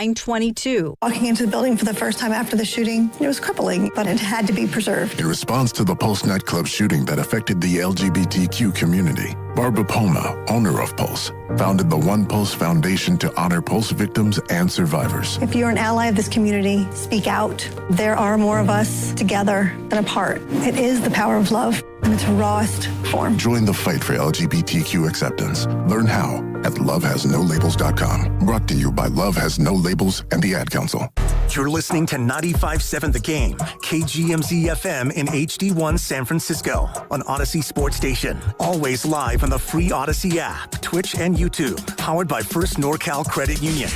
I'm 22. Walking into the building for the first time after the shooting, it was crippling, but it had to be preserved. In response to the Pulse nightclub shooting that affected the LGBTQ community, Barbara Poma, owner of Pulse, founded the One Pulse Foundation to honor Pulse victims and survivors. If you're an ally of this community, speak out. There are more of us together than apart. It is the power of love in its rawest form. Join the fight for LGBTQ acceptance. Learn how at lovehasnolabels.com. Brought to you by Love Has No Labels and the Ad Council. You're listening to 95.7 The Game, KGMZ FM in HD1 San Francisco on Odyssey Sports Station. Always live on the free Odyssey app, Twitch, and YouTube. Powered by First NorCal Credit Union.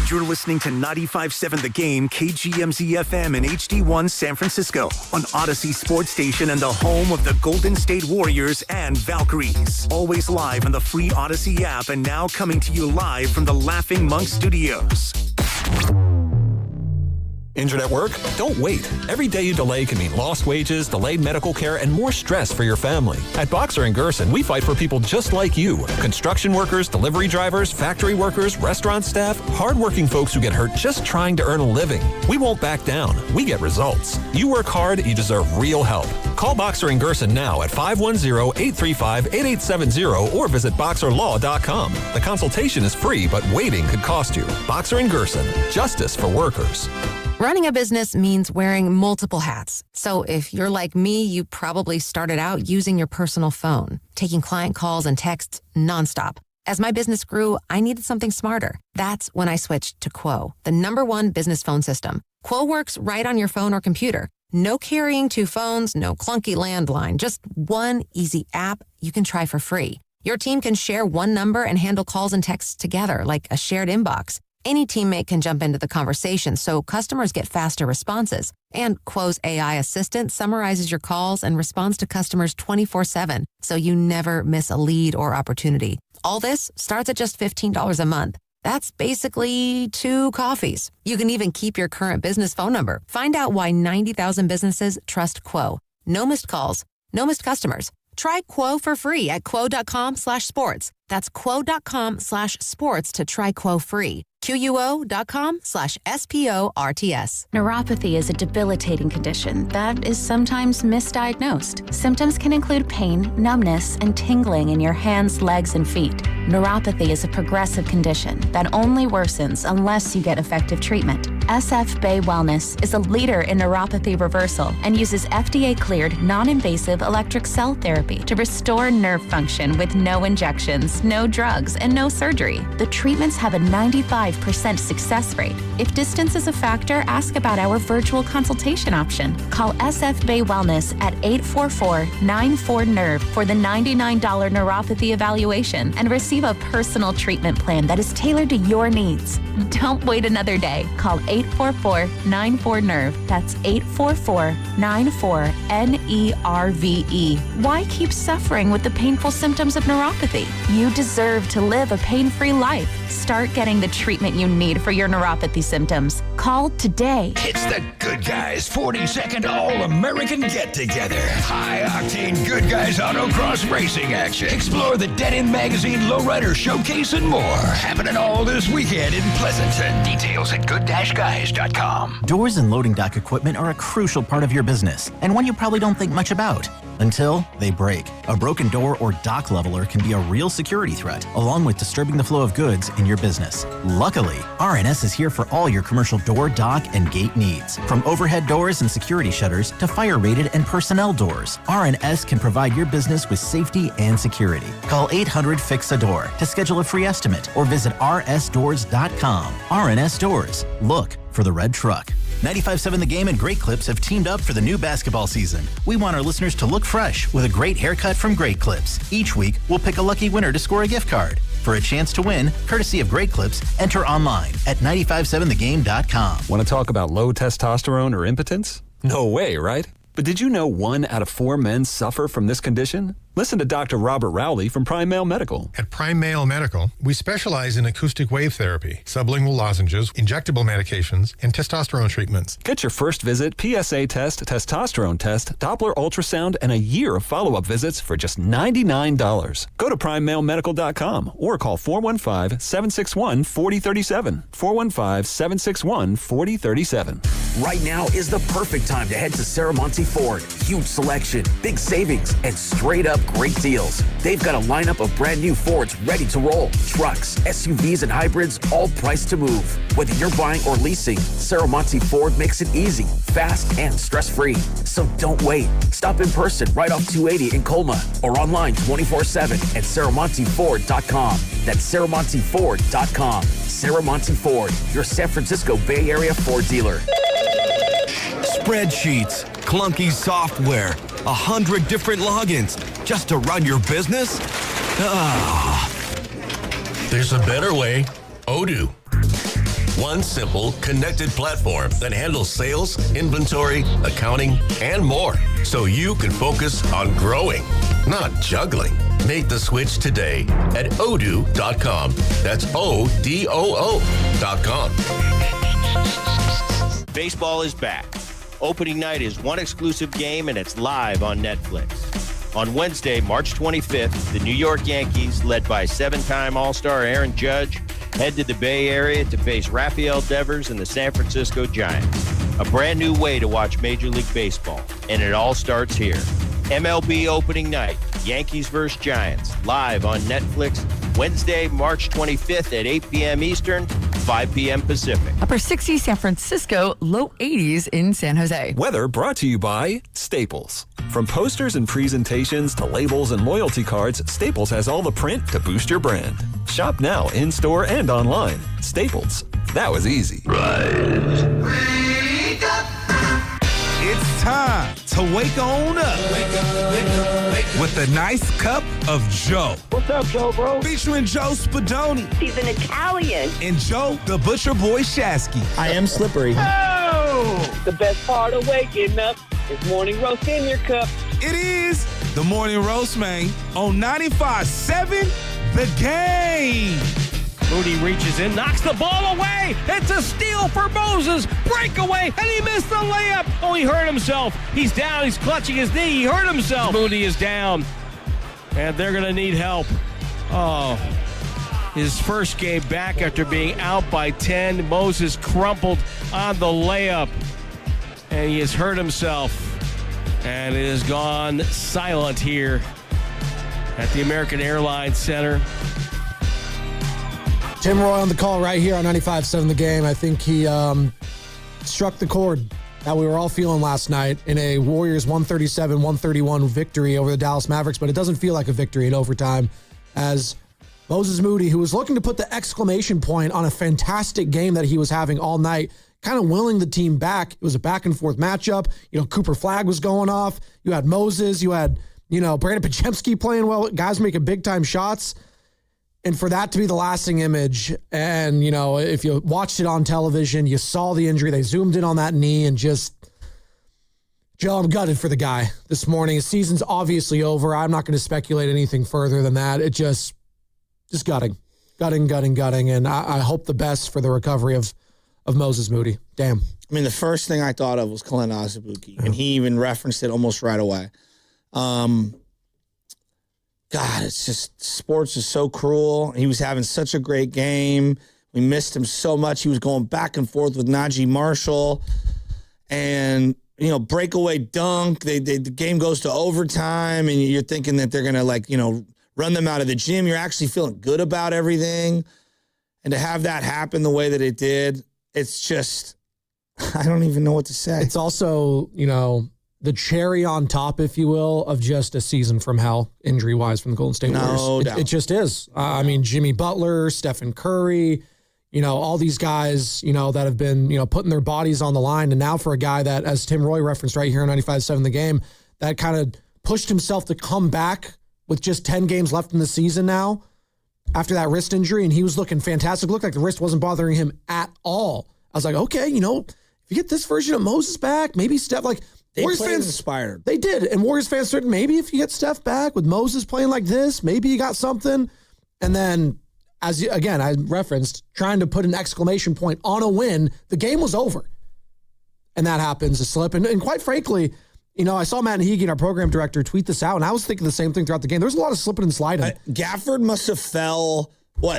You're listening to 95.7 The Game, KGMZ FM in HD1 San Francisco on Odyssey Sports Station and the home of the Golden State Warriors and Valkyries. Always live on the free Odyssey app and now coming to you live from the Laughing Monk Studios. Injured at work? Don't wait. Every day you delay can mean lost wages, delayed medical care, and more stress for your family. At Boxer & Gerson, we fight for people just like you. Construction workers, delivery drivers, factory workers, restaurant staff, hardworking folks who get hurt just trying to earn a living. We won't back down. We get results. You work hard, you deserve real help. Call Boxer & Gerson now at 510-835-8870 or visit boxerlaw.com. The consultation is free, but waiting could cost you. Boxer & Gerson, justice for workers. Running a business means wearing multiple hats. So if you're like me, you probably started out using your personal phone, taking client calls and texts nonstop. As my business grew, I needed something smarter. That's when I switched to Quo, the #1 business phone system. Quo works right on your phone or computer. No carrying 2 phones, no clunky landline, just one easy app you can try for free. Your team can share one number and handle calls and texts together like a shared inbox. Any teammate can jump into the conversation, so customers get faster responses. And Quo's AI assistant summarizes your calls and responds to customers 24/7, so you never miss a lead or opportunity. All this starts at just $15 a month. That's basically 2 coffees. You can even keep your current business phone number. Find out why 90,000 businesses trust Quo. No missed calls, no missed customers. Try Quo for free at quo.com/sports. That's quo.com/sports to try Quo free. QUO.com/SPORTS. Neuropathy is a debilitating condition that is sometimes misdiagnosed. Symptoms can include pain, numbness, and tingling in your hands, legs, and feet. Neuropathy is a progressive condition that only worsens unless you get effective treatment. SF Bay Wellness is a leader in neuropathy reversal and uses FDA-cleared, non-invasive electric cell therapy to restore nerve function with no injections, no drugs, and no surgery. The treatments have a 95% success rate. If distance is a factor, ask about our virtual consultation option. Call SF Bay Wellness at 844-94-NERVE for the $99 neuropathy evaluation and receive a personal treatment plan that is tailored to your needs. Don't wait another day. Call 844-94-NERVE. That's 844-94-NERVE. Why keep suffering with the painful symptoms of neuropathy? You deserve to live a pain-free life. Start getting the treatment you need for your neuropathy symptoms. Call today. It's the Good Guys 42nd All-American Get-Together. High-octane Good Guys autocross racing action. Explore the Dead-End Magazine Lowrider Showcase and more. Happening all this weekend in Pleasanton. Details at good-guys.com. Doors and loading dock equipment are a crucial part of your business, and one you probably don't think much about until they break. A broken door or dock leveler can be a real security threat, along with disturbing the flow of goods in your business. Luckily, RNS is here for all your commercial door, dock, and gate needs. From overhead doors and security shutters to fire-rated and personnel doors, RNS can provide your business with safety and security. Call 800-FIX-A-DOOR to schedule a free estimate or visit rsdoors.com. RNS Doors. Look for the red truck. 95.7 The Game and Great Clips have teamed up for the new basketball season. We want our listeners to look fresh with a great haircut from Great Clips. Each week, we'll pick a lucky winner to score a gift card. For a chance to win, courtesy of Great Clips, enter online at 957thegame.com. Want to talk about low testosterone or impotence? No way, right? But did you know 1 out of 4 men suffer from this condition? Listen to Dr. Robert Rowley from Prime Male Medical. At Prime Male Medical, we specialize in acoustic wave therapy, sublingual lozenges, injectable medications, and testosterone treatments. Get your first visit, PSA test, testosterone test, Doppler ultrasound, and a year of follow-up visits for just $99. Go to PrimeMaleMedical.com or call 415-761-4037. 415-761-4037. Right now is the perfect time to head to Saramonte Ford. Huge selection, big savings, and straight-up great deals. They've got a lineup of brand new Fords ready to roll. Trucks, SUVs, and hybrids, all priced to move. Whether you're buying or leasing, Saramonte Ford makes it easy, fast, and stress-free. So don't wait. Stop in person right off 280 in Colma or online 24/7 at SaramonteFord.com. That's SaramonteFord.com. Saramonte Ford, your San Francisco Bay Area Ford dealer. Spreadsheets, clunky software, 100 different logins just to run your business? There's a better way. Odoo. One simple, connected platform that handles sales, inventory, accounting, and more. So you can focus on growing, not juggling. Make the switch today at odoo.com. That's ODOO.com. Baseball is back. Opening night is one exclusive game, and it's live on Netflix. On Wednesday, March 25th, the New York Yankees, led by seven-time All-Star Aaron Judge, head to the Bay Area to face Rafael Devers and the San Francisco Giants. A brand new way to watch Major League Baseball, and it all starts here. MLB opening night, Yankees vs. Giants, live on Netflix, Wednesday, March 25th at 8 p.m. Eastern, 5 p.m. Pacific. Upper 60s San Francisco, low 80s in San Jose. Weather brought to you by Staples. From posters and presentations to labels and loyalty cards, Staples has all the print to boost your brand. Shop now in-store and online. Staples. That was easy. It's time to wake on up. With a nice cup of Joe. What's up, Joe, bro? Featuring Joe Spadoni. He's an Italian. And Joe, the Butcher Boy Shasky. I am slippery. Oh! The best part of waking up is morning roast in your cup. It is the Morning Roast, man, on 95.7 The Game. Moody reaches in, knocks the ball away. It's a steal for Moses. Breakaway, and he missed the layup. Oh, he hurt himself. He's down. He's clutching his knee. He hurt himself. Moody is down, and they're going to need help. Oh, his first game back after being out by 10. Moses crumpled on the layup, and he has hurt himself, and it has gone silent here at the American Airlines Center. Tim Roy on the call right here on 95.7 The Game. I think he struck the chord that we were all feeling last night in a Warriors 137-131 victory over the Dallas Mavericks, but it doesn't feel like a victory in overtime as Moses Moody, who was looking to put the exclamation point on a fantastic game that he was having all night, kind of willing the team back. It was a back-and-forth matchup. You know, Cooper Flagg was going off. You had Moses. You had, Brandon Podziemski playing well. Guys making big-time shots. And for that to be the lasting image, and, if you watched it on television, you saw the injury. They zoomed in on that knee and just, Joe, I'm gutted for the guy this morning. His season's obviously over. I'm not going to speculate anything further than that. It just gutting. And I hope the best for the recovery of Moses Moody. Damn. I mean, the first thing I thought of was Kalena Azubuike, and he even referenced it almost right away. God, it's just, sports is so cruel. He was having such a great game. We missed him so much. He was going back and forth with Najee Marshall. And, breakaway dunk. The game goes to overtime, and you're thinking that they're going to, run them out of the gym. You're actually feeling good about everything. And to have that happen the way that it did, it's just, I don't even know what to say. It's also, the cherry on top, if you will, of just a season from hell, injury-wise, from the Golden State Warriors. No doubt. It just is. I mean, Jimmy Butler, Stephen Curry, all these guys, that have been, putting their bodies on the line. And now for a guy that, as Tim Roy referenced right here on 95.7 The Game, that kind of pushed himself to come back with just 10 games left in the season now after that wrist injury, and he was looking fantastic. Looked like the wrist wasn't bothering him at all. I was like, okay, if you get this version of Moses back, maybe Steph, Warriors fans inspired. They did. And Warriors fans said, maybe if you get Steph back with Moses playing like this, maybe you got something. And then, again, I referenced trying to put an exclamation point on a win. The game was over. And that happens, a slip. And quite frankly, I saw Matt Hegan, our program director, tweet this out, and I was thinking the same thing throughout the game. There was a lot of slipping and sliding. Gafford must have fell,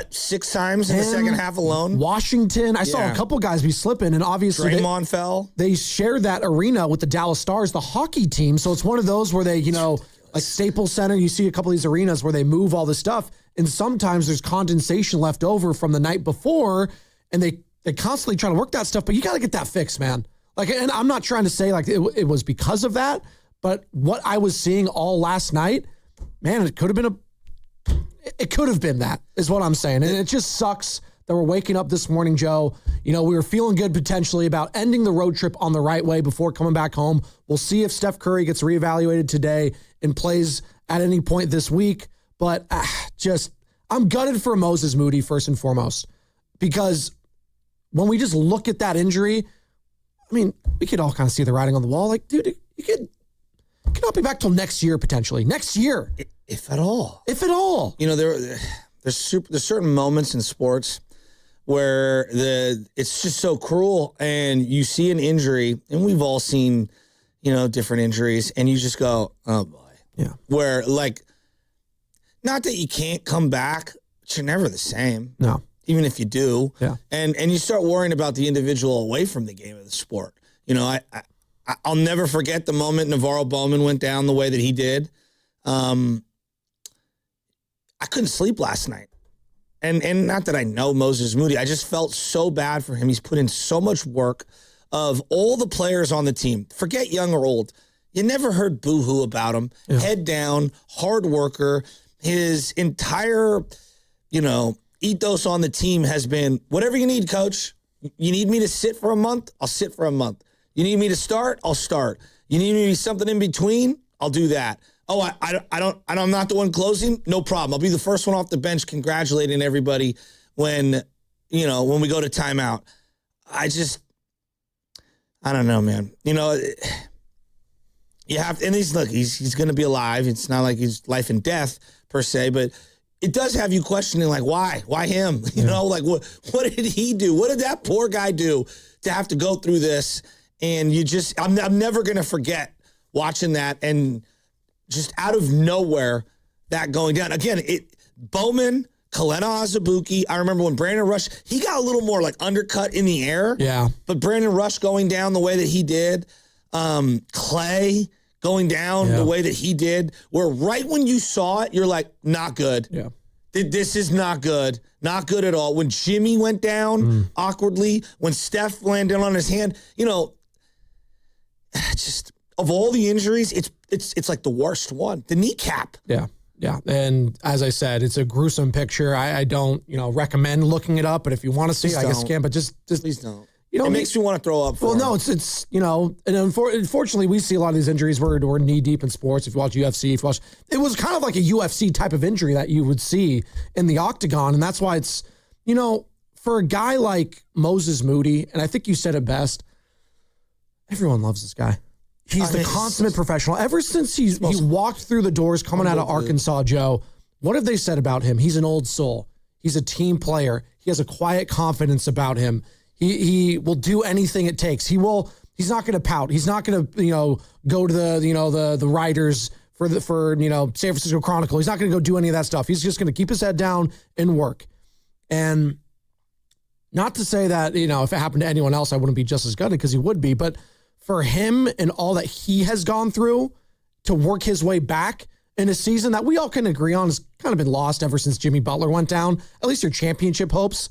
6 times in the second half alone? Washington. I saw a couple guys be slipping, and obviously Draymond fell. They shared that arena with the Dallas Stars, the hockey team. So it's one of those where they, like Staples Center, you see a couple of these arenas where they move all this stuff, and sometimes there's condensation left over from the night before, and they constantly try to work that stuff, but you got to get that fixed, man. And I'm not trying to say it was because of that, but what I was seeing all last night, man, it could have been that, is what I'm saying. And it just sucks that we're waking up this morning, Joe. We were feeling good potentially about ending the road trip on the right way before coming back home. We'll see if Steph Curry gets reevaluated today and plays at any point this week. But I'm gutted for Moses Moody first and foremost, because when we just look at that injury, we could all kind of see the writing on the wall. Dude, you could not be back till next year, potentially. Next year. If at all. If at all. There's certain moments in sports where it's just so cruel, and you see an injury, and we've all seen, different injuries, and you just go, oh boy. Yeah. Where, not that you can't come back, but you're never the same. No. Even if you do. Yeah. And you start worrying about the individual away from the game of the sport. I'll never forget the moment Navarro Bowman went down the way that he did. I couldn't sleep last night. And not that I know Moses Moody, I just felt so bad for him. He's put in so much work. Of all the players on the team, forget young or old, you never heard boo-hoo about him. Yeah. Head down, hard worker. His entire, ethos on the team has been, whatever you need, coach. You need me to sit for a month? I'll sit for a month. You need me to start? I'll start. You need me to be something in between? I'll do that. Oh, I'm not the one closing? No problem. I'll be the first one off the bench congratulating everybody when we go to timeout. I don't know, man. You have, and he's going to be alive. It's not like he's life and death per se, but it does have you questioning, why him? What did he do? What did that poor guy do to have to go through this? And I'm never going to forget watching that, and just out of nowhere, that going down. Again, Bowman, Kalena Azubuike. I remember when Brandon Rush, he got a little more undercut in the air. Yeah. But Brandon Rush going down the way that he did, Clay going down the way that he did, where right when you saw it, you're like, not good. Yeah. This is not good. Not good at all. When Jimmy went down awkwardly, when Steph landed on his hand, just of all the injuries, it's like the worst one. The kneecap. Yeah. Yeah. And as I said, it's a gruesome picture. I don't, recommend looking it up, but if you want to see it, I guess you can, but just please don't. It makes me want to throw up. No, it's and unfortunately, we see a lot of these injuries where we're knee deep in sports. If you watch UFC, it was kind of like a UFC type of injury that you would see in the octagon. And that's why it's, for a guy like Moses Moody, and I think you said it best, everyone loves this guy. He's the consummate professional. Ever since he walked through the doors coming out of Arkansas, Joe, what have they said about him? He's an old soul. He's a team player. He has a quiet confidence about him. He will do anything it takes. He's not going to pout. He's not going to, go to the writers for San Francisco Chronicle. He's not going to go do any of that stuff. He's just going to keep his head down and work. And not to say that, if it happened to anyone else, I wouldn't be just as gutted, because he would be, but for him and all that he has gone through to work his way back in a season that we all can agree on has kind of been lost ever since Jimmy Butler went down, at least your championship hopes.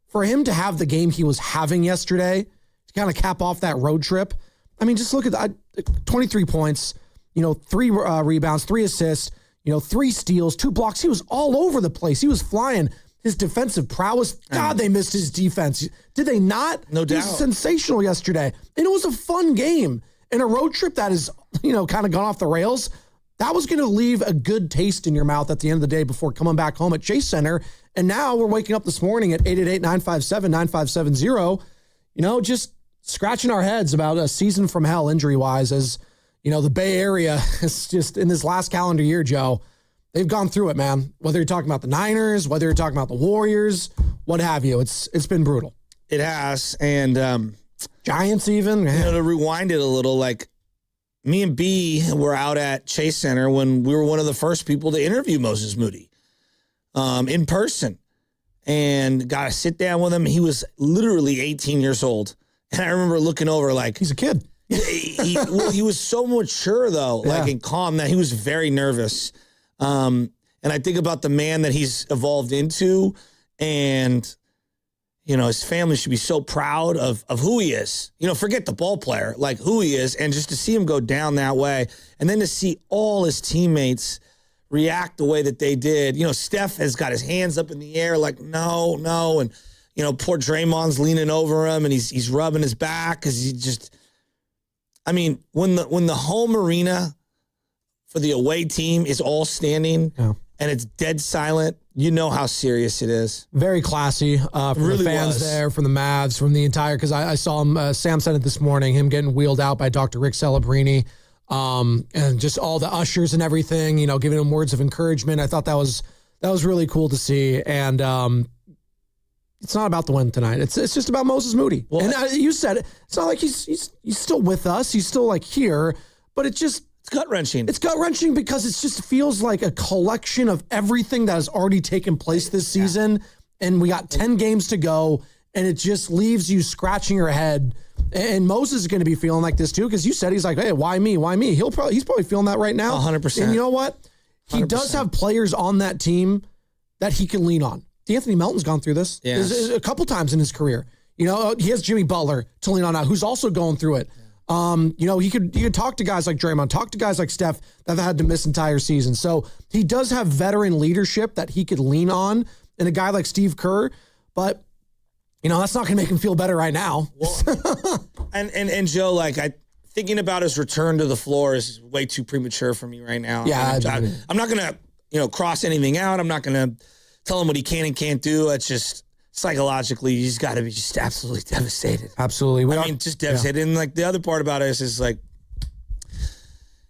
For him to have the game he was having yesterday to kind of cap off that road trip, just look at that. 23 points, 3 rebounds, 3 assists, 3 steals, 2 blocks. He was all over the place. He was flying. His defensive prowess, God, they missed his defense. Did they not? No doubt. He was sensational yesterday. And it was a fun game. And a road trip that is, kind of gone off the rails, that was going to leave a good taste in your mouth at the end of the day before coming back home at Chase Center. And now we're waking up this morning at 888-957-9570, just scratching our heads about a season from hell injury-wise, as the Bay Area is just in this last calendar year, Joe, they've gone through it, man. Whether you're talking about the Niners, whether you're talking about the Warriors, what have you, it's been brutal. It has, and Giants even. To rewind it a little, like me and B were out at Chase Center when we were one of the first people to interview Moses Moody in person, and got to sit down with him. He was literally 18 years old, and I remember looking over like he's a kid. He was so mature though, like and calm, that he was very nervous. And I think about the man that he's evolved into, and his family should be so proud of who he is. Forget the ball player, like who he is, and just to see him go down that way, and then to see all his teammates react the way that they did. Steph has got his hands up in the air like no, and poor Draymond's leaning over him and he's rubbing his back because he just. I mean, when the home arena for the away team is all standing and it's dead silent, you know how serious it is. Very classy from the fans there, from the Mavs, from the entire, because I saw him, Sam said it this morning, him getting wheeled out by Dr. Rick Celebrini, and just all the ushers and everything, giving him words of encouragement. I thought that was really cool to see. And it's not about the win tonight. It's just about Moses Moody. Well, and you said it. It's not like he's still with us. He's still like here, but it's gut-wrenching. It's gut-wrenching because it just feels like a collection of everything that has already taken place this season, and we got 10 games to go, and it just leaves you scratching your head. And Moses is going to be feeling like this too, because you said he's like, hey, why me? Why me? He's probably feeling that right now. 100%. And you know what? He 100%. Does have players on that team that he can lean on. D'Anthony Melton's gone through this a couple times in his career. He has Jimmy Butler to lean on now, who's also going through it. He could talk to guys like Draymond, talk to guys like Steph that have had to miss entire seasons. So he does have veteran leadership that he could lean on, and a guy like Steve Kerr, but that's not going to make him feel better right now. Well, and Joe, like thinking about his return to the floor is way too premature for me right now. Yeah, I'm not going to cross anything out. I'm not going to tell him what he can and can't do. It's just psychologically, he's got to be just absolutely devastated. Absolutely. Just devastated. Yeah. And like the other part about it is like,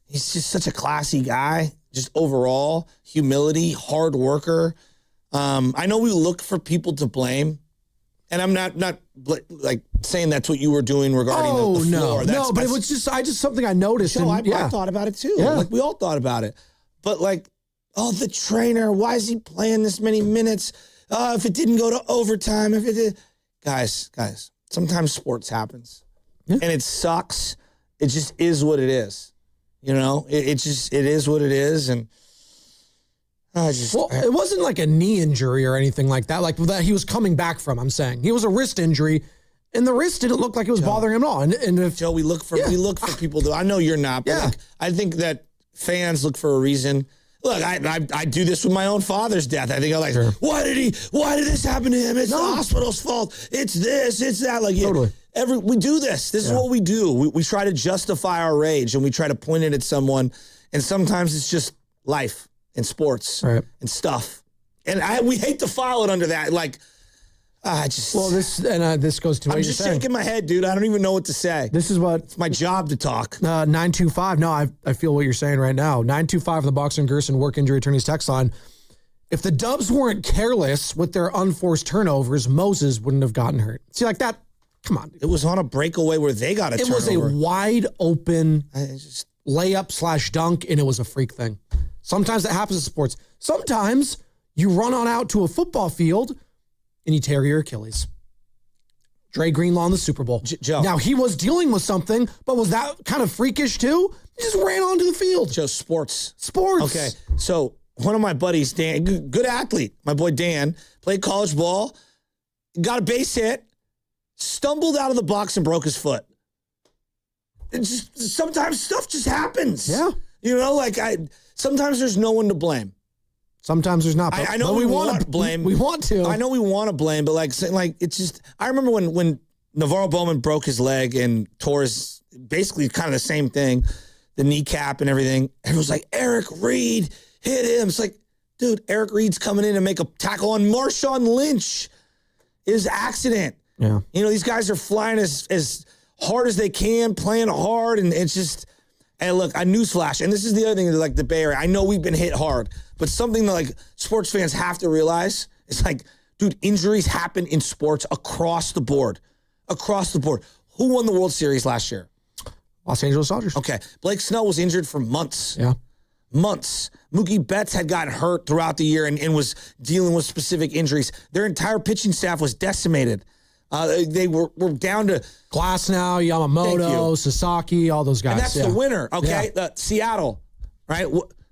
he's just such a classy guy, just overall, humility, hard worker. I know we look for people to blame, and I'm not like saying that's what you were doing regarding the floor. No, but it was just something I noticed. I thought about it too. Yeah. Like we all thought about it. But like, the trainer, why is he playing this many minutes? If it didn't go to overtime, if it did. Guys, sometimes sports happens. Yeah. And it sucks. It just is what it is. It is what it is. And it wasn't like a knee injury or anything like that. Like that he was coming back from, I'm saying. He was a wrist injury, and the wrist didn't look like it was bothering him at all. And if Joe, we look for people to, I know you're not, but I think that fans look for a reason. Look, I do this with my own father's death. I think I'm like, sure. Why did this happen to him? It's the hospital's fault. It's this, it's that. Like, totally. We do this. This is what we do. We try to justify our rage, and we try to point it at someone. And sometimes it's just life and sports and stuff. And we hate to file it under that. Like, this goes to what I'm you're just saying. shaking my head, dude. I don't even know what to say. This is what it's my job to talk. 925. No, I feel what you're saying right now. 925 on the Boxer and Gerson work injury attorneys text line. If the Dubs weren't careless with their unforced turnovers, Moses wouldn't have gotten hurt. See, like that. Come on, dude. It was on a breakaway where they got a turnover. It was a wide open layup / dunk, and it was a freak thing. Sometimes that happens in sports. Sometimes you run on out to a football field and you tear your Achilles. Dre Greenlaw in the Super Bowl. Joe. Now, he was dealing with something, but was that kind of freakish too? He just ran onto the field. Joe, sports. Okay, so one of my buddies, Dan, good athlete, my boy Dan, played college ball, got a base hit, stumbled out of the box and broke his foot. Sometimes stuff just happens. Yeah. Sometimes there's no one to blame. Sometimes there's not. I know we want to blame. We want to. I know we want to blame, but it's just. I remember when Navarro Bowman broke his leg and tore his basically kind of the same thing, the kneecap and everything. Everyone's like, Eric Reed hit him. It's like, dude, Eric Reed's coming in to make a tackle on Marshawn Lynch. It was an accident. Yeah. These guys are flying as hard as they can, playing hard, and it's just. And look, a newsflash, and this is the other thing, like the Bay Area. I know we've been hit hard, but something that like sports fans have to realize is like, dude, injuries happen in sports across the board. Across the board. Who won the World Series last year? Los Angeles Dodgers. Okay. Blake Snell was injured for months. Yeah. Months. Mookie Betts had gotten hurt throughout the year and was dealing with specific injuries. Their entire pitching staff was decimated. They were down to Glasnow, Yamamoto, Sasaki, all those guys. And that's the winner, okay? Seattle, right?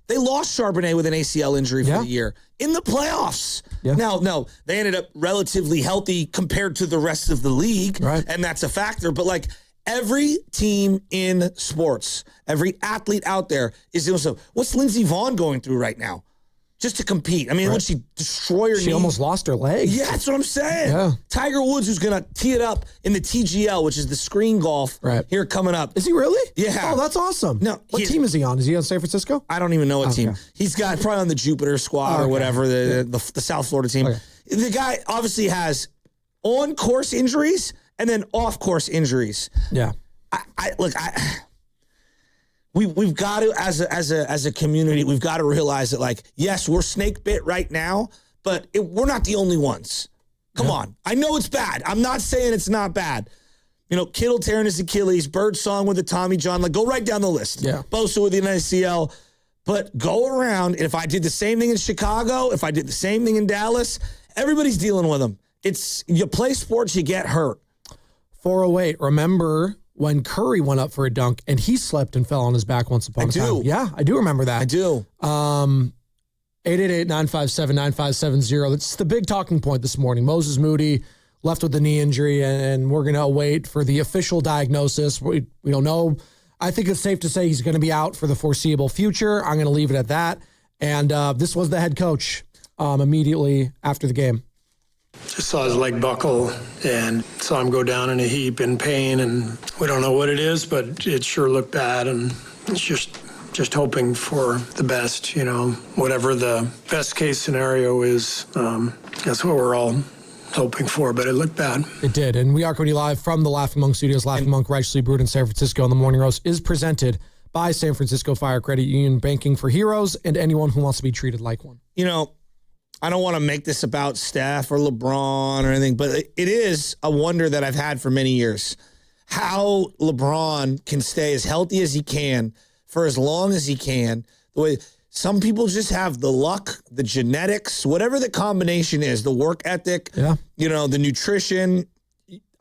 They lost Charbonnet with an ACL injury for the year in the playoffs. Yeah. Now, no, they ended up relatively healthy compared to the rest of the league, and that's a factor. But like every team in sports, every athlete out there is doing so. What's Lindsey Vonn going through right now? Just to compete. I mean, would she destroy her knee? She almost lost her leg. Yeah, that's what I'm saying. Yeah. Tiger Woods, who's going to tee it up in the TGL, which is the screen golf here coming up. Is he really? Yeah. Oh, that's awesome. No, what team is he on? Is he on San Francisco? I don't even know what team. He's got probably on the Jupiter squad or whatever, the South Florida team. Okay. The guy obviously has on-course injuries and then off-course injuries. Yeah. We've got to, as a community, we've got to realize that, like, yes, we're snake bit right now, but we're not the only ones. Come on. I know it's bad. I'm not saying it's not bad. You know, Kittle tearing his Achilles, Birdsong with the Tommy John. Like, go right down the list. Yeah. Bosa with the NACL. But go around, and if I did the same thing in Chicago, if I did the same thing in Dallas, everybody's dealing with them. It's, you play sports, you get hurt. 408, remember when Curry went up for a dunk and he slipped and fell on his back once upon a time. Yeah, I do remember that. I do. 888-957-9570. That's the big talking point this morning. Moses Moody left with a knee injury, and we're going to wait for the official diagnosis. We don't know. I think it's safe to say he's going to be out for the foreseeable future. I'm going to leave it at that. And this was the head coach immediately after the game. Just saw his leg buckle and saw him go down in a heap in pain, and we don't know what it is, but it sure looked bad, and it's just hoping for the best, you know, whatever the best case scenario is. That's what we're all hoping for, but it looked bad. It did, and we are coming live from the Laughing Monk Studios. Laughing Monk, righteously brewed in San Francisco, and the Morning Roast is presented by San Francisco Fire Credit Union, banking for heroes and anyone who wants to be treated like one. You know, I don't want to make this about Steph or LeBron or anything, but it is a wonder that I've had for many years. How LeBron can stay as healthy as he can for as long as he can. The way some people just have the luck, the genetics, whatever the combination is, the work ethic, you know, the nutrition.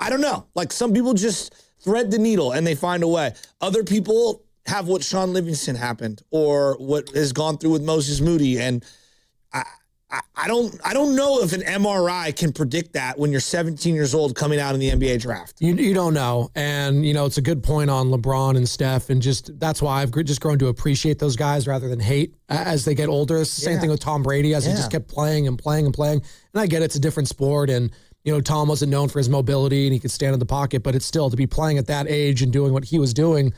I don't know. Like, some people just thread the needle and they find a way. Other people have what Sean Livingston happened or what has gone through with Moses Moody, and I don't know if an MRI can predict that when you're 17 years old coming out in the NBA draft. You don't know. And, you know, it's a good point on LeBron and Steph. And just that's why I've just grown to appreciate those guys rather than hate as they get older. It's the same thing with Tom Brady as he just kept playing and playing and playing. And I get it's a different sport. And, you know, Tom wasn't known for his mobility and he could stand in the pocket. But it's still, to be playing at that age and doing what he was doing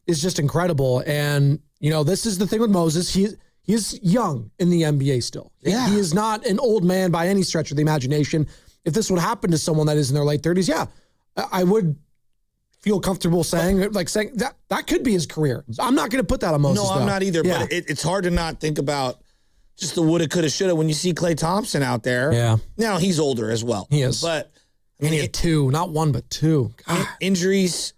is just incredible. And, you know, this is the thing with Moses. He is young in the NBA still. Yeah. He is not an old man by any stretch of the imagination. If this would happen to someone that is in their late 30s, I would feel comfortable saying that could be his career. I'm not going to put that on Moses. No, I'm not either. But it's hard to not think about just the woulda, coulda, shoulda when you see Klay Thompson out there. Yeah. Now he's older as well. He is. But I mean, he had two, not one, but two. Injuries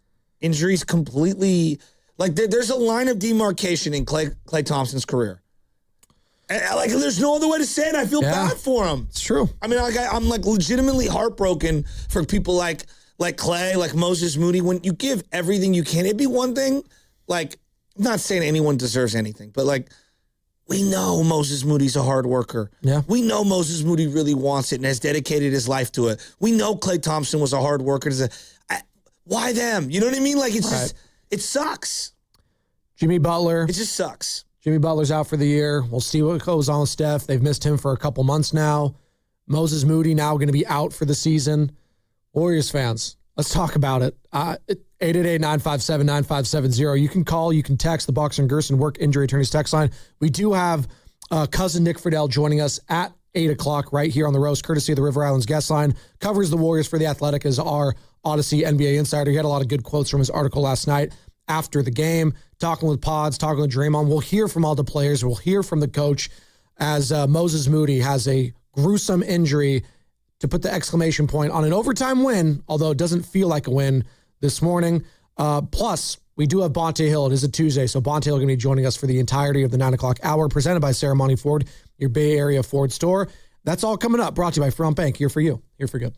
completely. Like, there's a line of demarcation in Klay Thompson's career. Like, there's no other way to say it. I feel bad for him. It's true. I mean, I'm legitimately heartbroken for people like Klay, like Moses Moody. When you give everything you can, it'd be one thing. Like, I'm not saying anyone deserves anything, but like, we know Moses Moody's a hard worker. Yeah. We know Moses Moody really wants it and has dedicated his life to it. We know Klay Thompson was a hard worker. Why them? You know what I mean? Like, it's just, it sucks. Jimmy Butler. It just sucks. Jimmy Butler's out for the year. We'll see what goes on with Steph. They've missed him for a couple months now. Moses Moody now going to be out for the season. Warriors fans, let's talk about it. 888-957-9570. You can call, you can text the Boxer and Gerson Work Injury Attorneys text line. We do have cousin Nick Fidell joining us at 8 o'clock right here on the roast, courtesy of the River Islands guest line. Covers the Warriors for The Athletic as our Odyssey NBA insider. He had a lot of good quotes from his article last night after the game, talking with Pods, talking with Draymond. We'll hear from all the players. We'll hear from the coach as Moses Moody has a gruesome injury to put the exclamation point on an overtime win, although it doesn't feel like a win this morning. Plus, we do have Bonte Hill. It is a Tuesday, so Bonte Hill is going to be joining us for the entirety of the 9 o'clock hour, presented by Saramonte Ford, your Bay Area Ford store. That's all coming up, brought to you by Fremont Bank, here for you, here for good.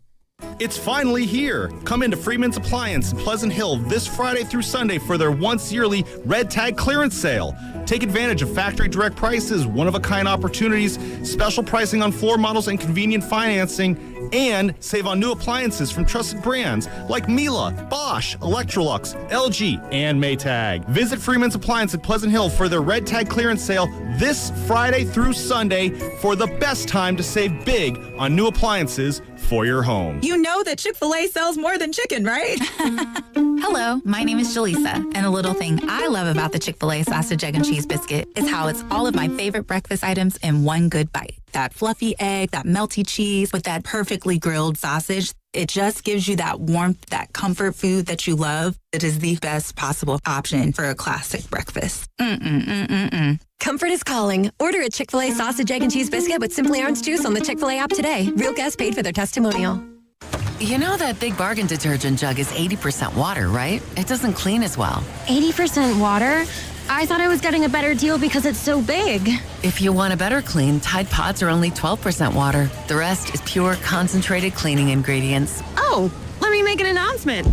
It's finally here. Come into Freeman's Appliance in Pleasant Hill this Friday through Sunday for their once-yearly Red Tag clearance sale. Take advantage of factory direct prices, one-of-a-kind opportunities, special pricing on floor models and convenient financing, and save on new appliances from trusted brands like Miele, Bosch, Electrolux, LG, and Maytag. Visit Freeman's Appliance at Pleasant Hill for their Red Tag clearance sale this Friday through Sunday for the best time to save big on new appliances for your home. You know that Chick-fil-A sells more than chicken, right? Hello, my name is Jaleesa, and a little thing I love about the Chick-fil-A sausage, egg, and cheese biscuit is how it's all of my favorite breakfast items in one good bite. That fluffy egg, that melty cheese with that perfectly grilled sausage. It just gives you that warmth, that comfort food that you love. It is the best possible option for a classic breakfast. Comfort is calling. Order a Chick-fil-A sausage, egg, and cheese biscuit with Simply Orange Juice on the Chick-fil-A app today. Real guests paid for their testimonial. You know that Big Bargain detergent jug is 80% water, right? It doesn't clean as well. 80% water? I thought I was getting a better deal because it's so big. If you want a better clean, Tide Pods are only 12% water. The rest is pure, concentrated cleaning ingredients. Oh, let me make an announcement.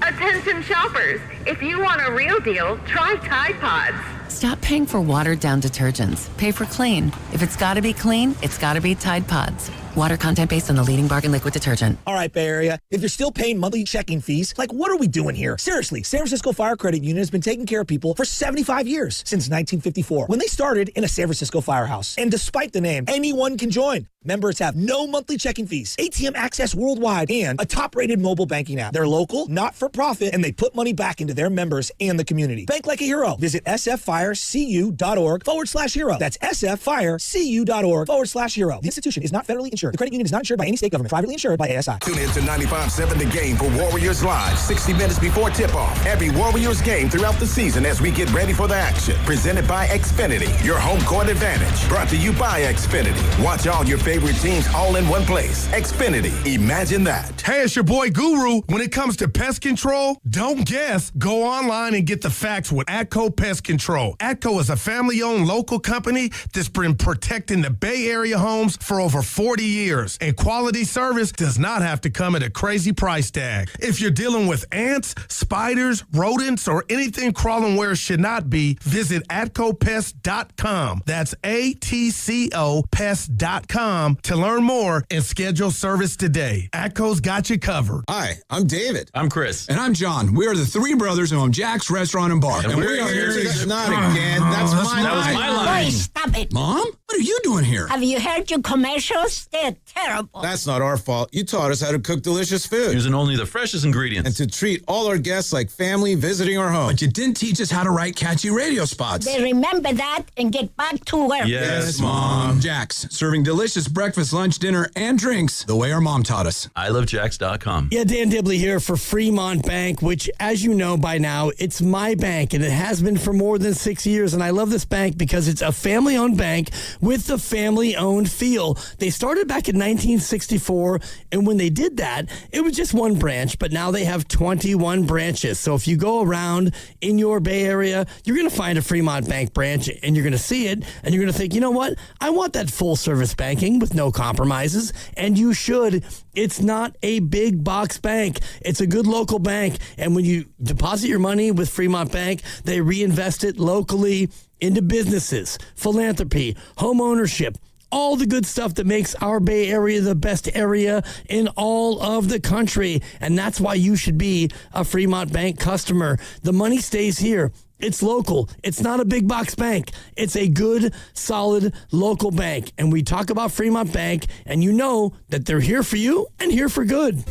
Attention shoppers, if you want a real deal, try Tide Pods. Stop paying for watered-down detergents. Pay for clean. If it's got to be clean, it's got to be Tide Pods. Water content based on the leading bargain liquid detergent. All right, Bay Area, if you're still paying monthly checking fees, like what are we doing here? Seriously, San Francisco Fire Credit Union has been taking care of people for 75 years, since 1954, when they started in a San Francisco firehouse. And despite the name, anyone can join. Members have no monthly checking fees, ATM access worldwide, and a top-rated mobile banking app. They're local, not-for-profit, and they put money back into their members and the community. Bank like a hero. Visit sffirecu.org/hero. That's sffirecu.org/hero. The institution is not federally insured. The credit union is not insured by any state government. Privately insured by ASI. Tune in to 95.7 The Game for Warriors Live, 60 minutes before tip-off. Every Warriors game throughout the season as we get ready for the action. Presented by Xfinity, your home court advantage. Brought to you by Xfinity. Watch all your favorite teams all in one place. Xfinity. Imagine that. Hey, it's your boy Guru. When it comes to pest control, don't guess. Go online and get the facts with Atco Pest Control. Atco is a family-owned local company that's been protecting the Bay Area homes for over 40 years. And quality service does not have to come at a crazy price tag. If you're dealing with ants, spiders, rodents, or anything crawling where it should not be, visit AtcoPest.com. That's ATCO Pest.com to learn more and schedule service today. Atco's got you covered. Hi, I'm David. I'm Chris. And I'm John. We are the three brothers who own Jack's Restaurant and Bar. And we are here to... That's not again. That's my line. That was my line. Boy, stop it. Mom? What are you doing here? Have you heard your commercials? They're terrible. That's not our fault. You taught us how to cook delicious food. Using only the freshest ingredients. And to treat all our guests like family visiting our home. But you didn't teach us how to write catchy radio spots. They remember that and get back to work. Yes, Mom. Jack's, serving delicious breakfast, lunch, dinner, and drinks the way our mom taught us. ILoveJacks.com. Yeah, Dan Dibley here for Fremont Bank, which, as you know by now, it's my bank, and it has been for more than 6 years. And I love this bank because it's a family-owned bank with the family-owned feel. They started back in 1964, and when they did that, it was just one branch, but now they have 21 branches. So if you go around in your Bay Area, you're going to find a Fremont Bank branch, and you're going to see it, and you're going to think, you know what? I want that full-service banking with no compromises, and you should. It's not a big box bank. It's a good local bank, and when you deposit your money with Fremont Bank, they reinvest it locally into businesses, philanthropy, home ownership, all the good stuff that makes our Bay Area the best area in all of the country. And that's why you should be a Fremont Bank customer. The money stays here. It's local. It's not a big box bank. It's a good, solid local bank. And we talk about Fremont Bank, and you know that they're here for you and here for good.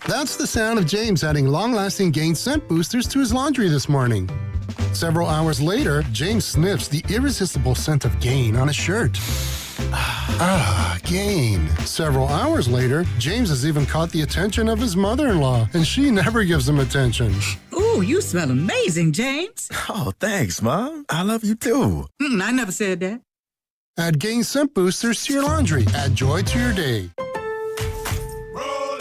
That's the sound of James adding long-lasting Gain scent boosters to his laundry this morning. Several hours later, James sniffs the irresistible scent of Gain on his shirt. Game. Several hours later, James has even caught the attention of his mother-in-law, and she never gives him attention. Ooh, you smell amazing, James. Oh, thanks, Mom. I love you too. I never said that. Add Gain Scent Boosters to your laundry. Add joy to your day.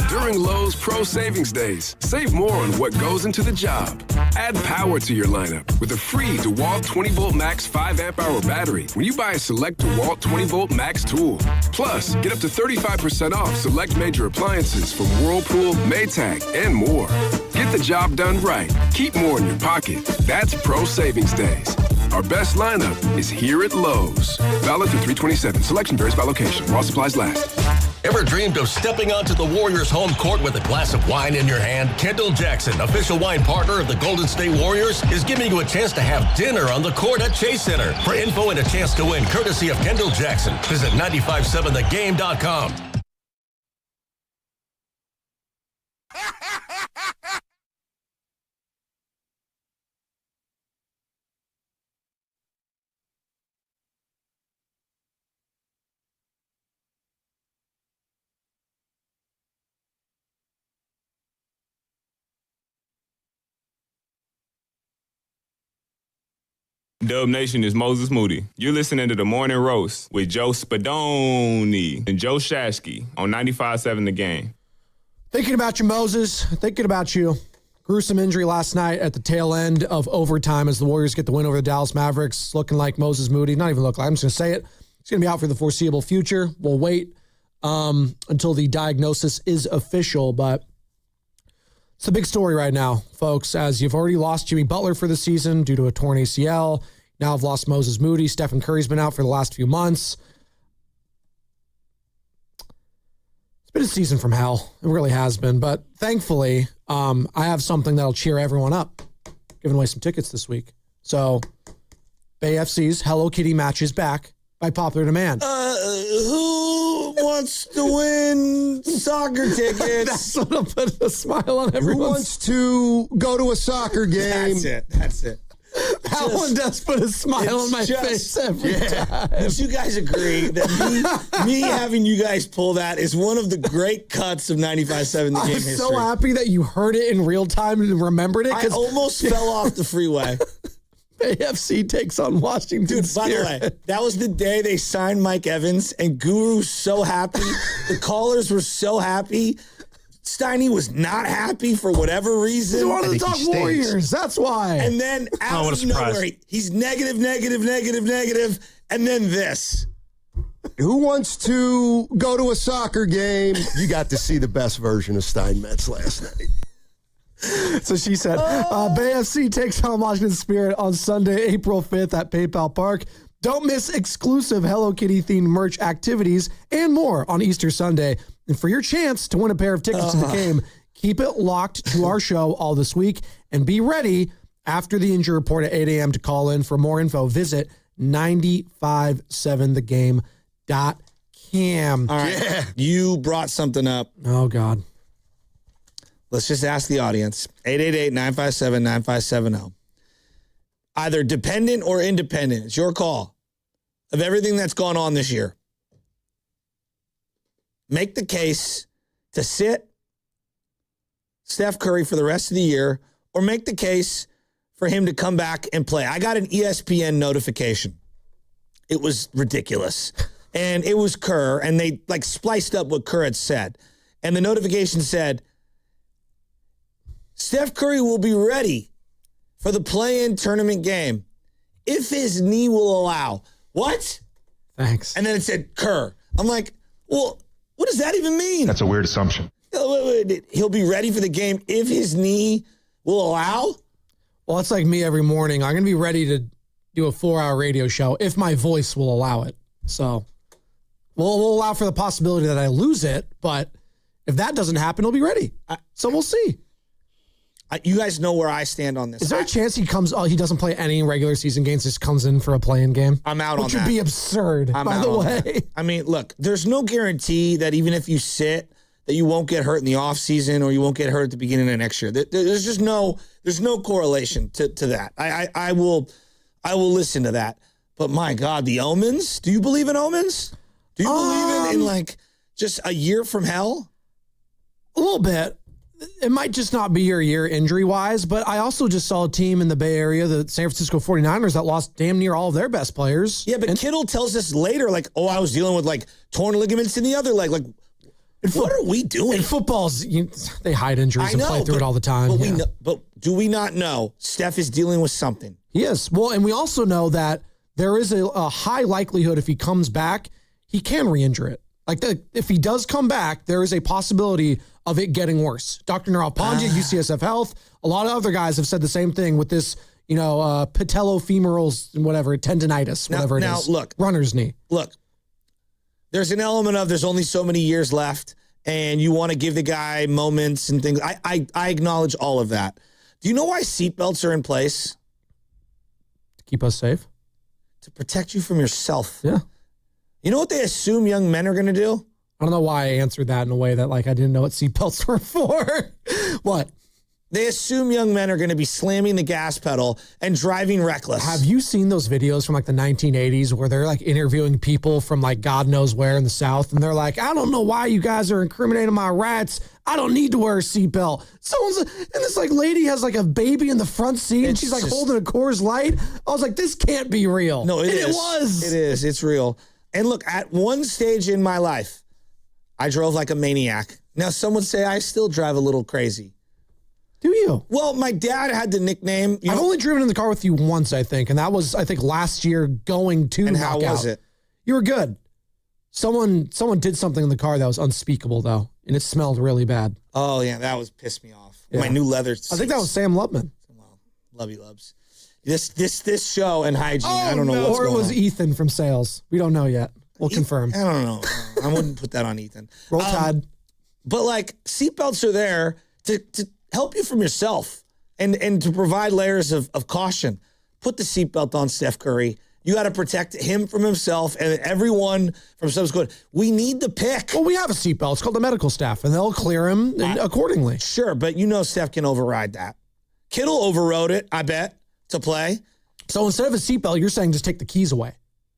During Lowe's Pro Savings Days, save more on what goes into the job. Add power to your lineup with a free DeWalt 20-volt max 5-amp-hour battery when you buy a select DeWalt 20-volt max tool. Plus, get up to 35% off select major appliances from Whirlpool, Maytag, and more. Get the job done right. Keep more in your pocket. That's Pro Savings Days. Our best lineup is here at Lowe's. Valid through 3/27. Selection varies by location. While supplies last. Ever dreamed of stepping onto the Warriors home court with a glass of wine in your hand? Kendall Jackson, official wine partner of the Golden State Warriors, is giving you a chance to have dinner on the court at Chase Center. For info and a chance to win, courtesy of Kendall Jackson, visit 957thegame.com. Dub Nation is Moses Moody. You're listening to The Morning Roast with Joe Spadoni and Joe Shashky on 95.7 The Game. Thinking about you, Moses. Thinking about you. Gruesome injury last night at the tail end of overtime as the Warriors get the win over the Dallas Mavericks. Looking like Moses Moody. Not even look like. I'm just going to say it. He's going to be out for the foreseeable future. We'll wait until the diagnosis is official, but it's a big story right now, folks, as you've already lost Jimmy Butler for the season due to a torn ACL. Now I've lost Moses Moody. Stephen Curry's been out for the last few months. It's been a season from hell. It really has been. But thankfully, I have something that'll cheer everyone up. Giving away some tickets this week. So, Bay FC's Hello Kitty match is back by popular demand. Who wants to win soccer tickets? That's what'll put a smile on everyone. Who wants to go to a soccer game? That's it. That one does put a smile on my face every time. Would you guys agree that me having you guys pull that is one of the great cuts of 95.7 The Game history? I'm so happy that you heard it in real time and remembered it. I almost fell off the freeway. AFC takes on Washington. Dude, by the way, that was the day they signed Mike Evans, and Guru was so happy. The callers were so happy. Steiny was not happy for whatever reason. He wanted to talk Warriors. That's why. And then out of nowhere, he's negative, and then this. Who wants to go to a soccer game? You got to see the best version of Steinmetz last night. So she said, Bay FC takes on Washington Spirit on Sunday, April 5th at PayPal Park. Don't miss exclusive Hello Kitty-themed merch activities and more on Easter Sunday. And for your chance to win a pair of tickets to the game, keep it locked to our show all this week and be ready after the injury report at 8 a.m. to call in. For more info, visit 957thegame.com. All right. Yeah. You brought something up. Oh, God. Let's just ask the audience. 888-957-9570. Either dependent or independent. It's your call. Of everything that's gone on this year. Make the case to sit Steph Curry for the rest of the year, or make the case for him to come back and play. I got an ESPN notification. It was ridiculous. And it was Kerr, and they spliced up what Kerr had said. And the notification said, Steph Curry will be ready for the play-in tournament game if his knee will allow. What? Thanks. And then it said Kerr. I'm like, well, what does that even mean? That's a weird assumption. He'll be ready for the game if his knee will allow? Well, it's like me every morning. I'm going to be ready to do a 4-hour radio show if my voice will allow it. So we'll allow for the possibility that I lose it, but if that doesn't happen, he'll be ready. So we'll see. You guys know where I stand on this. Is there a chance he doesn't play any regular season games, just comes in for a play-in game? I'm out on that. Which would be absurd, by the way. I mean, look, there's no guarantee that even if you sit, that you won't get hurt in the offseason or you won't get hurt at the beginning of next year. There's just no correlation to that. I will listen to that. But my God, the omens? Do you believe in omens? Do you believe in like just a year from hell? A little bit. It might just not be your year injury-wise, but I also just saw a team in the Bay Area, the San Francisco 49ers, that lost damn near all of their best players. Yeah, but Kittle tells us later, like, oh, I was dealing with, like, torn ligaments in the other leg. Like, what are we doing? In footballs, they hide injuries and play through it all the time. But do we not know Steph is dealing with something? He is. Well, and we also know that there is a high likelihood if he comes back, he can re-injure it. Like, if he does come back, there is a possibility of it getting worse. Dr. Neuropathy, UCSF Health, a lot of other guys have said the same thing with this, patellofemoral, whatever, tendonitis, whatever it is. Now, look. Runner's knee. Look, there's an element of there's only so many years left, and you want to give the guy moments and things. I acknowledge all of that. Do you know why seatbelts are in place? To keep us safe. To protect you from yourself. Yeah. You know what they assume young men are going to do? I don't know why I answered that in a way that, like, I didn't know what seatbelts were for. What? They assume young men are going to be slamming the gas pedal and driving reckless. Have you seen those videos from, like, the 1980s where they're, like, interviewing people from, like, God knows where in the South, and they're like, I don't know why you guys are incriminating my rights. I don't need to wear a seatbelt. And this, like, lady has, like, a baby in the front seat, and she's, like, holding a Coors Light. I was like, this can't be real. No, it is. It was. It is. It's real. And look, at one stage in my life, I drove like a maniac. Now, some would say I still drive a little crazy. Do you? Well, my dad had the nickname. I've only driven in the car with you once, I think, and that was, I think, last year going to And how was it? You were good. Someone did something in the car that was unspeakable, though, and it smelled really bad. Oh, yeah, that was pissed me off. Yeah. My new leather seats. I think that was Sam Lubman. Well, love you, Lubs. This show and hygiene, I don't know what's going on. Or it was Ethan from sales. We don't know yet. We'll confirm. I don't know. I wouldn't put that on Ethan. Roll Tide. But like seatbelts are there to help you from yourself and to provide layers of caution. Put the seatbelt on Steph Curry. You got to protect him from himself and everyone from subsequent. We need the pick. Well, we have a seatbelt. It's called the medical staff, and they'll clear him accordingly. Sure, but you know Steph can override that. Kittle overrode it, I bet, to play. So instead of a seatbelt, you're saying just take the keys away.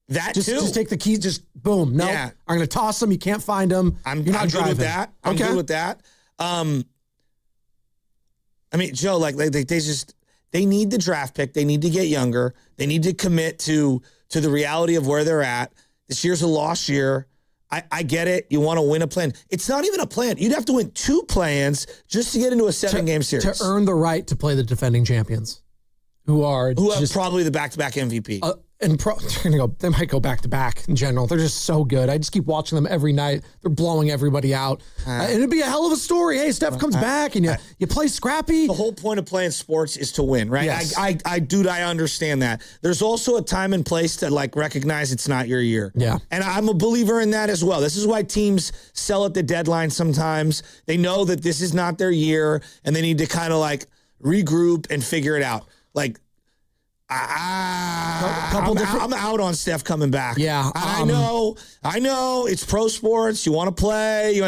That just, too. Just take the keys, just boom. No, I'm going to toss them. You can't find them. I'm good with that. I'm good with that. I mean, Joe, like they need the draft pick. They need to get younger. They need to commit to the reality of where they're at. This year's a lost year. I get it. You want to win a plan. It's not even a plan. You'd have to win 2 plans just to get into a 7-game series. To earn the right to play the defending champions who have probably the back-to-back MVP. They might go back to back in general. They're just so good. I just keep watching them every night. They're blowing everybody out. And it'd be a hell of a story. Hey, Steph comes back and you play scrappy. The whole point of playing sports is to win, right? Yes. I understand that. There's also a time and place to like recognize it's not your year. Yeah. And I'm a believer in that as well. This is why teams sell at the deadline sometimes. They know that this is not their year and they need to kind of like regroup and figure it out. Like, I'm out on Steph coming back. Yeah. I know. It's pro sports. You want to play.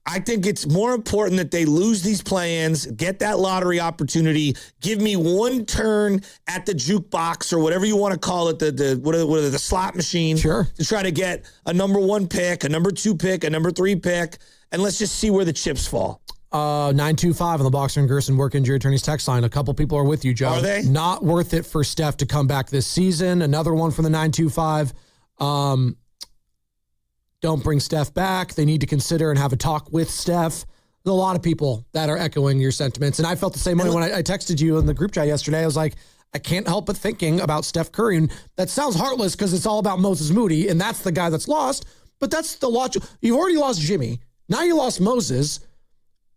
I think it's more important that they lose these play-ins, get that lottery opportunity, give me one turn at the jukebox or whatever you want to call it, the slot machine. Sure. To try to get a number 1 pick, a number 2 pick, a number 3 pick, and let's just see where the chips fall. 925 on the Boxer and Gerson work injury attorneys text line. A couple people are with you, Joe. Are they? Not worth it for Steph to come back this season. Another one from the 925. Don't bring Steph back. They need to consider and have a talk with Steph. There's a lot of people that are echoing your sentiments. And I felt the same way when I texted you in the group chat yesterday. I was like, I can't help but thinking about Steph Curry. And that sounds heartless because it's all about Moses Moody, and that's the guy that's lost. But that's the loss. You've already lost Jimmy. Now you lost Moses.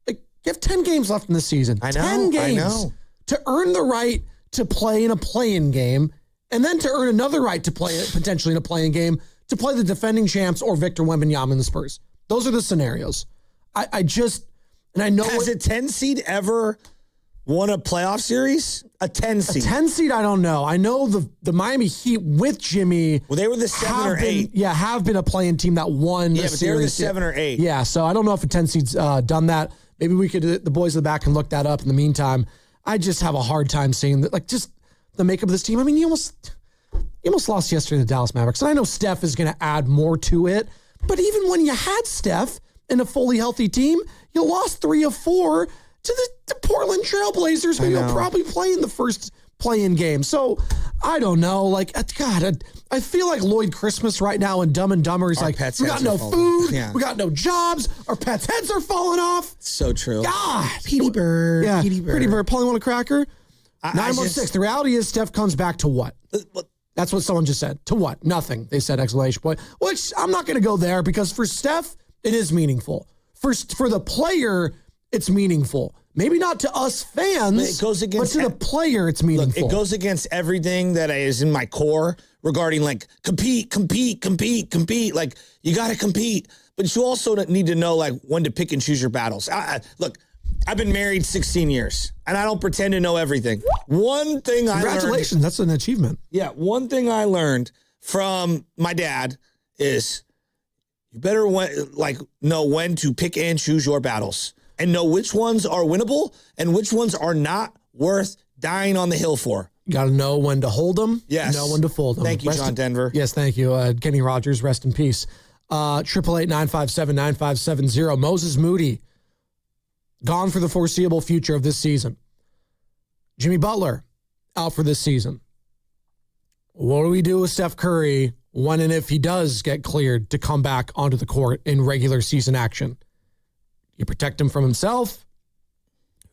You have 10 games left in the season. I know. 10 games. I know. To earn the right to play in a play-in game, and then to earn another right to play potentially in a play-in game to play the defending champs or Victor Wembanyama in the Spurs. Those are the scenarios. I know. Has a 10 seed ever won a playoff series? A 10 seed. A 10 seed, I don't know. I know the Miami Heat with Jimmy. Well, they were the 7 or 8. Have been a play-in team that won the series. They were the 7 or 8. Yeah, so I don't know if a 10 seed's done that. Maybe the boys in the back can look that up. In the meantime, I just have a hard time seeing that, like, just the makeup of this team. I mean, You almost lost yesterday to the Dallas Mavericks. And I know Steph is going to add more to it. But even when you had Steph in a fully healthy team, you lost 3 of 4 to the Portland Trailblazers, who you'll probably play in the first play-in game. So, I don't know. Like, God, I feel like Lloyd Christmas right now in Dumb and Dumber. He's like, we got no food. Yeah. We got no jobs. Our pets' heads are falling off. So true. God. Petey Bird. Yeah. Petey Bird. Petey Bird. Paulie want a cracker? 916. The reality is Steph comes back to what? That's what someone just said. To what? Nothing. They said exclamation point. Which I'm not going to go there because for Steph, it is meaningful. For the player, it's meaningful. Maybe not to us fans, but to the player, it's meaningful. Look, it goes against everything that is in my core regarding like compete. Like you got to compete, but you also need to know like when to pick and choose your battles. Look, I've been married 16 years and I don't pretend to know everything. One thing Congratulations, that's an achievement. Yeah, one thing I learned from my dad is you better know when to pick and choose your battles. And know which ones are winnable and which ones are not worth dying on the hill for. You got to know when to hold them. Yes. Know when to fold them. Thank you, John Denver. Yes, thank you. Kenny Rogers, rest in peace. 888-957-9570. Moses Moody, gone for the foreseeable future of this season. Jimmy Butler, out for this season. What do we do with Steph Curry when and if he does get cleared to come back onto the court in regular season action? You protect him from himself?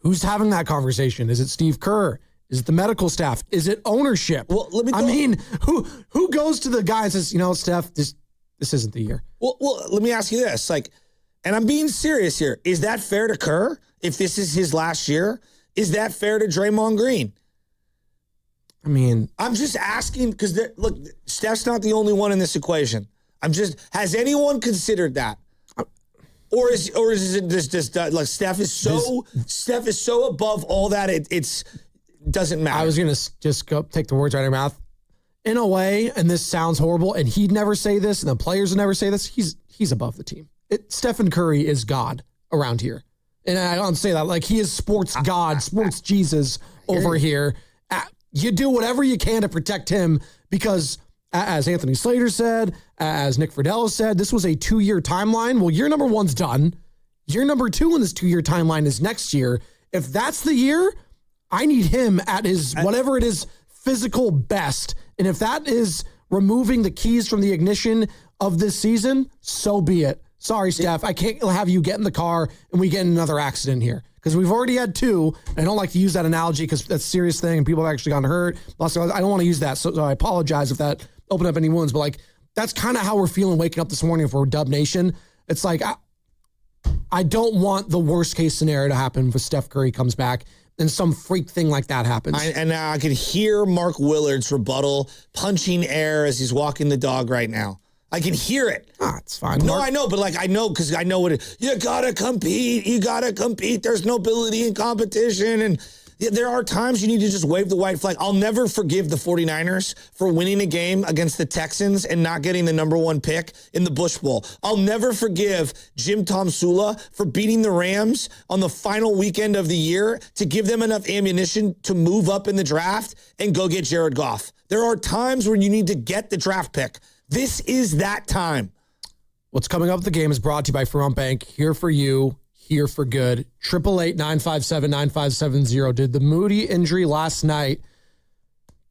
Who's having that conversation? Is it Steve Kerr? Is it the medical staff? Is it ownership? Well, who goes to the guy and says, Steph, this isn't the year? Well, let me ask you this. And I'm being serious here. Is that fair to Kerr if this is his last year? Is that fair to Draymond Green? I'm just asking because, look, Steph's not the only one in this equation. Has anyone considered that? Or is it just like Steph is so above all that it doesn't matter. I was gonna just go take the words out of your mouth. In a way, and this sounds horrible, and he'd never say this, and the players would never say this. He's above the team. Stephen Curry is God around here, and I don't say that like he is sports God, sports Jesus over here. You do whatever you can to protect him because, as Anthony Slater said, as Nick Fidell said, this was a 2-year timeline. Well, year number 1's done. Year number 2 in this 2-year timeline is next year. If that's the year, I need him at his, whatever it is, physical best. And if that is removing the keys from the ignition of this season, so be it. Sorry, Steph. I can't have you get in the car and we get in another accident here. Because we've already had 2. And I don't like to use that analogy because that's a serious thing and people have actually gotten hurt. I don't want to use that. So I apologize if that opened up any wounds. But like, that's kind of how we're feeling waking up this morning for Dub Nation. It's like, I don't want the worst case scenario to happen if Steph Curry comes back and some freak thing like that happens. And now I can hear Mark Willard's rebuttal punching air as he's walking the dog right now. I can hear it. It's fine. No, I know, but I know because I know what it. You gotta compete. You gotta compete. There's nobility in competition, and there are times you need to just wave the white flag. I'll never forgive the 49ers for winning a game against the Texans and not getting the number 1 pick in the Bush Bowl. I'll never forgive Jim Tomsula for beating the Rams on the final weekend of the year to give them enough ammunition to move up in the draft and go get Jared Goff. There are times when you need to get the draft pick. This is that time. What's coming up with the game is brought to you by Fremont Bank. Here for you, here for good. 888-957-9570. Did the Moody injury last night,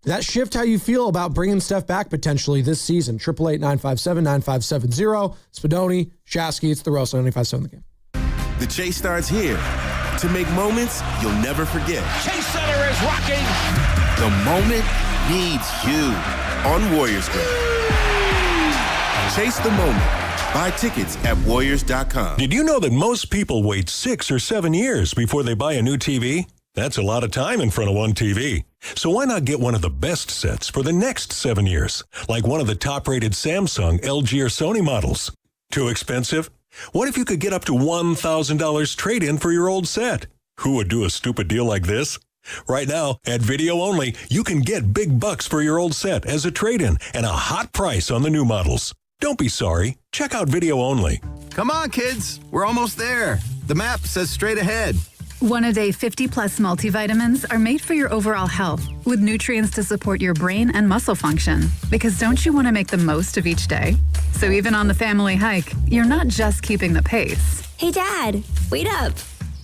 did that shift how you feel about bringing Steph back potentially this season? 888-957-9570. Spadoni, Shasky, it's the Roast on 95.7 The Game. The chase starts here to make moments you'll never forget. Chase Center is rocking. The moment needs you on Warriors Day. Chase the moment. Buy tickets at Warriors.com. Did you know that most people wait 6 or 7 years before they buy a new TV? That's a lot of time in front of one TV. So why not get one of the best sets for the next 7 years? Like one of the top-rated Samsung, LG, or Sony models. Too expensive? What if you could get up to $1,000 trade-in for your old set? Who would do a stupid deal like this? Right now, at Video Only, you can get big bucks for your old set as a trade-in and a hot price on the new models. Don't be sorry. Check out Video Only. Come on, kids. We're almost there. The map says straight ahead. One-a-day 50-plus multivitamins are made for your overall health, with nutrients to support your brain and muscle function. Because don't you want to make the most of each day? So even on the family hike, you're not just keeping the pace. Hey, Dad, wait up.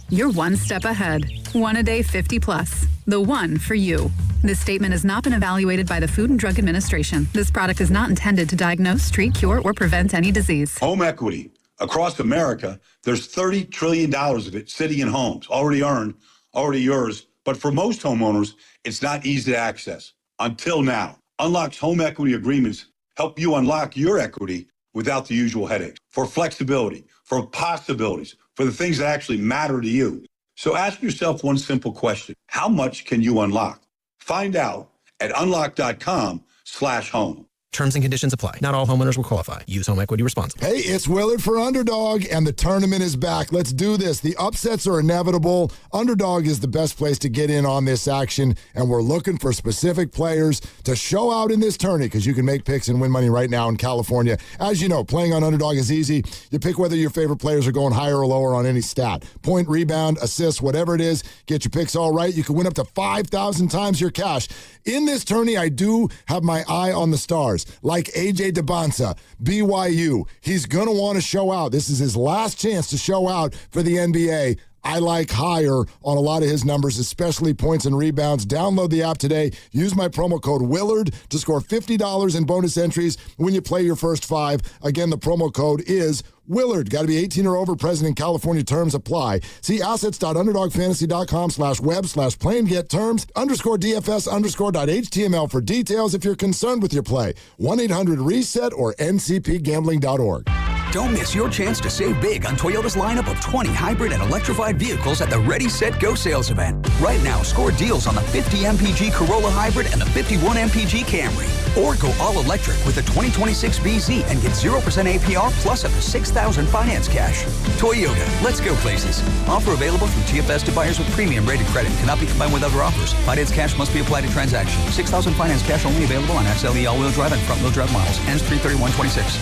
You're one step ahead. One-a-day 50-plus. The one for you. This statement has not been evaluated by the Food and Drug Administration. This product is not intended to diagnose, treat, cure, or prevent any disease. Home equity. Across America, there's $30 trillion of it sitting in homes, already earned, already yours. But for most homeowners, it's not easy to access. Until now. Unlock's home equity agreements help you unlock your equity without the usual headaches. For flexibility, for possibilities, for the things that actually matter to you. So ask yourself one simple question. How much can you unlock? Find out at unlock.com/home. Terms and conditions apply. Not all homeowners will qualify. Use home equity responsibly. Hey, it's Willard for Underdog, and the tournament is back. Let's do this. The upsets are inevitable. Underdog is the best place to get in on this action, and we're looking for specific players to show out in this tourney because you can make picks and win money right now in California. As you know, playing on Underdog is easy. You pick whether your favorite players are going higher or lower on any stat. Point, rebound, assist, whatever it is. Get your picks all right. You can win up to 5,000 times your cash. In this tourney, I do have my eye on the stars. Like AJ DeBonsa, BYU. He's going to want to show out. This is his last chance to show out for the NBA. I like higher on a lot of his numbers, especially points and rebounds. Download the app today. Use my promo code Willard to score $50 in bonus entries when you play your first 5. Again, the promo code is Willard. Got to be 18 or over, present in California. Terms apply. See assets.underdogfantasy.com/web/play and get terms _DFS_.html for details if you're concerned with your play. 1-800-RESET or ncpgambling.org. Don't miss your chance to save big on Toyota's lineup of 20 hybrid and electrified vehicles at the Ready, Set, Go sales event. Right now, score deals on the 50 MPG Corolla Hybrid and the 51 MPG Camry. Or go all-electric with the 2026 BZ and get 0% APR plus up to $6,000 finance cash. Toyota, let's go places. Offer available through TFS to buyers with premium rated credit. Cannot be combined with other offers. Finance cash must be applied to transaction. $6,000 finance cash only available on XLE all-wheel drive and front-wheel drive models. Ends 3/31/26.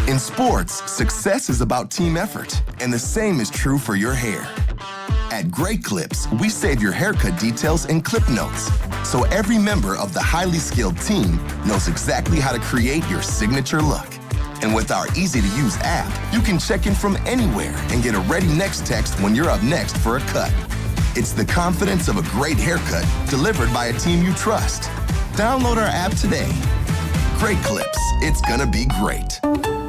In sports, success is about team effort, and the same is true for your hair. At Great Clips, we save your haircut details in clip notes, so every member of the highly skilled team knows exactly how to create your signature look. And with our easy-to-use app, you can check in from anywhere and get a ready next text when you're up next for a cut. It's the confidence of a great haircut delivered by a team you trust. Download our app today. Great Clips. It's gonna be great.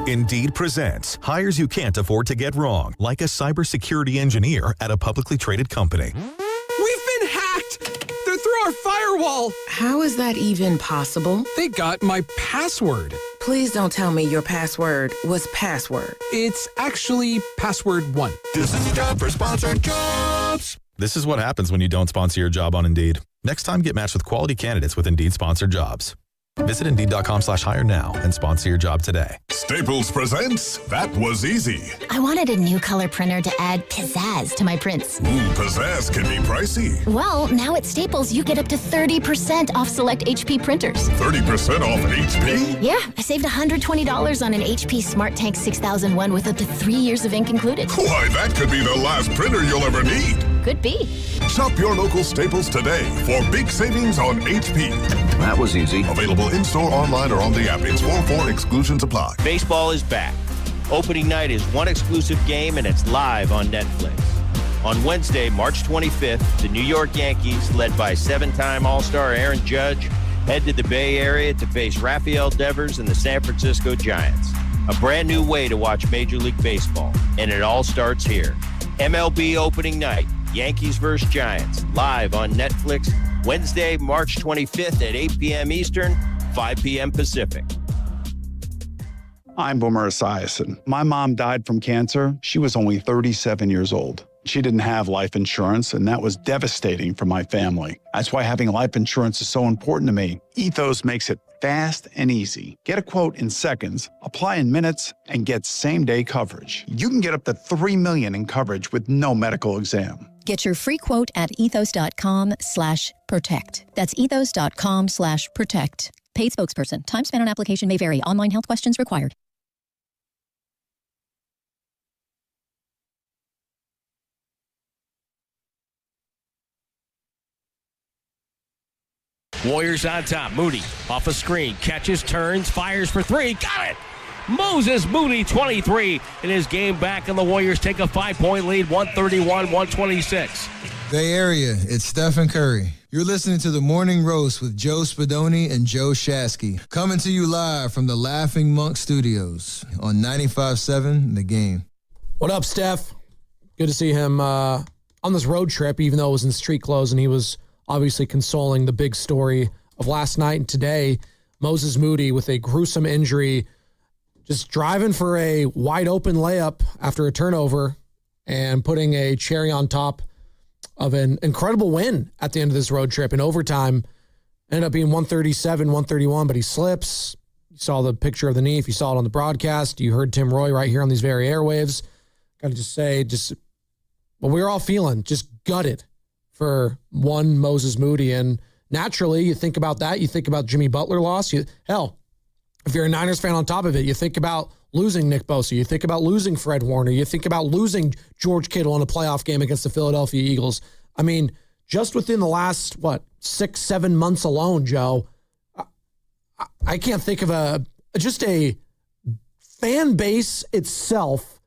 Indeed presents hires you can't afford to get wrong, like a cybersecurity engineer at a publicly traded company. We've been hacked! They're through our firewall! How is that even possible? They got my password. Please don't tell me your password was password. It's actually password 1. This is a job for sponsored jobs. This is what happens when you don't sponsor your job on Indeed. Next time, get matched with quality candidates with Indeed sponsored jobs. Visit Indeed.com/hire now and sponsor your job today. Staples presents That Was Easy. I wanted a new color printer to add pizzazz to my prints. Ooh, pizzazz can be pricey. Well, now at Staples, you get up to 30% off select HP printers. 30% off an HP? Yeah, I saved $120 on an HP Smart Tank 6001 with up to 3 years of ink included. Why, that could be the last printer you'll ever need. Could be. Shop your local Staples today for big savings on HP. That was easy. Available in-store, online, or on the app. It's 4-4. Exclusions apply. Baseball is back. Opening night is one exclusive game, and it's live on Netflix. On Wednesday, March 25th, the New York Yankees, led by 7-time All-Star Aaron Judge, head to the Bay Area to face Rafael Devers and the San Francisco Giants. A brand new way to watch Major League Baseball, and it all starts here. MLB opening night, Yankees vs. Giants, live on Netflix, Wednesday, March 25th at 8 p.m. Eastern, 5 p.m. Pacific. I'm Boomer Esiason. My mom died from cancer. She was only 37 years old. She didn't have life insurance, and that was devastating for my family. That's why having life insurance is so important to me. Ethos makes it fast and easy. Get a quote in seconds, apply in minutes, and get same-day coverage. You can get up to $3 million in coverage with no medical exam. Get your free quote at ethos.com/protect. That's ethos.com/protect. Paid spokesperson. Time spent on application may vary. Online health questions required. Warriors on top. Moody off a screen. Catches, turns, fires for three. Got it! Moses Moody, 23 in his game back, and the Warriors take a 5-point lead, 131-126. Bay Area, it's Steph Curry. You're listening to The Morning Roast with Joe Spadoni and Joe Shasky. Coming to you live from the Laughing Monk Studios on 95.7 The Game. What up, Steph? Good to see him on this road trip, even though it was in street clothes, and he was obviously consoling the big story of last night and today. Moses Moody with a gruesome injury, just driving for a wide-open layup after a turnover and putting a cherry on top of an incredible win at the end of this road trip in overtime. Ended up being 137-131, but he slips. You saw the picture of the knee. If you saw it on the broadcast, you heard Tim Roy right here on these very airwaves. Got to just say, well, we were all feeling just gutted for one Moses Moody. And naturally, you think about that. You think about Jimmy Butler loss. Hell, if you're a Niners fan on top of it, you think about losing Nick Bosa. You think about losing Fred Warner. You think about losing George Kittle in a playoff game against the Philadelphia Eagles. I mean, just within the last, 6-7 months alone, Joe, I can't think of a fan base itself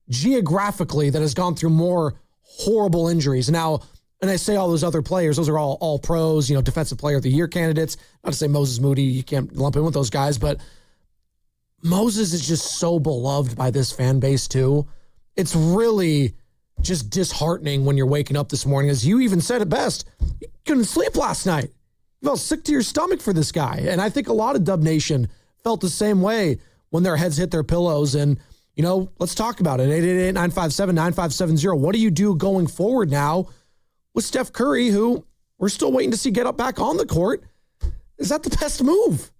geographically that has gone through more horrible injuries. Now, and I say all those other players, those are all pros, defensive player of the year candidates. Not to say Moses Moody, you can't lump in with those guys, but Moses is just so beloved by this fan base too. It's really just disheartening when you're waking up this morning. As you even said it best, you couldn't sleep last night. You felt sick to your stomach for this guy. And I think a lot of Dub Nation felt the same way when their heads hit their pillows. And, let's talk about it. 888-957-9570. What do you do going forward now with Steph Curry, who we're still waiting to see get up back on the court? Is that the best move?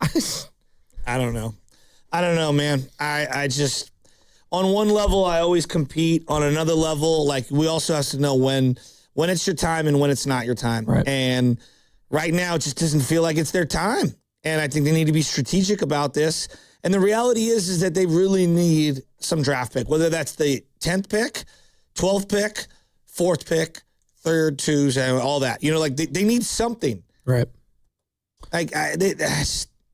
I don't know. I don't know, man. I just, on one level, I always compete. On another level, we also have to know when it's your time and when it's not your time. Right. And right now, it just doesn't feel like it's their time. And I think they need to be strategic about this. And the reality is that they really need some draft pick, whether that's the 10th pick, 12th pick, 4th pick, 3rd, 2s, all that. They need something. Right.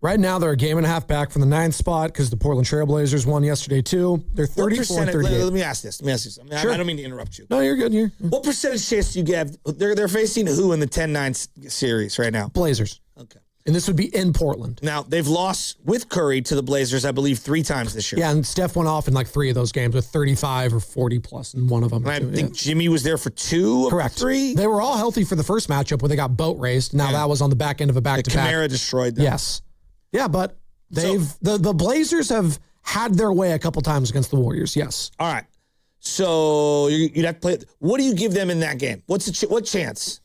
Right now, they're a game and a half back from the 9th spot because the Portland Trail Blazers won yesterday, too. They're 34-38. Let me ask this. Sure. I don't mean to interrupt you. No, you're good. What percentage chance do you give? They're facing who in the 10-9 series right now? Blazers. Okay. And this would be in Portland. Now, they've lost with Curry to the Blazers, I believe, 3 times this year. Yeah, and Steph went off in 3 of those games with 35 or 40 plus in one of them. And I think Jimmy was there for 2 Correct. of 3. They were all healthy for the first matchup where they got boat raced. Now that was on the back end of a back-to-back. Kamara destroyed them. Yes. Yeah, but the Blazers have had their way a couple times against the Warriors, yes. All right. So you'd have to play. What do you give them in that game? What chance?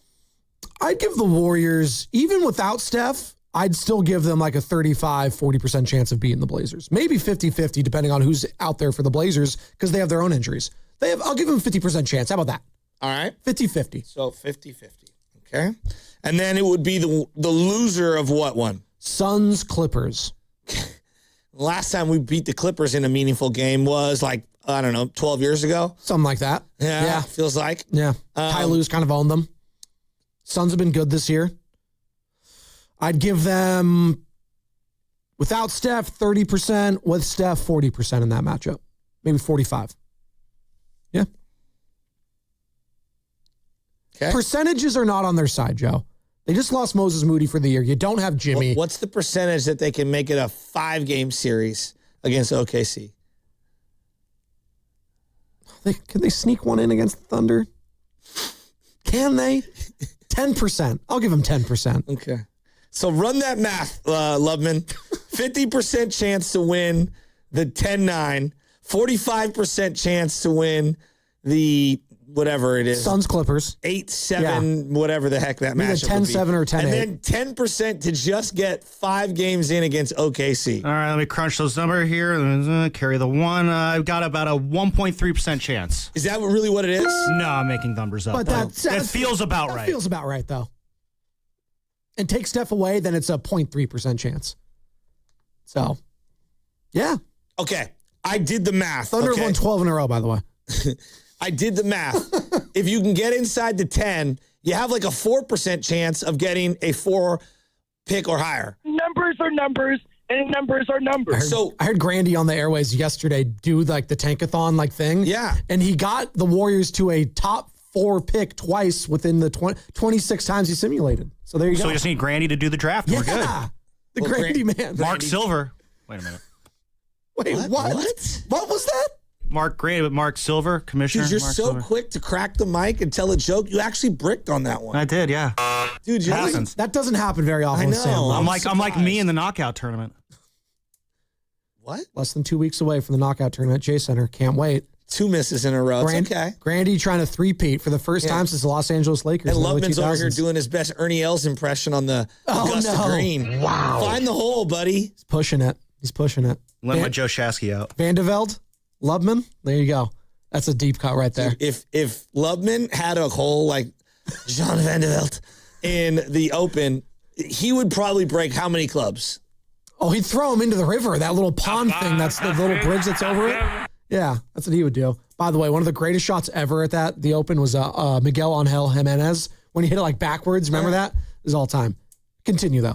I'd give the Warriors, even without Steph, I'd still give them a 35-40% chance of beating the Blazers. Maybe 50-50, depending on who's out there for the Blazers, because they have their own injuries. I'll give them a 50% chance. How about that? All right. 50-50. So 50-50. Okay. And then it would be the loser of what one? Suns, Clippers. Last time we beat the Clippers in a meaningful game was 12 years ago. Something like that. Yeah. Feels like. Yeah. Ty Lue's kind of owned them. Suns have been good this year. I'd give them, without Steph, 30%, with Steph, 40% in that matchup. Maybe 45. Yeah. Okay. Percentages are not on their side, Joe. They just lost Moses Moody for the year. You don't have Jimmy. What's the percentage that they can make it a 5-game series against OKC? Can they sneak one in against the Thunder? Can they? 10%. I'll give them 10%. Okay. So run that math, Loveman. 50% chance to win the 10-9, 45% chance to win the whatever it is. Suns Clippers. 8-7, whatever the heck that matchup would be. 10-7 or 10-8. And then 10% to just get 5 games in against OKC. All right, let me crunch those numbers here. Carry the one. I've got about a 1.3% chance. Is that really what it is? No, I'm making numbers up. But that feels about right. That feels about right, though. And take Steph away, then it's a 0.3% chance. So, yeah. Okay. I did the math. Thunder won 12 in a row, by the way. I did the math. If you can get inside the 10, You have like a 4% chance of getting a 4 pick or higher. Numbers are numbers, and numbers are numbers. I heard Grandy on the airways yesterday do like the tankathon like thing. Yeah. And he got the Warriors to a top 4 pick twice within the 26 times he simulated. So there you go. So we just need Grandy to do the draft. Yeah. We're good. The Grandy man. Mark Silver. Wait a minute. Wait, what? What was that? Mark Silver, commissioner. Dude, you're Mark so Silver. quick to crack the mic and tell a joke. You actually bricked on that one. I did, yeah. Dude, That doesn't happen very often. I know. With Sam. I'm like me in the knockout tournament. What? Less than 2 weeks away from the knockout tournament. J Center. Can't wait. 2 misses in a row. It's okay. Grandy trying to three-peat for the first time since the Los Angeles Lakers. And in the early Loveman's over here 2000s. doing his best Ernie Els impression on the Augusta Green. Wow. Find the hole, buddy. He's pushing it. Let my Joe Shasky out. Vandeveld, Loveman. There you go. That's a deep cut right there. Dude, if Loveman had a hole like Jean Vandeveld in the Open, he would probably break how many clubs? Oh, he'd throw him into the river. That little pond thing. That's the little bridge that's over it. Yeah, that's what he would do. By the way, one of the greatest shots ever at the Open was Miguel Angel Jimenez when he hit it like backwards. Remember that? It was all time. Continue though.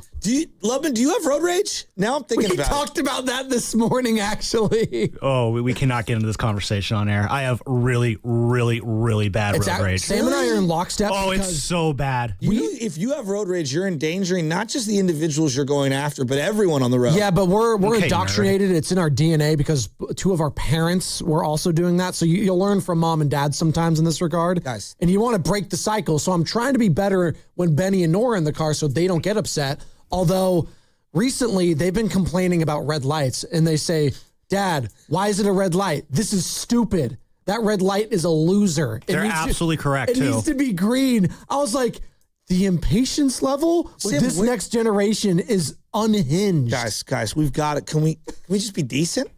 Loveman, do you have road rage? Now I'm thinking we about talked about that this morning, actually. Oh, we cannot get into this conversation on air. I have really, really, really bad road rage. Sam and I are in lockstep. Oh, it's so bad. If you have road rage, you're endangering not just the individuals you're going after, but everyone on the road. Yeah, but we're Okay, indoctrinated. It's in our DNA because 2 of our parents were also doing that. So you'll learn from mom and dad sometimes in this regard. Guys. And you want to break the cycle. So I'm trying to be better when Benny and Nora are in the car so they don't get upset. Although recently they've been complaining about red lights and they say, Dad, why is it a red light? This is stupid. That red light is a loser. They're absolutely correct, It too. needs to be green. I was like, the impatience level with this next generation is unhinged. Guys, we've got it. Can we just be decent?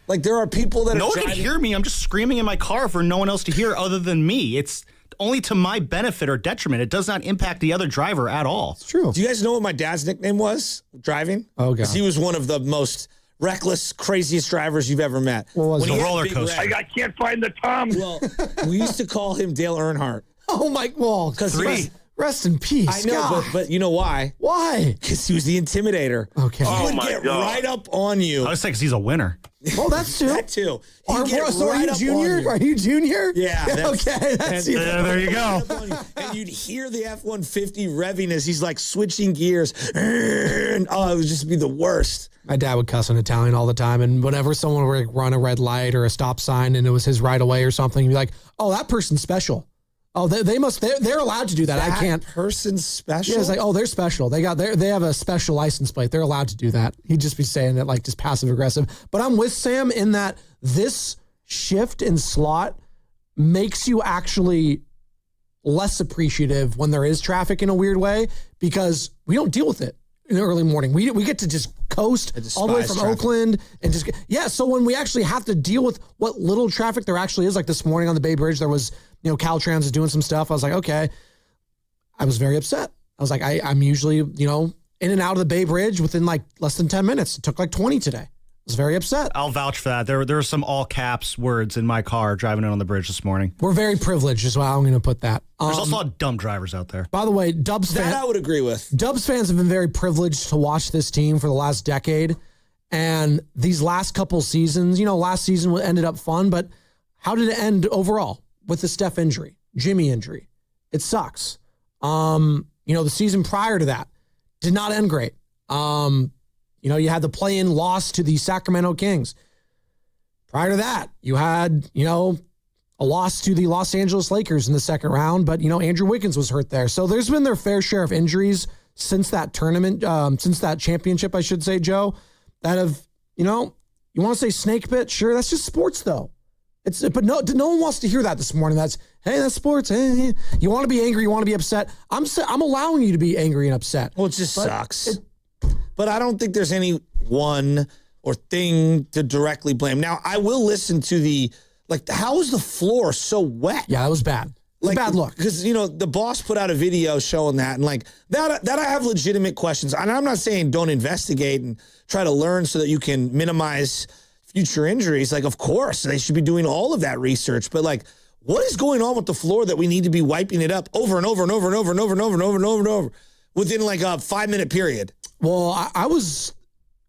Like there are people that No are one can hear me. I'm just screaming in my car for no one else to hear other than me. It's only to my benefit or detriment. It does not impact the other driver at all. It's true. Do you guys know what my dad's nickname was driving? Oh, God. Because he was one of the most reckless, craziest drivers you've ever met. What was When it? he A had roller Big coaster. Red- I can't find the Tom. Well, we used to call him Dale Earnhardt. Oh, my, well, Because rest in peace. I know, God. but you know why? Why? Because he was the intimidator. Okay. He would my get God. right up on you. I was saying because he's a winner. Well, that's true. That too. He'd Are, get so are right you up junior? on you. Are you junior? Yeah. Okay. That's There you go. And you'd hear the F-150 revving as he's like switching gears. And, it would just be the worst. My dad would cuss in Italian all the time, and whenever someone would like run a red light or a stop sign and it was his right of way or something, he'd be like, "Oh, that person's special. Oh, they're allowed to do that. I can't." Person's special? Yeah, it's like, "Oh, they're special. They have a special license plate. They're allowed to do that." He'd just be saying it like just passive aggressive. But I'm with Sam in that this shift in slot makes you actually less appreciative when there is traffic in a weird way because we don't deal with it in the early morning. We get to just coast all the way from traffic. Oakland and just so when we actually have to deal with what little traffic there actually is, like this morning on the Bay Bridge, there was, Caltrans was doing some stuff. I was like, okay. I was very upset. I was like, I'm usually, in and out of the Bay Bridge within like less than 10 minutes. It took like 20 today. I was very upset. I'll vouch for that. There were some all caps words in my car driving in on the bridge this morning. We're very privileged is how I'm going to put that. There's also a lot of dumb drivers out there. By the way, Dubs That I would agree with. Dubs fans have been very privileged to watch this team for the last decade. And these last couple seasons, last season ended up fun, but how did it end overall with the Steph injury, Jimmy injury? It sucks. The season prior to that did not end great. You had the play-in loss to the Sacramento Kings. Prior to that, you had, a loss to the Los Angeles Lakers in the second round, but, Andrew Wiggins was hurt there. So there's been their fair share of injuries since that tournament, since that championship, I should say, Joe, that have, you want to say snake bit? Sure, that's just sports, though. But no one wants to hear that this morning. That's sports. Hey. You want to be angry, you want to be upset. I'm allowing you to be angry and upset. Well, it just sucks. But I don't think there's any one or thing to directly blame. Now, I will listen to how is the floor so wet? Yeah, that was bad. It's a bad look. Because, the boss put out a video showing that, and that I have legitimate questions. And I'm not saying don't investigate and try to learn so that you can minimize future injuries. Of course, they should be doing all of that research. But, what is going on with the floor that we need to be wiping it up over and over and over and over and over and over and over and over and over within like a 5-minute period? Well, I was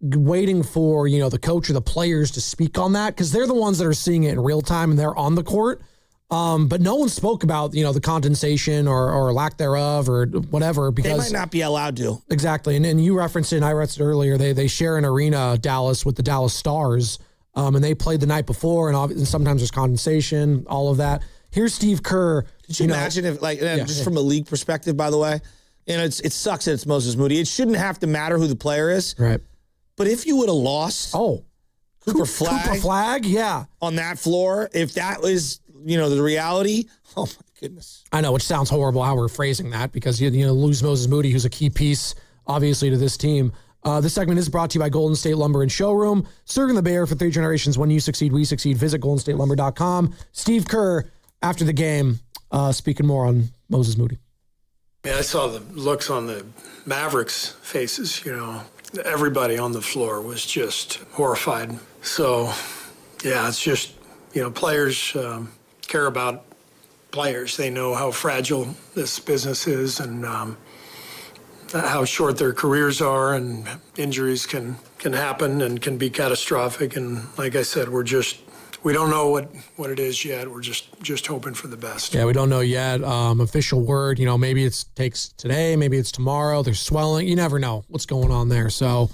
waiting for, the coach or the players to speak on that because they're the ones that are seeing it in real time and they're on the court. But no one spoke about, the condensation or lack thereof or whatever because they might not be allowed to. Exactly. And you referenced it, and I referenced it earlier. They share an arena, Dallas, with the Dallas Stars. And they played the night before, and sometimes there's condensation, all of that. Here's Steve Kerr. Could you imagine if, just from a league perspective, by the way, it sucks that it's Moses Moody. It shouldn't have to matter who the player is. Right. But if you would have lost Cooper Flagg, yeah, on that floor, if that was, the reality, oh my goodness. I know, which sounds horrible how we're phrasing that because, you lose Moses Moody, who's a key piece, obviously, to this team. This segment is brought to you by Golden State Lumber and Showroom. Serving the Bay Area for 3 generations. When you succeed, we succeed. Visit goldenstatelumber.com. Steve Kerr, after the game, speaking more on Moses Moody. Yeah, I saw the looks on the Mavericks' faces, Everybody on the floor was just horrified. So, yeah, it's just, players care about players. They know how fragile this business is and how short their careers are, and injuries can happen and can be catastrophic. And like I said, we don't know what it is yet. We're just hoping for the best. Yeah, we don't know yet. Official word, maybe it takes today, maybe it's tomorrow. There's swelling. You never know what's going on there. So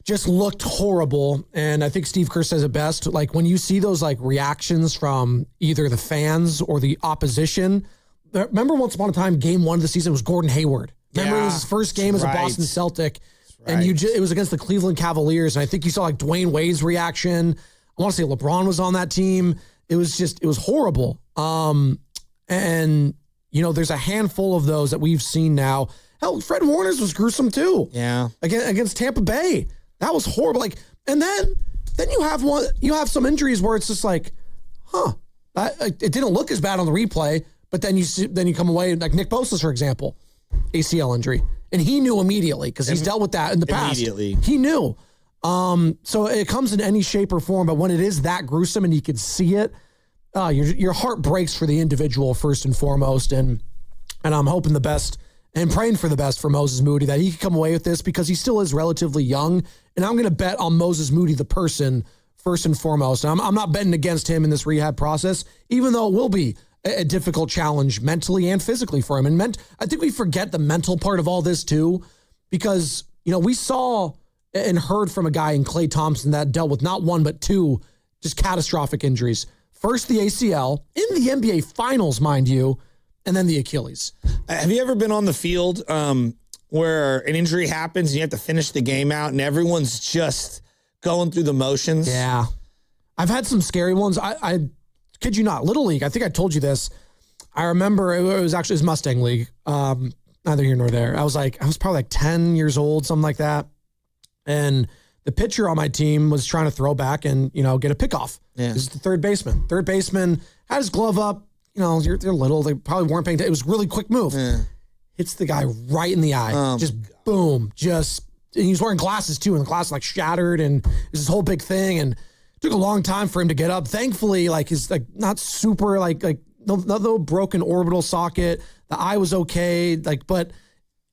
just looked horrible. And I think Steve Kerr says it best. Like when you see those reactions from either the fans or the opposition. Remember once upon a time, game 1 of the season was Gordon Hayward. Remember it was his first game as a Boston Celtic. And it was against the Cleveland Cavaliers. And I think you saw Dwayne Wade's reaction. I want to say LeBron was on that team. It was horrible. And there's a handful of those that we've seen now. Hell, Fred Warner's was gruesome too. Yeah. Against Tampa Bay. That was horrible. And then you have some injuries where it's just it didn't look as bad on the replay, but then you come away like Nick Bosa's, for example, ACL injury. And he knew immediately because he's dealt with that in the past. Immediately. He knew. So it comes in any shape or form, but when it is that gruesome and you can see it, your heart breaks for the individual first and foremost. And I'm hoping the best and praying for the best for Moses Moody, that he can come away with this because he still is relatively young. And I'm going to bet on Moses Moody, the person, first and foremost. And I'm not betting against him in this rehab process, even though it will be a difficult challenge mentally and physically for him. And I think we forget the mental part of all this too, because, we saw and heard from a guy in Klay Thompson that dealt with not 1, but 2 just catastrophic injuries. First, the ACL in the NBA Finals, mind you, and then the Achilles. Have you ever been on the field where an injury happens and you have to finish the game out and everyone's just going through the motions? Yeah. I've had some scary ones. I kid you not, Little League, I think I told you this. I remember it was Mustang League. Neither here nor there. I was probably 10 years old, something like that. And the pitcher on my team was trying to throw back and, get a pickoff. Yeah. This is the third baseman. Third baseman had his glove up. They're little. They probably weren't paying attention. It was a really quick move. Yeah. Hits the guy right in the eye. Boom. And he was wearing glasses too, and the glass shattered, and it was this whole big thing. And it took a long time for him to get up. Thankfully, his not super no broken orbital socket. The eye was okay. But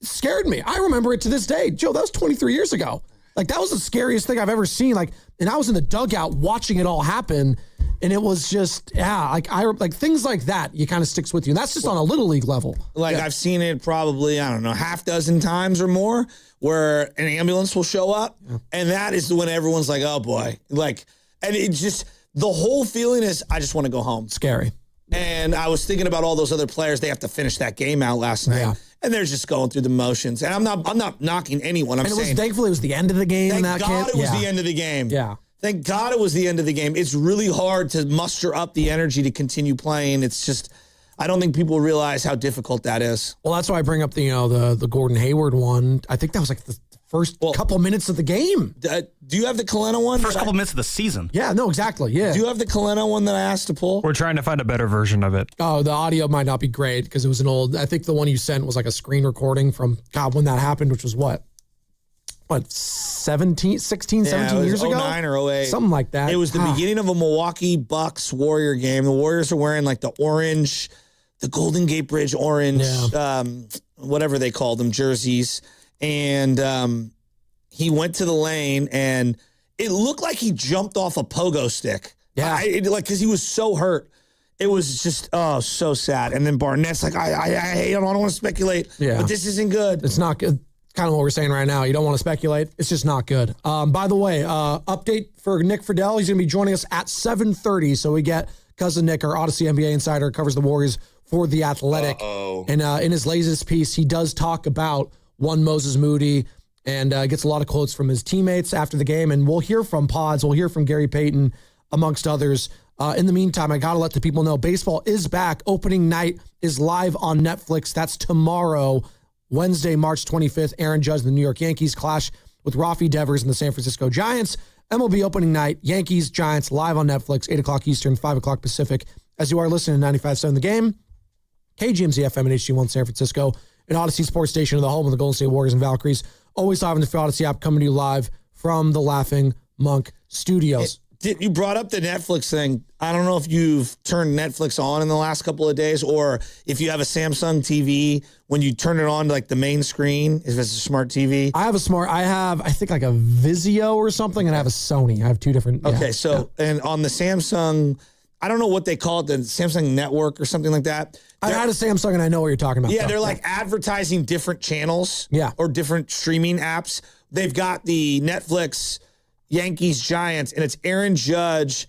it scared me. I remember it to this day. Joe, that was 23 years ago. That was the scariest thing I've ever seen. And I was in the dugout watching it all happen. And it was just, things like that, you kind of sticks with you. And that's just on a Little League level. I've seen it probably, I don't know, half dozen times or more where an ambulance will show up. Yeah. And that is when everyone's like, oh boy. And it just, the whole feeling is, I just want to go home. Scary. And I was thinking about all those other players. They have to finish that game out last night. Yeah. And they're just going through the motions. And I'm not knocking anyone. Thankfully it was the end of the game. Thank God it was the end of the game. Yeah. Thank God it was the end of the game. It's really hard to muster up the energy to continue playing. It's just, I don't think people realize how difficult that is. Well, that's why I bring up the Gordon Hayward one. I think that was the first couple minutes of the game. Do you have the Kalena one? First couple minutes of the season. Yeah, no, exactly. Yeah. Do you have the Kalena one that I asked to pull? We're trying to find a better version of it. Oh, the audio might not be great because it was an old, I think the one you sent was a screen recording from, when that happened, which was what? 16, 17 years ago? 09 or 08. Something like that. It was the beginning of a Milwaukee Bucks Warrior game. The Warriors are wearing like the orange, the Golden Gate Bridge orange, whatever they called them, jerseys. And he went to the lane, and it looked like he jumped off a pogo stick. Yeah. Because he was so hurt. It was just, so sad. And then Barnett's like, I don't want to speculate, but this isn't good. It's not good. Kind of what we're saying right now. You don't want to speculate. It's just not good. By the way, update for Nick Fidell. He's going to be joining us at 7:30. So we get Cousin Nick, our Odyssey NBA insider, covers the Warriors for The Athletic. And in his latest piece, he does talk about one Moses Moody and gets a lot of quotes from his teammates after the game. And we'll hear from Pods. We'll hear from Gary Payton, amongst others. In the meantime, I got to let the people know baseball is back. Opening night is live on Netflix. That's tomorrow, Wednesday, March 25th. Aaron Judge and the New York Yankees clash with Rafi Devers and the San Francisco Giants. MLB opening night, Yankees, Giants, live on Netflix, 8 o'clock Eastern, 5 o'clock Pacific. As you are listening to 95.7 The Game, KGMZ FM and HD1 San Francisco, an Odyssey sports station of the home of the Golden State Warriors and Valkyries. Always live in the Odyssey app, coming to you live from the Laughing Monk Studios. You brought up the Netflix thing. I don't know if you've turned Netflix on in the last couple of days, or if you have a Samsung TV, when you turn it on to like the main screen, if it's a smart TV. I have, I think like a Vizio or something, and I have a Sony. I have two different. Okay, and on the Samsung, I don't know what they call it, the Samsung Network or something like that. I had a Samsung, and I know what you're talking about. Yeah, they're like advertising different channels. Yeah. Or different streaming apps. They've got the Netflix Yankees, Giants, and it's Aaron Judge.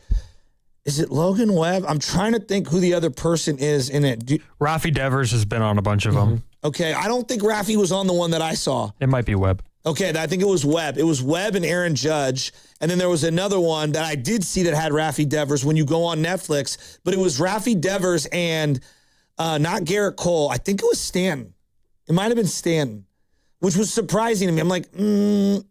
Is it Logan Webb? I'm trying to think who the other person is in it. Rafi Devers has been on a bunch of them. Okay, I don't think Rafi was on the one that I saw. It might be Webb. Okay, I think it was Webb. It was Webb and Aaron Judge. And then there was another one that I did see that had Rafi Devers when you go on Netflix, but it was Rafi Devers and not Garrett Cole. I think it was Stanton. It might have been Stanton, which was surprising to me. I'm like,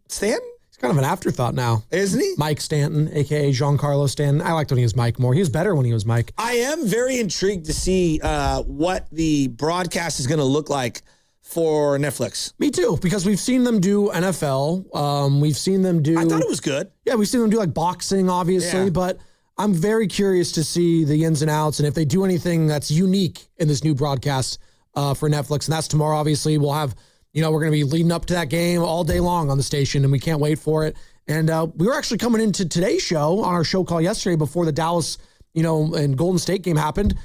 Stanton? Kind of an afterthought now. Isn't he? Mike Stanton, a.k.a. Giancarlo Stanton. I liked when he was Mike more. He was better when he was Mike. I am very intrigued to see what the broadcast is going to look like for Netflix. Me too, because we've seen them do NFL. We've seen them do... I thought it was good. Yeah, we've seen them do like boxing, obviously, but I'm very curious to see the ins and outs and if they do anything that's unique in this new broadcast for Netflix. And that's tomorrow, obviously. We'll have... we're going to be leading up to that game all day long on the station, and we can't wait for it. And we were actually coming into today's show on our show call yesterday before the Dallas, and Golden State game happened.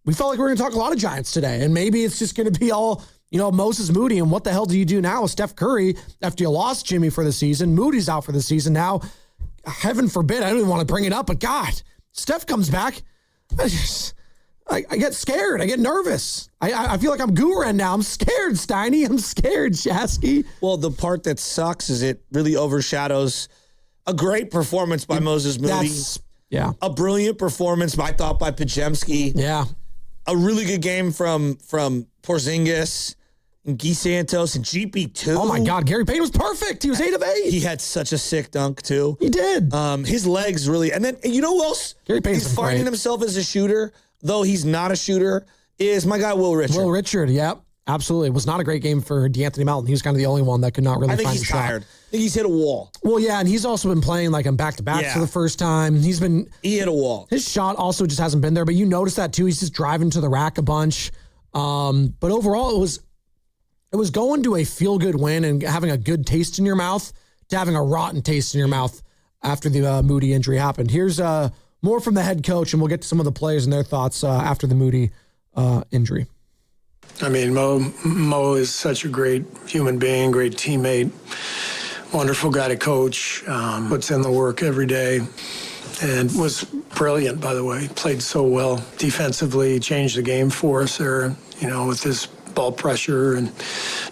We felt like we were going to talk a lot of Giants today, and maybe it's just going to be all, Moses Moody, and what the hell do you do now with Steph Curry after you lost Jimmy for the season? Moody's out for the season now. Heaven forbid, I don't even want to bring it up, but God, Steph comes back. I get scared. I get nervous. I feel like I'm Guren now. I'm scared, Steiny. I'm scared, Shasky. Well, the part that sucks is it really overshadows a great performance by Moses Moody. A brilliant performance, I thought, by Pajemski. Yeah. A really good game from Porzingis and Guy Santos and GP2. Oh, my God. Gary Payton was perfect. He was 8 of 8. He had such a sick dunk, too. He did. His legs really... And then, you know who else Gary Payton's is finding himself as a shooter, though he's not a shooter, is my guy Will Richard. Will Richard, yep. Absolutely. It was not a great game for DeAnthony Melton. He was kind of the only one that could not really find a shot. I think he's tired. I think he's hit a wall. Well, yeah, and he's also been playing like in back-to-backs for the first time. He hit a wall. His shot also just hasn't been there, but you notice that too. He's just driving to the rack a bunch. But overall, it was going to a feel-good win and having a good taste in your mouth to having a rotten taste in your mouth after the Moody injury happened. Here's more from the head coach, and we'll get to some of the players and their thoughts after the Moody injury. I mean, Mo is such a great human being, great teammate, wonderful guy to coach, puts in the work every day, and was brilliant, by the way. Played so well defensively, changed the game for us there, with his ball pressure and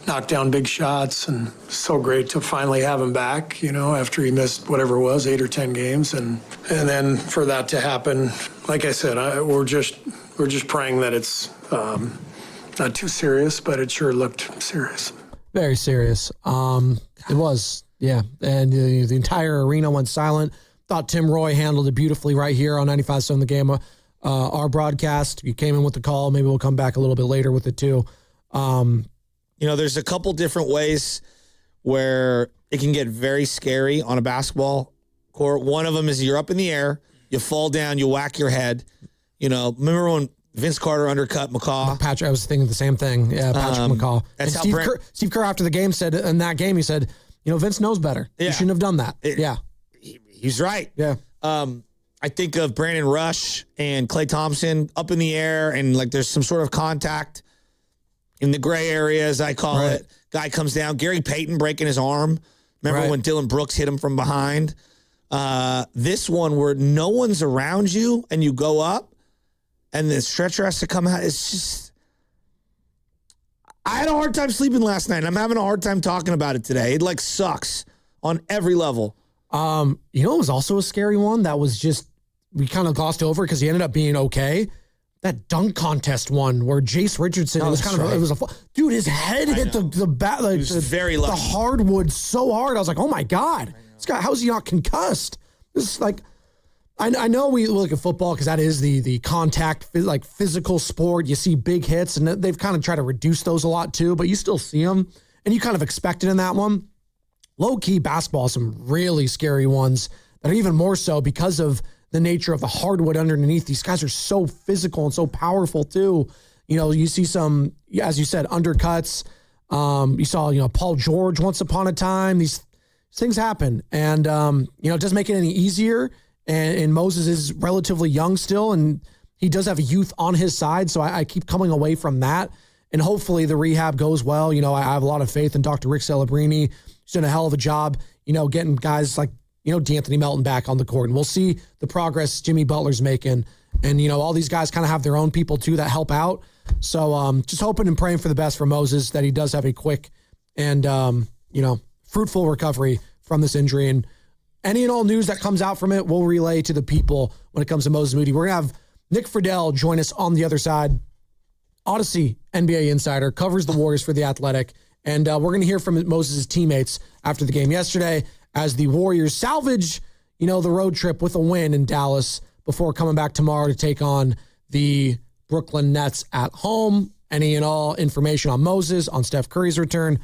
knocked down big shots, and so great to finally have him back, after he missed whatever it was, 8 or 10 games. And then for that to happen, like I said, we're just praying that it's not too serious, but it sure looked serious. Very serious. It was, yeah. And the entire arena went silent. Thought Tim Roy handled it beautifully right here on 95.7 The Game. Our broadcast, you came in with the call. Maybe we'll come back a little bit later with it too. There's a couple different ways where it can get very scary on a basketball court. One of them is you're up in the air, you fall down, you whack your head. You know, remember when Vince Carter undercut McCaw? Patrick, I was thinking the same thing. Yeah, Patrick McCaw. That's and Steve Kerr after the game said, in that game, he said, you know, Vince knows better. Yeah. He shouldn't have done that. He's right. Yeah. I think of Brandon Rush and Klay Thompson up in the air, and like there's some sort of contact in the gray area, as I call it. Guy comes down. Gary Payton breaking his arm. Remember when Dylan Brooks hit him from behind? This one where no one's around you and you go up and the stretcher has to come out. It's just, I had a hard time sleeping last night. And I'm having a hard time talking about it today. It like sucks on every level. You know, it was also a scary one that was just, we kind of glossed over because he ended up being okay. That dunk contest one where Jace Richardson, it was kind of, it was dude, his head hit the bat, like very lucky. The hardwood so hard. I was like, oh my God, this guy, how is he not concussed? This is like, I know we look at football because that is the contact, like physical sport. You see big hits and they've kind of tried to reduce those a lot too, but you still see them and you kind of expect it in that one. Low key basketball, some really scary ones that are even more so because of the nature of the hardwood underneath. These guys are so physical and so powerful too. You know, you see some, as you said, undercuts. You saw, you know, Paul George once upon a time. These things happen. And, you know, it doesn't make it any easier. And Moses is relatively young still, and he does have youth on his side. So I keep coming away from that. And hopefully the rehab goes well. You know, I have a lot of faith in Dr. Rick Celebrini. He's done a hell of a job, you know, getting guys like, you know, D'Anthony Melton back on the court. And we'll see the progress Jimmy Butler's making. And, you know, all these guys kind of have their own people, too, that help out. So just hoping and praying for the best for Moses, that he does have a quick and, you know, fruitful recovery from this injury. And any and all news that comes out from it, we'll relay to the people when it comes to Moses Moody. We're going to have Nick Fidell join us on the other side. Odyssey NBA insider, covers the Warriors for The Athletic. And we're going to hear from Moses' teammates after the game yesterday as the Warriors salvage, you know, the road trip with a win in Dallas before coming back tomorrow to take on the Brooklyn Nets at home. Any and all information on Moses, on Steph Curry's return.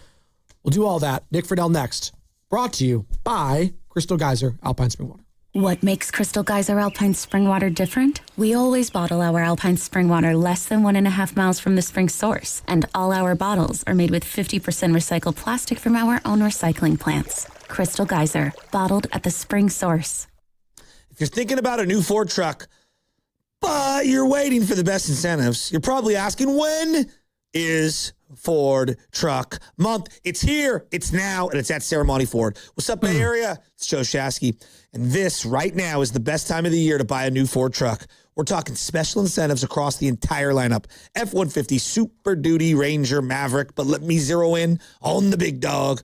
We'll do all that. Nick Fidell next. Brought to you by Crystal Geyser Alpine Spring Water. What makes Crystal Geyser Alpine Spring Water different? We always bottle our Alpine Spring Water less than 1.5 miles from the spring source, and all our bottles are made with 50% recycled plastic from our own recycling plants. Crystal Geyser, bottled at the spring source. If you're thinking about a new Ford truck, but you're waiting for the best incentives, you're probably asking, when is Ford Truck Month? It's here, it's now, and it's at Saramonte Ford. What's up, Bay Area? It's Joe Shasky. And this right now is the best time of the year to buy a new Ford truck. We're talking special incentives across the entire lineup. F-150, Super Duty, Ranger, Maverick, but let me zero in on the big dog,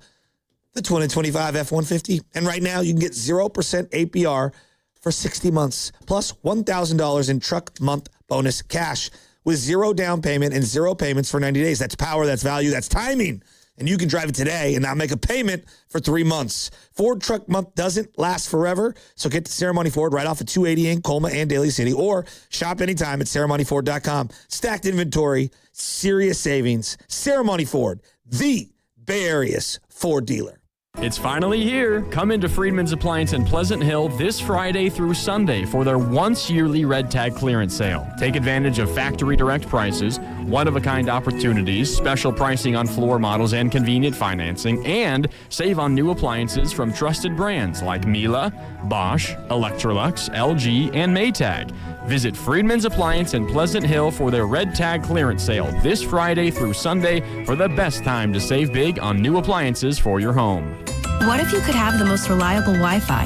the 2025 F-150. And right now you can get 0% APR for 60 months, plus $1,000 in truck month bonus cash with 0 down payment and 0 payments for 90 days. That's power, that's value, that's timing. And you can drive it today and not make a payment for 3 months. Ford Truck Month doesn't last forever, so get to Saramonte Ford right off of 280 in Colma and Daly City, or shop anytime at SaramonteFord.com. Stacked inventory, serious savings. Saramonte Ford, the Bay Area's Ford dealer. It's finally here. Come into Freeman's Appliance in Pleasant Hill this Friday through Sunday for their once-yearly Red Tag clearance sale. Take advantage of factory direct prices, one-of-a-kind opportunities, special pricing on floor models and convenient financing, and save on new appliances from trusted brands like Miele, Bosch, Electrolux, LG, and Maytag. Visit Freeman's Appliance in Pleasant Hill for their Red Tag clearance sale this Friday through Sunday for the best time to save big on new appliances for your home. What if you could have the most reliable Wi-Fi?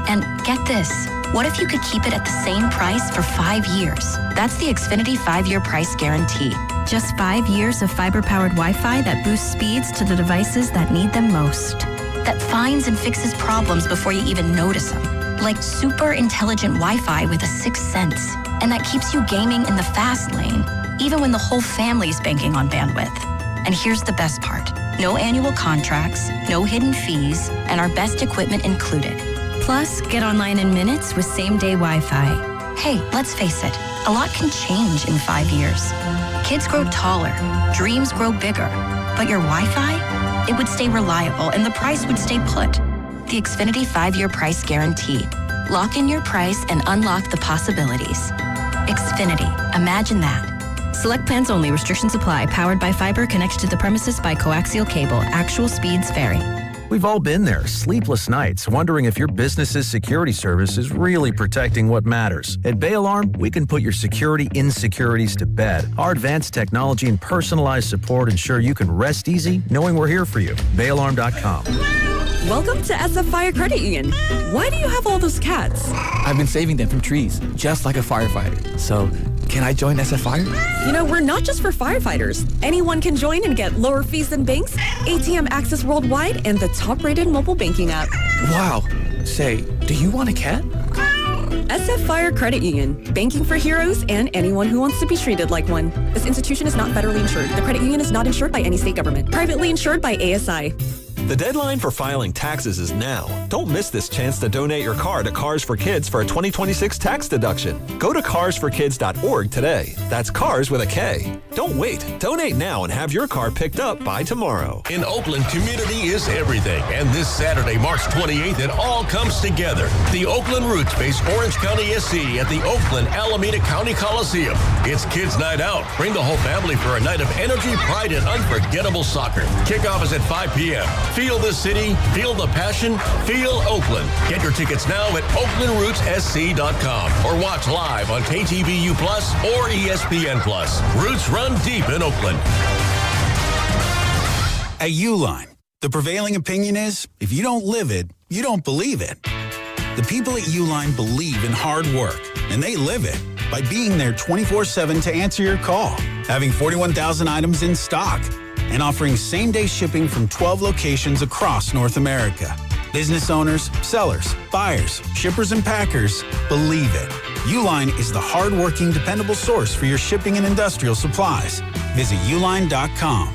And get this, what if you could keep it at the same price for 5 years? That's the Xfinity 5-year price guarantee. Just 5 years of fiber-powered Wi-Fi that boosts speeds to the devices that need them most. That finds and fixes problems before you even notice them. Like super intelligent Wi-Fi with a sixth sense. And that keeps you gaming in the fast lane, even when the whole family's banking on bandwidth. And here's the best part. No annual contracts, no hidden fees, and our best equipment included. Plus, get online in minutes with same-day Wi-Fi. Hey, let's face it, a lot can change in 5 years. Kids grow taller, dreams grow bigger, but your Wi-Fi? it would stay reliable and the price would stay put. The Xfinity 5-year price guarantee. Lock in your price and unlock the possibilities. Xfinity. Imagine that. Select plans only. Restrictions apply. Powered by fiber. Connected to the premises by coaxial cable. Actual speeds vary. We've all been there, sleepless nights, wondering if your business's security service is really protecting what matters. At Bay Alarm, we can put your security insecurities to bed. Our advanced technology and personalized support ensure you can rest easy knowing we're here for you. BayAlarm.com. Welcome to SF Fire Credit Union. Why do you have all those cats? I've been saving them from trees, just like a firefighter. So, can I join SF Fire? You know, we're not just for firefighters. Anyone can join and get lower fees than banks, ATM access worldwide, and the top-rated mobile banking app. Wow. Say, do you want a cat? SF Fire Credit Union. Banking for heroes and anyone who wants to be treated like one. This institution is not federally insured. The credit union is not insured by any state government. Privately insured by ASI. The deadline for filing taxes is now. Don't miss this chance to donate your car to Cars for Kids for a 2026 tax deduction. Go to carsforkids.org today. That's cars with a K. Don't wait. Donate now and have your car picked up by tomorrow. In Oakland, community is everything. And this Saturday, March 28th, it all comes together. The Oakland Roots face Orange County SC at the Oakland Alameda County Coliseum. It's Kids Night Out. Bring the whole family for a night of energy, pride, and unforgettable soccer. Kickoff is at 5 p.m. Feel the city, feel the passion, feel Oakland. Get your tickets now at OaklandRootsSC.com or watch live on KTVU Plus or ESPN Plus. Roots run deep in Oakland. At Uline, the prevailing opinion is, if you don't live it, you don't believe it. The people at Uline believe in hard work, and they live it by being there 24/7 to answer your call, having 41,000 items in stock, and offering same-day shipping from 12 locations across North America. Business owners, sellers, buyers, shippers, and packers believe it. Uline is the hard-working, dependable source for your shipping and industrial supplies. Visit uline.com.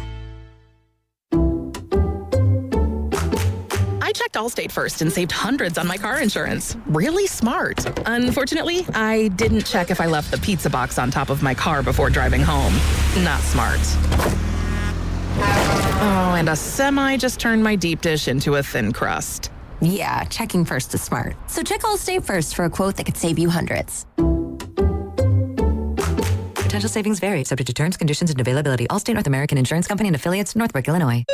I checked Allstate first and saved hundreds on my car insurance. Really smart. Unfortunately, I didn't check if I left the pizza box on top of my car before driving home. Not smart. Oh, and a semi just turned my deep dish into a thin crust. Yeah, checking first is smart. So check Allstate first for a quote that could save you hundreds. Potential savings vary, subject to terms, conditions, and availability. Allstate North American Insurance Company and Affiliates, Northbrook, Illinois.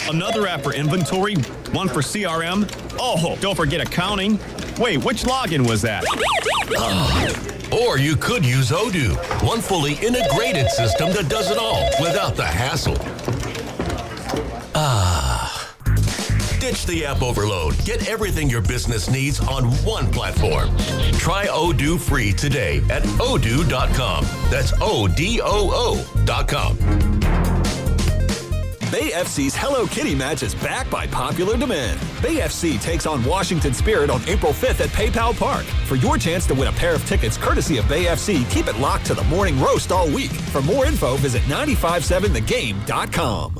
Another app for inventory, one for CRM. Oh, don't forget accounting. Wait, which login was that? Or you could use Odoo, one fully integrated system that does it all without the hassle. Ditch the app overload. Get everything your business needs on one platform. Try Odoo free today at odoo.com. That's ODOO.com. Bay FC's Hello Kitty match is back by popular demand. Bay FC takes on Washington Spirit on April 5th at PayPal Park. For your chance to win a pair of tickets courtesy of Bay FC, keep it locked to the morning roast all week. For more info, visit 957thegame.com.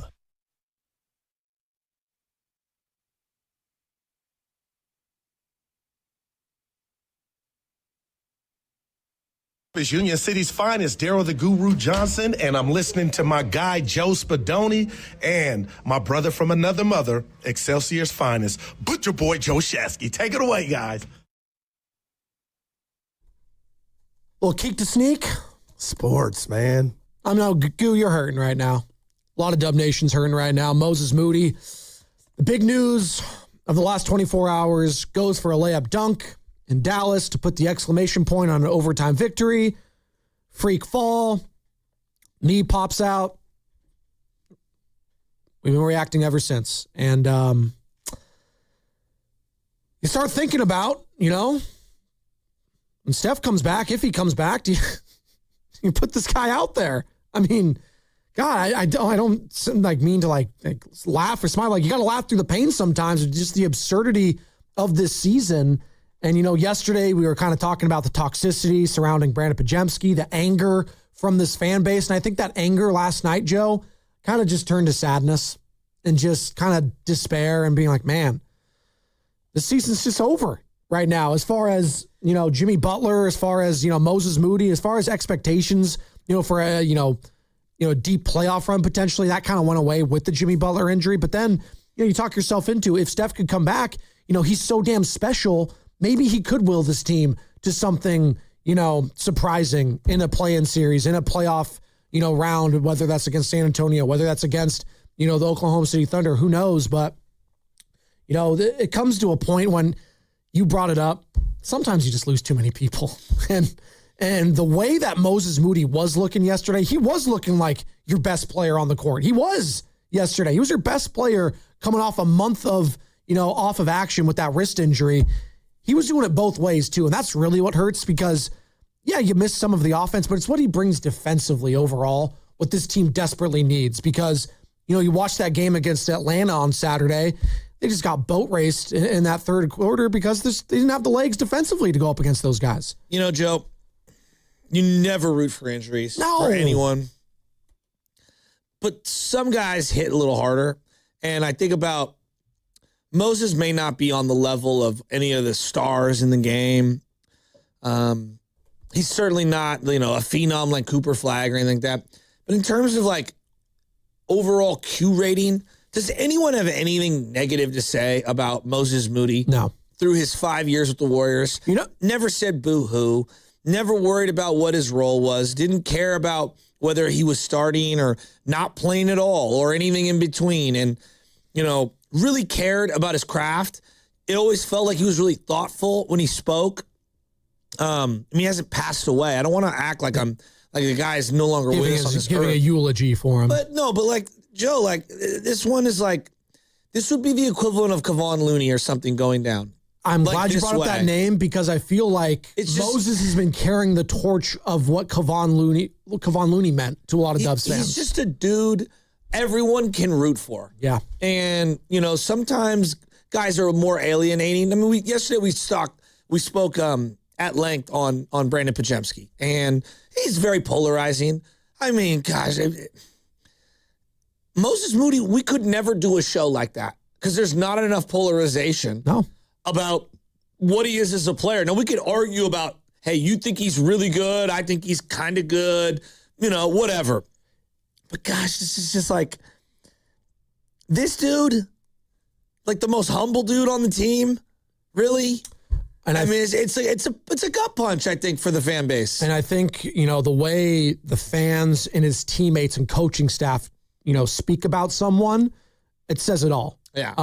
Is Union City's finest, Daryl the Guru Johnson, and I'm listening to my guy Joe Spadoni and my brother from another mother, Excelsior's finest, Butcher Boy Joe Shasky. Take it away, guys. Well, kick to sneak. Sports, man. I know, Goo, you're hurting right now. A lot of Dub Nation's hurting right now. Moses Moody. The big news of the last 24 hours goes for a layup dunk in Dallas to put the exclamation point on an overtime victory. Freak fall. Knee pops out. We've been reacting ever since. And you start thinking about, when Steph comes back, if he comes back, do you put this guy out there? I mean, God, I don't mean to laugh or smile. You got to laugh through the pain sometimes. Just the absurdity of this season. And, yesterday we were kind of talking about the toxicity surrounding Brandon Pajemski, the anger from this fan base. And I think that anger last night, Joe, kind of just turned to sadness and just kind of despair and being like, man, the season's just over right now. As far as, Jimmy Butler, as far as, Moses Moody, as far as expectations, for, a deep playoff run potentially. That kind of went away with the Jimmy Butler injury. But then, you talk yourself into, if Steph could come back, he's so damn special. Maybe he could will this team to something, surprising in a play-in series, in a playoff, round, whether that's against San Antonio, whether that's against, the Oklahoma City Thunder, who knows? But, it comes to a point when you brought it up. Sometimes you just lose too many people. And the way that Moses Moody was looking yesterday, he was looking like your best player on the court. He was yesterday. He was your best player coming off a month of, off of action with that wrist injury. He was doing it both ways too. And that's really what hurts because, yeah, you missed some of the offense, but it's what he brings defensively overall, what this team desperately needs. Because, you watch that game against Atlanta on Saturday, they just got boat raced in that third quarter because they didn't have the legs defensively to go up against those guys. Joe, you never root for injuries for anyone. But some guys hit a little harder. And I think about Moses may not be on the level of any of the stars in the game. He's certainly not, a phenom like Cooper Flagg or anything like that. But in terms of overall Q rating, does anyone have anything negative to say about Moses Moody? No. Through his 5 years with the Warriors? Never said boo-hoo. Never worried about what his role was. Didn't care about whether he was starting or not playing at all or anything in between. And, really cared about his craft. It always felt like he was really thoughtful when he spoke. He hasn't passed away. I don't want to act like I'm like the guy is no longer with us on this giving earth. A eulogy for him. But Joe, this one is this would be the equivalent of Kevon Looney or something going down. I'm glad you brought up that name because I feel like Moses has been carrying the torch of what Kevon Looney meant to a lot of Dubs fans. He's just a dude everyone can root for. Yeah. And, sometimes guys are more alienating. I mean, yesterday we spoke at length on Brandon Pajemski, and he's very polarizing. I mean, gosh, Moses Moody, we could never do a show like that because there's not enough polarization. No. About what he is as a player. Now, we could argue about, hey, you think he's really good. I think he's kind of good, whatever. But gosh, this is just this dude, the most humble dude on the team, really? And I mean, it's a gut punch, I think, for the fan base. And I think, the way the fans and his teammates and coaching staff, speak about someone, it says it all. Yeah.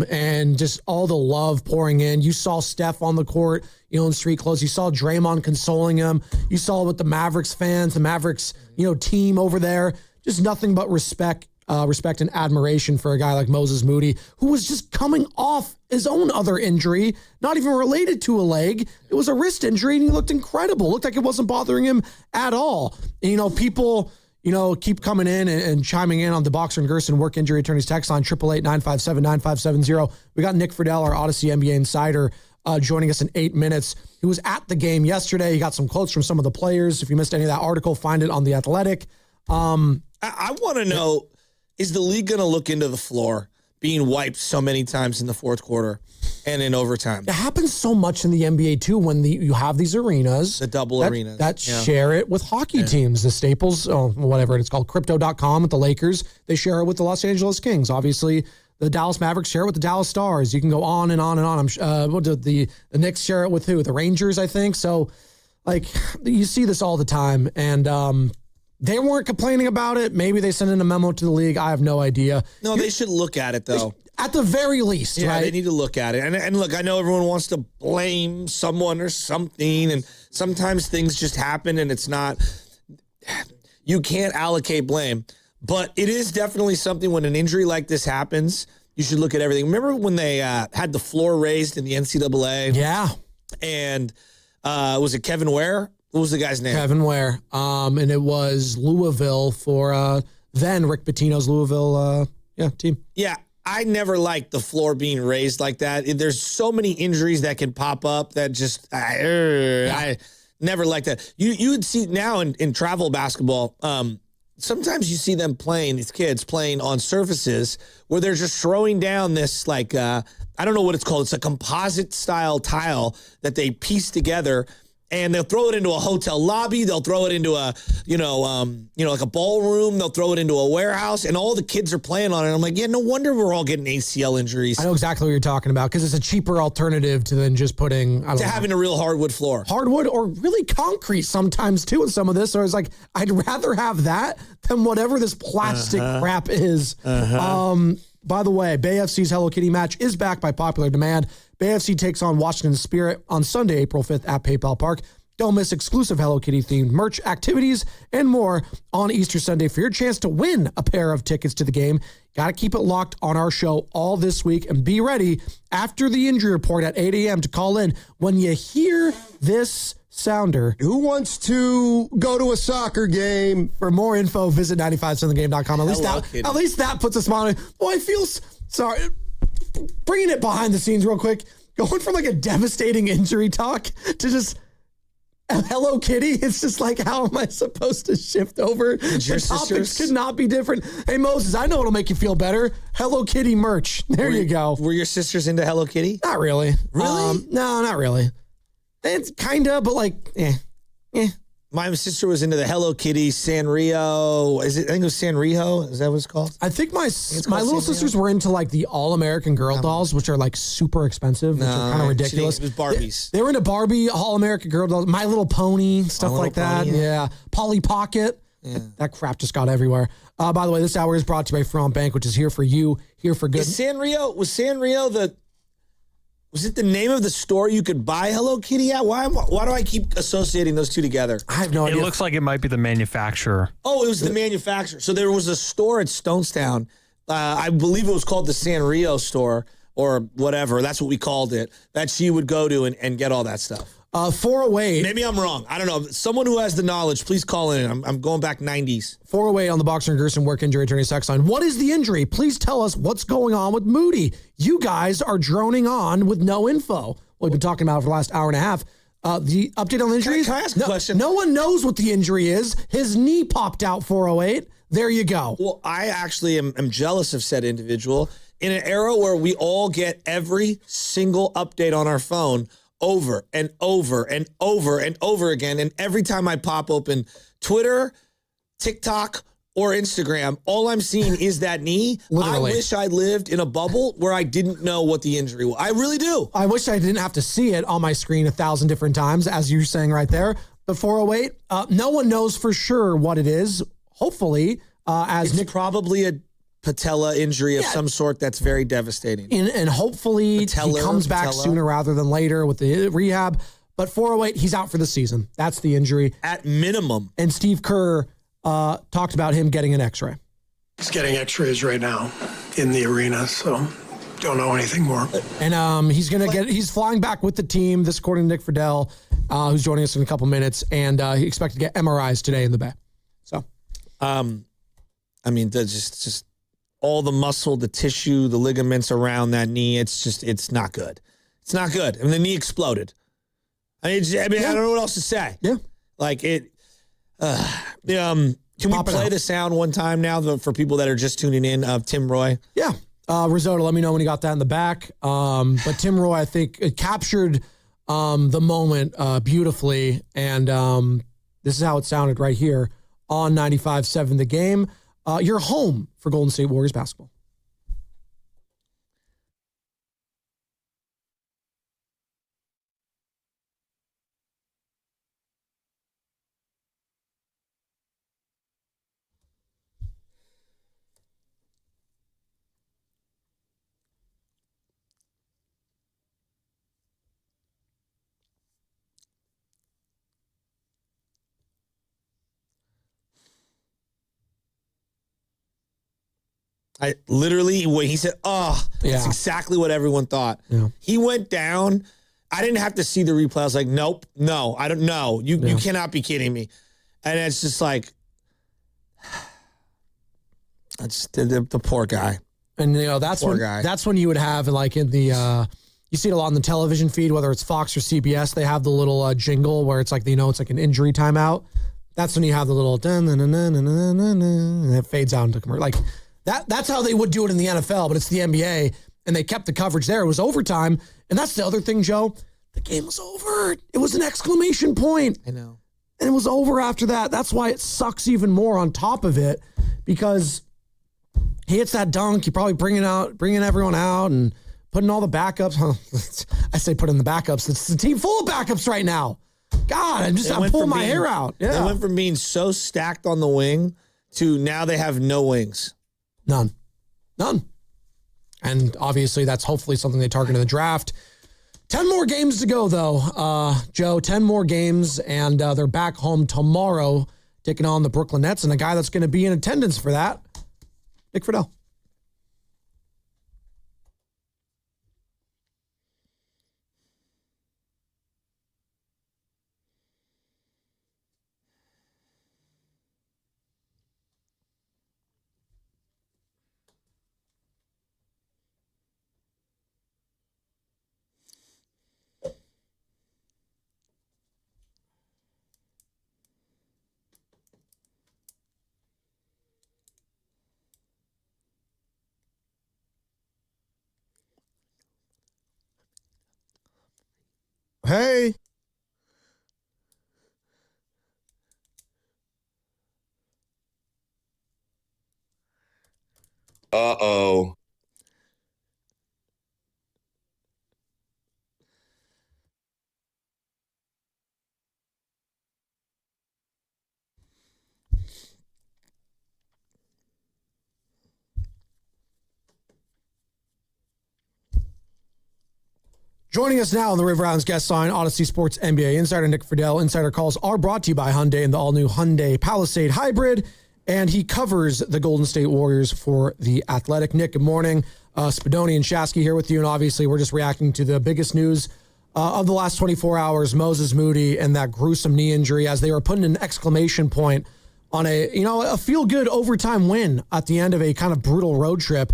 And just all the love pouring in. You saw Steph on the court, in street clothes. You saw Draymond consoling him. You saw with the Mavericks fans, the Mavericks, team over there. Just nothing but respect and admiration for a guy like Moses Moody, who was just coming off his own other injury, not even related to a leg. It was a wrist injury, and he looked incredible. Looked like it wasn't bothering him at all. And, people keep coming in and chiming in on the Boxer and Gerson work injury attorneys text line 888-957-9570. We got Nick Fidell, our Odyssey NBA insider, joining us in 8 minutes. He was at the game yesterday. He got some quotes from some of the players. If you missed any of that article, find it on The Athletic. I want to know, is the league going to look into the floor being wiped so many times in the fourth quarter and in overtime? It happens so much in the NBA, too, when you have these arenas. The double arenas. That share it with hockey teams. The Staples, whatever it's called, Crypto.com with the Lakers. They share it with the Los Angeles Kings. Obviously, the Dallas Mavericks share it with the Dallas Stars. You can go on and on and on. What did the Knicks share it with who? The Rangers, I think. So, you see this all the time. And they weren't complaining about it. Maybe they sent in a memo to the league. I have no idea. No, they should look at it, though. At the very least, right? They need to look at it. And look, I know everyone wants to blame someone or something, and sometimes things just happen, and it's not, you can't allocate blame. But it is definitely something when an injury like this happens, you should look at everything. Remember when they had the floor raised in the NCAA? Yeah. And was it Kevin Ware? What was the guy's name? Kevin Ware. And it was Louisville for then Rick Pitino's Louisville team. Yeah, I never liked the floor being raised like that. There's so many injuries that can pop up that just I never liked that. You would see now in travel basketball, sometimes you see them playing, these kids playing on surfaces where they're just throwing down this I don't know what it's called. It's a composite style tile that they piece together. And they'll throw it into a hotel lobby. They'll throw it into a, like a ballroom. They'll throw it into a warehouse, and all the kids are playing on it. I'm like, yeah, no wonder we're all getting ACL injuries. I know exactly what you're talking about because it's a cheaper alternative to than just putting having a real hardwood floor, hardwood or really concrete sometimes too. In some of this, so I was like, I'd rather have that than whatever this plastic crap is. By the way, Bay FC's Hello Kitty match is back by popular demand. Bay FC takes on Washington Spirit on Sunday, April 5th at PayPal Park. Don't miss exclusive Hello Kitty themed merch, activities, and more on Easter Sunday for your chance to win a pair of tickets to the game. Got to keep it locked on our show all this week and be ready after the injury report at 8 a.m. to call in when you hear this sounder. Who wants to go to a soccer game? For more info, visit 957thegame.com. At least that puts a smile on it. Boy, I feel sorry. Bringing it behind the scenes real quick, going from like a devastating injury talk to just Hello Kitty. It's just like, how am I supposed to shift over? The topics could not be different. Hey, Moses, I know what'll make you feel better. Hello Kitty merch. There you go. Were your sisters into Hello Kitty? Not really. Really? No, not really. It's kind of, but like, My sister was into the Hello Kitty Sanrio. I think it was Sanrio. Is that what it's called? I think my little sisters were into like the All American Girl dolls, which are like super expensive, which are kind of ridiculous. It was Barbies. They were into Barbie, All American Girl dolls, My Little Pony, stuff like that. Yeah. Polly Pocket. Yeah. That crap just got everywhere. By the way, this hour is brought to you by Fremont Bank, which is here for you, here for good. Was Sanrio was it the name of the store you could buy Hello Kitty at? Why do I keep associating those two together? I have no idea. It looks like it might be the manufacturer. Oh, it was the manufacturer. So there was a store at Stonestown. I believe it was called the Sanrio store or whatever. That's what we called it. That she would go to and get all that stuff. 408. Maybe I'm wrong. I don't know. Someone who has the knowledge, please call in. I'm going back 90s. 408 on the Boxer and Gerson work injury attorney sex line. What is the injury? Please tell us what's going on with Moody. You guys are droning on with no info. Well, we've been talking about it for the last hour and a half. The update on the injuries? Can I ask a question? No one knows what the injury is. His knee popped out, 408. There you go. Well, I actually am jealous of said individual. In an era where we all get every single update on our phone over and over and over and over again. And every time I pop open Twitter, TikTok, or Instagram, all I'm seeing is that knee. Literally. I wish I lived in a bubble where I didn't know what the injury was. I really do. I wish I didn't have to see it on my screen 1,000 different times, as you're saying right there. But 408, no one knows for sure what it is. Hopefully, it's probably a patella injury of some sort that's very devastating. And hopefully he comes back sooner rather than later with the rehab. But 408, he's out for the season. That's the injury. At minimum. And Steve Kerr talked about him getting an x-ray. He's getting x-rays right now in the arena, so don't know anything more. And he's flying back with the team, this according to Nick Fidell, who's joining us in a couple minutes, and he expects to get MRIs today in the Bay. So, I mean, just all the muscle, the tissue, the ligaments around that knee, it's not good. It's not good. I mean, the knee exploded. I don't know what else to say. Yeah. Like it, can we play the sound one time now for people that are just tuning in of Tim Roy? Yeah. Risotto, let me know when you got that in the back. But Tim Roy, I think, it captured the moment beautifully. And this is how it sounded right here on 95.7 The Game. You're home for Golden State Warriors basketball. When he said, that's exactly what everyone thought. Yeah. He went down. I didn't have to see the replay. I was like, nope, no, I don't know. You cannot be kidding me. And it's just like, it's the poor guy. And that's when you would have like in the you see it a lot on the television feed, whether it's Fox or CBS, they have the little jingle where it's like it's like an injury timeout. That's when you have the little and it fades out into commercial. Like that's how they would do it in the NFL, but it's the NBA, and they kept the coverage there. It was overtime, and that's the other thing, Joe. the game was over. It was an exclamation point. I know. And it was over after that. That's why it sucks even more on top of it, because he hits that dunk. You're probably bringing everyone out and putting all the backups. I say put in the backups. It's the team full of backups right now. God, I'm pulling my hair out. Yeah. They went from being so stacked on the wing to now they have no wings. None. And obviously that's hopefully something they target in the draft. 10 more games to go, though, Joe. 10 more games, and they're back home tomorrow taking on the Brooklyn Nets. And the guy that's going to be in attendance for that, Nick Fidell. Hey. Uh-oh. Joining us now on the River Islands guest line, Odyssey Sports NBA insider Nick Fidell. Insider calls are brought to you by Hyundai and the all-new Hyundai Palisade Hybrid, and he covers the Golden State Warriors for The Athletic. Nick, good morning. Spadoni and Shasky here with you, and obviously we're just reacting to the biggest news of the last 24 hours, Moses Moody and that gruesome knee injury, as they were putting an exclamation point on a feel-good overtime win at the end of a kind of brutal road trip.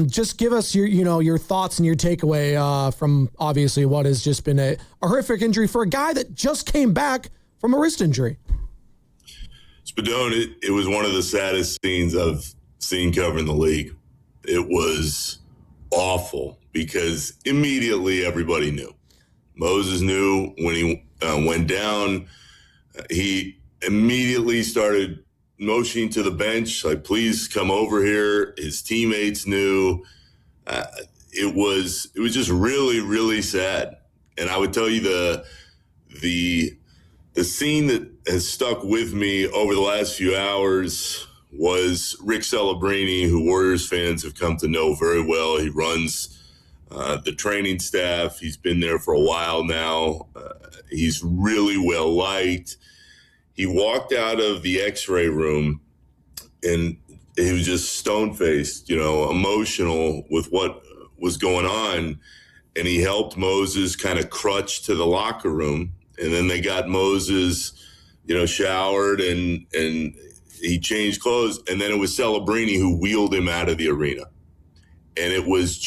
Just give us your thoughts and your takeaway from obviously what has just been a horrific injury for a guy that just came back from a wrist injury. Spadone, it was one of the saddest scenes I've seen covering the league. It was awful because immediately everybody knew. Moses knew when he went down. He immediately started motioning to the bench, like, please come over here. His teammates knew. It was just really, really sad. And I would tell you the scene that has stuck with me over the last few hours was Rick Celebrini, who Warriors fans have come to know very well. He runs the training staff. He's been there for a while now. He's really well liked. He walked out of the x-ray room and he was just stone-faced, emotional with what was going on. And he helped Moses kind of crutch to the locker room. And then they got Moses, showered and he changed clothes. And then it was Celebrini who wheeled him out of the arena. And it was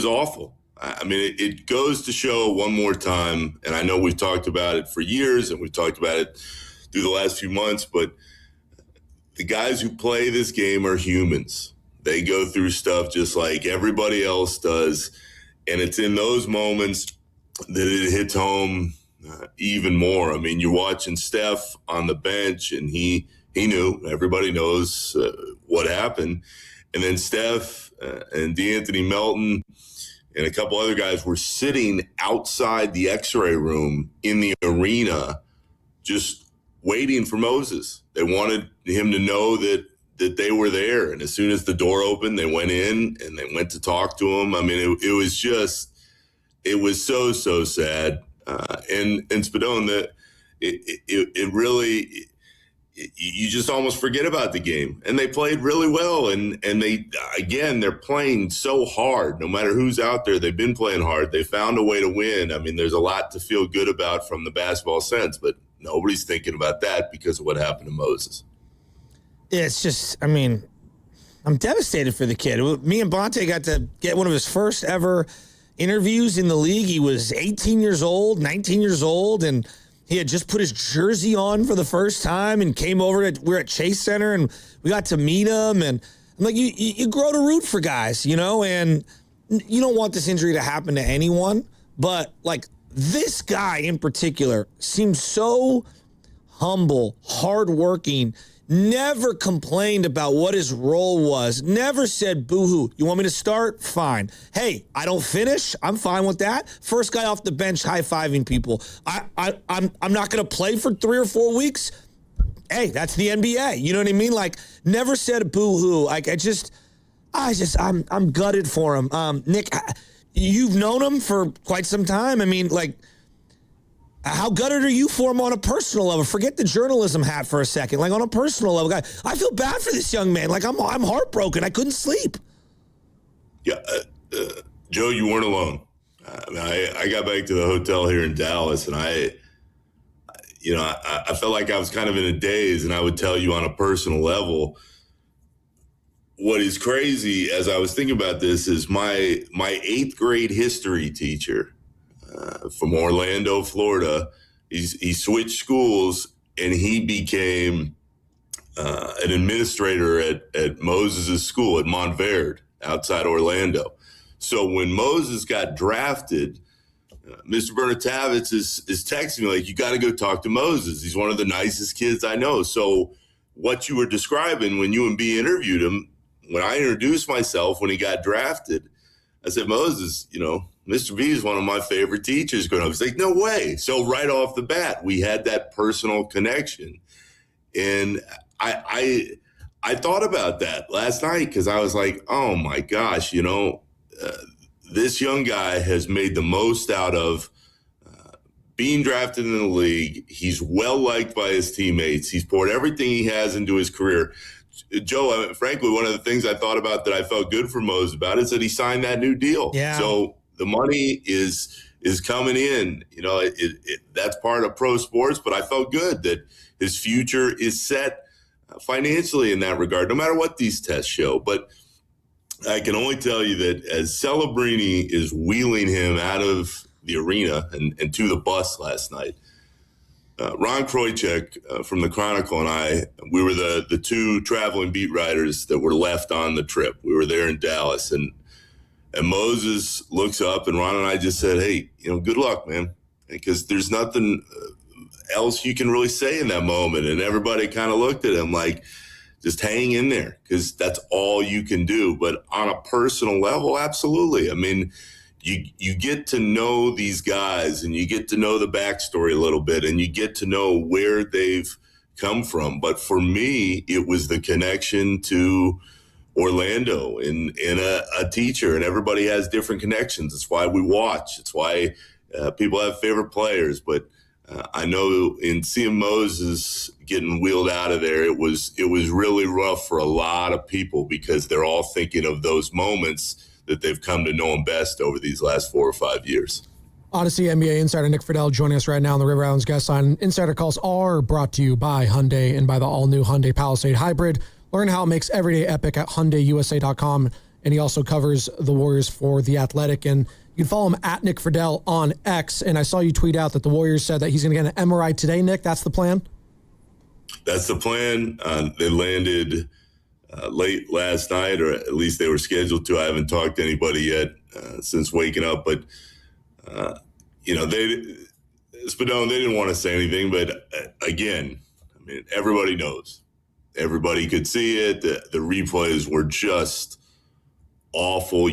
awful. I mean, it goes to show one more time, and I know we've talked about it for years and we've talked about it through the last few months, but the guys who play this game are humans. They go through stuff just like everybody else does, and it's in those moments that it hits home even more. I mean, you're watching Steph on the bench, and he knew. Everybody knows what happened. And then Steph and DeAnthony Melton and a couple other guys were sitting outside the x-ray room in the arena just waiting for Moses. They wanted him to know that they were there. And as soon as the door opened, they went in and they went to talk to him. I mean, it was so sad. And Spadone, that it really, you just almost forget about the game. And they played really well. And they're playing so hard. No matter who's out there, they've been playing hard. They found a way to win. I mean, there's a lot to feel good about from the basketball sense, but nobody's thinking about that because of what happened to Moses. It's just, I mean, I'm devastated for the kid. Me and Bonte got to get one of his first ever interviews in the league. He was 18 years old, 19 years old, and he had just put his jersey on for the first time and came over. We're at Chase Center, and we got to meet him. And I'm like, you grow to root for guys, and you don't want this injury to happen to anyone. But like this guy in particular seems so humble, hardworking, never complained about what his role was, never said boo-hoo. You want me to start? Fine. Hey, I don't finish? I'm fine with that. First guy off the bench high-fiving people. I'm not going to play for 3 or 4 weeks. Hey, that's the NBA. You know what I mean? Like, never said boo-hoo. Like, I'm gutted for him. Nick, you've known him for quite some time. I mean, like, how gutted are you for him on a personal level? Forget the journalism hat for a second. Like, on a personal level, guy, I feel bad for this young man. Like, I'm heartbroken. I couldn't sleep. Yeah, Joe, you weren't alone. I got back to the hotel here in Dallas, and I felt like I was kind of in a daze, and I would tell you on a personal level, what is crazy as I was thinking about this is my 8th grade history teacher from Orlando, Florida, he switched schools, and he became an administrator at Moses' school at Montverde outside Orlando. So when Moses got drafted, Mr. Bernatavitz is texting me like, you got to go talk to Moses. He's one of the nicest kids I know. So what you were describing when you and B interviewed him, when I introduced myself when he got drafted, I said, Moses, Mr. B is one of my favorite teachers growing up. He's like, no way. So right off the bat, we had that personal connection. And I thought about that last night because I was like, oh my gosh, this young guy has made the most out of being drafted in the league. He's well-liked by his teammates. He's poured everything he has into his career. Joe, frankly, one of the things I thought about that I felt good for Mose about is that he signed that new deal. Yeah. So the money is coming in. That's part of pro sports, but I felt good that his future is set financially in that regard, no matter what these tests show. But I can only tell you that as Celebrini is wheeling him out of the arena and to the bus last night, Ron Kroichek from the Chronicle and I, we were the 2 traveling beat writers that were left on the trip. We were there in Dallas, and Moses looks up, and Ron and I just said, hey, good luck, man, because there's nothing else you can really say in that moment. And everybody kind of looked at him like, just hang in there, because that's all you can do. But on a personal level, absolutely. I mean, you get to know these guys, and you get to know the backstory a little bit, and you get to know where they've come from. But for me, it was the connection to Orlando and a teacher, and everybody has different connections. It's why we watch. It's why people have favorite players. But I know in seeing Moses getting wheeled out of there, it was really rough for a lot of people because they're all thinking of those moments that they've come to know him best over these last 4 or 5 years. Odyssey NBA insider Nick Fidell joining us right now on the River Islands guest line. Insider calls are brought to you by Hyundai and by the all-new Hyundai Palisade Hybrid. Learn how it makes every day epic at HyundaiUSA.com. And he also covers the Warriors for The Athletic. And you can follow him at Nick Fidell on X. And I saw you tweet out that the Warriors said that he's going to get an MRI today, Nick. That's the plan? That's the plan. They landed late last night, or at least they were scheduled to. I haven't talked to anybody yet since waking up. But, Spadone, they didn't want to say anything. But, again, I mean, everybody knows. Everybody could see it. The replays were just awful.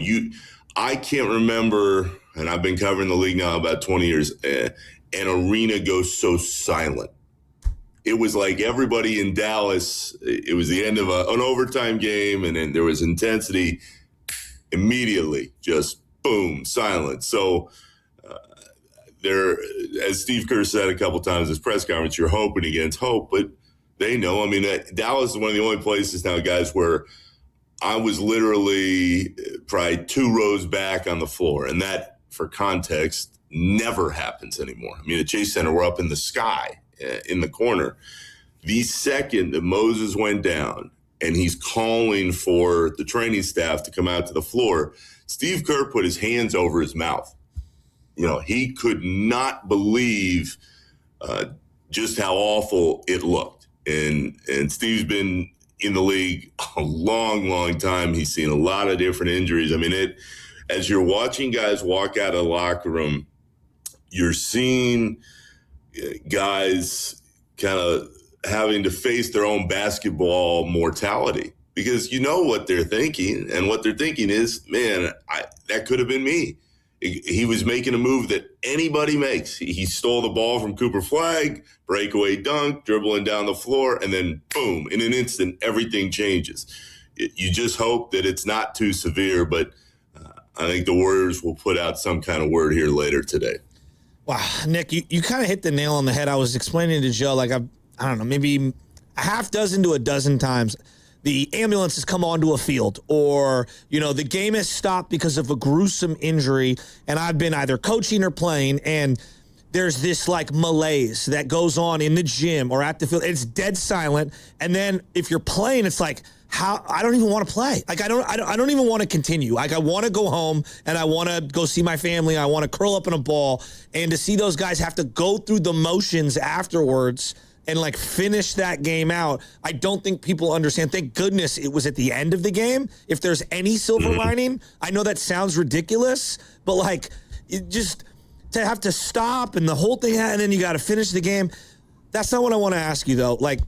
I can't remember, and I've been covering the league now about 20 years, an arena goes so silent. It was like everybody in Dallas, it was the end of an overtime game, and then there was intensity. Immediately, just boom, silence. So there, as Steve Kerr said a couple times in his press conference, you're hoping against hope, but they know. I mean, Dallas is one of the only places now, guys, where I was literally probably 2 rows back on the floor. And that, for context, never happens anymore. I mean, at Chase Center, we're up in the sky in the corner. The second that Moses went down and he's calling for the training staff to come out to the floor, Steve Kerr put his hands over his mouth. He could not believe just how awful it looked. And Steve's been in the league a long, long time. He's seen a lot of different injuries. I mean, as you're watching guys walk out of the locker room you're seeing guys kind of having to face their own basketball mortality, because you know what they're thinking, and what they're thinking is, man, that could have been me. He was making a move that anybody makes. He stole the ball from Cooper Flagg, breakaway dunk, dribbling down the floor, and then boom, in an instant, everything changes. You just hope that it's not too severe, but I think the Warriors will put out some kind of word here later today. Wow, Nick, you kind of hit the nail on the head. I was explaining to Joe, like, I don't know, maybe a half dozen to a dozen times, the ambulance has come onto a field, or, the game has stopped because of a gruesome injury, and I've been either coaching or playing, and there's this like malaise that goes on in the gym or at the field. It's dead silent, and then if you're playing, it's like, I don't even want to play. Like, I don't even want to continue. Like, I want to go home and I want to go see my family. I want to curl up in a ball, and to see those guys have to go through the motions afterwards and like finish that game out, I don't think people understand. Thank goodness it was at the end of the game. If there's any silver lining, I know that sounds ridiculous, but like, it just to have to stop and the whole thing, and then you got to finish the game. That's not what I want to ask you though. Like,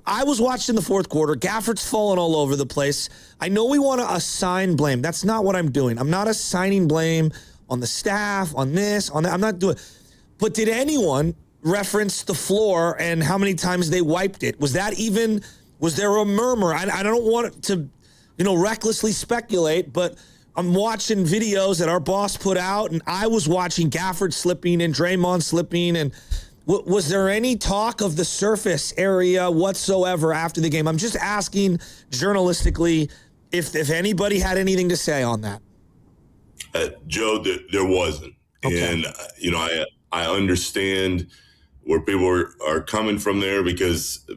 I was watching the fourth quarter. Gafford's falling all over the place. I know we want to assign blame. That's not what I'm doing. I'm not assigning blame on the staff, on this, on that. I'm not doing. But did anyone reference the floor and how many times they wiped it? Was there a murmur? I don't want to, recklessly speculate, but I'm watching videos that our boss put out, and I was watching Gafford slipping and Draymond slipping, and was there any talk of the surface area whatsoever after the game? I'm just asking journalistically if anybody had anything to say on that. Joe, there wasn't. Okay. And, I understand where people are coming from there, because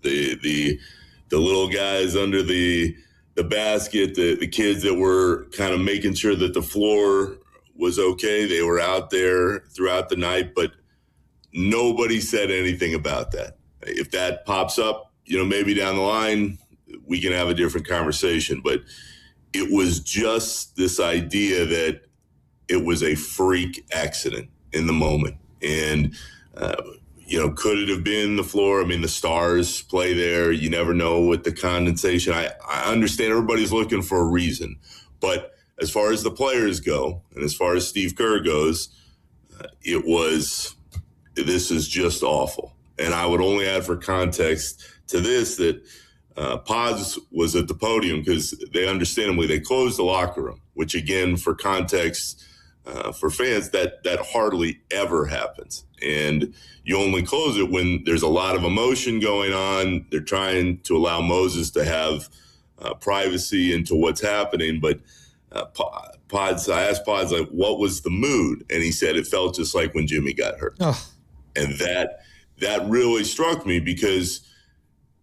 the little guys under the basket, the kids that were kind of making sure that the floor was okay, they were out there throughout the night, but nobody said anything about that. If that pops up, maybe down the line, we can have a different conversation. But it was just this idea that it was a freak accident in the moment. And, could it have been the floor? I mean, the stars play there. You never know with the condensation. I understand everybody's looking for a reason. But as far as the players go, and as far as Steve Kerr goes, this is just awful. And I would only add for context to this that Pods was at the podium because they closed the locker room, which again, for context, for fans, that hardly ever happens. And you only close it when there's a lot of emotion going on. They're trying to allow Moses to have privacy into what's happening. But Pods, I asked Pods, like, what was the mood? And he said it felt just like when Jimmy got hurt. Oh. And that really struck me, because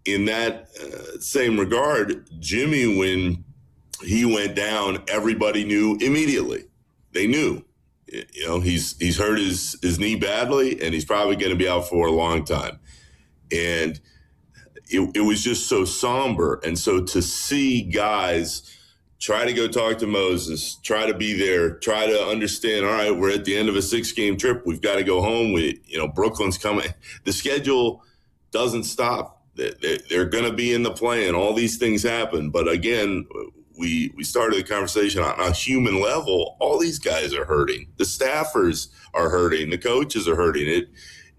in that same regard, Jimmy, when he went down, everybody knew immediately. They knew, he's hurt his knee badly, and he's probably going to be out for a long time. And it was just so somber. And so to see guys try to go talk to Moses, try to be there, try to understand, all right, we're at the end of a 6-game trip. We've got to go home. Brooklyn's coming. The schedule doesn't stop. They're going to be in the play, and all these things happen. But again, we started the conversation on a human level. All these guys are hurting. The staffers are hurting. The coaches are hurting.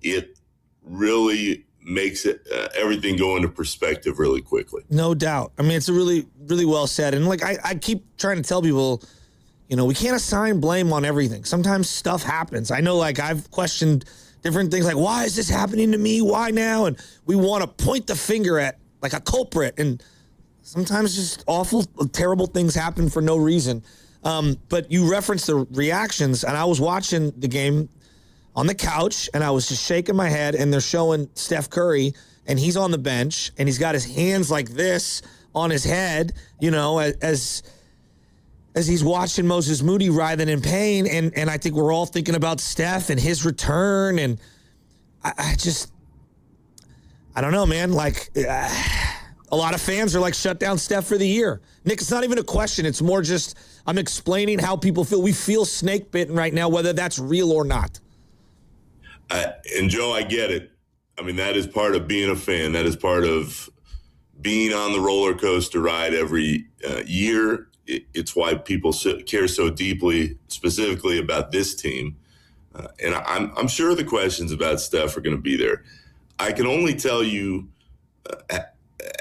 It really makes it everything go into perspective really quickly. No doubt. I mean, it's a really, really well said. And like I keep trying to tell people, we can't assign blame on everything. Sometimes stuff happens. I know, like, I've questioned different things, like, why is this happening to me? Why now? And we want to point the finger at like a culprit. And sometimes just awful, terrible things happen for no reason. But you referenced the reactions, and I was watching the game on the couch, and I was just shaking my head, and they're showing Steph Curry, and he's on the bench, and he's got his hands like this on his head, as he's watching Moses Moody writhing in pain, and I think we're all thinking about Steph and his return, and I don't know, man, like, a lot of fans are like, shut down Steph for the year. Nick, it's not even a question. It's more just I'm explaining how people feel. We feel snake bitten right now, whether that's real or not. And Joe, I get it. I mean, that is part of being a fan. That is part of being on the roller coaster ride every year. It's why people care so deeply, specifically about this team. And I'm sure the questions about Steph are going to be there. I can only tell you,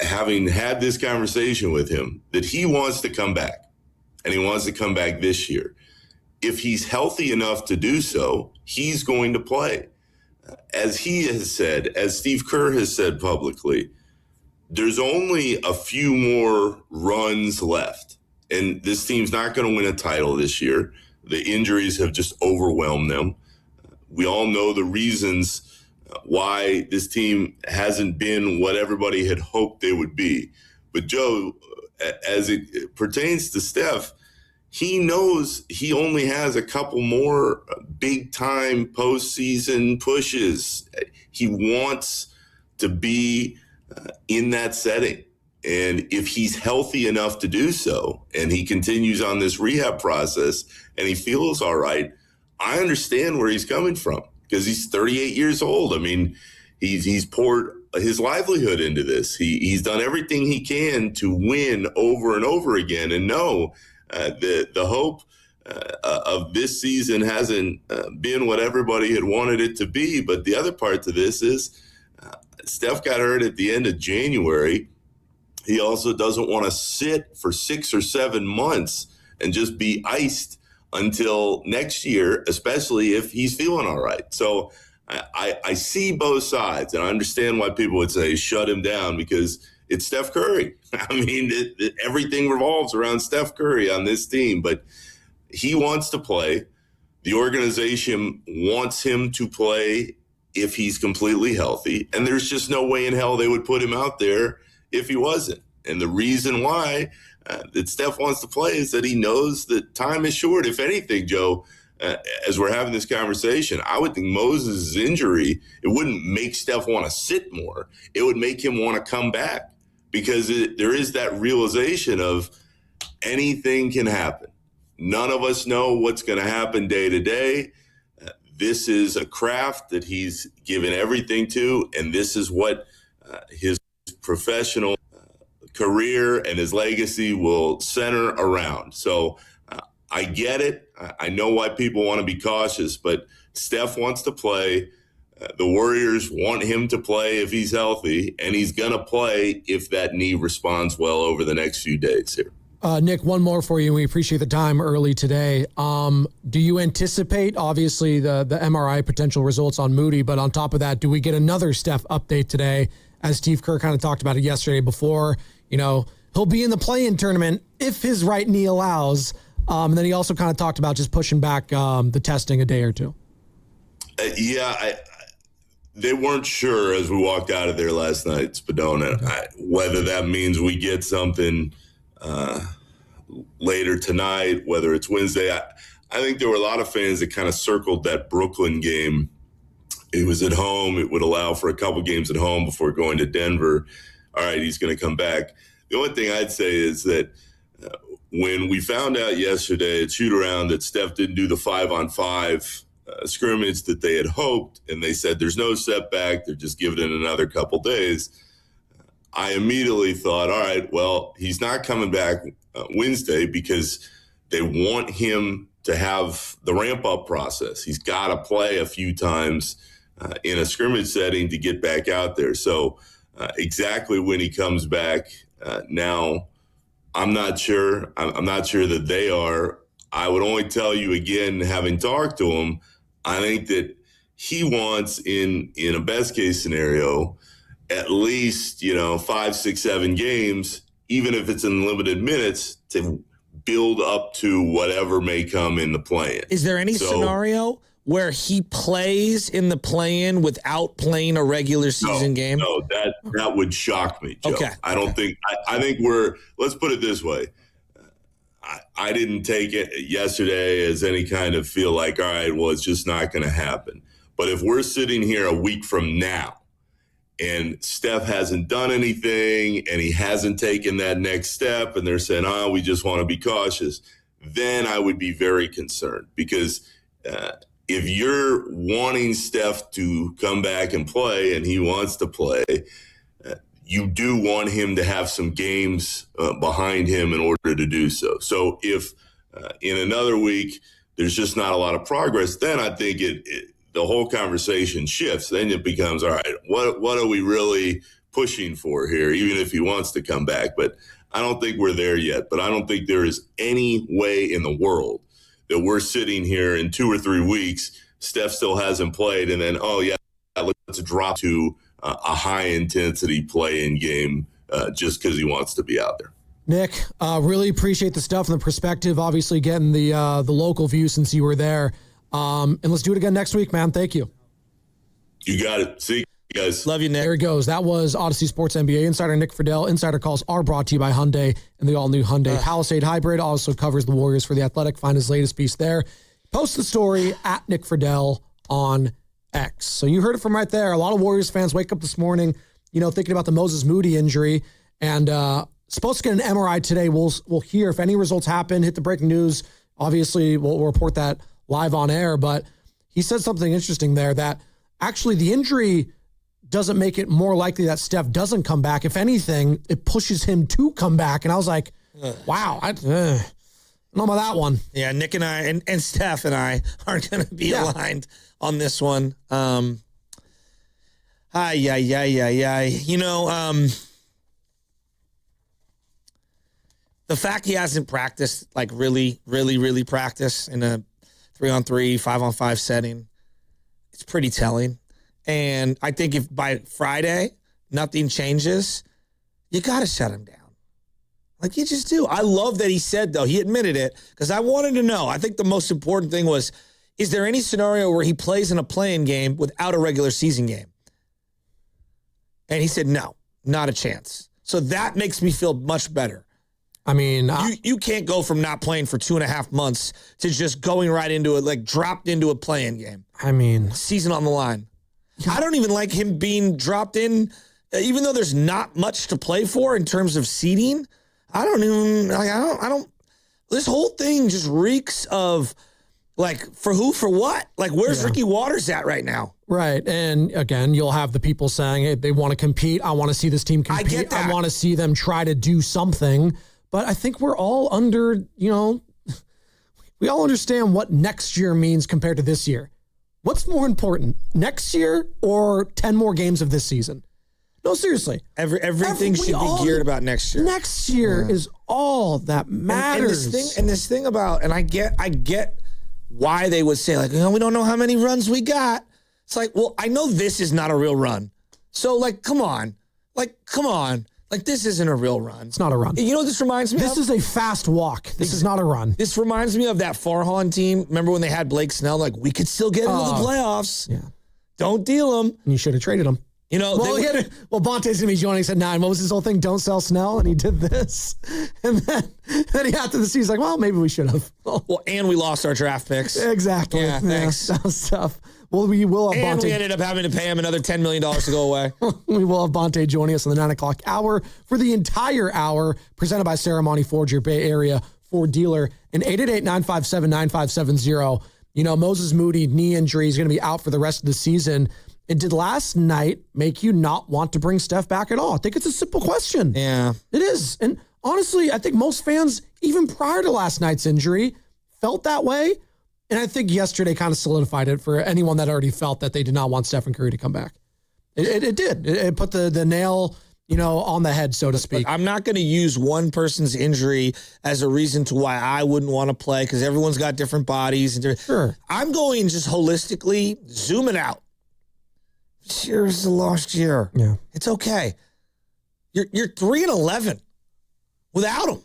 having had this conversation with him, that he wants to come back, and he wants to come back this year. If he's healthy enough to do so, he's going to play. As he has said, as Steve Kerr has said publicly, there's only a few more runs left, and this team's not going to win a title this year. The injuries have just overwhelmed them. We all know the reasons why this team hasn't been what everybody had hoped they would be. But Joe, as it pertains to Steph, he knows he only has a couple more big-time postseason pushes. He wants to be in that setting. And if he's healthy enough to do so, and he continues on this rehab process, and he feels all right, I understand where he's coming from, because he's 38 years old. I mean, he's poured his livelihood into this. He's done everything he can to win over and over again. And no, the hope of this season hasn't been what everybody had wanted it to be. But the other part to this is Steph got hurt at the end of January. He also doesn't want to sit for 6 or 7 months and just be iced until next year, especially if he's feeling all right. So I see both sides, and I understand why people would say shut him down, because it's Steph Curry. I mean, everything revolves around Steph Curry on this team, but he wants to play. The organization wants him to play if he's completely healthy, and there's just no way in hell they would put him out there if he wasn't. And the reason why that Steph wants to play is that he knows that time is short. If anything, Joe, as we're having this conversation, I would think Moses' injury, it wouldn't make Steph want to sit more. It would make him want to come back, because there is that realization of anything can happen. None of us know what's going to happen day to day. This is a craft that he's given everything to, and this is what his professional career and his legacy will center around. So I get it. I know why people want to be cautious, but Steph wants to play. The Warriors want him to play if he's healthy, and he's going to play if that knee responds well over the next few days here. Nick, one more for you. We appreciate the time early today. Do you anticipate, obviously, the MRI potential results on Moody, but on top of that, do we get another Steph update today, as Steve Kerr kind of talked about it yesterday before? You know, he'll be in the play-in tournament if his right knee allows. And then he also kind of talked about just pushing back the testing a day or two. They weren't sure as we walked out of there last night, Spadona, whether that means we get something later tonight, whether it's Wednesday. I think there were a lot of fans that kind of circled that Brooklyn game. It was at home. It would allow for a couple games at home before going to Denver. All right, he's going to come back. The only thing I'd say is that when we found out yesterday at shoot-around that Steph didn't do the 5-on-5 scrimmage that they had hoped, and they said there's no setback, they're just giving it another couple days, I immediately thought, all right, well, he's not coming back Wednesday because they want him to have the ramp-up process. He's got to play a few times in a scrimmage setting to get back out there. So exactly when he comes back now, I'm not sure. I'm not sure that they are. I would only tell you again, having talked to him, I think that he wants in a best case scenario, at least, 5, 6, 7 games, even if it's in limited minutes, to build up to whatever may come in the play-in. Is there any scenario where he plays in the play-in without playing a regular season game? No, that would shock me, Joe. Okay. I don't think – I think let's put it this way. I didn't take it yesterday as any kind of feel like, all right, well, it's just not going to happen. But if we're sitting here a week from now and Steph hasn't done anything and he hasn't taken that next step and they're saying, we just want to be cautious, then I would be very concerned, because if you're wanting Steph to come back and play and he wants to play, you do want him to have some games behind him in order to do so. So if in another week there's just not a lot of progress, then I think the whole conversation shifts. Then it becomes, all right, what are we really pushing for here, even if he wants to come back? But I don't think we're there yet. But I don't think there is any way in the world that we're sitting here in 2 or 3 weeks, Steph still hasn't played, and then, oh, yeah, let's drop to a high-intensity play-in game just because he wants to be out there. Nick, really appreciate the stuff and the perspective, obviously getting the local view since you were there. And let's do it again next week, man. Thank you. You got it. See you guys. Love you, Nick. There he goes. That was Odyssey Sports NBA insider Nick Fidell. Insider calls are brought to you by Hyundai and the all-new Hyundai Palisade Hybrid. Also covers the Warriors for The Athletic. Find his latest piece there. Post the story at Nick Fidell on X. So you heard it from right there. A lot of Warriors fans wake up this morning, thinking about the Moses Moody injury, and supposed to get an MRI today. We'll hear if any results happen. Hit the breaking news. Obviously, we'll report that live on air. But he said something interesting there that actually the injury doesn't make it more likely that Steph doesn't come back. If anything, it pushes him to come back. And I was like, wow, I don't know about that one. Yeah, Nick and I and Steph and I aren't going to be aligned on this one. The fact he hasn't practiced, like really practiced in a 3-on-3, 5-on-5 setting, it's pretty telling. And I think if by Friday nothing changes, you got to shut him down. Like you just do. I love that he said, though, he admitted it, because I wanted to know. I think the most important thing was, is there any scenario where he plays in a play-in game without a regular season game? And he said, no, not a chance. So that makes me feel much better. I mean, you can't go from not playing for 2.5 months to just going right into it, like dropped into a play-in game. I mean, season on the line. I don't even like him being dropped in, even though there's not much to play for in terms of seeding. I don't. This whole thing just reeks of, like, for who, for what? Like, where's Ricky Waters at right now? Right. And again, you'll have the people saying, hey, they want to compete. I want to see this team compete. I get that. I want to see them try to do something. But I think we're all under, we all understand what next year means compared to this year. What's more important, next year or 10 more games of this season? No, seriously. Everything should be geared about next year. Next year is all that matters. And this thing about, and I get why they would say, like, we don't know how many runs we got. It's like, well, I know this is not a real run. So, like, come on. Like, this isn't a real run. It's not a run. You know what this reminds me of? This is a fast walk. This is not a run. This reminds me of that Farhan team. Remember when they had Blake Snell? Like, we could still get into the playoffs. Yeah. Don't deal him. And you should have traded him. Bonte's going to be joining us at 9. What was his whole thing? Don't sell Snell. And he did this. And then he after the season, he's like, well, maybe we should have. Well, and we lost our draft picks. Exactly. Yeah, thanks. That was tough. Well, we will have And Bonte. we ended up having to pay him another $10 million to go away. We will have Bonte joining us on the 9 o'clock hour for the entire hour, presented by Saramonte Ford, your Bay Area Ford dealer, and 888-957-9570. Moses Moody, knee injury, is going to be out for the rest of the season. And did last night make you not want to bring Steph back at all? I think it's a simple question. Yeah. It is. And honestly, I think most fans, even prior to last night's injury, felt that way. And I think yesterday kind of solidified it for anyone that already felt that they did not want Stephen Curry to come back. It did. It put the nail, on the head, so to speak. But I'm not going to use one person's injury as a reason to why I wouldn't want to play, because everyone's got different bodies. Sure. I'm going just holistically, zooming out. This year's the lost year. Yeah. It's okay. You're 3-11 without him.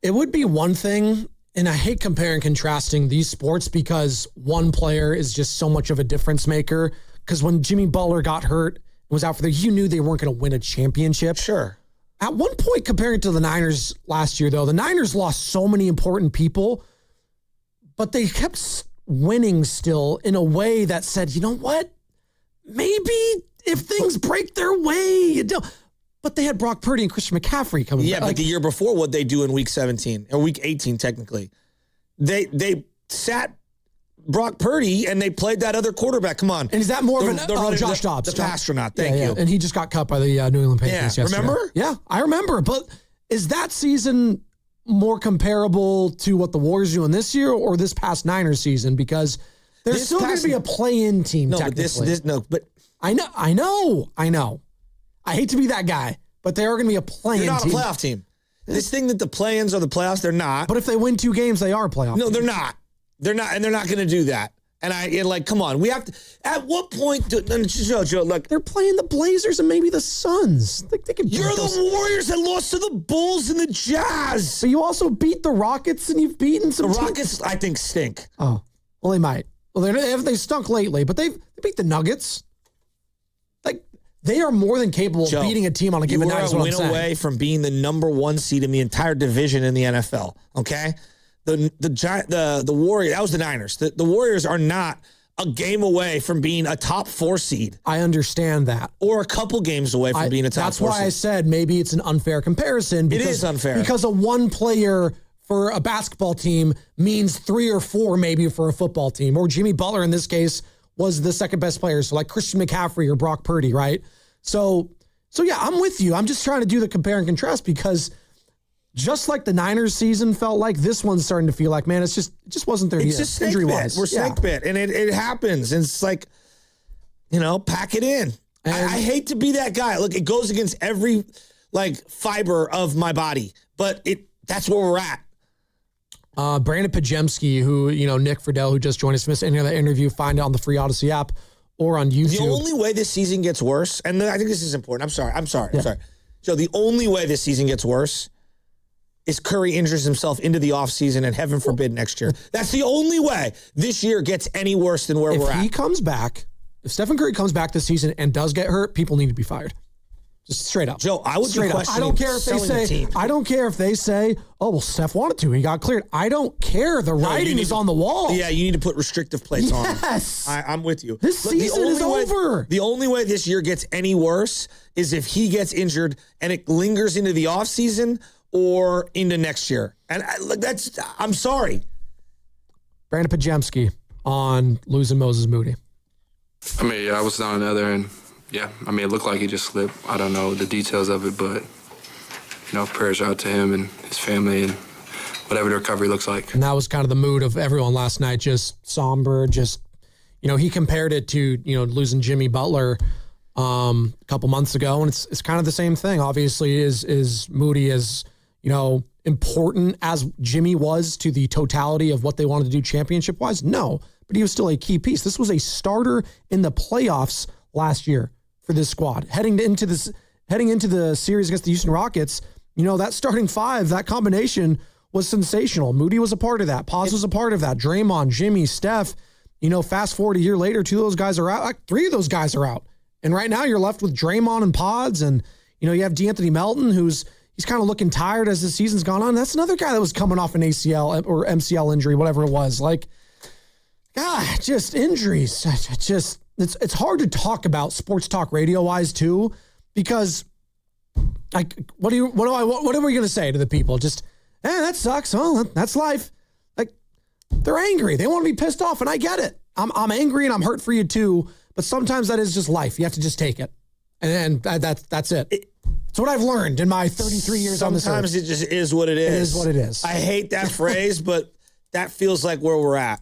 It would be one thing. And I hate comparing and contrasting these sports because one player is just so much of a difference maker. Because when Jimmy Butler got hurt and was out for the year, you knew they weren't going to win a championship. Sure. At one point, comparing to the Niners last year, though, the Niners lost so many important people, but they kept winning still in a way that said, you know what? Maybe if things break their way, you don't. But they had Brock Purdy and Christian McCaffrey coming back. Yeah, but the year before, what'd they do in week 17? Or week 18, technically? They sat Brock Purdy and they played that other quarterback. Come on. And is that more of an Josh Dobbs? The astronaut. Thank you. And he just got cut by the New England Patriots yesterday. Remember? Yeah, I remember. But is that season more comparable to what the Warriors doing this year or this past Niners season? Because there's still going to be a play-in team. No, technically. but I know. I hate to be that guy, but they are going to be a play-in team. They're not a playoff team. This thing that the play-ins are the playoffs, they're not. But if they win 2 games, they are a playoff. No, they're not. They're not, and they're not going to do that. And come on. We have to. At what point? Joe, look, they're playing the Blazers and maybe the Suns. They could. You're the Warriors that lost to the Bulls and the Jazz. So you also beat the Rockets, and you've beaten some. The Rockets, I think, stink. Oh, well, they might. Well, they stunk lately, but they beat the Nuggets. They are more than capable of beating a team on a given night. You were a win away from being the number 1 seed in the entire division in the NFL. Okay, the Warriors. That was the Niners. The Warriors are not a game away from being a top 4 seed. I understand that, or a couple games away from being a top 4 seed. That's why I said maybe it's an unfair comparison. It is unfair because a 1 player for a basketball team means 3 or 4 maybe for a football team. Or Jimmy Butler in this case was the second best player. So like Christian McCaffrey or Brock Purdy, right? So yeah, I'm with you. I'm just trying to do the compare and contrast because just like the Niners season felt like, this one's starting to feel like, man, it just wasn't there yet. Just injury-wise. We're snake bit, and it happens. And it's like, pack it in. I hate to be that guy. Look, it goes against every fiber of my body, but that's where we're at. Brandon Pajemski, who, Nick Fidell, who just joined us, missed any of that interview, find it on the free Odyssey app or on YouTube. The only way this season gets worse, and I think this is important. I'm sorry. So the only way this season gets worse is Curry injures himself into the offseason, and heaven forbid next year. That's the only way this year gets any worse than where we're at. If he comes back, if Stephen Curry comes back this season and does get hurt, people need to be fired. Just straight up. Joe, I would be questioning. I don't care if they say, oh, well, Steph wanted to. He got cleared. I don't care. The writing is on the wall. Yeah, you need to put restrictive plates on. Yes. I'm with you. This season is over. The only way this year gets any worse is if he gets injured and it lingers into the offseason or into next year. And I'm sorry. Brandon Pajemski on losing Moses Moody. I mean, I was down the other end. Yeah, I mean, it looked like he just slipped. I don't know the details of it, but, prayers out to him and his family and whatever the recovery looks like. And that was kind of the mood of everyone last night, just somber, he compared it to, losing Jimmy Butler a couple months ago, and it's kind of the same thing. Obviously, is Moody as, important as Jimmy was to the totality of what they wanted to do championship-wise? No, but he was still a key piece. This was a starter in the playoffs last year for this squad. Heading into the series against the Houston Rockets, that starting 5, that combination was sensational. Moody was a part of that. Paz was a part of that. Draymond, Jimmy, Steph. Fast forward a year later, 2 of those guys are out. 3 of those guys are out. And right now you're left with Draymond and Pods, and you have D'Anthony Melton, he's kind of looking tired as the season's gone on. That's another guy that was coming off an ACL or MCL injury, whatever it was. Just injuries. It's hard to talk about sports talk radio wise too, because what are we going to say to the people? Just, that sucks. Oh, that's life. They're angry. They want to be pissed off, and I get it. I'm angry and I'm hurt for you too, but sometimes that is just life. You have to just take it. And that's it. It's what I've learned in my 33 years on this earth. Sometimes it just is what it is. It is what it is. I hate that phrase, but that feels like where we're at.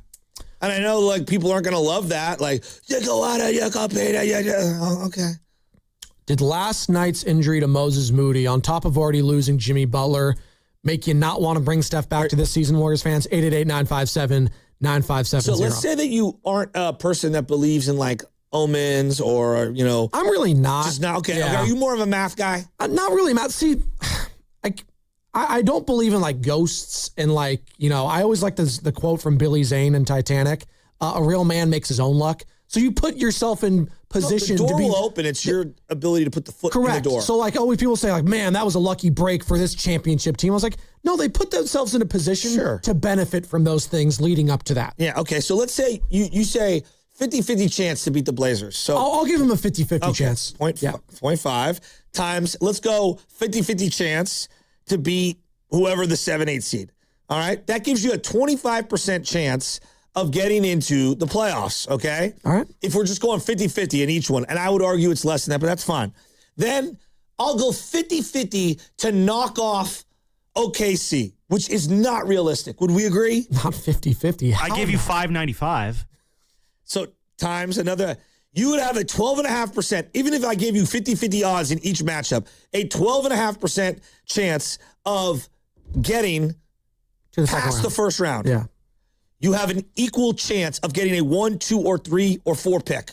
And I know people aren't going to love that. You go out and you compete. Okay. Did last night's injury to Moses Moody, on top of already losing Jimmy Butler, make you not want to bring Steph back to this season, Warriors fans? 888-957-9570. So let's say that you aren't a person that believes in omens or, I'm really not. Just not. Okay. Yeah. Okay. Are you more of a math guy? Not really math. See, I don't believe in ghosts and I always like the quote from Billy Zane in Titanic. A real man makes his own luck. So you put yourself in position the door to be will open. It's your ability to put the foot in the door. So always people say man, that was a lucky break for this championship team. I was like, no, they put themselves in a position to benefit from those things leading up to that. Yeah. Okay. So let's say you say 50-50 chance to beat the Blazers. So I'll give them a 50-50 chance. 0.5 times. Let's go 50-50 chance to beat whoever the 7-8 seed. All right. That gives you a 25% chance of getting into the playoffs, okay? All right. If we're just going 50-50 in each one, and I would argue it's less than that, but that's fine. Then I'll go 50-50 to knock off OKC, which is not realistic. Would we agree? Not 50-50. I give you $5.95. So times another, you would have a 12.5%, even if I gave you 50-50 odds in each matchup, a 12.5% chance of getting past the first round. Yeah. You have an equal chance of getting a 1, 2, or 3, or 4 pick.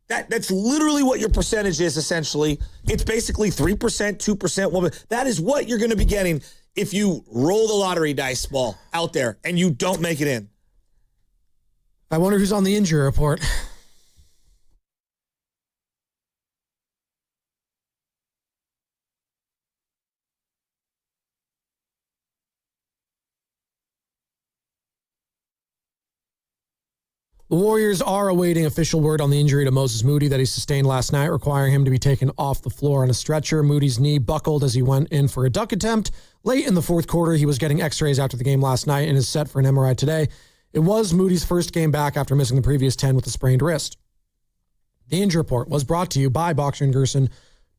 That's literally what your percentage is, essentially. It's basically 3%, 2%, 1%. That is what you're going to be getting if you roll the lottery dice ball out there and you don't make it in. I wonder who's on the injury report. The Warriors are awaiting official word on the injury to Moses Moody that he sustained last night, requiring him to be taken off the floor on a stretcher. Moody's knee buckled as he went in for a dunk attempt. Late in the fourth quarter, he was getting x-rays after the game last night and is set for an MRI today. It was Moody's first game back after missing the previous 10 with a sprained wrist. The injury report was brought to you by Boxer & Gerson,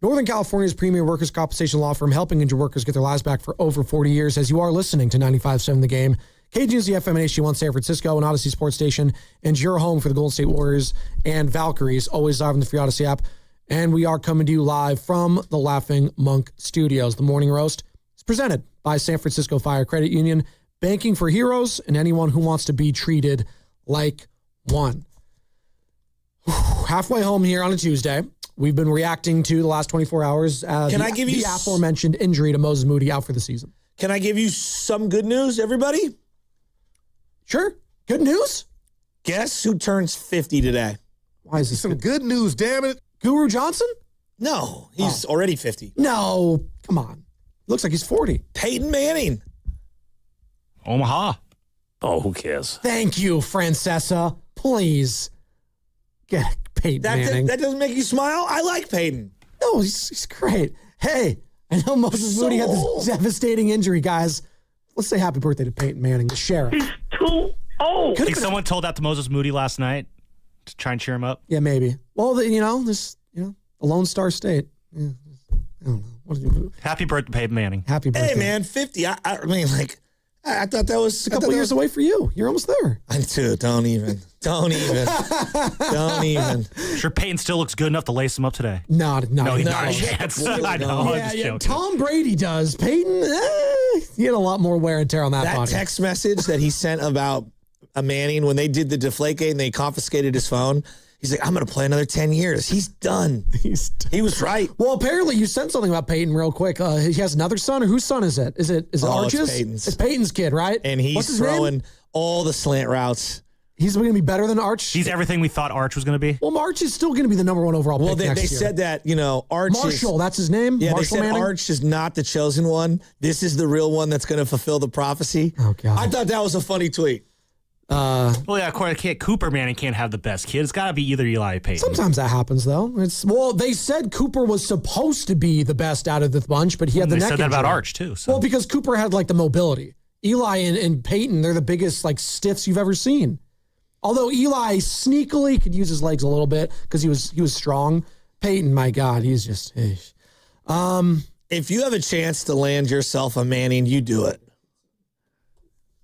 Northern California's premier workers' compensation law firm, helping injured workers get their lives back for over 40 years. As you are listening to 95.7 The Game, KGNZ FM and HD1 San Francisco, an Odyssey Sports Station, and your home for the Golden State Warriors and Valkyries, always live on the free Odyssey app. And we are coming to you live from the Laughing Monk Studios. The Morning Roast is presented by San Francisco Fire Credit Union, banking for heroes and anyone who wants to be treated like one. Halfway home here on a Tuesday. We've been reacting to the last 24 hours. Can I give you the aforementioned injury to Moses Moody out for the season? Can I give you some good news, everybody? Sure. Good news? Guess who turns 50 today? Why is this Some good news, damn it. Guru Johnson? No, he's already 50. No, come on. Looks like he's 40. Peyton Manning. Omaha. Oh, who cares? Thank you, Francesa. Please get Peyton Manning. That doesn't make you smile? I like Peyton. No, he's great. Hey, I know Moses Moody had this devastating injury, guys. Let's say happy birthday to Peyton Manning, the sheriff. He's too old. Think someone told that to Moses Moody last night to try and cheer him up? Yeah, maybe. Well, this, a Lone Star State. Yeah, I don't know. Happy birthday, Peyton Manning. Happy birthday. Hey, man, 50. I mean, I thought that was a couple years away for you. You're almost there. I too. Don't even. Don't even. Sure, Peyton still looks good enough to lace him up today. No, not a chance. I know. I'm just joking. Tom Brady does. Peyton, he had a lot more wear and tear on that body. That text message that he sent about a Manning when they did the Deflategate and they confiscated his phone. He's like, I'm going to play another 10 years. He's done. He was right. Well, apparently you said something about Peyton real quick. He has another son, or whose son is it? Is it Arch's? It's Peyton's. It's Peyton's kid, right? And he's throwing all the slant routes. He's going to be better than Arch? He's everything we thought Arch was going to be. Well, Arch is still going to be the number one overall pick next year. They said that, Arch Marshall, that's his name? Yeah, Marshall they said Manning? Arch is not the chosen one. This is the real one that's going to fulfill the prophecy. Oh, God. I thought that was a funny tweet. Well, yeah, Cooper Manning can't have the best kid. It's got to be either Eli or Peyton. Sometimes that happens, though. They said Cooper was supposed to be the best out of the bunch, but he had the neck They said that injury. about Arch, too. So. Well, because Cooper had, the mobility. Eli and Peyton, they're the biggest, stiffs you've ever seen. Although Eli sneakily could use his legs a little bit because he was strong. Peyton, my God, he's just... If you have a chance to land yourself a Manning, you do it.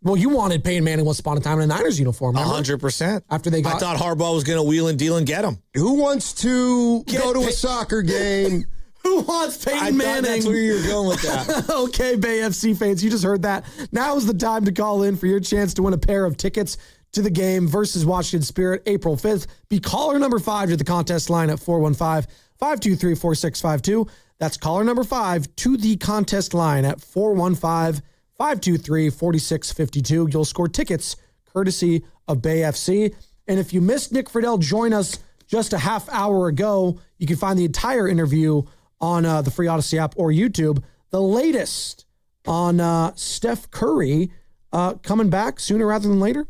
Well, you wanted Peyton Manning once upon a time in a Niners uniform, remember? 100%. After they got... I thought Harbaugh was going to wheel and deal and get him. Who wants to go to a soccer game? Who wants Peyton Manning? That's where you're going with that. Okay, Bay FC fans, you just heard that. Now is the time to call in for your chance to win a pair of tickets to the game versus Washington Spirit, April 5th. Be caller number 5 to the contest line at 415-523-4652. That's caller number 5 to the contest line at 415-523-4652. You'll score tickets courtesy of Bay FC. And if you missed Nick Fidell join us just a half hour ago, you can find the entire interview on the Free Odyssey app or YouTube. The latest on Steph Curry coming back sooner rather than later.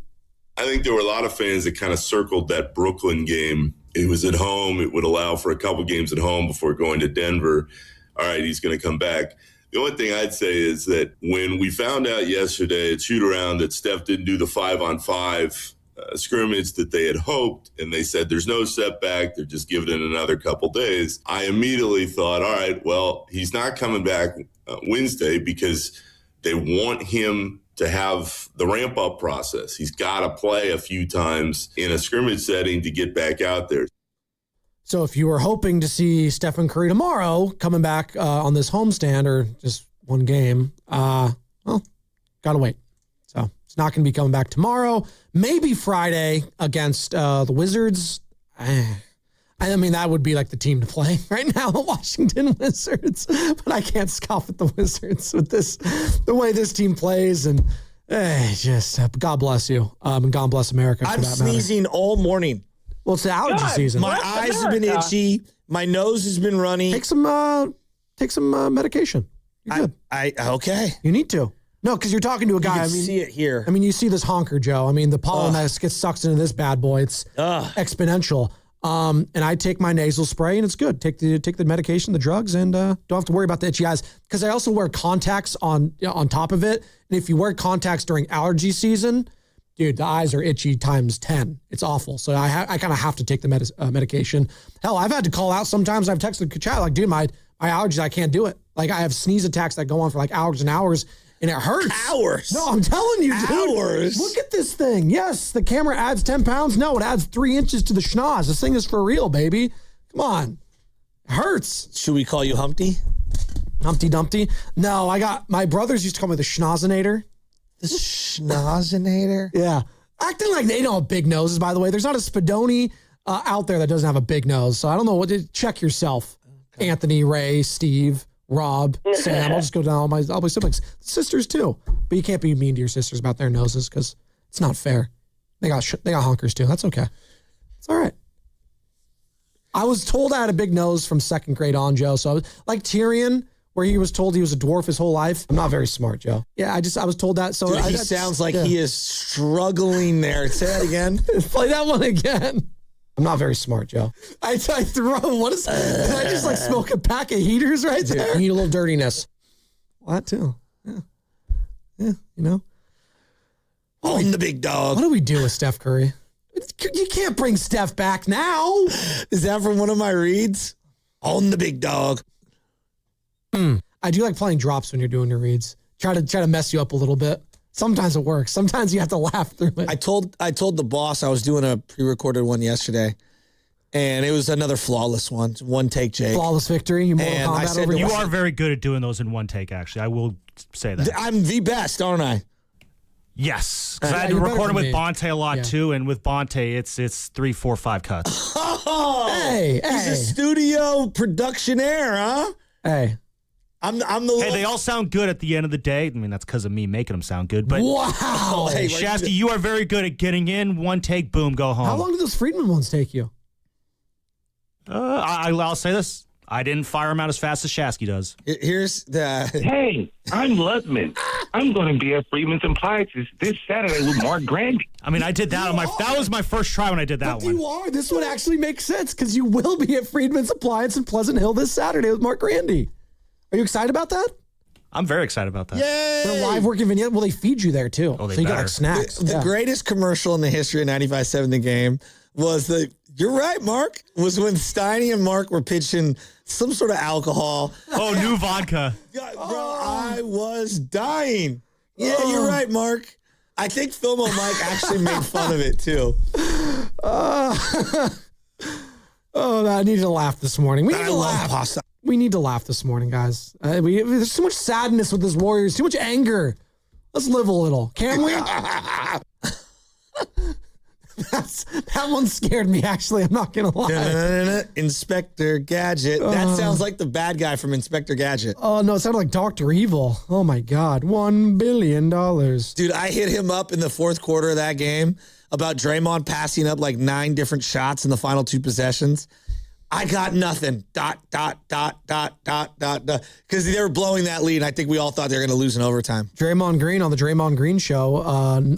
I think there were a lot of fans that kind of circled that Brooklyn game. It was at home. It would allow for a couple games at home before going to Denver. All right, he's going to come back. The only thing I'd say is that when we found out yesterday at shoot-around that Steph didn't do the 5-on-5 scrimmage that they had hoped, and they said there's no setback, they're just giving it another couple days, I immediately thought, all right, well, he's not coming back Wednesday because they want him to have the ramp-up process. He's got to play a few times in a scrimmage setting to get back out there. So if you were hoping to see Stephen Curry tomorrow coming back on this homestand or just one game, well, got to wait. So it's not going to be coming back tomorrow. Maybe Friday against the Wizards. I mean, that would be like the team to play right now, the Washington Wizards. But I can't scoff at the Wizards with the way this team plays. And just God bless you. And God bless America. I'm sneezing all morning. Well, it's the allergy season. My eyes have been itchy. My nose has been running. Take some medication. You're good. Okay. You need to. No, because you're talking to a guy. You can see it here. I mean, you see this honker, Joe. I mean, the pollen that gets sucked into this bad boy. It's exponential. And I take my nasal spray, and it's good. Take the medication, the drugs, and don't have to worry about the itchy eyes. Because I also wear contacts on top of it. And if you wear contacts during allergy season, dude, the eyes are itchy times 10. It's awful. So I kind of have to take the medication. Hell, I've had to call out sometimes. I've texted the chat like, dude, my allergies, I can't do it. Like, I have sneeze attacks that go on for like hours and hours, and it hurts. Hours? No, I'm telling you, dude. Hours? Look at this thing. Yes, the camera adds 10 pounds. No, it adds 3 inches to the schnoz. This thing is for real, baby. Come on. It hurts. Should we call you Humpty? Humpty Dumpty? No, my brothers used to call me the Schnozinator. The Schnozinator? Yeah. Acting like they don't have big noses, by the way. There's not a Spadoni out there that doesn't have a big nose. So I don't know. Check yourself. Okay. Anthony, Ray, Steve, Rob, Sam. I'll just go down all my siblings. Sisters, too. But you can't be mean to your sisters about their noses because it's not fair. They got honkers, too. That's okay. It's all right. I was told I had a big nose from second grade on, Joe. So I was like Tyrion, where he was told he was a dwarf his whole life. I'm not very smart, Joe. Yeah, I was told that. So dude, he sounds like he is struggling there. Say that again. Play that one again. I'm not very smart, Joe. I throw. What is? Did I just like smoke a pack of heaters right there? You need a little dirtiness. Well, that too. Yeah. You know. On the big dog. What do we do with Steph Curry? You can't bring Steph back now. Is that from one of my reads? On the big dog. I do like playing drops when you're doing your reads. Try to mess you up a little bit. Sometimes it works. Sometimes you have to laugh through it. I told the boss I was doing a pre-recorded one yesterday, and it was another flawless one. One take, Jake. Flawless victory. You are very good at doing those in one take, actually. I will say that. I'm the best, aren't I? Yes. Because I had to record it with Bonte a lot, too, and with Bonte, it's 3, 4, 5 cuts. Oh, hey. He's a studio production air, huh? Hey. I'm the Hey, they all sound good at the end of the day. I mean, that's because of me making them sound good. But wow. Hey, Shasky, you are very good at getting in, one take, boom, go home. How long did those Freeman ones take you? I'll say this. I didn't fire him out as fast as Shasky does. Here's the... Hey, I'm Ludman. I'm going to be at Freeman's Appliances this Saturday with Mark Grandy. I mean, I did that. That was my first try when I did that one. You are. This one actually makes sense because you will be at Freeman's Appliance in Pleasant Hill this Saturday with Mark Grandy. Are you excited about that? I'm very excited about that. Yay! They're live working vignette. Well, they feed you there, too. Oh, they so you better. got like snacks. The greatest commercial in the history of 95.7 The Game was you're right, Mark, was when Steiny and Mark were pitching some sort of alcohol. Oh, new vodka. God, bro, I was dying. Yeah, you're right, Mark. I think Filmo Mike actually made fun of it, too. I needed to laugh this morning. We need to laugh. Pasta. We need to laugh this morning, guys. There's too much sadness with this Warriors. Too much anger. Let's live a little, can't we? That one scared me, actually. I'm not going to lie. Inspector Gadget. That sounds like the bad guy from Inspector Gadget. Oh, no, it sounded like Dr. Evil. Oh, my God. $1 billion. Dude, I hit him up in the fourth quarter of that game about Draymond passing up like 9 different shots in the final 2 possessions. I got nothing. ... Because they were blowing that lead, and I think we all thought they were going to lose in overtime. Draymond Green on the Draymond Green Show,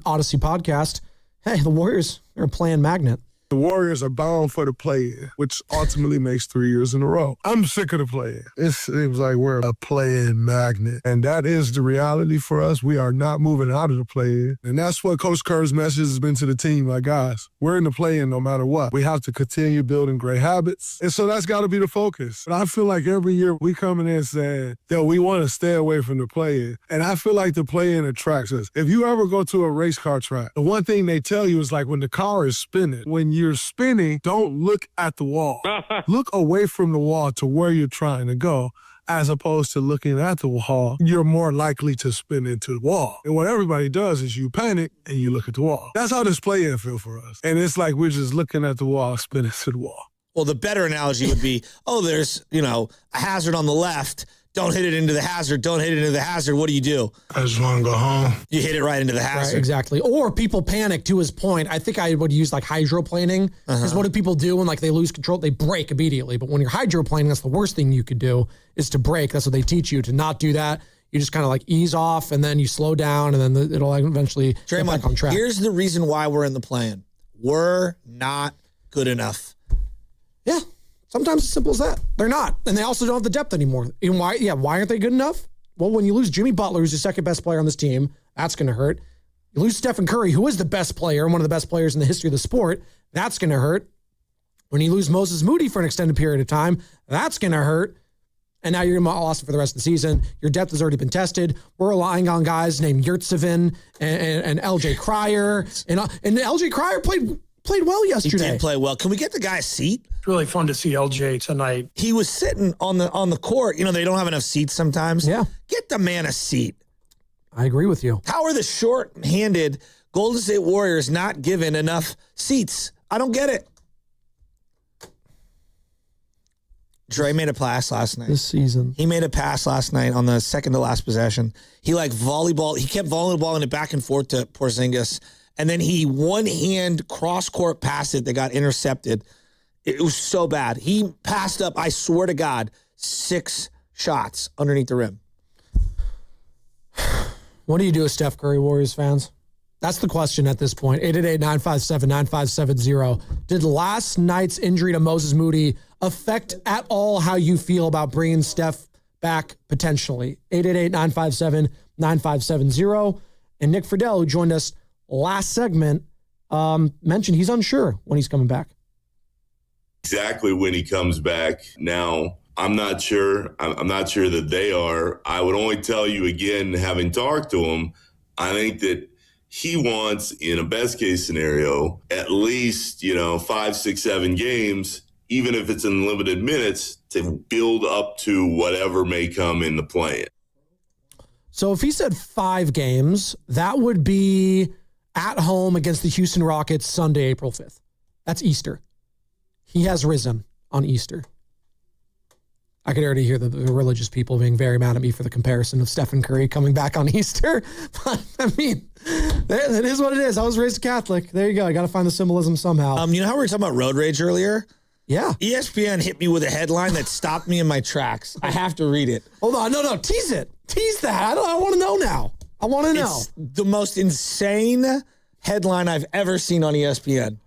Odyssey podcast. Hey, the Warriors are a playing magnet. The Warriors are bound for the play-in, which ultimately makes 3 years in a row. I'm sick of the play-in. It seems like we're a play-in magnet, and that is the reality for us. We are not moving out of the play-in, and that's what Coach Kerr's message has been to the team. Like, guys, we're in the play-in no matter what. We have to continue building great habits, and so that's got to be the focus. But I feel like every year we coming in saying that we want to stay away from the play-in, and I feel like the play-in attracts us. If you ever go to a race car track, the one thing they tell you is like when the car is spinning, when you're spinning, don't look at the wall. Look away from the wall to where you're trying to go, as opposed to looking at the wall. You're more likely to spin into the wall. And what everybody does is you panic and you look at the wall. That's how this play-in feel for us. And it's like we're just looking at the wall, spinning to the wall. Well, the better analogy would be, there's, a hazard on the left. Don't hit it into the hazard. Don't hit it into the hazard. What do? I just want to go home. You hit it right into the hazard. Right, exactly. Or people panic, to his point. I think I would use like hydroplaning. Because what do people do when they lose control? They brake immediately. But when you're hydroplaning, that's the worst thing you could do is to brake. That's what they teach you, to not do that. You just kind of ease off and then you slow down and then it'll eventually get back on track. Here's the reason why we're in the play-in. We're not good enough. Yeah. Sometimes it's simple as that. They're not. And they also don't have the depth anymore. And why aren't they good enough? Well, when you lose Jimmy Butler, who's the second best player on this team, that's going to hurt. You lose Steph Curry, who is the best player and one of the best players in the history of the sport, that's going to hurt. When you lose Moses Moody for an extended period of time, that's going to hurt. And now you're lost for the rest of the season. Your depth has already been tested. We're relying on guys named Yurtsevin and LJ Cryer. And LJ Cryer played well yesterday. He did play well. Can we get the guy a seat? It's really fun to see LJ tonight. He was sitting on the court. They don't have enough seats sometimes. Yeah. Get the man a seat. I agree with you. How are the short-handed Golden State Warriors not given enough seats? I don't get it. Dre made a pass last night. This season. He made a pass last night on the second to last possession. He volleyball. He kept volleyballing it back and forth to Porzingis. And then he one-hand cross-court passed it that got intercepted. It was so bad. He passed up, I swear to God, 6 shots underneath the rim. What do you do with Steph Curry, Warriors fans? That's the question at this point. 888-957-9570. Did last night's injury to Moses Moody affect at all how you feel about bringing Steph back potentially? 888-957-9570. And Nick Fidell, who joined us last segment, mentioned he's unsure when he's coming back. Exactly when he comes back. Now, I'm not sure. I'm not sure that they are. I would only tell you again, having talked to him, I think that he wants, in a best case scenario, at least, 5, 6, 7 games, even if it's in limited minutes, to build up to whatever may come in the play-in. So if he said 5 games, that would be at home against the Houston Rockets Sunday, April 5th. That's Easter. He has risen on Easter. I could already hear the religious people being very mad at me for the comparison of Stephen Curry coming back on Easter. But, it is what it is. I was raised Catholic. There you go. I got to find the symbolism somehow. You know how we were talking about road rage earlier? Yeah. ESPN hit me with a headline that stopped me in my tracks. I have to read it. Hold on. No. Tease it. Tease that. I want to know now. I want to know. It's the most insane headline I've ever seen on ESPN.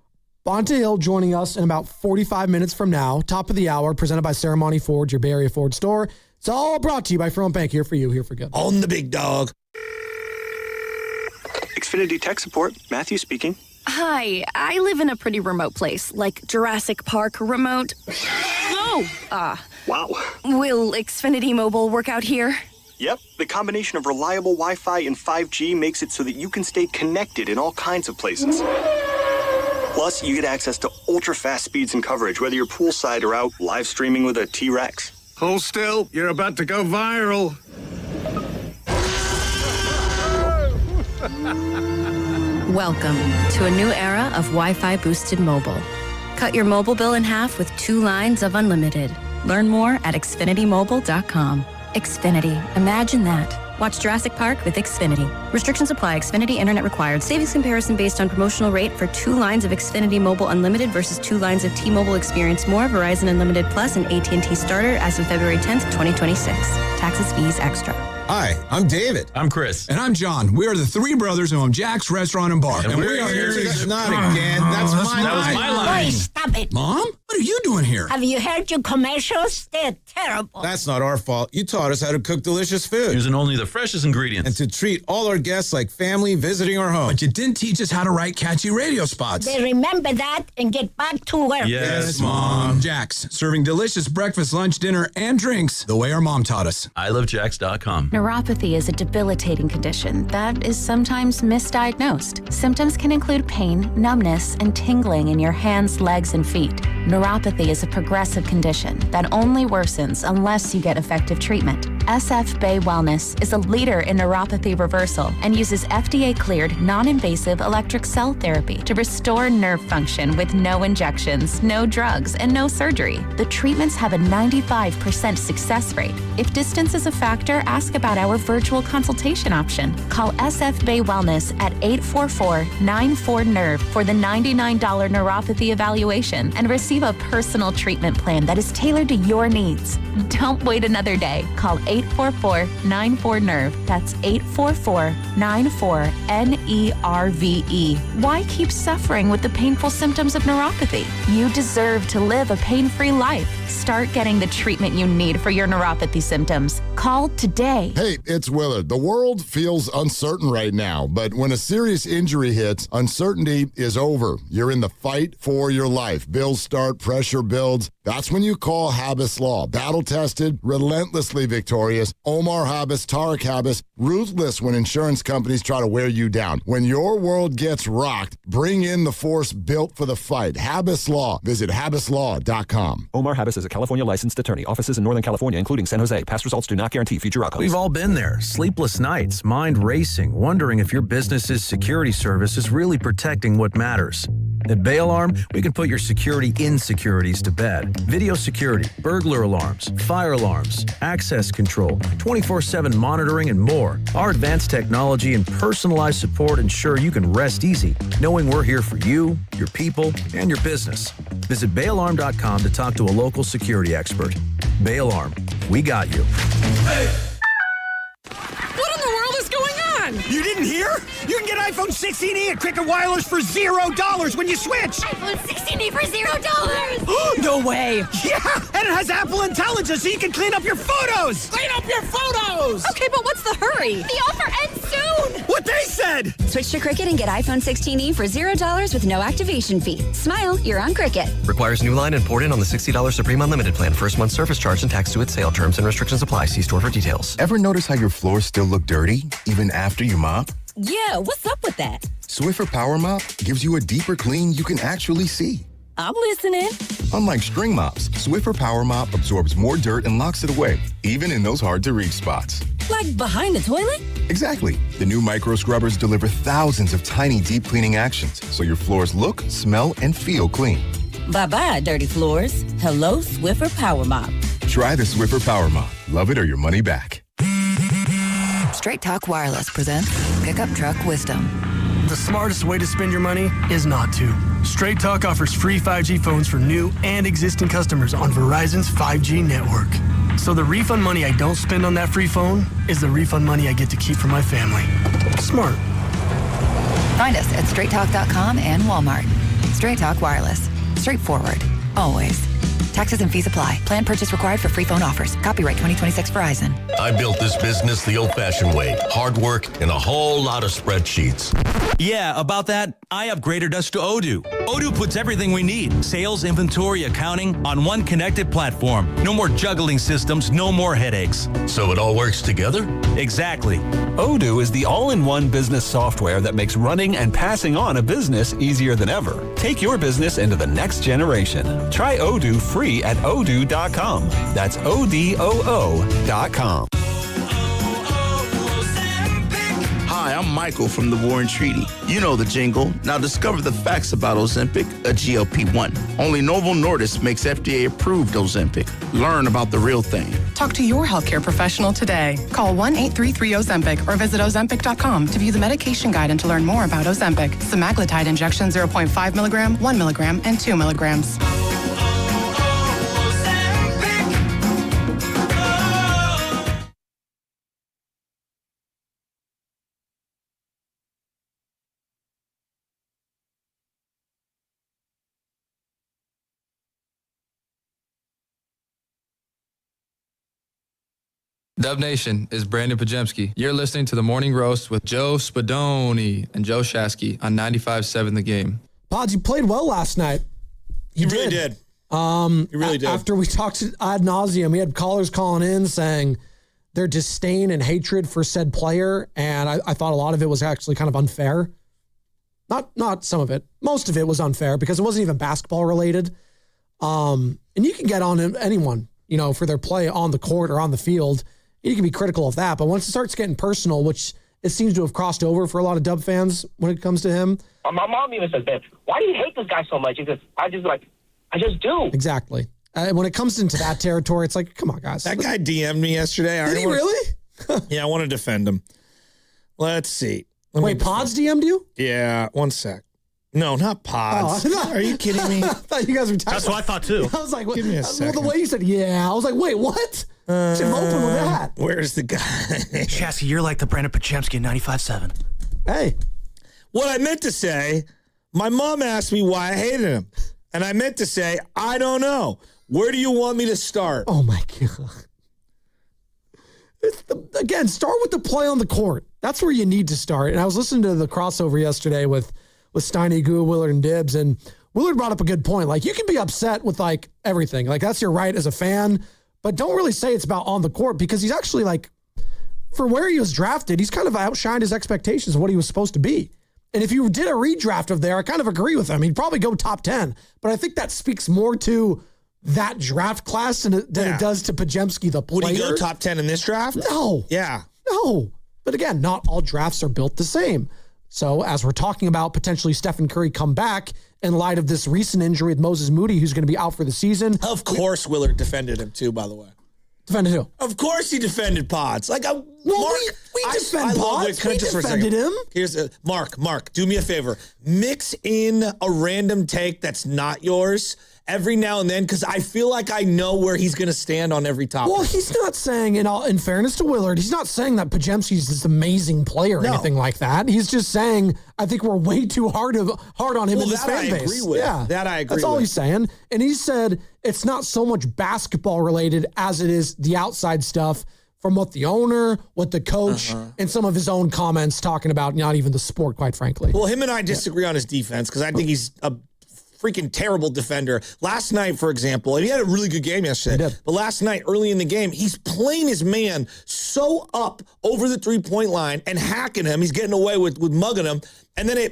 Bonte Hill joining us in about 45 minutes from now. Top of the hour, presented by Saramonte Ford, your Bay Area Ford store. It's all brought to you by Fremont Bank. Here for you, here for good. On the big dog. Xfinity Tech Support. Matthew speaking. Hi, I live in a pretty remote place, like Jurassic Park remote. Wow. Will Xfinity Mobile work out here? Yep, the combination of reliable Wi-Fi and 5G makes it so that you can stay connected in all kinds of places. Plus, you get access to ultra-fast speeds and coverage, whether you're poolside or out live streaming with a T-Rex. Hold still. You're about to go viral. Welcome to a new era of Wi-Fi boosted mobile. Cut your mobile bill in half with 2 lines of unlimited. Learn more at xfinitymobile.com. Xfinity. Imagine that. Watch Jurassic Park with Xfinity. Restrictions apply. Xfinity Internet required. Savings comparison based on promotional rate for 2 lines of Xfinity Mobile Unlimited versus 2 lines of T-Mobile Experience More, Verizon Unlimited Plus, and AT&T Starter as of February 10th, 2026. Taxes, fees, extra. Hi, I'm David. I'm Chris. And I'm John. We are the 3 brothers who own Jack's Restaurant and Bar. And we are here to... Not again. That's my line. That was my line. Boy, stop it. Mom? What are you doing here? Have you heard your commercials? They're terrible. That's not our fault. You taught us how to cook delicious food. Using only the freshest ingredients. And to treat all our guests like family visiting our home. But you didn't teach us how to write catchy radio spots. They remember that and get back to work. Yes, Mom. Jack's, serving delicious breakfast, lunch, dinner, and drinks the way our mom taught us. ilovejacks.com. Neuropathy is a debilitating condition that is sometimes misdiagnosed. Symptoms can include pain, numbness, and tingling in your hands, legs, and feet. Neuropathy is a progressive condition that only worsens unless you get effective treatment. SF Bay Wellness is a leader in neuropathy reversal and uses FDA-cleared, non-invasive electric cell therapy to restore nerve function with no injections, no drugs, and no surgery. The treatments have a 95% success rate. If distance is a factor, ask about our virtual consultation option. Call SF Bay Wellness at 844-94-NERVE for the $99 neuropathy evaluation and receive a personal treatment plan that is tailored to your needs. Don't wait another day. Call 844-94-NERVE. That's 844-94-NERVE. Why keep suffering with the painful symptoms of neuropathy? You deserve to live a pain-free life. Start getting the treatment you need for your neuropathy symptoms. Call today. Hey, it's Willard. The world feels uncertain right now, but when a serious injury hits, uncertainty is over. You're in the fight for your life. Bills start, pressure builds. That's when you call Habas Law. Battle-tested, relentlessly victorious. Omar Habas, Tarek Habas, ruthless when insurance companies try to wear you down. When your world gets rocked, bring in the force built for the fight. Habas Law. Visit habaslaw.com. Omar Habas is a California licensed attorney. Offices in Northern California, including San Jose. Past results do not guarantee future outcomes. We've all been there. Sleepless nights, mind racing, wondering if your business's security service is really protecting what matters. At Bay Alarm, we can put your security insecurities to bed. Video security, burglar alarms, fire alarms, access control, 24/7 monitoring, and more. Our advanced technology and personalized support ensure you can rest easy, knowing we're here for you, your people, and your business. Visit bayalarm.com to talk to a local security expert. Bay Alarm, we got you. Hey. What in the world is going on? You didn't hear? You can get iPhone 16e at Cricket Wireless for $0 when you switch. iPhone 16e for $0. No way. Yeah, and it has Apple Intelligence so you can clean up your photos. Clean up your photos. Okay, but what's the hurry? The offer ends soon. What they said. Switch to Cricket and get iPhone 16e for $0 with no activation fee. Smile, you're on Cricket. Requires new line and port in on the $60 Supreme Unlimited plan. First month service charge and tax to its sale. Terms and restrictions apply. See store for details. Ever notice how your floors still look dirty even after you mop? Yeah, what's up with that? Swiffer Power Mop gives you a deeper clean you can actually see. I'm listening. Unlike string mops, Swiffer Power Mop absorbs more dirt and locks it away, even in those hard-to-reach spots. Like behind the toilet? Exactly. The new micro scrubbers deliver thousands of tiny deep cleaning actions, so your floors look, smell, and feel clean. Bye-bye, dirty floors. Hello, Swiffer Power Mop. Try the Swiffer Power Mop. Love it or your money back. Straight Talk Wireless presents Pickup Truck Wisdom. The smartest way to spend your money is not to. Straight Talk offers free 5G phones for new and existing customers on Verizon's 5G network. So the refund money I don't spend on that free phone is the refund money I get to keep for my family. Smart. Find us at straighttalk.com and Walmart. Straight Talk Wireless. Straightforward. Always. Taxes and fees apply. Plan purchase required for free phone offers. Copyright 2026 Verizon. I built this business the old-fashioned way. Hard work and a whole lot of spreadsheets. Yeah, about that, I upgraded us to Odoo. Odoo puts everything we need, sales, inventory, accounting, on one connected platform. No more juggling systems, no more headaches. So it all works together? Exactly. Odoo is the all-in-one business software that makes running and passing on a business easier than ever. Take your business into the next generation. Try Odoo free at odoo.com. That's ODOO.com. Hi, I'm I'm Michael from the War and Treaty. You know the jingle. Now discover the facts about Ozempic, a GLP-1. Only Novo Nordisk makes FDA-approved Ozempic. Learn about the real thing. Talk to your healthcare professional today. Call 1-833-OZEMPIC or visit Ozempic.com to view the medication guide and to learn more about Ozempic. Semaglutide injection 0.5 milligram, 1 milligram, and 2 milligrams. Dub Nation is Brandon Pajemski. You're listening to The Morning Roast with Joe Spadoni and Joe Shasky on 95.7 The Game. Pods, you played well last night. He really did. He really did. After we talked ad nauseum, we had callers calling in saying their disdain and hatred for said player, and I thought a lot of it was actually kind of unfair. Not some of it. Most of it was unfair because it wasn't even basketball related. And you can get on anyone, for their play on the court or on the field. You can be critical of that, but once it starts getting personal, which it seems to have crossed over for a lot of Dub fans when it comes to him. My mom even says, "Babe, why do you hate this guy so much?" He says, I just do. Exactly. When it comes into that territory, it's like, come on, guys. That guy DM'd me yesterday. Did he really? Yeah, I want to defend him. Let's see. Wait, Pods DM'd you? Yeah, one sec. No, not Pods. Oh, Are you kidding me? I thought you guys were talking. That's what I thought too. I was like, give me a second. Well, the way you said, yeah, I was like, wait, what? Should open with that. Where's the guy? Shasky, you're like the Brandon Pajemski in 95.7. Hey. What I meant to say, my mom asked me why I hated him. And I meant to say, I don't know. Where do you want me to start? Oh, my God. Again, start with the play on the court. That's where you need to start. And I was listening to the crossover yesterday with Steiny, Gua, Willard, and Dibbs, and Willard brought up a good point. Like, you can be upset with, everything. That's your right as a fan, but don't really say it's about on the court because he's actually, for where he was drafted, he's kind of outshined his expectations of what he was supposed to be. And if you did a redraft of there, I kind of agree with him. He'd probably go top 10, but I think that speaks more to that draft class than it does to Pajemski, the player. Would he go top 10 in this draft? No. Yeah. No. But again, not all drafts are built the same. So as we're talking about potentially Steph Curry come back in light of this recent injury with Moses Moody, who's going to be out for the season. Of course, Willard defended him too, by the way. Defended who? Of course he defended Pods. We defend Pods. We defended him. Here's Mark, do me a favor. Mix in a random take that's not yours every now and then, because I feel like I know where he's going to stand on every topic. Well, he's not saying, in fairness to Willard, he's not saying that Pajemski's this amazing player or anything like that. He's just saying, I think we're way too hard on him in this fan base. Agree with. Yeah, that I agree with. That's all he's saying. And he said it's not so much basketball related as it is the outside stuff from what the owner, what the coach, and some of his own comments talking about not even the sport, quite frankly. Well, him and I disagree on his defense because I think he's a freaking terrible defender. Last night, for example, and he had a really good game yesterday, but last night, early in the game, he's playing his man so up over the three-point line and hacking him. He's getting away with mugging him. And then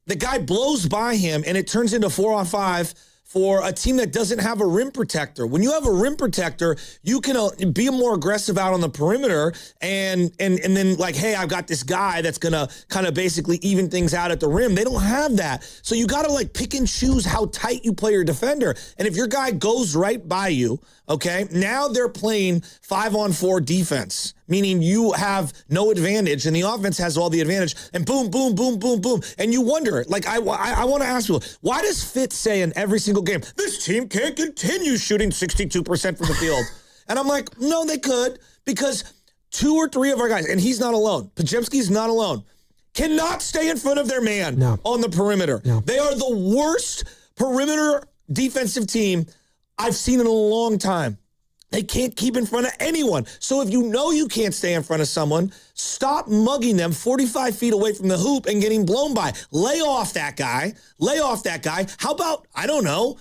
the guy blows by him, and it turns into 4-on-5 for a team that doesn't have a rim protector. When you have a rim protector, you can be more aggressive out on the perimeter and then hey, I've got this guy that's going to kind of basically even things out at the rim. They don't have that. So you got to pick and choose how tight you play your defender. And if your guy goes right by you, okay, now they're playing 5-on-4 defense, meaning you have no advantage and the offense has all the advantage, and boom, boom, boom, boom, boom. And you wonder, I want to ask people, why does Fitz say in every single game, this team can't continue shooting 62% from the field? And I'm like, no, they could, because 2 or 3 of our guys, and he's not alone, Pajemski's not alone, cannot stay in front of their man on the perimeter. No. They are the worst perimeter defensive team I've seen in a long time. They can't keep in front of anyone. So if you know you can't stay in front of someone, stop mugging them 45 feet away from the hoop and getting blown by. Lay off that guy. How about, I don't know,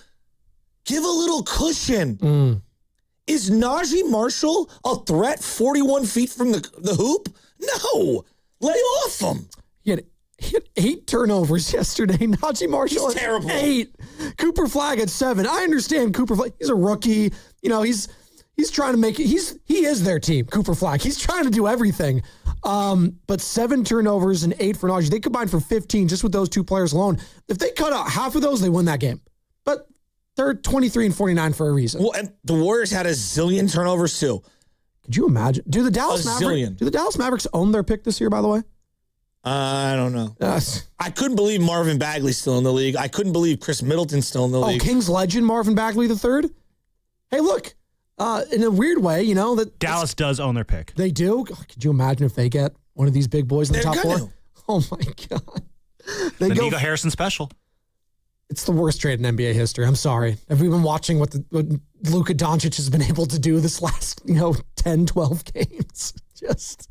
give a little cushion. Is Najee Marshall a threat 41 feet from the hoop? No. Lay off him. He had 8 turnovers yesterday. Najee Marshall He's terrible. 8. Cooper Flagg at 7. I understand Cooper Flagg. He's a rookie. He's trying to make it. He is their team, Cooper Flagg. He's trying to do everything. But 7 turnovers and 8 for Najee. They combined for 15 just with those two players alone. If they cut out half of those, they win that game. But they're 23 and 49 for a reason. Well, and the Warriors had a zillion turnovers too. Could you imagine? Do the Dallas Mavericks own their pick this year, by the way? I don't know. I couldn't believe Marvin Bagley's still in the league. I couldn't believe Chris Middleton's still in the league. Kings legend Marvin Bagley III? Hey, look, in a weird way, you know, that Dallas does own their pick. They do? Could you imagine if they get one of these big boys in the top 4? Oh, my God. The Nico Harrison special. It's the worst trade in NBA history. I'm sorry. Have we been watching what Luka Doncic has been able to do this last, 10, 12 games? Just...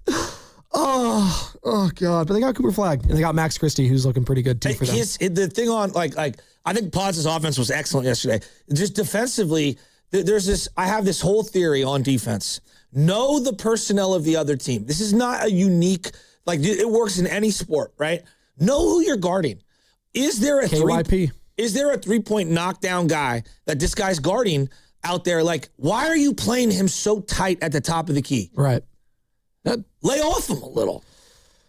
Oh God! But they got Cooper Flagg and they got Max Christie, who's looking pretty good too for them. The thing on I think Potts' offense was excellent yesterday. Just defensively, there's this. I have this whole theory on defense. Know the personnel of the other team. This is not a unique. It works in any sport, right? Know who you're guarding. Is there a KYP? Is there a 3-point knockdown guy that this guy's guarding out there? Why are you playing him so tight at the top of the key? Right. Lay off him a little.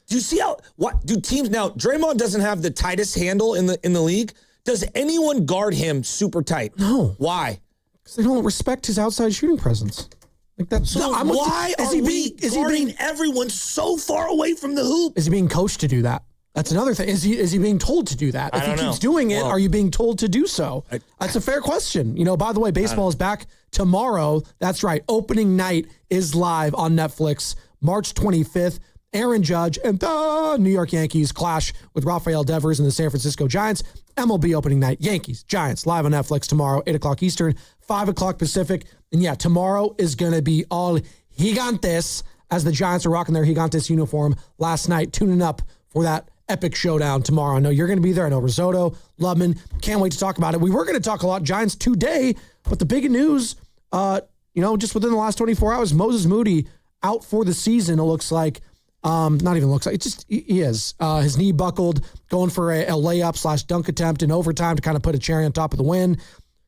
Do you see what do teams now? Draymond doesn't have the tightest handle in the league. Does anyone guard him super tight? No. Why? Because they don't respect his outside shooting presence. Why is he guarding everyone so far away from the hoop? Is he being coached to do that? That's another thing. Is he being told to do that? If he keeps doing it, are you being told to do so? That's a fair question. By the way, baseball is back tomorrow. That's right. Opening night is live on Netflix. March 25th, Aaron Judge and the New York Yankees clash with Rafael Devers and the San Francisco Giants. MLB opening night, Yankees, Giants, live on Netflix tomorrow, 8 o'clock Eastern, 5 o'clock Pacific. And yeah, tomorrow is going to be all gigantes as the Giants are rocking their gigantes uniform last night, tuning up for that epic showdown tomorrow. I know you're going to be there. I know Risotto, Lubman, can't wait to talk about it. We were going to talk a lot Giants today, but the big news, just within the last 24 hours, Moses Moody out for the season, it looks like. Not even looks like. It just, he is. His knee buckled, going for a layup / dunk attempt in overtime to kind of put a cherry on top of the win.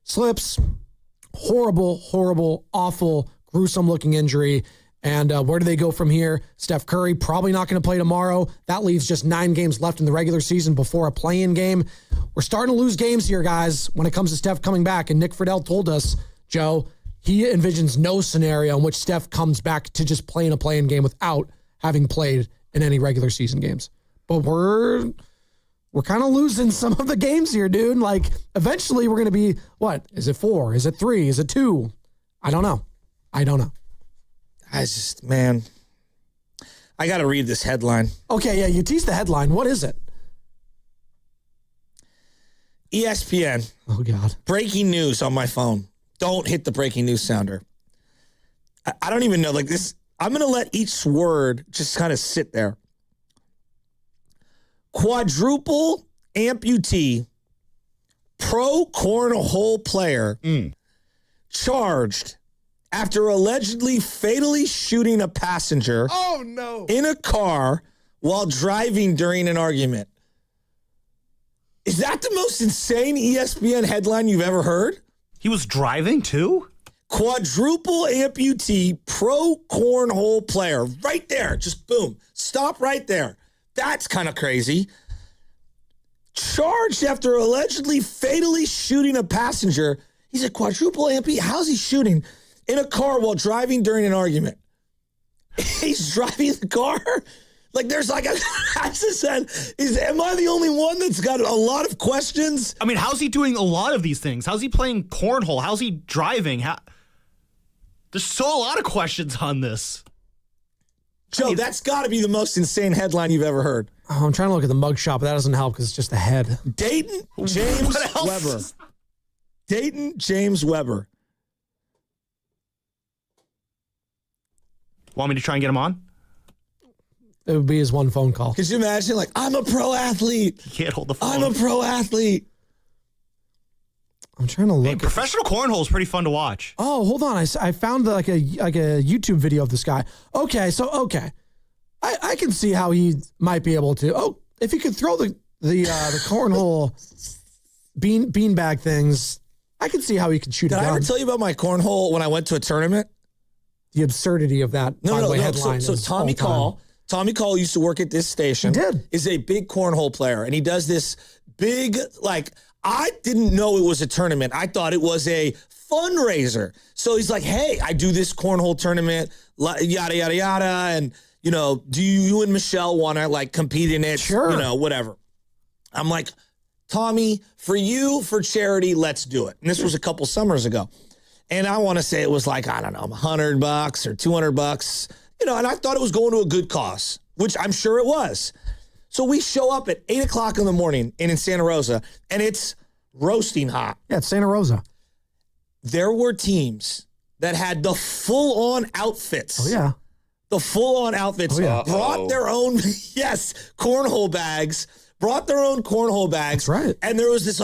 Slips. Horrible, awful, gruesome-looking injury. And where do they go from here? Steph Curry probably not going to play tomorrow. That leaves just 9 games left in the regular season before a play-in game. We're starting to lose games here, guys, when it comes to Steph coming back. And Nick Fidell told us, Joe, he envisions no scenario in which Steph comes back to just playing a play-in game without having played in any regular season games. But we're kind of losing some of the games here, dude. Eventually we're going to be, what? Is it 4? Is it 3? Is it 2? I don't know. I just, man, I got to read this headline. Okay, yeah, you teased the headline. What is it? ESPN. Oh, God. Breaking news on my phone. Don't hit the breaking news sounder. I don't even know, this. I'm going to let each word just kind of sit there. Quadruple amputee, pro cornhole player, charged after allegedly fatally shooting a passenger in a car while driving during an argument. Is that the most insane ESPN headline you've ever heard? He was driving too? Quadruple amputee, pro cornhole player. Right there. Just boom. Stop right there. That's kind of crazy. Charged after allegedly fatally shooting a passenger. He's a quadruple amputee. How's he shooting in a car while driving during an argument? He's driving the car? There's am I the only one that's got a lot of questions? I mean, how's he doing a lot of these things? How's he playing cornhole? How's he driving? There's a lot of questions on this. Joe, that's got to be the most insane headline you've ever heard. Oh, I'm trying to look at the mugshot, but that doesn't help because it's just the head. Dayton James Weber. Dayton James Weber. Want me to try and get him on? It would be his one phone call. Could you imagine? I'm a pro athlete. He can't hold the phone. I'm a pro athlete. I'm trying to look. Hey, professional cornhole is pretty fun to watch. Oh, hold on. I found a YouTube video of this guy. Okay. I can see how he might be able to. Oh, if he could throw the cornhole beanbag things, I can see how he could shoot a gun. Did I ever tell you about my cornhole when I went to a tournament? The absurdity of that. No. So Tommy Tommy Cole used to work at this station. He did. Is a big cornhole player, and he does this big, like, I didn't know it was a tournament. I thought it was a fundraiser. So he's like, hey, I do this cornhole tournament, yada, yada, yada, and, you know, do you and Michelle want to, like, compete in it? Sure. You know, whatever. I'm like, Tommy, for you, for charity, let's do it. And this was a couple summers ago. And I want to say it was like, I don't know, $100 or $200, you know, and I thought it was going to a good cause, which I'm sure it was. So we show up at 8 o'clock in the morning in Santa Rosa, and it's roasting hot. Yeah, it's Santa Rosa. There were teams that had the full-on outfits. Oh, yeah. The full-on outfits. Oh, yeah. Brought their own, cornhole bags. Brought their own cornhole bags. That's right. And there was this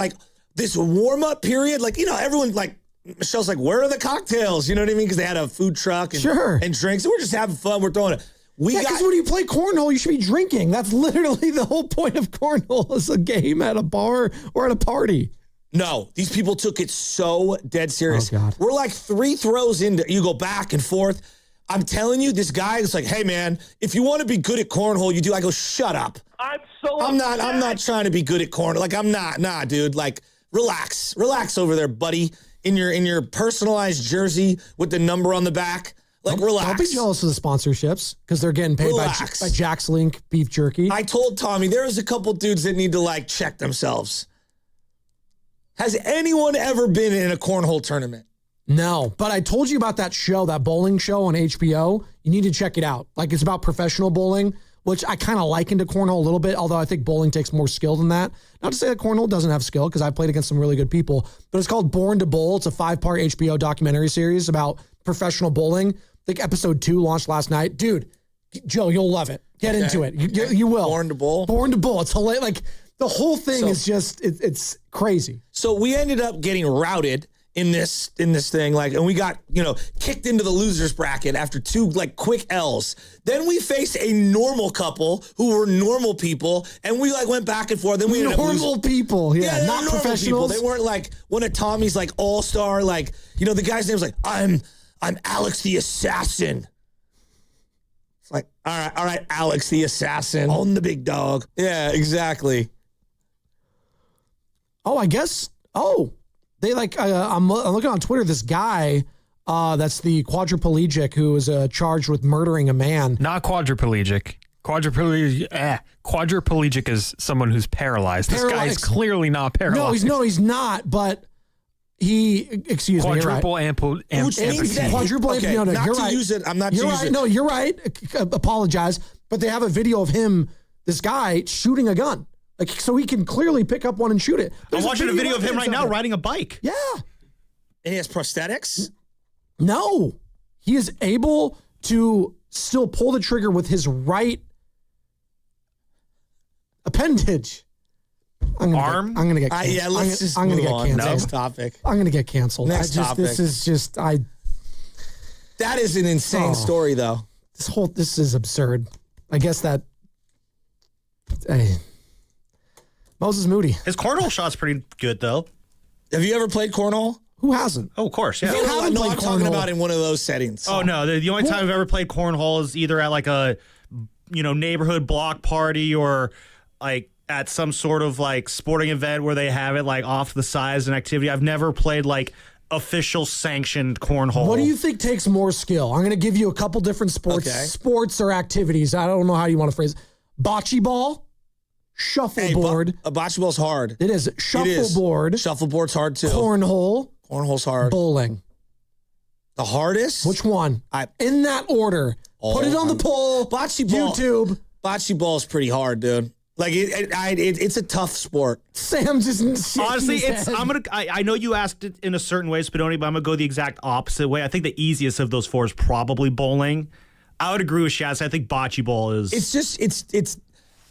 warm-up period. Like, you know, everyone, like, Michelle's like, where are the cocktails? You know what I mean? Because they had a food truck and drinks. And we're just having fun. We're throwing it. Because when you play cornhole, you should be drinking. That's literally the whole point of cornhole is a game at a bar or at a party. No, these people took it so dead serious. Oh, God. We're like 3 throws into, you go back and forth. I'm telling you, this guy is like, hey, man, if you want to be good at cornhole, you do. I go, shut up. I'm not trying to be good at cornhole. Like, I'm not. Nah, dude. Like, relax over there, buddy. In your personalized jersey with the number on the back. Like, relax. Don't be jealous of the sponsorships because they're getting paid by Jack's Link beef jerky. I told Tommy there's a couple dudes that need to, like, check themselves. Has anyone ever been in a cornhole tournament? No, but I told you about that show, that bowling show on HBO. You need to check it out. Like, it's about professional bowling, which I kind of liken to cornhole a little bit, although I think bowling takes more skill than that. Not to say that cornhole doesn't have skill, because I've played against some really good people, but it's called Born to Bowl. It's a 5-part HBO documentary series about professional bowling. I think episode 2 launched last night. Dude, Joe, you'll love it. Get into it. You will. Born to Bowl? Born to Bowl. It's hilarious. Like, the whole thing is just, it's crazy. So we ended up getting routed in this thing, like, and we got, you know, kicked into the losers bracket after 2 like quick L's. Then we faced a normal couple who were normal people, and we like went back and forth. Then we ended up normal people, yeah, not normal professionals. People. They weren't like one of Tommy's like all-star, like, you know, the guy's name was like, I'm Alex the Assassin. It's like, all right, Alex the Assassin on the big dog. Yeah, exactly. Oh, I guess. Oh. They like, I'm looking on Twitter, this guy that's the quadriplegic who is charged with murdering a man. Not quadriplegic. Quadriplegic is someone who's paralyzed. This guy is clearly not paralyzed. No, he's not, but excuse me. Quadruple amputee. Quadruple amputee. No, not you're to right. use it. I'm not you're using right. it. No, you're right. Apologize. But they have a video of him, this guy, shooting a gun. Like, so he can clearly pick up one and shoot it. I'm watching a video of him right now riding a bike. Yeah. And he has prosthetics? No. He is able to still pull the trigger with his right appendage. Arm? I'm going to get canceled. Yeah, let's just I'm move gonna on. get canceled. Next topic. I'm going to get canceled. Next topic. This is just, That is an insane story, though. This is absurd. I guess that, Moses Moody. His cornhole shot's pretty good, though. Have you ever played cornhole? Who hasn't? Oh, of course, yeah. I'm talking about in one of those settings. Oh, no. The only time I've ever played cornhole is either at like a, neighborhood block party or like at some sort of like sporting event where they have it like off the side as an activity. I've never played like official sanctioned cornhole. What do you think takes more skill? I'm going to give you a couple different sports or activities. I don't know how you want to phrase it. Bocce ball. Shuffleboard. A bocce ball's hard. It is. Shuffleboard. Shuffleboard's hard too. Cornhole. Cornhole's hard. Bowling. The hardest? Which one? In that order. Put it on the poll. Bocce ball. YouTube. Bocce ball's pretty hard, dude. Like it's a tough sport. Sam just honestly, I know you asked it in a certain way, Spadoni, but I'm gonna go the exact opposite way. I think the easiest of those 4 is probably bowling. I would agree with Shaz. I think bocce ball is. It's.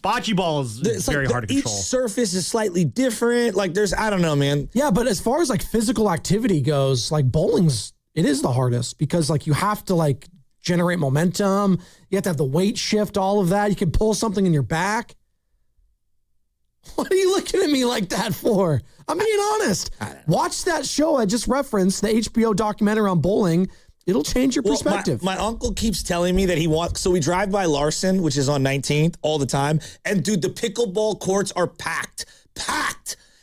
Bocce ball is very hard to control. Each surface is slightly different. Like I don't know, man. Yeah, but as far as like physical activity goes, like it is the hardest because like you have to like generate momentum. You have to have the weight shift, all of that. You can pull something in your back. What are you looking at me like that for? I'm being honest. Watch that show I just referenced, the HBO documentary on bowling. it'll change your perspective. My uncle keeps telling me that he wants, so we drive by Larson, which is on 19th all the time. And dude, the pickleball courts are packed.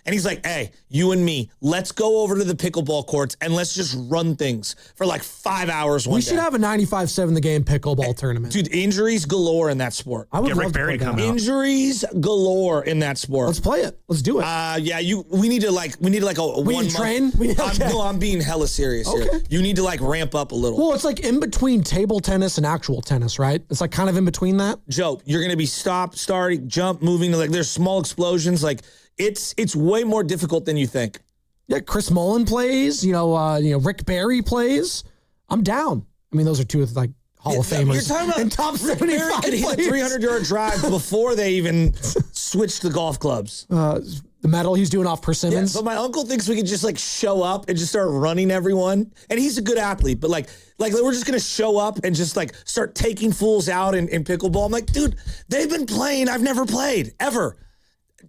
And he's like, hey, you and me, let's go over to the pickleball courts and let's just run things for like 5 hours one day. We should have a 95-7 the game pickleball tournament. Dude, injuries galore in that sport. I would love to play that. Injuries galore in that sport. Let's play it. Let's do it. We need a we need to train? I'm being hella serious here. You need to like ramp up a little. Well, it's like in between table tennis and actual tennis, right? It's like kind of in between that. Joe, you're going to be starting, jump, moving. Like there's small explosions. Like it's way more difficult than you think. Yeah, Chris Mullen plays. Rick Barry plays. I'm down. I mean, those are two of like Hall of Famers. You're talking about and top Rick Barry 75 could hit a 300-yard drive before they even switched the golf clubs. The medal he's doing off Persimmons. Yeah, but my uncle thinks we could just like show up and just start running everyone. And he's a good athlete, but like we're just gonna show up and just like start taking fools out in pickleball. I'm like, dude, they've been playing. I've never played ever.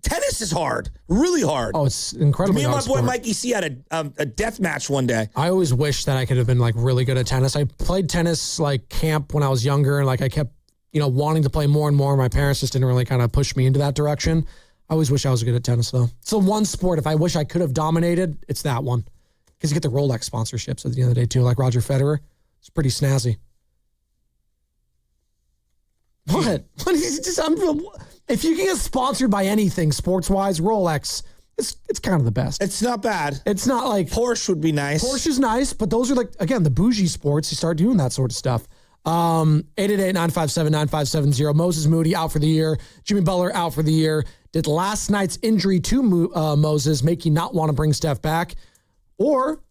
Tennis is hard, really hard. Oh, it's incredibly Me and my hard boy sport. Mikey C had a death match one day. I always wish that I could have been like really good at tennis. I played tennis like camp when I was younger, and like I kept wanting to play more and more. My parents just didn't really kind of push me into that direction. I always wish I was good at tennis though. It's the one sport if I wish I could have dominated, it's that one. Because you get the Rolex sponsorships at the end of the day too, like Roger Federer. It's pretty snazzy. What? If you can get sponsored by anything sports-wise, Rolex, it's kind of the best. It's not bad. It's not like Porsche would be nice. Porsche is nice, but those are like, again, the bougie sports. You start doing that sort of stuff. 888-957-9570. Moses Moody out for the year. Jimmy Butler out for the year. Did last night's injury to Moses make you not want to bring Steph back? Or,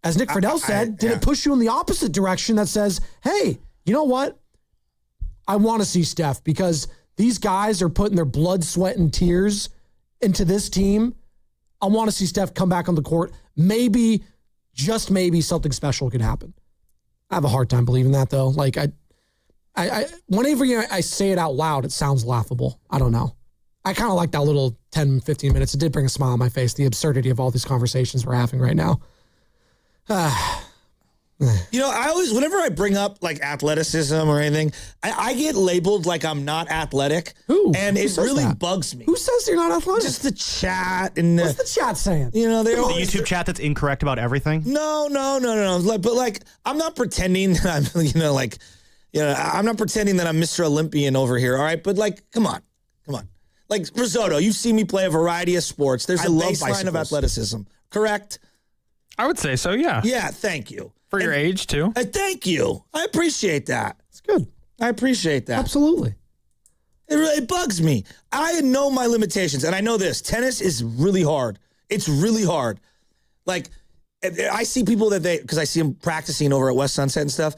as Nick Fidell said, did it push you in the opposite direction that says, hey, you know what? I want to see Steph because these guys are putting their blood, sweat, and tears into this team. I want to see Steph come back on the court. Maybe, just maybe, something special could happen. I have a hard time believing that, though. Like, whenever I say it out loud, it sounds laughable. I don't know. I kind of like that little 10, 15 minutes. It did bring a smile on my face, the absurdity of all these conversations we're having right now. I always, whenever I bring up like athleticism or anything, I get labeled like I'm not athletic. Who? And Who it says really that? bugs me. Who says you're not athletic? Just the chat and what's the chat saying? They The always, YouTube chat that's incorrect about everything? No. But like, I'm not pretending that I'm, I'm not pretending that I'm Mr. Olympian over here. All right. But like, come on. Like Risotto, you've seen me play a variety of sports. There's a baseline of athleticism, correct? I would say so, yeah. Yeah, thank you. For your age, too. Thank you. I appreciate that. It's good. I appreciate that. Absolutely. It bugs me. I know my limitations, and I know this. Tennis is really hard. It's really hard. Like, I see people because I see them practicing over at West Sunset and stuff,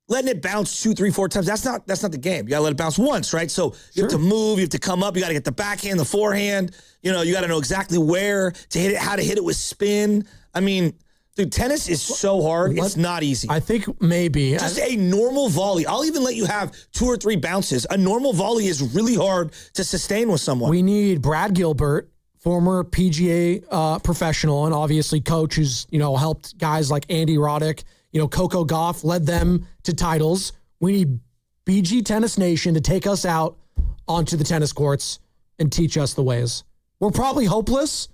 letting it bounce 2, 3, 4 times. That's not the game. You got to let it bounce once, right? So you have to move, you have to come up, you got to get the backhand, the forehand. You got to know exactly where to hit it, how to hit it with spin. I mean, dude, tennis is so hard. It's not easy. I think maybe. Just a normal volley. I'll even let you have 2 or 3 bounces. A normal volley is really hard to sustain with someone. We need Brad Gilbert, former PGA professional and obviously coach who's, helped guys like Andy Roddick, Coco Gauff, led them to titles. We need BG Tennis Nation to take us out onto the tennis courts and teach us the ways. We're probably hopeless,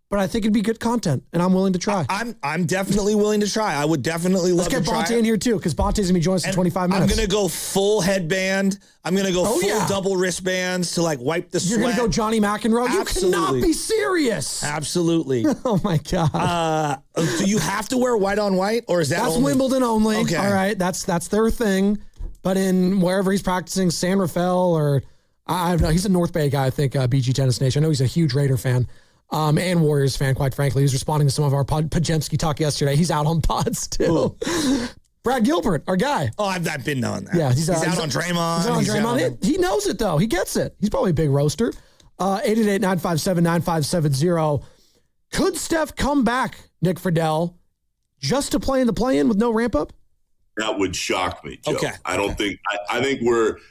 but I think it'd be good content, and I'm willing to try. I'm definitely willing to try. I would definitely love to try. Let's get Bonte in here, too, because Bonte's going to be joining us in 25 minutes. I'm going to go full headband. I'm going to go full double wristbands to, like, wipe the sweat. You're going to go Johnny McEnroe? Absolutely. You cannot be serious. Absolutely. Oh, my God. Do you have to wear white on white, or is that That's only? Wimbledon only. Okay. All right, that's their thing. But in wherever he's practicing, San Rafael or, I don't know, he's a North Bay guy, I think, BG Tennis Nation. I know he's a huge Raider fan. And Warriors fan, quite frankly. He was responding to some of our Pajemski talk yesterday. He's out on pods, too. Brad Gilbert, our guy. Oh, I've been knowing that. Yeah, he's out on Draymond. He's out on Draymond. He knows it, though. He gets it. He's probably a big roaster. 888-957-9570. Could Steph come back, Nick Fidell, just to play in the play-in with no ramp-up? That would shock me, Joe. Okay. I think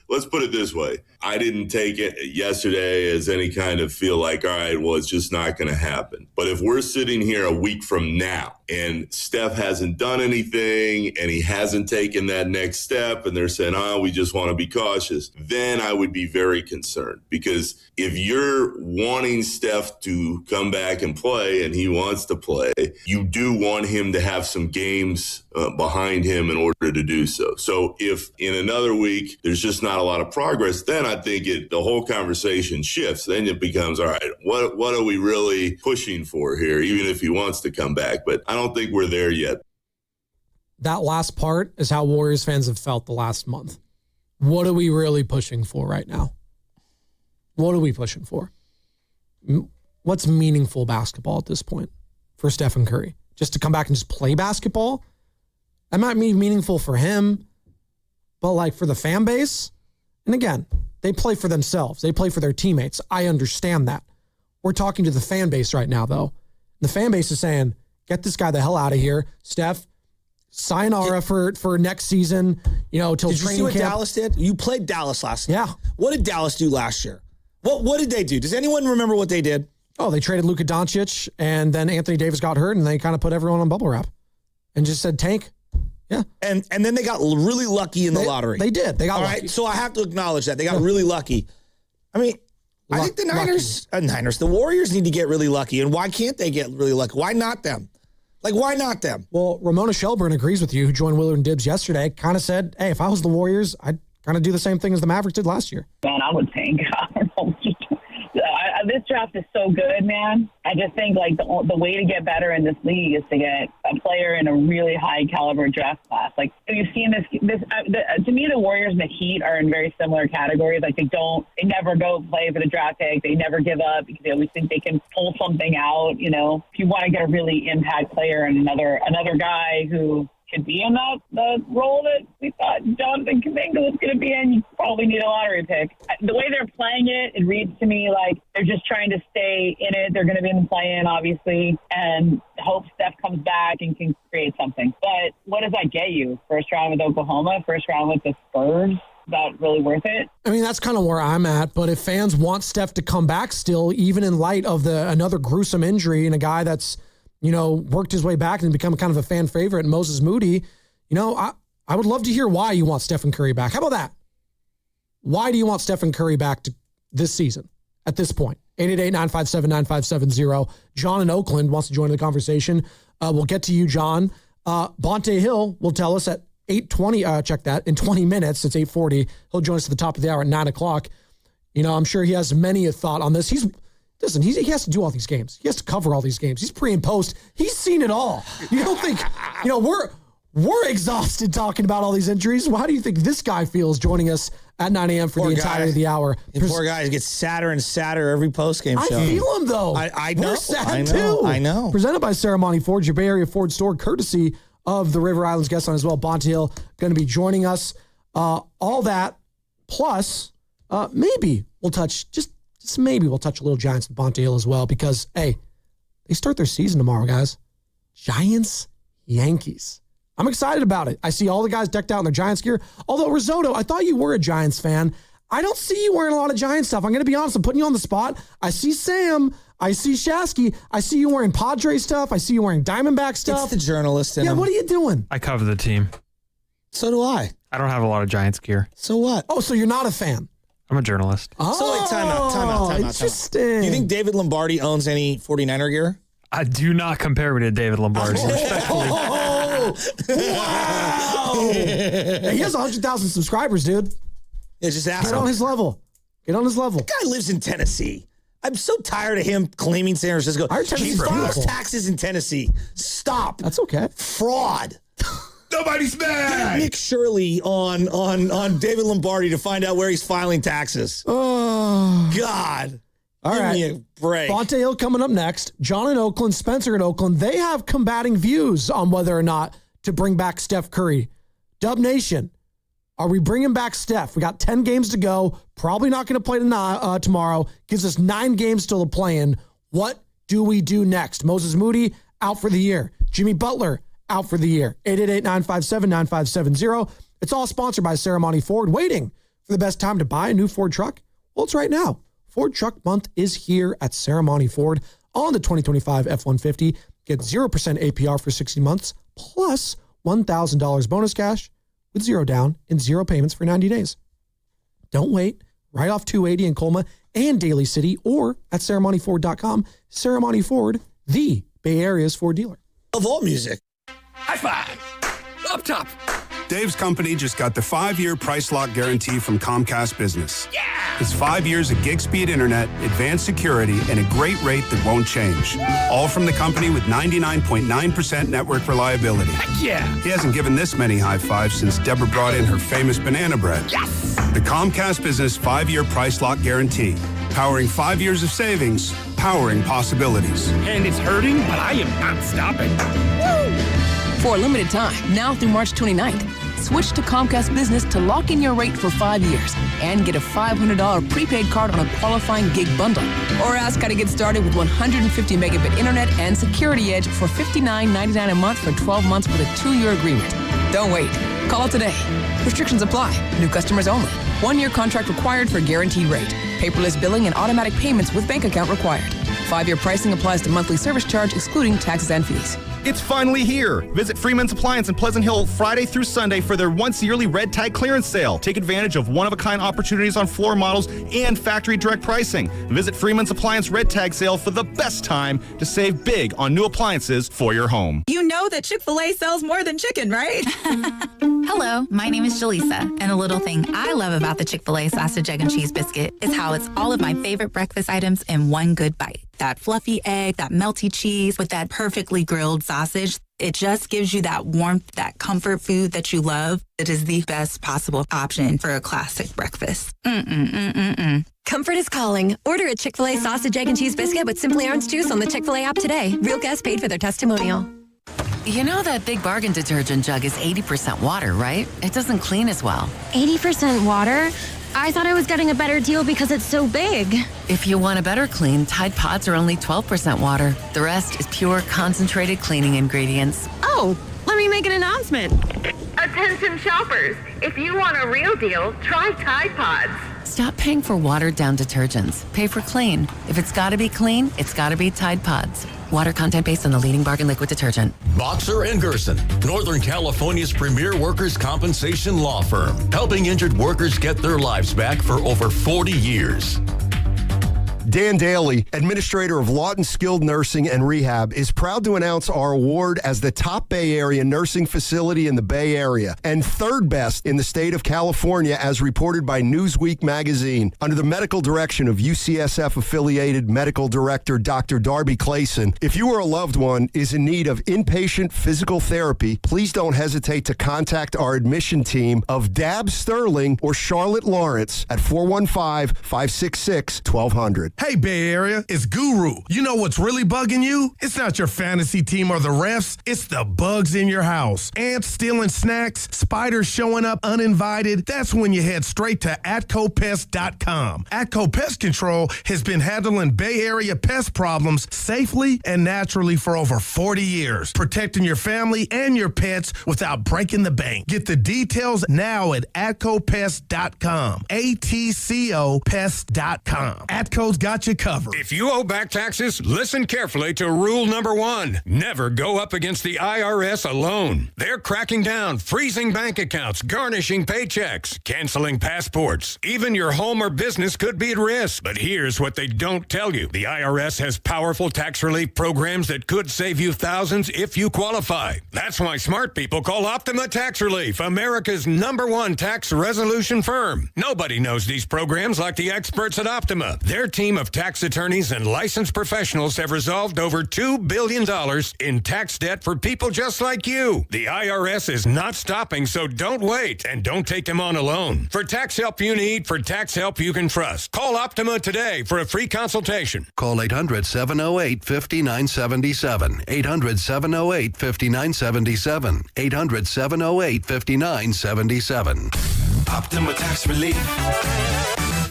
let's put it this way. I didn't take it yesterday as any kind of feel like, all right, well, it's just not going to happen. But if we're sitting here a week from now and Steph hasn't done anything and he hasn't taken that next step and they're saying, we just want to be cautious, then I would be very concerned. Because if you're wanting Steph to come back and play and he wants to play, you do want him to have some games behind him in order to do so. So if in another week there's just not a lot of progress, then I think the whole conversation shifts. Then it becomes, all right, what are we really pushing for here, even if he wants to come back? But I don't think we're there yet. That last part is how Warriors fans have felt the last month. What are we really pushing for right now? What are we pushing for? What's meaningful basketball at this point for Stephen Curry? Just to come back and just play basketball? That might be meaningful for him, but like for the fan base, and again, they play for themselves. They play for their teammates. I understand that. We're talking to the fan base right now, though. The fan base is saying, get this guy the hell out of here. Steph, sayonara for next season, till training camp. Did you see what Dallas did? You played Dallas last night. Yeah. What did Dallas do last year? What did they do? Does anyone remember what they did? Oh, they traded Luka Doncic, and then Anthony Davis got hurt, and they kind of put everyone on bubble wrap and just said tank. Yeah. And then they got really lucky in the lottery. They did. They got lucky. All right, so I have to acknowledge that. They got really lucky. I mean, I think the Warriors need to get really lucky. And why can't they get really lucky? Why not them? Why not them? Well, Ramona Shelburne agrees with you, who joined Willard and Dibbs yesterday, kind of said, hey, if I was the Warriors, I'd kind of do the same thing as the Mavericks did last year. Man, I would think. I don't know. This draft is so good, man. I just think the way to get better in this league is to get a player in a really high caliber draft class. You've seen this. To me, the Warriors and the Heat are in very similar categories. They never go play for the draft pick. They never give up because they always think they can pull something out. If you want to get a really impact player and another guy who could be in the role that we thought Jonathan Kuminga was going to be in, you probably need a lottery pick. The way they're playing it reads to me like they're just trying to stay in it. They're going to be in the play-in, obviously, and hope Steph comes back and can create something. But what does that get you? First round with Oklahoma, first round with the Spurs? Is that really worth it? I mean, that's kind of where I'm at. But if fans want Steph to come back still, even in light of another gruesome injury and a guy that's worked his way back and become kind of a fan favorite, Moses Moody, I would love to hear why you want Stephen Curry back. How about that? Why do you want Stephen Curry back this season at this point? 888-957-9570. John in Oakland wants to join the conversation. We'll get to you, John. Bonte Hill will tell us at 8:20, check that, in 20 minutes. It's 8:40. He'll join us at the top of the hour at 9 o'clock. I'm sure he has many a thought on this. Listen, he has to do all these games. He has to cover all these games. He's pre and post. He's seen it all. You don't think, we're exhausted talking about all these injuries. Well, how do you think this guy feels joining us at 9 a.m. for the entirety of the hour? The poor guy gets sadder and sadder every postgame show. I feel him, though. I know. We're sad, too. I know. Presented by Saramonte Ford, your Bay Area Ford store, courtesy of the River Islands guest line as well. Bonte Hill going to be joining us. All that, plus maybe we'll touch maybe we'll touch a little Giants and Bonte Hill as well because, hey, they start their season tomorrow, guys. Giants, Yankees. I'm excited about it. I see all the guys decked out in their Giants gear. Although, Risotto, I thought you were a Giants fan. I don't see you wearing a lot of Giants stuff. I'm going to be honest. I'm putting you on the spot. I see Sam. I see Shasky. I see you wearing Padre stuff. I see you wearing Diamondback stuff. It's the journalist in him. What are you doing? I cover the team. So do I. I don't have a lot of Giants gear. So what? Oh, so you're not a fan? I'm a journalist. So wait, time out. Interesting. Do you think David Lombardi owns any 49er gear? I do not compare me to David Lombardi. Respectfully. Wow! Hey, he has 100,000 subscribers, dude. Yeah, just ask him. Get on his level. That guy lives in Tennessee. I'm so tired of him claiming San Francisco. He files taxes in Tennessee. Stop. That's okay. Fraud. Nobody's mad. Get Nick Shirley on David Lombardi to find out where he's filing taxes. Oh, God. All right. Give me a break. Bonte Hill coming up next. John in Oakland, Spencer in Oakland. They have combating views on whether or not to bring back Steph Curry. Dub Nation, are we bringing back Steph? We got 10 games to go. Probably not going to play tomorrow. Gives us 9 games till the play-in. What do we do next? Moses Moody, out for the year. Jimmy Butler, out for the year. 888-957-9570. It's all sponsored by Saramonte Ford. Waiting for the best time to buy a new Ford truck? Well, it's right now. Ford Truck Month is here at Saramonte Ford on the 2025 F-150 Get 0% APR for 60 months, plus $1,000 bonus cash with 0 down and 0 payments for 90 days. Don't wait. Right off 280 in Colma and Daly City, or at SaramonteFord.com. Saramonte Ford, the Bay Area's Ford dealer. Of all music. High five! Up top! Dave's company just got the 5-year price lock guarantee from Comcast Business. Yeah! It's 5 years of gig speed internet, advanced security, and a great rate that won't change. All from the company with 99.9% network reliability. Heck yeah! He hasn't given this many high fives since Deborah brought in her famous banana bread. Yes! The Comcast Business 5-year price lock guarantee. Powering 5 years of savings, powering possibilities. And it's hurting, but I am not stopping. Woo! For a limited time, now through March 29th, switch to Comcast Business to lock in your rate for 5 years and get a $500 prepaid card on a qualifying gig bundle. Or ask how to get started with 150 megabit internet and Security Edge for $59.99 a month for 12 months with a 2-year agreement. Don't wait. Call today. Restrictions apply. New customers only. 1-year contract required for guaranteed rate. Paperless billing and automatic payments with bank account required. 5-year pricing applies to monthly service charge, excluding taxes and fees. It's finally here. Visit Freeman's Appliance in Pleasant Hill Friday through Sunday for their once-yearly red tag clearance sale. Take advantage of one-of-a-kind opportunities on floor models and factory direct pricing. Visit Freeman's Appliance red tag sale for the best time to save big on new appliances for your home. You know that Chick-fil-A sells more than chicken, right? Hello, my name is Jaleesa, and a little thing I love about the Chick-fil-A sausage, egg, and cheese biscuit is how it's all of my favorite breakfast items in one good bite. That fluffy egg, that melty cheese with that perfectly grilled sausage. It just gives you that warmth, that comfort food that you love. It is the best possible option for a classic breakfast. Comfort is calling. Order a Chick-fil-A sausage, egg, and cheese biscuit with Simply Orange Juice on the Chick-fil-A app today. Real guests paid for their testimonial. You know that Big Bargain detergent jug is 80% water, right? It doesn't clean as well. 80% water? I thought I was getting a better deal because it's so big. If you want a better clean, Tide Pods are only 12% water. The rest is pure, concentrated cleaning ingredients. Oh, let me make an announcement. Attention shoppers, if you want a real deal, try Tide Pods. Stop paying for watered-down detergents. Pay for clean. If it's gotta be clean, it's gotta be Tide Pods. Water content based on the leading bargain liquid detergent. Boxer & Gerson, Northern California's premier workers' compensation law firm, helping injured workers get their lives back for over 40 years. Dan Daly, administrator of Lawton Skilled Nursing and Rehab, is proud to announce our award as the top Bay Area nursing facility in the Bay Area and third best in the state of California, as reported by Newsweek magazine. Under the medical direction of UCSF-affiliated medical director Dr. Darby Clayson, if you or a loved one is in need of inpatient physical therapy, please don't hesitate to contact our admission team of Dab Sterling or Charlotte Lawrence at 415-566-1200. Hey, Bay Area, it's Guru. You know what's really bugging you? It's not your fantasy team or the refs. It's the bugs in your house. Ants stealing snacks, spiders showing up uninvited. That's when you head straight to AtcoPest.com. Atco Pest Control has been handling Bay Area pest problems safely and naturally for over 40 years, protecting your family and your pets without breaking the bank. Get the details now at AtcoPest.com. ATCO Pest.com. Atco's got you covered. If you owe back taxes, listen carefully to rule number 1. Never go up against the IRS alone. They're cracking down, freezing bank accounts, garnishing paychecks, canceling passports. Even your home or business could be at risk. But here's what they don't tell you. The IRS has powerful tax relief programs that could save you thousands if you qualify. That's why smart people call Optima Tax Relief, America's #1 tax resolution firm. Nobody knows these programs like the experts at Optima. Their team of tax attorneys and licensed professionals have resolved over $2 billion in tax debt for people just like you. The IRS is not stopping, so don't wait and don't take them on alone. For tax help you need, for tax help you can trust, call Optima today for a free consultation. Call 800-708-5977. 800-708-5977. 800-708-5977. Optima Tax Relief.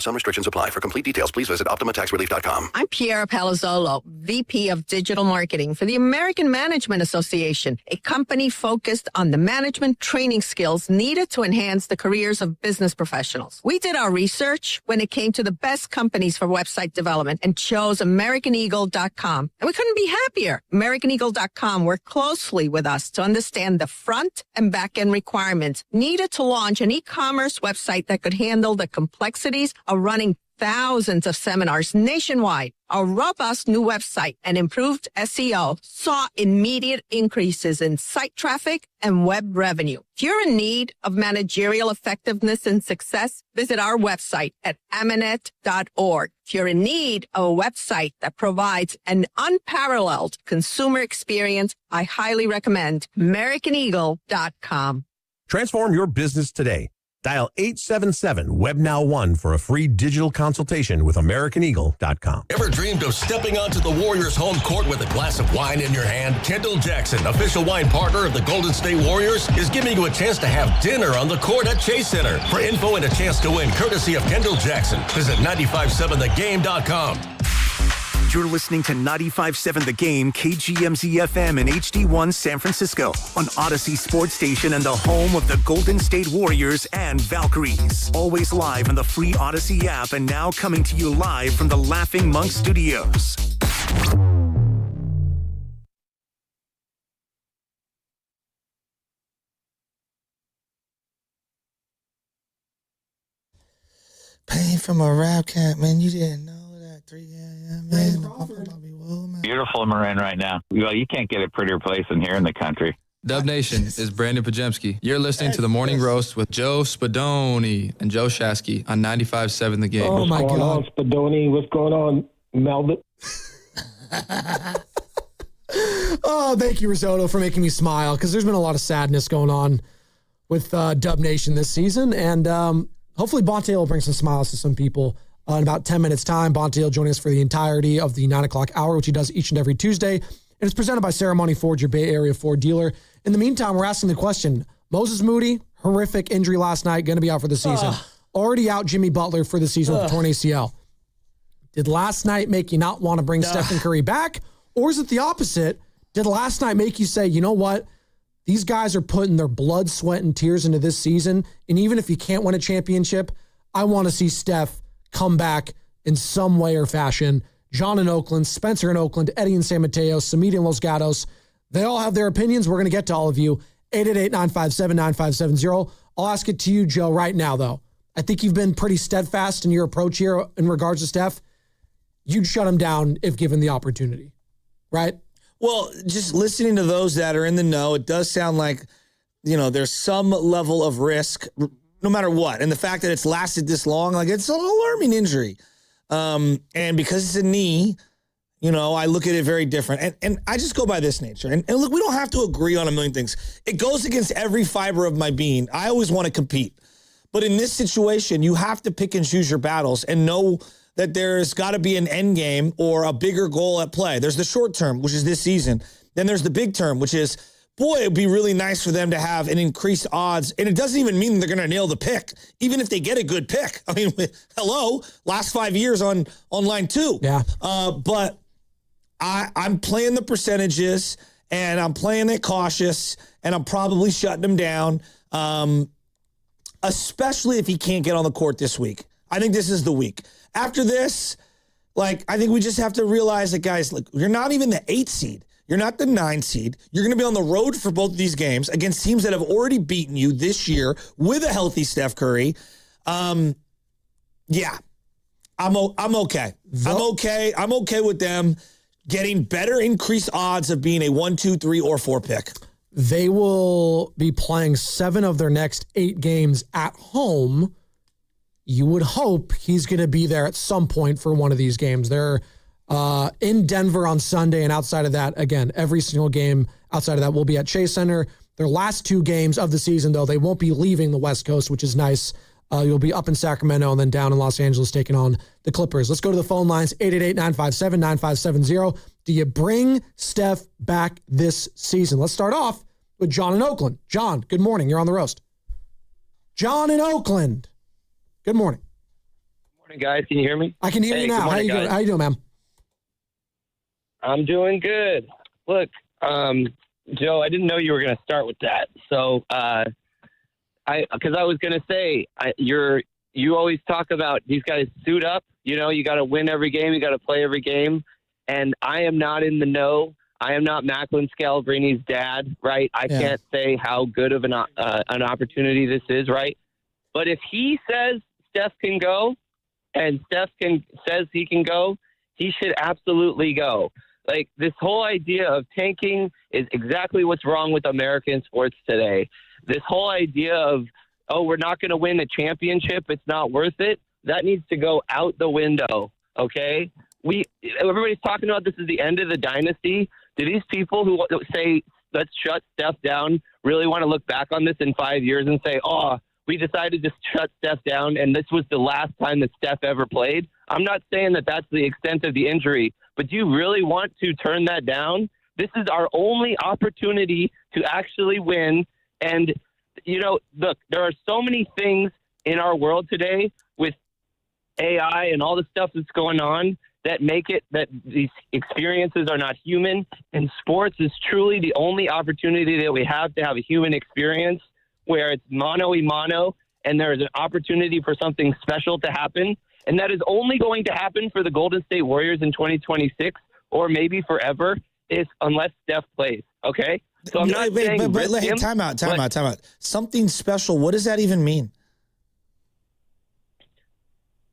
Some restrictions apply. For complete details, please visit OptimaTaxRelief.com. I'm Piera Palazzolo, VP of Digital Marketing for the American Management Association, a company focused on the management training skills needed to enhance the careers of business professionals. We did our research when it came to the best companies for website development and chose AmericanEagle.com. And we couldn't be happier. AmericanEagle.com worked closely with us to understand the front and back end requirements needed to launch an e-commerce website that could handle the complexities of running thousands of seminars nationwide. Our robust new website and improved SEO saw immediate increases in site traffic and web revenue. If you're in need of managerial effectiveness and success, visit our website at amanet.org. If you're in need of a website that provides an unparalleled consumer experience, I highly recommend AmericanEagle.com. Transform your business today. Dial 877-WebNow1 for a free digital consultation with AmericanEagle.com. Ever dreamed of stepping onto the Warriors' home court with a glass of wine in your hand? Kendall Jackson, official wine partner of the Golden State Warriors, is giving you a chance to have dinner on the court at Chase Center. For info and a chance to win, courtesy of Kendall Jackson, visit 957thegame.com. You're listening to 95.7 The Game, KGMZ-FM and HD1 San Francisco on Odyssey Sports Station and the home of the Golden State Warriors and Valkyries. Always live on the free Odyssey app and now coming to you live from the Laughing Monk Studios. Pain from a rap cat, man. You didn't know that. 3 a.m. man. Beautiful Marin right now. Well, you can't get a prettier place than here in the country. Dub Nation is Brandon Pajemski. You're listening to the Morning Roast with Joe Spadoni and Joe Shasky on 95.7 The Game. Oh, my God. What's going on, Spadoni? What's going on, Melvin? Oh, thank you, Risotto, for making me smile, because there's been a lot of sadness going on with Dub Nation this season, and hopefully Bonte will bring some smiles to some people. In about 10 minutes' time, Bonte will join us for the entirety of the 9 o'clock hour, which he does each and every Tuesday. And it's presented by Saramonte Ford, your Bay Area Ford dealer. In the meantime, we're asking the question, Moses Moody, horrific injury last night, going to be out for the season. Already out Jimmy Butler for the season with a torn ACL. Did last night make you not want to bring Stephen Curry back? Or is it the opposite? Did last night make you say, you know what? These guys are putting their blood, sweat, and tears into this season. And even if you can't win a championship, I want to see Steph come back in some way or fashion. John in Oakland, Spencer in Oakland, Eddie in San Mateo, Samit in Los Gatos. They all have their opinions. We're going to get to all of you. 888-957-9570. I'll ask it to you, Joe, right now, though. I think you've been pretty steadfast in your approach here in regards to Steph. You'd shut him down if given the opportunity, right? Well, just listening to those that are in the know, it does sound like, there's some level of risk no matter what. And the fact that it's lasted this long, like, it's an alarming injury. And because it's a knee, I look at it very different. And I just go by this nature. And look, we don't have to agree on a million things. It goes against every fiber of my being. I always want to compete. But in this situation, you have to pick and choose your battles and know that there's got to be an end game or a bigger goal at play. There's the short term, which is this season. Then there's the big term, which is, boy, it'd be really nice for them to have an increased odds. And it doesn't even mean they're going to nail the pick, even if they get a good pick. I mean, hello, last 5 years on line 2. Yeah. But I'm playing the percentages, and I'm playing it cautious, and I'm probably shutting them down, especially if he can't get on the court this week. I think this is the week. After this, I think we just have to realize that, guys, look, you're not even the 8 seed. You're not the 9 seed. You're going to be on the road for both of these games against teams that have already beaten you this year with a healthy Steph Curry. I'm okay. I'm okay with them getting better increased odds of being a 1, 2, 3, or 4 pick. They will be playing 7 of their next 8 games at home. You would hope he's going to be there at some point for one of these games. They're in Denver on Sunday, and outside of that, again, every single game outside of that will be at Chase Center. Their last 2 games of the season, though, they won't be leaving the West Coast, which is nice. You'll be up in Sacramento and then down in Los Angeles taking on the Clippers. Let's go to the phone lines, 888-957-9570. Do you bring Steph back this season? Let's start off with John in Oakland. John, good morning. You're on the roast. John in Oakland. Good morning. Hey guys, can you hear me? I can hear you now. How you doing, man? I'm doing good. Look, Joe, I didn't know you were going to start with that. So, because I was going to say, you always talk about these guys suit up. You know, you got to win every game. You got to play every game. And I am not in the know. I am not Macklin Scalabrini's dad, right? I can't say how good of an opportunity this is, right? But if he says Steph can go, and Steph says he can go, he should absolutely go. Like, this whole idea of tanking is exactly what's wrong with American sports today. This whole idea of, we're not going to win a championship, it's not worth it, that needs to go out the window, okay? Everybody's talking about this is the end of the dynasty. Do these people who say, let's shut Steph down, really want to look back on this in 5 years and say, we decided to shut Steph down, and this was the last time that Steph ever played? I'm not saying that that's the extent of the injury, but do you really want to turn that down? This is our only opportunity to actually win. And, you know, look, there are so many things in our world today with AI and all the stuff that's going on that make it that these experiences are not human. And sports is truly the only opportunity that we have to have a human experience where it's mano-a-mano and there is an opportunity for something special to happen. And that is only going to happen for the Golden State Warriors in 2026 or maybe forever unless Steph plays, okay? So I'm not saying time out. Something special, what does that even mean?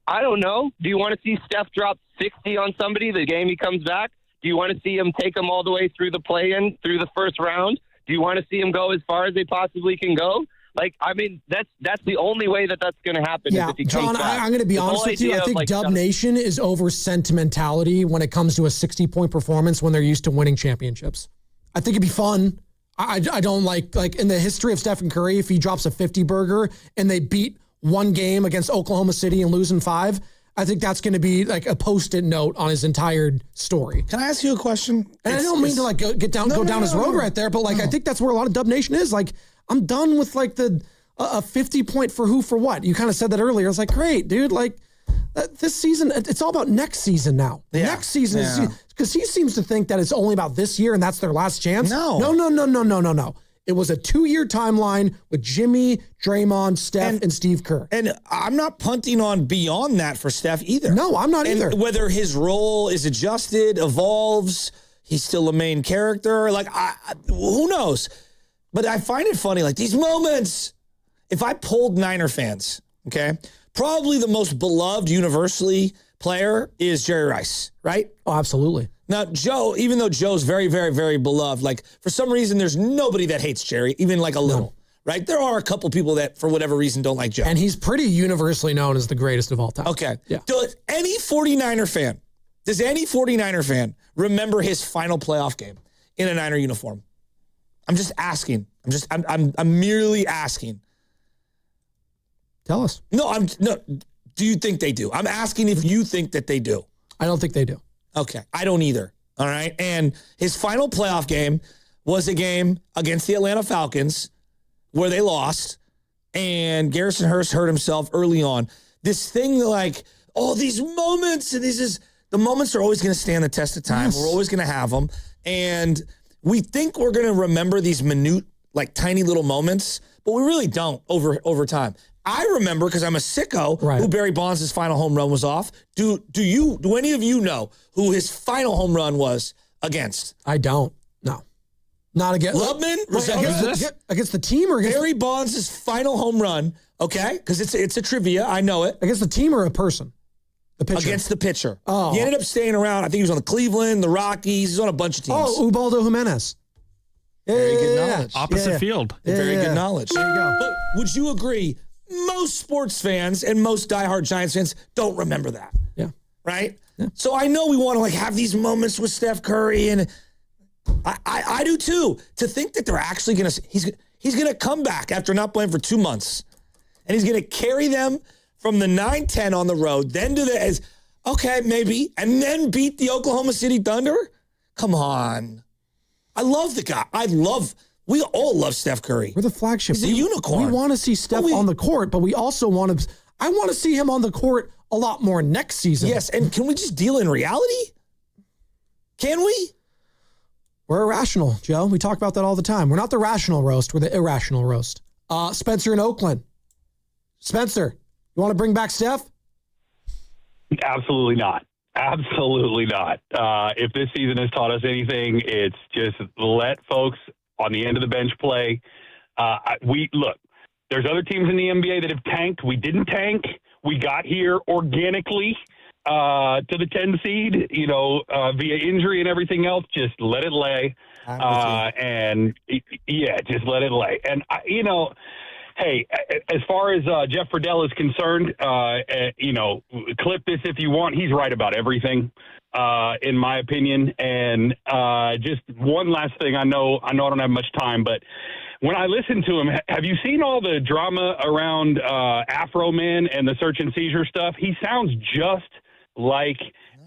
I don't know. Do you want to see Steph drop 60 on somebody the game he comes back? Do you want to see him take them all the way through the play-in, through the first round? Do you want to see them go as far as they possibly can go? Like, I mean, that's the only way that's going to happen. Yeah, if he John, comes back. I'm going to be honest with you. I think Dub Nation is over sentimentality when it comes to a 60-point performance when they're used to winning championships. I think it'd be fun. I don't like in the history of Stephen Curry, if he drops a 50 burger and they beat one game against Oklahoma City and losing 5, I think that's going to be like a post-it note on his entire story. Can I ask you a question? And I don't mean to go down his road right there, but I think that's where a lot of Dub Nation is. Like, I'm done with a 50-point for who for what. You kind of said that earlier. I was like, great, dude. Like, this season, it's all about next season now. Yeah. Next season is because he seems to think that it's only about this year and that's their last chance. No. It was a 2-year timeline with Jimmy, Draymond, Steph, and Steve Kerr. And I'm not punting on beyond that for Steph either. No, I'm not either. Whether his role is adjusted, evolves, he's still a main character. Like, who knows? But I find it funny, like these moments, if I polled Niner fans, okay, probably the most beloved universally player is Jerry Rice, right? Oh, absolutely. Now, Joe, even though Joe's very, very, very beloved, like for some reason, there's nobody that hates Jerry, even like a little, right? There are a couple people that for whatever reason don't like Joe. And he's pretty universally known as the greatest of all time. Okay. Yeah. Does any 49er fan remember his final playoff game in a Niner uniform? I'm just asking. I'm merely asking. Tell us. No. Do you think they do? I'm asking if you think that they do. I don't think they do. Okay. I don't either. All right. And his final playoff game was a game against the Atlanta Falcons where they lost and Garrison Hurst hurt himself early on. This thing like, these moments, and the moments are always going to stand the test of time. Yes. We're always going to have them. And we think we're going to remember these minute, like tiny little moments, but we really don't over time. I remember because I'm a sicko who Barry Bonds' final home run was off. Do any of you know who his final home run was against? I don't. No. Not against Lubman? Against the team or against Barry Bonds' final home run, okay? Because it's a trivia. I know it. Against the team or a person? The pitcher. Against the pitcher. Oh. He ended up staying around. I think he was on the Cleveland, the Rockies. He's on a bunch of teams. Oh, Ubaldo Jimenez. Very good knowledge. Opposite field. Very good knowledge. There you go. But would you agree, most sports fans and most diehard Giants fans don't remember that? Yeah. Right? Yeah. So I know we want to have these moments with Steph Curry, and I do too. To think that they're actually going to, he's going to come back after not playing for 2 months, and he's going to carry them from the 9-10 on the road, then to maybe, and then beat the Oklahoma City Thunder? Come on. I love the guy. We all love Steph Curry. We're the flagship. He's a unicorn. We want to see Steph on the court, but we also I want to see him on the court a lot more next season. Yes, and can we just deal in reality? Can we? We're irrational, Joe. We talk about that all the time. We're not the rational roast. We're the irrational roast. Spencer in Oakland. Spencer, you want to bring back Steph? Absolutely not. Absolutely not. If this season has taught us anything, it's just let folks on the end of the bench play. Look, there's other teams in the NBA that have tanked. We didn't tank. We got here organically to the 10 seed, via injury and everything else. Just let it lay. Just let it lay. And, hey, as far as Jeff Fidell is concerned, clip this if you want. He's right about everything, in my opinion. And just one last thing. I know I don't have much time, but when I listen to him, have you seen all the drama around Afro Man and the search and seizure stuff? He sounds just like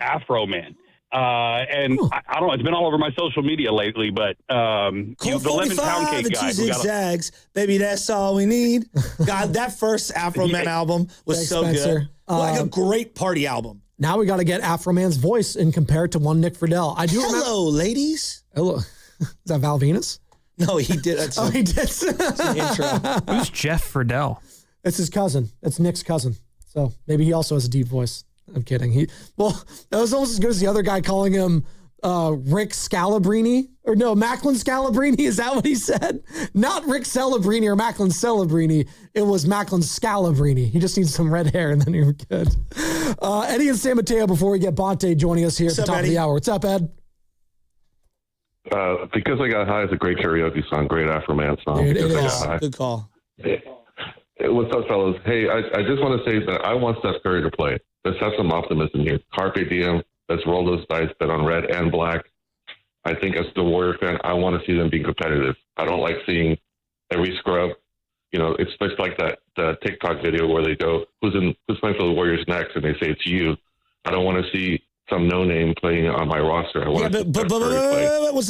Afro Man. I don't know. It's been all over my social media lately, but the Lemon Pound Cake guy. Zigzags, baby, that's all we need. God, that first Afro Man album was so Spencer. good. Like a great party album. Now we got to get Afro Man's voice and compare it to one Nick Fidell. I do Hello, ladies. Hello. Is that Val Venus? No, he did. He did. That's the intro. Who's Jeff Fidell? It's his cousin. It's Nick's cousin. So maybe he also has a deep voice. I'm kidding. That was almost as good as the other guy calling him Rick Scalabrini. Or no, Macklin Scalabrini. Is that what he said? Not Rick Celebrini or Macklin Celebrini. It was Macklin Scalabrini. He just needs some red hair and then he was good. Eddie and San Mateo before we get Bonte joining us here at the top of the hour. What's up, Ed? Because I Got High is a great karaoke song, great Afro Man song. Dude, Because I Got High. Good call. Hey, what's up, fellas? Hey, I just want to say that I want Steph Curry to play. Let's have some optimism here. Carpe diem. Let's roll those dice, bet on red and black. I think as the Warrior fan, I want to see them be competitive. I don't like seeing every scrub. It's just like the TikTok video where they go, who's playing for the Warriors next? And they say it's you. I don't want to see some no-name playing on my roster. I want to but one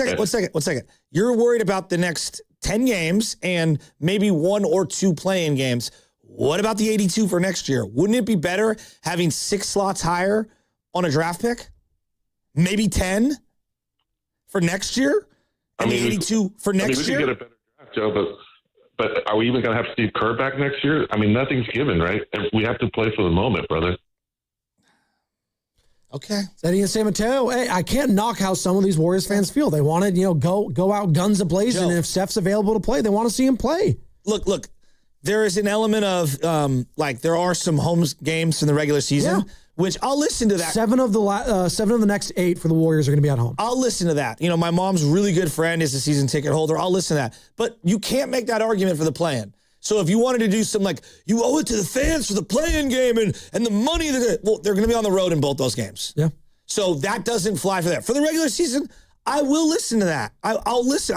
second. You're worried about the next 10 games and maybe 1 or 2 play-in games. What about the 82 for next year? Wouldn't it be better having 6 slots higher on a draft pick? Maybe 10 for next year? And the 82 for next year? We could get a better draft, Joe, but are we even going to have Steve Kerr back next year? I mean, nothing's given, right? We have to play for the moment, brother. Okay. Eddie and San Mateo. Hey, I can't knock how some of these Warriors fans feel. They want to, go out guns a-blazing, and if Steph's available to play, they want to see him play. Look. There is an element of, there are some home games in the regular season, which I'll listen to that. 7 of the next 8 for the Warriors are going to be at home. I'll listen to that. My mom's really good friend is a season ticket holder. I'll listen to that. But you can't make that argument for the play-in. So if you wanted to do something you owe it to the fans for the play-in game and the money, they're going to be on the road in both those games. Yeah. So that doesn't fly for that. For the regular season, I will listen to that. I'll listen.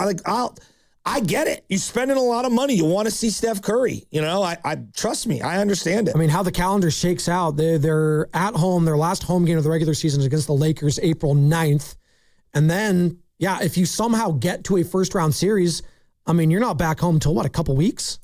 I get it. You're spending a lot of money. You want to see Steph Curry. I trust me. I understand it. I mean, how the calendar shakes out. They're at home. Their last home game of the regular season is against the Lakers, April 9th. And then, if you somehow get to a first-round series, I mean, you're not back home until, a couple weeks?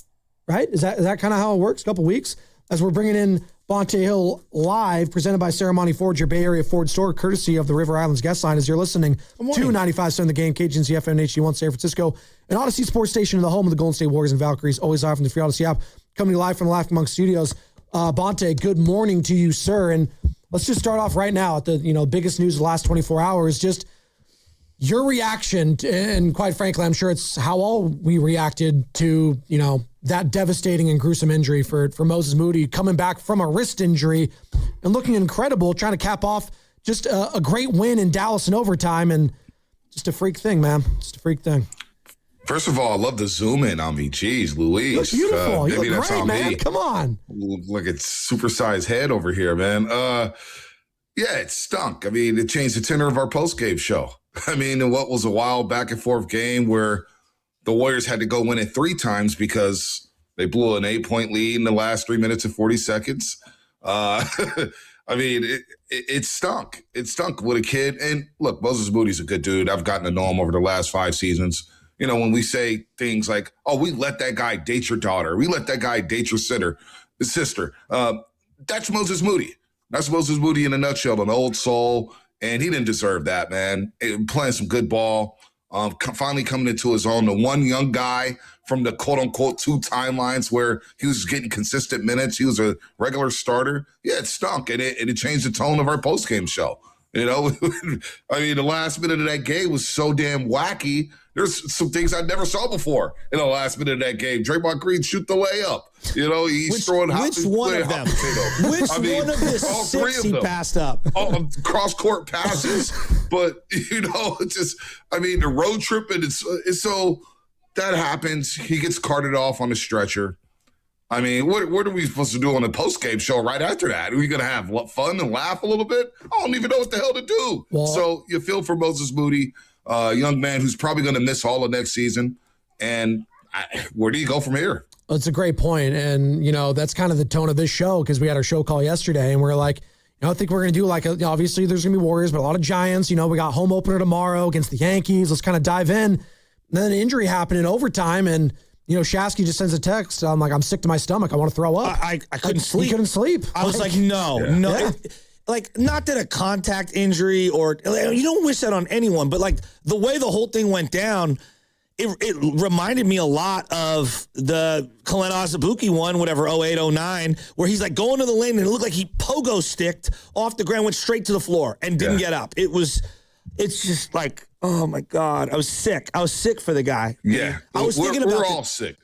Right? Is that kind of how it works? A couple weeks? As we're bringing in Bonte Hill live, presented by Saramonte Ford, your Bay Area Ford store, courtesy of the River Islands guest line, as you're listening to 95.7 The Game, KGNZ FM, HD1 San Francisco, an Odyssey Sports Station in the home of the Golden State Warriors and Valkyries, always live from the free Odyssey app, coming live from the Laugh Among Studios. Bonte, good morning to you, sir. And let's just start off right now at the biggest news of the last 24 hours. Just your reaction, and quite frankly, I'm sure it's how all we reacted to, that devastating and gruesome injury for Moses Moody, coming back from a wrist injury and looking incredible, trying to cap off just a great win in Dallas in overtime, and just a freak thing, man. Just a freak thing. First of all, I love the zoom in on me. Jeez, Louise. You look beautiful. You maybe look that's great, on man. me. Come on. Like it's supersized head over here, man. It stunk. I mean, it changed the tenor of our post-game show. I mean, in what was a wild back and forth game where the Warriors had to go win it 3 times because they blew an 8-point lead in the last 3 minutes and 40 seconds. I mean, it stunk. It stunk with a kid. And look, Moses Moody's a good dude. I've gotten to know him over the last 5 seasons. When we say things like, oh, we let that guy date your daughter. We let that guy date your sister. That's Moses Moody. That's Moses Moody in a nutshell, an old soul, and he didn't deserve that, man. Playing some good ball, finally coming into his own. The one young guy from the quote-unquote 2 timelines where he was getting consistent minutes. He was a regular starter. Yeah, it stunk, and it changed the tone of our postgame show. You know, I mean, the last minute of that game was so damn wacky. There's some things I never saw before in the last minute of that game. Draymond Green shoot the layup. You know, he's throwing which one of them? Which one of the 6 he passed up? Cross-court passes. But, you know, it's just, I mean, the road trip, and it's so that happens. He gets carted off on a stretcher. I mean, what are we supposed to do on the post-game show right after that? Are we going to have fun and laugh a little bit? I don't even know what the hell to do. Well, so you feel for Moses Moody, a young man who's probably going to miss all of next season. And where do you go from here? That's a great point. And, you know, that's kind of the tone of this show because we had our show call yesterday and we're like, you know, I think we're going to do obviously there's going to be Warriors, but a lot of Giants. You know, we got home opener tomorrow against the Yankees. Let's kind of dive in. And then an injury happened in overtime and, you know, Shasky just sends a text. I'm like, I'm sick to my stomach. I want to throw up. I couldn't sleep. He couldn't sleep. I was like, no. Like, not that a contact injury or you don't wish that on anyone, but like the way the whole thing went down, it reminded me a lot of the Kalen Azubuike one, whatever, 08, 09, where he's like going to the lane and it looked like he pogo sticked off the ground, went straight to the floor and didn't get up. It's just like, oh my God, I was sick. I was sick for the guy. Yeah, we're all sick.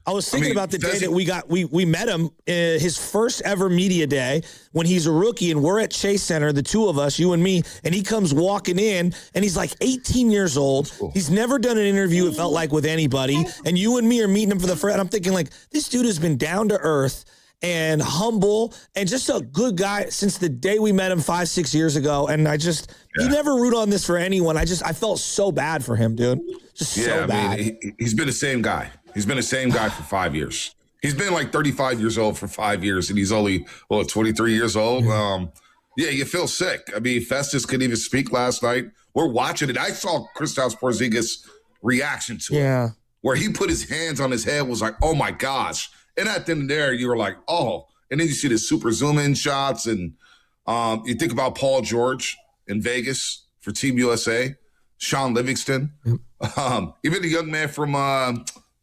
I was thinking about the day that we met him, his first ever media day when he's a rookie, and we're at Chase Center, the two of us, you and me, and he comes walking in, and he's like 18 years old. He's never done an interview, it felt like, with anybody, and you and me are meeting him for the first, and I'm thinking, like, this dude has been down to earth and humble and just a good guy since the day we met him 5-6 years ago. And you never root on this for anyone. I felt so bad for him, dude. So bad. Mean, he's been the same guy. He's been the same guy for 5 years. He's been like 35 years old for 5 years, and he's only, 23 years old. Yeah, you feel sick. I mean, Festus couldn't even speak last night. We're watching it. I saw Kristaps Porzingis' reaction to it, where he put his hands on his head, was like, oh my gosh. And at the end there, you were like, oh. And then you see the super zoom-in shots, and you think about Paul George in Vegas for Team USA, Sean Livingston, even the young man from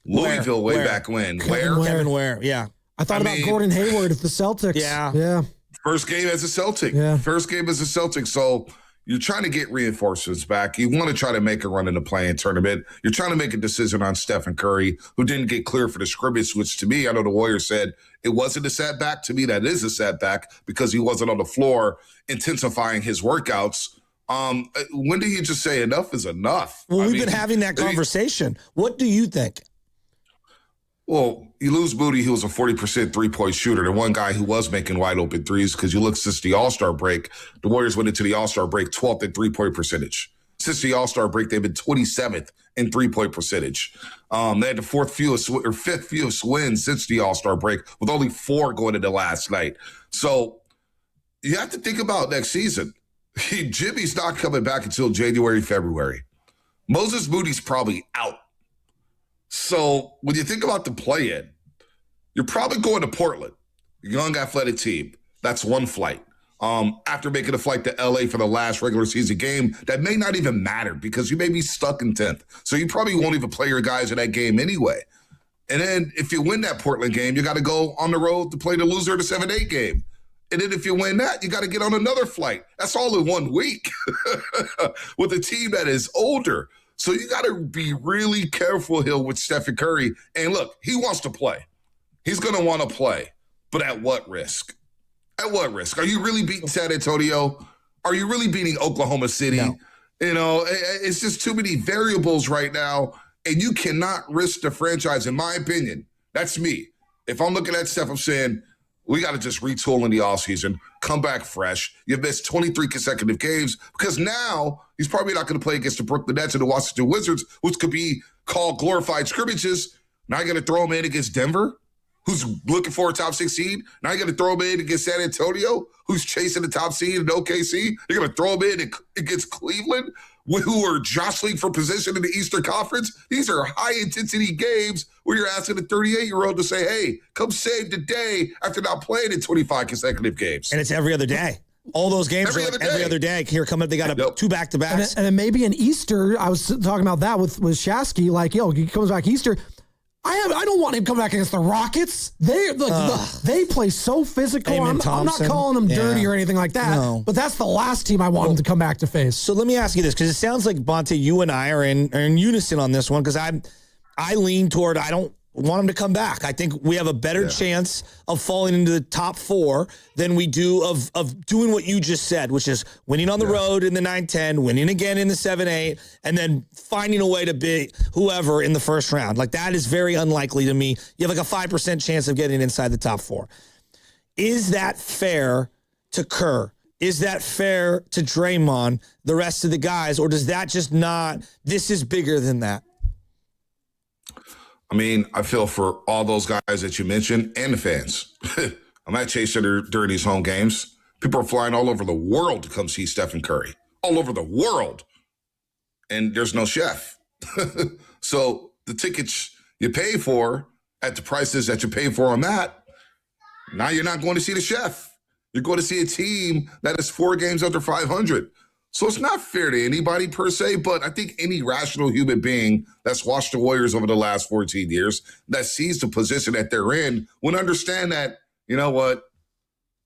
Louisville back when. Kevin Ware, yeah. I thought about Gordon Hayward at the Celtics. Yeah. First game as a Celtic. Yeah. First game as a Celtic. So you're trying to get reinforcements back. You want to try to make a run in the play-in tournament. You're trying to make a decision on Steph Curry, who didn't get clear for the scrimmage, which to me, I know the Warriors said it wasn't a setback. To me, that is a setback because he wasn't on the floor intensifying his workouts. When do you just say enough is enough? Well, we've been having that conversation. What do you think? Well, you lose Moody, who was a 40% three-point shooter, the one guy who was making wide-open threes, because you look since the All-Star break, the Warriors went into the All-Star break 12th in three-point percentage. Since the All-Star break, they've been 27th in three-point percentage. They had the fifth fewest wins since the All-Star break, with only 4 going into last night. So you have to think about next season. Jimmy's not coming back until January, February. Moses Moody's probably out. So when you think about the play-in, you're probably going to Portland, young athletic team. That's one flight. After making a flight to LA for the last regular season game, that may not even matter because you may be stuck in 10th. So you probably won't even play your guys in that game anyway. And then if you win that Portland game, you got to go on the road to play the loser of the 7-8 game. And then if you win that, you got to get on another flight. That's all in 1 week with a team that is older. So you got to be really careful here with Steph Curry. And look, he wants to play. He's going to want to play. But at what risk? At what risk? Are you really beating San Antonio? Are you really beating Oklahoma City? No. You know, it's just too many variables right now. And you cannot risk the franchise, in my opinion. That's me. If I'm looking at Steph, I'm saying, we got to just retool in the offseason, come back fresh. You've missed 23 consecutive games because now he's probably not going to play against the Brooklyn Nets and the Washington Wizards, which could be called glorified scrimmages. Now you're going to throw him in against Denver, who's looking for a top 6 seed. Now you're going to throw him in against San Antonio, who's chasing the top seed in OKC. You're going to throw him in against Cleveland, who are jostling for position in the Eastern Conference. These are high-intensity games where you're asking a 38-year-old to say, hey, come save the day after not playing in 25 consecutive games. And it's every other day. All those games are every other day. Here coming up, they got 2 back-to-backs. And then maybe an Easter, I was talking about that with Shasky, like, he comes back Easter. I don't want him coming back against the Rockets. They play so physical. I'm not calling them dirty or anything like that. But that's the last team I want him to come back to face. So let me ask you this, because it sounds like, Bonte, you and I are in unison on this one, because I lean toward I don't want him to come back. I think we have a better chance of falling into the top 4 than we do of doing what you just said, which is winning on the road in the 9-10, winning again in the 7-8, and then finding a way to beat whoever in the first round. Like, that is very unlikely to me. You have like a 5% chance of getting inside the top 4. Is that fair to Kerr? Is that fair to Draymond, the rest of the guys, or does that just not, this is bigger than that? I mean, I feel for all those guys that you mentioned and the fans. I'm at Chase Center during these home games. People are flying all over the world to come see Stephen Curry. All over the world. And there's no chef. So the tickets you pay for at the prices that you pay for on that, now you're not going to see the chef. You're going to see a team that is 4 games under 500. So it's not fair to anybody per se, but I think any rational human being that's watched the Warriors over the last 14 years, that sees the position that they're in, would understand that, you know what,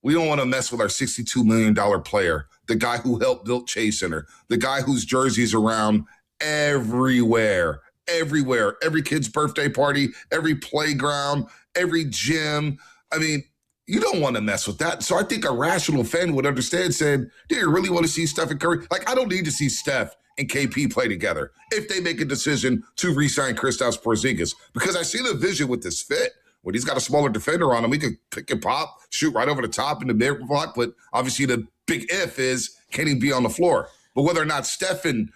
we don't want to mess with our $62 million player, the guy who helped build Chase Center, the guy whose jersey's around everywhere, every kid's birthday party, every playground, every gym. I mean, you don't want to mess with that. So I think a rational fan would understand, saying, do you really want to see Stephen Curry? Like, I don't need to see Steph and KP play together if they make a decision to re-sign Kristaps Porzingis, because I see the vision with this fit. When he's got a smaller defender on him, he can pick and pop, shoot right over the top in the mid-block. But obviously the big if is, can he be on the floor? But whether or not Steph and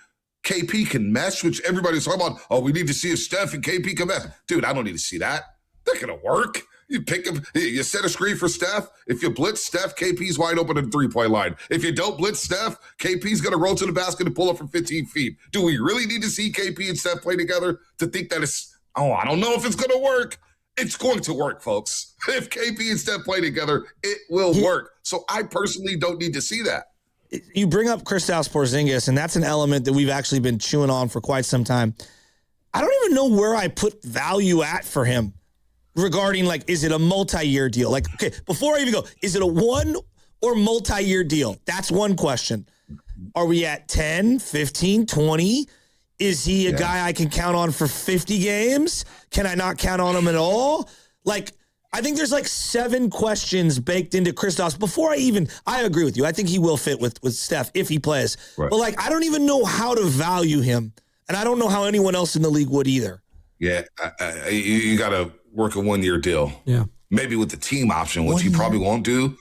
KP can mesh, which everybody's talking about, oh, we need to see if Steph and KP can mesh. Dude, I don't need to see that. They're going to work. You pick him, you set a screen for Steph. If you blitz Steph, KP's wide open at the 3-point line. If you don't blitz Steph, KP's going to roll to the basket and pull up from 15 feet. Do we really need to see KP and Steph play together to think that it's, I don't know if it's going to work? It's going to work, folks. If KP and Steph play together, it will work. So I personally don't need to see that. You bring up Kristaps Porzingis, and that's an element that we've actually been chewing on for quite some time. I don't even know where I put value at for him. Regarding, like, is it a multi-year deal? Like, okay, before I even go, is it a 1 or multi-year deal? That's one question. Are we at 10, 15, 20? Is he a guy I can count on for 50 games? Can I not count on him at all? Like, I think there's like 7 questions baked into Kristaps before I agree with you. I think he will fit with Steph if he plays. Right. But, like, I don't even know how to value him. And I don't know how anyone else in the league would either. Yeah, you got to work a 1-year deal. Yeah. Maybe with the team option, which he probably won't do.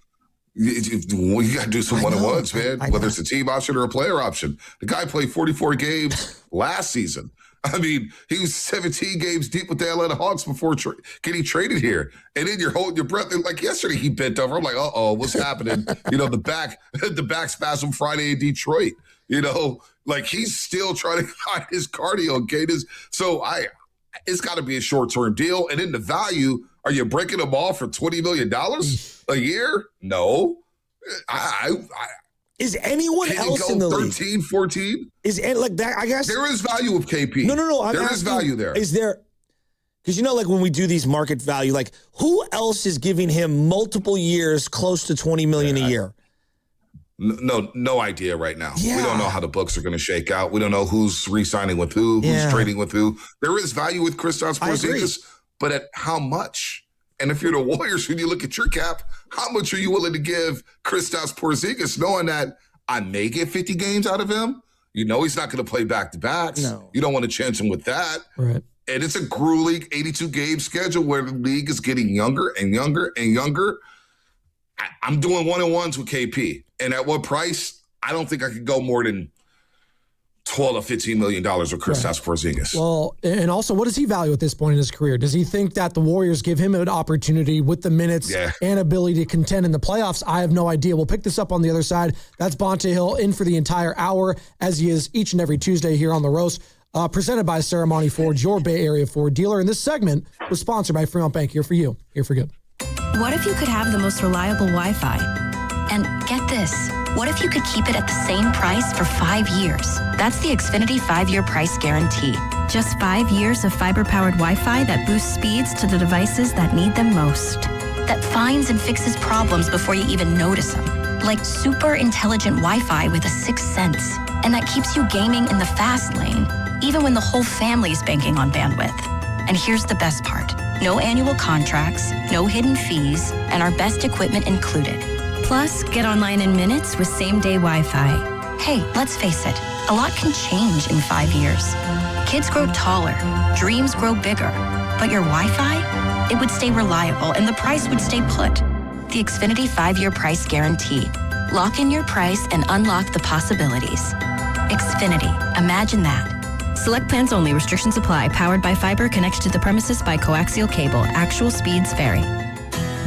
You got to do some one-on-ones, man, whether it's a team option or a player option. The guy played 44 games last season. I mean, he was 17 games deep with the Atlanta Hawks before getting traded here. And then you're holding your breath. And like yesterday, he bent over. I'm like, what's happening? The back spasm Friday in Detroit. Like he's still trying to find his cardio cadence. So it's got to be a short-term deal. And then the value, are you breaking them off for $20 million a year? No. Is anyone else in the 13, league? 14? Is it like that? I guess there is value with KP. No. There is value there. Is there? Because like when we do these market value, like who else is giving him multiple years close to $20 million a year? No idea right now. Yeah. We don't know how the books are going to shake out. We don't know who's re-signing with who's trading with who. There is value with Kristaps Porzingis, but at how much? And if you're the Warriors, when you look at your cap, how much are you willing to give Kristaps Porzingis, knowing that I may get 50 games out of him? He's not going to play back-to-backs. No. You don't want to chance him with that. Right. And it's a grueling 82-game schedule where the league is getting younger and younger and younger. I'm doing one-on-ones with KP. And at what price? I don't think I could go more than $12 to $15 million with Kristaps Porzingis. Well, and also, what does he value at this point in his career? Does he think that the Warriors give him an opportunity with the minutes and ability to contend in the playoffs? I have no idea. We'll pick this up on the other side. That's Bonta Hill in for the entire hour, as he is each and every Tuesday here on The Roast, presented by Saramonte Ford, your Bay Area Ford dealer. And this segment was sponsored by Fremont Bank, here for you, here for good. What if you could have the most reliable Wi-Fi? And get this, what if you could keep it at the same price for 5 years? That's the Xfinity 5-year price guarantee. Just 5 years of fiber-powered Wi-Fi that boosts speeds to the devices that need them most. That finds and fixes problems before you even notice them. Like super intelligent Wi-Fi with a sixth sense. And that keeps you gaming in the fast lane, even when the whole family's banking on bandwidth. And here's the best part. No annual contracts, no hidden fees, and our best equipment included. Plus, get online in minutes with same-day Wi-Fi. Hey, let's face it, a lot can change in 5 years. Kids grow taller, dreams grow bigger, but your Wi-Fi, it would stay reliable and the price would stay put. The Xfinity 5-year price guarantee. Lock in your price and unlock the possibilities. Xfinity, imagine that. Select plans only. Restrictions apply. Powered by fiber, connected to the premises by coaxial cable. Actual speeds vary.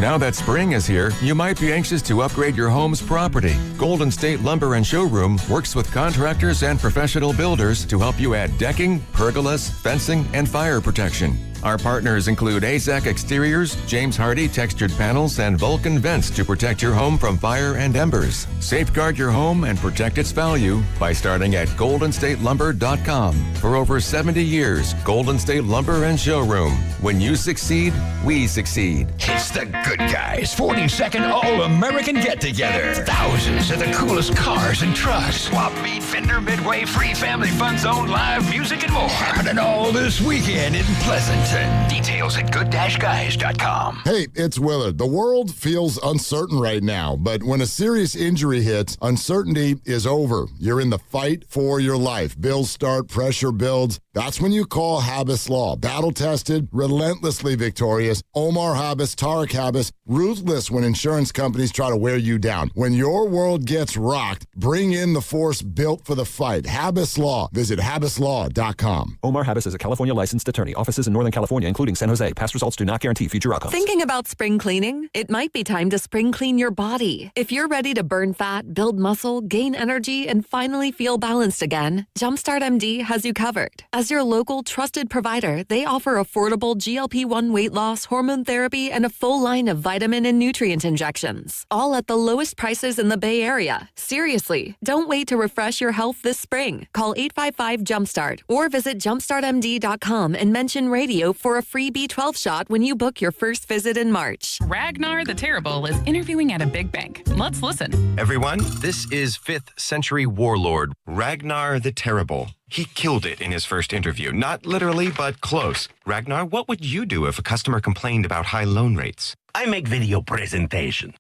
Now that spring is here, you might be anxious to upgrade your home's property. Golden State Lumber and Showroom works with contractors and professional builders to help you add decking, pergolas, fencing, and fire protection. Our partners include AZEK Exteriors, James Hardy Textured Panels, and Vulcan Vents to protect your home from fire and embers. Safeguard your home and protect its value by starting at goldenstatelumber.com. For over 70 years, Golden State Lumber and Showroom. When you succeed, we succeed. It's the Good Guys 42nd All-American Get-Together. Thousands of the coolest cars and trucks. Swap meet, Fender, Midway, free family fun zone, live music, and more. Happening all this weekend in Pleasanton. Details at good-guys.com. Hey, it's Willard. The world feels uncertain right now, but when a serious injury hits, uncertainty is over. You're in the fight for your life. Bills start, pressure builds. That's when you call Habas Law. Battle-tested, relentlessly victorious. Omar Habas, Tarek Habas, ruthless when insurance companies try to wear you down. When your world gets rocked, bring in the force built for the fight. Habas Law. Visit habaslaw.com. Omar Habas is a California licensed attorney. Offices in Northern California, including San Jose. Past results do not guarantee future outcomes. Thinking about spring cleaning? It might be time to spring clean your body. If you're ready to burn fat, build muscle, gain energy, and finally feel balanced again, Jumpstart MD has you covered. As your local trusted provider, they offer affordable GLP-1 weight loss, hormone therapy, and a full line of vitamin and nutrient injections. All at the lowest prices in the Bay Area. Seriously, don't wait to refresh your health this spring. Call 855-JUMPSTART or visit jumpstartmd.com and mention radio for a free B12 shot when you book your first visit in March. Ragnar the Terrible is interviewing at a big bank. Let's listen. Everyone, this is 5th century warlord Ragnar the Terrible. He killed it in his first interview. Not literally, but close. Ragnar, what would you do if a customer complained about high loan rates? I make video presentation.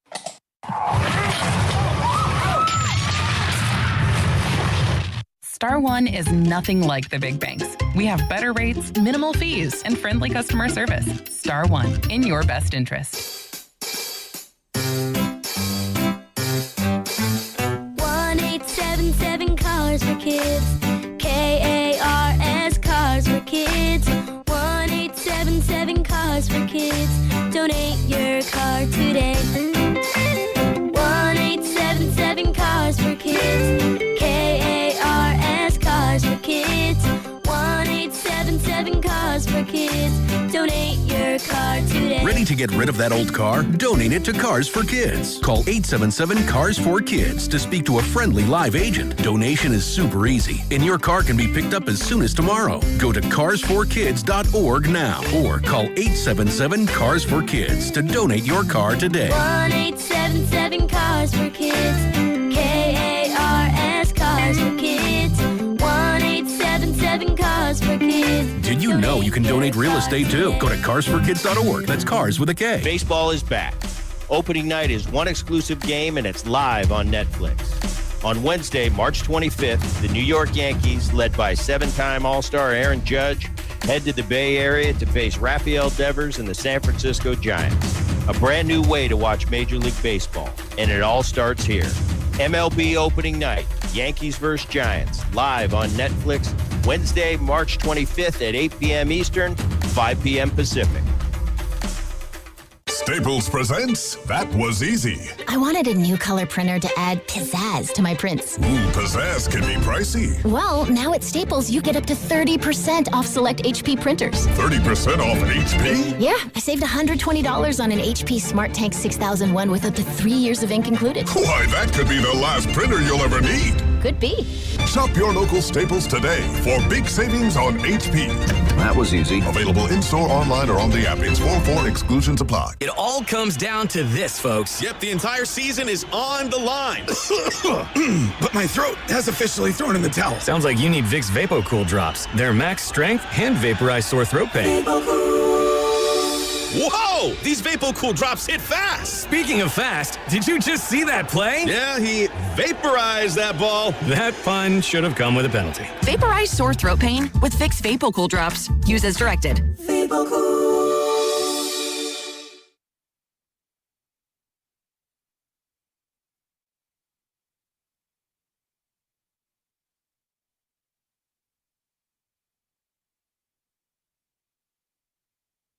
Star One is nothing like the big banks. We have better rates, minimal fees, and friendly customer service. Star One, in your best interest. 1-877 Cars for Kids. KARS Cars for Kids. 1-877 Cars for Kids. Donate your car today. 1-877 Cars for Kids. KARS Cars for Kids. 1-877 Cars for Kids. Donate your car today. Ready to get rid of that old car? Donate it to Cars for Kids. Call 877 Cars for Kids to speak to a friendly live agent. Donation is super easy, and your car can be picked up as soon as tomorrow. Go to carsforkids.org now or call 877 Cars for Kids to donate your car today. 1-877 Cars for Kids. KARS Cars for Kids. 1-877 Cars for Kids. Did you know you can donate real estate too? Go to carsforkids.org. That's cars with a K. Baseball is back. Opening night is one exclusive game, and it's live on Netflix. On Wednesday, March 25th, the New York Yankees, led by 7-time All-Star Aaron Judge, head to the Bay Area to face Rafael Devers and the San Francisco Giants. A brand new way to watch Major League Baseball, and it all starts here. MLB opening night, Yankees vs. Giants, live on Netflix, Wednesday, March 25th at 8 p.m. Eastern, 5 p.m. Pacific. Staples presents That Was Easy. I wanted a new color printer to add pizzazz to my prints. Ooh, pizzazz can be pricey. Well, now at Staples, you get up to 30% off select HP printers. 30% off an HP? Yeah, I saved $120 on an HP Smart Tank 6001 with up to 3 years of ink included. Why, that could be the last printer you'll ever need. Could be. Shop your local Staples today for big savings on HP. That was easy. Available in-store, online, or on the app. It's 4-4 exclusions apply. It all comes down to this, folks. Yep, the entire season is on the line. But my throat has officially thrown in the towel. Sounds like you need Vicks VapoCool drops. They're max strength and vaporize sore throat pain. Whoa! These VapoCool drops hit fast. Speaking of fast, did you just see that play? Yeah, he vaporized that ball. That pun should have come with a penalty. Vaporize sore throat pain with Vicks VapoCool drops. Use as directed.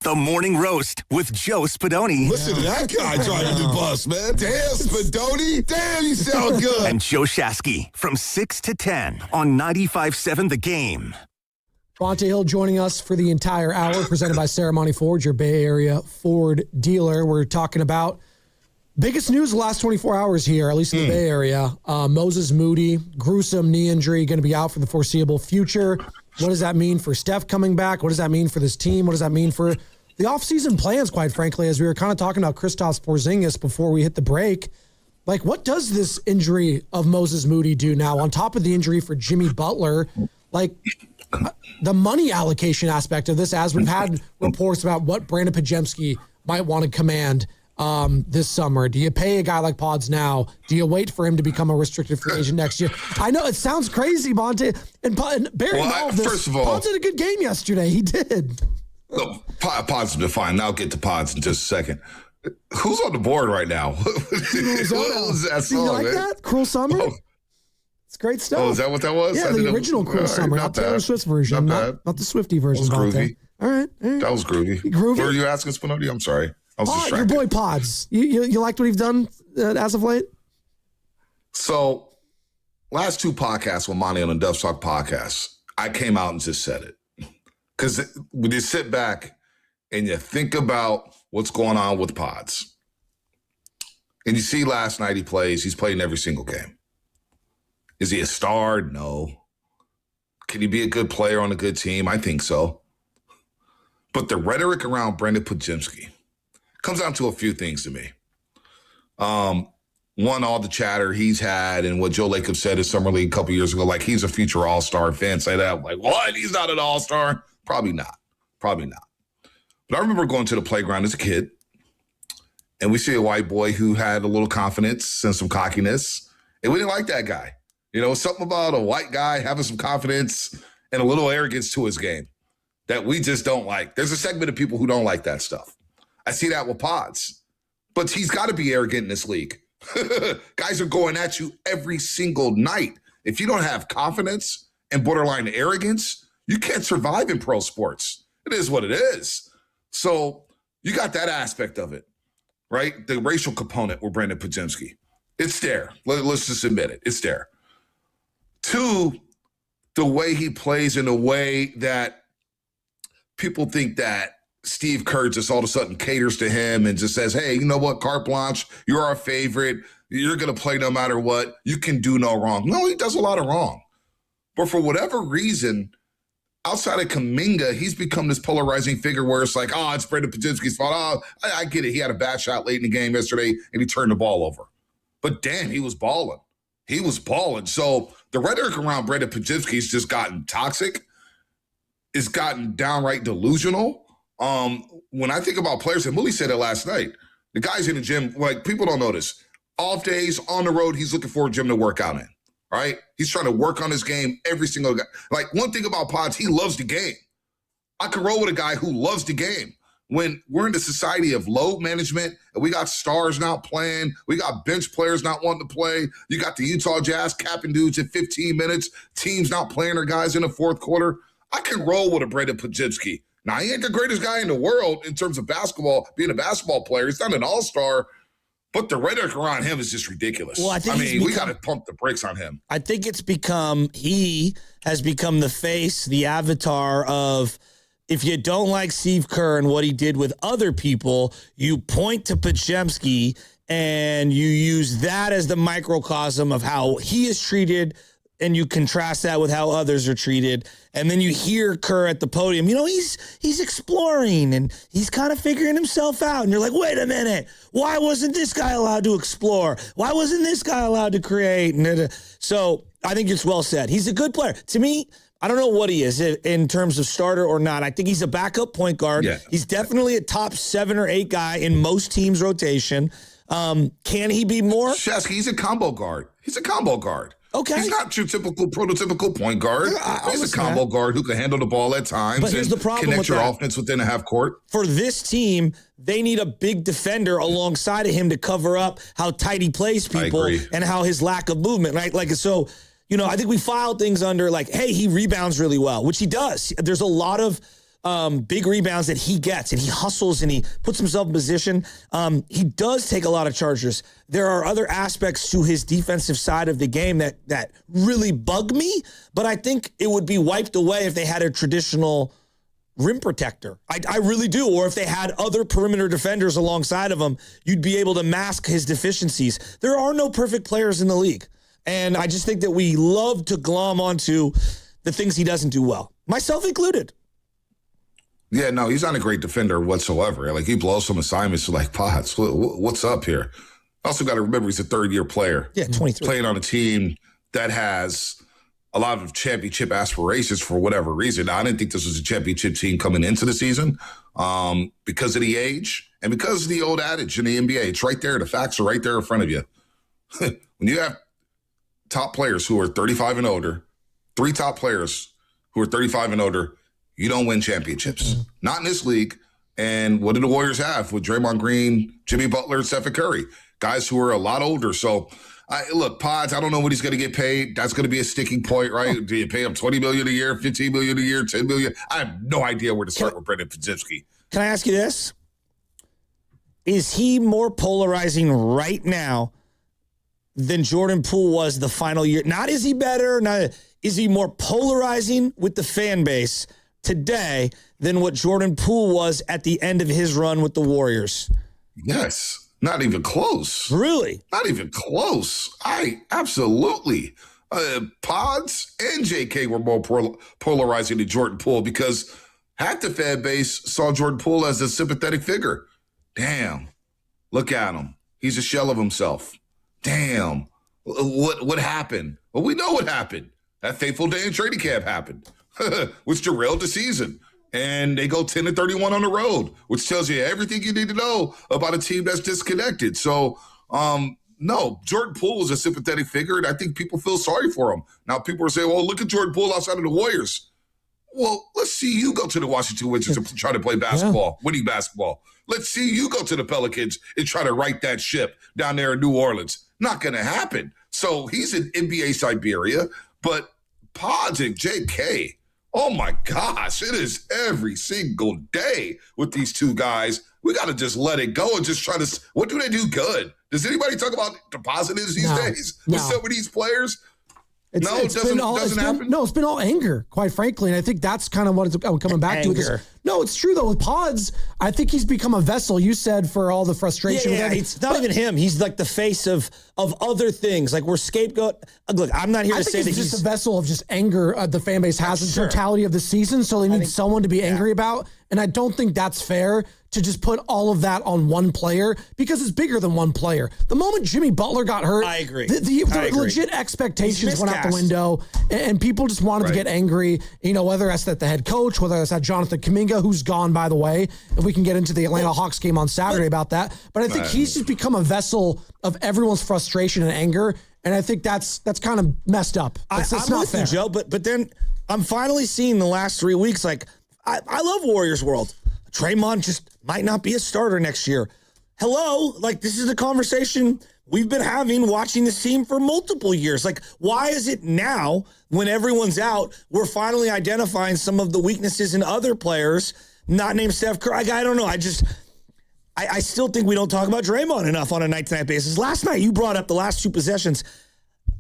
The Morning Roast with Joe Spadoni. Listen to that guy driving the bus, man. Damn, Spadoni. Damn, you sound good. And Joe Shasky from 6 to 10 on 95.7 The Game. Monte Hill joining us for the entire hour, presented by Saramonte Ford, your Bay Area Ford dealer. We're talking about biggest news the last 24 hours here, at least in the Bay Area. Moses Moody, gruesome knee injury, going to be out for the foreseeable future. What does that mean for Steph coming back? What does that mean for this team? What does that mean for the offseason plans, quite frankly, as we were kind of talking about Kristaps Porzingis before we hit the break? Like, what does this injury of Moses Moody do now, on top of the injury for Jimmy Butler? Like, the money allocation aspect of this, as we've had reports about what Brandon Podziemski might want to command this summer. Do you pay a guy like Pods now? Do you wait for him to become a restricted free agent next year? I know it sounds crazy, Monte. And Barry, first of all, Pods did a good game yesterday. He did. Look, Pods have been fine. Now I'll get to Pods in just a second. Who's on the board right now? What was that song, you like that? Cruel Summer? Oh. It's great stuff. Oh, is that what that was? Yeah, the original Cruel Summer, not Taylor Swift's version, not the Swiftie version. That was groovy. All right. That was groovy. Groovy? What were you asking, Spinodi? I'm sorry. I was distracted. Your boy Pods. You liked what he's done as of late? So, last two podcasts with Monty on the Dubs Talk podcast, I came out and just said it. Because when you sit back and you think about what's going on with Pods, and you see last night he's played in every single game. Is he a star? No. Can he be a good player on a good team? I think so. But the rhetoric around Brandon Podziemski comes down to a few things to me. One, all the chatter he's had and what Joe Lacob said in Summer League a couple years ago, like he's a future all-star. Fans say that. I'm like, what? He's not an all-star? Probably not. But I remember going to the playground as a kid, and we see a white boy who had a little confidence and some cockiness, and we didn't like that guy. You know, something about a white guy having some confidence and a little arrogance to his game that we just don't like. There's a segment of people who don't like that stuff. I see that with Pods. But he's got to be arrogant in this league. Guys are going at you every single night. If you don't have confidence and borderline arrogance, you can't survive in pro sports. It is what it is. So you got that aspect of it, right? The racial component with Brandon Podziemski. It's there. Let's just admit it. It's there. Two, the way he plays in a way that people think that Steve Kerr just all of a sudden caters to him and just says, hey, you know what, carte blanche, you're our favorite. You're going to play no matter what. You can do no wrong. No, he does a lot of wrong. But for whatever reason, outside of Kuminga, he's become this polarizing figure where it's like, oh, it's Brandon Podziemski's fault. Oh, I get it. He had a bad shot late in the game yesterday, and he turned the ball over. But damn, he was balling. So the rhetoric around Brandon Podziemski's just gotten toxic. It's gotten downright delusional. When I think about players, and Moody said it last night, the guys in the gym, like, people don't notice. Off days, on the road, he's looking for a gym to work out in, right? He's trying to work on his game every single guy. Like, one thing about Pods, he loves the game. I can roll with a guy who loves the game. when we're in the society of load management and we got stars not playing, we got bench players not wanting to play, you got the Utah Jazz capping dudes at 15 minutes, teams not playing their guys in the fourth quarter, I can roll with a Brandon Podziemski. Now, he ain't the greatest guy in the world in terms of basketball, being a basketball player. He's not an all-star, but the rhetoric around him is just ridiculous. Well, we got to pump the brakes on him. I think he has become the face, the avatar of, if you don't like Steve Kerr and what he did with other people, you point to Podziemski and you use that as the microcosm of how he is treated, and you contrast that with how others are treated. And then you hear Kerr at the podium, he's exploring and he's kind of figuring himself out. And you're like, wait a minute, why wasn't this guy allowed to explore? Why wasn't this guy allowed to create? So I think it's well said. He's a good player. To me, I don't know what he is in terms of starter or not. I think he's a backup point guard. Yeah. He's definitely a top 7 or 8 guy in most teams' rotation. Can he be more? Shesky, he's a combo guard. Okay. He's not your typical, prototypical point guard. He's a combo guard who can handle the ball at times. But here's the problem connect with your that. offense within a half court. For this team, they need a big defender alongside of him to cover up how tight he plays people and how his lack of movement, right? I think we filed things under hey, he rebounds really well, which he does. There's a lot of big rebounds that he gets, and he hustles and he puts himself in position. He does take a lot of charges. There are other aspects to his defensive side of the game that really bug me, but I think it would be wiped away if they had a traditional rim protector. I really do. Or if they had other perimeter defenders alongside of him, you'd be able to mask his deficiencies. There are no perfect players in the league. And I just think that we love to glom onto the things he doesn't do well, myself included. Yeah, no, he's not a great defender whatsoever. He blows some assignments Potts, what's up here? Also got to remember he's a third-year player. Yeah, 23. Playing on a team that has a lot of championship aspirations for whatever reason. Now, I didn't think this was a championship team coming into the season because of the age and because of the old adage in the NBA. It's right there. The facts are right there in front of you. When you have top players who are 35 and older, 3 top players who are 35 and older, you don't win championships. Not in this league. And what do the Warriors have with Draymond Green, Jimmy Butler, and Steph Curry? Guys who are a lot older. So, look, Pods, I don't know what he's going to get paid. That's going to be a sticking point, right? Do you pay him $20 million a year, $15 million a year, $10 million? I have no idea where to start with Brandon Podziemski. Can I ask you this? Is he more polarizing right now than Jordan Poole was the final year? Not is he better, is he more polarizing with the fan base today than what Jordan Poole was at the end of his run with the Warriors? Yes. Not even close. Really? Not even close. Absolutely. Pods and JK were more polarizing than Jordan Poole because half the fan base saw Jordan Poole as a sympathetic figure. Damn. Look at him. He's a shell of himself. Damn. What happened? Well, we know what happened. That fateful day in training camp happened, which derailed the season. And they go 10-31 on the road, which tells you everything you need to know about a team that's disconnected. So, no, Jordan Poole was a sympathetic figure, and I think people feel sorry for him. Now, people are saying, well, look at Jordan Poole outside of the Warriors. Well, let's see you go to the Washington Wizards and try to play basketball, winning basketball. Let's see you go to the Pelicans and try to right that ship down there in New Orleans. Not going to happen. So he's in NBA Siberia, but Pods and JK, oh my gosh, it is every single day with these two guys. We got to just let it go and just try to, what do they do good? Does anybody talk about the positives these days with some of these players? It doesn't happen. No, it's been all anger, quite frankly. And I think that's kind of what I'm coming back to. No, it's true, though. With Pods, I think he's become a vessel, you said, for all the frustration. Yeah, it's not even him. He's like the face of other things. Like, we're scapegoat. Look, I'm not here to say that he's just a vessel of just anger the fan base has in totality of the season. So they need someone to be angry about. And I don't think that's fair to just put all of that on one player because it's bigger than one player. The moment Jimmy Butler got hurt, I agree. The legit expectations went out the window, and people just wanted to get angry. Whether that's at the head coach, whether that's at Jonathan Kuminga, who's gone, by the way. And we can get into the Atlanta Hawks game on Saturday about that. But I think he's just become a vessel of everyone's frustration and anger. And I think that's kind of messed up. It's I'm not with fair. you, Joe. But then I'm finally seeing the last 3 weeks, I love Warriors World. Draymond just might not be a starter next year. Hello, like this is the conversation we've been having watching this team for multiple years. Like, why is it now when everyone's out, we're finally identifying some of the weaknesses in other players, not named Steph Curry? I don't know. I still think we don't talk about Draymond enough on a night-to-night basis. Last night, you brought up the last two possessions.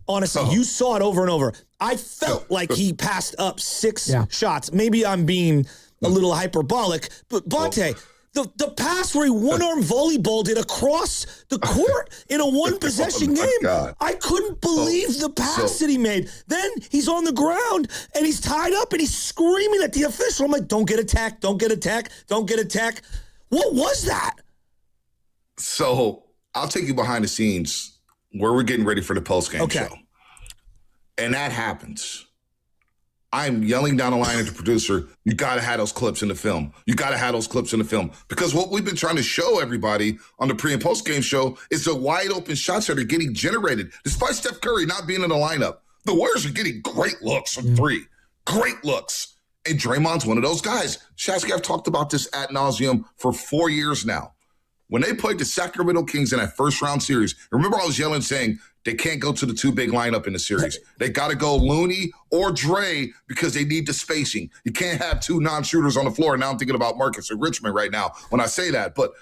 Honestly, you saw it over and over. I felt like he passed up 6 shots. Maybe I'm being a little hyperbolic, but Bonte, the pass where he one-arm volleyballed it across the court in a one-possession game, God. I couldn't believe the pass that he made. Then he's on the ground, and he's tied up, and he's screaming at the official. I'm like, don't get attacked, don't get attacked, don't get attacked. What was that? So I'll take you behind the scenes where we're getting ready for the postgame show. And that happens. I'm yelling down the line at the producer, you got to have those clips in the film. You got to have those clips in the film. Because what we've been trying to show everybody on the pre- and post-game show is the wide open shots that are getting generated. Despite Steph Curry not being in the lineup, the Warriors are getting great looks from three. Great looks. And Draymond's one of those guys. Shasky, I've talked about this ad nauseum for 4 years now. When they played the Sacramento Kings in that first-round series, remember I was yelling saying, they can't go to the two big lineup in the series. They got to go Looney or Dre because they need the spacing. You can't have two non-shooters on the floor. Now I'm thinking about Marcus and Richmond right now when I say that. But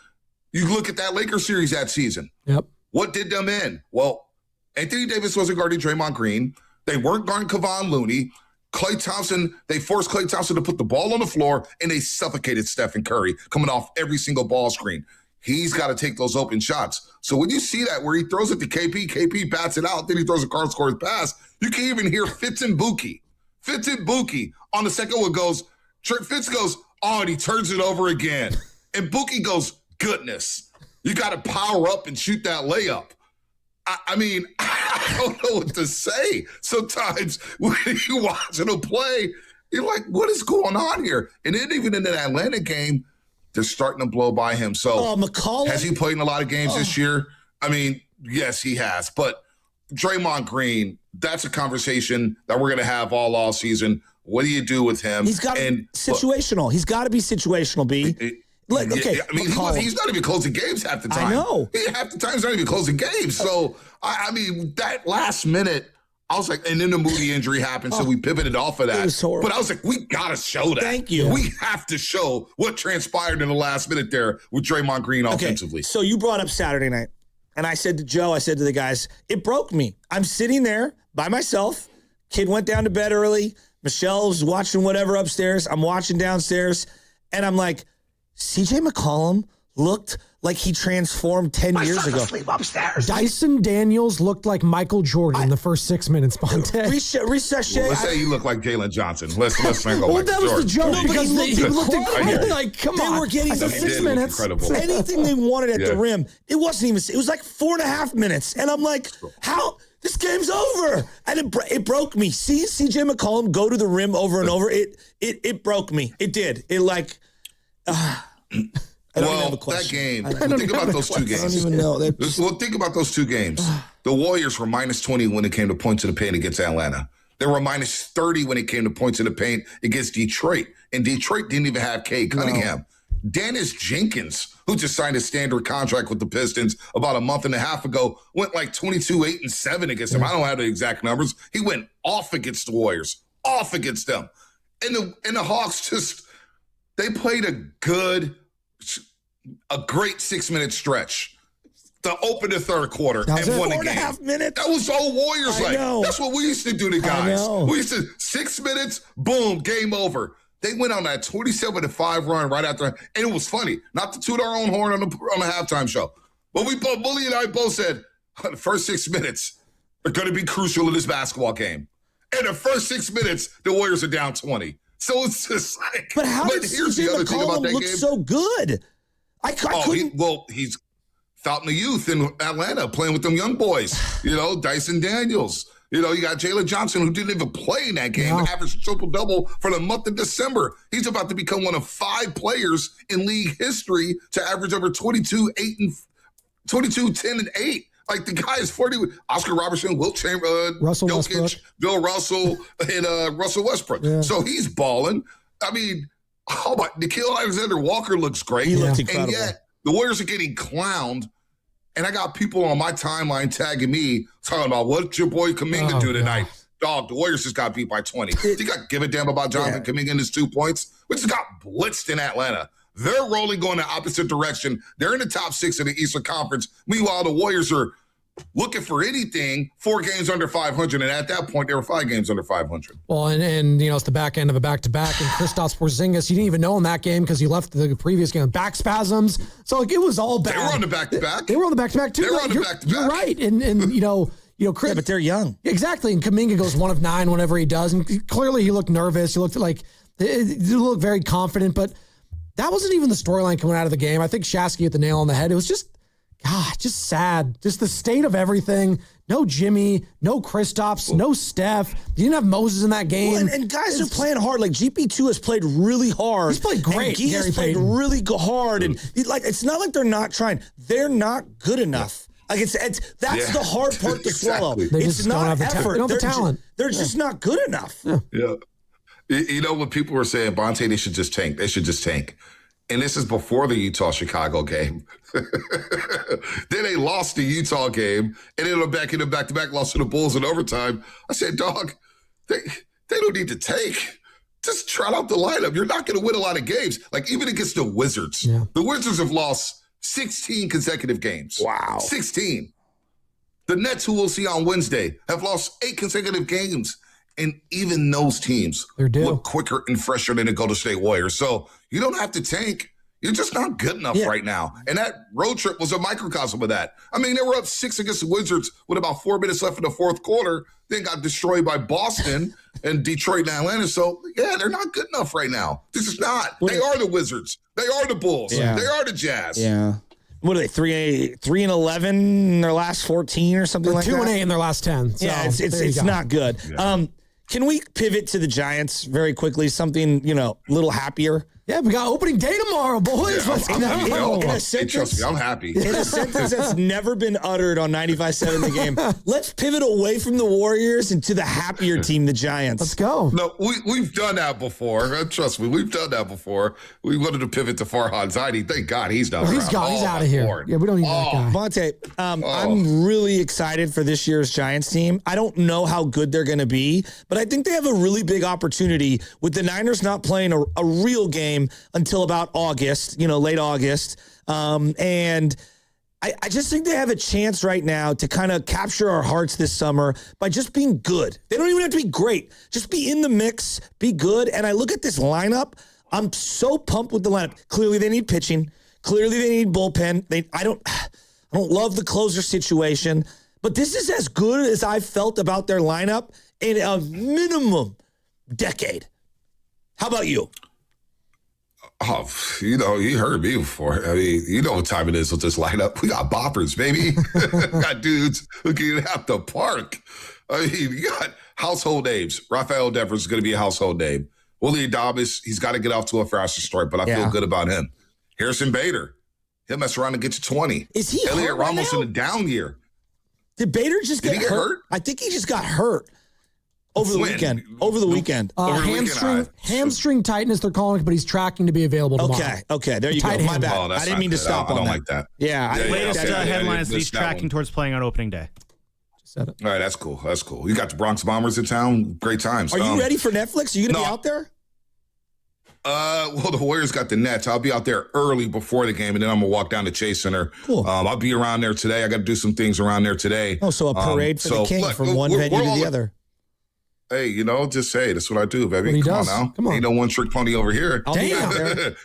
you look at that Lakers series that season. Yep. What did them in? Well, Anthony Davis wasn't guarding Draymond Green. They weren't guarding Kevon Looney. Klay Thompson, they forced Klay Thompson to put the ball on the floor, and they suffocated Steph and Curry coming off every single ball screen. He's got to take those open shots. So when you see that where he throws it to KP bats it out, then he throws a Carl scores pass, you can even hear Fitz and Buki on the second one goes, Fitz goes, oh, and he turns it over again. And Buki goes, goodness, you got to power up and shoot that layup. I mean, I don't know what to say. Sometimes when you watching him play, you're like, what is going on here? And then even in that Atlanta game, they're starting to blow by him. So McCollum? Has he played in a lot of games this year? I mean, yes, he has. But Draymond Green, that's a conversation that we're going to have all season. What do you do with him? He's got to be situational. He's got to be situational, B. Okay, I mean, he's not even closing games half the time. I know. Half the time he's not even closing games. So, I mean, that last minute, I was like, and then the Moody injury happened, so we pivoted off of that. It was horrible. But I was like, we got to show that. Thank you. We have to show what transpired in the last minute there with Draymond Green offensively. So you brought up Saturday night, and I said to Joe, I said to the guys, it broke me. I'm sitting there by myself. Kid went down to bed early. Michelle's watching whatever upstairs. I'm watching downstairs, and I'm like, CJ McCollum looked like he transformed 10 years ago. Sleep upstairs. Dyson Daniels looked like Michael Jordan in the first 6 minutes, Bonte. Let's say you look like Jalen Johnson. Let's not go well, that was the joke because he looked incredible. Like, come on. They were getting 6 minutes. Anything they wanted at the rim. It wasn't even, it was like 4.5 minutes. And I'm like, how? This game's over. And it broke me. See CJ McCollum go to the rim over and over. It broke me. It did. It like, that game, think about those two games. I don't even know. Think about those two games. The Warriors were minus 20 when it came to points in the paint against Atlanta. They were minus 30 when it came to points in the paint against Detroit. And Detroit didn't even have Cade Cunningham. No. Dennis Jenkins, who just signed a standard contract with the Pistons about a month and a half ago, went like 22, 8, and 7 against them. I don't have the exact numbers. He went off against the Warriors, off against them. And the Hawks just, they played a great 6-minute stretch to open the third quarter and won the game. 4.5 minutes. That was all Warriors like. That's what we used to do to guys. We used to 6 minutes, boom, game over. They went on that 27-5 run right after, and it was funny. Not to toot our own horn on the halftime show, but Bully and I both said the first 6 minutes are going to be crucial in this basketball game. And the first 6 minutes, the Warriors are down 20. So it's just like, but how did here's the other thing about that look game. So good? I couldn't. He's fountain of youth in Atlanta playing with them young boys. You know, Dyson Daniels. You know, you got Jalen Johnson, who didn't even play in that game, averaged triple-double for the month of December. He's about to become one of 5 players in league history to average over 22, 10, and 8. Like, the guy is 40. Oscar Robertson, Wilt Chamberlain, Russell Jokic, Westbrook. Bill Russell, and Russell Westbrook. Yeah. So he's balling. I mean, Oh, my, Nickeil Alexander-Walker looks great. He looked incredible. And yet, the Warriors are getting clowned. And I got people on my timeline tagging me talking about what your boy Kuminga do tonight. Dog, the Warriors just got beat by 20. Do you got give a damn about Jonathan Kuminga and his 2 points? We just got blitzed in Atlanta. They're rolling going the opposite direction. They're in the top 6 of the Eastern Conference. Meanwhile, the Warriors are looking for anything 4 games under 500. And at that point, they were 5 games under 500. Well, and you know, it's the back end of a back-to-back. And Kristaps Porzingis, you didn't even know in that game because he left the previous game. Back spasms. So, like, it was all bad. They were on the back-to-back. They were on the back-to-back, too. They were on the back-to-back. You're right. And you know, Chris, yeah, but they're young. Exactly. And Kuminga goes 1 of 9 whenever he does. And clearly he looked nervous. He looked like he looked very confident. But that wasn't even the storyline coming out of the game. I think Shasky hit the nail on the head. It was just sad. Just the state of everything. No Jimmy, no Kristaps, no Steph. You didn't have Moses in that game. Well, and guys are playing hard. Like GP2 has played really hard. He's played great. And has played really hard. And it's not like they're not trying. They're not good enough. Like that's the hard part to swallow. They it's just not don't have the effort. They don't have the talent. They're just not good enough. Yeah. You know, when people were saying, Bonte, they should just tank. They should just tank. And this is before the Utah-Chicago game. Then they lost the Utah game, and then back in the back-to-back loss to the Bulls in overtime. I said, dog, they don't need to tank. Just trot out the lineup. You're not going to win a lot of games. Like, even against the Wizards. The Wizards have lost 16 consecutive games. Wow. 16. The Nets, who we'll see on Wednesday, have lost 8 consecutive games. And even those teams look quicker and fresher than the Golden State Warriors. So you don't have to tank. You're just not good enough right now. And that road trip was a microcosm of that. I mean, they were up 6 against the Wizards with about 4 minutes left in the fourth quarter, then got destroyed by Boston and Detroit and Atlanta. So, yeah, they're not good enough right now. This is not. They are the Wizards. They are the Bulls. Yeah. They are the Jazz. Yeah. What are they, 3-11 in their last 14 or something like that? 2-8 in their last 10. So yeah, it's not good. Yeah. Can we pivot to the Giants very quickly? Something, a little happier. Yeah, we got opening day tomorrow, boys. Yeah, trust me, I'm happy. In a sentence that's never been uttered on 95.7 The Game, let's pivot away from the Warriors and to the happier team, the Giants. Let's go. No, we've done that before. Trust me, we've done that before. We wanted to pivot to Farhad Zaidi. Thank God he's not around. He's gone. He's out of here. Lord. Yeah, we don't need that guy. Monte, I'm really excited for this year's Giants team. I don't know how good they're going to be, but I think they have a really big opportunity with the Niners not playing a real game until about August, late August. And I just think they have a chance right now to kind of capture our hearts this summer by just being good. They don't even have to be great. Just be in the mix, be good. And I look at this lineup. I'm so pumped with the lineup. Clearly they need pitching. Clearly they need bullpen. I don't love the closer situation, but this is as good as I've felt about their lineup in a minimum decade. How about you? Oh, you heard me before. I mean, you know what time it is with this lineup. We got boppers, baby. We got dudes who can have the park. I mean, you got household names. Rafael Devers is going to be a household name. Willie Adames, he's got to get off to a faster start, but I feel good about him. Harrison Bader, he'll mess around and get to 20. Is he Elliot hurt Ramos right now? in a down year. Did Bader just get hurt? I think he just got hurt. Over the weekend. Hamstring tightness, they're calling it, but he's tracking to be available tomorrow. Okay. There you go. My bad. Oh, I didn't mean to stop on that. I don't like that. Yeah. Latest headline is he's tracking towards playing on opening day. Just said it. All right, that's cool. You got the Bronx Bombers in town. Great times. Are you ready for Netflix? Are you going to be out there? Well, the Warriors got the Nets. I'll be out there early before the game, and then I'm going to walk down to Chase Center. Cool. I'll be around there today. I got to do some things around there today. Oh, so a parade for the King from one venue to the other. Hey, just say that's what I do, baby. Come on now. Come on. Ain't no one trick pony over here. Damn.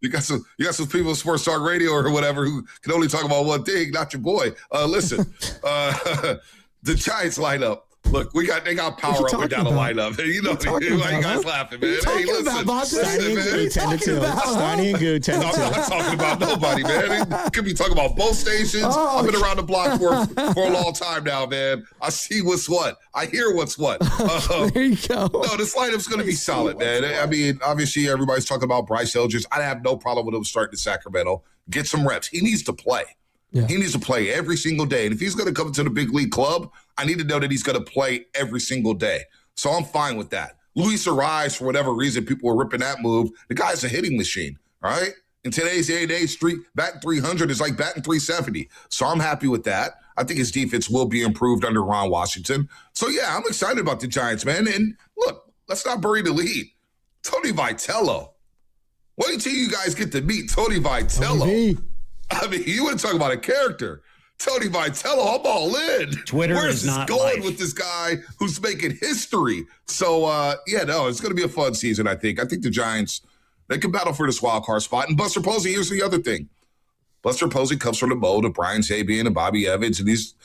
You got some people in Sports Talk Radio or whatever who can only talk about one thing, not your boy. Listen, the Giants lineup. Look, they got power up and down the lineup. Why you guys laughing, man? Hey, listen, Steiny and Goo, 10 I'm not talking about nobody, man. They could be talking about both stations. I've been around the block for a long time now, man. I see what's what. I hear what's what. There you go. No, this lineup's going to be solid, man. I mean, obviously, everybody's talking about Bryce Eldridge. I have no problem with him starting in Sacramento. Get some reps. He needs to play. Yeah. He needs to play every single day. And if he's going to come to the big league club, I need to know that he's going to play every single day. So I'm fine with that. Luis Ariz, for whatever reason, people were ripping that move. The guy's a hitting machine, all right? In today's day and age, batting 300 is like batting 370. So I'm happy with that. I think his defense will be improved under Ron Washington. So, yeah, I'm excited about the Giants, man. And, look, let's not bury the lead. Tony Vitello. Wait until you guys get to meet Tony Vitello. I mean, you want to talk about a character. Tony Vitello, I'm all in. Twitter Where is this not going life. with this guy who's making history? So, it's going to be a fun season, I think. I think the Giants, they can battle for this wild card spot. And Buster Posey, here's the other thing. Buster Posey comes from the mold of Brian Sabian and Bobby Evans, and he's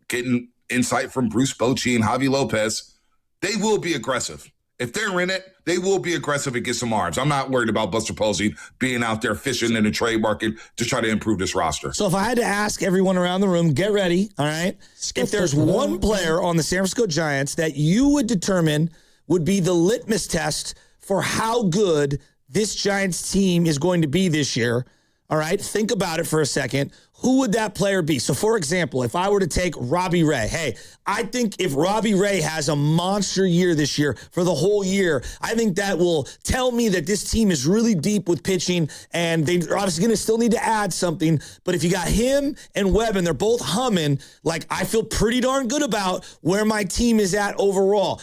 getting insight from Bruce Bochy and Javi Lopez. They will be aggressive. If they're in it, they will be aggressive and get some arms. I'm not worried about Buster Posey being out there fishing in the trade market to try to improve this roster. So if I had to ask everyone around the room, get ready, all right? If there's one player on the San Francisco Giants that you would determine would be the litmus test for how good this Giants team is going to be this year, all right? Think about it for a second. Who would that player be? So, for example, if I were to take Robbie Ray, hey, I think if Robbie Ray has a monster year this year for the whole year, I think that will tell me that this team is really deep with pitching, and they're obviously going to still need to add something. But if you got him and Webb, and they're both humming, like, I feel pretty darn good about where my team is at overall.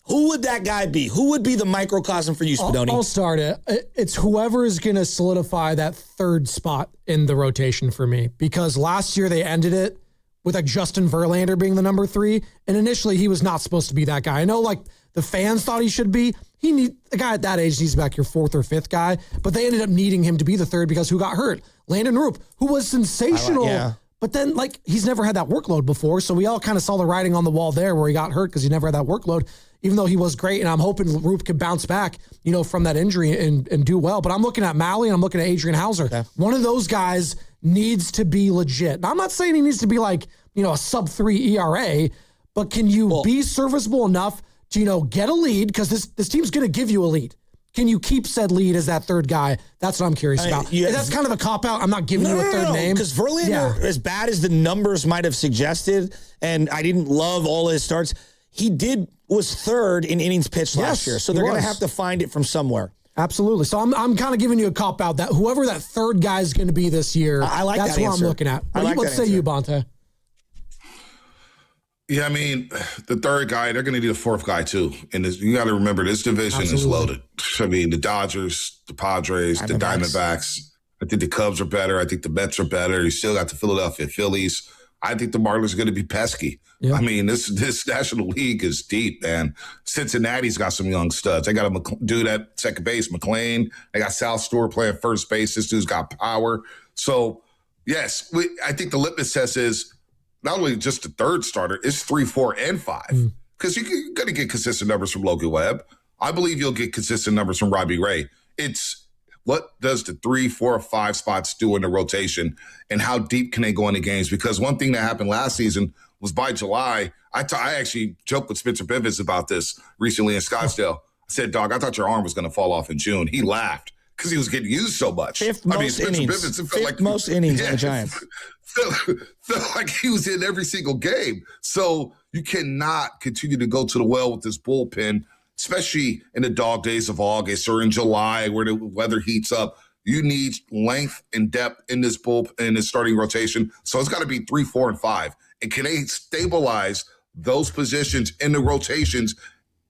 Who would that guy be? Who would be the microcosm for you, Spadoni? I'll start it. It's whoever is going to solidify that third spot in the rotation for me. Because last year they ended it with like Justin Verlander being the number 3. And initially he was not supposed to be that guy. I know like the fans thought he should be. A guy at that age needs to be like your 4th or 5th guy. But they ended up needing him to be the 3rd because who got hurt? Landon Roop, who was sensational. But then, like, he's never had that workload before, so we all kind of saw the writing on the wall there where he got hurt because he never had that workload, even though he was great, and I'm hoping Roop can bounce back, from that injury and do well. But I'm looking at Malley, and I'm looking at Adrian Hauser. Okay. One of those guys needs to be legit. Now, I'm not saying he needs to be like, a sub-3 ERA, but can you be serviceable enough to, get a lead? Because this team's going to give you a lead. Can you keep said lead as that third guy? That's what I'm curious about. That's kind of a cop-out. I'm not giving you a third name. Because Verlander, as bad as the numbers might have suggested, and I didn't love all his starts, he was 3rd in innings pitched last year. So they're going to have to find it from somewhere. Absolutely. So I'm kind of giving you a cop-out that whoever that third guy is going to be this year, I like that's that what answer. I'm looking at. Let's say you, Bonte. Yeah, I mean, the third guy, they're going to need a 4th guy, too. And you got to remember, this division is loaded. I mean, the Dodgers, the Padres, the Diamondbacks. I think the Cubs are better. I think the Mets are better. You still got the Philadelphia Phillies. I think the Marlins are going to be pesky. Yeah. I mean, this National League is deep, man. Cincinnati's got some young studs. They got a dude at second base, McLean. They got South Stewart playing first base. This dude's got power. So, yes, I think the litmus test is not only just the third starter, it's 3, 4, and 5. Because you're going to get consistent numbers from Logan Webb. I believe you'll get consistent numbers from Robbie Ray. It's what does the 3, 4, 5 spots do in the rotation, and how deep can they go into games? Because one thing that happened last season was by July, I actually joked with Spencer Bivens about this recently in Scottsdale. I said, dog, I thought your arm was going to fall off in June. He laughed because he was getting used so much. Fifth most innings on the Giants. Felt like he was in every single game. So you cannot continue to go to the well with this bullpen, especially in the dog days of August or in July where the weather heats up. You need length and depth in this in this starting rotation. So it's got to be 3, 4, and 5. And can they stabilize those positions in the rotations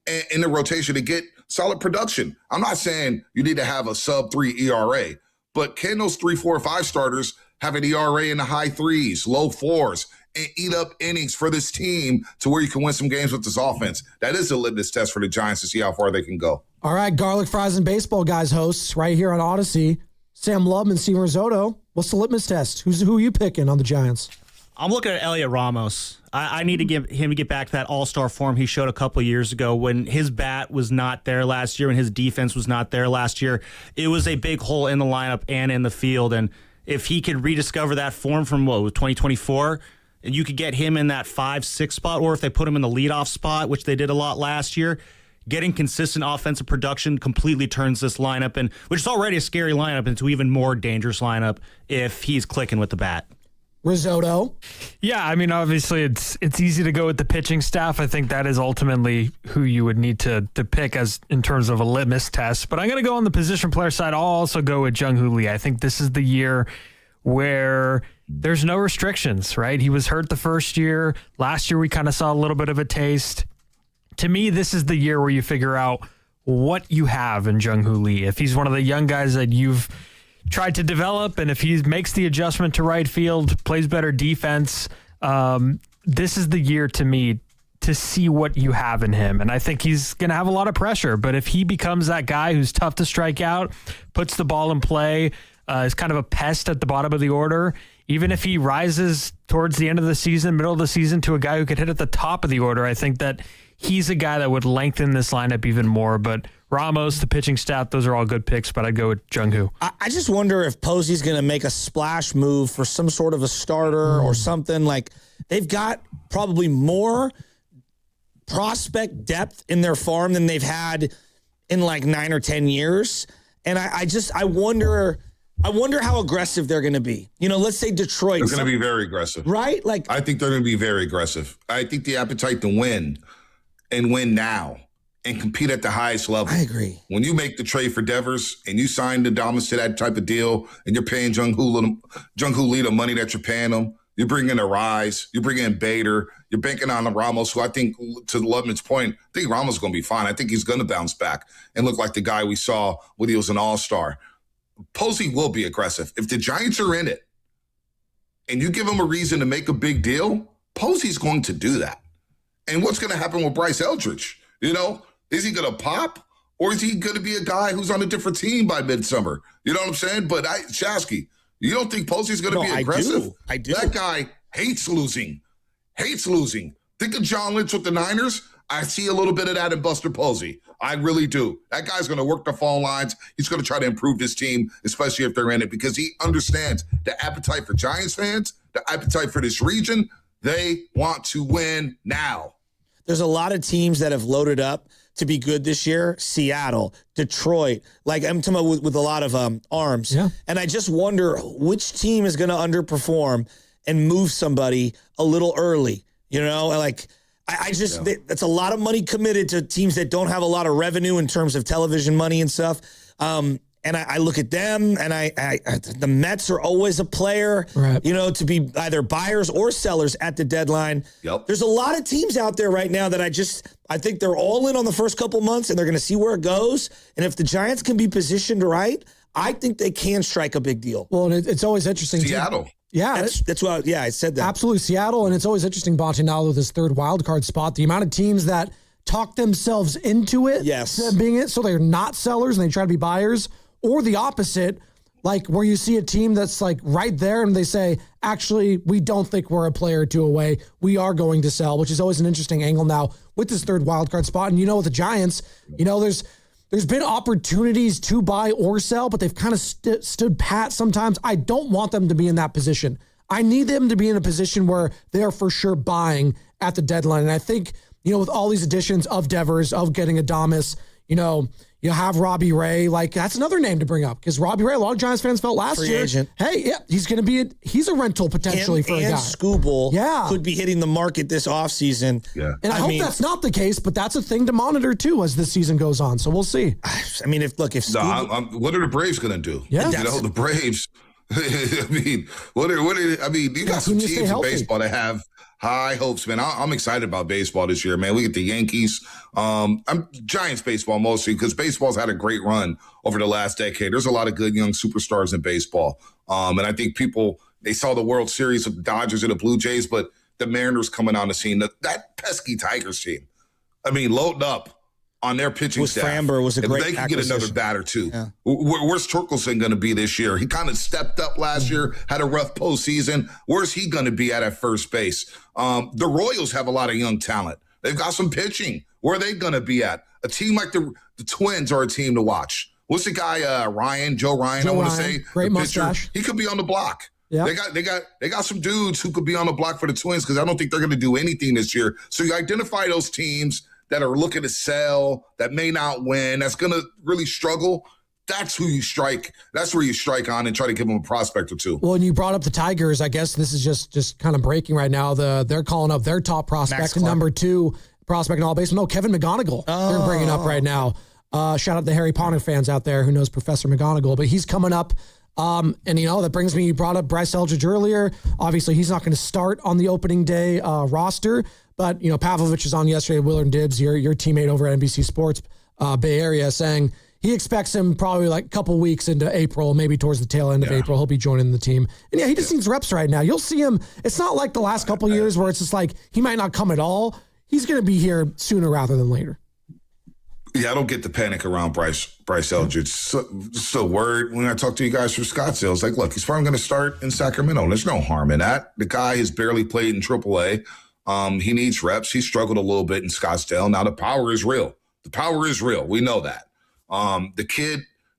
to get solid production? I'm not saying you need to have a sub-3 ERA, but can those 3, 4, 5 starters have an ERA in the high 3s, low 4s, and eat up innings for this team to where you can win some games with this offense? That is a litmus test for the Giants to see how far they can go. All right, Garlic Fries and Baseball Guys hosts right here on Odyssey. Sam Love and Steven Risotto. What's the litmus test? Who are you picking on the Giants? I'm looking at Elliot Ramos. I need to give him to get back to that all-star form he showed a couple of years ago when his bat was not there last year and his defense was not there last year. It was a big hole in the lineup and in the field. And if he could rediscover that form from 2024, and you could get him in that 5-6 spot, or if they put him in the leadoff spot, which they did a lot last year, getting consistent offensive production completely turns this lineup, which is already a scary lineup, into even more dangerous lineup if he's clicking with the bat. Risotto. Yeah, I mean, obviously it's easy to go with the pitching staff. I think that is ultimately who you would need to pick as in terms of a litmus test. But I'm going to go on the position player side. I'll also go with Jung-Hoo Lee. I think this is the year where there's no restrictions, right? He was hurt the first year. Last year we kind of saw a little bit of a taste. To me, this is the year where you figure out what you have in Jung-Hoo Lee. If he's one of the young guys that you've tried to develop, and if he makes the adjustment to right field, plays better defense, this is the year to me to see what you have in him. And I think he's going to have a lot of pressure, but if he becomes that guy who's tough to strike out, puts the ball in play, is kind of a pest at the bottom of the order, even if he rises towards the end of the season, middle of the season, to a guy who could hit at the top of the order, I think that he's a guy that would lengthen this lineup even more. But Ramos, the pitching staff, those are all good picks, but I'd go with Jung-Hoo. I just wonder if Posey's going to make a splash move for some sort of a starter or something. Like, they've got probably more prospect depth in their farm than they've had in like 9 or 10 years. And I wonder how aggressive they're going to be. You know, let's say Detroit. They're going to be very aggressive. Right? Like, I think they're going to be very aggressive. I think the appetite to win and win now and compete at the highest level. I agree. When you make the trade for Devers and you sign the Adames to that type of deal and you're paying Jung-Hoo Lee the money that you're paying him, you bring in a Rise, you bring in Bader, you're banking on Ramos, who I think, to Ludman's point, I think Ramos is going to be fine. I think he's going to bounce back and look like the guy we saw when he was an all-star. Posey will be aggressive. If the Giants are in it and you give him a reason to make a big deal, Posey's going to do that. And what's going to happen with Bryce Eldridge? You know, is he going to pop, or is he going to be a guy who's on a different team by midsummer? You know what I'm saying? But Shasky, you don't think Posey's going to be aggressive? I do. That guy hates losing. Think of John Lynch with the Niners. I see a little bit of that in Buster Posey. I really do. That guy's going to work the phone lines. He's going to try to improve this team, especially if they're in it, because he understands the appetite for Giants fans, the appetite for this region. They want to win now. There's a lot of teams that have loaded up to be good this year. Seattle, Detroit, like I'm talking about with a lot of arms. Yeah. And I just wonder which team is going to underperform and move somebody a little early. You know, like that's a lot of money committed to teams that don't have a lot of revenue in terms of television money and stuff. And I look at them, and the Mets are always a player, right, you know, to be either buyers or sellers at the deadline. Yep. There's a lot of teams out there right now that I think they're all in on the first couple months, and they're going to see where it goes. And if the Giants can be positioned right, I think they can strike a big deal. Well, and it's always interesting. Seattle. Yeah, that's what. I said that. Absolutely, Seattle, and it's always interesting, Bonte, now with this third wild card spot, the amount of teams that talk themselves into it, being it, so they're not sellers and they try to be buyers. Or the opposite, like where you see a team that's like right there and they say, actually, we don't think we're a player or two away. We are going to sell, which is always an interesting angle now with this third wildcard spot. And, you know, with the Giants, you know, there's been opportunities to buy or sell, but they've kind of stood pat sometimes. I don't want them to be in that position. I need them to be in a position where they are for sure buying at the deadline. And I think, you know, with all these additions of Devers, of getting Adames, you know, you have Robbie Ray, like that's another name to bring up because Robbie Ray, a lot of Giants fans felt last year, agent. Hey, yeah, he's a rental potentially for a guy. And Skubal could be hitting the market this offseason. Yeah. And I hope that's not the case, but that's a thing to monitor too as this season goes on. So we'll see. I mean, if Skubal, what are the Braves going to do? Yeah. You know, the Braves, I mean, you got some teams in baseball that have high hopes, man. I'm excited about baseball this year, man. We get the Yankees. I'm Giants baseball mostly because baseball's had a great run over the last decade. There's a lot of good young superstars in baseball. And I think they saw the World Series with the Dodgers and the Blue Jays, but the Mariners coming on the scene, that pesky Tigers team, I mean, loading up on their pitching staff. Framber was a great they can get another batter, too. Yeah. Where's Torkelson going to be this year? He kind of stepped up last year, had a rough postseason. Where's he going to be at first base? The Royals have a lot of young talent. They've got some pitching. Where are they going to be at? A team like the Twins are a team to watch. What's the guy, Joe Ryan, I want to say. Great mustache. He could be on the block. Yeah. They got some dudes who could be on the block for the Twins because I don't think they're going to do anything this year. So you identify those teams that are looking to sell, that may not win, that's going to really struggle. that's who you strike. That's where you strike on and try to give them a prospect or two. Well, and you brought up the Tigers. I guess this is just kind of breaking right now. They're calling up their top prospect and number 2 prospect in all baseball. No, Kevin McGonigal. They're bringing up right now. Shout out to Harry Potter fans out there who knows Professor McGonigal, but he's coming up. And, that brings me, you brought up Bryce Eldridge earlier. Obviously, he's not going to start on the opening day roster, but, Pavlovich is on yesterday, Willard Dibbs, your teammate over at NBC Sports Bay Area, saying he expects him probably like a couple weeks into April, maybe towards the tail end of April. He'll be joining the team. And he just needs reps right now. You'll see him. It's not like the last couple years where it's just like he might not come at all. He's going to be here sooner rather than later. Yeah, I don't get the panic around Bryce Eldridge. So word when I talk to you guys from Scottsdale, it's like, look, he's probably going to start in Sacramento. There's no harm in that. The guy has barely played in AAA. He needs reps. He struggled a little bit in Scottsdale. Now the power is real. The power is real. We know that. The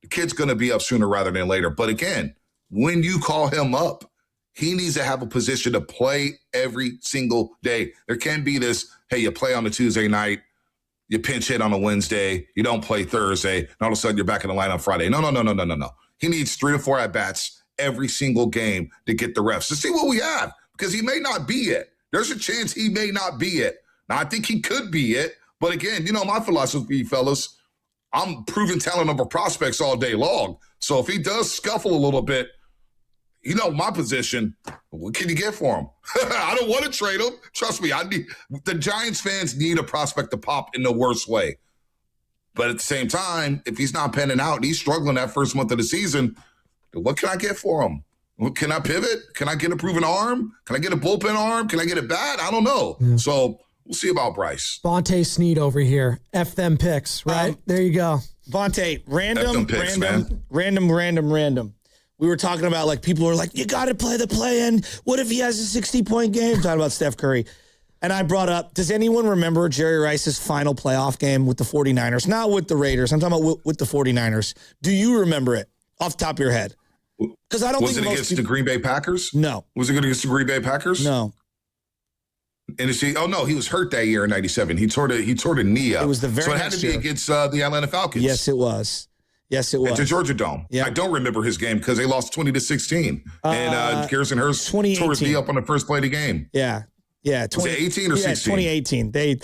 kid's going to be up sooner rather than later. But again, when you call him up, he needs to have a position to play every single day. There can be this, hey, you play on a Tuesday night, you pinch hit on a Wednesday, you don't play Thursday, and all of a sudden you're back in the line on Friday. No. He needs 3 to 4 at-bats every single game to get the reps, to see what we have, because he may not be it. There's a chance he may not be it. Now, I think he could be it, but again, my philosophy, fellas, I'm proving talent over prospects all day long. So if he does scuffle a little bit, my position, what can you get for him? I don't want to trade him. Trust me, the Giants fans need a prospect to pop in the worst way. But at the same time, if he's not panning out and he's struggling that first month of the season, what can I get for him? Can I pivot? Can I get a proven arm? Can I get a bullpen arm? Can I get a bat? I don't know. Yeah. So we'll see about Bryce. Bonte Sneed over here. F them picks, right? There you go. Bonte, random. We were talking about, like, people were like, you got to play the play-in. What if he has a 60-point game? Talking about Steph Curry. And I brought up, does anyone remember Jerry Rice's final playoff game with the 49ers? Not with the Raiders. I'm talking about with the 49ers. Do you remember it off the top of your head? Because I don't think was it against the Green Bay Packers? No. Was it against the Green Bay Packers? No. And he was hurt that year in '97. He tore the knee up. It was the very so it had to be against the Atlanta Falcons. Yes, it was. At the Georgia Dome. Yeah. I don't remember his game because they lost 20-16. And Garrison Hurst tore his knee up on the first play of the game. Yeah. Was it 18 or 16? 2018.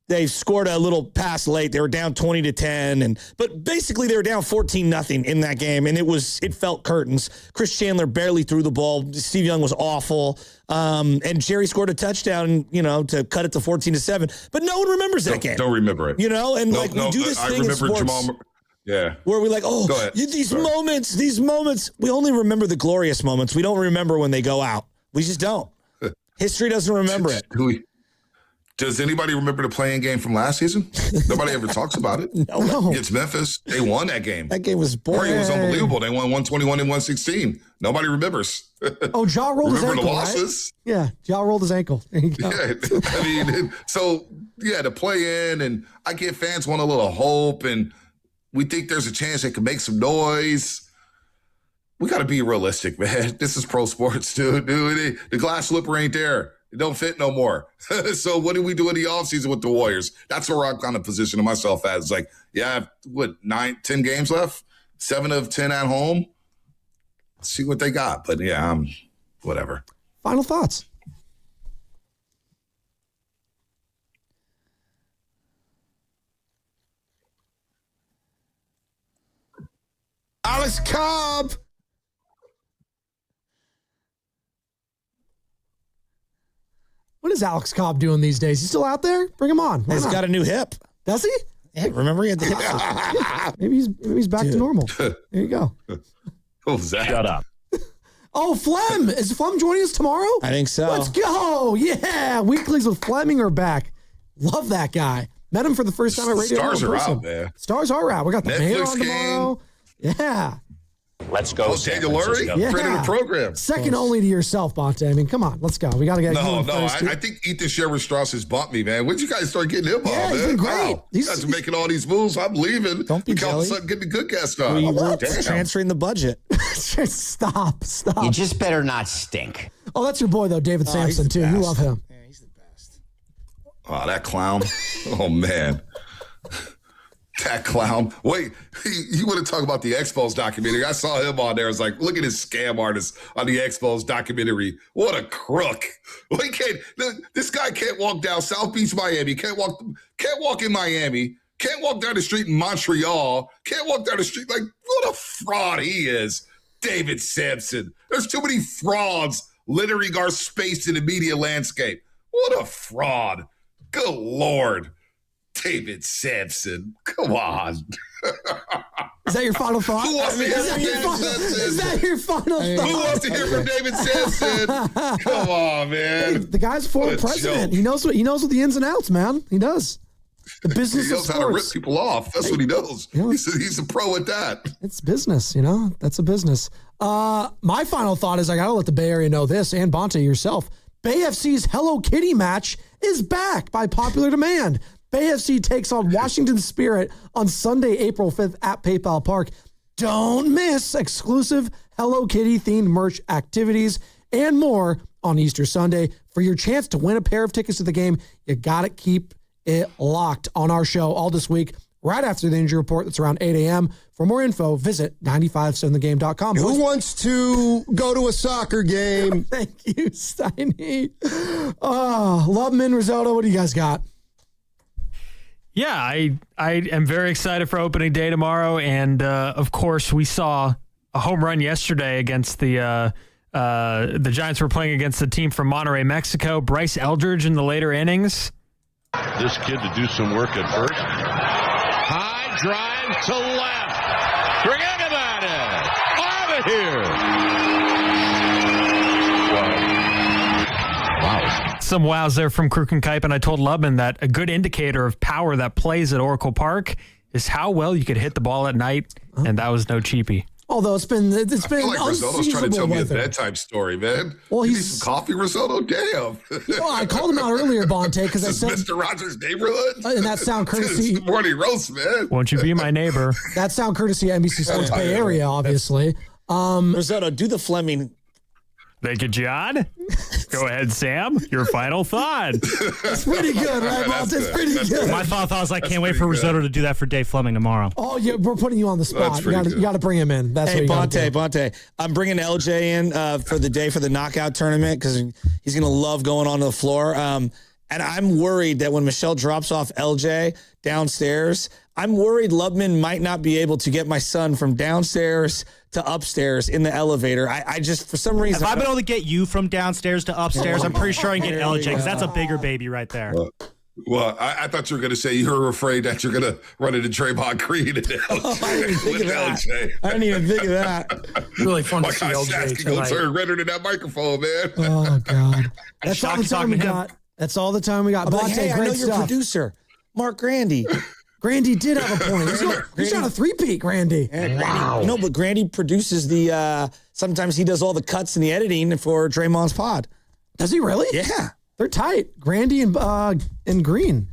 They scored a little pass late. They were down 20-10, but basically they were down 14-0 in that game, and it felt curtains. Chris Chandler barely threw the ball. Steve Young was awful, and Jerry scored a touchdown, to cut it to 14-7. But no one remembers that game. Don't remember it. We do this thing in sports. Where we these moments. We only remember the glorious moments. We don't remember when they go out. We just don't. History doesn't remember it. Does anybody remember the play-in game from last season? Nobody ever talks about it. No. It's Memphis. They won that game. That game was boring. It was unbelievable. They won 121 and 116. Nobody remembers. Oh, Ja rolled his ankle, the losses? Right? Yeah, Ja rolled his ankle. There you go. Yeah, to play in, and I get fans want a little hope, and we think there's a chance they could make some noise. We got to be realistic, man. This is pro sports, dude. The glass slipper ain't there. It don't fit no more. So what do we do in the offseason with the Warriors? That's where I'm kind of positioning myself as. It's like, I have, 10 games left? 7 of 10 at home? Let's see what they got. But, I'm whatever. Final thoughts. Alex Cobb. What is Alex Cobb doing these days? He's still out there? Bring him on. He's got a new hip. Does he? Yeah, remember he had the hip. Maybe he's back to normal. There you go. What was that? Shut up. Oh, Flem. Is Flem joining us tomorrow? I think so. Let's go. Yeah. Weeklies with Fleming are back. Love that guy. Met him for the first time at Radio. Stars are out, man. Stars are out. We got the mayor on game tomorrow. Yeah. Let's go. Daniel Lurie, friend of the program. Second only to yourself, Bonte. I mean, come on. Let's go. We got to get I think Ethan Sherwood-Strauss has bumped me, man. When did you guys start getting him on, man? He's been great. Wow. You guys are making all these moves. I'm leaving. Don't be jelly. All of a sudden getting the good guest on. We were transferring the budget. Stop. You just better not stink. Oh, that's your boy, though, David Sampson, too. You love him. Yeah, he's the best. Oh, that clown. Oh, man. That clown. Wait, you want to talk about the Expos documentary? I saw him on there. I was like, look at his scam artist on the Expos documentary. What a crook. This guy can't walk down South Beach, Miami. Can't walk in Miami. Can't walk down the street in Montreal. Can't walk down the street. Like, what a fraud he is. David Sampson. There's too many frauds littering our space in the media landscape. What a fraud. Good Lord. David Sampson. Come on. Is that your final thought? Who wants to hear from David Sampson? Is that your final thought? Who wants to hear from David Sampson? Come on, man. The guy's former president. He knows what the ins and outs, man. He does. The business he knows of how to rip sports. people off. That's what he knows. He's a pro at that. It's business, That's a business. My final thought is I got to let the Bay Area know this, and Bonte yourself. Bay FC's Hello Kitty match is back by popular demand. Bay FC takes on Washington Spirit on Sunday, April 5th at PayPal Park. Don't miss exclusive Hello Kitty themed merch activities and more on Easter Sunday. For your chance to win a pair of tickets to the game, you got to keep it locked on our show all this week, right after the injury report that's around 8 a.m. For more info, visit 957thegame.com. Who wants to go to a soccer game? Thank you, Steiny. Lubman, Risotto, what do you guys got? Yeah, I am very excited for opening day tomorrow, and of course we saw a home run yesterday against the Giants were playing against the team from Monterrey, Mexico. Bryce Eldridge in the later innings. This kid to do some work at first. High drive to left. Forget about it. Out of here. Wow. Some wows there from Kruk and Kipe, and I told Lubman that a good indicator of power that plays at Oracle Park is how well you could hit the ball at night, and that was no cheapie. Although it's been I feel like Risotto's trying to tell me a bedtime story, man. Well, you need some coffee, Risotto? Damn. Well, I called him out earlier, Bonte, because I said Mr. Rogers' neighborhood. And that sound courtesy. It's morning roast, man. Won't you be my neighbor? That sound courtesy NBC Sports Bay Area, obviously. Risotto, do the Fleming. Thank you, John. Go ahead, Sam. Your final thought. It's pretty good, right, Bonte? It's pretty good. My final thought is I can't wait for Risotto to do that for Dave Fleming tomorrow. Oh, yeah, we're putting you on the spot. You got to bring him in. That's hey, what you Bonte. I'm bringing LJ in for the day for the knockout tournament because he's going to love going onto the floor. And I'm worried that when Michelle drops off LJ downstairs, I'm worried Lubman might not be able to get my son from downstairs to upstairs in the elevator. I just, for some reason... If I've been able to get you from downstairs to upstairs, I'm pretty sure I can get LJ, because that's a bigger baby right there. Well, I thought you were going to say you were afraid that you're going to run into Draymond Green and LJ. I didn't think of that. LJ. I didn't even think of that. Really fun to see LJ LJ tonight. Turn redder than that microphone, man. Oh, God. That's all the time we got. That's all the time we got. Bonte, hey, I know your producer, Mark Grandy. Grandy did have a point. He's on a three-peat, Grandy. Wow. No, but Grandy produces sometimes he does all the cuts and the editing for Draymond's pod. Does he really? Yeah. They're tight. Grandy and Green.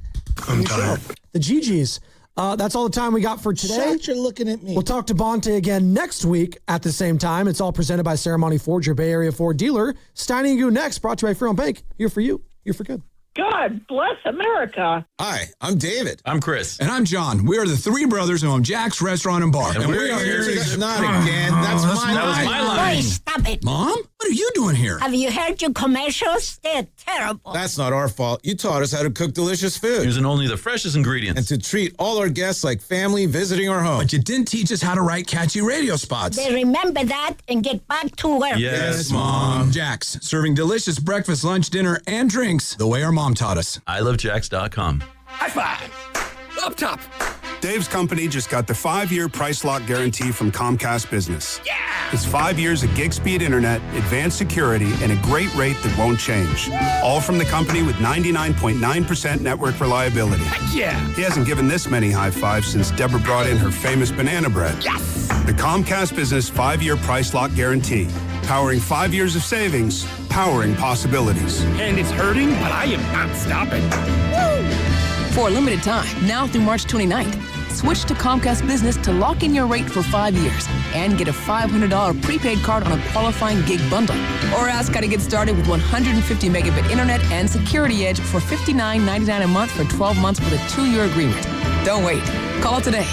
I'm tired. The GGs. That's all the time we got for today. You're looking at me. We'll talk to Bonte again next week at the same time. It's all presented by Saramonte Ford, your Bay Area Ford dealer. Steiny and Goo next, brought to you by Fremont Bank. Here for you. Here for good. God bless America. Hi, I'm David. I'm Chris. And I'm John. We are the three brothers who own Jack's Restaurant and Bar. And we are here to... Not again. That's my line. Hey, stop it. Mom? What are you doing here? Have you heard your commercials? They're terrible. That's not our fault. You taught us how to cook delicious food. Using only the freshest ingredients. And to treat all our guests like family visiting our home. But you didn't teach us how to write catchy radio spots. They remember that and get back to work. Yes, Mom. Jack's, serving delicious breakfast, lunch, dinner, and drinks the way our mom taught us. ilovejacks.com. High five. Up top. Dave's company just got the 5-year price lock guarantee from Comcast Business. Yeah! It's 5 years of gig speed internet, advanced security, and a great rate that won't change. All from the company with 99.9% network reliability. Heck yeah! He hasn't given this many high fives since Deborah brought in her famous banana bread. Yes! The Comcast Business 5-year price lock guarantee. Powering 5 years of savings, powering possibilities. And it's hurting, but I am not stopping. Woo! For a limited time, now through March 29th, switch to Comcast Business to lock in your rate for 5 years and get a $500 prepaid card on a qualifying gig bundle. Or ask how to get started with 150 megabit internet and Security Edge for $59.99 a month for 12 months with a 2-year agreement. Don't wait. Call today.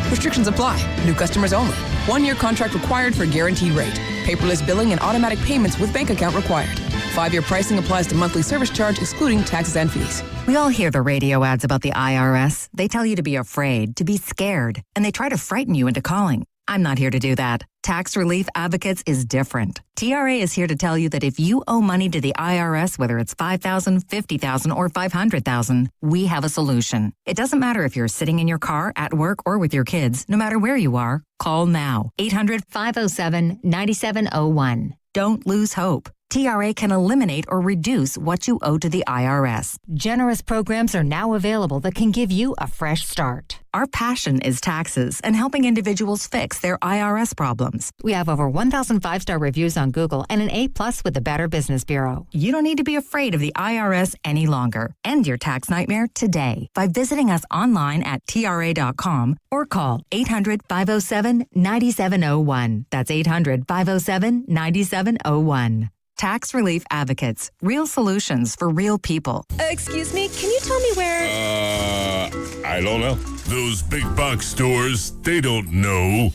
Restrictions apply. New customers only. 1-year contract required for guaranteed rate. Paperless billing and automatic payments with bank account required. 5-year pricing applies to monthly service charge excluding taxes and fees. We all hear the radio ads about the IRS. They tell you to be afraid, to be scared, and they try to frighten you into calling. I'm not here to do that. Tax Relief Advocates is different. TRA is here to tell you that if you owe money to the IRS, whether it's $5,000, $50,000, or $500,000, we have a solution. It doesn't matter if you're sitting in your car, at work, or with your kids. No matter where you are, call now. 800-507-9701. Don't lose hope. TRA can eliminate or reduce what you owe to the IRS. Generous programs are now available that can give you a fresh start. Our passion is taxes and helping individuals fix their IRS problems. We have over 1,000 5-star reviews on Google and an A+ with the Better Business Bureau. You don't need to be afraid of the IRS any longer. End your tax nightmare today by visiting us online at TRA.com or call 800-507-9701. That's 800-507-9701. Tax Relief Advocates. Real solutions for real people. Excuse me, can you tell me where... I don't know. Those big box stores, they don't know.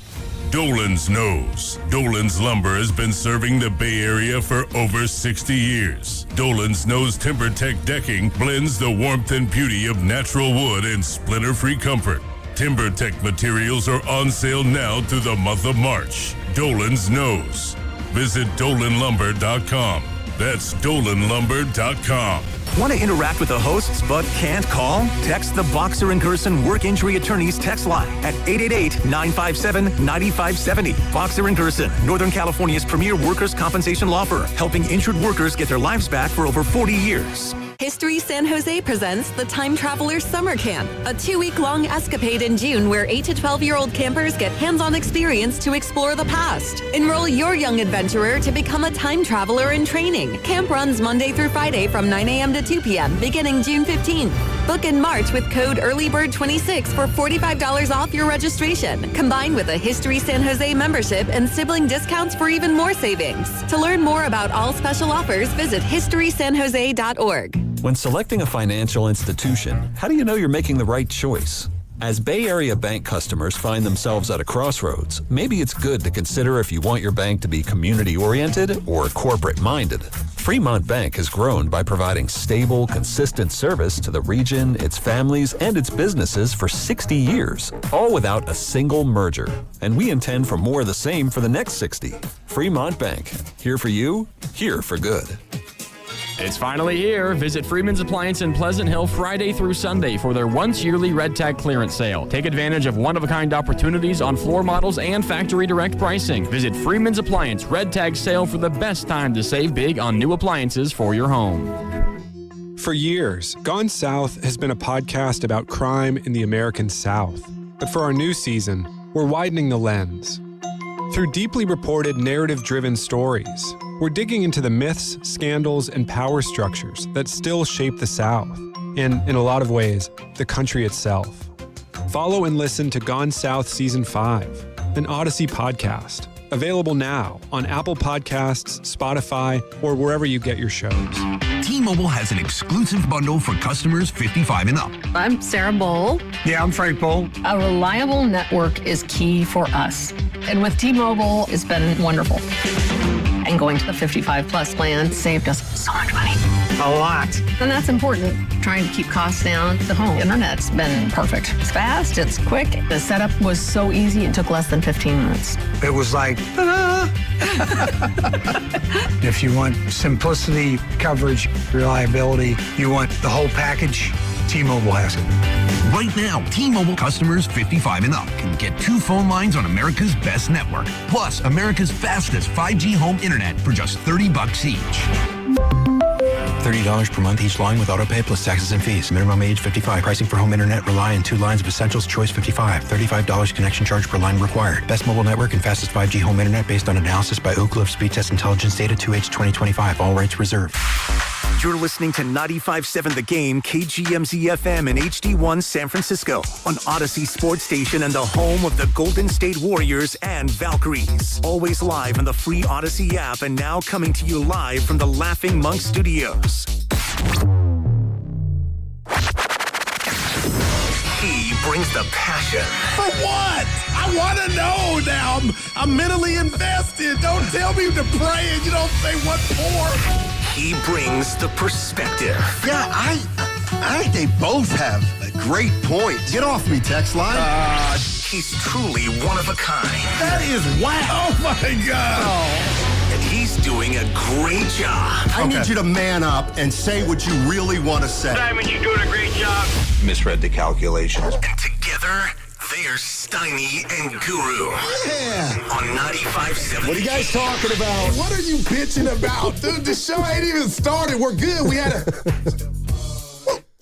Dolan's knows. Dolan's Lumber has been serving the Bay Area for over 60 years. Dolan's knows TimberTech decking blends the warmth and beauty of natural wood and splinter-free comfort. TimberTech materials are on sale now through the month of March. Dolan's knows. Visit DolanLumber.com. That's DolanLumber.com. Want to interact with the hosts but can't call? Text the Boxer & Gerson Work Injury Attorneys text line at 888-957-9570. Boxer & Gerson, Northern California's premier workers' compensation law firm, helping injured workers get their lives back for over 40 years. History San Jose presents the Time Traveler Summer Camp, a 2-week-long escapade in June where 8 to 12-year-old campers get hands-on experience to explore the past. Enroll your young adventurer to become a time traveler in training. Camp runs Monday through Friday from 9 a.m. to 2 p.m. beginning June 15th. Book in March with code EARLYBIRD26 for $45 off your registration, combined with a History San Jose membership and sibling discounts for even more savings. To learn more about all special offers, visit historysanjose.org. When selecting a financial institution, how do you know you're making the right choice? As Bay Area bank customers find themselves at a crossroads, maybe it's good to consider if you want your bank to be community-oriented or corporate-minded. Fremont Bank has grown by providing stable, consistent service to the region, its families, and its businesses for 60 years, all without a single merger. And we intend for more of the same for the next 60. Fremont Bank. Here for you, here for good. It's finally here. Visit Freeman's Appliance in Pleasant Hill Friday through Sunday for their once-yearly Red Tag clearance sale. Take advantage of one-of-a-kind opportunities on floor models and factory direct pricing. Visit Freeman's Appliance Red Tag sale for the best time to save big on new appliances for your home. For years, Gone South has been a podcast about crime in the American South. But for our new season, we're widening the lens. Through deeply reported, narrative-driven stories, we're digging into the myths, scandals, and power structures that still shape the South, and in a lot of ways, the country itself. Follow and listen to Gone South Season 5, an Odyssey podcast, available now on Apple Podcasts, Spotify, or wherever you get your shows. T-Mobile has an exclusive bundle for customers 55 and up. I'm Sarah Bowl. Yeah, I'm Frank Bowl. A reliable network is key for us. And with T-Mobile, it's been wonderful. And going to the 55 plus plan saved us so much money. A lot. And that's important. Trying to keep costs down. The home internet's been perfect. It's fast, it's quick. The setup was so easy, it took less than 15 minutes. It was like, if you want simplicity, coverage, reliability, you want the whole package, T-Mobile has it. Right now, T-Mobile customers 55 and up can get 2 phone lines on America's best network, plus America's fastest 5G home internet for just $30 each. $30 per month each line with autopay plus taxes and fees. Minimum age 55. Pricing for home internet rely on 2 lines of Essentials Choice 55. $35 connection charge per line required. Best mobile network and fastest 5G home internet based on analysis by Oak Cliff Speed Test Intelligence Data 2H 2025. All rights reserved. You're listening to 95.7 The Game, KGMZ-FM and HD1 San Francisco on Odyssey Sports Station and the home of the Golden State Warriors and Valkyries. Always live on the free Odyssey app and now coming to you live from the Laughing Monk Studios. He brings the passion. For what? I want to know now. I'm mentally invested. Don't tell me to pray and you don't say what for. He brings the perspective. Yeah, I think they both have a great point. Get off me, text line. He's truly one of a kind. That is wow. Oh, my God. And he's doing a great job. I need you to man up and say what you really want to say. Simon, you're doing a great job. Misread the calculations. And together, they're Steiny and Guru. Yeah. On 95.7. What are you guys talking about? What are you bitching about? Dude, the show ain't even started. We're good. We had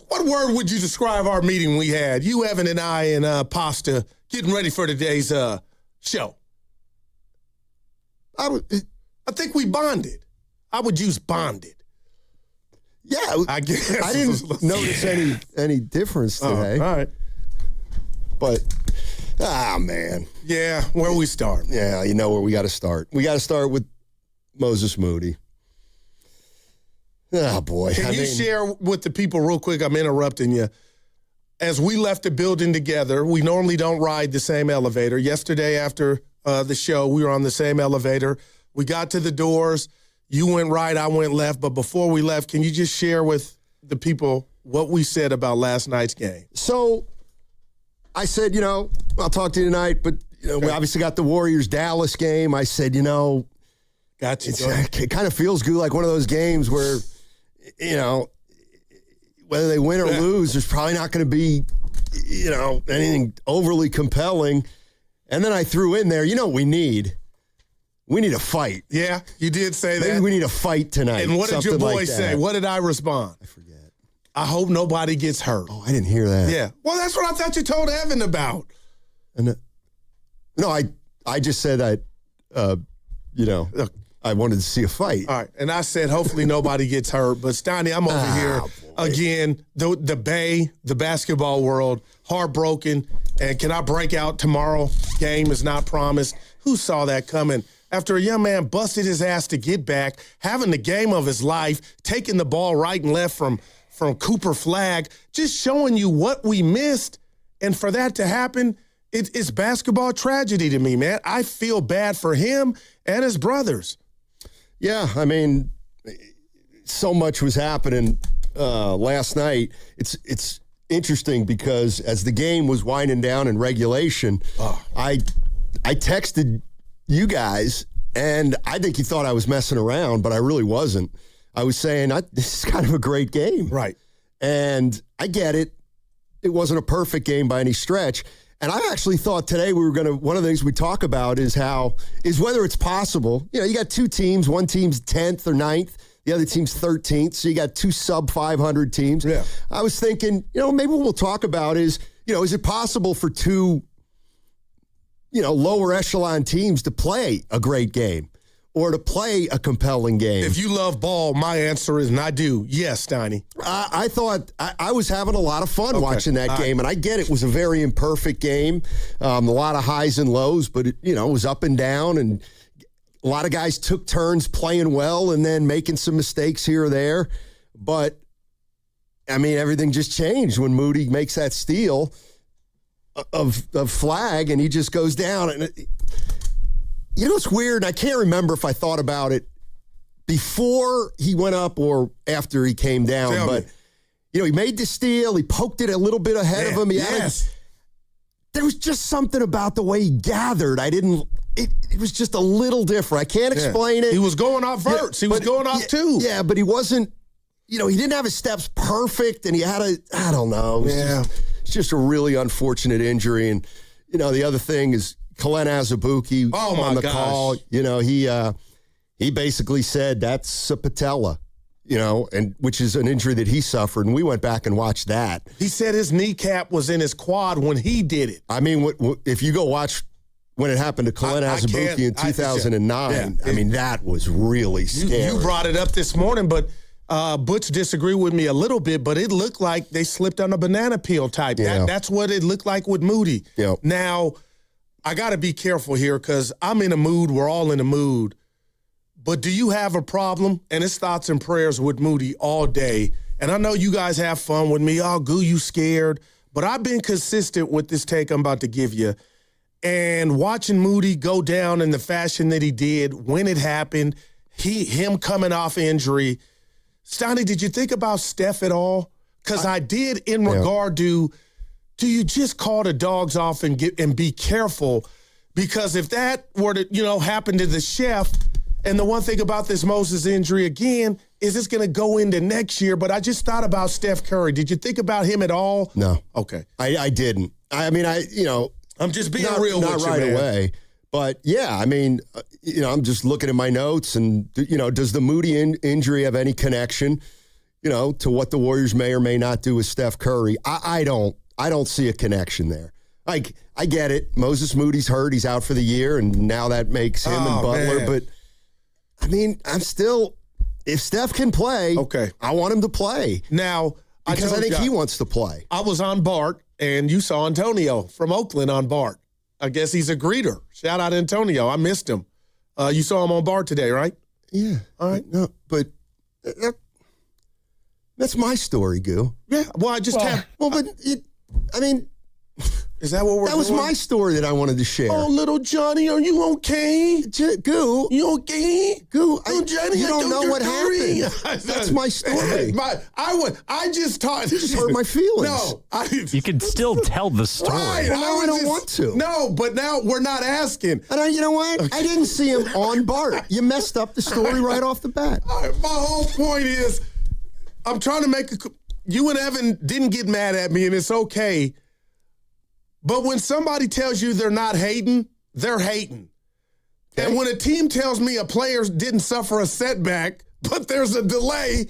What word would you describe our meeting we had? You, Evan, and I, and Pasta getting ready for today's show. I think we bonded. I would use bonded. Yeah, I guess. I didn't notice any difference today. All right. But, man. Yeah, where we start? Yeah, you know where we got to start. We got to start with Moses Moody. Oh, boy. Can you share with the people real quick? I'm interrupting you. As we left the building together, we normally don't ride the same elevator. Yesterday after the show, we were on the same elevator. We got to the doors. You went right, I went left. But before we left, can you just share with the people what we said about last night's game? So I said, I'll talk to you tonight, but we obviously got the Warriors-Dallas game. I said, Gotcha. It kind of feels good, like one of those games where, whether they win or lose, there's probably not going to be, anything overly compelling. And then I threw in there, we need a fight. Yeah, you did say that. Maybe we need a fight tonight. And what did your boy say? What did I respond? I forget. I hope nobody gets hurt. Oh, I didn't hear that. Yeah. Well, that's what I thought you told Evan about. And no, I just said I wanted to see a fight. All right. And I said, hopefully nobody gets hurt. But Steiny, I'm over here again. The Bay, the basketball world, heartbroken. And can I break out tomorrow? Game is not promised. Who saw that coming? After a young man busted his ass to get back, having the game of his life, taking the ball right and left from Cooper Flagg, just showing you what we missed. And for that to happen, it's basketball tragedy to me, man. I feel bad for him and his brothers. Yeah, I mean, so much was happening last night. It's interesting because as the game was winding down in regulation, I texted you guys, and I think you thought I was messing around, but I really wasn't. I was saying, this is kind of a great game. Right. And I get it. It wasn't a perfect game by any stretch. And I actually thought today one of the things we talk about is whether it's possible. You got two teams. One team's 10th or 9th. The other team's 13th. So you got two sub 500 teams. Yeah. I was thinking, maybe what we'll talk about is it possible for two, lower echelon teams to play a great game or to play a compelling game? If you love ball, my answer is, and I do, yes, Steiny. I thought I was having a lot of fun watching that game, and I get it was a very imperfect game, a lot of highs and lows, but it was up and down, and a lot of guys took turns playing well and then making some mistakes here or there. But, I mean, everything just changed when Moody makes that steal of Flagg, and he just goes down. And it's weird. I can't remember if I thought about it before he went up or after he came down. But, he made the steal. He poked it a little bit ahead of him. There was just something about the way he gathered. It was just a little different. I can't explain it. He was going off verts. He was going off too. Yeah, but he wasn't, he didn't have his steps perfect, and he had I don't know. It's just a really unfortunate injury. And, the other thing is Kalen Azubuike on the call. He basically said that's a patella, and which is an injury that he suffered. And we went back and watched that. He said his kneecap was in his quad when he did it. I mean, if you go watch when it happened to Kalen Azubuike in 2009, I mean, that was really scary. You brought it up this morning, but Butch disagreed with me a little bit, but it looked like they slipped on a banana peel type. Yeah. That's what it looked like with Moody. Yeah. Now, I got to be careful here because I'm in a mood. We're all in a mood. But do you have a problem? And it's thoughts and prayers with Moody all day. And I know you guys have fun with me. Oh, Goo, you scared. but I've been consistent with this take I'm about to give you. And watching Moody go down in the fashion that he did when it happened, him coming off injury. Stoney, did you think about Steph at all? Because I did in regard to, do you just call the dogs off and be careful? Because if that were to, happen to the chef, and the one thing about this Moses injury, again, is it's going to go into next year. But I just thought about Steph Curry. Did you think about him at all? No. Okay. I didn't. I mean, I'm just being real not with you, right man. away. But, yeah, I mean, I'm just looking at my notes. And, does the Moody injury have any connection, to what the Warriors may or may not do with Steph Curry? I don't see a connection there. Like, I get it. Moses Moody's hurt. He's out for the year. And now that makes him and Butler. Man. But, I mean, if Steph can play, I want him to play. Now, because I think he wants to play. I was on Bart, and you saw Antonio from Oakland on Bart. I guess he's a greeter. Shout out Antonio. I missed him. You saw him on Bart today, right? Yeah. All right. No, but that's my story, Goo. Yeah. Well, I just have. Well, but is that what we're That was doing? my story that I wanted to share. Oh, little Johnny, are you okay? Goo. You okay? Goo, Johnny, you don't know what happened. That's my story. I just taught. You just hurt my feelings. No. You can still tell the story. Right, Well, I don't want to. No, but now we're not asking. And you know what? I didn't see him on Bart. You messed up the story right off the bat. All right, my whole point is, I'm trying to make you and Evan didn't get mad at me, and it's okay. But when somebody tells you they're not hating, they're hating. Okay. And when a team tells me a player didn't suffer a setback, but there's a delay,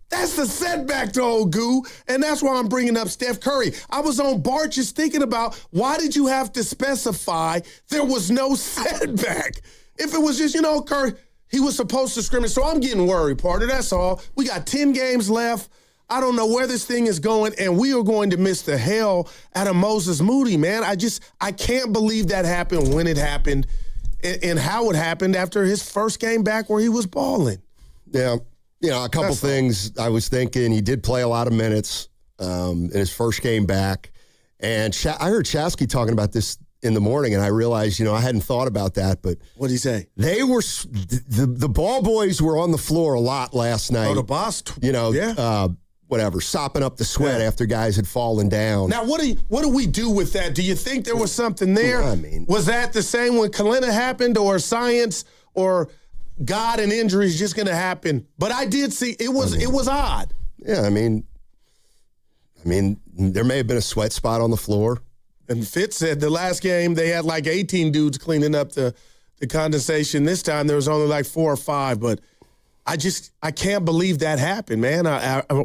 that's the setback to old Goo. And that's why I'm bringing up Steph Curry. I was on Bart just thinking about, why did you have to specify there was no setback? If it was just, Curry, he was supposed to scrimmage. So I'm getting worried, partner. That's all. We got 10 games left. I don't know where this thing is going, and we are going to miss the hell out of Moses Moody, man. I can't believe that happened when it happened and how it happened after his first game back where he was balling. Yeah. A couple things I was thinking. He did play a lot of minutes in his first game back. And I heard Chasky talking about this in the morning, and I realized, I hadn't thought about that. But what did he say? They were the ball boys were on the floor a lot last night. Oh, the boss. Sopping up the sweat after guys had fallen down. Now, what do we do with that? Do you think there was something there? I mean, was that the same when Kalina happened, or science, or God and injuries just going to happen? But I did see it was odd. Yeah, I mean, there may have been a sweat spot on the floor. And Fitz said the last game they had like 18 dudes cleaning up the condensation. This time there was only like 4 or 5, but I can't believe that happened, man.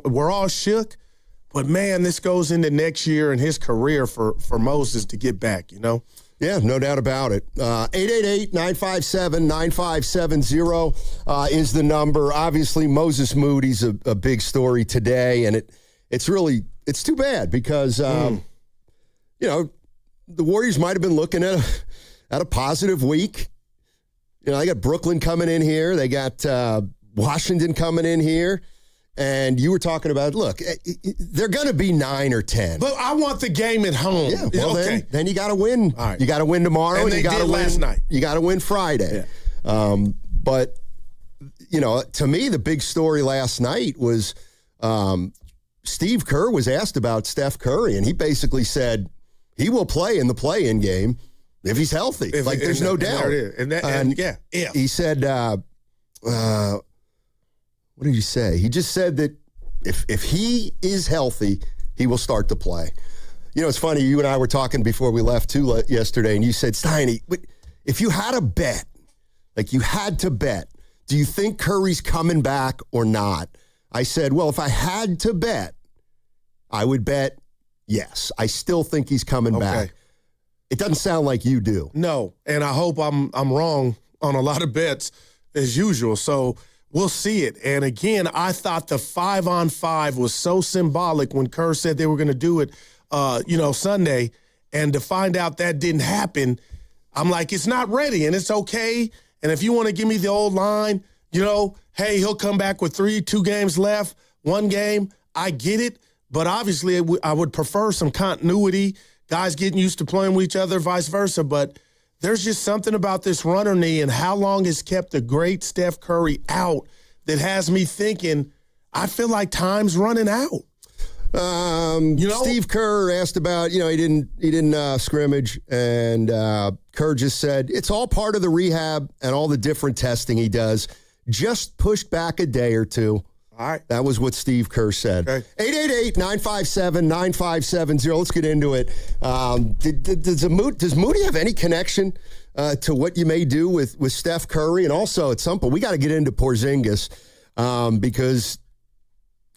We're all shook, but man, this goes into next year and his career for Moses to get back, Yeah, no doubt about it. 888-957-9570 is the number. Obviously, Moses Moody's a big story today, and it's too bad because, the Warriors might have been looking at a positive week. They got Brooklyn coming in here. They got Washington coming in here. And you were talking about, look, they're going to be 9 or 10. But I want the game at home. Yeah, well, then you got to win. All right. You got to win tomorrow. And they did last night. You got to win Friday. Yeah. But, to me, the big story last night was Steve Kerr was asked about Steph Curry, and he basically said he will play in the play-in game if he's healthy. There's no doubt. He said, what did he say? He just said that if he is healthy, he will start to play. It's funny, you and I were talking before we left too yesterday, and you said, Steiny, if you had a bet, you had to bet, do you think Curry's coming back or not? I said, well, if I had to bet, I would bet yes. I still think he's coming back. It doesn't sound like you do. No, and I hope I'm wrong on a lot of bets as usual. So we'll see it. And again, I thought the 5-on-5 was so symbolic when Kerr said they were going to do it, Sunday. And to find out that didn't happen, I'm like, it's not ready, and it's okay. And if you want to give me the old line, hey, he'll come back with 2 games left, 1 game, I get it. but obviously I would prefer some continuity, guys getting used to playing with each other, vice versa. But there's just something about this runner knee and how long it's kept the great Steph Curry out that has me thinking, I feel like time's running out. Steve Kerr asked about, he didn't scrimmage, and Kerr just said it's all part of the rehab and all the different testing he does. Just pushed back a day or two. All right. That was what Steve Kerr said. Okay. 888-957-9570. Let's get into it. Does Moody have any connection to what you may do with Steph Curry? And also, at some point, we got to get into Porzingis because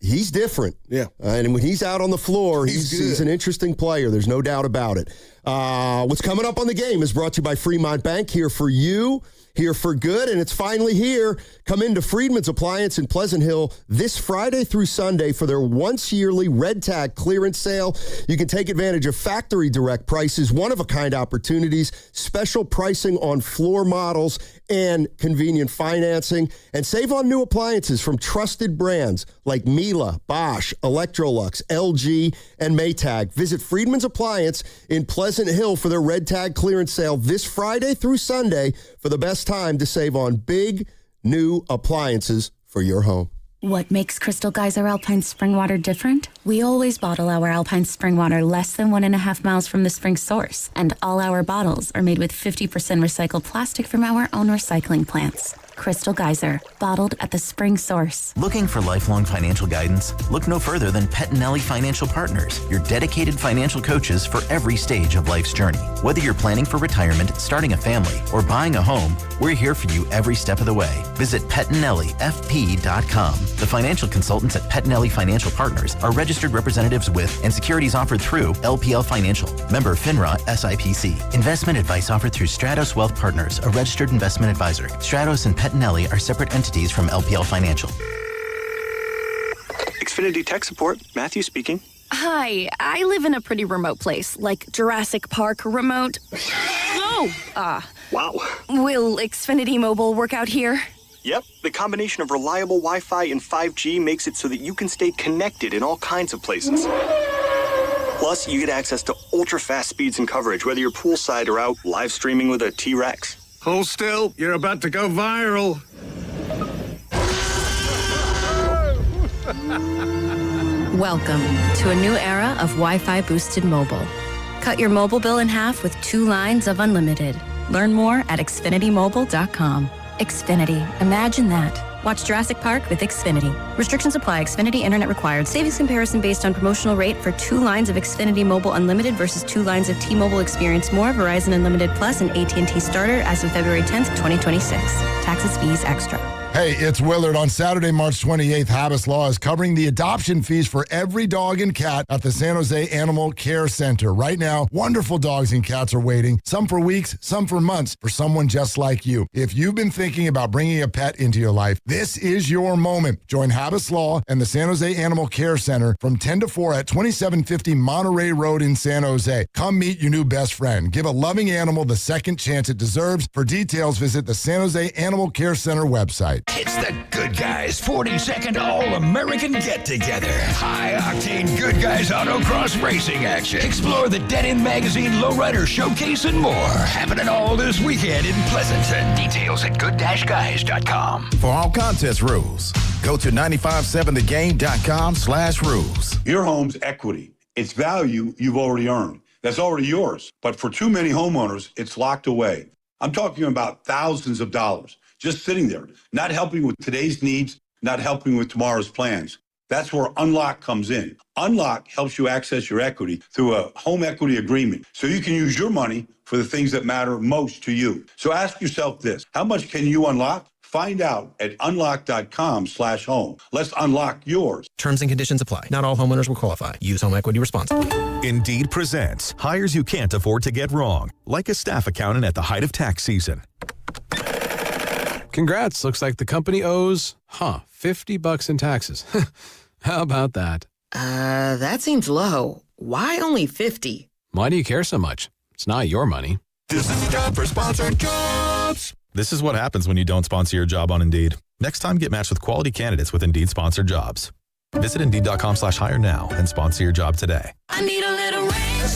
he's different. Yeah. And when he's out on the floor, he's an interesting player. There's no doubt about it. What's coming up on the game is brought to you by Fremont Bank. Here for you, here for good, and it's finally here. Come into Freeman's Appliance in Pleasant Hill this Friday through Sunday for their once-yearly red tag clearance sale. You can take advantage of factory direct prices, one-of-a-kind opportunities, special pricing on floor models, and convenient financing, and save on new appliances from trusted brands like Miele, Bosch, Electrolux, LG, and Maytag. Visit Freeman's Appliance in Pleasant Hill for their red tag clearance sale this Friday through Sunday for the best time to save on big new appliances for your home. What makes Crystal Geyser Alpine Spring Water different? We always bottle our Alpine Spring Water less than 1.5 miles from the spring source, and all our bottles are made with 50% recycled plastic from our own recycling plants. Crystal Geyser, bottled at the spring source. Looking for lifelong financial guidance? Look no further than Pettinelli Financial Partners, your dedicated financial coaches for every stage of life's journey. Whether you're planning for retirement, starting a family, or buying a home, we're here for you every step of the way. Visit PettinelliFP.com. The financial consultants at Pettinelli Financial Partners are registered representatives with and securities offered through LPL Financial. Member FINRA SIPC. Investment advice offered through Stratos Wealth Partners, a registered investment advisor. Stratos and Pettinelli are separate entities from LPL Financial. Xfinity Tech Support, Matthew speaking. Hi, I live in a pretty remote place, like Jurassic Park remote. Wow. Will Xfinity Mobile work out here? Yep, the combination of reliable Wi-Fi and 5G makes it so that you can stay connected in all kinds of places. Plus, you get access to ultra-fast speeds and coverage, whether you're poolside or out live streaming with a T-Rex. Hold still, you're about to go viral. Welcome to a new era of Wi-Fi boosted mobile. Cut your mobile bill in half with 2 lines of unlimited. Learn more at xfinitymobile.com. Xfinity, imagine that. Watch Jurassic Park with Xfinity. Restrictions apply. Xfinity Internet required. Savings comparison based on promotional rate for 2 lines of Xfinity Mobile Unlimited versus 2 lines of T-Mobile Experience More, Verizon Unlimited Plus, and AT&T Starter as of February 10th, 2026. Taxes, fees, extra. Hey, it's Willard. On Saturday, March 28th, Habas Law is covering the adoption fees for every dog and cat at the San Jose Animal Care Center. Right now, wonderful dogs and cats are waiting, some for weeks, some for months, for someone just like you. If you've been thinking about bringing a pet into your life, this is your moment. Join Habas Law and the San Jose Animal Care Center from 10 to 4 at 2750 Monterey Road in San Jose. Come meet your new best friend. Give a loving animal the second chance it deserves. For details, visit the San Jose Animal Care Center website. It's the Good Guys 42nd All-American Get-Together. High-octane Good Guys autocross racing action. Explore the Dead End Magazine Lowrider Showcase and more. Happening all this weekend in Pleasanton. Details at good-guys.com. For all contest rules, go to 957thegame.com/rules. Your home's equity. It's value you've already earned. That's already yours. But for too many homeowners, it's locked away. I'm talking about thousands of dollars. Just sitting there, not helping with today's needs, not helping with tomorrow's plans. That's where Unlock comes in. Unlock helps you access your equity through a home equity agreement, so you can use your money for the things that matter most to you. So ask yourself this: how much can you unlock? Find out at unlock.com/home. Let's unlock yours. Terms and conditions apply. Not all homeowners will qualify. Use home equity responsibly. Indeed presents hires you can't afford to get wrong, like a staff accountant at the height of tax season. Congrats. Looks like the company owes, $50 in taxes. How about that? That seems low. Why only 50? Why do you care so much? It's not your money. This is time for Sponsored Jobs. This is what happens when you don't sponsor your job on Indeed. Next time, get matched with quality candidates with Indeed Sponsored Jobs. Visit Indeed.com/hire now and sponsor your job today. I need a little range,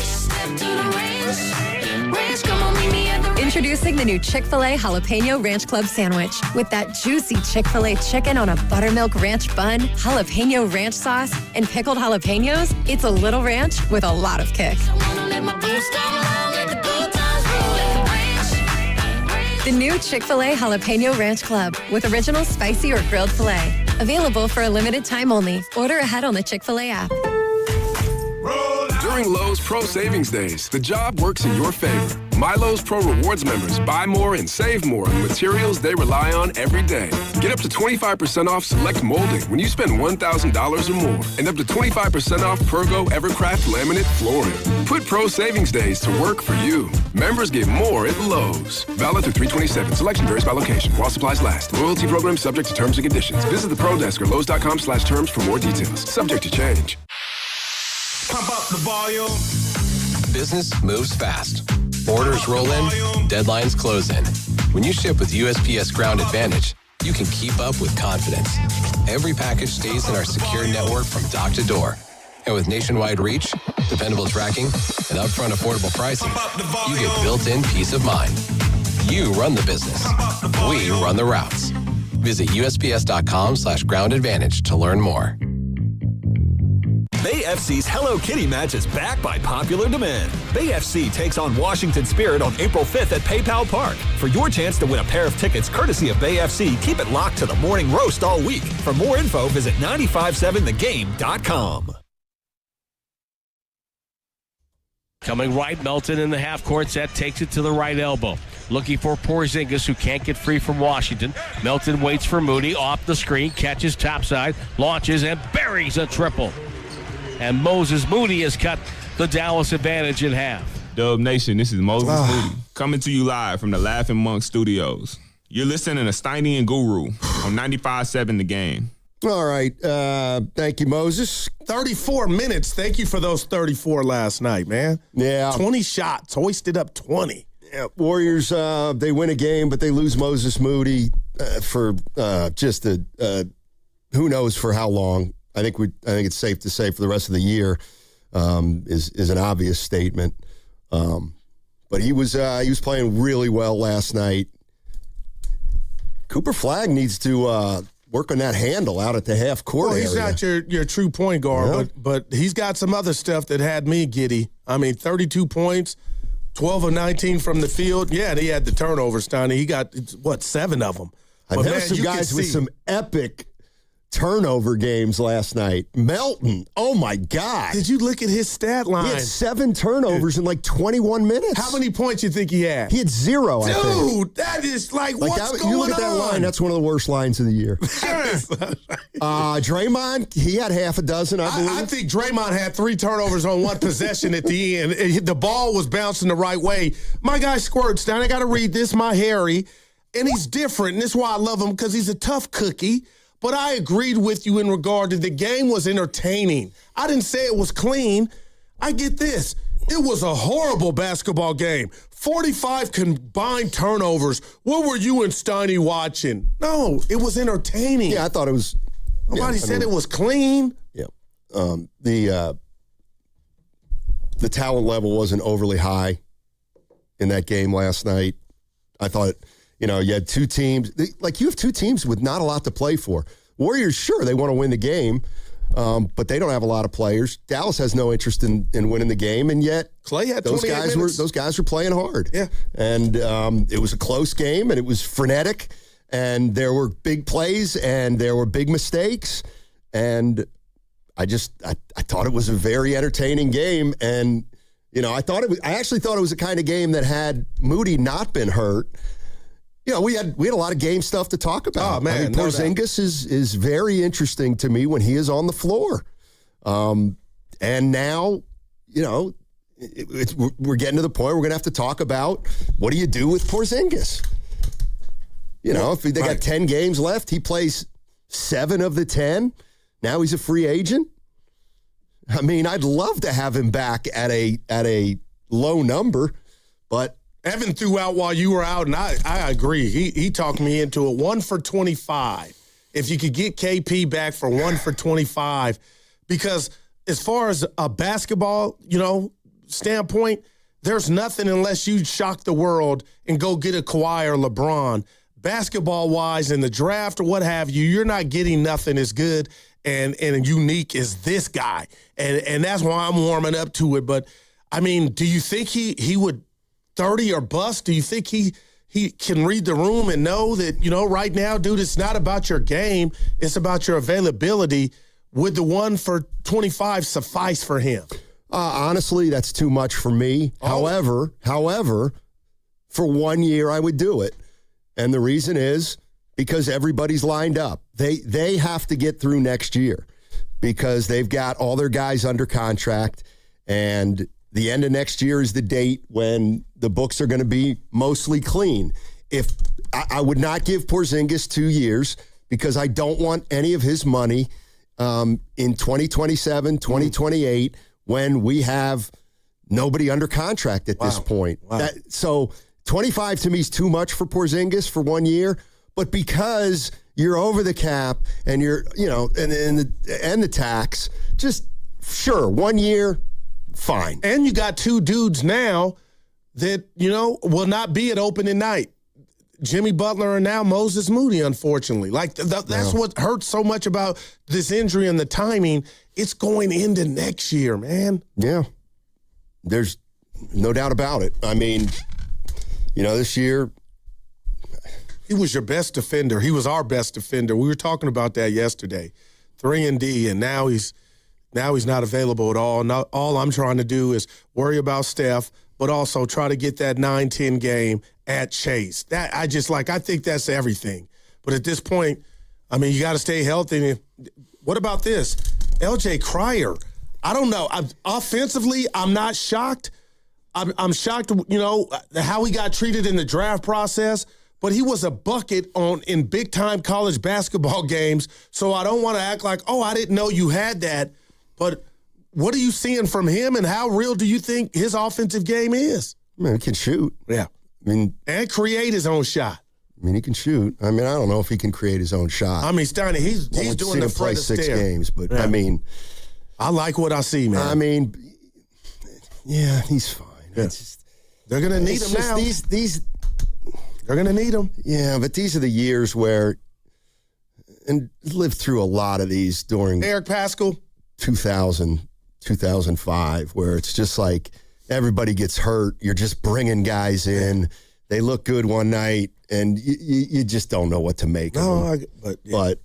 step to the range, come on, meet me at the range. Introducing the new Chick-fil-A Jalapeno Ranch Club Sandwich. With that juicy Chick-fil-A chicken on a buttermilk ranch bun, jalapeno ranch sauce, and pickled jalapenos, it's a little ranch with a lot of kick. The new Chick-fil-A Jalapeno Ranch Club with original spicy or grilled filet. Available for a limited time only. Order ahead on the Chick-fil-A app. During Lowe's Pro Savings Days, the job works in your favor. My Lowe's Pro Rewards members buy more and save more on materials they rely on every day. Get up to 25% off select molding when you spend $1,000 or more, and up to 25% off Pergo Evercraft laminate flooring. Put Pro Savings Days to work for you. Members get more at Lowe's. Valid through 3/27. Selection varies by location while supplies last. Loyalty program subject to terms and conditions. Visit the Pro Desk or Lowe's.com/terms for more details. Subject to change. Pump up the volume. Business moves fast. Orders roll in, deadlines close in. When you ship with USPS Ground Advantage, you can keep up with confidence. Every package stays in our secure network from dock to door. And with nationwide reach, dependable tracking, and upfront affordable pricing, you get built-in peace of mind. You run the business. We run the routes. Visit USPS.com/Ground Advantage to learn more. Bay FC's Hello Kitty match is back by popular demand. Bay FC takes on Washington Spirit on April 5th at PayPal Park. For your chance to win a pair of tickets courtesy of Bay FC, keep it locked to the morning roast all week. For more info, visit 957thegame.com. Coming right, Melton in the half-court set, takes it to the right elbow. Looking for Porzingis, who can't get free from Washington. Melton waits for Moody, off the screen, catches topside, launches, and buries a triple. And Moses Moody has cut the Dallas advantage in half. Dub Nation, this is Moses Moody, coming to you live from the Laughing Monk Studios. You're listening to Steiny and Guru on 95.7 The Game. All right. Thank you, Moses. 34 minutes. Thank you for those 34 last night, man. Yeah. 20 shots. Hoisted up 20. Yeah, Warriors, they win a game, but they lose Moses Moody for just who knows for how long. I think it's safe to say for the rest of the year is an obvious statement. But he was playing really well last night. Cooper Flagg needs to work on that handle out at the half court area. He's not your true point guard, but he's got some other stuff that had me giddy. I mean, 32 points, 12 of 19 from the field. Yeah, and he had the turnovers, Steiny. He got, 7 of them. I've had some guys with some epic turnover games last night. Melton, oh my God. Did you look at his stat line? He had 7 turnovers in like 21 minutes. How many points you think he had? He had 0, I think. Dude, that is what's going on? You look at that line, that's one of the worst lines of the year. Draymond, he had half a dozen, I believe. I think Draymond had 3 turnovers on one possession at the end. The ball was bouncing the right way. My guy squirts down. I got to read this, my Harry, and he's different, and this is why I love him, because he's a tough cookie. But I agreed with you in regard to the game was entertaining. I didn't say it was clean. I get this. It was a horrible basketball game. 45 combined turnovers. What were you and Steiny watching? No, it was entertaining. Yeah, I thought it was. Nobody said it was clean. Yeah. The talent level wasn't overly high in that game last night. I thought, you had 2 teams. You have 2 teams with not a lot to play for. Warriors, sure, they want to win the game, but they don't have a lot of players. Dallas has no interest in winning the game, and yet Clay had those guys were playing hard. Yeah, and it was a close game, and it was frenetic, and there were big plays, and there were big mistakes, and I thought it was a very entertaining game, and I actually thought it was the kind of game that had Moody not been hurt. We had a lot of game stuff to talk about. Oh, man. Porzingis is very interesting to me when he is on the floor. And now, we're getting to the point where we're going to have to talk about what do you do with Porzingis? If they got 10 games left, he plays 7 of the 10. Now he's a free agent. I mean, I'd love to have him back at a low number, but Evan threw out while you were out, and I agree. He talked me into it. 1 for 25 if you could get KP back for 1 for 25, because as far as a basketball, standpoint, there's nothing unless you shock the world and go get a Kawhi or LeBron. Basketball-wise, in the draft or what have you, you're not getting nothing as good and unique as this guy. And that's why I'm warming up to it. But, I mean, do you think he would 30 or bust? Do you think he can read the room and know that, right now, dude, it's not about your game. It's about your availability. Would the 1 for 25 suffice for him? Honestly, that's too much for me. Oh. However, for 1 year, I would do it. And the reason is because everybody's lined up. They have to get through next year because they've got all their guys under contract, and the end of next year is the date when the books are going to be mostly clean. If I would not give Porzingis 2 years because I don't want any of his money in 2027, 2028 when we have nobody under contract at this point. Wow. So 25 to me is too much for Porzingis for 1 year, but because you're over the cap and you're, and the tax, just sure, 1 year, fine. And you got two dudes now that, will not be at opening night. Jimmy Butler and now Moses Moody, unfortunately. That's what hurts so much about this injury and the timing. It's going into next year, man. Yeah. There's no doubt about it. I mean, this year. He was your best defender. He was our best defender. We were talking about that yesterday. 3-and-D, and now he's not available at all. Now, all I'm trying to do is worry about Steph, but also try to get that 9-10 game at Chase. I think that's everything. But at this point, I mean, you got to stay healthy. What about this? LJ Cryer. I don't know. Offensively, I'm not shocked. I'm shocked, how he got treated in the draft process, but he was a bucket in big-time college basketball games, so I don't want to act like, I didn't know you had that. But what are you seeing from him, and how real do you think his offensive game is? I mean, he can shoot. Yeah. And create his own shot. I mean, he can shoot. I mean, I don't know if he can create his own shot. I mean, Steiny, he's doing the Fred play 6 Astaire. games, but Yeah. I mean, I like what I see, man. I mean, yeah, he's fine. Yeah. They're gonna need him now. These they're gonna need him. Yeah, but these are the years where, and lived through a lot of these during Eric Paschal, 2000, 2005, where it's just like everybody gets hurt. You're just bringing guys in. They look good one night, and you just don't know what to make of them. But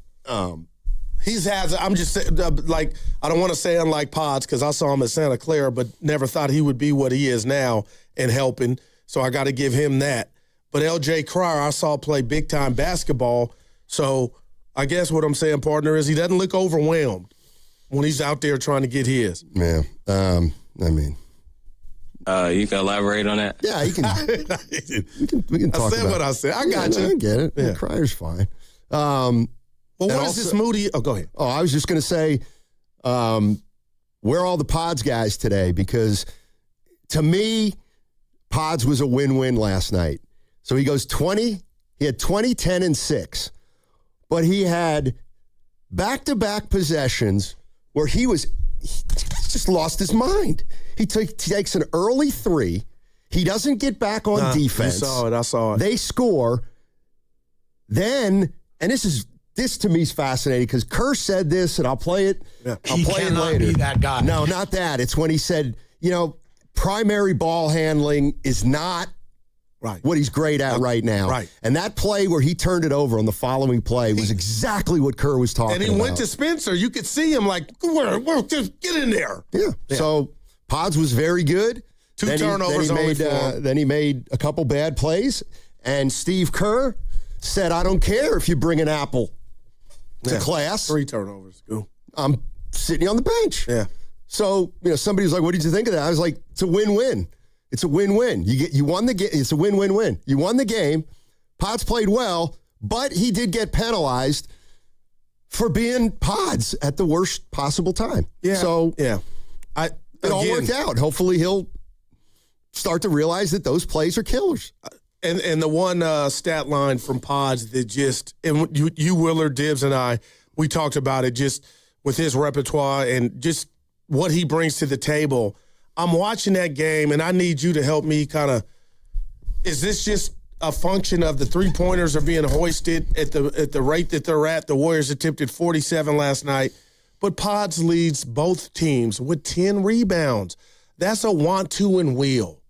he's has. I'm just saying, I don't want to say unlike Pods because I saw him at Santa Clara, but never thought he would be what he is now and helping. So I got to give him that. But LJ Cryer, I saw play big time basketball. So I guess what I'm saying, partner, is he doesn't look overwhelmed when he's out there trying to get his. Yeah. I mean. You can elaborate on that? Yeah, you can. we can talk about it. I said what I said. I got you. I get it. Yeah. Crier's fine. Well, what is this Moody? Oh, go ahead. Oh, I was just going to say, where are all the Pods guys today? Because to me, Pods was a win-win last night. So he goes 20. He had 20, 10, and 6. But he had back-to-back possessions where he just lost his mind. He takes an early 3. He doesn't get back on defense. I saw it. They score. Then, and this to me is fascinating because Kerr said this, and I'll play it. Yeah. I'll He play it cannot later. be that guy. No, not that. It's when he said, primary ball handling is not what he's great at right now. Right. And that play where he turned it over on the following play was exactly what Kerr was talking about. And he went to Spencer. You could see him like, just get in there. Yeah. So Pods was very good. Two turnovers only for him. Then he made a couple bad plays. And Steve Kerr said, I don't care if you bring an apple to class. 3 turnovers. Go. I'm sitting on the bench. Yeah. So, somebody was like, what did you think of that? I was like, it's a win-win. It's a win-win. You won the game. It's a win-win-win. You won the game. Pods played well, but he did get penalized for being Pods at the worst possible time. Yeah. So yeah. It all worked out. Hopefully he'll start to realize that those plays are killers. And the one stat line from Pods that just, and you Willard, Dibbs, and I, we talked about it just with his repertoire and just what he brings to the table. I'm watching that game, and I need you to help me kind of, is this just a function of the three-pointers are being hoisted at the rate that they're at? The Warriors attempted 47 last night, but Pods leads both teams with 10 rebounds. That's a want-to and will.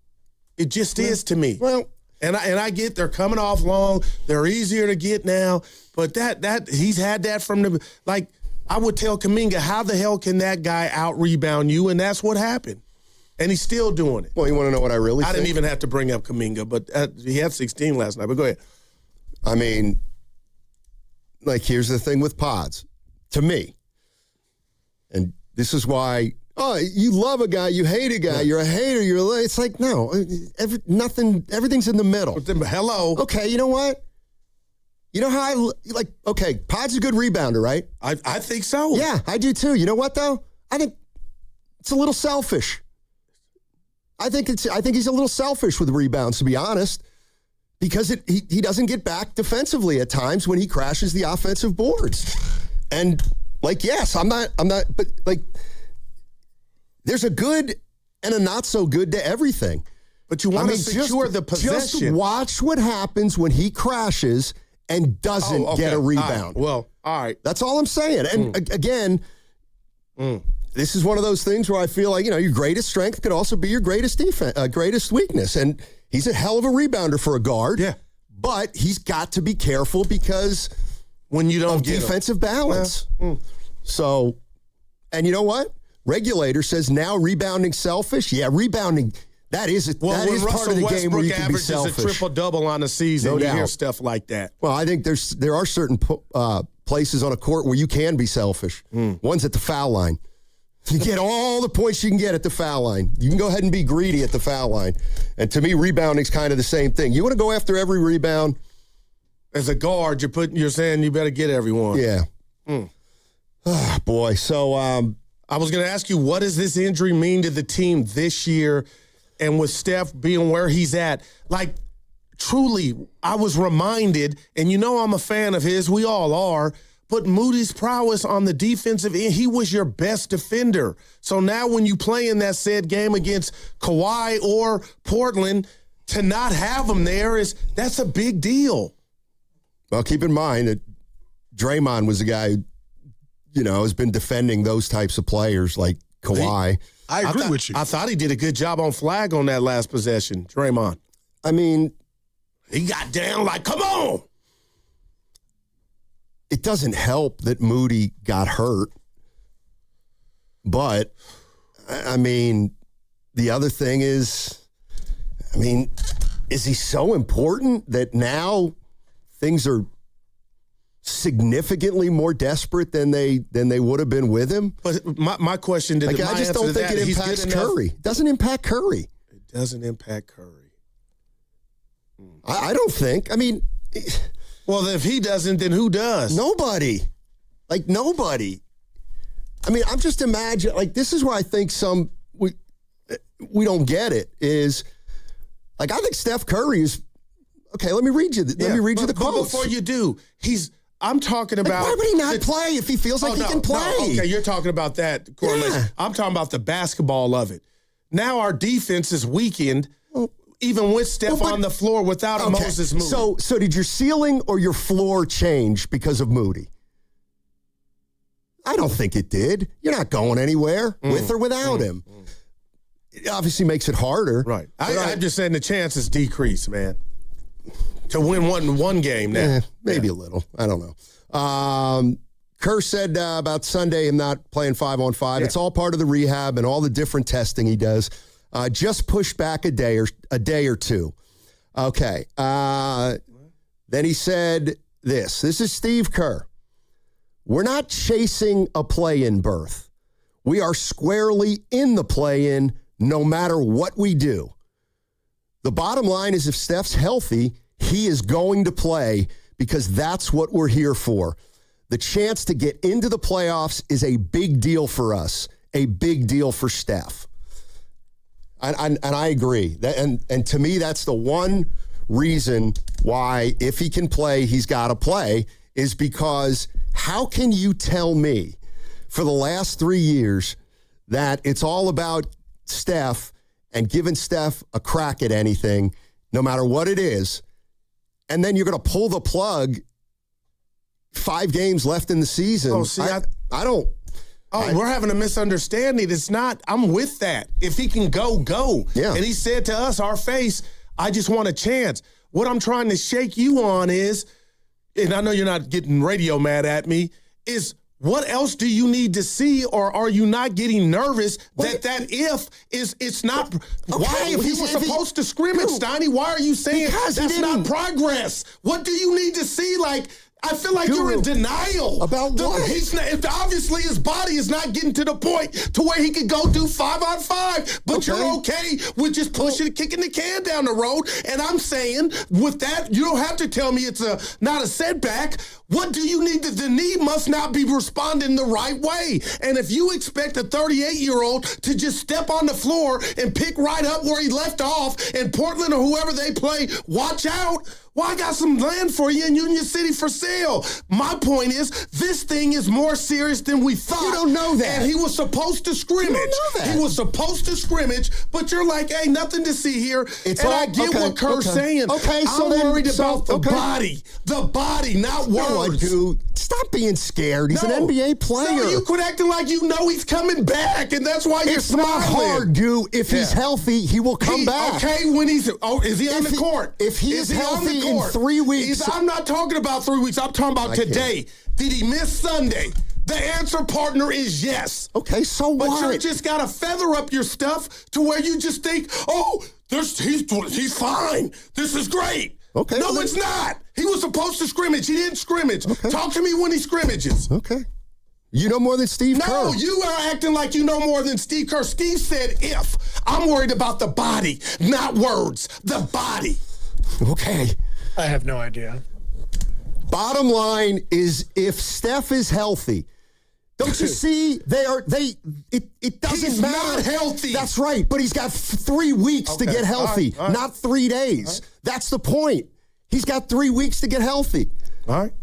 It just is to me. Well, and I get they're coming off long. They're easier to get now. But that he's had that from the – like, I would tell Kuminga, how the hell can that guy out-rebound you? And that's what happened. And he's still doing it. Well, you want to know what I really think? I didn't even have to bring up Kuminga, but he had 16 last night. But go ahead. I mean, like, here's the thing with Pods. To me, and this is why – oh, you love a guy, you hate a guy, you're a hater, it's like, no, everything's in the middle. Hello. Okay, you know what? You know how okay, Pod's a good rebounder, right? I think so. Yeah, I do too. You know what, though? I think it's a little selfish. I think he's a little selfish with rebounds, to be honest, because he doesn't get back defensively at times when he crashes the offensive boards. And, like, yes, I'm not, but, like, there's a good and a not so good to everything. But you want to secure the possession. Just watch what happens when he crashes and doesn't get a rebound. All right. That's all I'm saying. And again, this is one of those things where I feel like, your greatest strength could also be your greatest greatest weakness. And he's a hell of a rebounder for a guard. Yeah. But he's got to be careful because when you don't get defensive balance. So, and you know what? Regulator says now rebounding selfish. Yeah, rebounding, that is part of the game where you can be selfish. Averages a triple-double on the season, no you doubt. hear stuff like that. Well, I think there are certain places on a court where you can be selfish. One's at the foul line. You get all the points you can get at the foul line. You can go ahead and be greedy at the foul line. And to me, rebounding's kind of the same thing. You want to go after every rebound. As a guard, you're saying you better get everyone. Yeah. Oh, boy. So, I was going to ask you, what does this injury mean to the team this year? And with Steph being where he's at, like, truly, I was reminded, and I'm a fan of his, we all are, but Moody's prowess on the defensive end, he was your best defender. So now when you play in that said game against Kawhi or Portland, to not have him there that's a big deal. Well, keep in mind that Draymond was a guy who, has been defending those types of players like Kawhi. I agree with you. I thought he did a good job on flag on that last possession, Draymond. I mean, he got down like, come on. It doesn't help that Moody got hurt. But, I mean, the other thing is, is he so important that now things are significantly more desperate than they would have been with him? But my question to I just don't think it impacts Curry. It doesn't impact Curry. It doesn't impact Curry. I don't think. Well, if he doesn't, then who does? Nobody. Like, nobody. I'm just imagining, this is where I think we don't get it, is, I think Steph Curry is, okay, let me read you the quotes. But before you do, I'm talking about... why would he not play if he feels like he can play? No, okay, you're talking about that correlation. Yeah. I'm talking about the basketball of it. Now our defense is weakened, even with Steph on the floor without a Moses Moody. So did your ceiling or your floor change because of Moody? I don't think it did. You're not going anywhere with or without him. It obviously makes it harder. Right. I'm just saying the chances decrease, man. To win one game now. Maybe a little. I don't know. Kerr said about Sunday him not playing 5-on-5. Yeah. It's all part of the rehab and all the different testing he does. Just pushed back a day or two. Okay. Then he said this. This is Steve Kerr. We're not chasing a play-in berth. We are squarely in the play-in no matter what we do. The bottom line is if Steph's healthy, he is going to play because that's what we're here for. The chance to get into the playoffs is a big deal for us, a big deal for Steph. And I agree. And to me, that's the one reason why, if he can play, he's got to play, is because how can you tell me for the last 3 years that it's all about Steph and giving Steph a crack at anything, no matter what it is, and then you're going to pull the plug 5 games left in the season? Oh, see, I don't. We're having a misunderstanding. It's not. I'm with that. If he can go, go. Yeah. And he said to us, our face, I just want a chance. What I'm trying to shake you on is, and I know you're not getting radio mad at me, is what else do you need to see, or are you not getting nervous that if it's not? Why, if he was supposed to scrimmage, Steiny, why are you saying that's not progress? What do you need to see? Like, I feel like you're in denial. About what? Obviously, his body is not getting to the point to where he could go do 5-on-5, but you're okay with just kicking the can down the road. And I'm saying, with that, you don't have to tell me it's not a setback. What do you need? The knee must not be responding the right way. And if you expect a 38-year-old to just step on the floor and pick right up where he left off, and Portland or whoever they play, watch out. Well, I got some land for you in Union City for sale. My point is, this thing is more serious than we thought. You don't know that. And he was supposed to scrimmage. You don't know that. He was supposed to scrimmage, but you're like, hey, nothing to see here. I get what Kerr's saying. Okay, so I'm worried about the body. The body, not words. Dude, stop being scared. He's an NBA player. No, you quit acting like you know he's coming back, and that's why you're smiling. It's not hard, dude. If he's healthy, he will come back. Okay, when he's... Oh, is he on the court? If he is healthy in 3 weeks... I'm not talking about 3 weeks. I'm talking about today. Did he miss Sunday? The answer, partner, is yes. Okay, so what? But you just got to feather up your stuff to where you just think, oh, he's fine. This is great. Okay. No, it's not. He was supposed to scrimmage. He didn't scrimmage. Okay. Talk to me when he scrimmages. Okay. You know more than Steve Kerr. No, you are acting like you know more than Steve Kerr. Steve said if. I'm worried about the body, not words. The body. Okay. I have no idea. Bottom line is, if Steph is healthy, don't you see? It doesn't He's matter. Not healthy. That's right, but he's got 3 weeks to get healthy, all right. Not 3 days. Right. That's the point. He's got 3 weeks to get healthy. All right.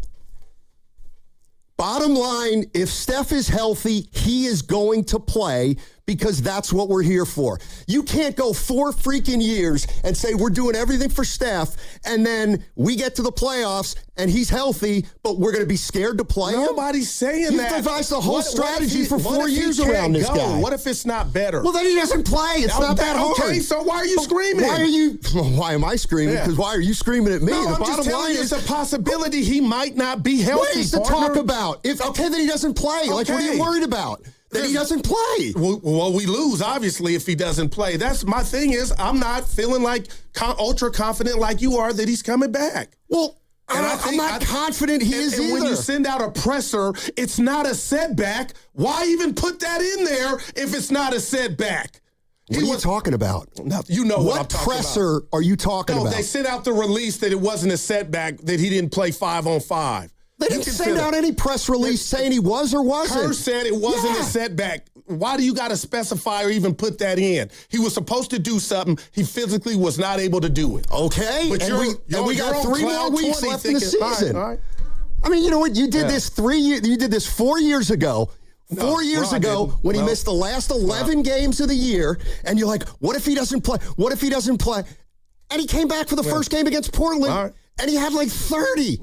Bottom line, if Steph is healthy, he is going to play, because that's what we're here for. You can't go 4 freaking years and say we're doing everything for Steph, and then we get to the playoffs and he's healthy, but we're going to be scared to play him? Nobody's saying that. You've devised a whole strategy for 4 years around this guy. What if it's not better? Well, then he doesn't play. It's not that hard. Okay, so why are you screaming? Why am I screaming? Because why are you screaming at me? No, the I'm bottom just telling line you, is it's a possibility he might not be healthy. Ways to talk about. Then he doesn't play. Like, what are you worried about? That he doesn't play. Well, we lose, obviously, if he doesn't play. That's my thing is, I'm not feeling like ultra confident like you are that he's coming back. Well, I'm not confident he is either. And when you send out a presser, it's not a setback. Why even put that in there if it's not a setback? What are you talking about? No, you know what I'm talking about. What presser are you talking about? No, they sent out the release that it wasn't a setback, that he didn't play 5-on-5. They didn't send out any press release saying he was or wasn't. Kerr said it wasn't a setback. Why do you got to specify or even put that in? He was supposed to do something. He physically was not able to do it. Okay. But we got 3 more weeks left in the season. All right. I mean, you know what? You did this 3 years. You did this 4 years ago. 4 years ago, when he missed the last 11 games of the year, and you're like, what if he doesn't play? What if he doesn't play? And he came back for the first game against Portland, and he had like 30.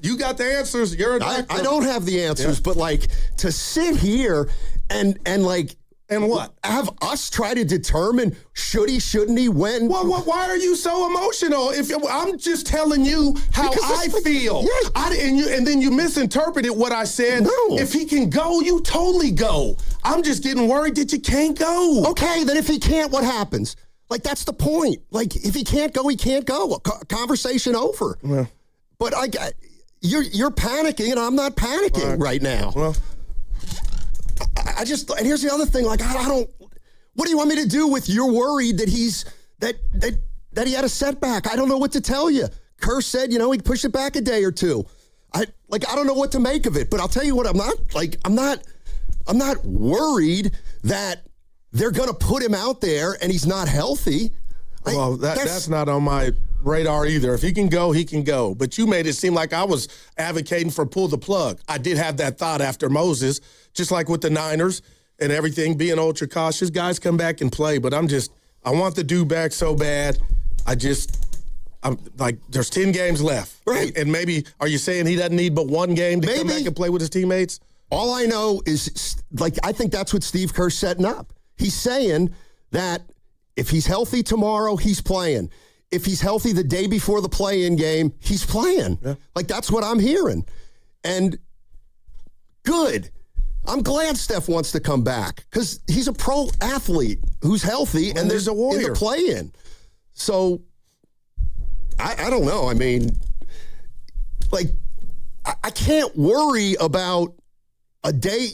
You got the answers. You're a doctor. I don't have the answers, but like, to sit here and what? Have us try to determine should he, shouldn't he, when? Well, why are you so emotional? If I'm just telling you how I feel, and then you misinterpreted what I said. No. If he can go, you totally go. I'm just getting worried that you can't go. Okay, then if he can't, what happens? Like, that's the point. Like, if he can't go, he can't go. Conversation over. Yeah. But you're panicking, and I'm not panicking right now. Well, I just, and here's the other thing. Like, I don't. What do you want me to do with you're worried that that he had a setback? I don't know what to tell you. Kerr said, he'd push it back a day or two. I don't know what to make of it. But I'll tell you what, I'm not worried that they're going to put him out there and he's not healthy. Well, that's not on my radar either. If he can go, he can go. But you made it seem like I was advocating for pull the plug. I did have that thought after Moses, just like with the Niners and everything, being ultra cautious. Guys come back and play, but I want the dude back so bad. I'm like, there's 10 games left. Right. And maybe, are you saying he doesn't need but one game to come back and play with his teammates? All I know is, I think that's what Steve Kerr's setting up. He's saying that if he's healthy tomorrow, he's playing. If he's healthy the day before the play-in game, he's playing. Yeah. That's what I'm hearing. And good. I'm glad Steph wants to come back because he's a pro athlete who's healthy and there's a warrior in the play-in. So I don't know. I mean, I can't worry about a day.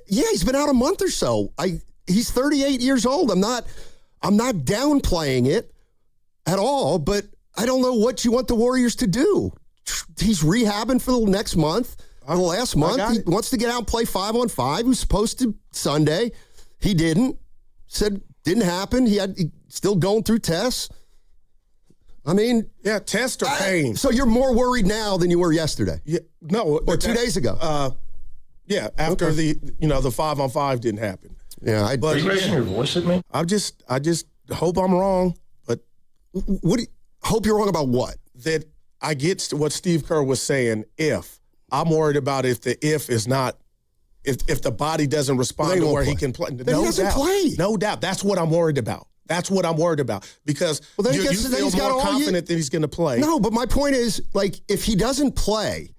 Yeah, he's been out a month or so. He's 38 years old. I'm not downplaying it at all, but I don't know what you want the Warriors to do. He's rehabbing for the next month. The last month, he wants to get out and play 5-on-5. He was supposed to Sunday. He didn't. Said didn't happen. He still going through tests. I mean, yeah, test or pain. So you're more worried now than you were yesterday? Yeah, no, or 2 days ago. Yeah, after the 5-on-5 didn't happen. Yeah, are you raising your voice at me? I just hope I'm wrong, but hope you're wrong about what? That I get what Steve Kerr was saying. If I'm worried about if the body doesn't respond to where he can play. Then he doesn't play. No doubt. That's what I'm worried about. That's what I'm worried about because you feel more confident that he's going to play. No, but my point is, if he doesn't play,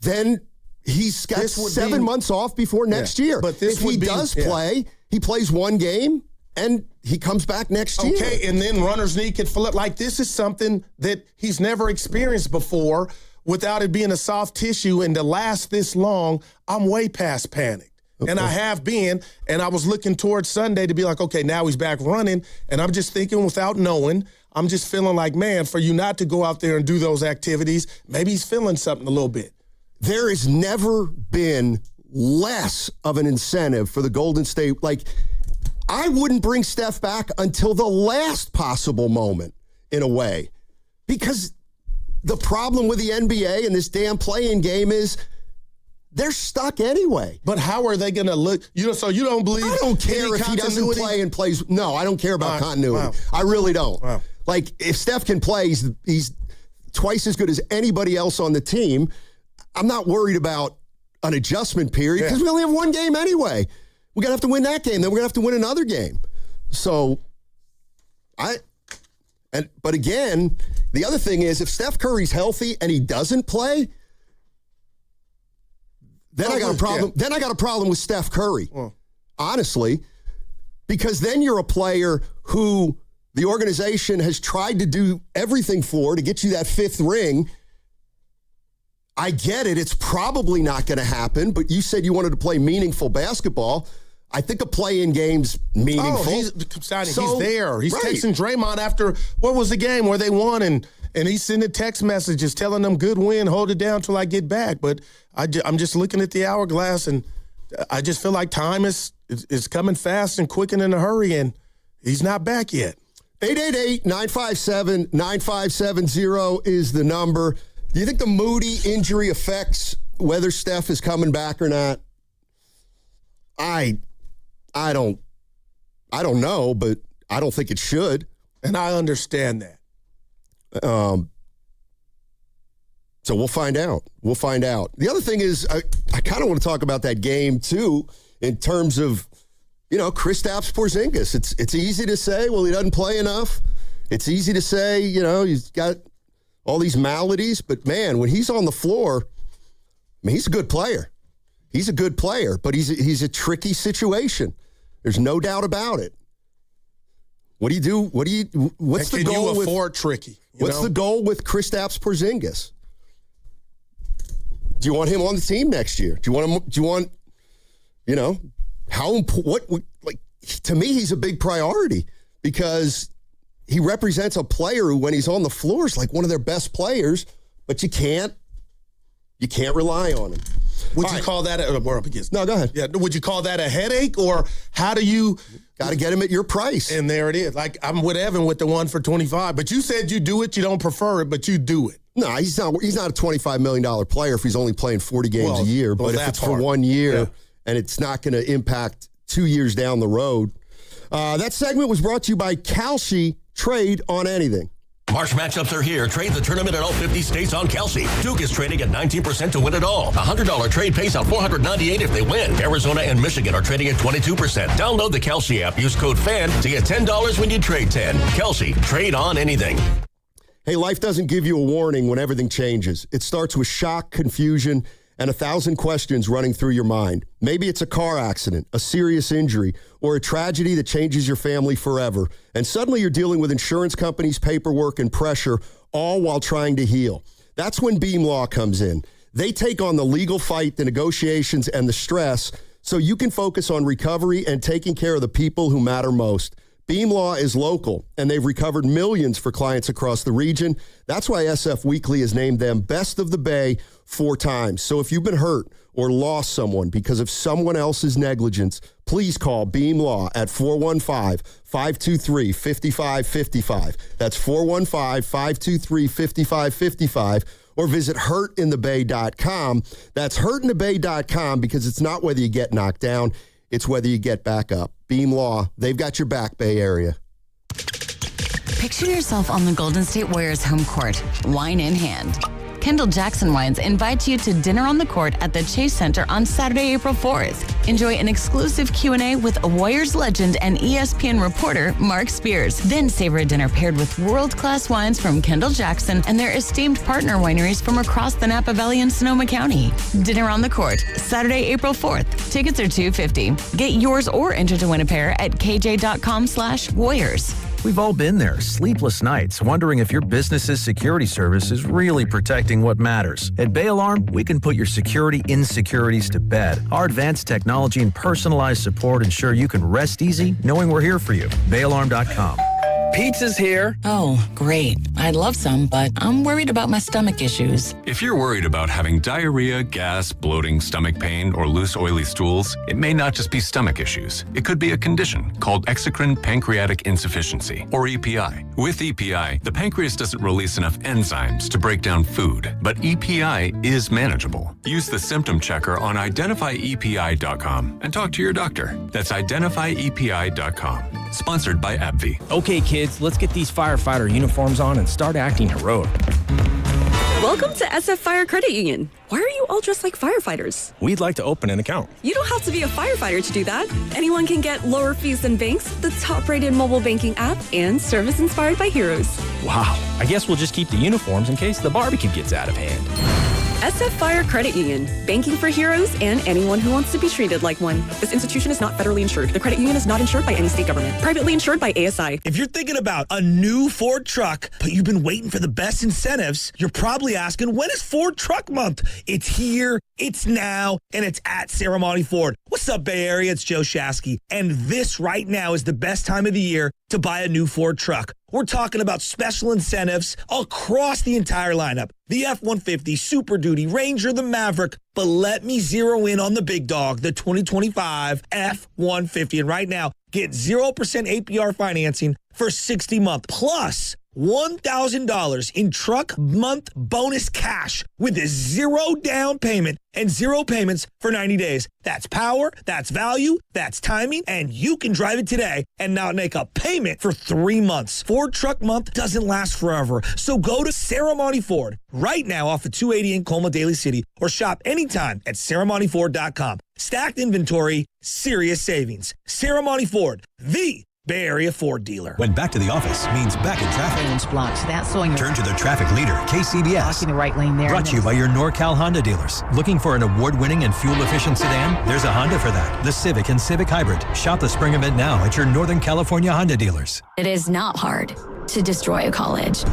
then he's got 7 months off before next year. But if he does play, he plays one game and he comes back next year. Okay, and then runner's knee could flip. This is something that he's never experienced before without it being a soft tissue, and to last this long, I'm way past panic. Okay. And I have been, and I was looking towards Sunday to be like, okay, now he's back running, and I'm just thinking without knowing, I'm just feeling like, man, for you not to go out there and do those activities, maybe he's feeling something a little bit. There has never been less of an incentive for the Golden State. I wouldn't bring Steph back until the last possible moment, in a way, because the problem with the NBA and this damn play-in game is they're stuck anyway. But how are they going to look? So you don't believe? I don't care if he doesn't play and plays. No, I don't care about continuity. Wow. I really don't. Wow. If Steph can play, he's twice as good as anybody else on the team. I'm not worried about an adjustment period because we only have one game anyway. We're going to have to win that game. Then we're going to have to win another game. So, but again, the other thing is if Steph Curry's healthy and he doesn't play, then I got a problem. Then I got a problem with Steph Curry, honestly, because then you're a player who the organization has tried to do everything for to get you that fifth ring. I get it. It's probably not going to happen, but you said you wanted to play meaningful basketball. I think a play-in game's meaningful. Oh, he's there. He's texting Draymond after, what was the game where they won, and he's sending text messages telling them, good win, hold it down till I get back. But I'm just looking at the hourglass, and I just feel like time is coming fast and quick and in a hurry, and he's not back yet. 888-957-9570 is the number. Do you think the Moody injury affects whether Steph is coming back or not? I don't know, but I don't think it should. And I understand that. So we'll find out. The other thing is, I kind of want to talk about that game, too, in terms of, Kristaps Porzingis. It's easy to say, well, he doesn't play enough. It's easy to say, he's got all these maladies. But, man, when he's on the floor, he's a good player. He's a good player, but he's a tricky situation. There's no doubt about it. What do you do? What's the goal with tricky? What's the goal with Kristaps Porzingis? Do you want him on the team next year? To me, he's a big priority because he represents a player who, when he's on the floor, is like one of their best players, but you can't rely on him. Would you call that we're up against? No, go ahead. Yeah, would you call that a headache, or how do you Got to get him at your price. And there it is. Like, I'm with Evan with the one for 25. But you said you do it. You don't prefer it, but you do it. No, he's not a $25 million player if he's only playing 40 games a year. But if it's for 1 year and it's not going to impact 2 years down the road. That segment was brought to you by Kalshi. Trade on anything. March matchups are here. Trade the tournament in all 50 states on Kalshi. Duke is trading at 19% to win it all. A $100 trade pays out $498 if they win. Arizona and Michigan are trading at 22%. Download the Kalshi app. Use code FAN to get $10 when you trade 10. Kalshi. Trade on anything. Hey, life doesn't give you a warning when everything changes. It starts with shock, confusion, and 1,000 questions running through your mind. Maybe it's a car accident, a serious injury, or a tragedy that changes your family forever. And suddenly you're dealing with insurance companies, paperwork, and pressure, all while trying to heal. That's when Beam Law comes in. They take on the legal fight, the negotiations, and the stress so you can focus on recovery and taking care of the people who matter most. Beam Law is local, and they've recovered millions for clients across the region. That's why SF Weekly has named them Best of the Bay 4 times. So if you've been hurt or lost someone because of someone else's negligence, please call Beam Law at 415-523-5555. That's 415-523-5555. Or visit hurtinthebay.com. That's hurtinthebay.com because it's not whether you get knocked down, it's whether you get back up. Beam Law, they've got your back, Bay Area. Picture yourself on the Golden State Warriors home court, wine in hand. Kendall Jackson Wines invites you to dinner on the court at the Chase Center on Saturday, April 4th. Enjoy an exclusive Q&A with Warriors legend and ESPN reporter Mark Spears. Then savor a dinner paired with world-class wines from Kendall Jackson and their esteemed partner wineries from across the Napa Valley and Sonoma County. Dinner on the court, Saturday, April 4th. Tickets are $250. Get yours or enter to win a pair at kj.com/Warriors. We've all been there, sleepless nights, wondering if your business's security service is really protecting what matters. At Bay Alarm, we can put your security insecurities to bed. Our advanced technology and personalized support ensure you can rest easy knowing we're here for you. BayAlarm.com. Pizza's here. Oh, great. I'd love some, but I'm worried about my stomach issues. If you're worried about having diarrhea, gas, bloating, stomach pain, or loose, oily stools, it may not just be stomach issues. It could be a condition called exocrine pancreatic insufficiency, or EPI. With EPI, the pancreas doesn't release enough enzymes to break down food, but EPI is manageable. Use the symptom checker on identifyepi.com and talk to your doctor. That's identifyepi.com. Sponsored by AbbVie. Okay, kids, let's get these firefighter uniforms on and start acting heroic. Welcome to SF Fire Credit Union. Why are you all dressed like firefighters? We'd like to open an account. You don't have to be a firefighter to do that. Anyone can get lower fees than banks, the top-rated mobile banking app, and service inspired by heroes. Wow. I guess we'll just keep the uniforms in case the barbecue gets out of hand. SF Fire Credit Union. Banking for heroes and anyone who wants to be treated like one. This institution is not federally insured. The credit union is not insured by any state government. Privately insured by ASI. If you're thinking about a new Ford truck, but you've been waiting for the best incentives, you're probably asking, when is Ford Truck Month? It's here, it's now, and it's at Saramonte Ford. What's up, Bay Area? It's Joe Shasky. And this right now is the best time of the year to buy a new Ford truck. We're talking about special incentives across the entire lineup. The F-150, Super Duty, Ranger, the Maverick. But let me zero in on the big dog, the 2025 F-150. And right now, get 0% APR financing for 60 months. Plus $1,000 in truck month bonus cash with a 0 down payment and 0 payments for 90 days. That's power, that's value, that's timing, and you can drive it today and not make a payment for 3 months. Ford Truck Month doesn't last forever, so go to Saramonte Ford right now off of 280 in Colma, Daly City, or shop anytime at SaramonteFord.com. Stacked inventory, serious savings. Saramonte Ford, the Bay Area Ford dealer. When back to the office means back in traffic. Blocks. That's slowing. Turn to the traffic leader, KCBS. Blocking the right lane there. Brought to you by your NorCal Honda dealers. Looking for an award-winning and fuel-efficient sedan? There's a Honda for that. The Civic and Civic Hybrid. Shop the spring event now at your Northern California Honda dealers. It is not hard to destroy a college.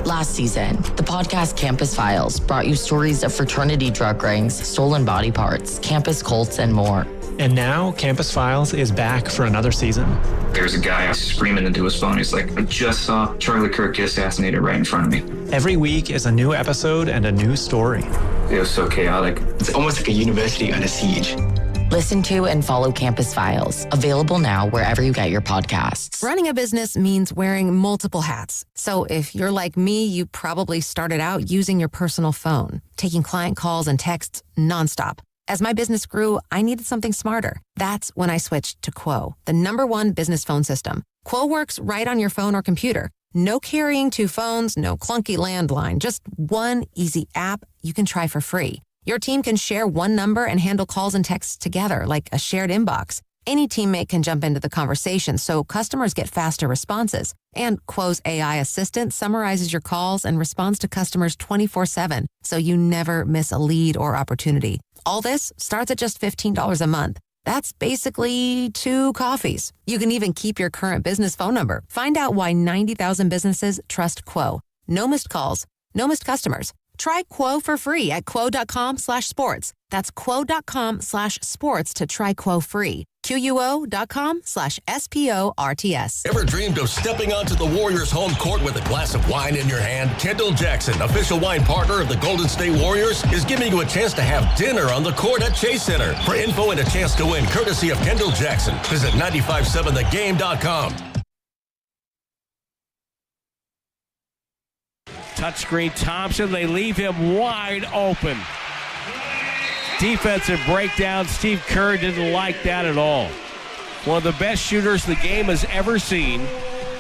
Last season, the podcast Campus Files brought you stories of fraternity drug rings, stolen body parts, campus cults, and more. And now, Campus Files is back for another season. There's a guy screaming into his phone. He's like, I just saw Charlie Kirk get assassinated right in front of me. Every week is a new episode and a new story. It was so chaotic. It's almost like a university under siege. Listen to and follow Campus Files, available now wherever you get your podcasts. Running a business means wearing multiple hats. So if you're like me, you probably started out using your personal phone, taking client calls and texts nonstop. As my business grew, I needed something smarter. That's when I switched to Quo, the #1 business phone system. Quo works right on your phone or computer. No carrying 2 phones, no clunky landline, just one easy app you can try for free. Your team can share one number and handle calls and texts together like a shared inbox. Any teammate can jump into the conversation, so customers get faster responses. And Quo's AI assistant summarizes your calls and responds to customers 24/7, so you never miss a lead or opportunity. All this starts at just $15 a month. That's basically 2 coffees. You can even keep your current business phone number. Find out why 90,000 businesses trust Quo. No missed calls, no missed customers. Try Quo for free at quo.com/sports. That's quo.com/sports to try Quo free. QUO.com/SPORTS. Ever dreamed of stepping onto the Warriors home court with a glass of wine in your hand? Kendall Jackson, official wine partner of the Golden State Warriors, is giving you a chance to have dinner on the court at Chase Center. For info and a chance to win, courtesy of Kendall Jackson, visit 957thegame.com. Touchscreen Thompson, they leave him wide open. Defensive breakdown. Steve Kerr didn't like that at all. One of the best shooters the game has ever seen.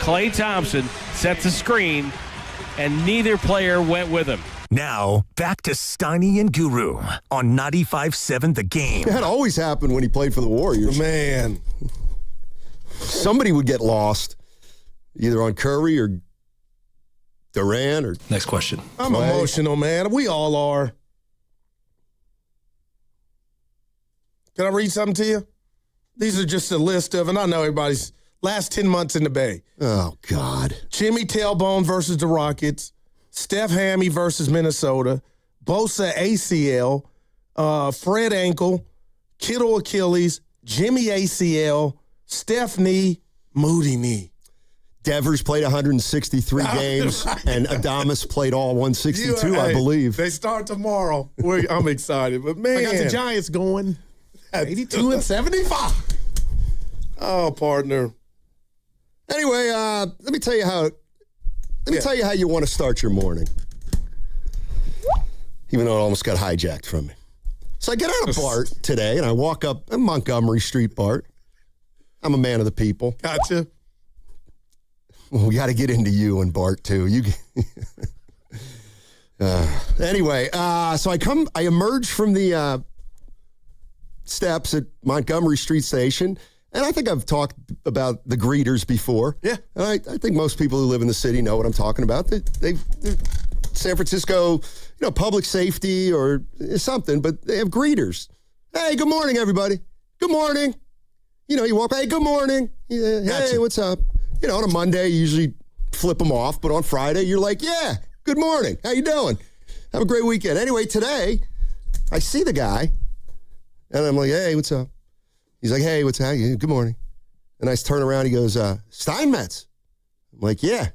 Klay Thompson sets a screen, and neither player went with him. Now, back to Steiny and Guru on 95.7 The Game. That always happened when he played for the Warriors. Man. Somebody would get lost, either on Curry or Durant or... Next question. I'm emotional, man. We all are. Can I read something to you? These are just a list of, and I know everybody's last 10 months in the Bay. Oh, God. Jimmy Tailbone versus the Rockets. Steph Hammy versus Minnesota. Bosa ACL. Fred ankle. Kittle Achilles. Jimmy ACL. Steph knee. Moody knee. Devers played 163 games, and Adamas played all 162, I believe. They start tomorrow. I'm excited. But, man. I got the Giants going. 82-75. Oh, partner. Anyway, let me tell you how you want to start your morning. Even though it almost got hijacked from me. So I get out of BART today, and I walk up Montgomery Street, BART. I'm a man of the people. Gotcha. Well, we got to get into you and Bart, too. Anyway, so I emerge from the steps at Montgomery Street Station, and I think I've talked about the greeters before. Yeah. And I think most people who live in the city know what I'm talking about. They're San Francisco, public safety or something, but they have greeters. Hey, good morning, everybody. Good morning. You walk, hey, good morning. Yeah, Gotcha. Hey, what's up? On a Monday, you usually flip them off, but on Friday, you're like, yeah, good morning. How you doing? Have a great weekend. Anyway, today, I see the guy, and I'm like, hey, what's up? He's like, hey, what's up? Good morning. And I turn around, he goes, Steinmetz. I'm like, yeah.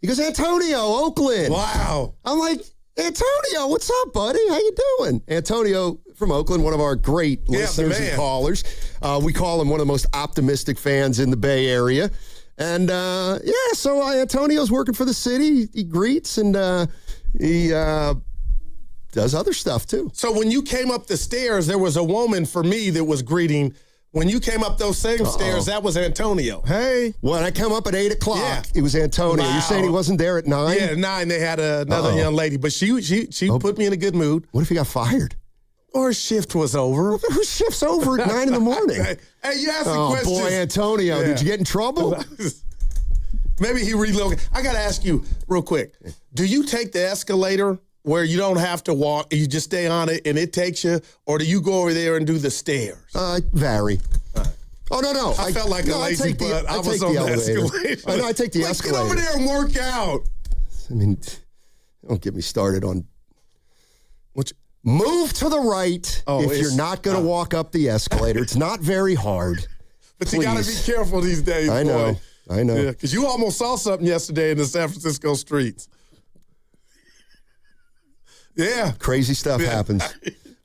He goes, Antonio, Oakland. Wow. I'm like, Antonio, what's up, buddy? How you doing? Antonio from Oakland, one of our great listeners and callers. We call him one of the most optimistic fans in the Bay Area. And, so Antonio's working for the city. He greets and he does other stuff, too. So when you came up the stairs, there was a woman for me that was greeting. When you came up those same stairs, that was Antonio. Hey. When I come up at 8 o'clock, it was Antonio. Wow. You're saying he wasn't there at 9? Yeah, at 9 they had another young lady. But she put me in a good mood. What if he got fired? Or his shift was over. Whose shift's over at 9 in the morning? Hey, you asked the question. Oh, boy, Antonio, did you get in trouble? Maybe he relocated. I got to ask you real quick. Do you take the escalator where you don't have to walk, you just stay on it and it takes you, or do you go over there and do the stairs? Vary. Oh, no. I felt like a lazy butt. I was on the escalator. I take the escalator. Get over there and work out. I mean, don't get me started on... Move to the right if you're not going to walk up the escalator. It's not very hard. But you got to be careful these days, I know. Yeah, because you almost saw something yesterday in the San Francisco streets. Yeah. Crazy stuff happens.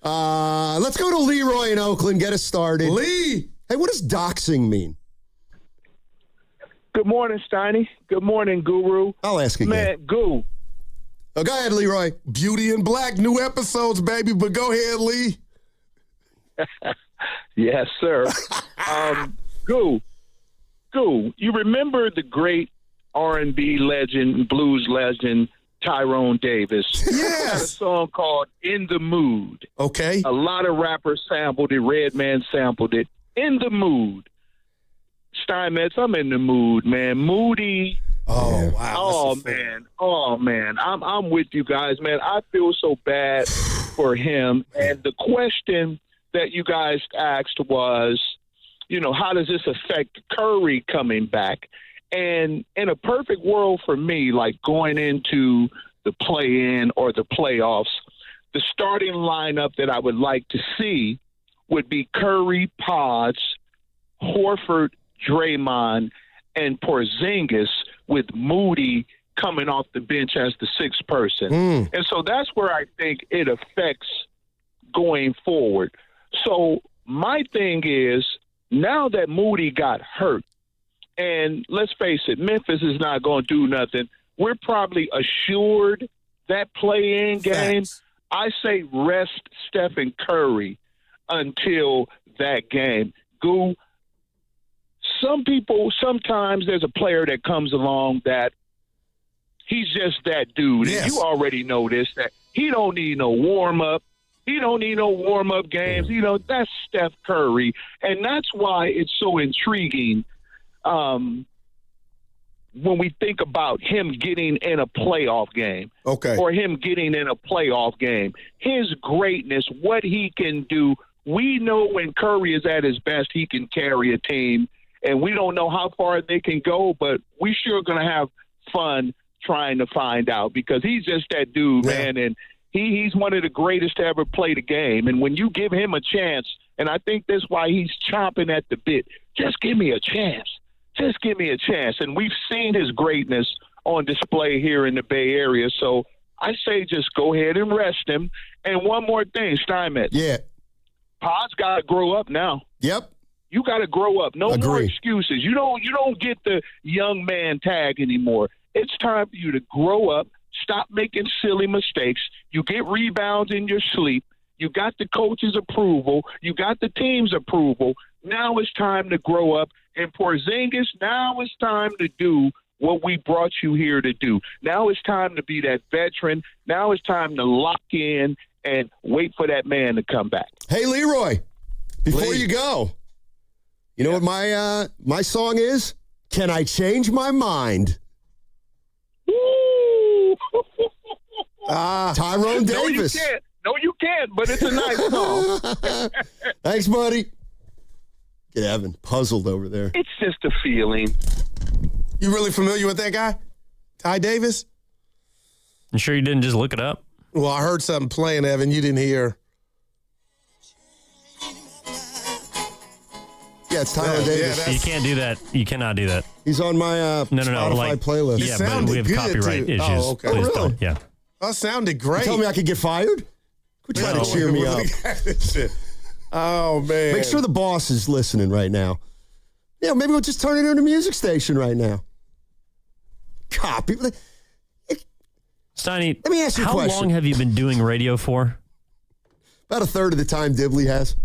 Let's go to Leroy in Oakland. Get us started. Lee. Hey, what does doxing mean? Good morning, Steiny. Good morning, Guru. I'll ask again. Man, Goo. Oh, go ahead, Leroy. Beauty in Black, new episodes, baby. But go ahead, Lee. Yes, sir. Goo, you remember the great R&B legend, blues legend, Tyrone Davis? Yes. Had a song called In the Mood. Okay. A lot of rappers sampled it. Redman sampled it. In the Mood. Steinmetz, I'm in the mood, man. Moody. Oh, wow. Oh, man. I'm with you guys, man. I feel so bad for him. And the question that you guys asked was, how does this affect Curry coming back? And in a perfect world for me, like going into the play-in or the playoffs, the starting lineup that I would like to see would be Curry, Pods, Horford, Draymond, and Porzingis, with Moody coming off the bench as the sixth person. And so that's where I think it affects going forward. So my thing is, now that Moody got hurt, and let's face it, Memphis is not going to do nothing. We're probably assured that play-in game. I say rest Stephen Curry until that game. Goo, sometimes there's a player that comes along that he's just that dude. Yes. And you already know this, that he don't need no warm-up. He don't need no warm-up games. That's Steph Curry. And that's why it's so intriguing when we think about him getting in a playoff game. Okay. Or him getting in a playoff game. His greatness, what he can do. We know when Curry is at his best, he can carry a team. And we don't know how far they can go, but we sure going to have fun trying to find out, because he's just that dude, man. And he's one of the greatest to ever play the game. And when you give him a chance, and I think that's why he's chomping at the bit, just give me a chance. Just give me a chance. And we've seen his greatness on display here in the Bay Area. So I say just go ahead and rest him. And one more thing, Steinmetz. Yeah. Pod's got to grow up now. Yep. You got to grow up. No more excuses. You don't get the young man tag anymore. It's time for you to grow up. Stop making silly mistakes. You get rebounds in your sleep. You got the coach's approval. You got the team's approval. Now it's time to grow up. And Porzingis, now it's time to do what we brought you here to do. Now it's time to be that veteran. Now it's time to lock in and wait for that man to come back. Hey, Leroy, before you go, you know what my song is? Can I Change My Mind? Tyrone Davis. No, you can't, but it's a nice song. Thanks, buddy. Get Evan puzzled over there. It's just a feeling. You really familiar with that guy? Ty Davis? You sure you didn't just look it up? Well, I heard something playing, Evan, you didn't hear. Yeah, it's Tyrone Davis. You can't do that. You cannot do that. He's on my Spotify playlist. Yeah, but we have copyright issues. Oh, okay. Please really? don't. Yeah. That sounded great. You told me I could get fired? Quit trying to cheer me up. Oh, man. Make sure the boss is listening right now. Yeah, maybe we'll just turn it into a music station right now. Copy. Steiny, let me ask you a question. How long have you been doing radio for? About a third of the time Dibley has.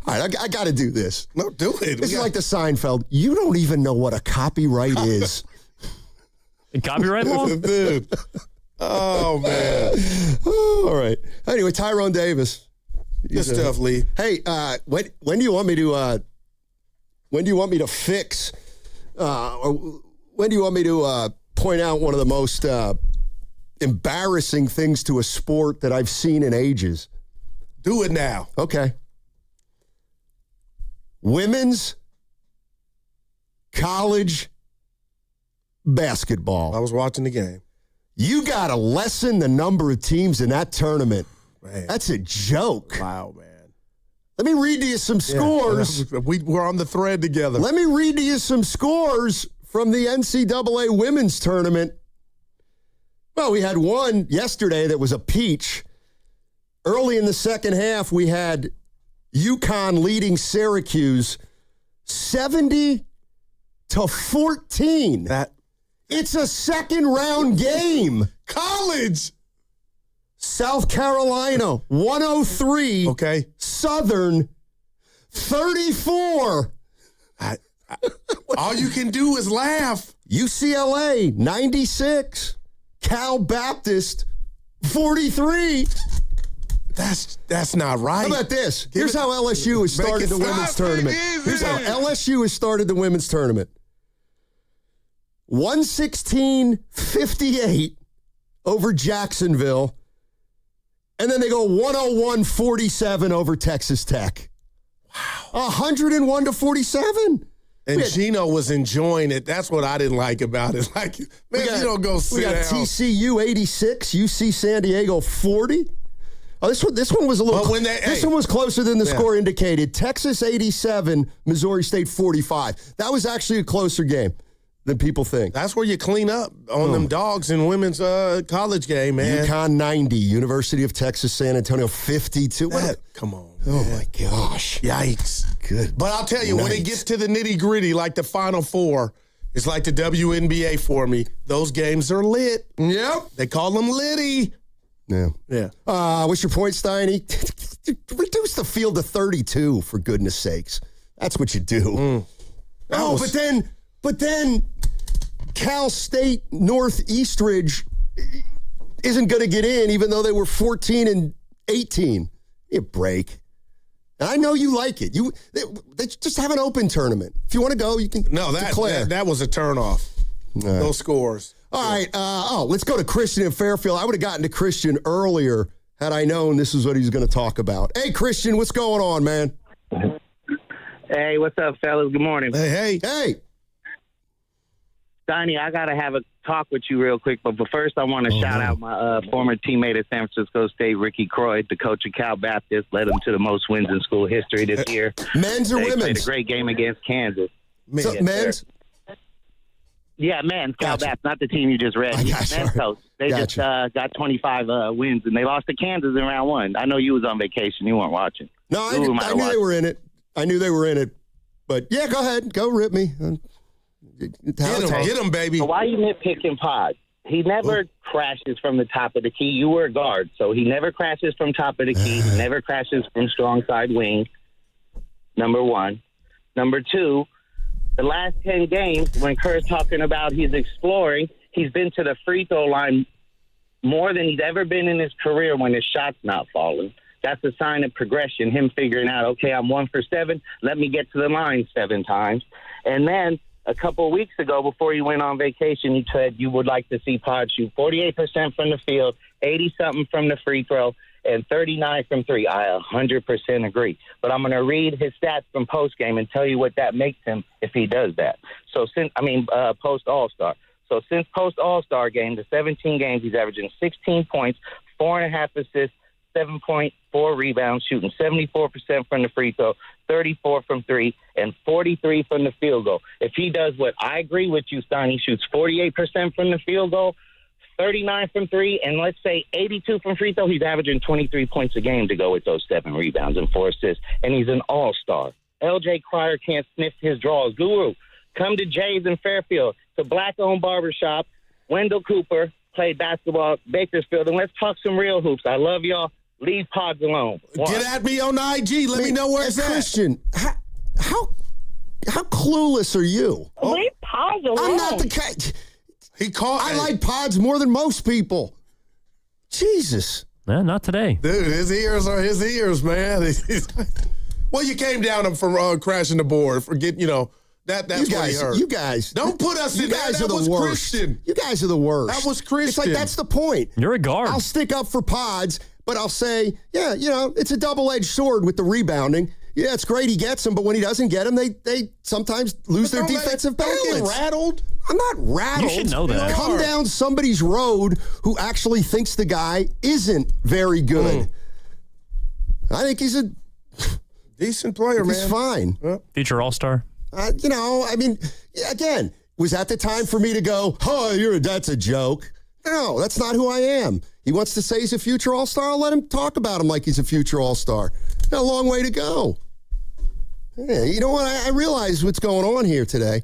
All right, I got to do this. No, do it. This is like the Seinfeld. You don't even know what a copyright is. Copyright law? Dude. Oh, man. All right. Anyway, Tyrone Davis. Good stuff, Lee. Hey, when do you want me to fix or when do you want me to point out one of the most embarrassing things to a sport that I've seen in ages? Do it now. Okay. Women's college basketball. I was watching the game. You got to lessen the number of teams in that tournament. Man. That's a joke. Wow, man. Let me read to you some scores. We're on the thread together. Let me read to you some scores from the NCAA women's tournament. Well, we had one yesterday that was a peach. Early in the second half, we had UConn leading Syracuse 70-14. It's a second-round game. College. South Carolina, 103. Okay. Southern, 34. All you can do is laugh. UCLA, 96. Cal Baptist, 43. That's not right. How about this? Here's how LSU has started the women's tournament. Here's how LSU has started the women's tournament. 116-58 over Jacksonville. And then they go 101-47 over Texas Tech. Wow. 101-47. And Gino was enjoying it. That's what I didn't like about it. Like, man, you don't go sit down. We got TCU 86, UC San Diego 40. Oh, this one was a little. This one was closer than the score indicated. Texas 87, Missouri State 45. That was actually a closer game than people think. That's where you clean up on them dogs in women's college game, man. UConn 90, University of Texas San Antonio 52. Come on. Oh, my gosh. Yikes. Good. But I'll tell you, when it gets to the nitty-gritty, like the Final Four, it's like the WNBA for me. Those games are lit. Yep. They call them litty. Yeah. Yeah. What's your point, Steiny? Reduce the field to 32, for goodness sakes. That's what you do. But then Cal State Northeastridge isn't going to get in, even though they were 14 and 18. Give me a break. And I know you like it. They just have an open tournament. If you want to go, you can declare. That was a turnoff. Those scores. All right. Let's go to Christian in Fairfield. I would have gotten to Christian earlier had I known this is what he's going to talk about. Hey, Christian, what's going on, man? Hey, what's up, fellas? Good morning. Hey. Donnie, I got to have a talk with you real quick, but first I want to shout out my former teammate at San Francisco State, Ricky Croy, the coach of Cal Baptist, led them to the most wins in school history this year. Men's or women's? They played a great game against Kansas. Men's? Yeah, men's. Cal Baptist, not the team you just read. Men's coach. They just got 25 wins, and they lost to Kansas in round one. I know you was on vacation. You weren't watching. No, I knew they were in it. But, yeah, go ahead. Go rip me. Get him, baby. So why are you nitpicking Pods? He never crashes from the top of the key. You were a guard, so he never crashes from top of the key. He never crashes from strong side wing, number one. Number two, the last 10 games, when Kerr's talking about he's exploring, he's been to the free throw line more than he's ever been in his career when his shot's not falling. That's a sign of progression, him figuring out, okay, I'm 1 for 7. Let me get to the line 7 times. And then a couple of weeks ago, before you went on vacation, you said you would like to see Pod shoot 48% from the field, 80-something from the free throw, and 39 from three. I 100% agree. But I'm going to read his stats from postgame and tell you what that makes him if he does that. Post All-Star. So since post All-Star game, the 17 games, he's averaging 16 points, 4.5 assists, 7.4 rebounds, shooting 74% from the free throw, 34 from three, and 43 from the field goal. If he does what I agree with you, Stein, he shoots 48% from the field goal, 39 from three, and let's say 82 from free throw, he's averaging 23 points a game to go with those 7 rebounds and 4 assists, and he's an all-star. LJ Cryer can't sniff his draws. Guru, come to Jay's in Fairfield. It's a black-owned barbershop. Wendell Cooper played basketball, Bakersfield, and let's talk some real hoops. I love y'all. Leave Pods alone. Get at me on the IG. Let me know where it's at. Christian, how clueless are you? Leave Pods alone. I'm not the guy. I like Pods more than most people. Jesus. Not today. Dude, his ears are his ears, man. Well, you came down from crashing the board. Forget, that's what he heard. You guys. Don't put us in guys that. That was worst. Christian. You guys are the worst. That was Christian. It's like, that's the point. You're a guard. I'll stick up for Pods, but I'll say, it's a double-edged sword with the rebounding. Yeah, it's great he gets them, but when he doesn't get them, they sometimes lose their defensive balance. Don't get rattled. I'm not rattled. You should know that. Come down somebody's road who actually thinks the guy isn't very good. I think he's a decent player, man. He's fine. Future All-Star. Again, was that the time for me to go, that's a joke? No, that's not who I am. He wants to say he's a future all-star. I'll let him talk about him like he's a future all-star. Got a long way to go. Yeah, you know what? I realize what's going on here today.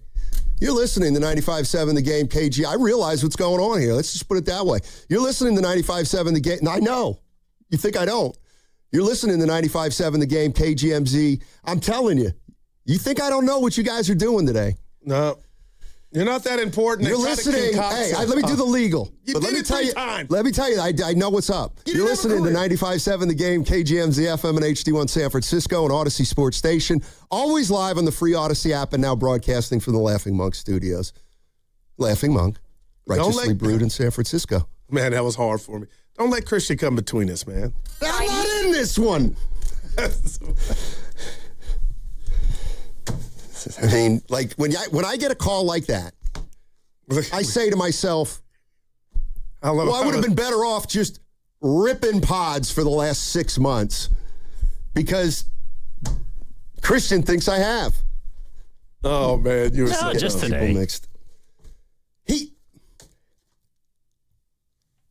You're listening to 95.7 The Game KG. I realize what's going on here. Let's just put it that way. You're listening to 95.7 The Game. I know. You think I don't. You're listening to 95.7 The Game KGMZ. I'm telling you. You think I don't know what you guys are doing today? No. You're not that important. You're listening. Hey, let me do the legal. You but did let me it tell 3 you. times. Let me tell you. I know what's up. You're listening to 95.7 The Game, KGMZ FM and HD1 San Francisco and Odyssey Sports Station. Always live on the free Odyssey app and now broadcasting from the Laughing Monk Studios. Laughing Monk, righteously brewed in San Francisco. Man, that was hard for me. Don't let Christian come between us, man. I'm not in this one. I mean, like when I get a call like that, I say to myself, I would have been better off just ripping pods for the last 6 months because Christian thinks I have. Oh, man. You were no, just today. Mixed.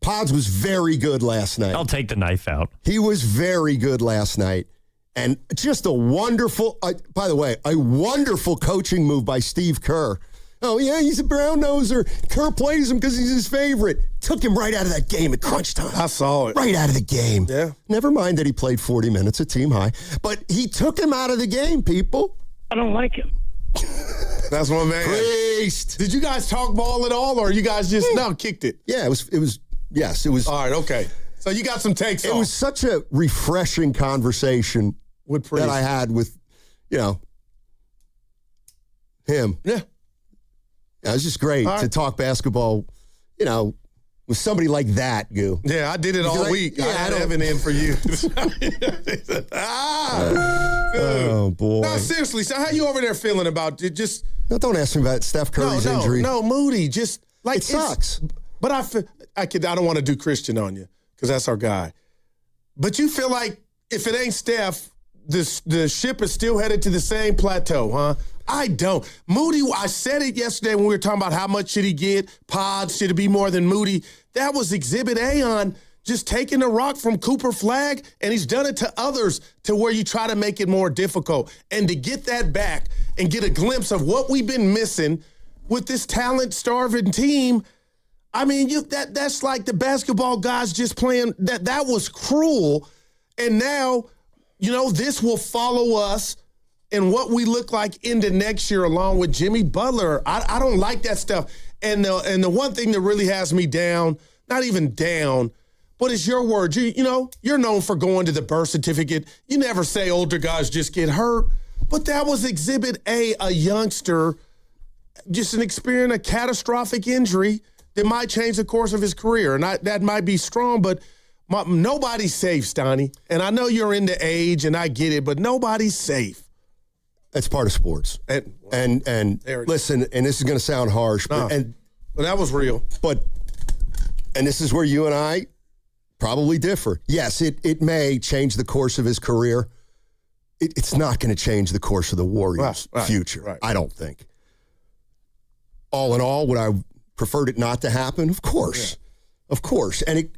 Pods was very good last night. I'll take the knife out. He was very good last night. And just a wonderful, by the way, a wonderful coaching move by Steve Kerr. Oh, yeah, he's a brown-noser. Kerr plays him because he's his favorite. Took him right out of that game at crunch time. I saw it. Right out of the game. Yeah. Never mind that he played 40 minutes at team high. But he took him out of the game, people. I don't like him. That's my man. Priest. Did you guys talk ball at all, or you guys just kicked it? Yeah, it was. Yes, it was. All right, okay. So you got some takes It was such a refreshing conversation that I had with, him. Yeah. It was just great to talk basketball, with somebody like that, Goo. Yeah, I did it all week. I had Evan in for you. Oh, boy. No, seriously. So how you over there feeling about it? Just no, don't ask me about Steph Curry's injury. No, Moody. Just like it sucks. But I don't want to do Christian on you because that's our guy. But you feel like if it ain't Steph, the ship is still headed to the same plateau, huh? I don't. Moody, I said it yesterday when we were talking about how much should he get, pods, should it be more than Moody? That was Exhibit A on just taking the rock from Cooper Flagg, and he's done it to others to where you try to make it more difficult. And to get that back and get a glimpse of what we've been missing with this talent-starving team, I mean, that's like the basketball guys just playing. That was cruel. And now, this will follow us and what we look like into next year along with Jimmy Butler. I don't like that stuff. And the one thing that really has me down, not even down, but it's your word. You're known for going to the birth certificate. You never say older guys just get hurt. But that was Exhibit A, a youngster, just experiencing a catastrophic injury that might change the course of his career. And that might be strong, but nobody's safe, Stoney. And I know you're into age, and I get it, but nobody's safe. It's part of sports. And listen, and this is going to sound harsh, but that was real. And this is where you and I probably differ. Yes, it may change the course of his career. It's not going to change the course of the Warriors' future, right. I don't think. All in all, would I preferred it not to happen? Of course. Yeah. Of course. And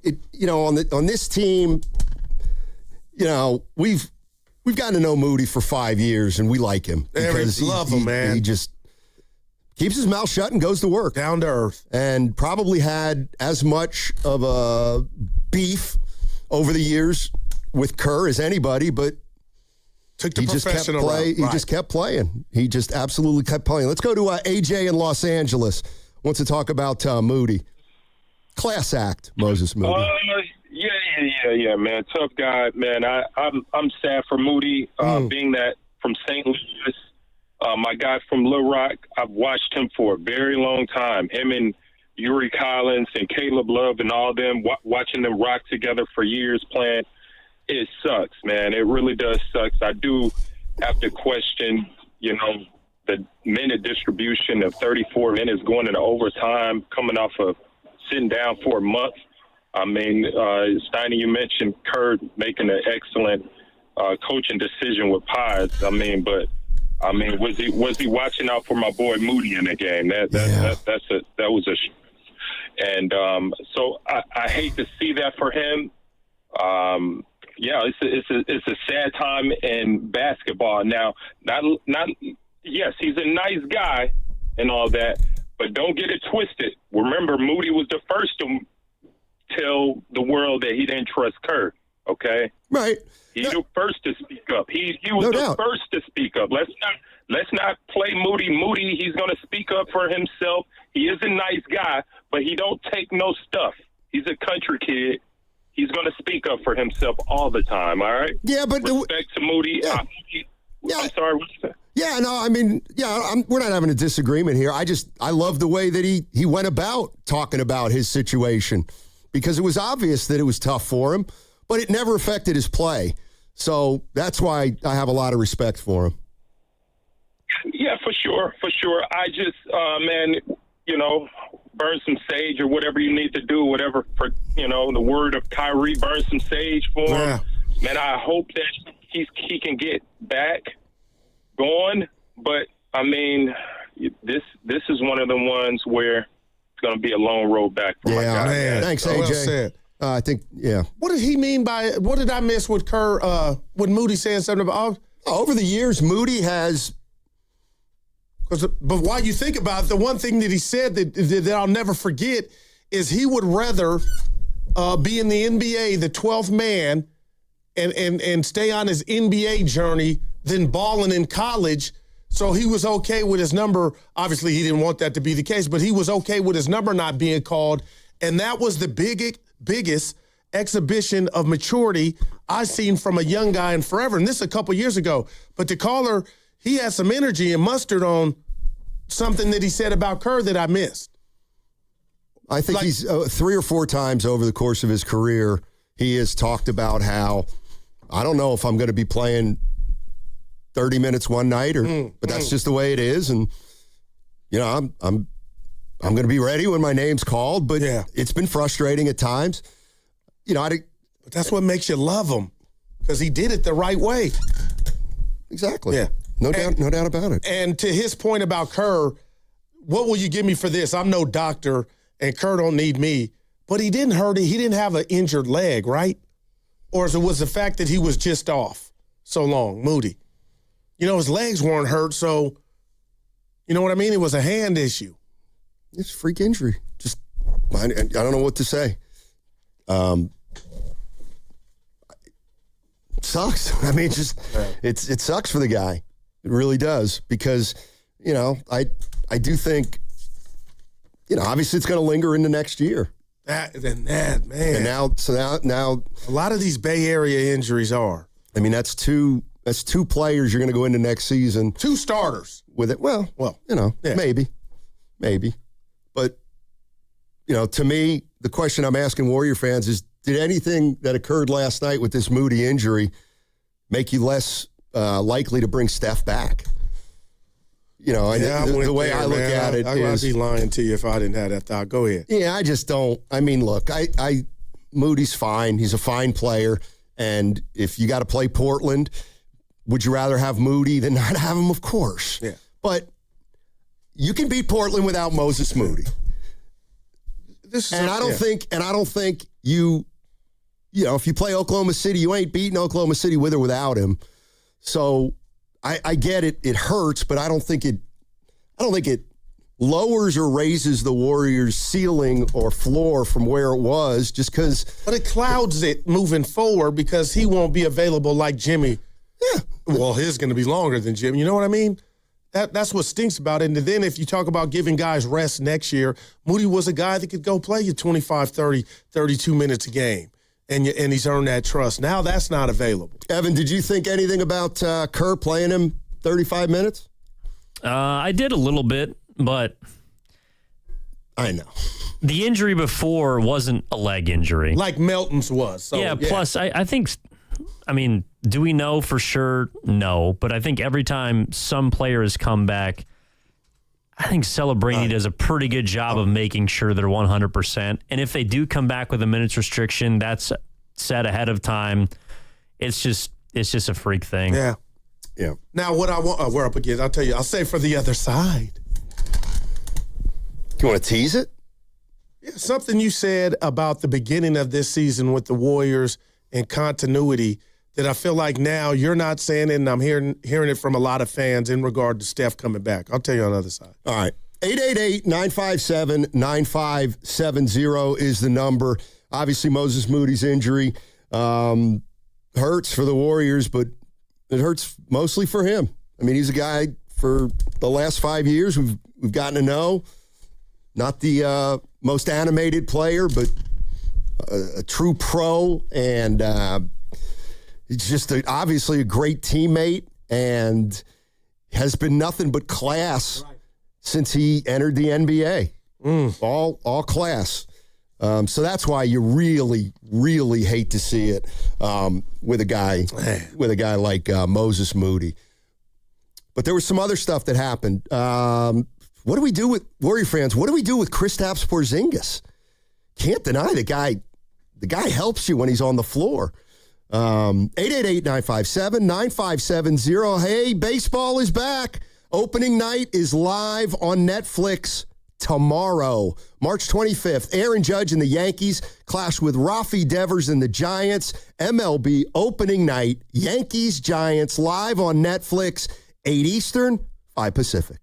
on this team, we've gotten to know Moody for 5 years, and we like him. Because love him, man. He just keeps his mouth shut and goes to work. Down to earth. And probably had as much of a beef over the years with Kerr as anybody, but took the he just kept professional route. He just kept playing. He just absolutely kept playing. Let's go to AJ in Los Angeles. Wants to talk about Moody. Class act, Moses Moody. Yeah, man. Tough guy, man. I'm sad for Moody, being that from St. Louis. My guy from Little Rock, I've watched him for a very long time. Him and Yuri Collins and Caleb Love and all them, watching them rock together for years playing. It sucks, man. It really does suck. I do have to question, the minute distribution of 34 minutes going into overtime, coming off of sitting down for a month. I mean, Steiny, you mentioned Kerr making an excellent coaching decision with pods. Was he watching out for my boy Moody in the game? That was And so I hate to see that for him. It's a sad time in basketball. Now, yes, he's a nice guy and all that, but don't get it twisted. Remember, Moody was the first to tell the world that he didn't trust Kerr. Okay, right? He's the first to speak up. He was the first to speak up. Let's not play Moody. Moody, he's going to speak up for himself. He is a nice guy, but he don't take no stuff. He's a country kid. He's going to speak up for himself all the time, all right? Yeah, but... Respect to Moody. Yeah. I'm sorry, what you said? Yeah, no, I mean, we're not having a disagreement here. I love the way that he went about talking about his situation, because it was obvious that it was tough for him, but it never affected his play. So that's why I have a lot of respect for him. Yeah, for sure. I just, burn some sage or whatever you need to do, whatever, for, the word of Kyrie, burn some sage for him. Yeah. Man, I hope that he can get back going. But, I mean, this is one of the ones where it's going to be a long road back for my guy. Man. Thanks, Well AJ. said. I think, yeah. What did he mean by – what did I miss with Kerr when Moody said something about – over the years, Moody has – but while you think about it, the one thing that he said that I'll never forget is he would rather be in the NBA, the 12th man, and stay on his NBA journey than balling in college. So he was okay with his number. Obviously, he didn't want that to be the case, but he was okay with his number not being called. And that was the biggest exhibition of maturity I've seen from a young guy in forever. And this a couple years ago. But the caller, he had some energy and mustard on something that he said about Kerr that I missed. I think he's 3 or 4 times over the course of his career, he has talked about how, I don't know if I'm going to be playing 30 minutes one night, but that's just the way it is. And, I'm going to be ready when my name's called, but it's been frustrating at times. But that's what makes you love him, because he did it the right way. Exactly. Yeah. No doubt about it. And to his point about Kerr, what will you give me for this? I'm no doctor, and Kerr don't need me. But he didn't hurt it. He didn't have an injured leg, right? Or it was the fact that he was just off so long, Moody. His legs weren't hurt, so, you know what I mean? It was a hand issue. It's a freak injury. Just, I don't know what to say. It sucks. I mean, it sucks for the guy. It really does, because, I do think, obviously it's going to linger into next year. That, man. And now a lot of these Bay Area injuries are. I mean, that's two players you're going to go into next season. 2 starters. With it. Well, maybe. But, to me, the question I'm asking Warrior fans is, did anything that occurred last night with this Moody injury make you less likely to bring Steph back? The way I look at it I'd be lying to you if I didn't have that thought. Go ahead. Yeah, I just don't. I mean, look, Moody's fine. He's a fine player. And if you got to play Portland, would you rather have Moody than not have him? Of course. Yeah. But you can beat Portland without Moses Moody. I don't think you if you play Oklahoma City, you ain't beating Oklahoma City with or without him. So I get it. It hurts, but I don't think it lowers or raises the Warriors' ceiling or floor from where it was, just because. But it clouds it moving forward, because he won't be available like Jimmy. Yeah. Well, his going to be longer than Jimmy. You know what I mean? That's what stinks about it. And then if you talk about giving guys rest next year, Moody was a guy that could go play you 25, 30, 32 minutes a game. And he's earned that trust. Now that's not available. Evan, did you think anything about Kerr playing him 35 minutes? I did a little bit, but I know. The injury before wasn't a leg injury. Like Melton's was. So, yeah, plus I think, do we know for sure? No. But I think every time some player has come back, I think Celebrini does a pretty good job of making sure they're 100%. And if they do come back with a minutes restriction, that's set ahead of time. It's just a freak thing. Yeah. Yeah. Now, what I want, we're up against, I'll tell you, I'll say for the other side. You want to tease it? Something you said about the beginning of this season with the Warriors and continuity that I feel like now you're not saying it, and I'm hearing it from a lot of fans in regard to Steph coming back. I'll tell you on the other side. All right. 888-957-9570 is the number. Obviously, Moses Moody's injury hurts for the Warriors, but it hurts mostly for him. I mean, he's a guy for the last 5 years we've gotten to know. Not the most animated player, but a true pro, and he's just obviously a great teammate and has been nothing but class since he entered the NBA. All class. So that's why you really, really hate to see it with a guy like Moses Moody. But there was some other stuff that happened. What do we do with Warrior fans? What do we do with Kristaps Porzingis? Can't deny the guy helps you when he's on the floor. 888-957-9570. Hey, baseball is back. Opening night is live on Netflix tomorrow, March 25th. Aaron Judge and the Yankees clash with Rafi Devers and the Giants. MLB opening night, Yankees-Giants, live on Netflix, 8 Eastern, 5 Pacific.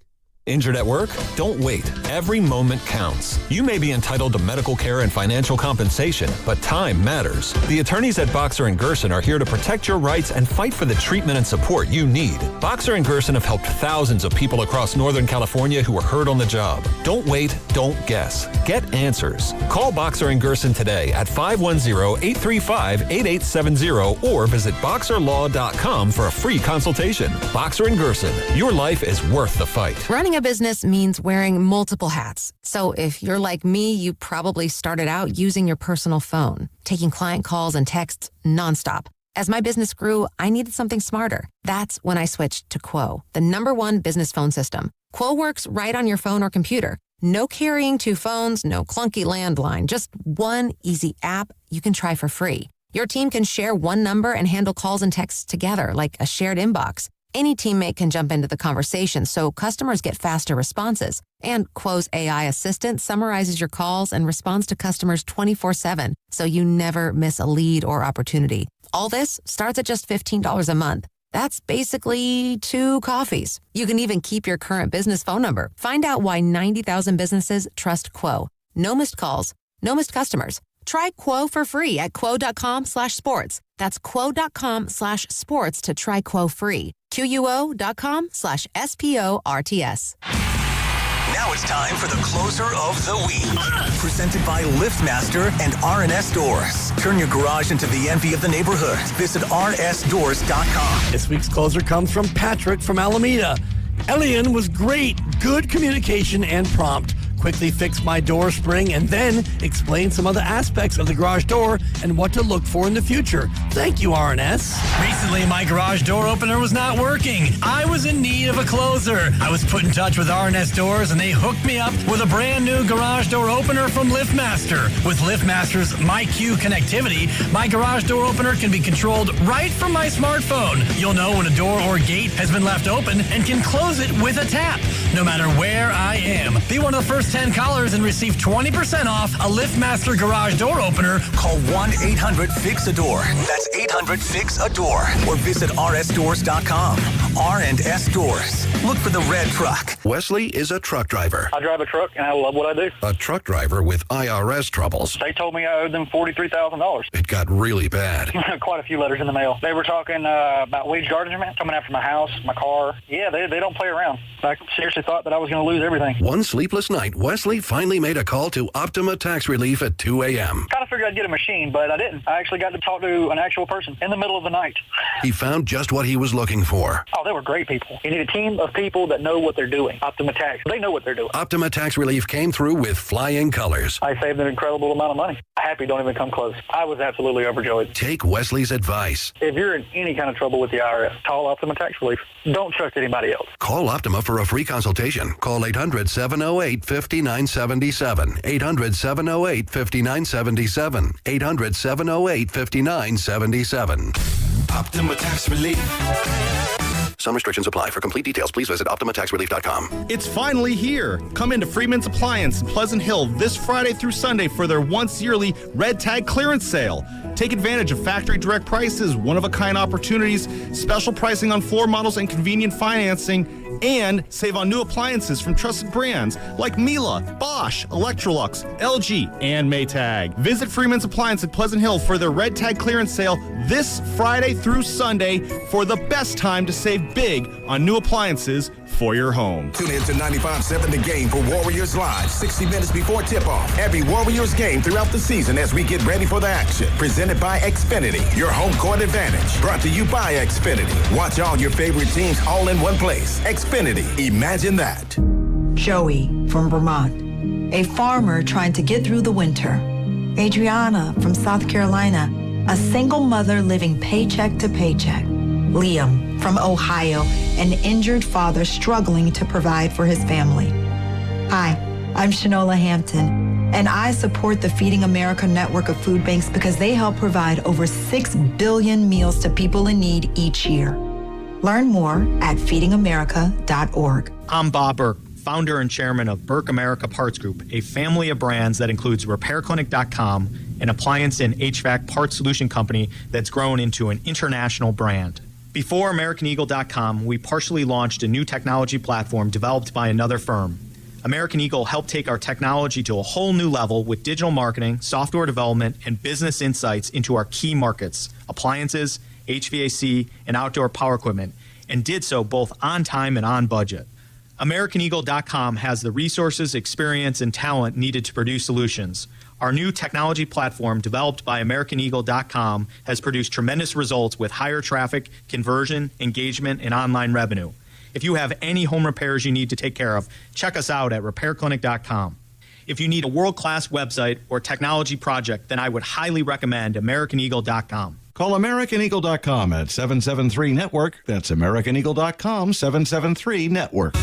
Injured at work? Don't wait. Every moment counts. You may be entitled to medical care and financial compensation, but time matters. The attorneys at Boxer & Gerson are here to protect your rights and fight for the treatment and support you need. Boxer & Gerson have helped thousands of people across Northern California who were hurt on the job. Don't wait, don't guess. Get answers. Call Boxer & Gerson today at 510-835-8870 or visit boxerlaw.com for a free consultation. Boxer & Gerson, your life is worth the fight. Running a business means wearing multiple hats. So if you're like me, you probably started out using your personal phone, taking client calls and texts nonstop. As my business grew, I needed something smarter. That's when I switched to Quo, the #1 business phone system. Quo works right on your phone or computer. No carrying 2 phones, no clunky landline, just one easy app you can try for free. Your team can share one number and handle calls and texts together like a shared inbox. Any teammate can jump into the conversation, so customers get faster responses. And Quo's AI assistant summarizes your calls and responds to customers 24/7, so you never miss a lead or opportunity. All this starts at just $15 a month. That's basically 2 coffees. You can even keep your current business phone number. Find out why 90,000 businesses trust Quo. No missed calls, no missed customers. Try Quo for free at quo.com/sports. That's quo.com/sports to try Quo free. QUO.com/SPORTS. Now it's time for the closer of the week. Presented by LiftMaster and R&S Doors. Turn your garage into the envy of the neighborhood. Visit rsdoors.com. This week's closer comes from Patrick from Alameda. Elian was great, good communication and prompt. Quickly fixed my door spring and then explained some other aspects of the garage door and what to look for in the future. Thank you, R&S. Recently, my garage door opener was not working. I was in need of a closer. I was put in touch with R&S Doors, and they hooked me up with a brand new garage door opener from LiftMaster. With LiftMaster's MyQ connectivity, my garage door opener can be controlled right from my smartphone. You'll know when a door or gate has been left open and can close it with a tap, no matter where I am. Be one of the first 10 callers and receive 20% off a LiftMaster garage door opener. Call 1-800-FIX-A-DOOR. That's 800-FIX-A-DOOR. Or visit rsdoors.com. R&S Doors. Look for the red truck. Wesley is a truck driver. I drive a truck, and I love what I do. A truck driver with IRS troubles. They told me I owed them $43,000. It got really bad. Quite a few letters in the mail. They were talking about wage garnishment, coming after my house, my car. Yeah, they don't play around. I seriously thought that I was going to lose everything. One sleepless night, Wesley finally made a call to Optima Tax Relief at 2 a.m. Kind of figured I'd get a machine, but I didn't. I actually got to talk to an actual person in the middle of the night. He found just what he was looking for. Oh, they were great people. You need a team of people that know what they're doing. Optima Tax, they know what they're doing. Optima Tax Relief came through with flying colors. I saved an incredible amount of money. Happy don't even come close. I was absolutely overjoyed. Take Wesley's advice. If you're in any kind of trouble with the IRS, call Optima Tax Relief. Don't trust anybody else. Call Optima for a free consultation. Call 800-708-5977. 800-708-5977. 800-708-5977. Optima Tax Relief. Some restrictions apply. For complete details, please visit OptimaTaxRelief.com. It's finally here. Come into Freeman's Appliance in Pleasant Hill this Friday through Sunday for their once-yearly Red Tag clearance sale. Take advantage of factory direct prices, one-of-a-kind opportunities, special pricing on floor models, and convenient financing, and save on new appliances from trusted brands like Miele, Bosch, Electrolux, LG, and Maytag. Visit Freeman's Appliance at Pleasant Hill for their Red Tag clearance sale this Friday through Sunday for the best time to save big on new appliances for your home. Tune in to 95.7 The Game for Warriors Live, 60 minutes before tip-off. Every Warriors game throughout the season as we get ready for the action. Presented by Xfinity, your home court advantage. Brought to you by Xfinity. Watch all your favorite teams all in one place. Xfinity, imagine that. Joey from Vermont, a farmer trying to get through the winter. Adriana from South Carolina, a single mother living paycheck to paycheck. Liam from Ohio, an injured father struggling to provide for his family. Hi, I'm Shanola Hampton, and I support the Feeding America network of food banks because they help provide over 6 billion meals to people in need each year. Learn more at feedingamerica.org. I'm Bob Burke, founder and chairman of Burke America Parts Group, a family of brands that includes RepairClinic.com, an appliance and HVAC parts solution company that's grown into an international brand. Before AmericanEagle.com, we partially launched a new technology platform developed by another firm. American Eagle helped take our technology to a whole new level with digital marketing, software development, and business insights into our key markets, appliances, HVAC, and outdoor power equipment, and did so both on time and on budget. AmericanEagle.com has the resources, experience, and talent needed to produce solutions. Our new technology platform, developed by AmericanEagle.com, has produced tremendous results with higher traffic, conversion, engagement, and online revenue. If you have any home repairs you need to take care of, check us out at RepairClinic.com. If you need a world-class website or technology project, then I would highly recommend AmericanEagle.com. Call AmericanEagle.com at 773-NETWORK. That's AmericanEagle.com, 773-NETWORK.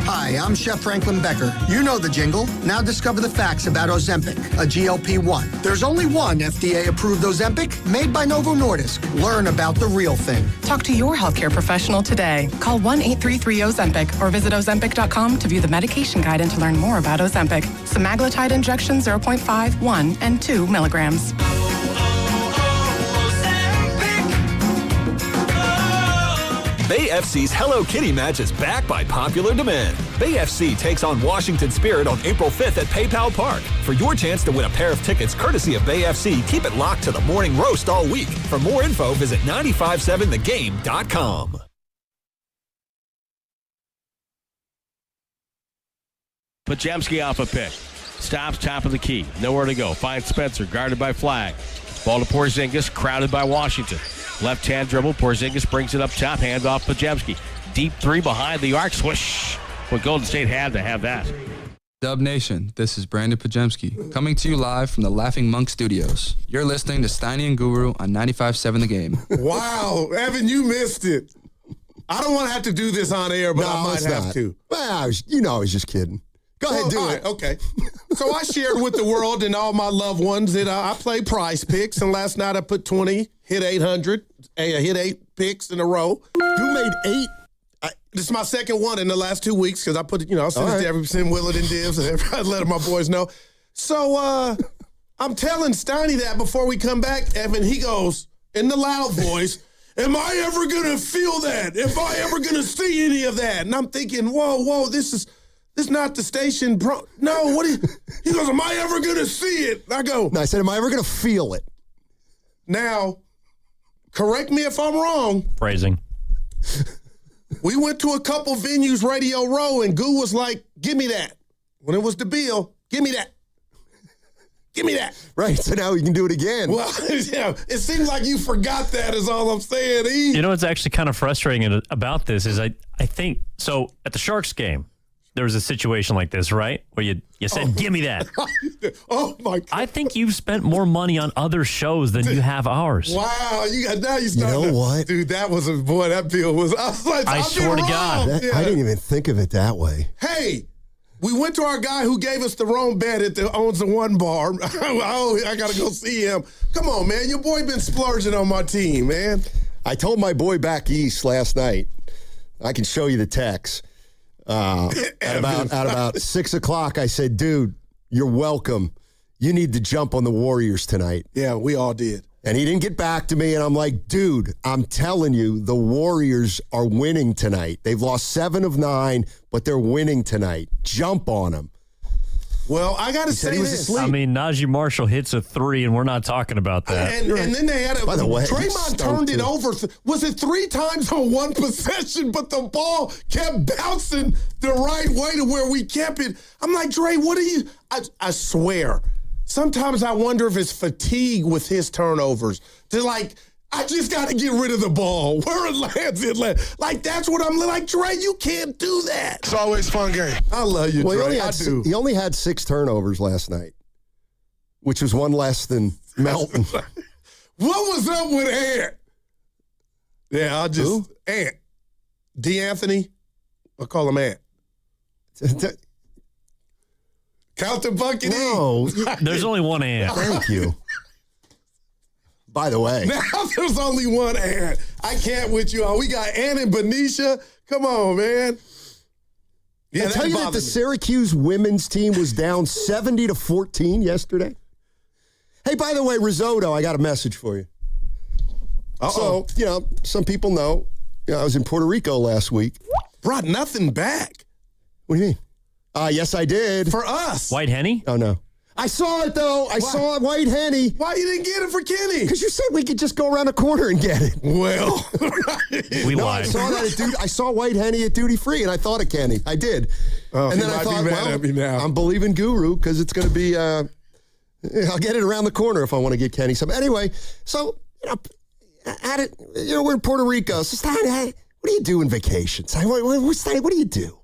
Hi, I'm Chef Franklin Becker. You know the jingle. Now discover the facts about Ozempic, a GLP-1. There's only one FDA-approved Ozempic made by Novo Nordisk. Learn about the real thing. Talk to your healthcare professional today. Call 1-833-OZEMPIC or visit Ozempic.com to view the medication guide and to learn more about Ozempic. Semaglutide injection 0.5, 1, and 2 milligrams. Bay FC's Hello Kitty match is back by popular demand. Bay FC takes on Washington Spirit on April 5th at PayPal Park. For your chance to win a pair of tickets courtesy of Bay FC, keep it locked to the morning roast all week. For more info, visit 957thegame.com. Pajemski off a pick. Stops top of the key. Nowhere to go. Finds Spencer. Guarded by Flag. Ball to Porzingis. Crowded by Washington. Left-hand dribble. Porzingis brings it up top. Hand off Pajemski. Deep three behind the arc. Swish. Well, Golden State had to have that. Dub Nation, this is Brandon Pajemski, coming to you live from the Laughing Monk Studios. You're listening to Steiny and Guru on 95.7 The Game. Wow, Evan, you missed it. I don't want to have to do this on air, but I might have to. Well, I was just kidding. Go ahead, do it. Okay. So I shared with the world and all my loved ones that I play Prize Picks, and last night I put 20, hit 800, hit 8 picks in a row. You made 8? This is my second one in the last 2 weeks because I put, I sent it to every percent Willard and Divs and everybody let my boys know. So I'm telling Steiny that before we come back, Evan, he goes in the loud voice, am I ever going to feel that? Am I ever going to see any of that? And I'm thinking, whoa, this is not the station, bro. No, what? He goes, am I ever going to see it? I go. No, I said, am I ever going to feel it? Now, correct me if I'm wrong. Phrasing. We went to a couple venues, Radio Row, and Goo was like, give me that. When it was the bill, give me that. Give me that. Right, so now we can do it again. Well, yeah, it seems like you forgot that is all I'm saying. You know what's actually kind of frustrating about this is I think, so at the Sharks game, there was a situation like this, right? Where you said, give me that. Oh, my God. I think you've spent more money on other shows than you have ours. Wow. You started. You know what? Dude, that bill was, I swear to God. I didn't even think of it that way. Hey, we went to our guy who gave us the wrong bet that owns the one bar. I got to go see him. Come on, man. Your boy been splurging on my team, man. I told my boy back east last night, I can show you the text. At about 6 o'clock, I said, dude, you're welcome. You need to jump on the Warriors tonight. Yeah, we all did. And he didn't get back to me, and I'm like, dude, I'm telling you, the Warriors are winning tonight. They've lost 7 of 9, but they're winning tonight. Jump on them. Well, I got to say this. I mean, Najee Marshall hits a 3, and we're not talking about that. And then they had By the way, Draymond turned it over. Was it 3 times on one possession, but the ball kept bouncing the right way to where we kept it. I'm like, Dre, what are you? I swear. Sometimes I wonder if it's fatigue with his turnovers. They're like, I just got to get rid of the ball. Where it lands, it lands. Like, that's what I'm like, Dre, you can't do that. It's always a fun game. I love you, Dre. He only had 6 turnovers last night, which was 1 less than Melton. What was up with Ant? Yeah, Ant. D'Anthony. I'll call him Ant. Count the bucket. No. There's only one Ant. Thank you. By the way. Now there's only one Ant. I can't with you all. We got Ant and Benicia. Come on, man. Yeah, I tell you that the Syracuse women's team was down 70-14 yesterday. Hey, by the way, risotto, I got a message for you. So, some people know, I was in Puerto Rico last week. Brought nothing back. What do you mean? Yes, I did. For us. White Henny? Oh, no. I saw it, though. I saw White Henny. Why you didn't get it for Kenny? Because you said we could just go around the corner and get it. Well. We lied. I saw that I saw White Henny at Duty Free, and I thought of Kenny. I did. Oh, and then I thought, I'm believing Guru because it's going to be, I'll get it around the corner if I want to get Kenny some. Anyway, so, we're in Puerto Rico. So, Stein, what do you do in vacations? What do you do?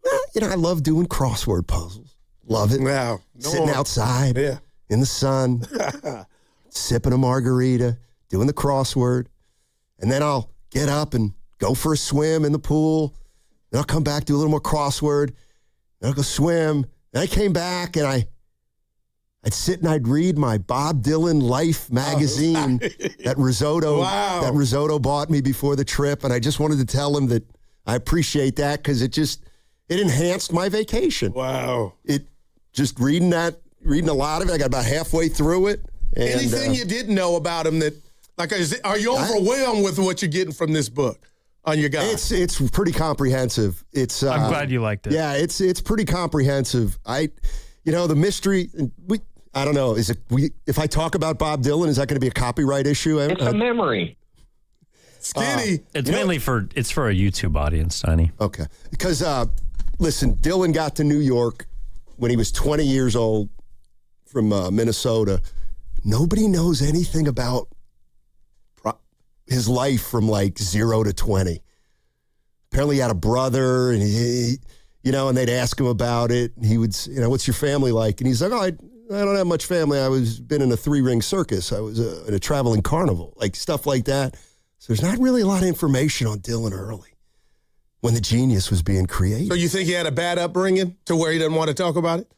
Well, I love doing crossword puzzles. Love it. Wow. Sitting outside in the sun, sipping a margarita, doing the crossword. And then I'll get up and go for a swim in the pool. Then I'll come back, do a little more crossword. Then I'll go swim. Then I came back and I'd sit and I'd read my Bob Dylan Life magazine that Risotto bought me before the trip. And I just wanted to tell him that I appreciate that because it enhanced my vacation. Wow. Just reading a lot of it. I got about halfway through it. And, anything you didn't know about him that, are you overwhelmed with what you're getting from this book on your guy? It's pretty comprehensive. I'm glad you liked it. Yeah, it's pretty comprehensive. The mystery, I don't know, if I talk about Bob Dylan, is that going to be a copyright issue? It's a memory. Skinny. It's mainly for a YouTube audience, Tiny. Okay. Because, listen, Dylan got to New York when he was 20 years old from Minnesota. Nobody knows anything about his life from 0 to 20. Apparently he had a brother, and and they'd ask him about it. And he would, what's your family like? And he's like, I don't have much family. Been in a 3-ring circus. I was in a traveling carnival, stuff like that. So there's not really a lot of information on Dylan early when the genius was being created. So you think he had a bad upbringing to where he doesn't want to talk about it?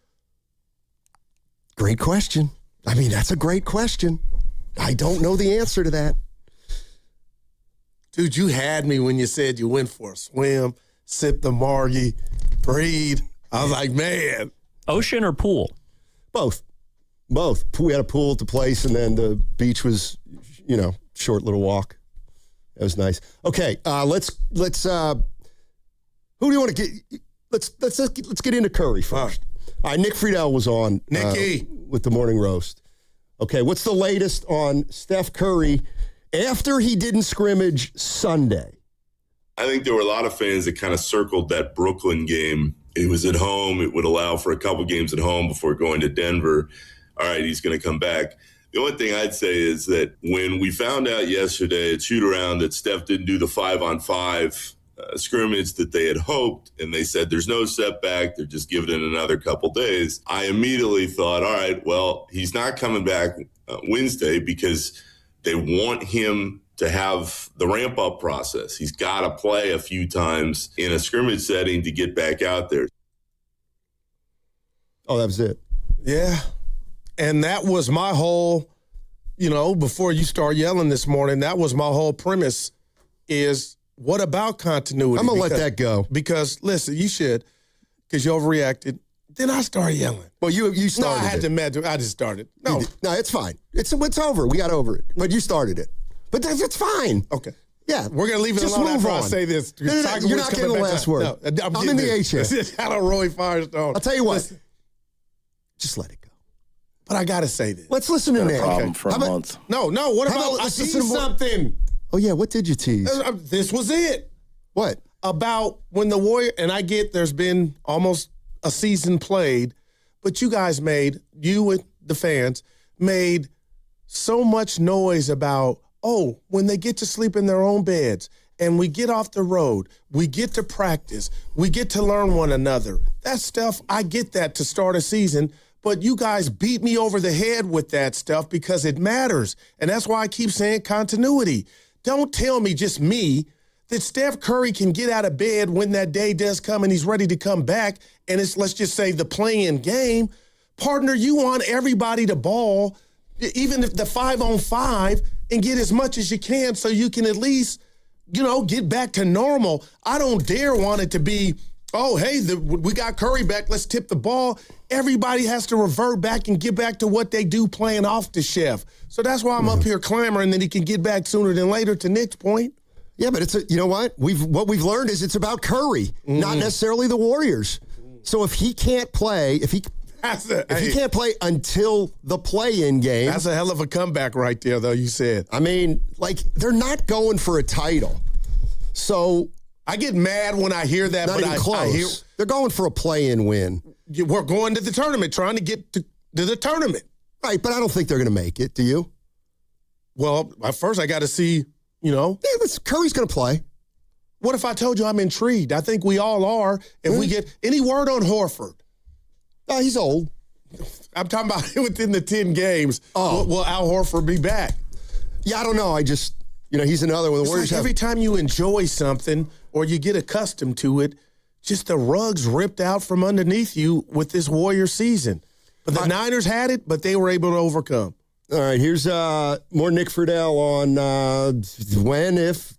Great question. I mean, that's a great question. I don't know the answer to that. Dude, you had me when you said you went for a swim, sipped the margie, read. I was like, man. Ocean or pool? Both. We had a pool at the place, and then the beach was, short little walk. That was nice. Okay, let's who do you want to get? Let's get into Curry first. All right, Nick Fidell was on with the morning roast. Okay, what's the latest on Steph Curry after he didn't scrimmage Sunday? I think there were a lot of fans that kind of circled that Brooklyn game. It was at home. It would allow for a couple games at home before going to Denver. All right, he's going to come back. The only thing I'd say is that when we found out yesterday at shoot-around that Steph didn't do the 5-on-5 scrimmage that they had hoped, and they said there's no setback, they're just giving it another couple days, I immediately thought, all right, well, he's not coming back Wednesday because they want him to have the ramp-up process. He's got to play a few times in a scrimmage setting to get back out there. Oh, that was it. Yeah. And that was my whole, before you start yelling this morning, that was my whole premise is what about continuity? I'm going to let that go. Because, listen, you should, because you overreacted. Then I started yelling. Well, you started No, I had it. to admit, I just started. No, it's fine. It's over. We got over it. But you started it. But it's fine. Okay. Yeah. We're going to leave it Just alone move after on. I say this. No, you're not getting the last word. No, I'm in the H here. Shout out Roy Firestone. I'll tell you what. Just let it go. But I got to say this. Let's listen to Nick. Problem for a month. No. What about I let's teased listen to more- something? Oh, yeah. What did you tease? This was it. What? About when the Warrior, and I get there's been almost a season played, but you guys you and the fans, made so much noise about, when they get to sleep in their own beds and we get off the road, we get to practice, we get to learn one another. That stuff, I get that to start a season, but you guys beat me over the head with that stuff because it matters. And that's why I keep saying continuity. Don't tell me, just me, that Steph Curry can get out of bed when that day does come and he's ready to come back, and it's, let's just say, the play-in game. Partner, you want everybody to ball, even if the 5-on-5, and get as much as you can so you can at least, get back to normal. I don't dare want it to be, we got Curry back, let's tip the ball. Everybody has to revert back and get back to what they do playing off the chef. So that's why I'm up here clamoring that he can get back sooner than later, to Nick's point. Yeah, but you know what? What we've learned is it's about Curry, not necessarily the Warriors. So if he can't play, if he can't play until the play-in game, that's a hell of a comeback right there, though. You said. I mean, they're not going for a title, so I get mad when I hear that. Not but even close. They're going for a play-in win. We're going to the tournament, trying to get to the tournament, right? But I don't think they're going to make it. Do you? Well, at first I got to see. Yeah, Curry's going to play. What if I told you I'm intrigued? I think we all are. If we get any word on Horford. Oh, he's old. I'm talking about within the 10 games. Will Al Horford be back? Yeah, I don't know. I just, he's another one. The Warriors every time you enjoy something or you get accustomed to it, just the rug's ripped out from underneath you with this Warrior season. But the Niners had it, but they were able to overcome. All right, here's more Nick Fidell on if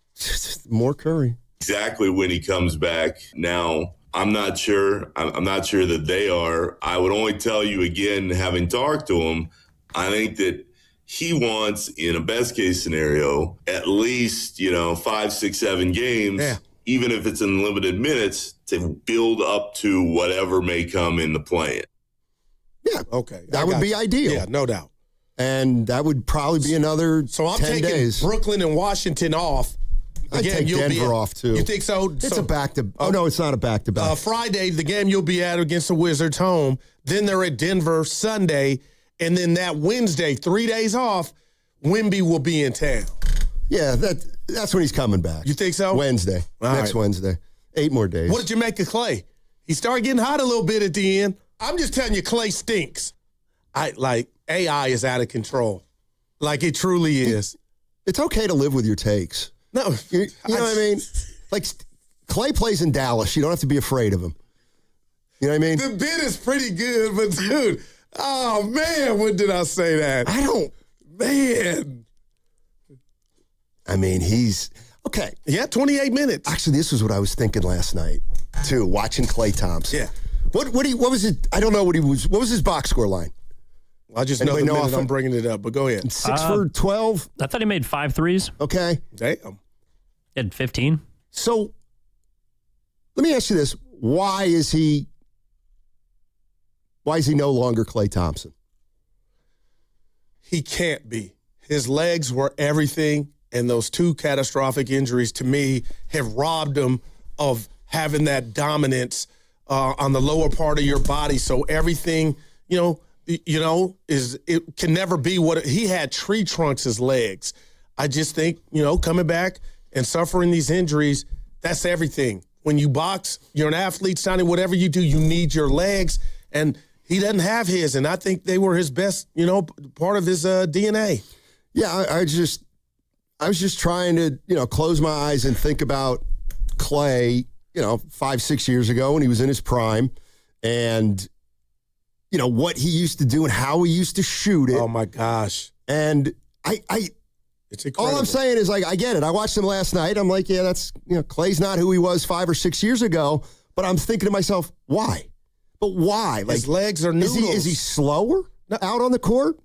more Curry. Exactly when he comes back. Now, I'm not sure. I'm not sure that they are. I would only tell you again, having talked to him, I think that he wants, in a best case scenario, at least, 5, 6, 7 games, even if it's in limited minutes, to build up to whatever may come in the play-in. Yeah. Okay. That would be ideal. Yeah, no doubt. And that would probably be another So I'm 10 taking days. Brooklyn and Washington off. I'd take Denver off, too. You think so? It's a back-to-back. Oh, no, it's not a back-to-back. Friday, the game you'll be at against the Wizards home. Then they're at Denver Sunday. And then that Wednesday, 3 days off, Wemby will be in town. Yeah, that's when he's coming back. You think so? Wednesday. Next Wednesday. 8 more days. What did you make of Clay? He started getting hot a little bit at the end. I'm just telling you, Clay stinks. AI is out of control. Like it truly is. It's okay to live with your takes. No. You know what I mean? Like, Clay plays in Dallas. You don't have to be afraid of him. You know what I mean? The bid is pretty good, but dude, oh man, when did I say that? Man. I mean, he's okay. Yeah, 28 minutes. Actually, this was what I was thinking last night, too, watching Klay Thompson. Yeah. What was it? I don't know what was his box score line? I just know the minute I'm bringing it up, but go ahead. 6 for 12? I thought he made 5 threes. Okay. Damn. At 15. So, let me ask you this. Why is he no longer Klay Thompson? He can't be. His legs were everything, and those 2 catastrophic injuries, to me, have robbed him of having that dominance on the lower part of your body. So everything, it can never be what he had. Tree trunks as legs. I just think, coming back and suffering these injuries, that's everything. When you box, you're an athlete, Sonny, whatever you do, you need your legs. And he doesn't have his. And I think they were his best, part of his DNA. Yeah, I was just trying to, close my eyes and think about Klay, 5-6 years ago when he was in his prime, and what he used to do and how he used to shoot it. Oh my gosh! And It's incredible. All I'm saying is, like, I get it. I watched him last night. I'm like, yeah, that's, Clay's not who he was 5 or 6 years ago. But I'm thinking to myself, why? But why? His legs are noodles. Is he slower out on the court?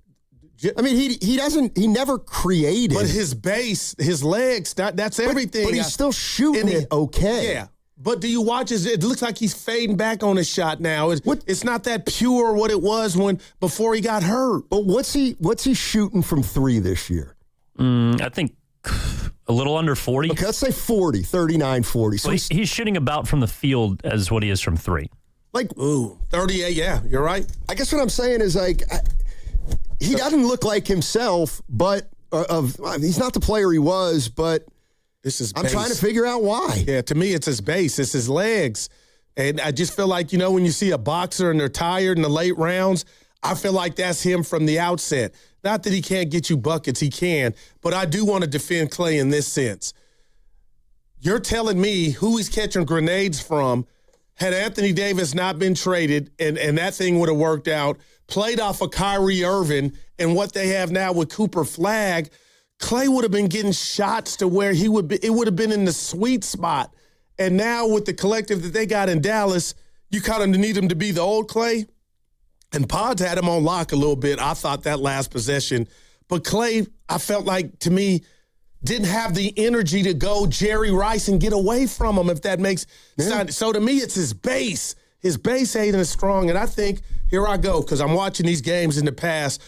I mean, he never created. But his base, his legs, that's everything. But he's still shooting it okay. Yeah. But do you watch it looks like he's fading back on his shot now. It's not that pure what it was before he got hurt. But what's he shooting from 3 this year? I think a little under 40. Okay, let's say 40, 39, 40. So he's shooting about from the field as what he is from 3. Like, 38, yeah, you're right. I guess what I'm saying is, like, he doesn't look like himself, but he's not the player he was, but I'm trying to figure out why. Yeah, to me, it's his base. It's his legs. And I just feel like, when you see a boxer and they're tired in the late rounds, I feel like that's him from the outset. Not that he can't get you buckets, he can, but I do want to defend Clay in this sense. You're telling me who he's catching grenades from. Had Anthony Davis not been traded and that thing would have worked out, played off of Kyrie Irving and what they have now with Cooper Flagg, Clay would have been getting shots to where it would have been in the sweet spot. And now with the collective that they got in Dallas, you kind of need him to be the old Clay. And Pods had him on lock a little bit, I thought, that last possession. But Clay, I felt like, to me, didn't have the energy to go Jerry Rice and get away from him, if that makes sense. So to me, it's his base. His base ain't as strong. And I think, here I go, because I'm watching these games in the past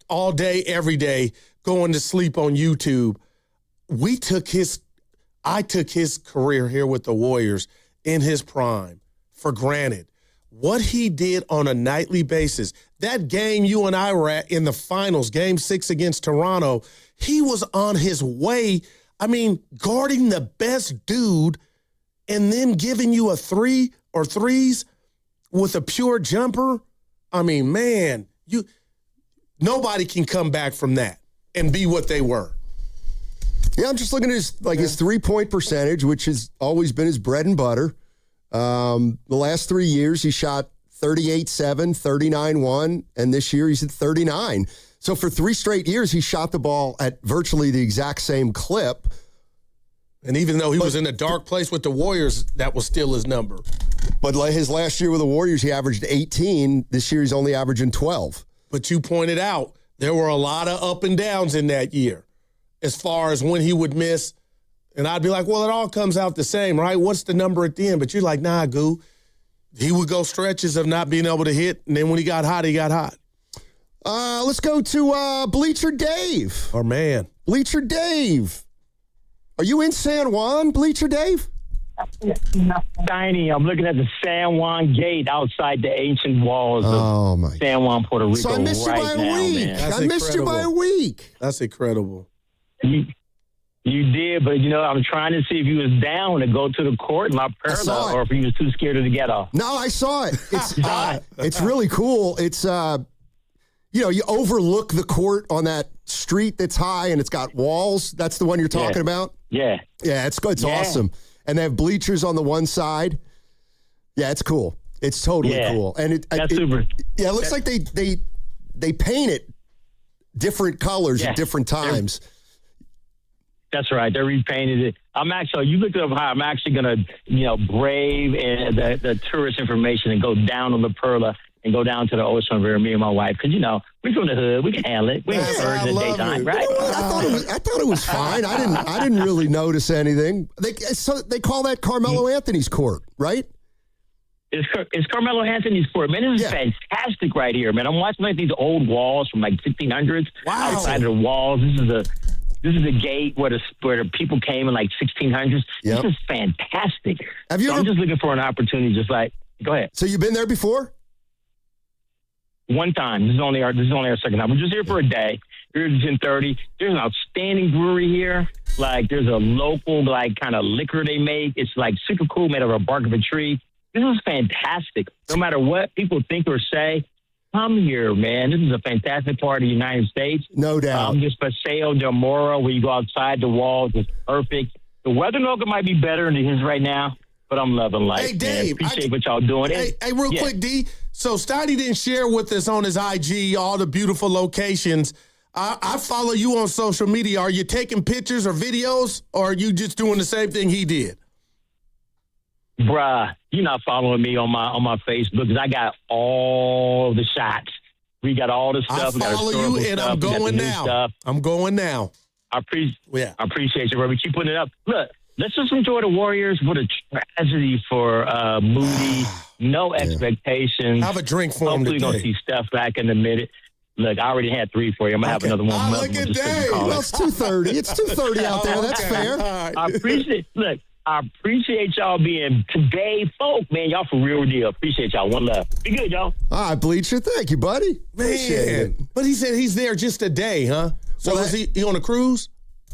all day, every day, going to sleep on YouTube. I took his career here with the Warriors in his prime for granted. What he did on a nightly basis, that game you and I were at in the finals, Game 6 against Toronto, he was on his way, guarding the best dude and then giving you a 3 or threes with a pure jumper. Man, nobody can come back from that and be what they were. Yeah, I'm just looking at his 3-point percentage, which has always been his bread and butter. The last 3 years, he shot 38-7, 39-1, and this year he's at 39. So for 3 straight years, he shot the ball at virtually the exact same clip. And even though he was in a dark place with the Warriors, that was still his number. But like his last year with the Warriors, he averaged 18. This year, he's only averaging 12. But you pointed out, there were a lot of up and downs in that year as far as when he would miss. And I'd be like, well, it all comes out the same, right? What's the number at the end? But you're like, nah, Goo. He would go stretches of not being able to hit, and then when he got hot, he got hot. Let's go to Bleacher Dave. Oh, man. Bleacher Dave. Are you in San Juan, Bleacher Dave? Tiny. I'm looking at the San Juan gate outside the ancient walls of San Juan, Puerto Rico. So I missed you by a week. I missed you by a week. That's incredible. You did, but, I'm trying to see if you was down to go to the court in La Perla or if you was too scared of the ghetto. No, I saw it. It's really cool. It's, you overlook the court on that street that's high and it's got walls. That's the one you're talking about? Yeah. Yeah, it's good. It's awesome. And they have bleachers on the one side. Yeah, it's cool. It's totally cool. And that's super. Yeah, it looks like they paint it different colors at different times. That's right. They repainted it. You looked up how I'm actually going to, brave and the tourist information and go down on La Perla and go down to the ocean river, me and my wife. Because, we're from the hood. We can handle it. We ain't birds in the daytime, right? I thought it was fine. I didn't really notice anything. They call that Carmelo Anthony's court, right? It's Carmelo Anthony's court. Man, this is fantastic right here, man. I'm watching these old walls from 1600s. Wow. Outside of the walls. This is a gate where the people came in 1600s. Yep. This is fantastic. I'm just looking for an opportunity. Go ahead. So you've been there before? One time. This is only our second time. We're just here for a day. We're here at 10:30. There's an outstanding brewery here. There's a local kind of liquor they make. It's super cool, made of a bark of a tree. This is fantastic. No matter what people think or say, come here, man. This is a fantastic part of the United States. No doubt. Just Paseo del Moro, where you go outside the walls, is perfect. The weather might be better than his right now, but I'm loving life. Hey, Dave. Man. Appreciate what y'all doing. Hey, real quick, D. So Steiny didn't share with us on his IG all the beautiful locations. I follow you on social media. Are you taking pictures or videos, or are you just doing the same thing he did? Bruh, you're not following me on my Facebook because I got all the shots. We got all the stuff. I follow you, and I'm going now. I'm going now. I appreciate you, bro. We keep putting it up. Look, let's just enjoy the Warriors. What a tragedy for Moody. No expectations. Have a drink for him Hopefully today. we're going to see Steph back in a minute. Look, I already had 3 for you. I'm going to have another one. Look at Dave. Well, it's 2:30. It's 2:30 out there. That's fair. I appreciate y'all being today folk, man. Y'all for real deal. Appreciate y'all. One love. Be good, y'all. All right, Bleacher. Thank you, buddy. Appreciate it. But he said he's there just a day, huh? So is he on a cruise?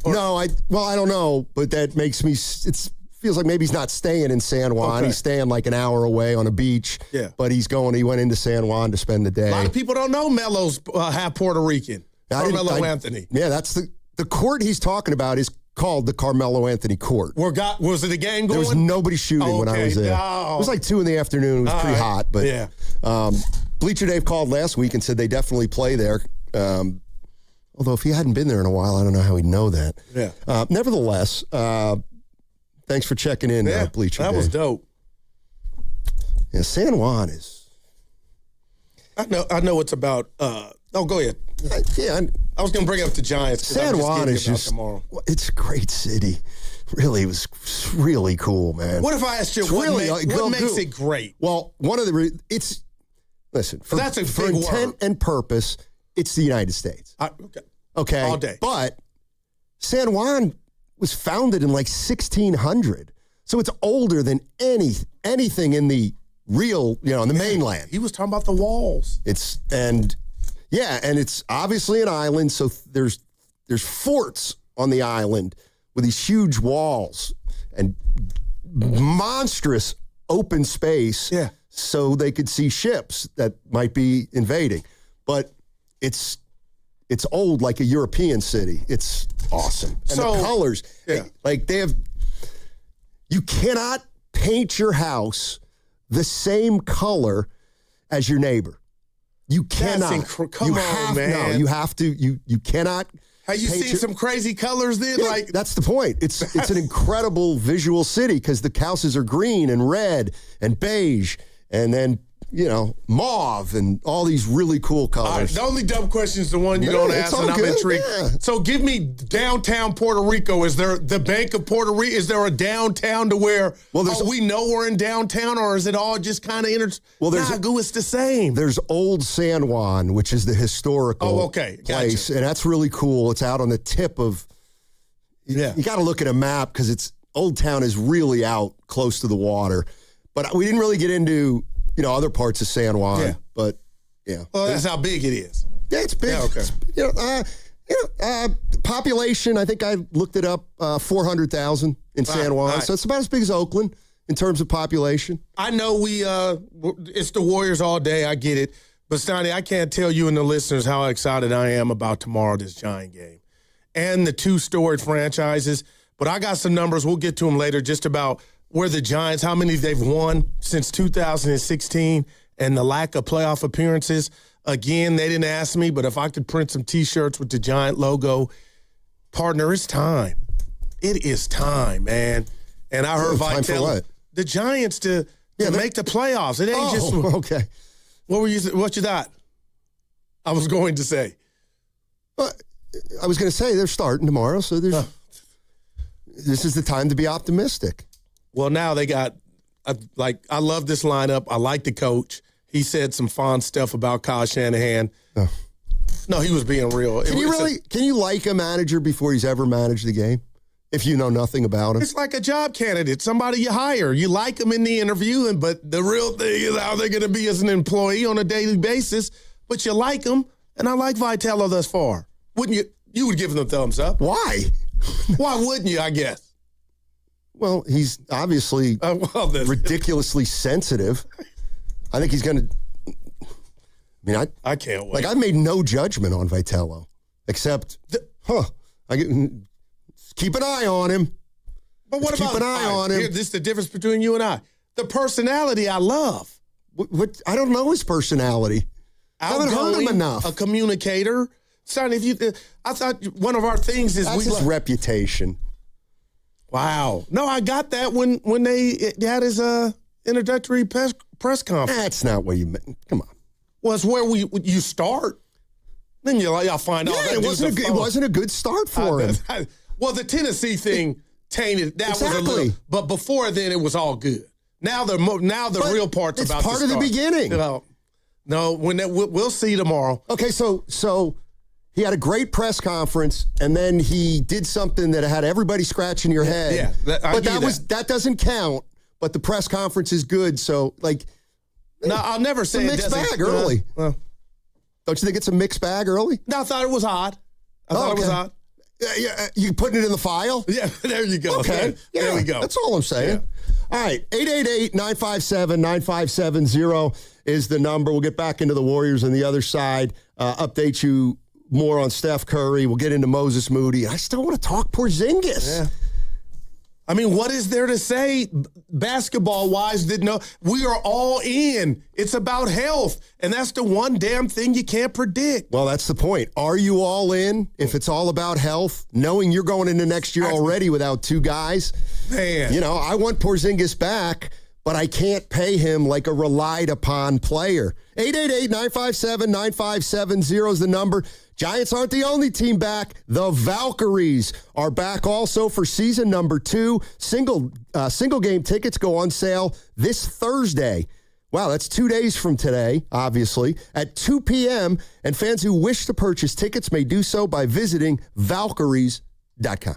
No, I don't know, but that makes me. It feels like maybe he's not staying in San Juan. Okay. He's staying like an hour away on a beach. Yeah. But he went into San Juan to spend the day. A lot of people don't know Melo's half Puerto Rican. Carmelo Anthony. Yeah, that's the court he's talking about is called the Carmelo Anthony Court. Was it a game going? There was nobody shooting when I was there. No. It was like 2 in the afternoon. It was pretty hot. But yeah. Bleacher Dave called last week and said they definitely play there. Although if he hadn't been there in a while, I don't know how he'd know that. Yeah. Nevertheless, thanks for checking in, Bleacher That Dave. was dope. Yeah, San Juan is. I know it's about. Go ahead. I was going to bring up the Giants. San Juan is just. Tomorrow. It's a great city. Really, it was really cool, man. What if I asked you what makes it great? Well, one of the listen. That's a for big intent word. and purpose. It's the United States. Okay. All day. But San Juan was founded in like 1600, so it's older than anything in the real, in the mainland. He was talking about the walls. And it's obviously an island, so there's forts on the island with these huge walls and monstrous open space. Yeah. So they could see ships that might be invading, but it's old like a European city. It's awesome. And the colors, you cannot paint your house the same color as your neighbor. You cannot. Come on, man. No, you have to. You cannot. Have you seen some crazy colors then? Yeah, that's the point. It's an incredible visual city because the houses are green and red and beige and then mauve and all these really cool colors. The only dumb question is the one you don't ask, and I'm intrigued. Yeah. So give me downtown Puerto Rico. Is there the Bank of Puerto Rico? Is there a downtown to where we know we're in downtown, or is it all just kind of it's the same. There's Old San Juan, which is the historical place, gotcha. And that's really cool. It's out on the tip of. Yeah, you got to look at a map because Old Town is really out close to the water, but we didn't really get into. Other parts of San Juan, but well, that's how big it is. Yeah, it's big. Yeah, okay. Population, I think I looked it up, 400,000 in San Juan. Right. So it's about as big as Oakland in terms of population. I know it's the Warriors all day. I get it. But, Stoney, I can't tell you and the listeners how excited I am about tomorrow, this Giant game. And the two storied franchises. But I got some numbers. We'll get to them later just about where the Giants, how many they've won since 2016 and the lack of playoff appearances. Again, they didn't ask me, but if I could print some T-shirts with the Giant logo, partner, it's time. It is time, man. And I heard Vitello. The Giants to make the playoffs. It ain't just okay. What you thought? I was going to say. I was going to say they're starting tomorrow, so this is the time to be optimistic. Well, now they got, I love this lineup. I like the coach. He said some fond stuff about Kyle Shanahan. Oh. No, he was being real. Can you like a manager before he's ever managed the game? If you know nothing about him? It's like a job candidate, somebody you hire. You like them in the interview, but the real thing is how they're going to be as an employee on a daily basis. But you like them, and I like Vitello thus far. Wouldn't you? You would give him a thumbs up. Why? Why wouldn't you, I guess? Well, he's obviously ridiculously sensitive. I think he's going to. I can't wait. Like, I made no judgment on Vitello, except, keep an eye on him. But what about keep an eye on him? This is the difference between you and I. The personality I love. What I don't know his personality. I haven't heard him enough. A communicator, Son, I thought one of our things is That's his reputation. Wow. No, I got that when they had his introductory press conference. That's not what you meant. Come on. Well, it's where you start. Then y'all find out. Yeah, it wasn't a good start for him. Well, the Tennessee thing tainted. That was a little. But before then, it was all good. Now the real part's about to start. It's part of the beginning. No, we'll see tomorrow. Okay, so he had a great press conference, and then he did something that had everybody scratching your head. Yeah, that doesn't count. But the press conference is good, so no, I'll never say it's a mixed bag early. Don't you think it's a mixed bag early? No, I thought it was odd. I thought it was odd. You putting it in the file? Yeah, there you go. Okay, there we go. That's all I'm saying. Yeah. All right, 888-957-9570 is the number. We'll get back into the Warriors on the other side. Update you more on Steph Curry. We'll get into Moses Moody. I still want to talk Porzingis. Yeah. I mean, what is there to say basketball-wise? We are all in. It's about health, and that's the one damn thing you can't predict. Well, that's the point. Are you all in if it's all about health, knowing you're going into next year already without two guys? Man. I want Porzingis back, but I can't pay him like a relied-upon player. 888-957-9570 is the number. Giants aren't the only team back. The Valkyries are back also for season number 2. Single game tickets go on sale this Thursday. Wow, that's 2 days from today, obviously, at 2 p.m. And fans who wish to purchase tickets may do so by visiting Valkyries.com.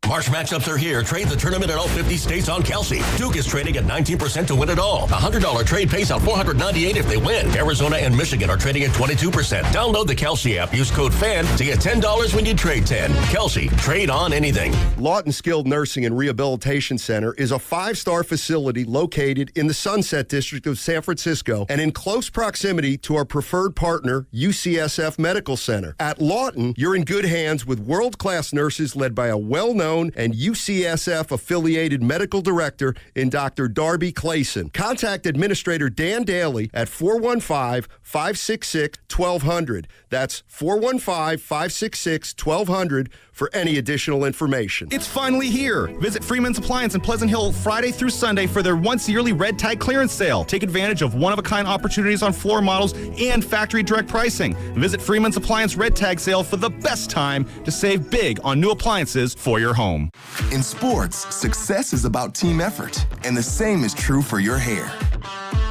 March matchups are here. Trade the tournament in all 50 states on Kelsey. Duke is trading at 19% to win it all. A $100 trade pays out $498 if they win. Arizona and Michigan are trading at 22%. Download the Kelsey app. Use code FAN to get $10 when you trade 10. Kelsey, trade on anything. Lawton Skilled Nursing and Rehabilitation Center is a 5-star facility located in the Sunset District of San Francisco and in close proximity to our preferred partner, UCSF Medical Center. At Lawton, you're in good hands with world-class nurses led by a well-known and UCSF-affiliated medical director in Dr. Darby Clayson. Contact Administrator Dan Daly at 415-566-1200. That's 415-566-1200 for any additional information. It's finally here. Visit Freeman's Appliance in Pleasant Hill Friday through Sunday for their once-yearly red tag clearance sale. Take advantage of one-of-a-kind opportunities on floor models and factory direct pricing. Visit Freeman's Appliance red tag sale for the best time to save big on new appliances for your home. In sports, success is about team effort, and the same is true for your hair.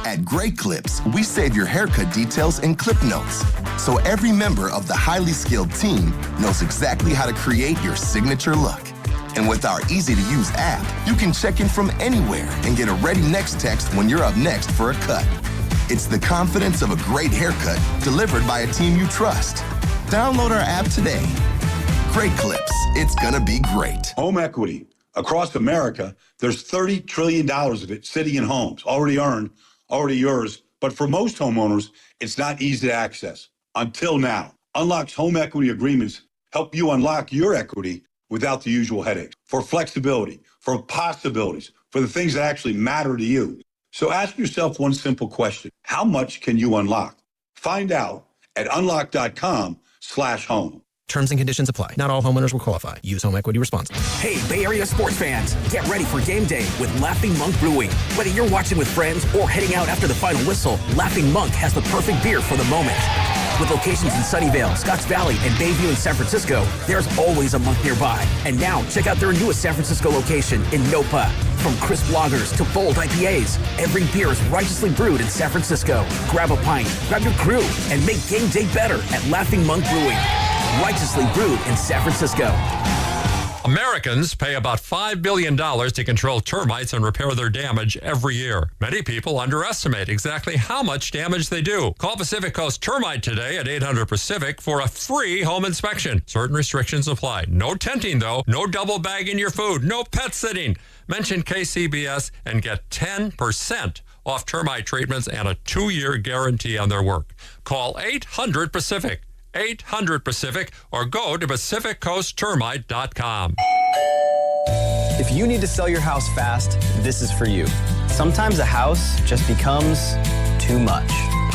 At Great Clips, we save your haircut details in clip notes, so every member of the highly skilled team knows exactly how to create your signature look. And with our easy-to-use app, you can check in from anywhere and get a ready next text when you're up next for a cut. It's the confidence of a great haircut delivered by a team you trust. Download our app today. Great Clips. It's gonna be great. Home equity. Across America, there's $30 trillion of it sitting in homes, already earned, already yours. But for most homeowners, it's not easy to access. Until now. Unlock's home equity agreements help you unlock your equity without the usual headaches. For flexibility, for possibilities, for the things that actually matter to you. So ask yourself one simple question. How much can you unlock? Find out at unlock.com/home. Terms and conditions apply. Not all homeowners will qualify. Use home equity responsibly. Hey, Bay Area sports fans, get ready for game day with Laughing Monk Brewing. Whether you're watching with friends or heading out after the final whistle, Laughing Monk has the perfect beer for the moment. With locations in Sunnyvale, Scotts Valley, and Bayview in San Francisco, there's always a monk nearby. And now, check out their newest San Francisco location in Nopa. From crisp lagers to bold IPAs, every beer is righteously brewed in San Francisco. Grab a pint, grab your crew, and make game day better at Laughing Monk Brewing. Righteously brewed in San Francisco. Americans pay about $5 billion to control termites and repair their damage every year. Many people underestimate exactly how much damage they do. Call Pacific Coast Termite today at 800-PACIFIC for a free home inspection. Certain restrictions apply. No tenting, though. No double bagging your food. No pet sitting. Mention KCBS and get 10% off termite treatments and a 2-year guarantee on their work. Call 800-PACIFIC. 800-PACIFIC or go to PacificCoastTermite.com. If you need to sell your house fast, this is for you. Sometimes a house just becomes too much.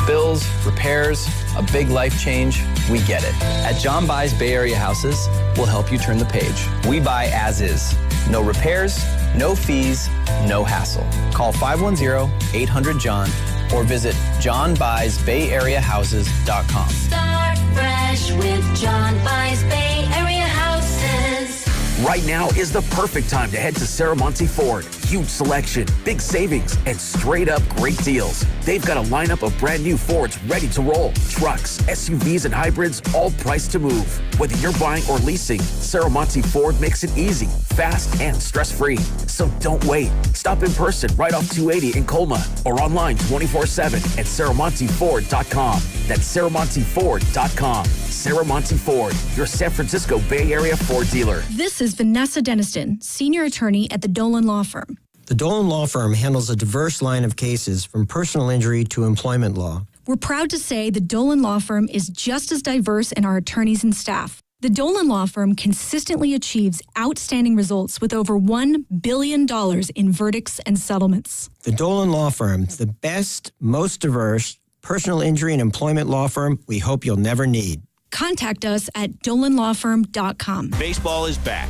Spills, repairs, a big life change, we get it. At John Buy's Bay Area Houses, we'll help you turn the page. We buy as is. No repairs, no fees, no hassle. Call 510-800-JOHN or visit johnbuysbayareahouses.com. Start fresh with John Buys Bay Area Houses. Right now is the perfect time to head to Saramonte Ford. Huge selection, big savings, and straight up great deals. They've got a lineup of brand new Fords ready to roll. Trucks, SUVs, and hybrids, all priced to move. Whether you're buying or leasing, Saramonte Ford makes it easy, fast, and stress-free. So don't wait. Stop in person right off 280 in Colma or online 24/7 at SaramonteFord.com. That's SaramonteFord.com. Saramonte Ford, your San Francisco Bay Area Ford dealer. This is Vanessa Deniston, senior attorney at the Dolan Law Firm. The Dolan Law Firm handles a diverse line of cases from personal injury to employment law. We're proud to say the Dolan Law Firm is just as diverse in our attorneys and staff. The Dolan Law Firm consistently achieves outstanding results with over $1 billion in verdicts and settlements. The Dolan Law Firm, the best, most diverse personal injury and employment law firm we hope you'll never need. Contact us at dolanlawfirm.com. Baseball is back.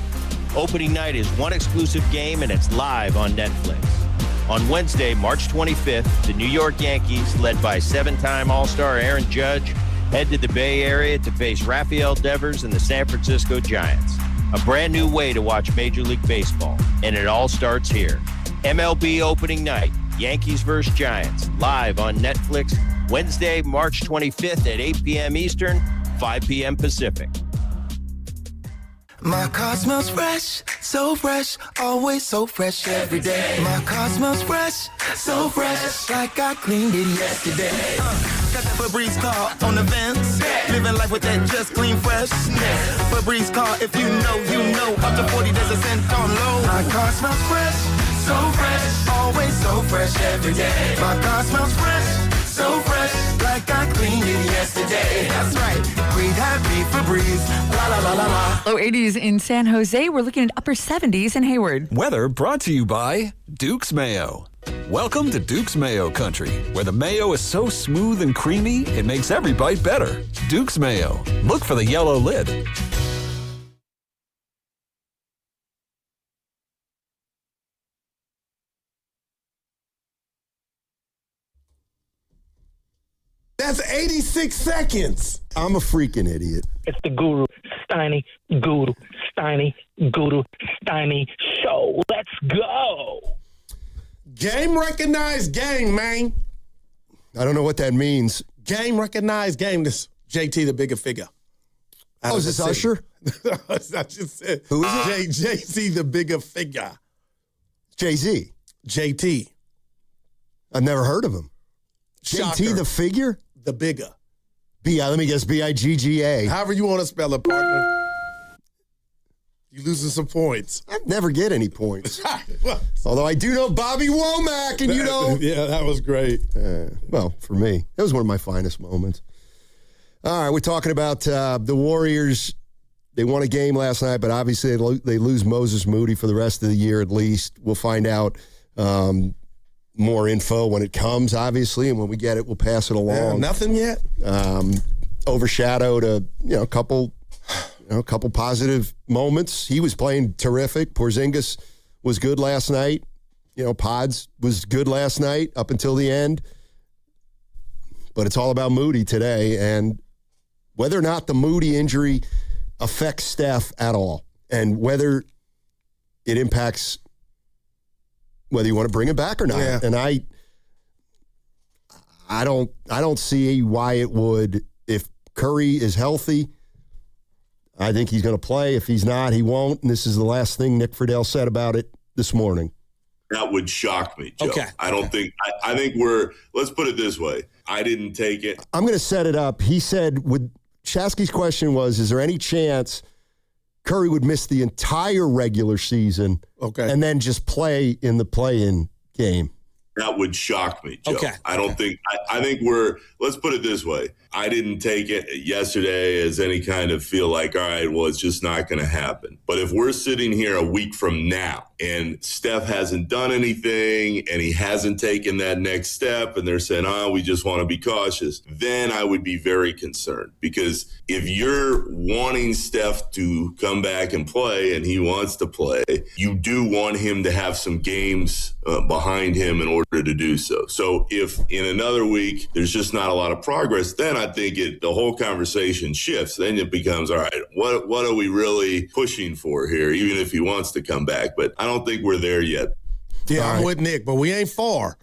Opening night is one exclusive game, and it's live on Netflix. On Wednesday, March 25th, the New York Yankees, led by seven-time All-Star Aaron Judge, head to the Bay Area to face Rafael Devers and the San Francisco Giants. A brand new way to watch Major League Baseball, and it all starts here. MLB opening night, Yankees vs. Giants, live on Netflix, Wednesday, March 25th at 8 p.m. Eastern, 5 p.m. Pacific. My car smells fresh, so fresh, always so fresh every day. My car smells fresh, so fresh, like I cleaned it yesterday. Got that Febreze car on the vents, living life with that just clean freshness. Febreze car, if you know, you know. Up to 40, there's a scent on Lowe. My car smells fresh, so fresh, always so fresh every day. My car smells fresh, so fresh, like I cleaned it yesterday. That's right, breathe happy Febreze, la la la la la. Low 80s in San Jose. We're looking at upper 70s in Hayward. Weather brought to you by Duke's Mayo. Welcome to Duke's Mayo Country, where the mayo is so smooth and creamy, it makes every bite better. Duke's Mayo. Look for the yellow lid. That's 86 seconds. I'm a freaking idiot. It's the Guru, Steiny, Guru show. Let's go. Game recognized game, man. I don't know what that means. Game recognized game. This JT, the bigger figure. Oh, is this Usher? I just said. Who is it? JT, the bigger figure. Jay-Z. JT. I've never heard of him. Shocker. JT, the figure? The bigger. Let me guess, B-I-G-G-A. However you want to spell it, partner. You losing some points. I never get any points. Although I do know Bobby Womack, and you know. Yeah, that was great. Well, for me, that was one of my finest moments. All right, we're talking about the Warriors. They won a game last night, but obviously they lose Moses Moody for the rest of the year at least. We'll find out more info when it comes, obviously, and when we get it, we'll pass it along. Nothing yet. Overshadowed a couple positive moments. He was playing terrific. Porzingis was good last night. Pods was good last night up until the end. But it's all about Moody today, and whether or not the Moody injury affects Steph at all, and whether it impacts whether you want to bring him back or not. Yeah. And I don't see why it would. If Curry is healthy, I think he's going to play. If he's not, he won't. And this is the last thing Nick Fidell said about it this morning. That would shock me, Joe. Okay. I think let's put it this way. I didn't take it. I'm going to set it up. He said, Shasky's question was, is there any chance Curry would miss the entire regular season and then just play in the play-in game? that would shock me, Joe. Okay. I don't think – I think let's put it this way. I didn't take it yesterday as any kind of feel like, all right, well, it's just not going to happen. But if we're sitting here a week from now and Steph hasn't done anything and he hasn't taken that next step and they're saying, we just want to be cautious, then I would be very concerned. Because if you're wanting Steph to come back and play and he wants to play, you do want him to have some games behind him in order to do so. So if in another week there's just not a lot of progress, then I think the whole conversation shifts. Then it becomes, all right, what are we really pushing for here, even if he wants to come back? But I don't think we're there yet. Yeah, I'm with Nick, but we ain't far.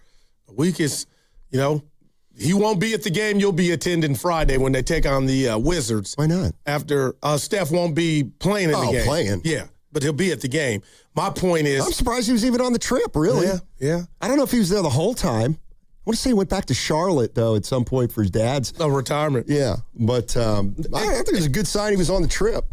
A week is, he won't be at the game. You'll be attending Friday when they take on the Wizards. Why not? After Steph won't be playing in the game. Playing. Yeah, but he'll be at the game. My point is, I'm surprised he was even on the trip, really. Yeah. I don't know if he was there the whole time. I want to say he went back to Charlotte, though, at some point for his dad's retirement. Yeah, but I think it was a good sign he was on the trip.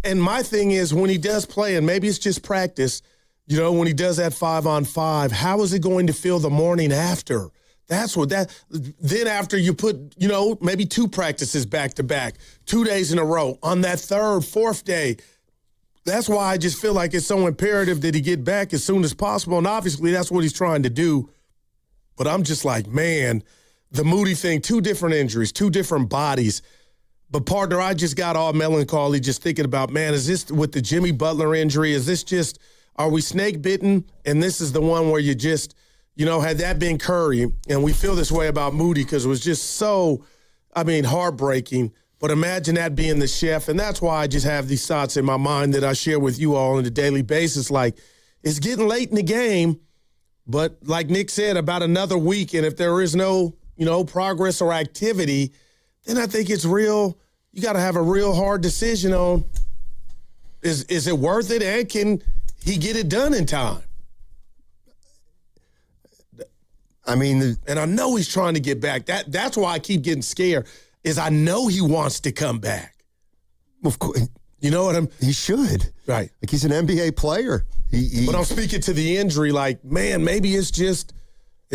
And my thing is, when he does play, and maybe it's just practice, when he does that 5-on-5, how is it going to feel the morning after? Then after you put, maybe 2 practices back to back, 2 days in a row, on that 3rd, 4th day, that's why I just feel like it's so imperative that he get back as soon as possible. And obviously that's what he's trying to do. But I'm just like, man, the Moody thing, 2 different injuries, 2 different bodies. But, partner, I just got all melancholy just thinking about, man, is this with the Jimmy Butler injury? Is this just, are we snake bitten? And this is the one where you just, had that been Curry, and we feel this way about Moody because it was just so, heartbreaking. But imagine that being the chef. And that's why I just have these thoughts in my mind that I share with you all on a daily basis. Like, it's getting late in the game. But like Nick said, about another week, and if there is no, progress or activity, then I think it's real. You got to have a real hard decision on, is it worth it, and can he get it done in time? And I know he's trying to get back. That's why I keep getting scared, is I know he wants to come back. Of course. You know what He should. Right. Like, he's an NBA player. But I'm speaking to the injury like, man, maybe it's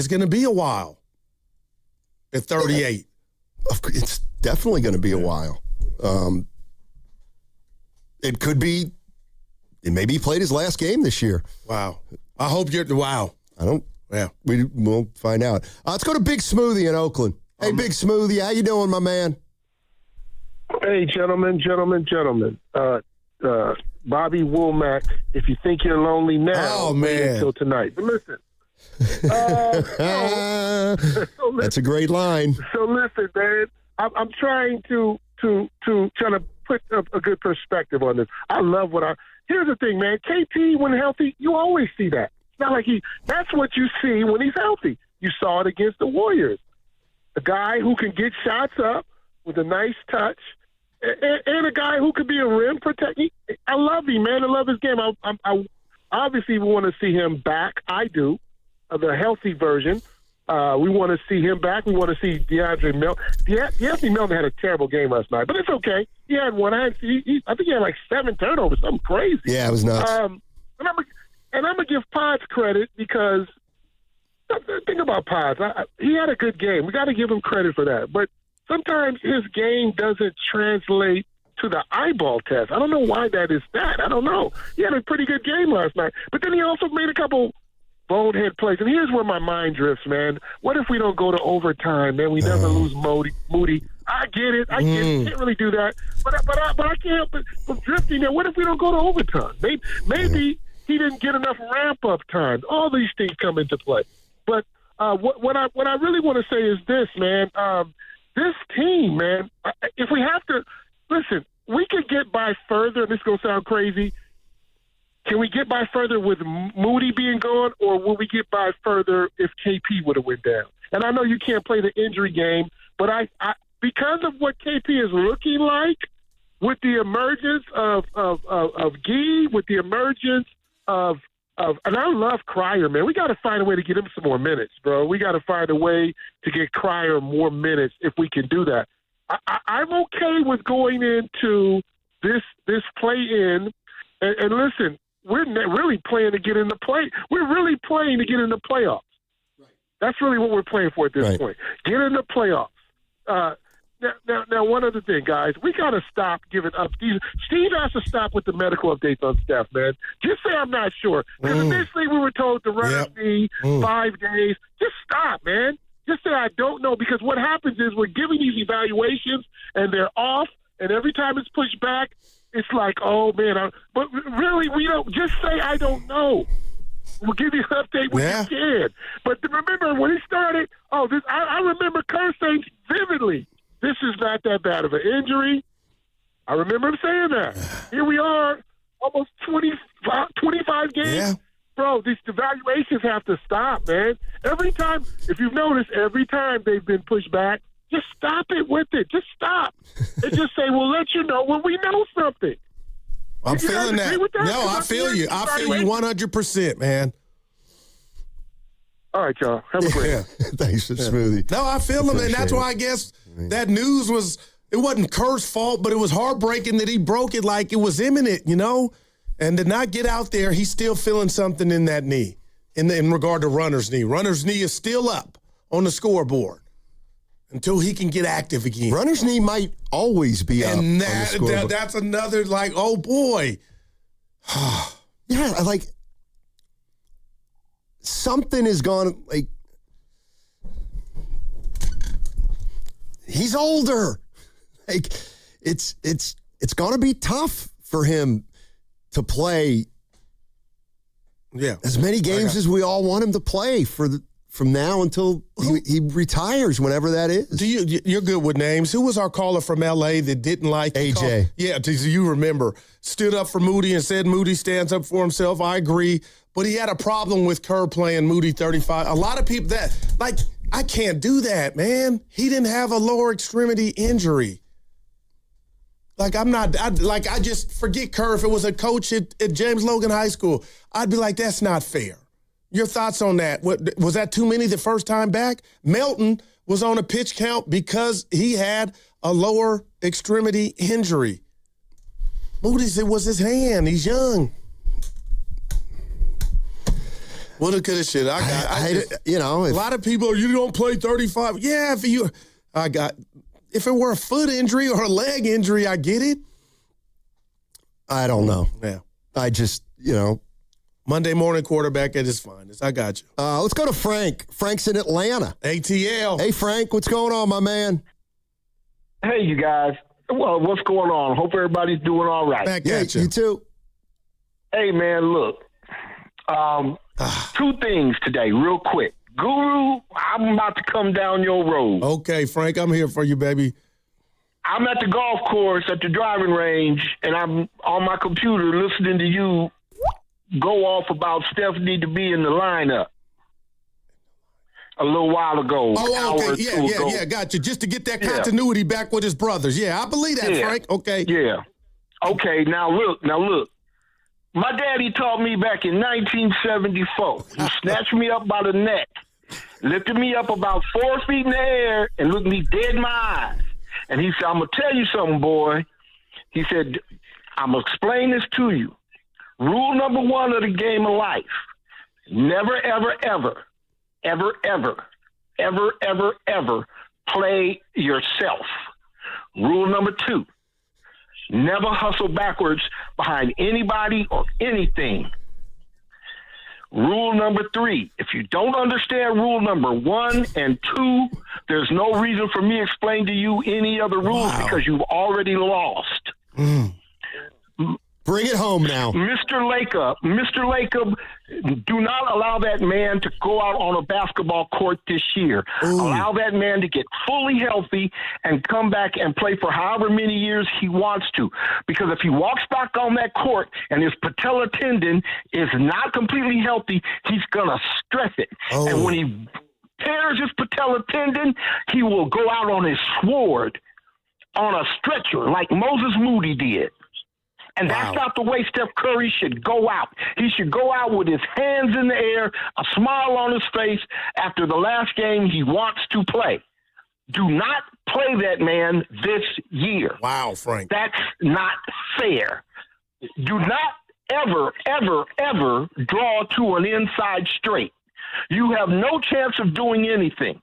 going to be a while at 38. It's definitely going to be a while. It could be, maybe he played his last game this year. Wow. I hope wow. Yeah. We'll find out. Let's go to Big Smoothie in Oakland. Hey, Big Smoothie, how you doing, my man? Hey, gentlemen. Bobby Womack, if you think you're lonely now, wait until tonight. But listen. That's a great line. So listen, man, I'm trying to put a good perspective on this. I love here's the thing, man. KP, when healthy, you always see that. It's not like that's what you see when he's healthy. You saw it against the Warriors. A guy who can get shots up with a nice touch, and a guy who could be a rim protector. I love him, man. I love his game. I obviously want to see him back. I do, the healthy version. We want to see him back. We want to see DeAndre Melton. DeAndre Melton had a terrible game last night, but it's okay. He had one. I think he had like 7 turnovers, something crazy. Yeah, it was nuts. And I'm gonna give Pods credit because think about Pods. He had a good game. We got to give him credit for that, but sometimes his game doesn't translate to the eyeball test. I don't know why that is that. I don't know. He had a pretty good game last night. But then he also made a couple bonehead plays. And here's where my mind drifts, man. What if we don't go to overtime, man? We never lose Moody. I get it. Can't really do that. But I can't help it from drifting there. What if we don't go to overtime? Maybe he didn't get enough ramp-up time. All these things come into play. But what I really want to say is this, man. This team, man, if we have to – listen, we could get by further, and this is going to sound crazy. Can we get by further with Moody being gone, or will we get by further if KP would have went down? And I know you can't play the injury game, but I because of what KP is looking like, with the emergence of Gee, with the emergence of and I love Cryer, man. We got to find a way to get him some more minutes, bro. We got to find a way to get Cryer more minutes if we can do that. I'm okay with going into this play-in, and listen, we're really playing to get in the play. We're really playing to get in the playoffs. Right. That's really what we're playing for at this point. Get in the playoffs. Now, one other thing, guys. We got to stop giving up. Steve has to stop with the medical updates on Steph, man. Just say I'm not sure. Because initially we were told the runner fee, 5 days. Just stop, man. Just say I don't know. Because what happens is we're giving these evaluations, and they're off, and every time it's pushed back, it's like, oh, man. But really, we don't. Just say I don't know. We'll give you an update when you can. But remember, when he started, I remember Kerr saying vividly, this is not that bad of an injury. I remember him saying that. Here we are, almost 25 games. Yeah. Bro, these evaluations have to stop, man. Every time, if you've noticed, every time they've been pushed back, just stop it with it. Just stop. And just say, we'll let you know when we know something. I'm feeling that. No, I feel you. I feel you 100%, man. All right, y'all. Have a great day. Thanks for the smoothie. No, I feel him, and that's why I guess that news it wasn't Kerr's fault, but it was heartbreaking that he broke it like it was imminent, and to not get out there, he's still feeling something in that knee, in regard to runner's knee. Runner's knee is still up on the scoreboard until he can get active again. Runner's knee might always be up on the scoreboard. That's another, oh, boy. Yeah, something is gone, he's older. It's going to be tough for him to play as many games as we all want him to play from now until he retires, whenever that is. You're good with names. Who was our caller from L.A. that didn't like AJ? Yeah, do you remember? Stood up for Moody and said Moody stands up for himself. I agree. But he had a problem with Kerr playing Moody 35. A lot of people I can't do that, man. He didn't have a lower extremity injury. I just forget Kerr. If it was a coach at James Logan High School, I'd be like, that's not fair. Your thoughts on that? Was that too many the first time back? Melton was on a pitch count because he had a lower extremity injury. Moody said it was his hand. He's young. Woulda, coulda, shoulda. A lot of people, you don't play 35. Yeah, if it were a foot injury or a leg injury, I get it. I don't know. Yeah. I just, Monday morning quarterback, that is fine. I got you. Let's go to Frank. Frank's in Atlanta. ATL. Hey, Frank, what's going on, my man? Hey, you guys. Well, what's going on? Hope everybody's doing all right. Back at you. You too. Hey, man, look. 2 things today, real quick. Guru, I'm about to come down your road. Okay, Frank, I'm here for you, baby. I'm at the golf course at the driving range, and I'm on my computer listening to you go off about Steph need to be in the lineup a little while ago. Oh, okay. Yeah, got you. Just to get that continuity back with his brothers. Yeah, I believe that, Frank. Okay. Yeah. Okay, now look. My daddy taught me back in 1974. He snatched me up by the neck, lifted me up about 4 feet in the air, and looked me dead in my eyes. And he said, I'm going to tell you something, boy. He said, I'm going to explain this to you. Rule number 1 of the game of life, never, ever, ever, ever, ever, ever, ever, ever play yourself. Rule number 2, never hustle backwards behind anybody or anything. Rule number 3, if you don't understand rule number 1 and 2, there's no reason for me to explain to you any other rules because you've already lost. Bring it home now. Mr. Lacob, do not allow that man to go out on a basketball court this year. Ooh. Allow that man to get fully healthy and come back and play for however many years he wants to. Because if he walks back on that court and his patella tendon is not completely healthy, he's going to stress it. Oh. And when he tears his patella tendon, he will go out on his sword on a stretcher like Moses Moody did. And that's not the way Steph Curry should go out. He should go out with his hands in the air, a smile on his face after the last game he wants to play. Do not play that man this year. Wow, Frank. That's not fair. Do not ever, ever, ever draw to an inside straight. You have no chance of doing anything.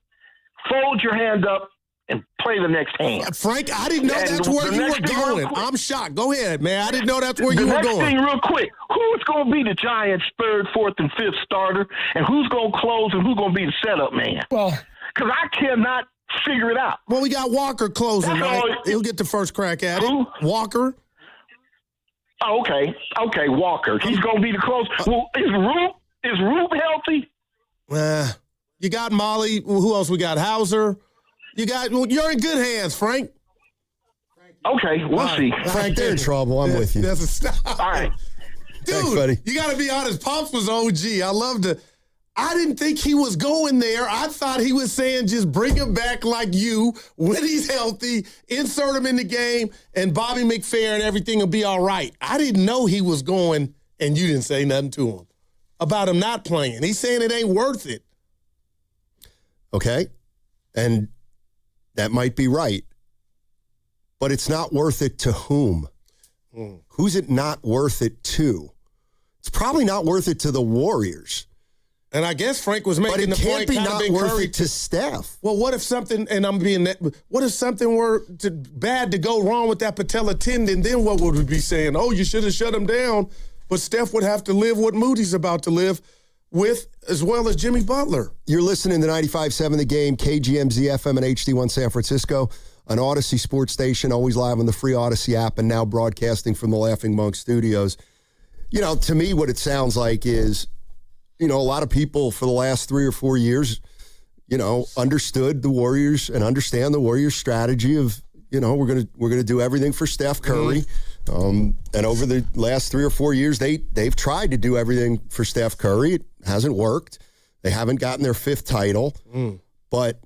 Fold your hand up and play the next hand. Frank, I didn't know that's where you were going. I'm shocked. Go ahead, man. I didn't know that's where you were going. The next thing, real quick, who's going to be the Giants' third, fourth, and fifth starter, and who's going to close, and who's going to be the setup man? Well, because I cannot figure it out. Well, we got Walker closing, right? He'll get the first crack at it. Walker. Oh, okay, Walker. He's going to be the close. Well, is Roop healthy? You got Molly. Who else we got? Hauser. You're in good hands, Frank. Okay, we'll see. Frank, they're in trouble. I'm with you. That's a stop. All right. Dude, thanks, buddy. You got to be honest. Pops was OG. I didn't think he was going there. I thought he was saying just bring him back like you when he's healthy, insert him in the game, and Bobby McFerrin and everything will be all right. I didn't know he was going, and you didn't say nothing to him about him not playing. He's saying it ain't worth it. Okay. And that might be right. But it's not worth it to whom? Who's it not worth it to? It's probably not worth it to the Warriors. And I guess Frank was making the point. But it can't be not worth it to Steph. Well, what if something, and I'm being, what if something were bad to go wrong with that patella tendon? Then what would we be saying? Oh, you should have shut him down. But Steph would have to live what Moody's about to live with, as well as Jimmy Butler. You're listening to 95.7 The Game, KGMZ FM and HD1 San Francisco, an Odyssey sports station, always live on the free Odyssey app, and now broadcasting from the Laughing Monk Studios. You know, to me, what it sounds like is, you know, a lot of people for the last 3 or 4 years, you know, understood the Warriors and understand the Warriors' strategy of, you know, we're gonna do everything for Steph Curry. And over the last 3 or 4 years, they've tried to do everything for Steph Curry. It hasn't worked. They haven't gotten their 5th title. But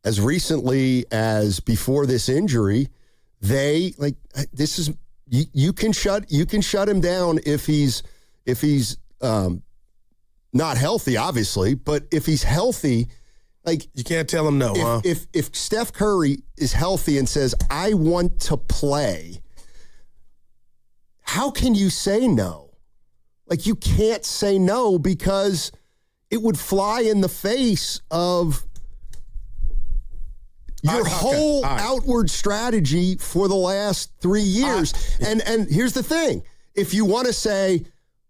as recently as before this injury, you can shut him down if he's not healthy, obviously, but if he's healthy, like you can't tell him no. If Steph Curry is healthy and says, I want to play, how can you say no? Like, you can't say no because it would fly in the face of your whole outward strategy for the last 3 years. And here's the thing. If you want to say,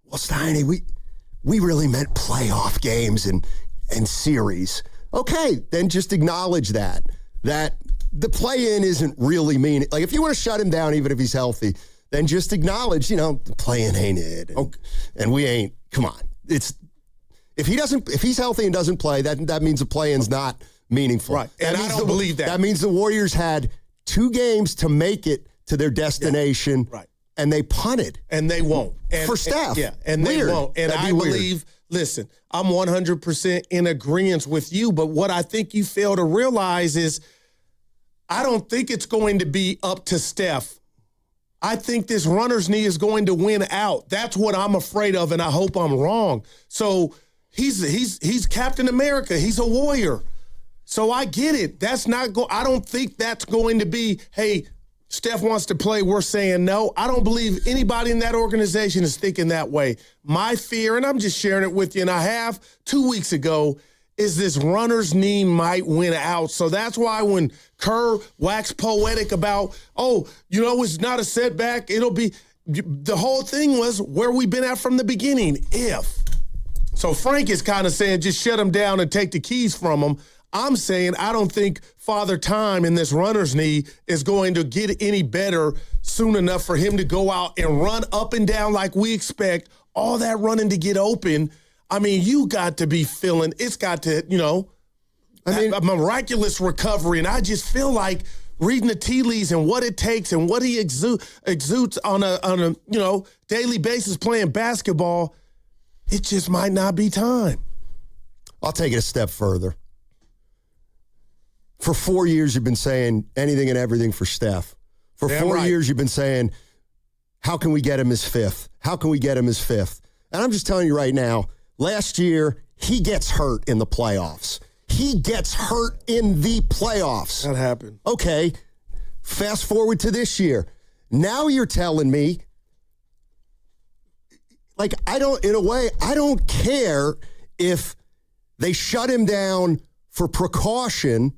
well, Steiny, we really meant playoff games and series. Okay, then just acknowledge that the play-in isn't really mean. Like, if you want to shut him down, even if he's healthy, then just acknowledge, you know, the play-in ain't it. And we ain't, come on. If he's healthy and doesn't play, that means the play-in's not meaningful. Right, and I don't believe that. That means the Warriors had 2 games to make it to their destination. Yeah, right. And they punted. And they won't. For Steph. And they won't. And I believe, listen, I'm 100% in agreement with you, but what I think you fail to realize is I don't think it's going to be up to Steph. I think this runner's knee is going to win out. That's what I'm afraid of, and I hope I'm wrong. So he's Captain America. He's a warrior. So I get it. I don't think that's going to be, hey, Steph wants to play, we're saying no. I don't believe anybody in that organization is thinking that way. My fear, and I'm just sharing it with you, and I have 2 weeks ago, is this runner's knee might win out. So that's why when Kerr waxed poetic about, it's not a setback, it'll be, the whole thing was where we've been at from the beginning, if. So Frank is kind of saying just shut him down and take the keys from him. I'm saying I don't think Father Time in this runner's knee is going to get any better soon enough for him to go out and run up and down like we expect, all that running to get open. I mean, you got to be feeling, it's got to, a miraculous recovery. And I just feel like reading the tea leaves and what it takes and what he exudes on a daily basis playing basketball, it just might not be time. I'll take it a step further. For 4 years, you've been saying anything and everything for Steph. For 4 years, you've been saying, how can we get him his 5th? How can we get him his 5th? And I'm just telling you right now, last year, he gets hurt in the playoffs. He gets hurt in the playoffs. That happened. Okay, fast forward to this year. Now you're telling me, like, I don't care if they shut him down for precaution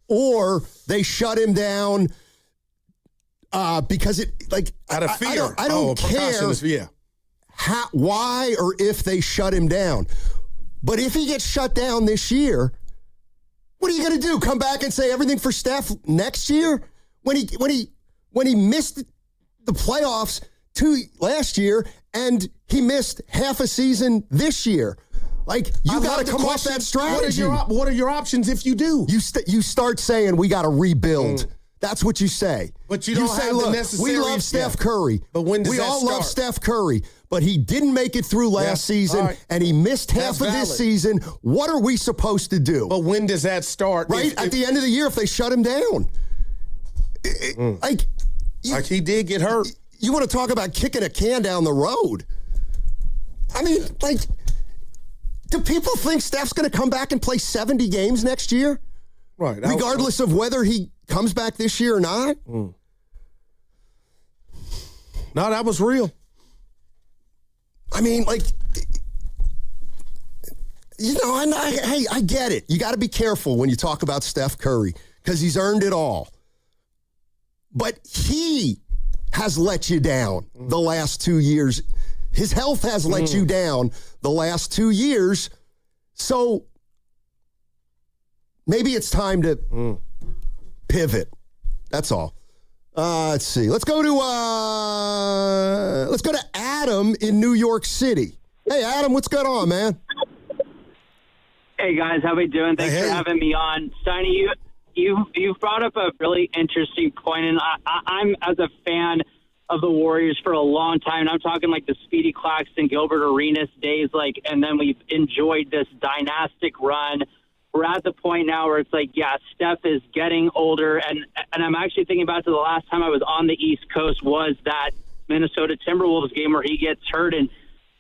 or they shut him down because out of fear. I don't care why or if they shut him down. But if he gets shut down this year, what are you going to do? Come back and say everything for Steph next year? When he missed the playoffs last year and he missed half a season this year. You got to come off that strategy. What are your options if you do? You start saying we got to rebuild. That's what you say. But you don't say, look, the necessary. We love Steph Curry. But when does we that all start? love Steph Curry, but he didn't make it through last season, and he missed half of this season. What are we supposed to do? But when does that start? Right at the end of the year, if they shut him down, he did get hurt. You want to talk about kicking a can down the road? I mean, do people think Steph's going to come back and play 70 games next year? Right. Regardless of whether he comes back this year or not? No, that was real. I mean, I get it. You got to be careful when you talk about Steph Curry because he's earned it all. But he has let you down the last 2 years. His health has let you down the last 2 years. So maybe it's time to pivot. That's all. Let's see. Let's go to Adam in New York City. Hey, Adam, what's going on, man? Hey guys, how we doing? Thanks for having me on. Steiny, you brought up a really interesting point, and I'm as a fan of the Warriors for a long time, and I'm talking like the Speedy Claxton, Gilbert Arenas days, and then we've enjoyed this dynastic run. We're at the point now where it's Steph is getting older, and I'm actually thinking back to the last time I was on the East Coast was that Minnesota Timberwolves game where he gets hurt and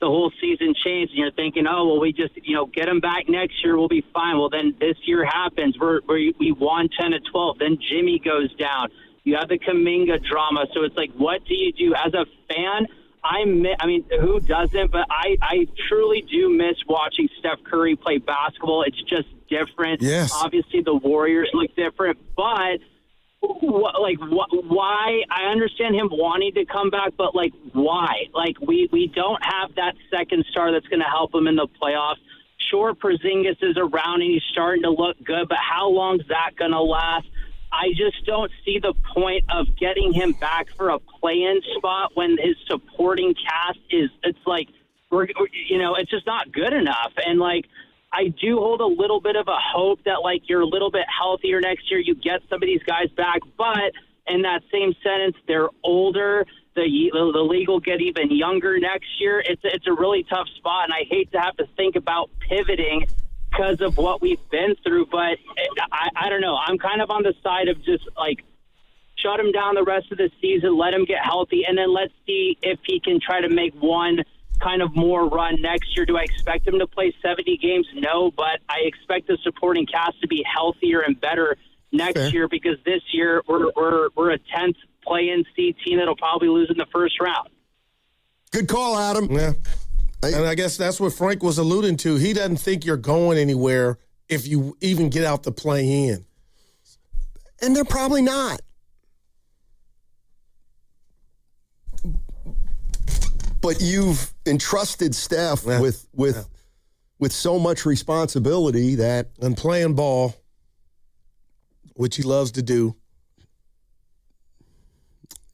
the whole season changed, and you're thinking, oh, well, we just, get him back next year, we'll be fine. Well, then this year happens. We won 10-12. Then Jimmy goes down. You have the Kuminga drama. So it's what do you do? As a fan, I mean, who doesn't? But I truly do miss watching Steph Curry play basketball. It's just different. Yes. Obviously, the Warriors look different, but why? I understand him wanting to come back, but why? We don't have that second star that's going to help him in the playoffs. Sure, Porzingis is around and he's starting to look good, but how long is that going to last? I just don't see the point of getting him back for a play-in spot when his supporting cast it's just not good enough. And I do hold a little bit of a hope that you're a little bit healthier next year. You get some of these guys back, but in that same sentence, they're older. The league will get even younger next year. It's a really tough spot, and I hate to have to think about pivoting because of what we've been through. But I don't know. I'm kind of on the side of just shut him down the rest of the season, let him get healthy, and then let's see if he can try to make one kind of more run next year. Do I expect him to play 70 games? No, but I expect the supporting cast to be healthier and better next year because this year we're a 10th play-in seed team that'll probably lose in the first round. Good call, Adam. Yeah. And I guess that's what Frank was alluding to. He doesn't think you're going anywhere if you even get out the play-in. And they're probably not. But you've entrusted Steph with so much responsibility that and playing ball, which he loves to do.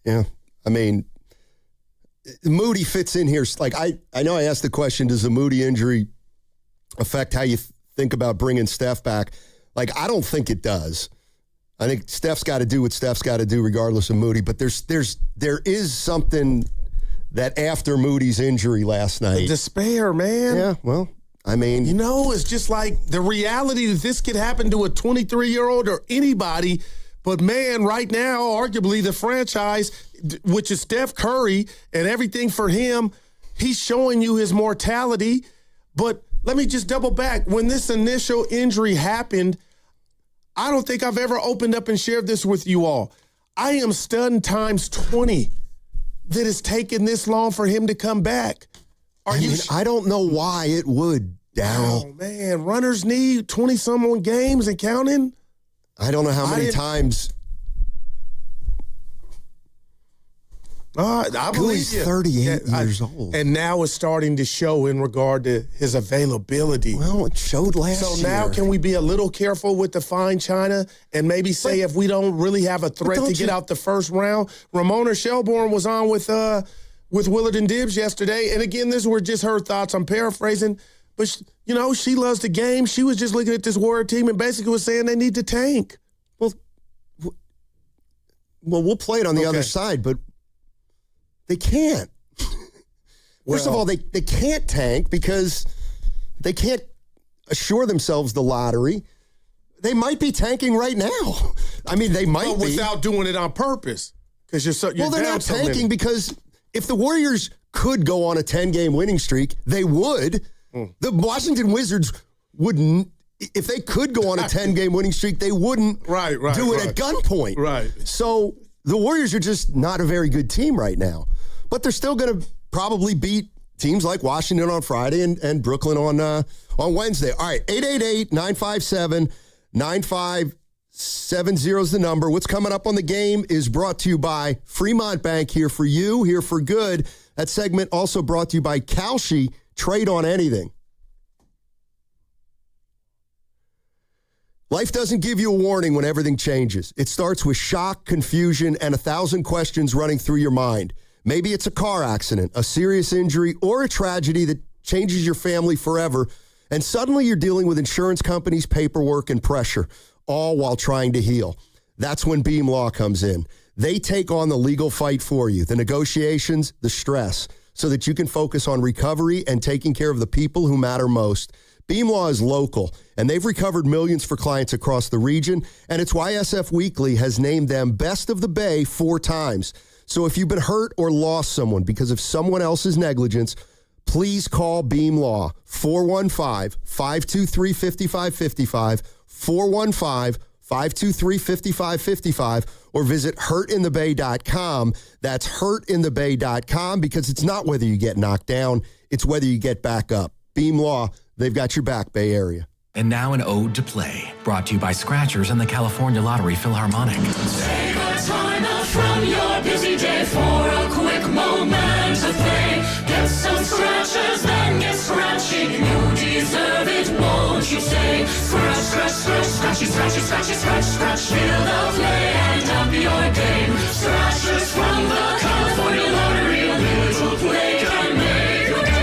Yeah, I mean, Moody fits in here. I know I asked the question: does the Moody injury affect how you think about bringing Steph back? I don't think it does. I think Steph's got to do what Steph's got to do, regardless of Moody. But there is something that after Moody's injury last night. The despair, man. Yeah, well, I mean. It's just the reality that this could happen to a 23-year-old or anybody. But, man, right now, arguably the franchise, which is Steph Curry and everything for him, he's showing you his mortality. But let me just double back. When this initial injury happened, I don't think I've ever opened up and shared this with you all. I am stunned times 20 that it's taken this long for him to come back. I don't know why it would. Darryl. Oh, man. Runners need 20-some games and counting? I don't know how many times. I believe he's you. 38 years old. And now it's starting to show in regard to his availability. Well, it showed last year. So now can we be a little careful with the fine china and maybe say if we don't really have a threat to get out the first round? Ramona Shelbourne was on with Willard and Dibbs yesterday. And again, this were just her thoughts. I'm paraphrasing. But, she loves the game. She was just looking at this Warrior team and basically was saying they need to tank. Well, we'll play it on the other side, but they can't. First of all, they can't tank because they can't assure themselves the lottery. They might be tanking right now. I mean, they might be. Without doing it on purpose. Because you're they're not tanking because if the Warriors could go on a 10-game winning streak, they would. The Washington Wizards wouldn't. If they could go on a 10-game winning streak, they wouldn't do it at gunpoint. Right. So the Warriors are just not a very good team right now. But they're still going to probably beat teams like Washington on Friday and Brooklyn on Wednesday. All right, 888-957-9570 is the number. What's coming up on the game is brought to you by Fremont Bank, here for you, here for good. That segment also brought to you by Kalshi, trade on anything. Life doesn't give you a warning when everything changes. It starts with shock, confusion, and 1,000 questions running through your mind. Maybe it's a car accident, a serious injury, or a tragedy that changes your family forever, and suddenly you're dealing with insurance companies, paperwork, and pressure, all while trying to heal. That's when Beam Law comes in. They take on the legal fight for you, the negotiations, the stress, so that you can focus on recovery and taking care of the people who matter most. Beam Law is local, and they've recovered millions for clients across the region, and it's why SF Weekly has named them Best of the Bay 4 times. So if you've been hurt or lost someone because of someone else's negligence, please call Beam Law, 415-523-5555, 415-523-5555, or visit hurtinthebay.com. That's hurtinthebay.com, because it's not whether you get knocked down, it's whether you get back up. Beam Law, they've got your back, Bay Area. And now an ode to play, brought to you by Scratchers and the California Lottery Philharmonic. Take a time out from your busy day for a quick moment of play. Get some scratches, then get scratching. You deserve it, won't you say? Scratch, scratch, scratch, scratchy, scratchy, scratchy, scratch, scratch. Feel the play and up your game. Scratchers from the California Lottery. A little play can make your day.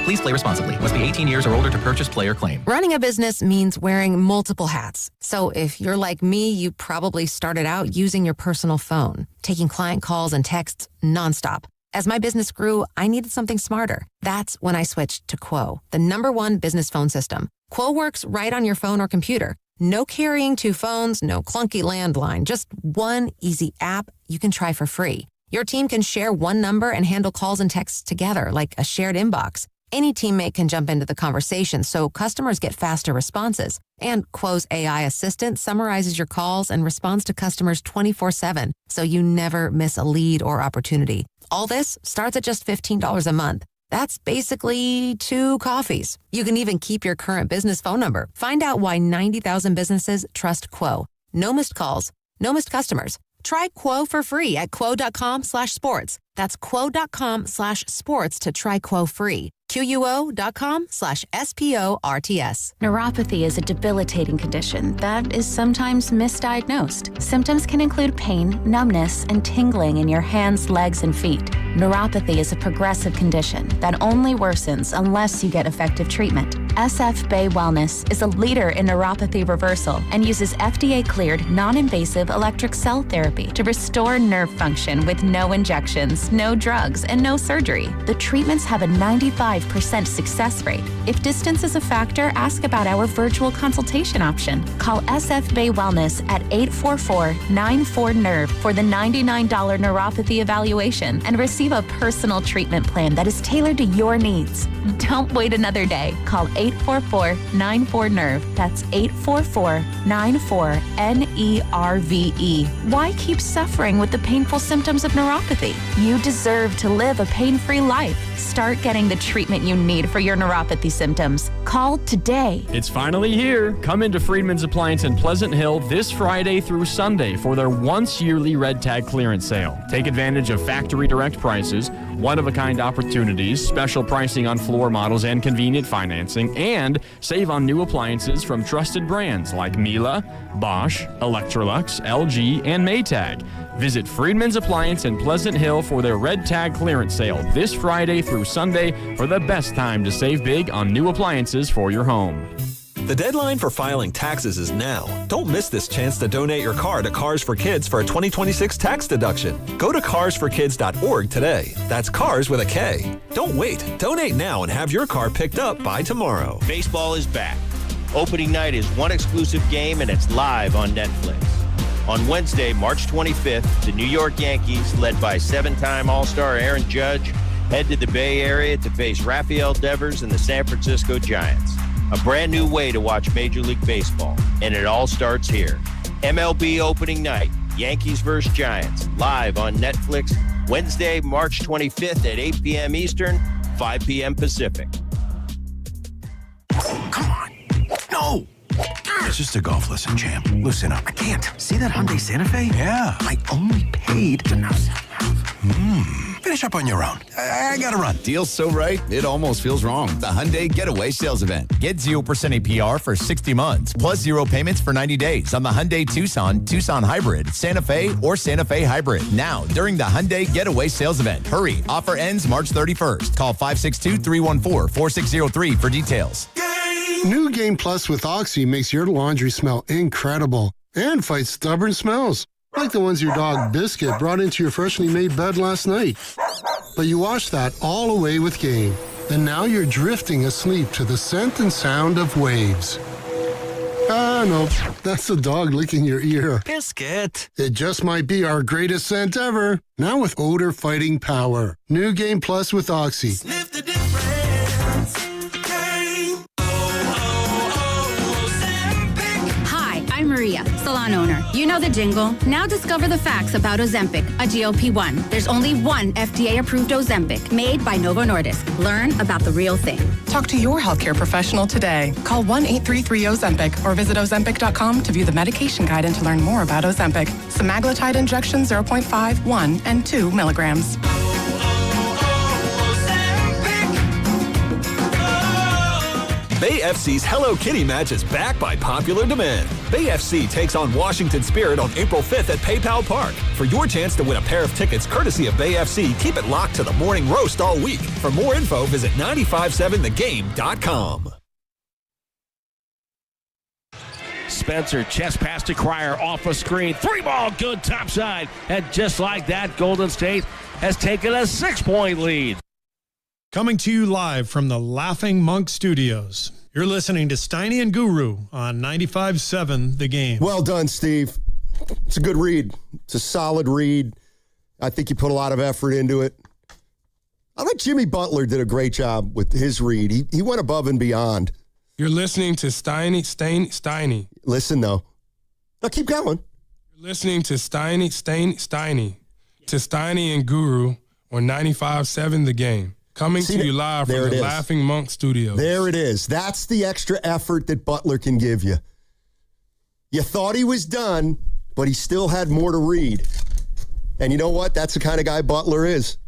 Please play responsibly. Must be 18 years or older to purchase, play, or claim. Running a business means wearing multiple hats. So if you're like me, you probably started out using your personal phone, taking client calls and texts nonstop. As my business grew, I needed something smarter. That's when I switched to Quo, the #1 business phone system. Quo works right on your phone or computer. No carrying 2 phones, no clunky landline, just one easy app you can try for free. Your team can share one number and handle calls and texts together like a shared inbox. Any teammate can jump into the conversation, so customers get faster responses. And Quo's AI assistant summarizes your calls and responds to customers 24/7, so you never miss a lead or opportunity. All this starts at just $15 a month. That's basically 2 coffees. You can even keep your current business phone number. Find out why 90,000 businesses trust Quo. No missed calls, no missed customers. Try Quo for free at quo.com/sports. That's quo.com/sports to try Quo free. QUO.com/SPORTS. Neuropathy is a debilitating condition that is sometimes misdiagnosed. Symptoms can include pain, numbness, and tingling in your hands, legs, and feet. Neuropathy is a progressive condition that only worsens unless you get effective treatment. SF Bay Wellness is a leader in neuropathy reversal and uses FDA-cleared, non-invasive electric cell therapy to restore nerve function with no injections, no drugs, and no surgery. The treatments have a 95% success rate. If distance is a factor, ask about our virtual consultation option. Call SF Bay Wellness at 844-94-NERVE for the $99 neuropathy evaluation and receive Achieve a personal treatment plan that is tailored to your needs. Don't wait another day. Call 844-94-NERVE. That's 844-94-NERVE. Why keep suffering with the painful symptoms of neuropathy? You deserve to live a pain-free life. Start getting the treatment you need for your neuropathy symptoms. Call today. It's finally here. Come into Freeman's Appliance in Pleasant Hill this Friday through Sunday for their once-yearly red tag clearance sale. Take advantage of factory direct prices, one-of-a-kind opportunities, special pricing on floor models and convenient financing, and save on new appliances from trusted brands like Miele, Bosch, Electrolux, LG, and Maytag. Visit Freeman's Appliance in Pleasant Hill for their red tag clearance sale this Friday through Sunday for the best time to save big on new appliances for your home. The deadline for filing taxes is now. Don't miss this chance to donate your car to Cars for Kids for a 2026 tax deduction. Go to carsforkids.org today. That's cars with a K. Don't wait. Donate now and have your car picked up by tomorrow. Baseball is back. Opening night is one exclusive game, and it's live on Netflix. On Wednesday, March 25th, the New York Yankees, led by seven-time All-Star Aaron Judge, head to the Bay Area to face Rafael Devers and the San Francisco Giants. A brand new way to watch Major League Baseball, and it all starts here. MLB opening night, Yankees vs. Giants, live on Netflix, Wednesday, March 25th at 8 p.m. Eastern, 5 p.m. Pacific. Come on. No. It's just a golf lesson, champ. Listen up. I can't. See that Hyundai Santa Fe? Yeah. I only paid Finish up on your own. I gotta run. Deal's so right, it almost feels wrong. The Hyundai Getaway Sales Event. Get 0% APR for 60 months, plus 0 payments for 90 days on the Hyundai Tucson, Tucson Hybrid, Santa Fe, or Santa Fe Hybrid. Now, during the Hyundai Getaway Sales Event. Hurry, offer ends March 31st. Call 562-314-4603 for details. New Game Plus with Oxy makes your laundry smell incredible and fights stubborn smells, like the ones your dog Biscuit brought into your freshly made bed last night. But you washed that all away with Game, and now you're drifting asleep to the scent and sound of waves. Ah, no, that's the dog licking your ear. Biscuit. It just might be our greatest scent ever, now with odor-fighting power. New Game Plus with Oxy. Sniff the difference. Game. Hi, I'm Maria, salon owner. You know the jingle. Now discover the facts about Ozempic, a GLP-1. There's only one FDA-approved Ozempic, made by Novo Nordisk. Learn about the real thing. Talk to your healthcare professional today. Call 1-833-OZEMPIC or visit Ozempic.com to view the medication guide and to learn more about Ozempic. Semaglutide injection 0.5, 1, and 2 milligrams. Bay FC's Hello Kitty match is back by popular demand. Bay FC takes on Washington Spirit on April 5th at PayPal Park. For your chance to win a pair of tickets courtesy of Bay FC, keep it locked to the morning roast all week. For more info, visit 957thegame.com. Spencer, chest pass to Cryer, off a screen. 3-ball, good topside. And just like that, Golden State has taken a 6-point lead. Coming to you live from the Laughing Monk Studios. You're listening to Steiny and Guru on 95.7 The Game. Well done, Steve. It's a good read. It's a solid read. I think you put a lot of effort into it. I thought Jimmy Butler did a great job with his read. He went above and beyond. You're listening to Steiny. Listen, though. Now keep going. You're listening to Steiny. To Steiny and Guru on 95.7 The Game. Coming to you live from the Laughing Monk Studios. There it is. That's the extra effort that Butler can give you. You thought he was done, but he still had more to read. And you know what? That's the kind of guy Butler is.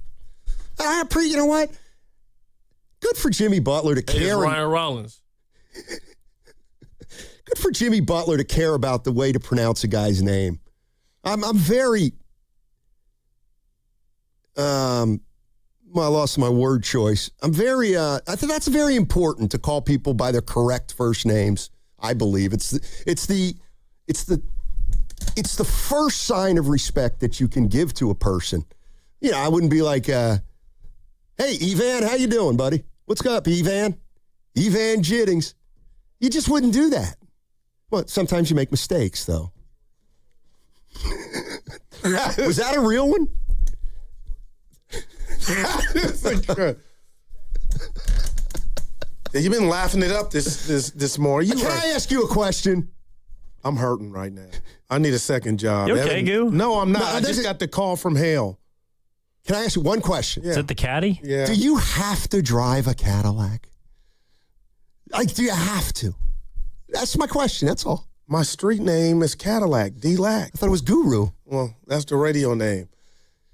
You know what? Good for Jimmy Butler to care. Ryan Rollins. Good for Jimmy Butler to care about the way to pronounce a guy's name. I'm very... Well, I lost my word choice. I think that's very important to call people by their correct first names. I believe it's the first sign of respect that you can give to a person. You know, I wouldn't be like, "Hey, Evan, how you doing, buddy? What's up, Evan? Evan Jittings." You just wouldn't do that. Well, sometimes you make mistakes, though. Was that a real one? You've been laughing it up this morning. Can I ask you a question? I'm hurting right now. I need a second job. You okay, Goo? No, I'm not. No, I just got the call from hell. Can I ask you one question? Is it the caddy? Yeah. Do you have to drive a Cadillac? Like, do you have to? That's my question. That's all. My street name is Cadillac, D-Lac. I thought it was Guru. Well, that's the radio name.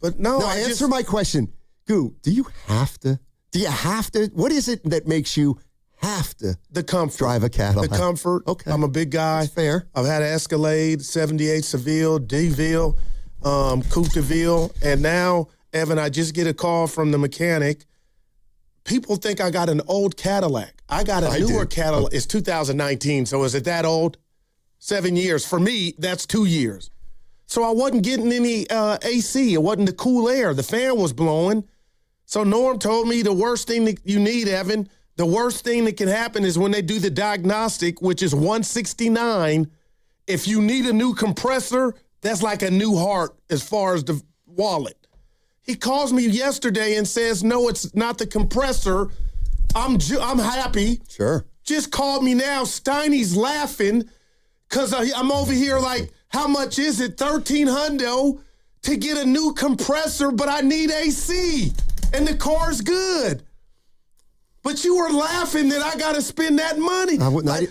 But no, answer my question. Goo, do you have to? Do you have to? What is it that makes you have to drive a Cadillac? The comfort. Okay. I'm a big guy. That's fair. I've had Escalade, 78 Seville, DeVille, Coupe de Ville, and now, Evan, I just get a call from the mechanic. People think I got an old Cadillac. I got a newer Cadillac. It's 2019, so is it that old? 7 years. For me, that's 2 years. So I wasn't getting any AC. It wasn't the cool air. The fan was blowing. So Norm told me the worst thing that you need, Evan, the worst thing that can happen is when they do the diagnostic, which is 169. If you need a new compressor, that's like a new heart as far as the wallet. He calls me yesterday and says, no, it's not the compressor. I'm happy. Sure. Just called me now. Steiny's laughing because I'm over here like, how much is it? $1,300 to get a new compressor, but I need AC. And the car's good. But you were laughing that I got to spend that money.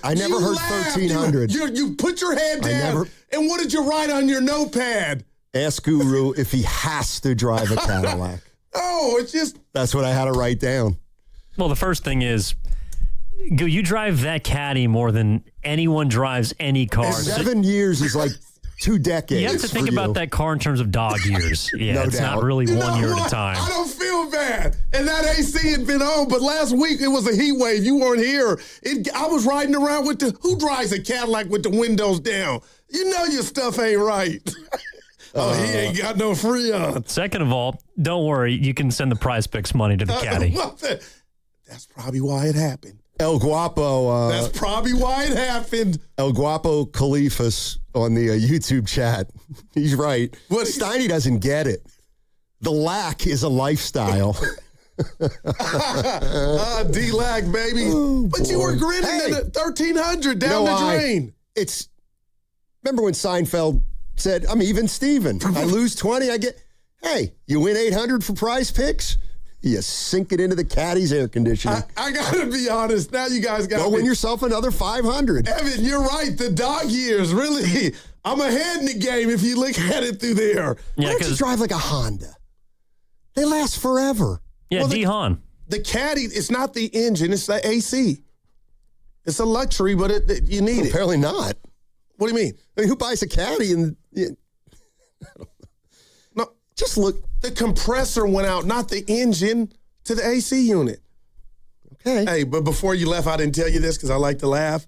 I never heard $1,300. You put your head down. And what did you write on your notepad? Ask Guru if he has to drive a Cadillac. Oh, it's just. That's what I had to write down. Well, the first thing is, you drive that caddy more than anyone drives any car. 7 years is like 2 decades. You have to think about that car in terms of dog years. Yeah, it's not really 1 year at a time. I don't feel bad. And that AC had been on, but last week it was a heat wave. You weren't here. I was riding around with who drives a Cadillac with the windows down? You know your stuff ain't right. He ain't got no Freon. Second of all, don't worry. You can send the Prize Picks money to the caddy. That's probably why it happened. El Guapo. That's probably why it happened. El Guapo Califas on the YouTube chat. He's right. Steiny doesn't get it. The lack is a lifestyle. D-Lac, baby. Oh, but you were grinning at 1,300 down the drain. Remember when Seinfeld said, I'm even Steven. I lose 20, I get, hey, you win 800 for Prize Picks? You sink it into the caddy's air conditioning. I got to be honest. Now you guys got to win yourself another 500. Evan, you're right. The dog years, really. I'm ahead in the game if you look at it through there. Why don't you drive like a Honda? They last forever. Yeah, D-Hon. The caddy, it's not the engine. It's the AC. It's a luxury, but you need it. Apparently not. What do you mean? I mean, who buys a caddy and... No, just look. The compressor went out, not the engine, to the AC unit. Okay. Hey, but before you left, I didn't tell you this because I like to laugh.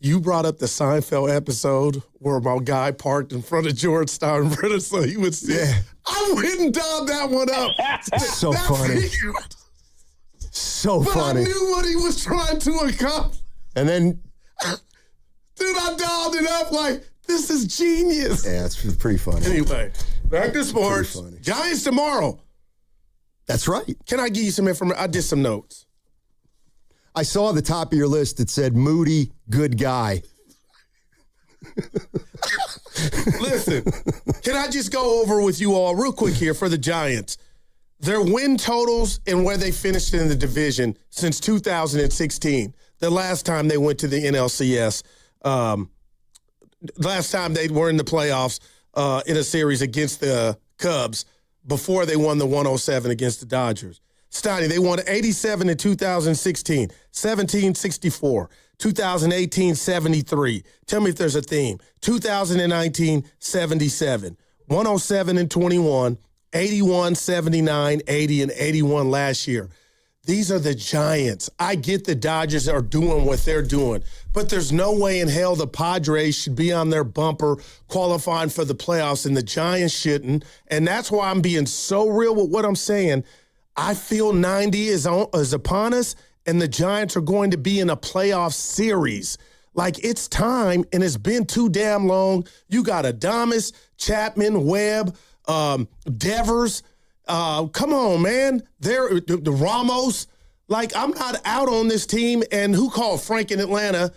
You brought up the Seinfeld episode where my guy parked in front of George Steinbrenner so he would see. Yeah. I went and dialed that one up. So funny. So funny. I knew what he was trying to accomplish. And then... Dude, I dialed it up like, this is genius. Yeah, it's pretty funny. Anyway, back to sports. Giants tomorrow. That's right. Can I give you some information? I did some notes. I saw the top of your list that said Moody, good guy. Listen, can I just go over with you all real quick here for the Giants? Their win totals and where they finished in the division since 2016, the last time they went to the NLCS. Last time they were in the playoffs in a series against the Cubs before they won the 107 against the Dodgers. Steiny, they won 87 in 2016, 17-64, 2018, 73. Tell me if there's a theme. 2019, 77, 107 and 21, 81, 79, 80, and 81 last year. These are the Giants. I get the Dodgers are doing what they're doing, but there's no way in hell the Padres should be on their bumper qualifying for the playoffs, and the Giants shouldn't. And that's why I'm being so real with what I'm saying. I feel 90 is upon us, and the Giants are going to be in a playoff series. Like, it's time, and it's been too damn long. You got Adames, Chapman, Webb, Devers, Come on, man. The Ramos. Like, I'm not out on this team. And who called Frank in Atlanta?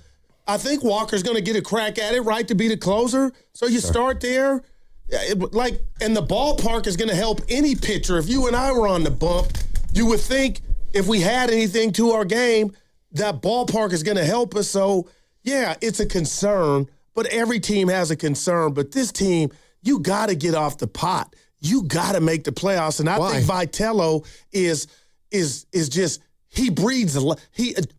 I think Walker's going to get a crack at it, right, to be the closer. So you start there. And the ballpark is going to help any pitcher. If you and I were on the bump, you would think if we had anything to our game, that ballpark is going to help us. So, yeah, it's a concern. But every team has a concern. But this team, you got to get off the pot. You got to make the playoffs. And I think Vitello is just – he breathes a lot.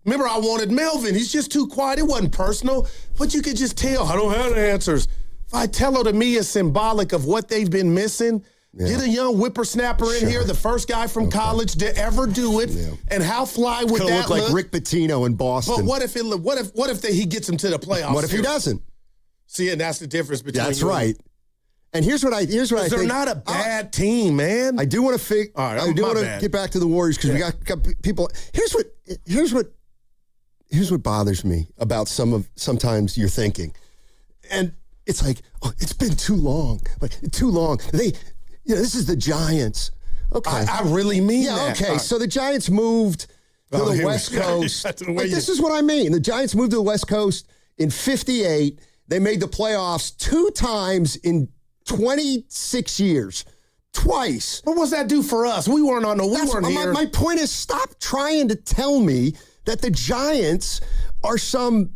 Remember, I wanted Melvin. He's just too quiet. It wasn't personal, but you could just tell. I don't have the answers. Vitello, to me, is symbolic of what they've been missing. Yeah. Get a young whippersnapper in here, the first guy from college to ever do it, and how fly would that look? Like Rick Pitino in Boston. But what if he gets him to the playoffs? What if he doesn't? See, and that's the difference between. That's right. And here's what I think. They're not a bad team, man. I do want to I do want to get back to the Warriors because we got people. Here's what bothers me about sometimes your thinking, and it's like, oh, it's been too long. Like, too long. This is the Giants. Okay, I really mean that. Okay, so the Giants moved to the West Coast. This is what I mean. The Giants moved to the West Coast in '58. They made the playoffs 2 times in 26 years. Twice. What does that do for us? We weren't here. My point is, stop trying to tell me that the Giants are some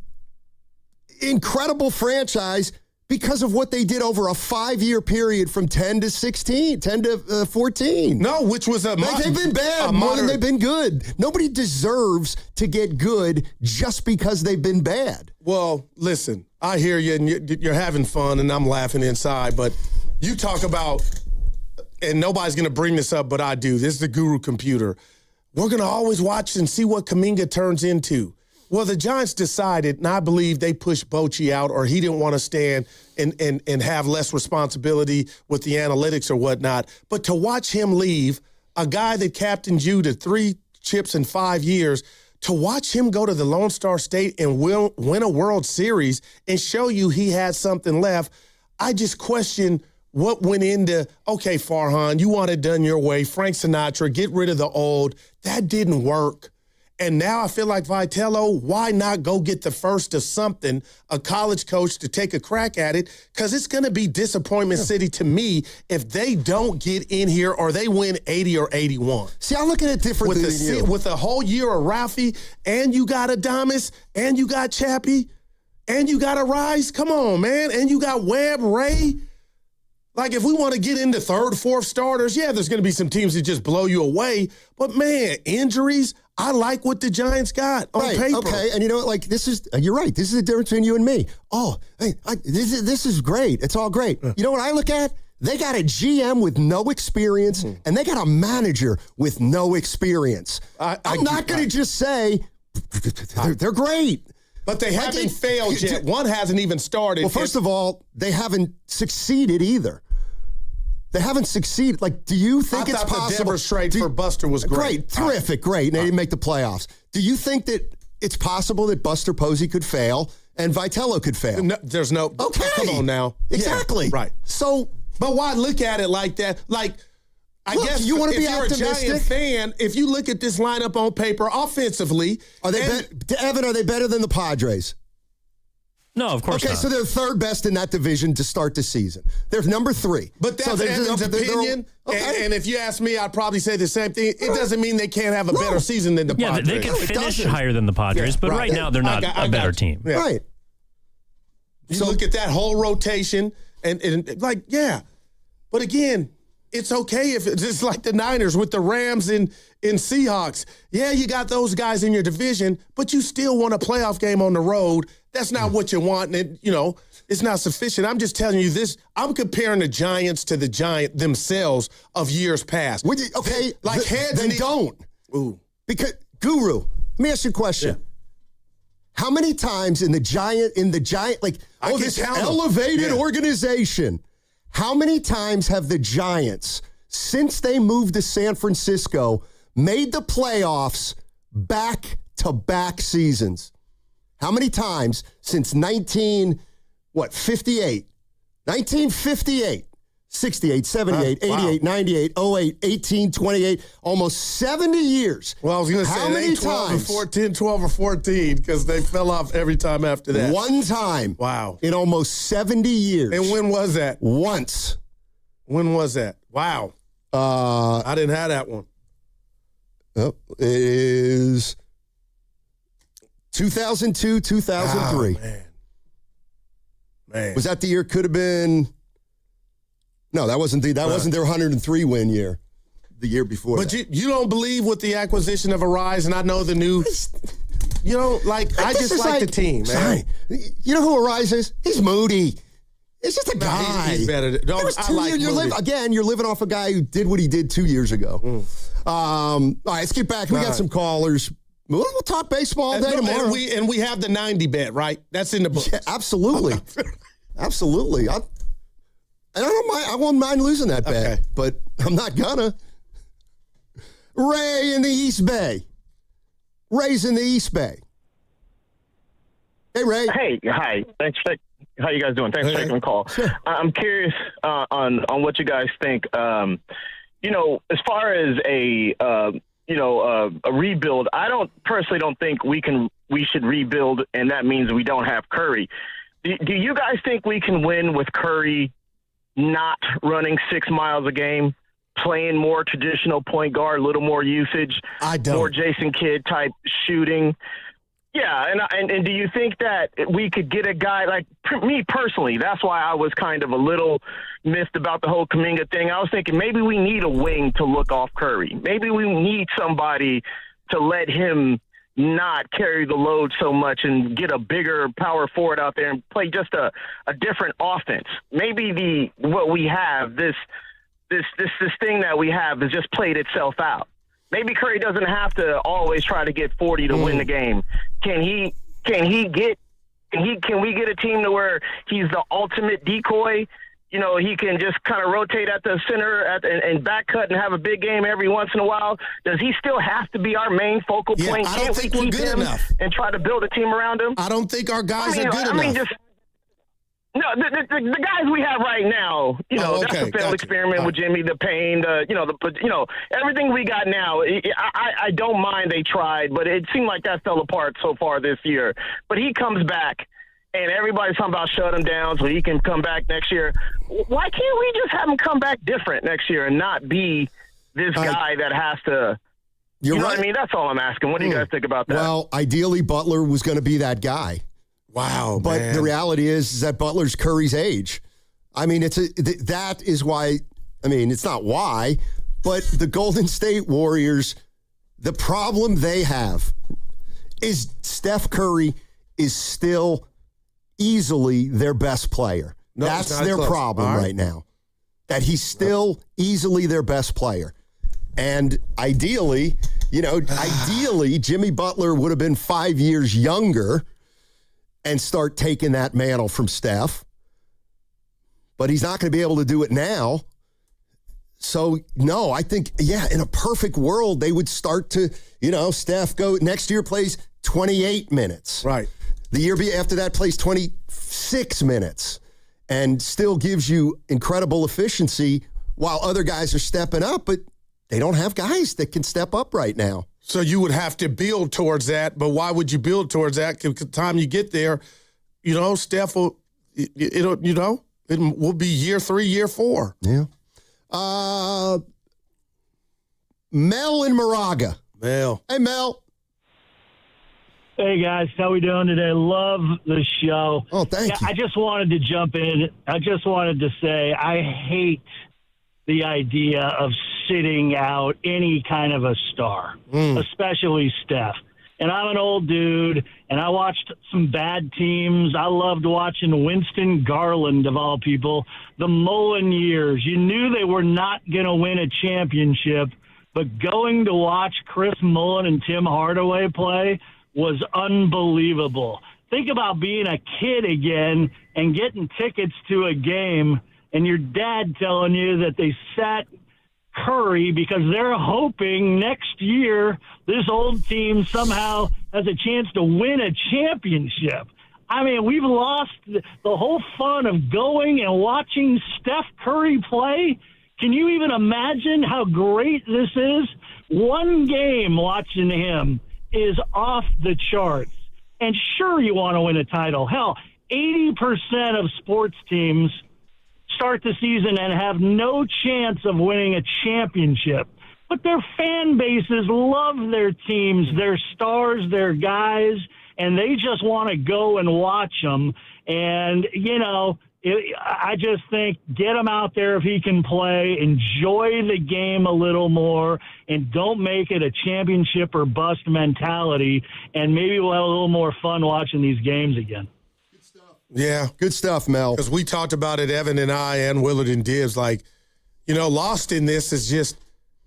incredible franchise because of what they did over a 5-year period from 10 to 14. No, which was they've been bad more than they've been good. Nobody deserves to get good just because they've been bad. Well, listen, I hear you, and you're having fun, and I'm laughing inside, but you talk about, and nobody's going to bring this up, but I do. This is the Guru Computer. We're going to always watch and see what Kuminga turns into. Well, the Giants decided, and I believe they pushed Bochy out, or he didn't want to stand and have less responsibility with the analytics or whatnot. But to watch him leave, a guy that captained you to 3 chips in 5 years, to watch him go to the Lone Star State and win a World Series and show you he had something left, I just question what went into, okay, Farhan, you want it done your way. Frank Sinatra, get rid of the old. That didn't work. And now I feel like Vitello, why not go get the first of something, a college coach to take a crack at it? Because it's going to be disappointment city to me if they don't get in here or they win 80 or 81. See, I look at it differently than you. With a whole year of Ralphie, and you got Adames, and you got Chappie, and you got a Rice. Come on, man. And you got Webb, Ray. Like, if we want to get into 3rd, 4th starters, yeah, there's going to be some teams that just blow you away. But, man, injuries, I like what the Giants got on paper. Okay, and you know what? Like, you're right. This is the difference between you and me. Oh, hey, this is great. It's all great. You know what I look at? They got a GM with no experience, and they got a manager with no experience. I'm not going to just say they're great. But they haven't failed yet. One hasn't even started. Well, first of all, they haven't succeeded either. They haven't succeeded. Like, do you think it's possible? The Denver trade for Buster was great. Terrific, great. And they didn't make the playoffs. Do you think that it's possible that Buster Posey could fail and Vitello could fail? No, there's no. Okay. Come on now. Exactly. Yeah, right. So. But why look at it like that? Like, I guess you want to be if you're optimistic. A Giant fan, if you look at this lineup on paper offensively. Evan, are they better than the Padres? No, of course not. Okay, so they're 3rd best in that division to start the season. They're number 3. But that's Evan's opinion. And if you ask me, I'd probably say the same thing. It doesn't mean they can't have a better season than the Padres. Yeah, they can finish higher than the Padres, but right now they're not a better team. Yeah. Right. You look at that whole rotation and like, yeah. But again, it's okay if it's just like the Niners with the Rams and Seahawks. Yeah, you got those guys in your division, but you still want a playoff game on the road. That's not what you want, and it's not sufficient. I'm just telling you this. I'm comparing the Giants to the Giant themselves of years past. Don't. Ooh. Because Guru, let me ask you a question. Yeah. How many times in the Giant, like, this elevated organization, how many times have the Giants, since they moved to San Francisco, made the playoffs back-to-back seasons? How many times since 1958? 1958. 68, 78, 88, 98, 08, 18, 28, almost 70 years. Well, I was going to say, how many 12 times? or 14, 12 or 14, because they fell off every time after that. One time. Wow. In almost 70 years. And when was that? Once. When was that? Wow. I didn't have that one. Oh, it is 2002, 2003. Oh, man. Was that the year? Could have been. No, that wasn't their 103 win year. The year before. But that. you don't believe with the acquisition of Arise, and I know the new. You know, I just like the team, man. Sorry. You know who Arise is? He's Moody. It's just a guy. He's better. You're living off a guy who did what he did 2 years ago. All right, let's get back. We got some callers. We'll talk baseball all day tomorrow. And we have the 90 bet, right? That's in the book. Yeah, absolutely. Absolutely. I won't mind losing that bet, but I'm not gonna. Ray in the East Bay. Ray's in the East Bay. Hey, Ray. Hey, hi. How you guys doing? Thanks for taking the call. Sure. I'm curious on what you guys think. As far as a rebuild, I personally don't think we should rebuild, and that means we don't have Curry. Do you guys think we can win with Curry not running 6 miles a game, playing more traditional point guard, a little more usage, more Jason Kidd type shooting? Yeah, and do you think that we could get a guy like me personally? That's why I was kind of a little miffed about the whole Kuminga thing. I was thinking maybe we need a wing to look off Curry. Maybe we need somebody to let him not carry the load so much and get a bigger power forward out there and play just a different offense. Maybe what we have, this thing that we have has just played itself out. Maybe Curry doesn't have to always try to get 40 to win the game. Can we get a team to where he's the ultimate decoy? He can just kind of rotate at the center and back cut and have a big game every once in a while. Does he still have to be our main focal point? I don't think we're good enough. And try to build a team around him? I don't think our guys are good enough. The guys we have right now, that's a failed experiment with Jimmy, the pain, everything we got now. I don't mind they tried, but it seemed like that fell apart so far this year. But he comes back, and everybody's talking about shut him down so he can come back next year. Why can't we just have him come back different next year and not be this guy that has to? You know what I mean? That's all I'm asking. What do you guys think about that? Well, ideally, Butler was going to be that guy. Wow, but man. The reality is that Butler's Curry's age. I mean, that is why. I mean, it's not why, but the Golden State Warriors, the problem they have is Steph Curry is still easily their best player. No, that's their problem right now. That he's still easily their best player. And ideally, Jimmy Butler would have been 5 years younger and start taking that mantle from Steph. But he's not going to be able to do it now. So, no, I think, in a perfect world, they would start to, Steph next year plays 28 minutes. Right. The year after that plays 26 minutes and still gives you incredible efficiency while other guys are stepping up, but they don't have guys that can step up right now. So you would have to build towards that, but why would you build towards that? Because the time you get there, Steph will, it will be year 3, year 4. Yeah. Mel in Moraga. Mel. Hey, Mel. Hey, guys. How we doing today? Love the show. Oh, thank you. I just wanted to jump in. I just wanted to say I hate the idea of sitting out any kind of a star, especially Steph. And I'm an old dude, and I watched some bad teams. I loved watching Winston Garland, of all people, the Mullen years. You knew they were not going to win a championship, but going to watch Chris Mullen and Tim Hardaway play was unbelievable. Think about being a kid again and getting tickets to a game and your dad telling you that they sat Curry because they're hoping next year this old team somehow has a chance to win a championship. I mean, we've lost the whole fun of going and watching Steph Curry play. Can you even imagine how great this is? One game watching him is off the charts. And sure, you want to win a title. Hell, 80% of sports teams start the season and have no chance of winning a championship. But their fan bases love their teams, their stars, their guys, and they just want to go and watch them. And, I just think get him out there if he can play, enjoy the game a little more, and don't make it a championship or bust mentality, and maybe we'll have a little more fun watching these games again. Yeah. Good stuff, Mel. Because we talked about it, Evan and I and Willard and Dibbs, lost in this is just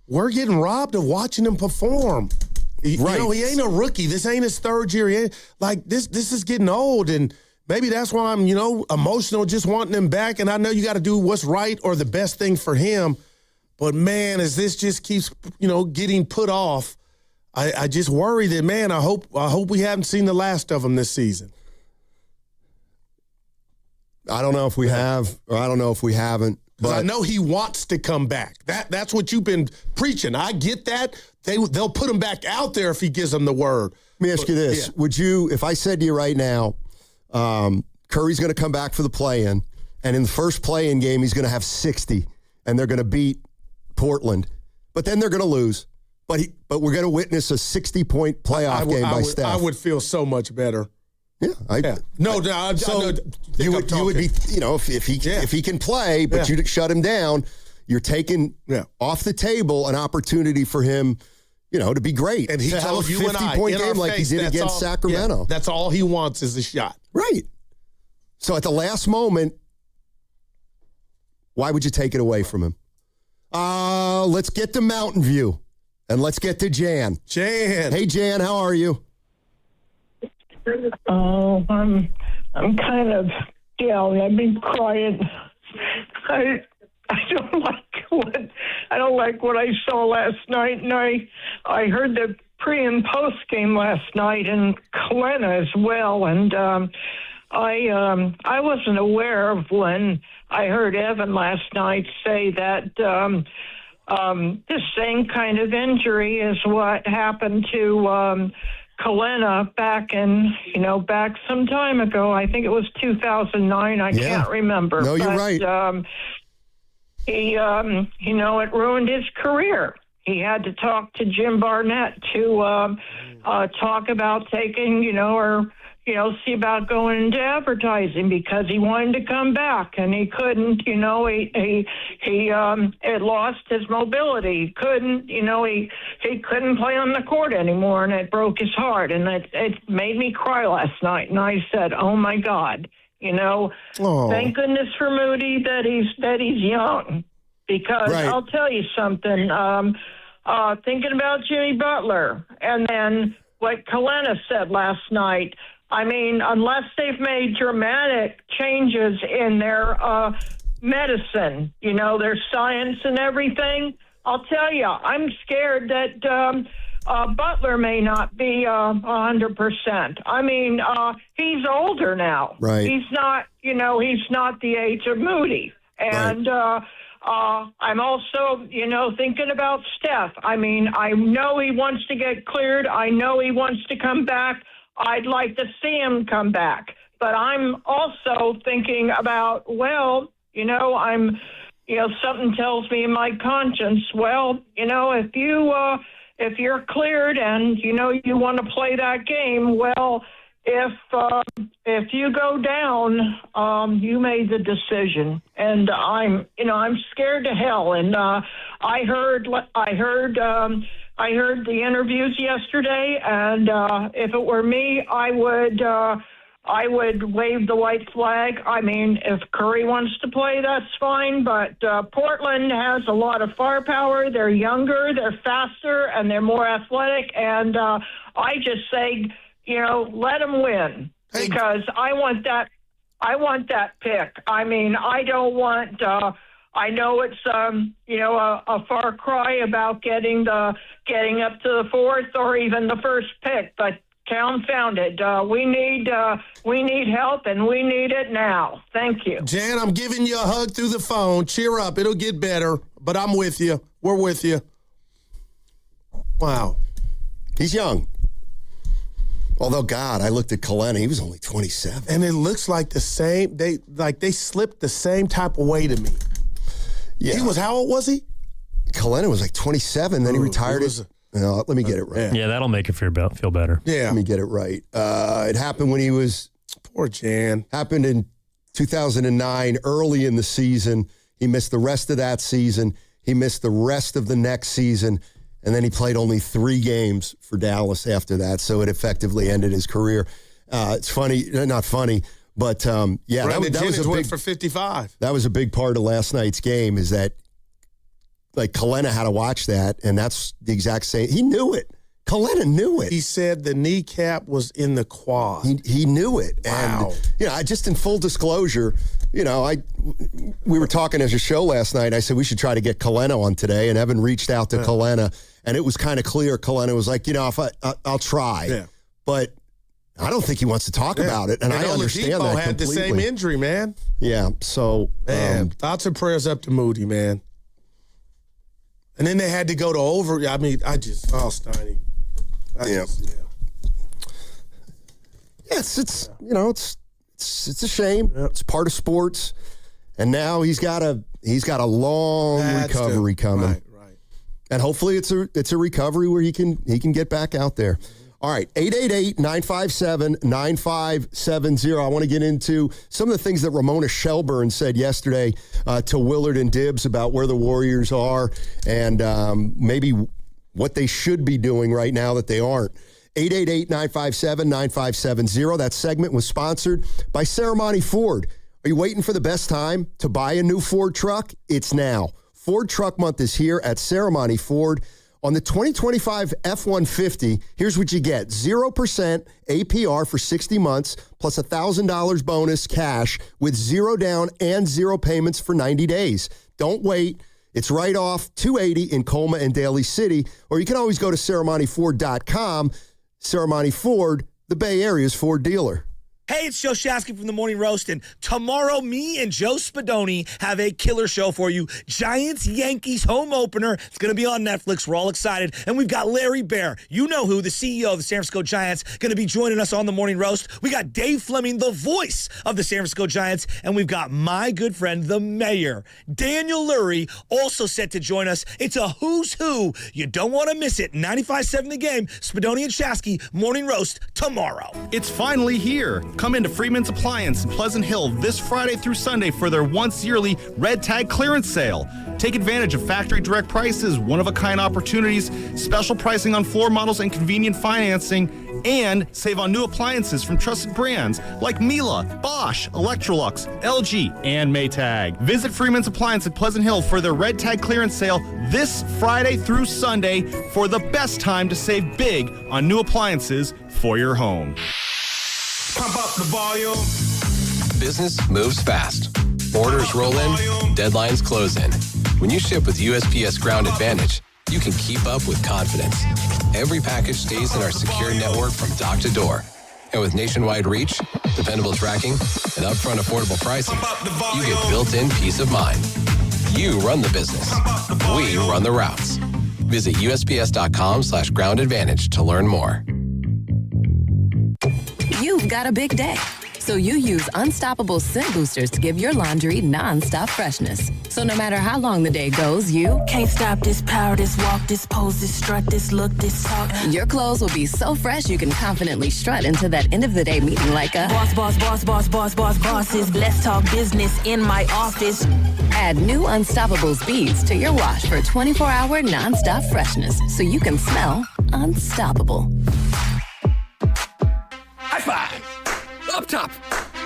we're getting robbed of watching him perform. Right. He ain't a rookie. This ain't his third year. This is getting old, and maybe that's why I'm, emotional just wanting him back. And I know you got to do what's right or the best thing for him. But, man, as this just keeps, getting put off, I just worry that, man, I hope we haven't seen the last of him this season. I don't know if we have, or I don't know if we haven't. But I know he wants to come back. That's what you've been preaching. I get that. They'll put him back out there if he gives them the word. Let me ask you this. Yeah. Would you, if I said to you right now, Curry's going to come back for the play-in, and in the first play-in game he's going to have 60, and they're going to beat Portland, but then they're going to lose. But we're going to witness a 60-point playoff game by Steph. I would feel so much better. Yeah. You would be, if he can play, but you shut him down, you're taking off the table an opportunity for him, to be great. And he to told have a you and I 50-point game like he did against Sacramento. Yeah, that's all he wants is a shot. Right. So at the last moment, why would you take it away from him? Let's get to Mountain View, and let's get to Jan. Hey, Jan, how are you? Oh, I'm kind of down. I've been crying. I don't like what I saw last night, and I heard the pre and post game last night in Kalena as well, and I wasn't aware of when I heard Evan last night say that this same kind of injury is what happened to Kalena back some time ago. I think it was 2009. I can't remember. No, you're right. He, it ruined his career. He had to talk to Jim Barnett to talk about taking, see about going into advertising because he wanted to come back and he couldn't. It lost his mobility. He couldn't, he couldn't play on the court anymore, and it broke his heart. And it made me cry last night. And I said, "Oh my God." Thank goodness for Moody that he's young, because I'll tell you something. Thinking about Jimmy Butler, and then what Kalena said last night. I mean, unless they've made dramatic changes in their medicine, their science and everything, I'll tell you, I'm scared that Butler may not be 100%. I mean, he's older now. Right. He's not, he's not the age of Moody. And I'm also, thinking about Steph. I mean, I know he wants to get cleared. I know he wants to come back. I'd like to see him come back. But I'm also thinking about, something tells me in my conscience, if you're cleared and, you want to play that game, if you go down, you made the decision. And I'm scared to hell. And I heard the interviews yesterday, and if it were me, I would wave the white flag. I mean, if Curry wants to play, that's fine, but Portland has a lot of firepower. They're younger, they're faster, and they're more athletic, and I just say, let them win, because I want that pick. I mean, I don't want I know it's a far cry about getting up to the fourth or even the first pick, but Confound it. We need help, and we need it now. Thank you. Jan, I'm giving you a hug through the phone. Cheer up. It'll get better, but I'm with you. We're with you. Wow. He's young. Although, God, I looked at Kalena. He was only 27. And it looks like the same. They slipped the same type of way to me. Yeah. He was, how old was he? Kalena was like 27. Then he retired. Let me get it right. Yeah, that'll make it feel better. Yeah. Let me get it right. It happened when he was... Poor Jan. Happened in 2009, early in the season. He missed the rest of that season. He missed the rest of the next season. And then he played only 3 games for Dallas after that. So it effectively ended his career. It's funny, not funny, but that was a big... for 55. That was a big part of last night's game is that like Kalena had to watch that, and that's the exact same. He knew it. Kalena knew it. He said the kneecap was in the quad. He knew it. Wow. And, I just in full disclosure, we were talking as a show last night. I said we should try to get Kalena on today, and Evan reached out to Kalena, and it was kind of clear. Kalena was like, if I'll try. Yeah. But I don't think he wants to talk about it, and I understand that had completely. The same injury, man. Yeah, so... Man, thoughts and prayers up to Moody, man. And then they had to go to Steiny. It's a shame. Yep. It's part of sports, and now he's got a long recovery coming. Right. And hopefully it's a recovery where he can get back out there. All right, 888-957-9570. I want to get into some of the things that Ramona Shelburne said yesterday to Willard and Dibbs about where the Warriors are and maybe what they should be doing right now that they aren't. 888-957-9570. That segment was sponsored by Saramonte Ford. Are you waiting for the best time to buy a new Ford truck? It's now. Ford Truck Month is here at Saramonte Ford. On the 2025 F-150, here's what you get. 0% APR for 60 months, plus $1,000 bonus cash with 0 down and 0 payments for 90 days. Don't wait. It's right off 280 in Colma and Daly City, or you can always go to SaramonteFord.com. Saramonte Ford, the Bay Area's Ford dealer. Hey, it's Joe Shasky from the Morning Roast, and tomorrow me and Joe Spadoni have a killer show for you. Giants-Yankees home opener. It's going to be on Netflix. We're all excited. And we've got Larry Baer. You know who, the CEO of the San Francisco Giants, going to be joining us on the Morning Roast. We got Dave Fleming, the voice of the San Francisco Giants, and we've got my good friend, the mayor, Daniel Lurie, also set to join us. It's a who's who. You don't want to miss it. 95.7 The Game, Spadoni and Shasky, Morning Roast, tomorrow. It's finally here. Come into Freeman's Appliance in Pleasant Hill this Friday through Sunday for their once-yearly Red Tag clearance sale. Take advantage of factory direct prices, one-of-a-kind opportunities, special pricing on floor models and convenient financing, and save on new appliances from trusted brands like Miele, Bosch, Electrolux, LG, and Maytag. Visit Freeman's Appliance at Pleasant Hill for their Red Tag clearance sale this Friday through Sunday for the best time to save big on new appliances for your home. Pump up the volume. Business moves fast. Orders roll in, deadlines close in. When you ship with USPS Ground Advantage, you can keep up with confidence. Every package stays in our secure network from dock to door. And with nationwide reach, dependable tracking, and upfront affordable pricing, you get built-in peace of mind. You run the business. We run the routes. Visit USPS.com/Ground Advantage to learn more. You've got a big day, so you use Unstoppable Scent Boosters to give your laundry non-stop freshness. So no matter how long the day goes, you can't stop this power, this walk, this pose, this strut, this look, this talk. Your clothes will be so fresh you can confidently strut into that end of the day meeting like a bosses. Let's talk business in my office. Add new Unstoppable beads to your wash for 24-hour non-stop freshness so you can smell unstoppable. High five! Up top!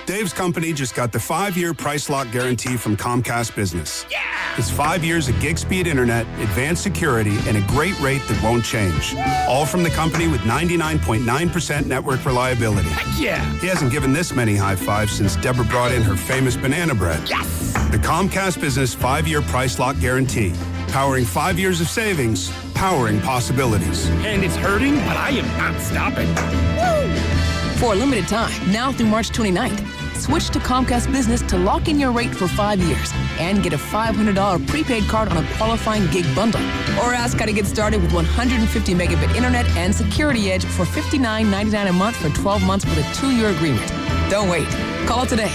Dave's company just got the 5-year price lock guarantee from Comcast Business. Yeah! It's 5 years of gig speed internet, advanced security, and a great rate that won't change. All from the company with 99.9% network reliability. Heck yeah! He hasn't given this many high fives since Deborah brought in her famous banana bread. Yes! The Comcast Business 5-year price lock guarantee. Powering 5 years of savings powering possibilities. And it's hurting, but I am not stopping. Woo! For a limited time, now through March 29th, switch to Comcast Business to lock in your rate for 5 years and get a $500 prepaid card on a qualifying gig bundle. Or ask how to get started with 150 megabit internet and Security Edge for $59.99 a month for 12 months with a 2-year agreement. Don't wait. Call today.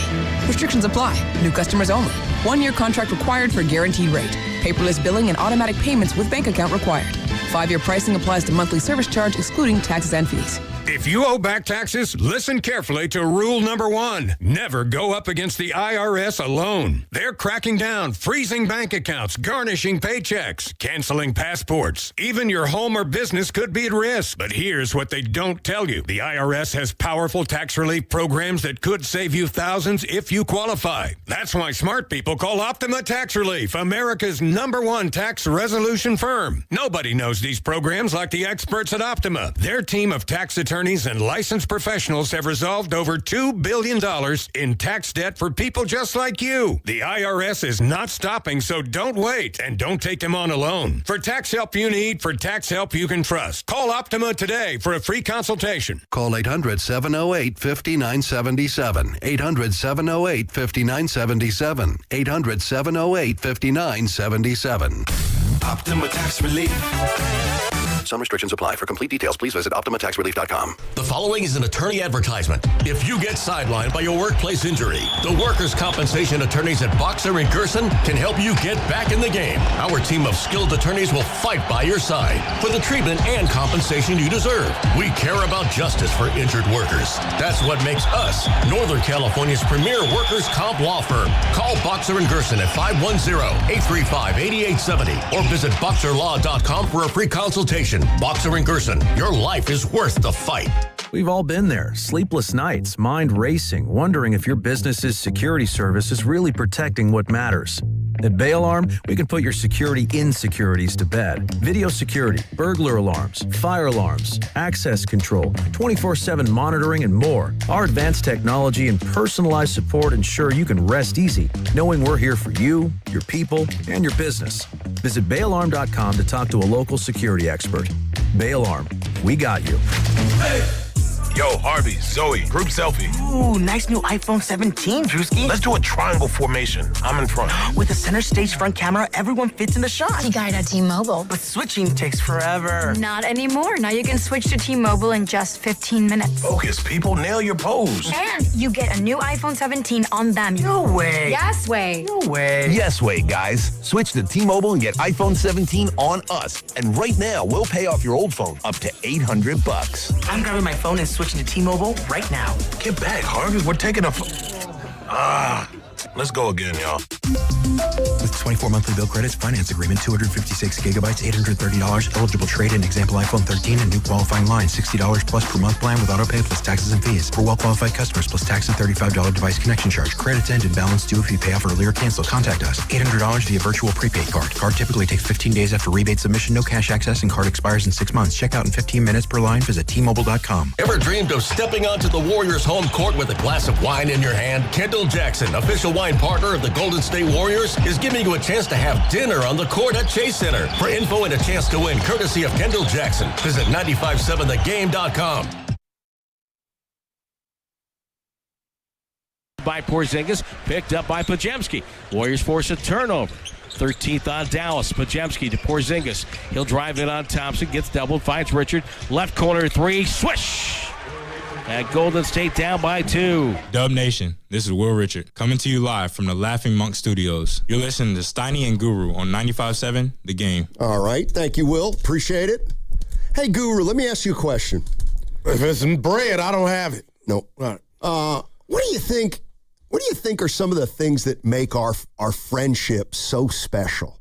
Restrictions apply. New customers only. 1-year contract required for guaranteed rate. Paperless billing and automatic payments with bank account required. 5-year pricing applies to monthly service charge excluding taxes and fees. If you owe back taxes, listen carefully to rule number 1. Never go up against the IRS alone. They're cracking down, freezing bank accounts, garnishing paychecks, canceling passports. Even your home or business could be at risk. But here's what they don't tell you. The IRS has powerful tax relief programs that could save you thousands if you qualify. That's why smart people call Optima Tax Relief, America's #1 tax resolution firm. Nobody knows these programs like the experts at Optima. Their team of tax attorneys and licensed professionals have resolved over $2 billion in tax debt for people just like you. The IRS is not stopping, so don't wait and don't take them on alone. For tax help you need, for tax help you can trust, call Optima today for a free consultation. Call 800-708-5977. 800-708-5977. 800-708-5977. Optima Tax Relief. Some restrictions apply. For complete details, please visit OptimaTaxRelief.com. The following is an attorney advertisement. If you get sidelined by your workplace injury, the workers' compensation attorneys at Boxer and Gerson can help you get back in the game. Our team of skilled attorneys will fight by your side for the treatment and compensation you deserve. We care about justice for injured workers. That's what makes us Northern California's premier workers' comp law firm. Call Boxer and Gerson at 510-835-8870 or visit BoxerLaw.com for a free consultation. Boxer and Gerson, your life is worth the fight. We've all been there. Sleepless nights, mind racing, wondering if your business's security service is really protecting what matters. At Bay Alarm, we can put your security insecurities to bed. Video security, burglar alarms, fire alarms, access control, 24/7 monitoring, and more. Our advanced technology and personalized support ensure you can rest easy, knowing we're here for you, your people, and your business. Visit bayalarm.com to talk to a local security expert. Bay Alarm, we got you. Hey! Yo, Harvey, Zoe, group selfie. Ooh, nice new iPhone 17, Drewski. Let's do a triangle formation. I'm in front. With a center stage front camera, everyone fits in the shot. You got it at T-Mobile. But switching takes forever. Not anymore. Now you can switch to T-Mobile in just 15 minutes. Focus, people. Nail your pose. And you get a new iPhone 17 on them. No way. Yes way. No way. Yes way, guys. Switch to T-Mobile and get iPhone 17 on us. And right now, we'll pay off your old phone up to $800. I'm grabbing my phone and switching to T-Mobile right now. Get back, Harvey. We're taking a let's go again, y'all. With 24 monthly bill credits, finance agreement, 256 gigabytes, $830, eligible trade-in, example iPhone 13 and new qualifying line, $60 plus per month plan with auto pay plus taxes and fees. For well-qualified customers plus tax and $35 device connection charge. Credits end and balance due if you pay off early or cancel. Contact us. $800 via virtual prepaid card. Card typically takes 15 days after rebate submission. No cash access and card expires in 6 months. Check out in 15 minutes per line. Visit T-Mobile.com. Ever dreamed of stepping onto the Warriors home court with a glass of wine in your hand? Kendall Jackson, official wine partner of the Golden State Warriors, is giving you a chance to have dinner on the court at Chase Center. For info and a chance to win, courtesy of Kendall Jackson, visit 957thegame.com. By Porzingis, picked up by Pajemski. Warriors force a turnover. 13th on Dallas. Pajemski to Porzingis. He'll drive it on Thompson. Gets doubled. Finds Richard. Left corner three. Swish! At Golden State down by 2. Dub Nation, this is Will Richard, coming to you live from the Laughing Monk Studios. You're listening to Steiny and Guru on 95.7 The Game. All right. Thank you, Will. Appreciate it. Hey, Guru, let me ask you a question. If it's in bread, I don't have it. No. All right. What do you think? What do you think are some of the things that make our friendship so special?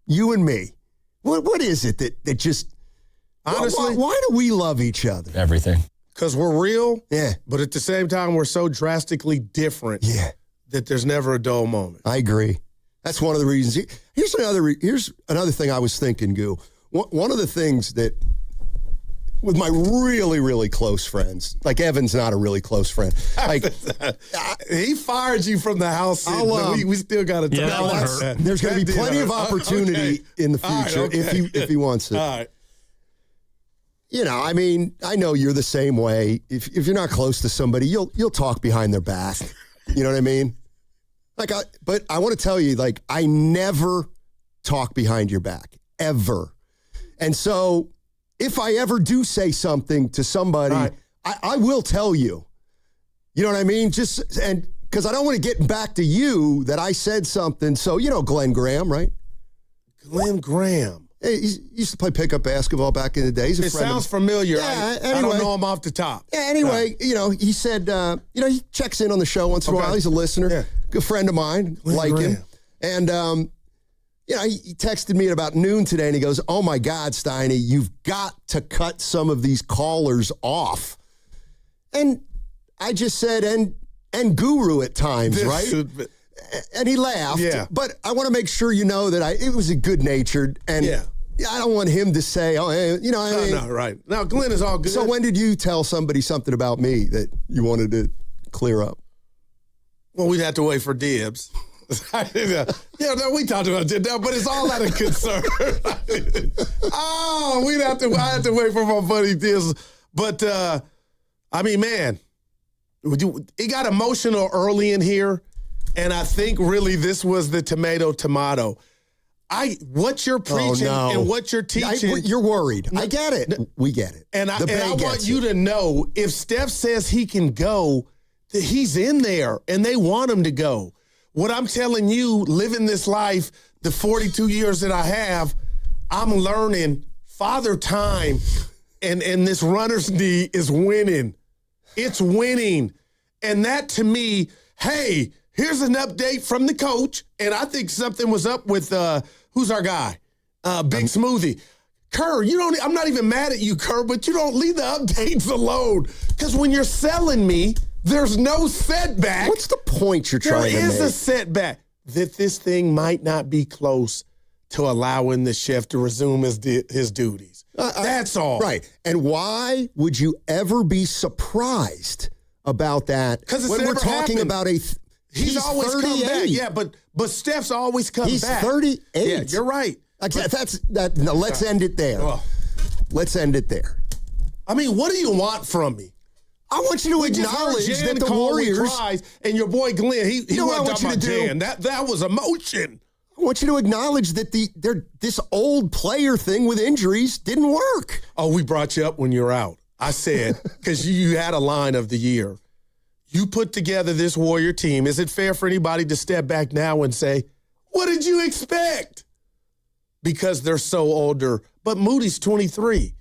You and me. What is it that just honestly? Why do we love each other? Everything. Because we're real, yeah. But at the same time, we're so drastically different, that there's never a dull moment. I agree. That's one of the reasons. Here's another thing I was thinking, Goo. One of the things that with my really, really close friends. Like, Evan's not a really close friend. Like, he fired you from the house. We still got to talk about that. There's going to be plenty of opportunity in the future if he wants it. All right. You know, I mean, I know you're the same way. If you're not close to somebody, you'll talk behind their back. You know what I mean? Like, but I want to tell you, like, I never talk behind your back, ever. And so if I ever do say something to somebody, right, I will tell you. You know what I mean? And because I don't want to get back to you that I said something. So, you know, Glenn Graham, right? Glenn Graham. Hey, he used to play pickup basketball back in the day. He's a it friend sounds of familiar. Yeah, I don't know him off the top. Yeah, anyway, you know, he said, you know, he checks in on the show once in a while. He's a listener. Yeah. Good friend of mine. Glenn like Graham. Him. And, you know, he texted me at about noon today, and he goes, oh, my God, Steiny, you've got to cut some of these callers off. And I just said, and guru at times, right? And he laughed. Yeah. But I want to make sure you know that it was a good-natured. And I don't want him to say, oh, hey, you know. No, right. Now, Glenn is all good. So when did you tell somebody something about me that you wanted to clear up? Well, we'd have to wait for dibs. No, we talked about it now, but it's all out of concern. I had to wait for my buddy dibs. But, I mean, man, it got emotional early in here. And I think really this was the tomato. What you're preaching and what you're teaching. You're worried. I get it. We get it. And I want you to know, if Steph says he can go, that he's in there and they want him to go. What I'm telling you, living this life, the 42 years that I have, I'm learning Father Time and this runner's knee is winning. It's winning. And that to me, hey, here's an update from the coach, and I think something was up with who's our guy, Big Smoothie, Kerr. I'm not even mad at you, Kerr, but you don't leave the updates alone because when you're selling me, there's no setback. What's the point you're trying to make? There is a setback that this thing might not be close to allowing the chef to resume his duties. That's all. Right. And why would you ever be surprised about that? Because when we're talking about He's always 38. Come back. Yeah, but Steph's always come back. He's 38. Yeah, you're right. No, let's end it there. Oh. Let's end it there. I mean, what do you want from me? I want you to acknowledge that the Warriors and your boy Glenn, he you know what I want you to do? Jan. That was emotion. I want you to acknowledge that this old player thing with injuries didn't work. Oh, we brought you up when you were out. I said, because you had a line of the year. You put together this Warrior team. Is it fair for anybody to step back now and say, what did you expect? Because they're so older. But Moody's 23.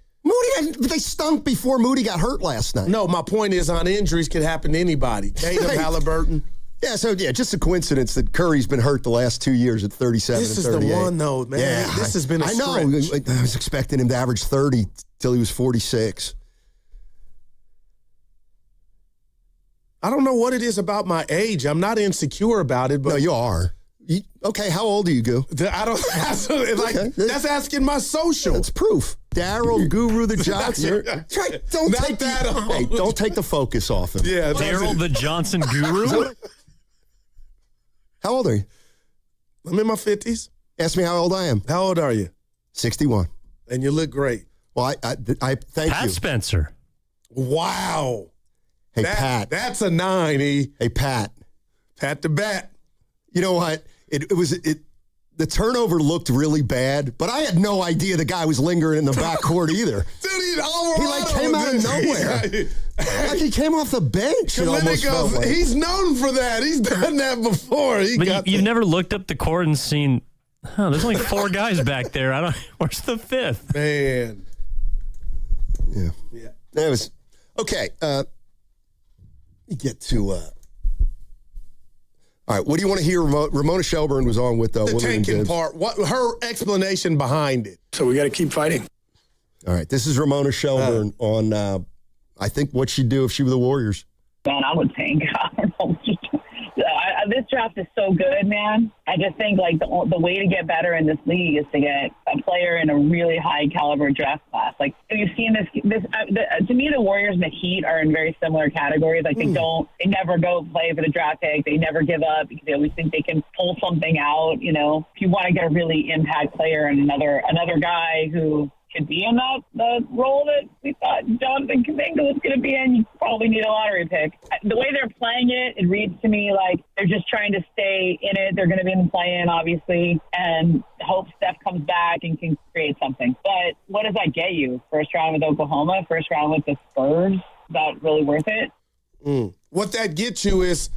They stunk before Moody got hurt last night. No, my point is on injuries can happen to anybody. Tatum, Halliburton. Yeah, just a coincidence that Curry's been hurt the last 2 years at 37 and 38. This is the one, though, man. Yeah, this has been a stretch. I know. I was expecting him to average 30 till he was 46. I don't know what it is about my age. I'm not insecure about it. But no, you are. Okay, how old are you, Goo? I don't. That's asking my social. That's proof. Daryl Guru the Johnson. Don't take the focus off him. Yeah, Daryl the Johnson Guru. How old are you? I'm in my 50s. Ask me how old I am. How old are you? 61. And you look great. Well, I thank Pat you. Spencer. Wow. Hey, Pat. That's a 9, E. Hey, Pat. Pat the bat. You know what? The turnover looked really bad, but I had no idea the guy was lingering in the backcourt either. Dude, he came out of nowhere. Like he came off the bench. He's known for that. He's done that before. You've never looked up the court and seen, there's only 4 guys back there. Where's the 5th? Man. Yeah. That was okay. Get to all right, what do you want to hear? Ramona Shelburne was on with the tanking Dibs. part. What her explanation behind it? So we got to keep fighting. All right, this is Ramona Shelburne on. I think what she'd do if she were the Warriors. Man, I would tank. I don't know. This draft is so good, man. I just think like the way to get better in this league is to get a player in a really high caliber draft class. Like you've seen to me, the Warriors and the Heat are in very similar categories. Like they never go play for the draft pick. They never give up because they always think they can pull something out. You know, if you want to get a really impact player and another guy who could be in the role that we thought Jonathan Kuminga was going to be in, you probably need a lottery pick. The way they're playing it reads to me like they're just trying to stay in it. They're going to be in the play-in, obviously, and hope Steph comes back and can create something. But what does that get you? First round with Oklahoma, first round with the Spurs? Is that really worth it? What that gets you is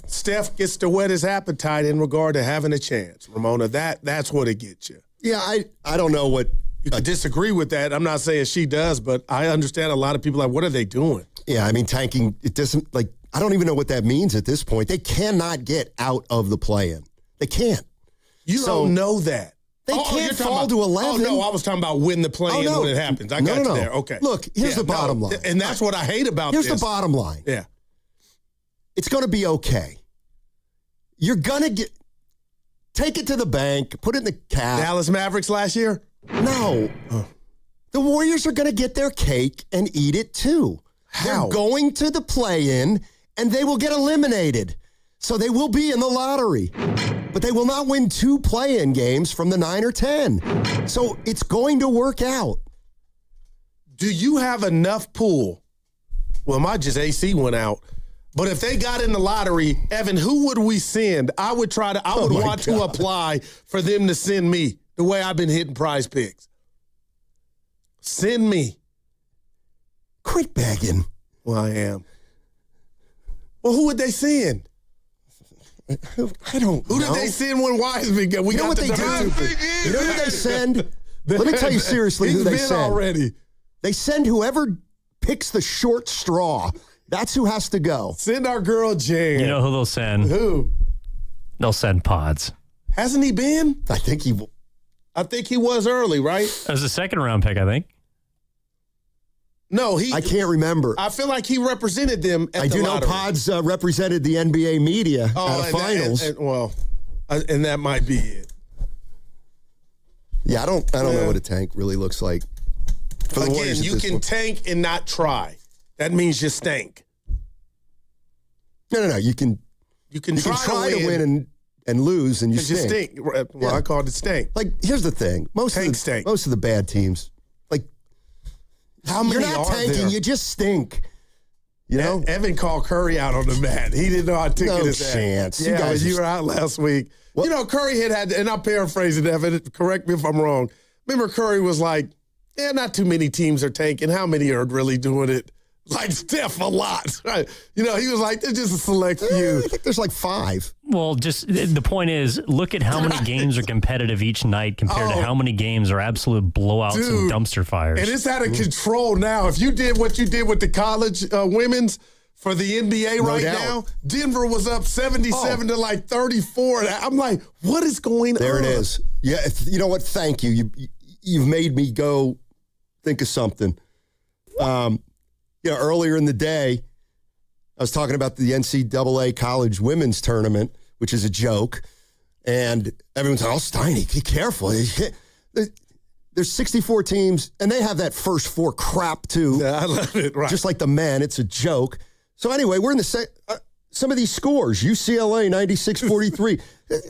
Steph gets to whet his appetite in regard to having a chance, Ramona. That's what it gets you. Yeah, I don't know what. You could disagree with that. I'm not saying she does, but I understand a lot of people are like, what are they doing? Yeah, I mean, tanking, it doesn't, like, I don't even know what that means at this point. They cannot get out of the play-in. They can't. You don't know that. They can't fall to 11. Oh, no, I was talking about when the play-in when it happens. I got you there. Okay. Look, here's the bottom line. And that's what I hate about this. Here's the bottom line. Yeah. It's going to be okay. You're going to take it to the bank, put it in the cap. Dallas Mavericks last year? No. The Warriors are going to get their cake and eat it too. How? They're going to the play-in, and they will get eliminated. So they will be in the lottery. But they will not win 2 play-in games from the 9 or 10. So it's going to work out. Do you have enough pool? Well, my just AC went out. But if they got in the lottery, Evan, who would we send? I would want to apply for them to send me. The way I've been hitting Prize Picks. Send me. Quit begging. Well, I am. Well, who would they send? I don't know. Who did they send when Wiseman got? You know what they do? You know who they send? Let me tell you seriously who they send. Already. They send whoever picks the short straw. That's who has to go. Send our girl Jan. You know who they'll send? Who? They'll send Pods. Hasn't he been? I think he was early, right? It was a second-round pick, I think. No, I can't remember. I feel like he represented them at I the do lottery. know Pods represented the NBA media at a finals. And that might be it. Yeah, I don't know what a tank really looks like. For the Again, you can tank and not try. That means you stink. No. You can try to win and lose, and you stink. Well, I called it stink. Like, here's the thing. Most of the bad teams, like, how many you're not are tanking, there? you just stink. You know? Evan called Curry out on the mat. He didn't know how to ticket his chance. Yeah, you were out last week. What? You know, Curry had, and I'm paraphrasing Evan, correct me if I'm wrong. Remember, Curry was like, not too many teams are tanking. How many are really doing it? Like Steph, a lot. Right? You know, he was like, there's just a select few. I think there's like 5. Well, just the point is, look at how many games are competitive each night compared to how many games are absolute blowouts and dumpster fires. And it's out of control now. If you did what you did with the college women's for the NBA now, Denver was up 77 to like 34. I'm like, what is going on? There it is. Yeah, you know what? Thank you. You've made me go think of something. Earlier in the day, I was talking about the NCAA college women's tournament, which is a joke. And everyone's like, oh, Steiny, be careful. There's 64 teams, and they have that first 4 crap, too. Yeah, I love it. Right. Just like the men, it's a joke. So anyway, we're in the some of these scores. UCLA, 96-43.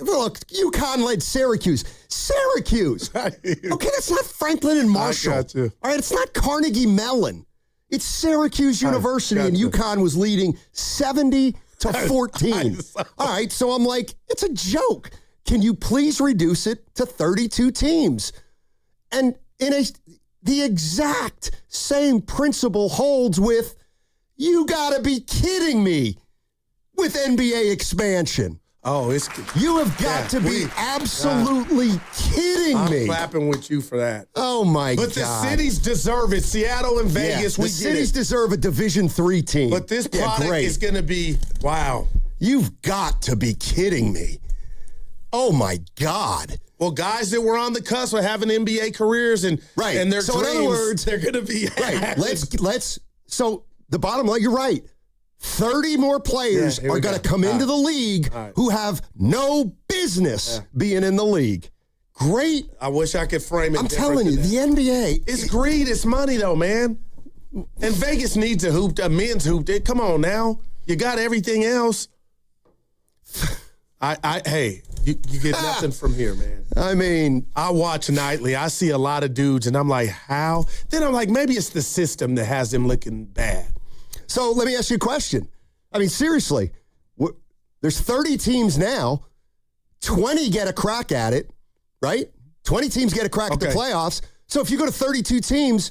Look, UConn led Syracuse. Syracuse! Okay, that's not Franklin and Marshall. I got you. All right, it's not Carnegie Mellon. It's Syracuse University, and UConn was leading 70-14. All right, so I'm like, it's a joke. Can you please reduce it to 32 teams? And the exact same principle holds with, you got to be kidding me, with NBA expansion. Oh, you have got to be absolutely kidding me. I'm clapping with you for that. Oh my God! But the cities deserve it. Seattle and Vegas, the cities deserve a Division III team. But this product is going to be wow. You've got to be kidding me. Oh my God! Well, guys that were on the cusp of having NBA careers and and their dreams, in other words, they're going to be right. Let's. So the bottom line, you're right. 30 more players are going to come into the league who have no business being in the league. Great. I wish I could frame it. I'm telling you, the NBA. It's greed. It's money, though, man. And Vegas needs a men's hoop. Come on now. You got everything else. Hey, you get nothing from here, man. I mean, I watch nightly. I see a lot of dudes, and I'm like, how? Then I'm like, maybe it's the system that has them looking bad. So let me ask you a question. I mean, seriously, there's 30 teams now. 20 get a crack at it, right? 20 teams get a crack at the playoffs. So if you go to 32 teams,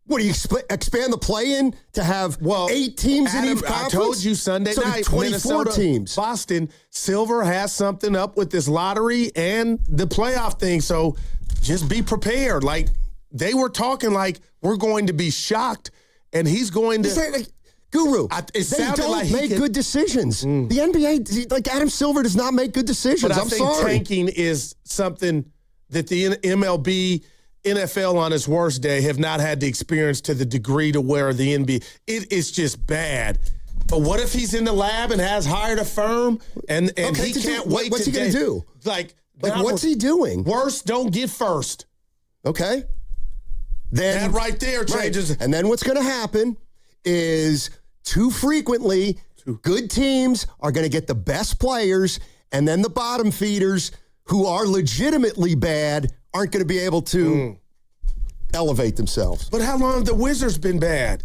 what do you expand the play-in to have 8 teams in each conference? I told you Sunday night, 24 Minnesota, teams. Boston, Silver has something up with this lottery and the playoff thing. So just be prepared. Like, they were talking like we're going to be shocked, and he's going to... Guru, they don't make good decisions. The NBA, like Adam Silver, does not make good decisions. But I think tanking is something that the MLB, NFL on its worst day have not had the experience to the degree to where the NBA, it is just bad. But what if he's in the lab and has hired a firm and he can't wait? What's he going to do? Like what's he doing? Worst, don't get first. Okay. Then that right there changes. Right. And then what's going to happen is too frequently, good teams are going to get the best players, and then the bottom feeders who are legitimately bad aren't going to be able to elevate themselves. But how long have the Wizards been bad?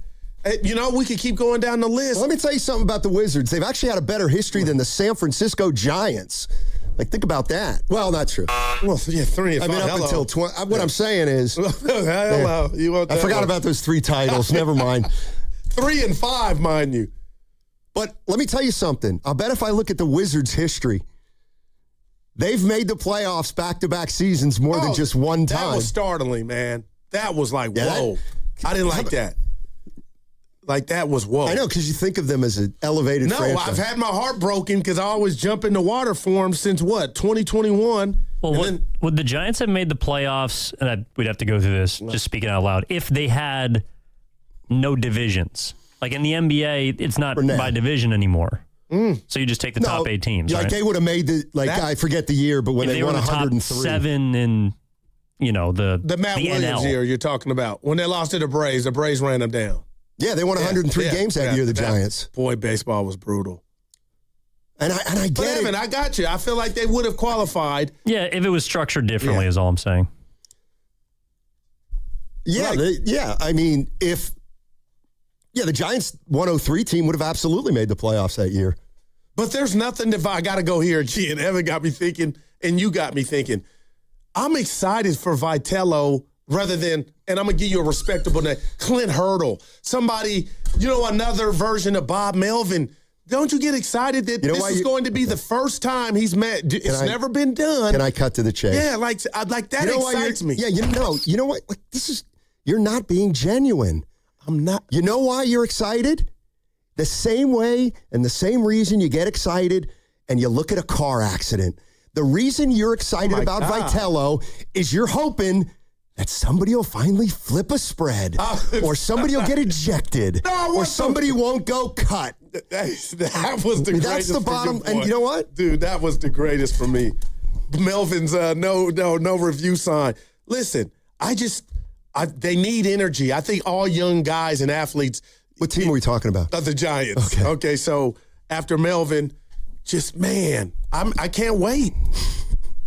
You know, we could keep going down the list. Well, let me tell you something about the Wizards. They've actually had a better history than the San Francisco Giants. Like, think about that. Well, not true. Well, yeah, 3 and 5. I mean, up until 20. What I'm saying is, hello. You want I forgot about those 3 titles. Never mind. 3 and 5, mind you. But let me tell you something. I'll bet if I look at the Wizards' history, they've made the playoffs back-to-back seasons more than just one time. That was startling, man. That was like, whoa. I didn't like that. Like, that was whoa. I know, because you think of them as an elevated franchise. No, I've had my heart broken because I always jump in the water for them since, 2021? Well, would the Giants have made the playoffs, and we'd have to go through this, just speaking out loud, if they had no divisions? Like in the NBA, it's not by division anymore. So you just take the top 8 teams, like right? they would have made I forget the year, but when they won the 103. top 7 in, the Matt Williams NL. year you're talking about. When they lost to the Braves ran them down. Yeah, they won 103 games that year, the Giants. Boy, baseball was brutal. And I get it. Evan, I got you. I feel like they would have qualified. Yeah, if it was structured differently is all I'm saying. Yeah, I mean, the Giants 103 team would have absolutely made the playoffs that year. But there's nothing I got to go here. Gee, and Evan got me thinking, and you got me thinking. I'm excited for Vitello rather than, and I'm going to give you a respectable name, Clint Hurdle. Somebody, another version of Bob Melvin. Don't you get excited that this is going to be the first time he's met? It's never been done. Can I cut to the chase? Yeah, like that excites me. Yeah, you know what? Like, you're not being genuine. I'm not. You know why you're excited? The same way and the same reason you get excited and you look at a car accident. The reason you're excited about Vitello is you're hoping that somebody will finally flip a spread or somebody will get ejected or somebody won't go cut. That was the greatest. That's the bottom. And you know what? Dude, that was the greatest for me. Melvin's no review sign. Listen, they need energy. I think all young guys and athletes. What team are we talking about? The Giants. Okay, so after Melvin, I can't wait.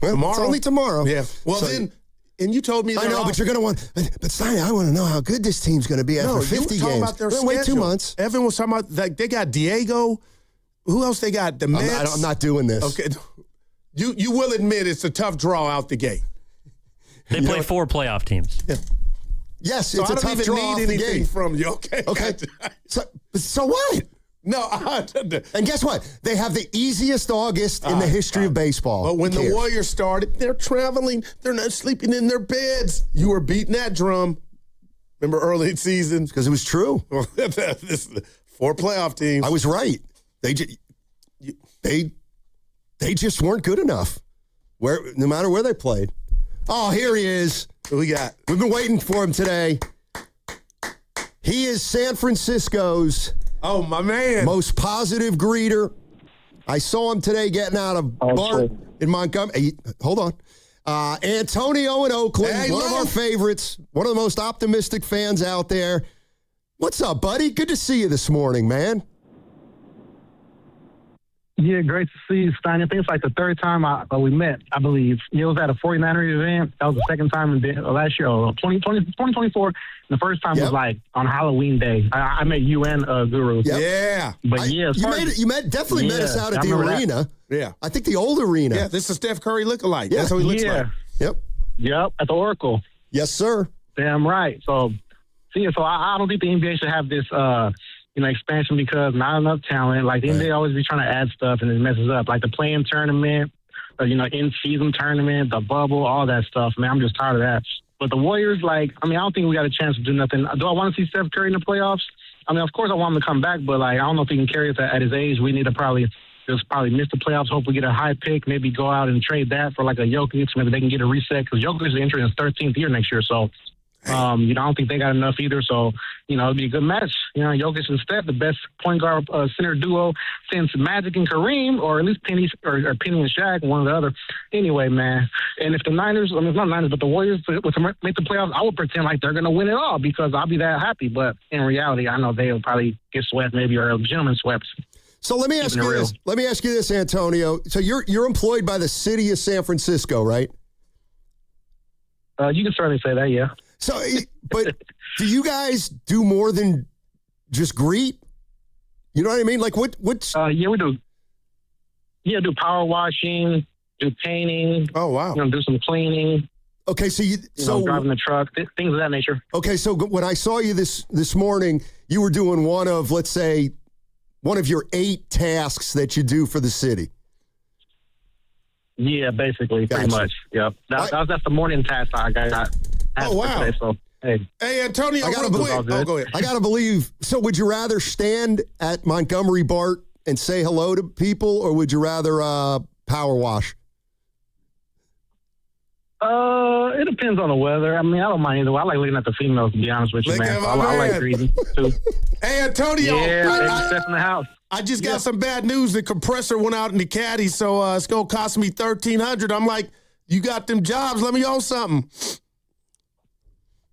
Well, tomorrow. It's only tomorrow. Yeah. Well, then, and you told me that. I know, but you're going to want. But Steiny, I want to know how good this team's going to be after 50 games. About their wait 2 months. Evan was talking about they got Diego. Who else they got? The Mets. I'm not doing this. Okay. You will admit it's a tough draw out the gate. They play 4 playoff teams. Yeah. Yes, so it's a tough draw. I don't even need anything from you. Okay. So what? No. And guess what? They have the easiest August in the history of baseball. But when the Warriors started, they're traveling. They're not sleeping in their beds. You were beating that drum. Remember early seasons? Because it was true. 4 playoff teams. I was right. They just weren't good enough. No matter where they played. Oh, here he is. Who we got? We've been waiting for him today. He is San Francisco's Oh, my man. Most positive greeter. I saw him today getting out of Bart in Montgomery. Hey, hold on. Antonio in Oakland, one of our favorites, one of the most optimistic fans out there. What's up, buddy? Good to see you this morning, man. Yeah, great to see you, Stein. I think it's like the third time we met, I believe. It was at a 49er event. That was the second time last year, 2024. And the first time was like on Halloween Day. I met you and Guru. Yep. Yeah. But you definitely met us out at the arena. That. Yeah. I think the old arena. Yeah, this is Steph Curry lookalike. Yeah. That's how he looks like. Yep, at the Oracle. Yes, sir. Damn right. So I don't think the NBA should have this expansion because not enough talent. Like the NBA always be trying to add stuff and it messes up. Like the play-in tournament, in-season tournament, the bubble, all that stuff. Man, I'm just tired of that. But the Warriors, I don't think we got a chance to do nothing. Do I want to see Steph Curry in the playoffs? I mean, of course I want him to come back, but I don't know if he can carry it at his age. We need to probably miss the playoffs, hope we get a high pick, maybe go out and trade that for like a Jokic. Maybe they can get a reset because Jokic is entering his 13th year next year. So, I don't think they got enough either. So, it'd be a good match. Jokic and Steph, the best point guard center duo since Magic and Kareem, or at least Penny and Shaq, one or the other. Anyway, man. And if the Niners, it's not Niners, but the Warriors to make the playoffs, I would pretend like they're going to win it all because I'll be that happy. But in reality, I know they'll probably get swept maybe or a gentleman swept. So let me ask you this. Let me ask you this, Antonio. So you're employed by the city of San Francisco, right? You can certainly say that, yeah. So, but do you guys do more than just greet? You know what I mean? Like what's? Yeah, we do. Yeah, do power washing, do painting. Oh wow. Do some cleaning. Okay, so driving the truck, things of that nature. Okay, so when I saw you this morning, you were doing one of, let's say, one of your 8 tasks that you do for the city. Yeah, basically, pretty much. Yep. That's the morning task I got. Oh, wow. Today, so, hey, Antonio, I gotta believe. Go ahead. I got to believe. So would you rather stand at Montgomery BART and say hello to people, or would you rather power wash? It depends on the weather. I mean, I don't mind either way. I like looking at the females, to be honest with you, man. I like greeting, too. Hey, Antonio. Yeah, Steph in the house. I just got some bad news. The compressor went out in the caddy, so it's going to cost me $1,300. I'm like, you got them jobs. Let me owe something.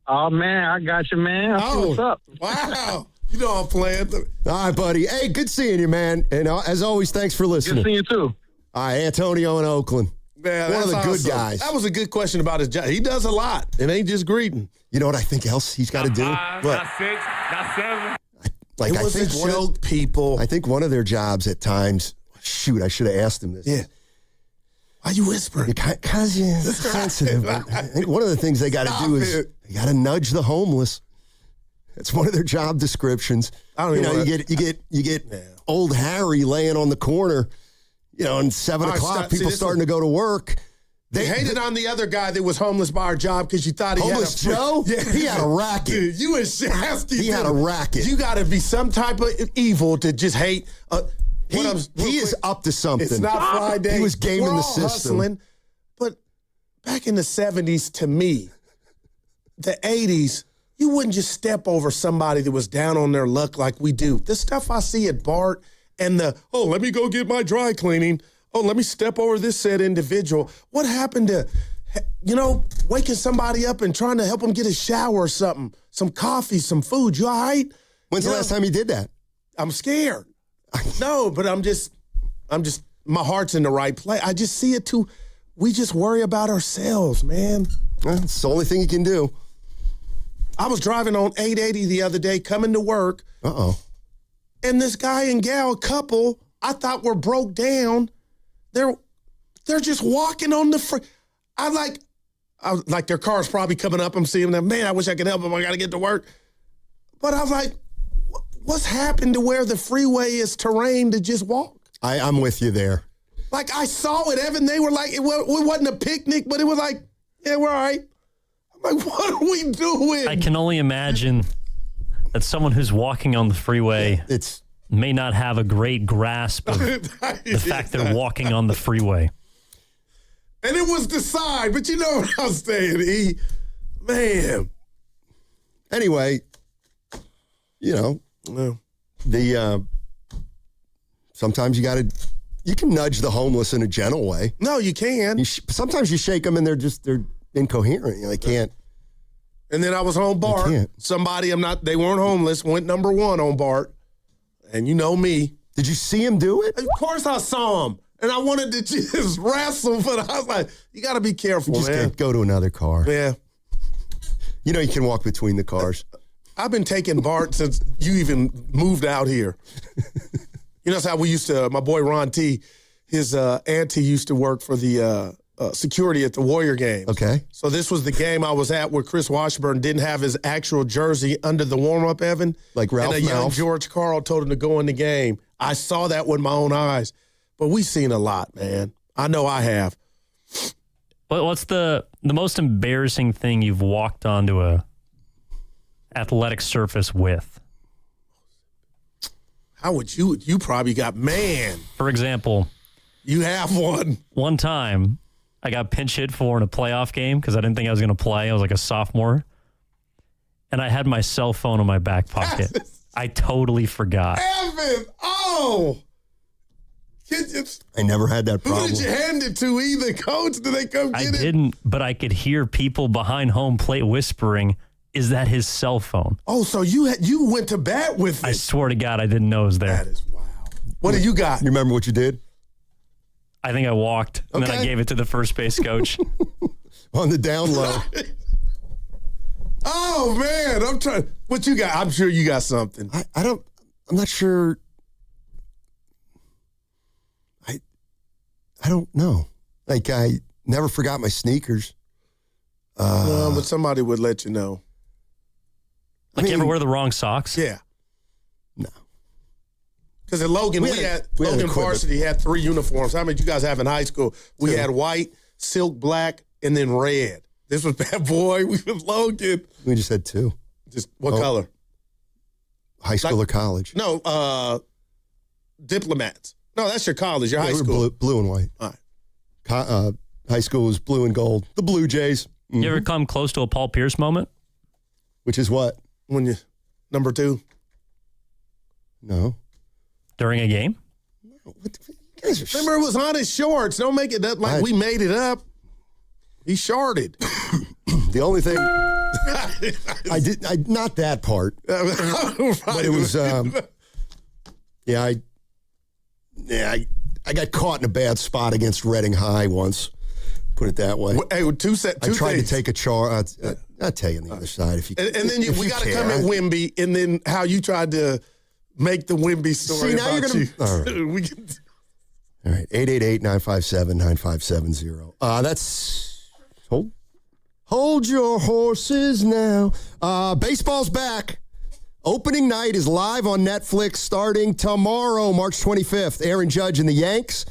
Oh, man, I got you, man. What's up? Wow. You know I'm playing. All right, buddy. Hey, good seeing you, man. And as always, thanks for listening. Good seeing you, too. All right, Antonio in Oakland. Man, one of the good guys. That was a good question about his job. He does a lot. It ain't just greeting. You know what I think else he's got to do? Not 6, not 7. Like, it was I think a joke, people. I think one of their jobs at times, shoot, I should have asked him this. Yeah. Why are you whispering? Because you're sensitive. I think one of the things they got to do is they got to nudge the homeless. That's one of their job descriptions. I don't know. You get old Harry laying on the corner, and 7 o'clock, people starting to go to work. They hated on the other guy that was homeless by our job because you thought he homeless had Joe? Yeah. He had a racket. Dude, you and Shafty. He had a racket. You got to be some type of evil to just hate. He is up to something. It's not Friday. He was gaming the system. Hustling. But back in the 70s, to me, the 80s, you wouldn't just step over somebody that was down on their luck like we do. The stuff I see at BART and let me go get my dry cleaning. Oh, let me step over this said individual. What happened to, waking somebody up and trying to help them get a shower or something, some coffee, some food? You all right? When's the last time you did that? I'm scared. No, but I'm just, my heart's in the right place. I just see it too. We just worry about ourselves, man. Well, it's the only thing you can do. I was driving on 880 the other day, coming to work. Uh-oh. And this guy and gal couple, I thought were broke down. They're just walking on the I was like their car's probably coming up. I'm seeing them. Man, I wish I could help them. I got to get to work. But I was like, what's happened to where the freeway is terrain to just walk? I'm with you there. Like I saw it, Evan. They were like, it wasn't a picnic, but it was like, yeah, we're all right. I'm like, what are we doing? I can only imagine that someone who's walking on the freeway may not have a great grasp of the fact they're walking on the freeway. And it was the side, but you know what I was saying, man. Anyway, Sometimes you can nudge the homeless in a gentle way. No, you can. Sometimes you shake them and they're incoherent. They can't. And then I was on Bart. Somebody they weren't homeless, went number 1 on Bart. And you know me. Did you see him do it? Of course I saw him. And I wanted to just wrestle, but I was like, you got to be careful, just man. Go to another car. Yeah. You know you can walk between the cars. I've been taking Bart since you even moved out here. You know, that's how we used to, my boy Ron T, his auntie used to work for the security at the Warrior games. Okay. So this was the game I was at where Chris Washburn didn't have his actual jersey under the warm-up, Evan. Like Ralph And a young George Karl told him to go in the game. I saw that with my own eyes. But we've seen a lot, man. I know I have. What's the most embarrassing thing you've walked onto a athletic surface with? How would you probably got, man. For example. You have one. One time, I got pinch hit for in a playoff game because I didn't think I was going to play. I was like a sophomore. And I had my cell phone in my back pocket. I totally forgot. Evan! Oh! I never had that problem. Who did you hand it to either, Coach? Did they come get it? I didn't, but I could hear people behind home plate whispering, is that his cell phone? Oh, so you went to bat with it. I swear to God, I didn't know it was there. That is wild. What do you got? You remember what you did? I think I walked, and then I gave it to the first base coach. On the down low. Oh, man. I'm trying. What you got? I'm sure you got something. I'm not sure. I don't know. Like, I never forgot my sneakers. But somebody would let you know. Like, you ever wear the wrong socks? Yeah. No. Because at Logan, Logan Varsity had 3 uniforms. How many did you guys have in high school? We had white, silk black, and then red. This was bad boy. We was Logan. We just had 2. Just what color? High school or college? No, diplomats. No, that's your college, your high school. Blue and white. All right. High school was blue and gold. The Blue Jays. Mm-hmm. You ever come close to a Paul Pierce moment? Which is what? When you, number 2? No. During a game? No. Remember, it was on his shorts. Don't make it up like we made it up. He sharded. The only thing not that part. Right. But it was I got caught in a bad spot against Reading High once. Put it that way. Hey, I tried to take a charge. I'll tell you on the other side if you. And then we got to come at Wimby, and then how you tried to make the Wimby story. See, now about you're gonna. you. All right, 888-957-9570. That's hold your horses now. Baseball's back. Opening night is live on Netflix starting tomorrow, March 25th. Aaron Judge and the Yanks.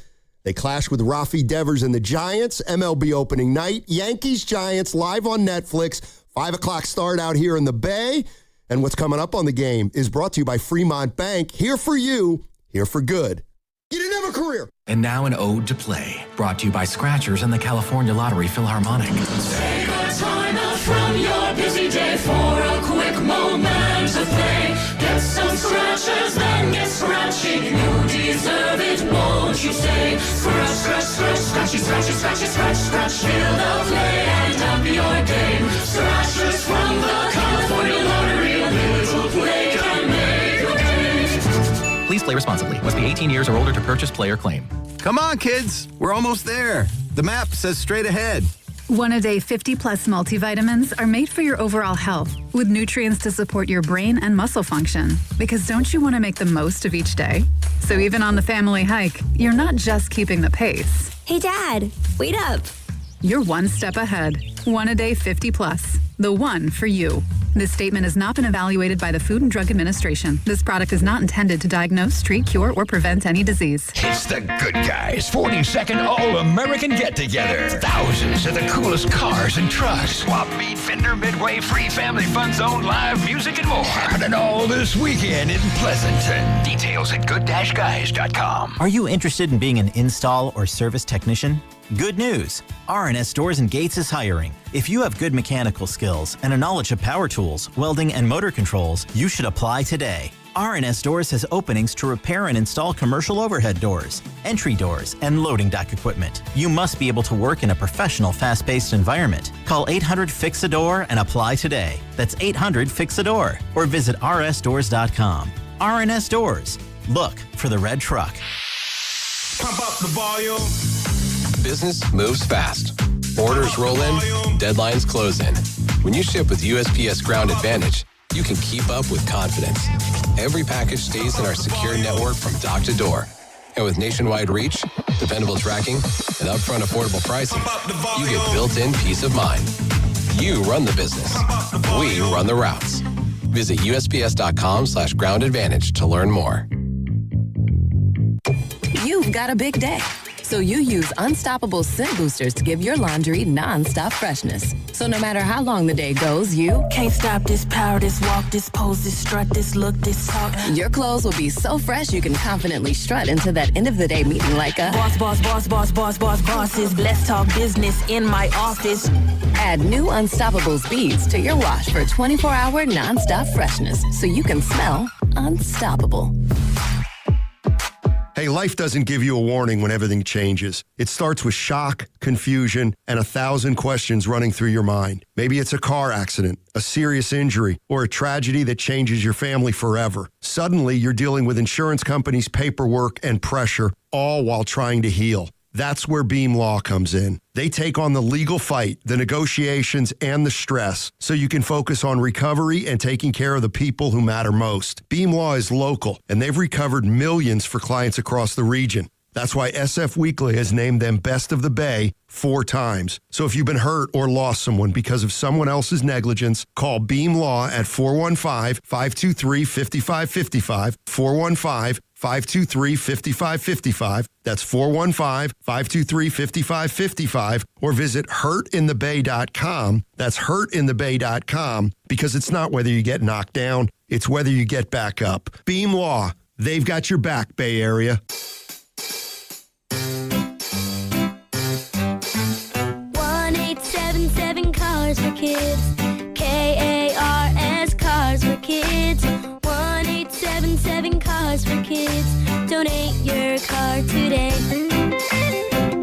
They clash with Rafi Devers and the Giants. MLB opening night. Yankees-Giants live on Netflix. 5 o'clock start out here in the Bay. And what's coming up on the game is brought to you by Fremont Bank. Here for you, here for good. You didn't have a career. And now an ode to play, brought to you by Scratchers and the California Lottery Philharmonic. Take a time out from your busy day for a quick moment of play. Get some scratchers, then get scratching. You deserve it, won't you say? Scratch, scratch, scratch, scratchy, scratchy, scratchy, scratch, scratch. Feel the play and up your game. Scratchers from the California Lottery. A little play can make your day. Please play responsibly. Must be 18 years or older to purchase, play, or claim. Come on, kids. We're almost there. The map says straight ahead. One-a-day 50-plus multivitamins are made for your overall health, with nutrients to support your brain and muscle function. Because don't you want to make the most of each day? So even on the family hike, you're not just keeping the pace. Hey, Dad, wait up. You're one step ahead. One-a-day 50-plus. The one for you. This statement has not been evaluated by the Food and Drug Administration. This product is not intended to diagnose, treat, cure, or prevent any disease. It's the Good Guys 42nd All-American Get-Together. Thousands of the coolest cars and trucks. Swap meet, Fender, Midway, free family fun zone, live music, and more. Happening all this weekend in Pleasanton. Details at good-guys.com. Are you interested in being an install or service technician? Good news! R&S Doors and Gates is hiring. If you have good mechanical skills and a knowledge of power tools, welding, and motor controls, you should apply today. R&S Doors has openings to repair and install commercial overhead doors, entry doors, and loading dock equipment. You must be able to work in a professional, fast-paced environment. Call 800-FIX-A-DOOR and apply today. That's 800-FIX-A-DOOR. Or visit rsdoors.com. R&S Doors. Look for the red truck. Pump up the volume. Business moves fast. Orders roll in, deadlines close in. When you ship with USPS Ground Advantage, you can keep up with confidence. Every package stays in our secure network from dock to door. And with nationwide reach, dependable tracking, and upfront affordable pricing, you get built-in peace of mind. You run the business. We run the routes. Visit USPS.com/Ground Advantage to learn more. You've got a big day, so you use Unstoppable Scent Boosters to give your laundry non-stop freshness. So no matter how long the day goes, you can't stop this power, this walk, this pose, this strut, this look, this talk. Your clothes will be so fresh you can confidently strut into that end of the day meeting like a bosses. Let's talk business in my office. Add new Unstoppables beads to your wash for 24-hour non-stop freshness so you can smell unstoppable. Hey, life doesn't give you a warning when everything changes. It starts with shock, confusion, and 1,000 questions running through your mind. Maybe it's a car accident, a serious injury, or a tragedy that changes your family forever. Suddenly, you're dealing with insurance companies' paperwork and pressure, all while trying to heal. That's where Beam Law comes in. They take on the legal fight, the negotiations, and the stress so you can focus on recovery and taking care of the people who matter most. Beam Law is local, and they've recovered millions for clients across the region. That's why SF Weekly has named them Best of the Bay 4 times. So if you've been hurt or lost someone because of someone else's negligence, call Beam Law at 415-523-5555, 415-523-5555. That's 415-523-5555. Or visit hurtinthebay.com. That's hurtinthebay.com, because it's not whether you get knocked down, it's whether you get back up. Beam Law, they've got your back, Bay Area. 1-877 Cars for Kids. KARS Cars for Kids. 1-877 Cars for Kids. Donate your car today.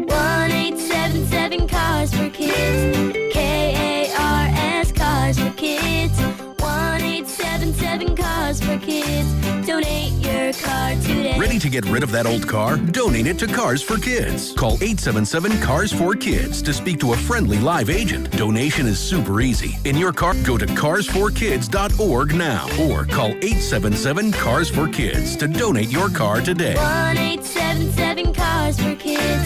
1-877 Cars for Kids. KARS Cars for Kids. 1-877 Cars for Kids. Donate your car today. Ready to get rid of that old car? Donate it to Cars for Kids. Call 877 Cars for Kids to speak to a friendly live agent. Donation is super easy. In your car, go to carsforkids.org now or call 877 Cars for Kids to donate your car today. 1-877 Cars for Kids.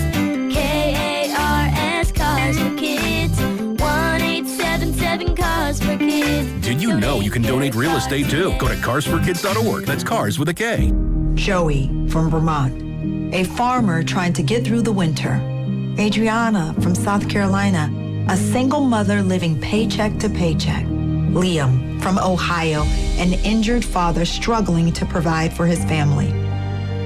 KARS Cars for Kids. 1-877 Cars for Kids. Did you know you can donate real estate too? Go to carsforkids.org. That's cars with a K. Joey from Vermont, a farmer trying to get through the winter. Adriana from South Carolina, a single mother living paycheck to paycheck. Liam from Ohio, an injured father struggling to provide for his family.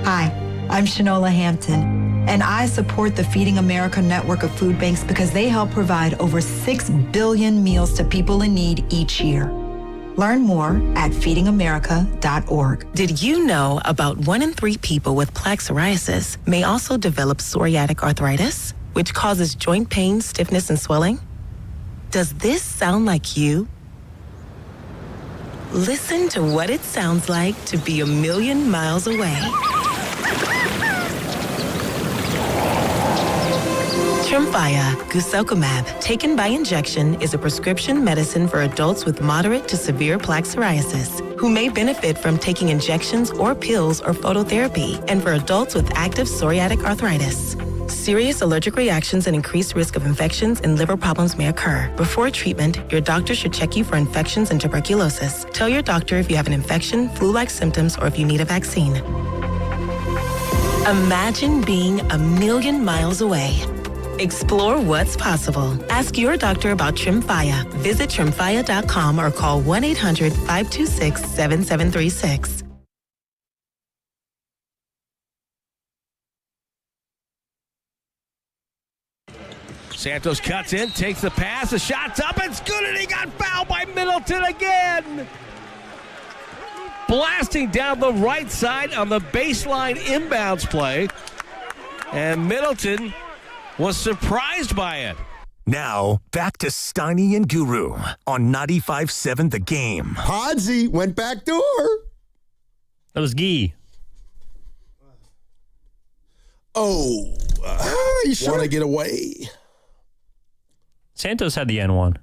Hi, I'm Shanola Hampton, and I support the Feeding America network of food banks because they help provide over 6 billion meals to people in need each year. Learn more at feedingamerica.org. Did you know about 1 in 3 people with plaque psoriasis may also develop psoriatic arthritis, which causes joint pain, stiffness, and swelling? Does this sound like you? Listen to what it sounds like to be a million miles away. Tremfya guselkumab, taken by injection, is a prescription medicine for adults with moderate to severe plaque psoriasis who may benefit from taking injections or pills or phototherapy, and for adults with active psoriatic arthritis. Serious allergic reactions and increased risk of infections and liver problems may occur. Before treatment, your doctor should check you for infections and tuberculosis. Tell your doctor if you have an infection, flu-like symptoms, or if you need a vaccine. Imagine being a million miles away. Explore what's possible. Ask your doctor about Tremfya. Visit Tremfya.com or call 1-800-526-7736. Santos cuts in, takes the pass, the shot's up, it's good, and he got fouled by Middleton again. blasting down the right side on the baseline inbounds play. And Middleton was surprised by it. Now, back to Steiny and Guru on 95.7 The Game. Podsy went back door. That was Gee. Oh, you sure? Want to get away? Santos had the N1.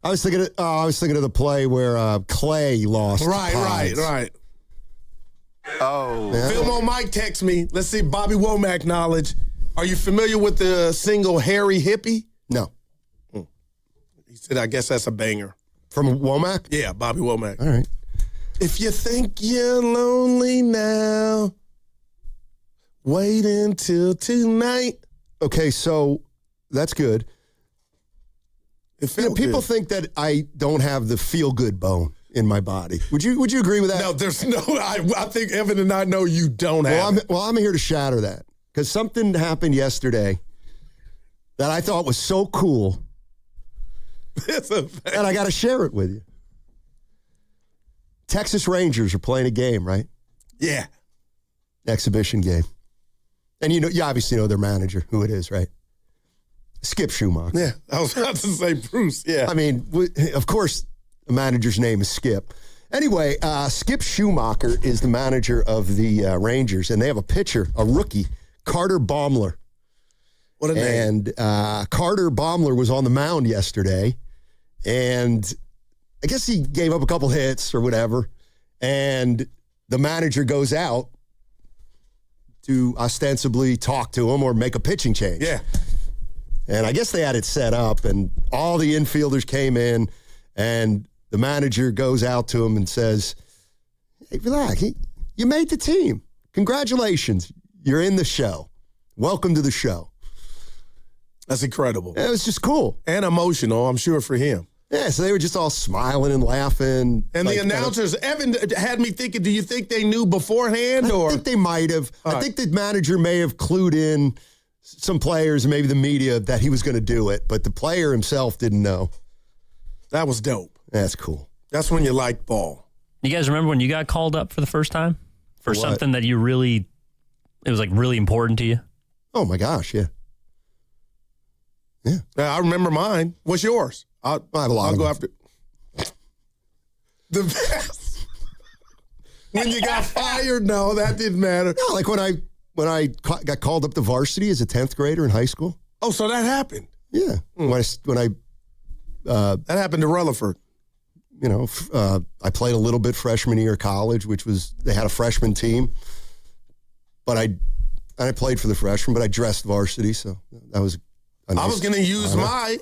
I was thinking of the play where Clay lost. Right. Oh. Yeah. Philmo Mike text me. Let's see Bobby Womack knowledge. Are you familiar with the single Harry Hippie? No. He said, I guess that's a banger. From Womack? Yeah, Bobby Womack. All right. If you think you're lonely now, wait until tonight. Okay, so that's good. People think that I don't have the feel-good bone in my body. Would you agree with that? No, there's no. I think Evan and I know you don't have. I'm here to shatter that because something happened yesterday that I thought was so cool, and I got to share it with you. Texas Rangers are playing a game, right? Yeah, exhibition game, and you obviously know their manager, who it is, right? Skip Schumacher. Yeah, I was about to say Bruce. Yeah, I mean, of course, the manager's name is Skip. Anyway, Skip Schumacher is the manager of the Rangers, and they have a pitcher, a rookie, Carter Baumler. What a name. And Carter Baumler was on the mound yesterday, and I guess he gave up a couple hits or whatever, and the manager goes out to ostensibly talk to him or make a pitching change. Yeah. And I guess they had it set up, and all the infielders came in, and the manager goes out to him and says, hey, relax, you made the team. Congratulations. You're in the show. Welcome to the show. That's incredible. It was just cool. And emotional, I'm sure, for him. Yeah, so they were just all smiling and laughing. And the announcers, Evan had me thinking, do you think they knew beforehand? I think they might have. I think the manager may have clued in some players and maybe the media that he was going to do it, but the player himself didn't know. That was dope. That's cool. That's when you like ball. You guys remember when you got called up for the first time? For something that you really, it was like really important to you? Oh my gosh, yeah. Yeah. I remember mine. What's yours? I have a lot I'll of go them. after. The best. When you got fired, no, that didn't matter. No, like when I got called up to varsity as a 10th grader in high school. Oh, so that happened. Yeah. When I that happened to Rutherford. You know, I played a little bit freshman year of college, which was, they had a freshman team. But I played for the freshmen, but I dressed varsity, so that was a nice I was going to use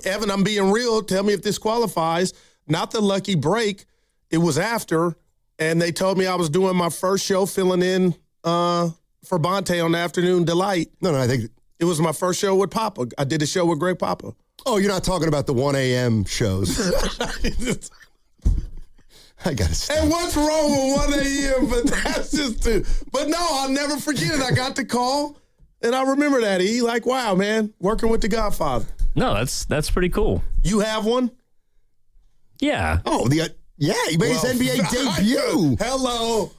Evan, I'm being real. Tell me if this qualifies. Not the lucky break. It was after, and they told me I was doing my first show filling in for Bonte on Afternoon Delight. No, I think it was my first show with Papa. I did a show with Greg Papa. Oh, you're not talking about the 1 a.m. shows. I got to stop. And what's wrong with 1 a.m.? But that's just But no, I'll never forget it. I got the call, and I remember that. He like, wow, man, working with the Godfather. No, that's pretty cool. You have one? Yeah. Oh, he made his NBA debut. Hello.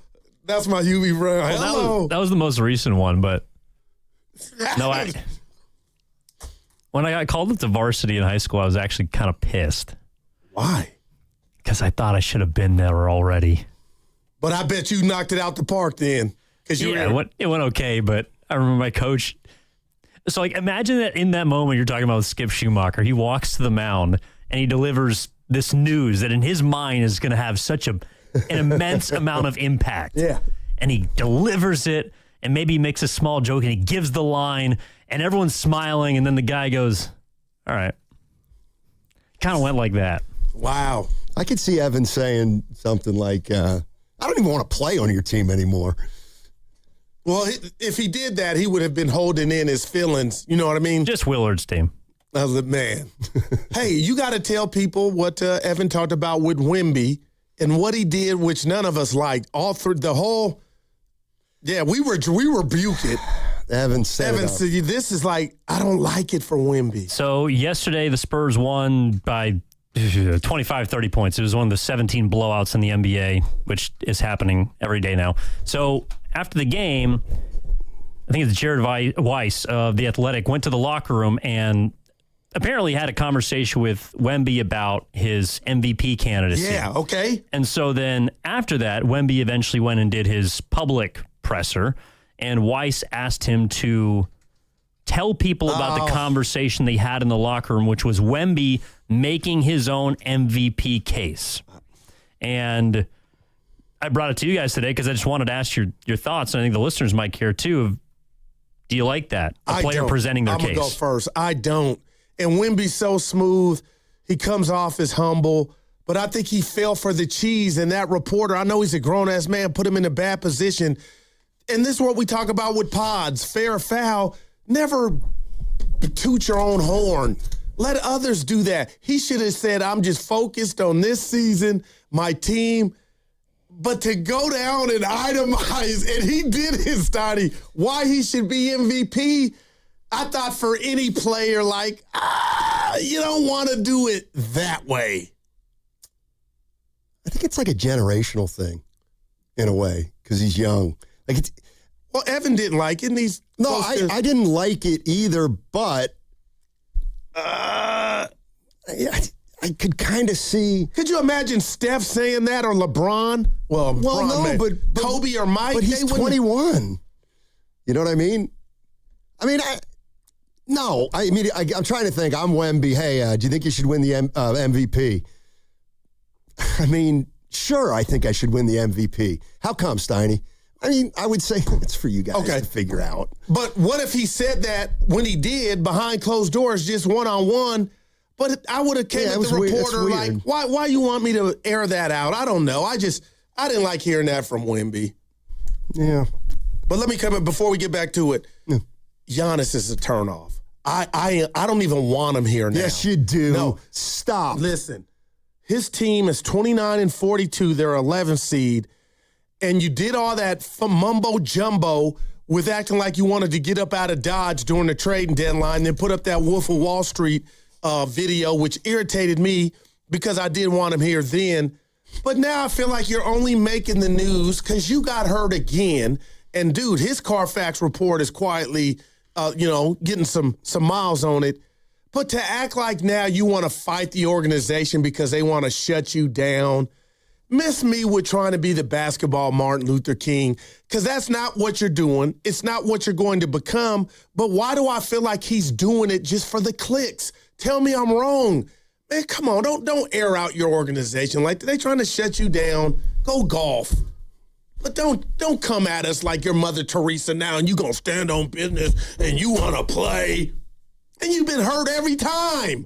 That's my UV Brown. Hello. That was the most recent one, but no, when I got called up to varsity in high school, I was actually kind of pissed. Why? Because I thought I should have been there already. But I bet you knocked it out the park then. It went okay, but I remember my coach. So, like, imagine that in that moment you're talking about with Skip Schumacher. He walks to the mound and he delivers this news that in his mind is going to have such an immense amount of impact. Yeah. And he delivers it, and maybe he makes a small joke, and he gives the line, and everyone's smiling, and then the guy goes, all right. Kind of went like that. Wow. I could see Evan saying something like, I don't even want to play on your team anymore. Well, if he did that, he would have been holding in his feelings. You know what I mean? Just Willard's team. I was like, man. Hey, you got to tell people what Evan talked about with Wemby and what he did, which none of us liked. All through the whole, we rebuke it. Evan said, this is like, I don't like it for Wemby. So yesterday the Spurs won by 25, 30 points. It was one of the 17 blowouts in the NBA, which is happening every day now. So after the game, I think it's Jared Weiss of The Athletic went to the locker room and apparently had a conversation with Wemby about his MVP candidacy. Yeah, okay. And so then after that, Wemby eventually went and did his public presser, and Weiss asked him to tell people about the conversation they had in the locker room, which was Wemby making his own MVP case. And I brought it to you guys today because I just wanted to ask your thoughts, and I think the listeners might care too. Do you like that? A player presenting their case? I'm going to go first. I don't. And Wemby's so smooth. He comes off as humble, but I think he fell for the cheese. And that reporter, I know he's a grown-ass man, put him in a bad position. And this is what we talk about with pods, fair or foul. Never toot your own horn. Let others do that. He should have said, I'm just focused on this season, my team. But to go down and itemize, and he did his study, why he should be MVP, I thought for any player, like, you don't want to do it that way. I think it's like a generational thing, in a way, because he's young. Like it's. Well, Evan didn't like it, and he's... No, I didn't like it either, but I could kind of see... Could you imagine Steph saying that, or LeBron? Well, no, but Kobe or Mike? But he's 21. You know what I mean? I'm trying to think. I'm Wemby. Hey, do you think you should win the MVP? I mean, sure, I think I should win the MVP. How come, Steiny? I mean, I would say it's for you guys to figure out. But what if he said that when he did, behind closed doors, just one-on-one? But I would have came at the reporter like, why you want me to air that out? I don't know. I didn't like hearing that from Wemby. Yeah. But let me come in before we get back to it. Yeah. Giannis is a turnoff. I don't even want him here now. Yes, you do. No. Stop. Listen, his team is 29-42. They're 11th seed. And you did all that mumbo jumbo with acting like you wanted to get up out of Dodge during the trading deadline, then put up that Wolf of Wall Street video, which irritated me because I did want him here then. But now I feel like you're only making the news because you got hurt again. And, dude, his Carfax report is quietly, getting some miles on it. But to act like now you want to fight the organization because they want to shut you down, miss me with trying to be the basketball Martin Luther King, because that's not what you're doing. It's not what you're going to become. But why do I feel like he's doing it just for the clicks? Tell me I'm wrong. Man, come on, don't air out your organization. Like, they trying to shut you down? Go golf. But don't come at us like you're Mother Teresa now and you going to stand on business and you want to play. And you've been hurt every time.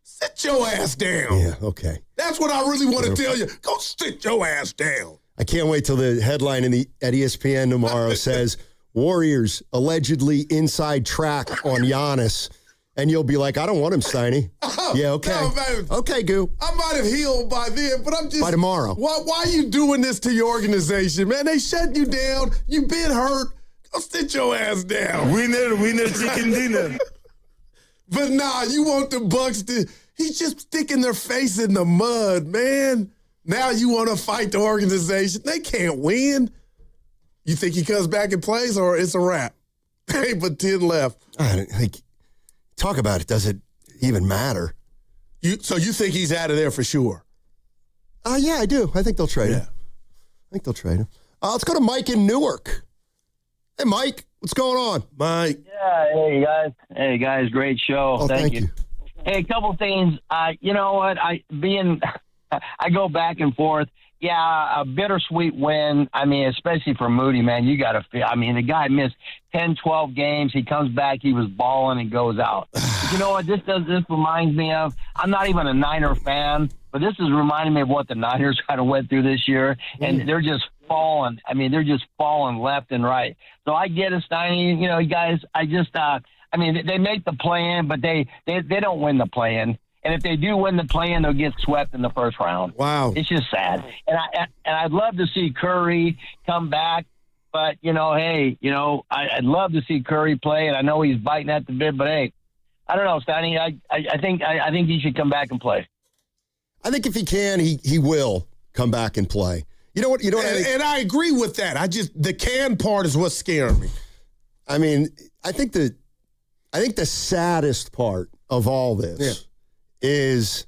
Sit your ass down. Yeah, okay. That's what I really want to tell you. Go sit your ass down. I can't wait till the headline at ESPN tomorrow says, Warriors allegedly inside track on Giannis. And you'll be like, I don't want him, Steiny. Yeah, okay. No, okay, Goo. I might have healed by then, but I'm just... By tomorrow. Why are you doing this to your organization, man? They shut you down. You've been hurt. Go sit your ass down. Winner, chicken dinner. But nah, you want the Bucks to... He's just sticking their face in the mud, man. Now you want to fight the organization. They can't win. You think he comes back and plays, or it's a wrap? Hey, but 10 left. Talk about it. Does it even matter? So you think he's out of there for sure? Yeah, I do. I think they'll trade him. Let's go to Mike in Newark. Hey, Mike, what's going on? Mike. Yeah, hey, guys. Great show. Oh, thank you. Hey, a couple things. You know what? I go back and forth. Yeah, a bittersweet win. I mean, especially for Moody, man, you got to feel. I mean, the guy missed 10, 12 games. He comes back, he was balling and goes out. You know what this reminds me of? I'm not even a Niner fan, but this is reminding me of what the Niners kind of went through this year, and they're just falling. I mean, they're just falling left and right. So I get it, Steiny. You know, guys, I mean, they make the play-in, but they don't win the play-in. And if they do win the play-in, they'll get swept in the first round. Wow. It's just sad. And I'd love to see Curry come back. But, I'd love to see Curry play. And I know he's biting at the bit. But, hey, I don't know, Steiny. I think he should come back and play. I think if he can, he will come back and play. You know what? And I agree with that. The can part is what's scaring me. I mean, I think the saddest part of all this is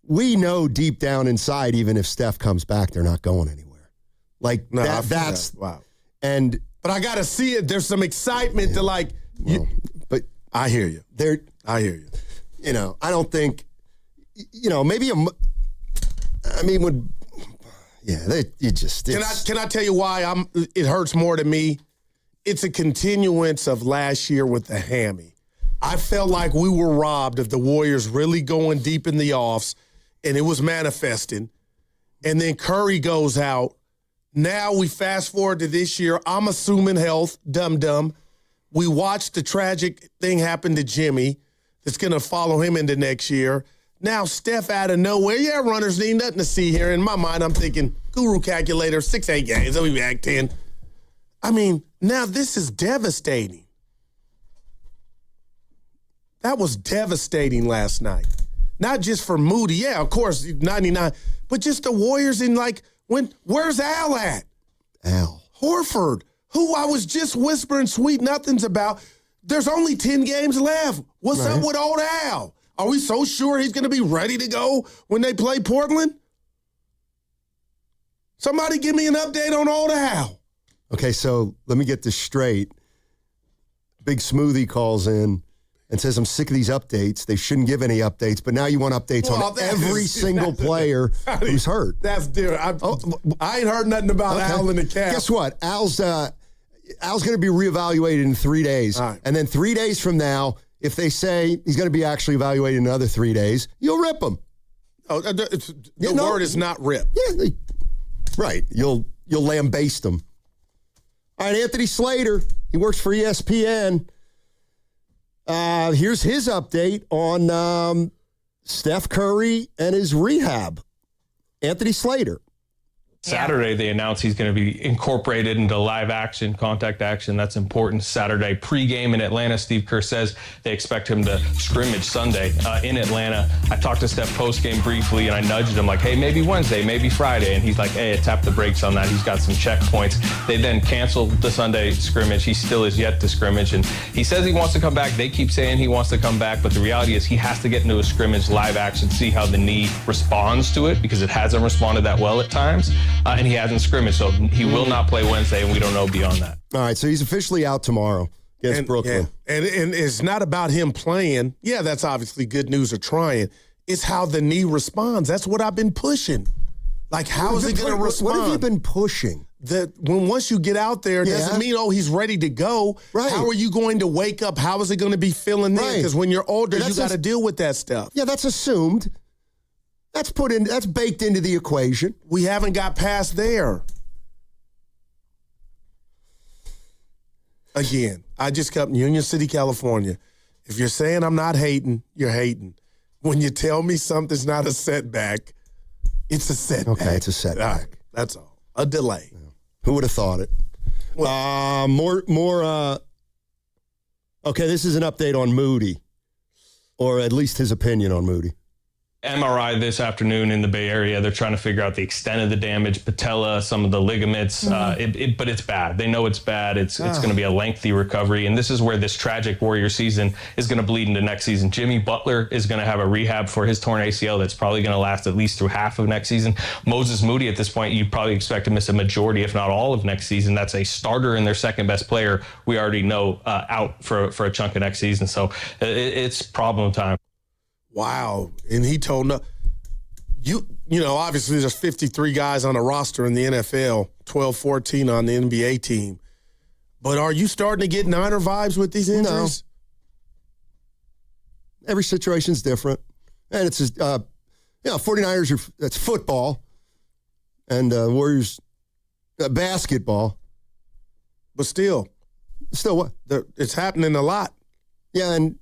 we know deep down inside, even if Steph comes back, they're not going anywhere. Like that's wow. But I got to see it. There's some excitement to but I hear you. I hear you. You know, I don't think. You know, maybe Can I tell you why it hurts more to me? It's a continuance of last year with the hammy. I felt like we were robbed of the Warriors really going deep in the offs, and it was manifesting. And then Curry goes out. Now we fast forward to this year. I'm assuming health, dum-dum. We watched the tragic thing happen to Jimmy that's going to follow him into next year. Now Steph out of nowhere. Yeah, runners need nothing to see here. In my mind, I'm thinking, guru calculator, 6-8 games. They'll be back 10. I mean, now this is devastating. That was devastating last night. Not just for Moody. Yeah, of course, 99. But just the Warriors where's Al at? Al Horford, who I was just whispering sweet nothings about. There's only 10 games left. What's up with old Al? Are we so sure he's going to be ready to go when they play Portland? Somebody give me an update on old Al. Okay, so let me get this straight. Big Smoothie calls in and says, I'm sick of these updates. They shouldn't give any updates, but now you want updates on every single player who's hurt. That's different. I ain't heard nothing about Al in the Cavs. Guess what? Al's going to be reevaluated in 3 days. Right. And then 3 days from now, if they say he's going to be actually evaluated in another 3 days, you'll rip him. Oh, the word is not rip. Yeah, right. You'll lambaste him. All right, Anthony Slater. He works for ESPN. Here's his update on Steph Curry and his rehab. Anthony Slater. Saturday, they announced he's going to be incorporated into live action, contact action. That's important. Saturday pregame in Atlanta. Steve Kerr says they expect him to scrimmage Sunday in Atlanta. I talked to Steph postgame briefly, and I nudged him like, hey, maybe Wednesday, maybe Friday. And he's like, hey, tap the brakes on that. He's got some checkpoints. They then canceled the Sunday scrimmage. He still is yet to scrimmage. And he says he wants to come back. They keep saying he wants to come back. But the reality is he has to get into a scrimmage live action, see how the knee responds to it, because it hasn't responded that well at times. And he hasn't scrimmaged, so he will not play Wednesday, and we don't know beyond that. All right, so he's officially out tomorrow against Brooklyn. Yeah. And it's not about him playing. Yeah, that's obviously good news or trying. It's how the knee responds. That's what I've been pushing. Like, how is it going to respond? What have you been pushing? Once you get out there, doesn't mean, he's ready to go. Right. How are you going to wake up? How is it going to be feeling then? Because when you're older, you got to deal with that stuff. Yeah, that's assumed. That's baked into the equation. We haven't got past there. Again, I just come Union City, California. If you're saying I'm not hating, you're hating. When you tell me something's not a setback, it's a setback. Okay, it's a setback. All right, that's all. A delay. Yeah. Who would have thought it? Well, okay, this is an update on Moody, or at least his opinion on Moody. MRI this afternoon in the Bay Area. They're trying to figure out the extent of the damage, patella, some of the ligaments, but it's bad. They know it's bad. It's going to be a lengthy recovery, and this is where this tragic Warrior season is going to bleed into next season. Jimmy Butler is going to have a rehab for his torn ACL that's probably going to last at least through half of next season. Moses Moody, at this point, you'd probably expect to miss a majority, if not all, of next season. That's a starter and their second best player we already know out for a chunk of next season. So it's problem time. Wow. And he told obviously there's 53 guys on the roster in the NFL, 12, 14 on the NBA team. But are you starting to get Niner vibes with these injuries? No. Every situation's different. And it's 49ers that's football and Warriors basketball. But still what? It's happening a lot. Yeah, and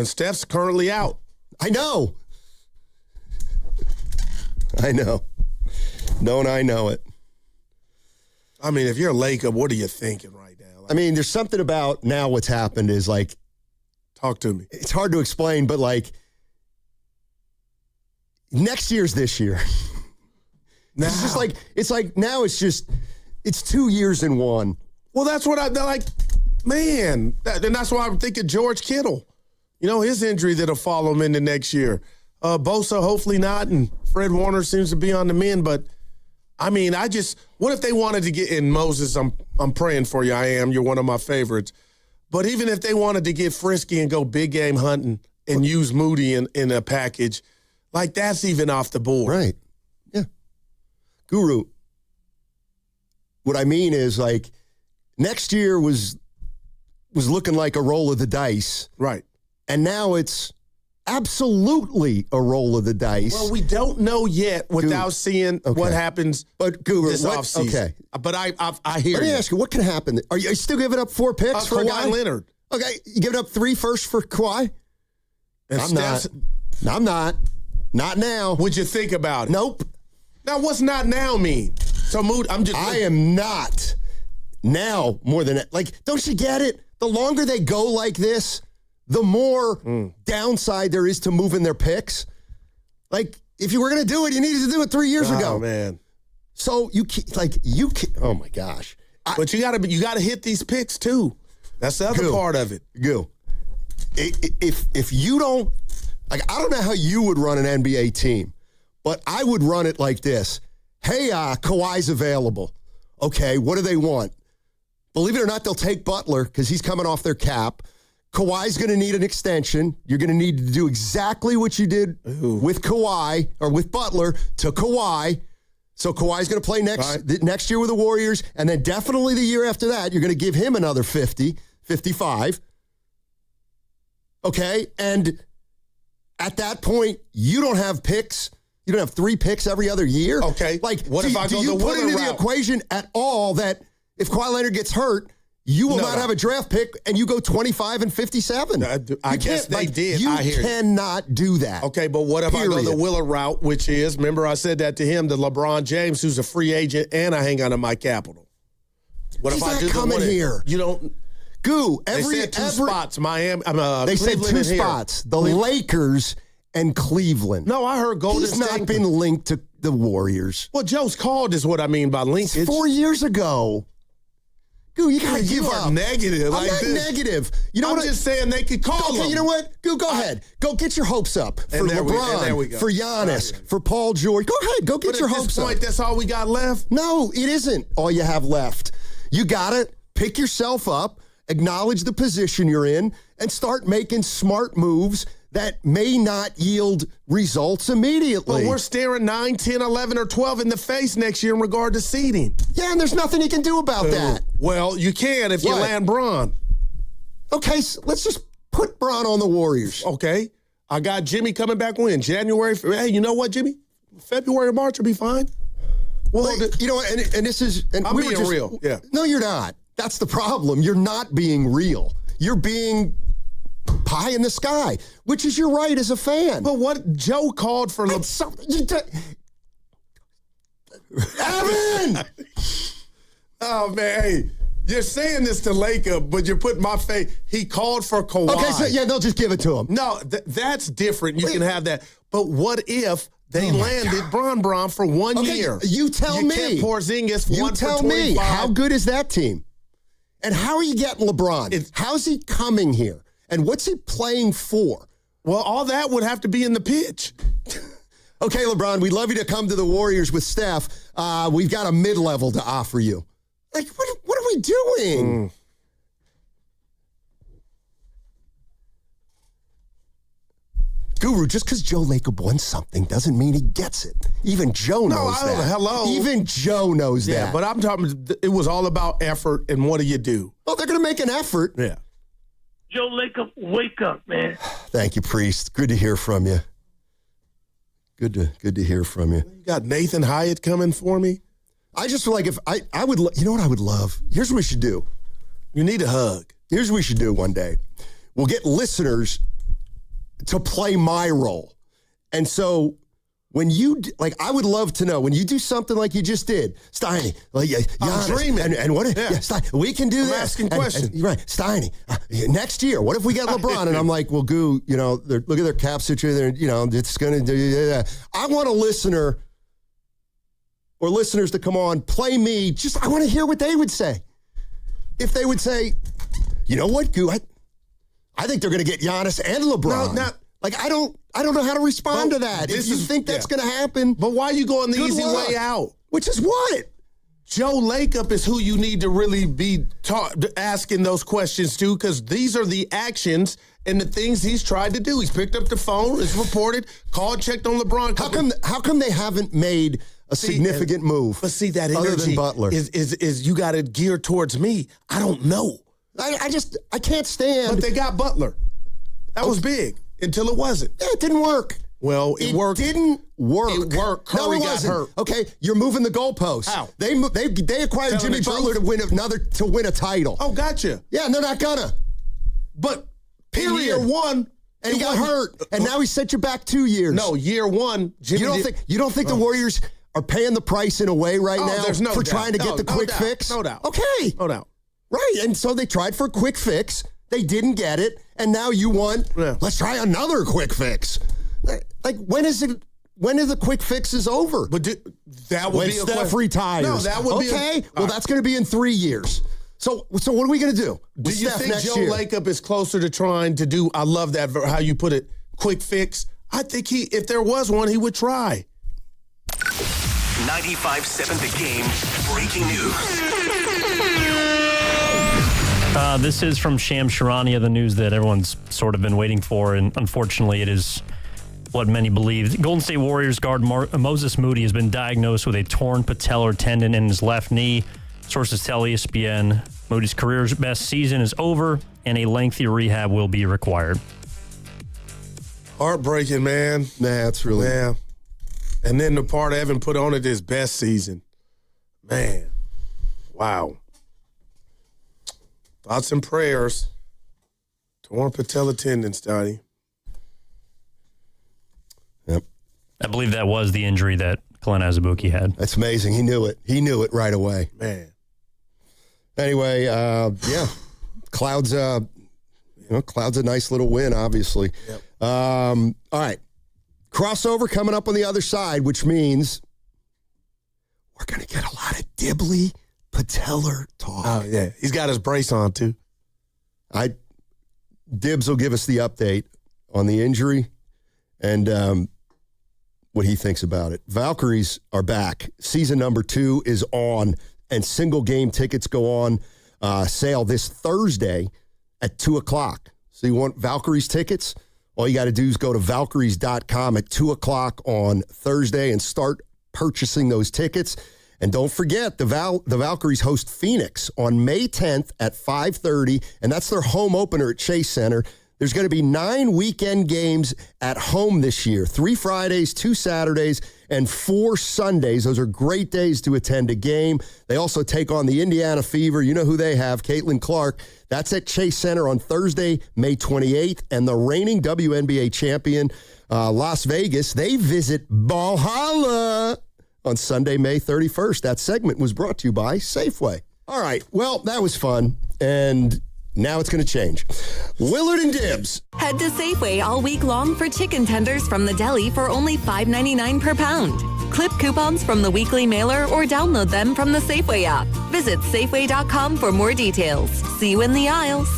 Steph's currently out. I know. Don't I know it? I mean, if you're a Laker, what are you thinking right now? I mean, there's something about now what's happened is like... Talk to me. It's hard to explain, but like... Next year's this year. Now. It's 2 years in one. Well, that's what they're like, man. And that's why I'm thinking George Kittle. His injury that'll follow him into next year. Bosa, hopefully not, and Fred Warner seems to be on the mend. But, what if they wanted to get in Moses? I'm praying for you. I am. You're one of my favorites. But even if they wanted to get frisky and go big game hunting and use Moody in a package, like that's even off the board. Right. Yeah. Guru, what I mean is, like, next year was looking like a roll of the dice. Right. And now it's absolutely a roll of the dice. Well, we don't know yet without seeing what happens this offseason. Okay. But I hear Let me ask you, what can happen? Are you still giving up 4 picks for a guy? Kawhi Leonard. Okay, you giving up 3 firsts for Kawhi? And I'm not. Not now. Would you think about it? Nope. Now, what's not now mean? So, Mood, I am not now more than that. Like, don't you get it? The longer they go like this, the more downside there is to moving their picks. Like, if you were going to do it, you needed to do it 3 years ago. Oh, man. So, oh, my gosh. But you got to hit these picks, too. That's the other part of it. If you don't, like, I don't know how you would run an NBA team, but I would run it like this. Hey, Kawhi's available. Okay, what do they want? Believe it or not, they'll take Butler because he's coming off their cap. Kawhi's going to need an extension. You're going to need to do exactly what you did with Kawhi or with Butler to Kawhi. So Kawhi's going to play next year with the Warriors, and then definitely the year after that, you're going to give him another 50, 55. Okay, and at that point, you don't have picks. You don't have 3 picks every other year. Okay, like what if I go the Willer route? Do you put into the equation at all that if Kawhi Leonard gets hurt, you will not have a draft pick and you go 25 and 57? I guess they did. You cannot do that. Okay, but what if I go the Willer route, which is, remember I said that to him, the LeBron James, who's a free agent, and I hang on to my capital. What He's if I not do coming here. You don't. They said two spots. Miami. They said Cleveland 2 spots. The Lakers and Cleveland. No, I heard Golden State. He's not been linked to the Warriors. Well, Joe's called is what I mean by linkage. It's 4 years ago. Goo, you gotta give up. Negative. I'm not negative. You know I'm just saying they could call them. You know what? Goo, go ahead. Go get your hopes up for LeBron, for Giannis, for Paul George. Go ahead. Go get your hopes up. At this point, that's all we got left? No, it isn't all you have left. You gotta pick yourself up, acknowledge the position you're in, and start making smart moves that may not yield results immediately. But we're staring 9, 10, 11, or 12 in the face next year in regard to seeding. Yeah, and there's nothing you can do about that. Well, you can if you land Bron. Okay, so let's just put Bron on the Warriors. Okay. I got Jimmy coming back when? January? Hey, you know what, Jimmy? February or March will be fine. Well, you know, and this is... And I'm being real, yeah. No, you're not. That's the problem. You're not being real. You're being... pie in the sky, which is your right as a fan. But what Joe called for... Evan! Oh, man, hey, you're saying this to Laker, but you're putting my face... He called for Kawhi. Okay, so they'll just give it to him. No, that's different. You can have that. But what if they landed Bron for 1 year? You tell me. You kept Porzingis You 1 tell for 25. me. How good is that team? And how are you getting LeBron? How's he coming here? And what's he playing for? Well, all that would have to be in the pitch. Okay, LeBron, we'd love you to come to the Warriors with Steph. We've got a mid-level to offer you. Like, what are we doing? Guru, just because Joe Lacob won something doesn't mean he gets it. Even Joe knows that. Hello. Even Joe knows that. Yeah, but I'm talking, it was all about effort and what do you do? Well, they're going to make an effort. Yeah. Joe Lacob, wake up, man. Thank you, Priest. Good to hear from you. Good to hear from you. You got Nathan Hyatt coming for me? I just feel like if I would, you know what I would love? Here's what we should do. You need a hug. Here's what we should do one day. We'll get listeners to play my role. And so When you, I would love to know, when you do something like you just did, Steiny, I'm dreaming. And what, Steiny, we can do I'm this. asking questions. Right, Steiny, next year, what if we get LeBron? And I'm like, well, Goo, look at their cap situation, it's going to do, I want a listener or listeners to come on, play me, I want to hear what they would say. If they would say, you know what, Goo, I think they're going to get Giannis and LeBron. No, I don't know how to respond to that. If you think that's going to happen. But why are you going the easy way out? Which is what? Joe Lacob is who you need to really be asking those questions to, because these are the actions and the things he's tried to do. He's picked up the phone, it's reported, called, checked on LeBron. How come they haven't made a significant move? But see, that other energy than Butler is you got it geared towards me. I don't know. I can't stand. But they got Butler. That was big. Until it wasn't. Yeah, it didn't work. Well, it worked. It didn't work. It worked. Curry got hurt. Okay, you're moving the goalposts. How? They acquired Jimmy Butler to win a title. Oh, gotcha. Yeah, and they're not gonna. But period. In year one, and he got hurt, and now he set you back 2 years. No, year one, Jimmy. You don't think the Warriors are paying the price in a way right now for trying to get the quick fix? No doubt. Okay. No doubt. Right, and so they tried for a quick fix. They didn't get it, and now you want, let's try another quick fix. When is the quick fixes over? But that would when be Steph retires. No, that would be okay. Well, that's going to be in 3 years. So what are we going to do? Do you think Joe year? Lacob is closer to trying to do? I love that how you put it. Quick fix. I think if there was one, he would try. 95.7 The Game. Breaking news. This is from Shams Charania, the news that everyone's sort of been waiting for, and unfortunately it is what many believe. Golden State Warriors guard Moses Moody has been diagnosed with a torn patellar tendon in his left knee. Sources tell ESPN Moody's career's best season is over, and a lengthy rehab will be required. Heartbreaking, man. Nah, it's really... Yeah. And then the part Evan put on it is best season. Man. Wow. Thoughts and prayers. Torn patella tendon, Stoney. Yep. I believe that was the injury that Glenn Azubuike had. That's amazing. He knew it. He knew it right away. Man. Anyway, yeah. Cloud's Cloud's a nice little win, obviously. Yep. All right. Crossover coming up on the other side, which means we're going to get a lot of Dibley patellar talk. Oh, yeah. He's got his brace on, too. Dibbs will give us the update on the injury and what he thinks about it. Valkyries are back. Season number 2 is on, and single game tickets go on sale this Thursday at 2 o'clock. So you want Valkyries tickets? All you got to do is go to Valkyries.com at 2 o'clock on Thursday and start purchasing those tickets. And don't forget, the Valkyries host Phoenix on May 10th at 5:30, and that's their home opener at Chase Center. There's going to be 9 weekend games at home this year, 3 Fridays, 2 Saturdays, and 4 Sundays. Those are great days to attend a game. They also take on the Indiana Fever. You know who they have, Caitlin Clark. That's at Chase Center on Thursday, May 28th. And the reigning WNBA champion, Las Vegas, they visit Valhalla on Sunday, May 31st. That segment was brought to you by Safeway. All right, well, that was fun, and now it's going to change. Willard and Dibbs. Head to Safeway all week long for chicken tenders from the deli for only $5.99 per pound. Clip coupons from the weekly mailer or download them from the Safeway app. Visit Safeway.com for more details. See you in the aisles.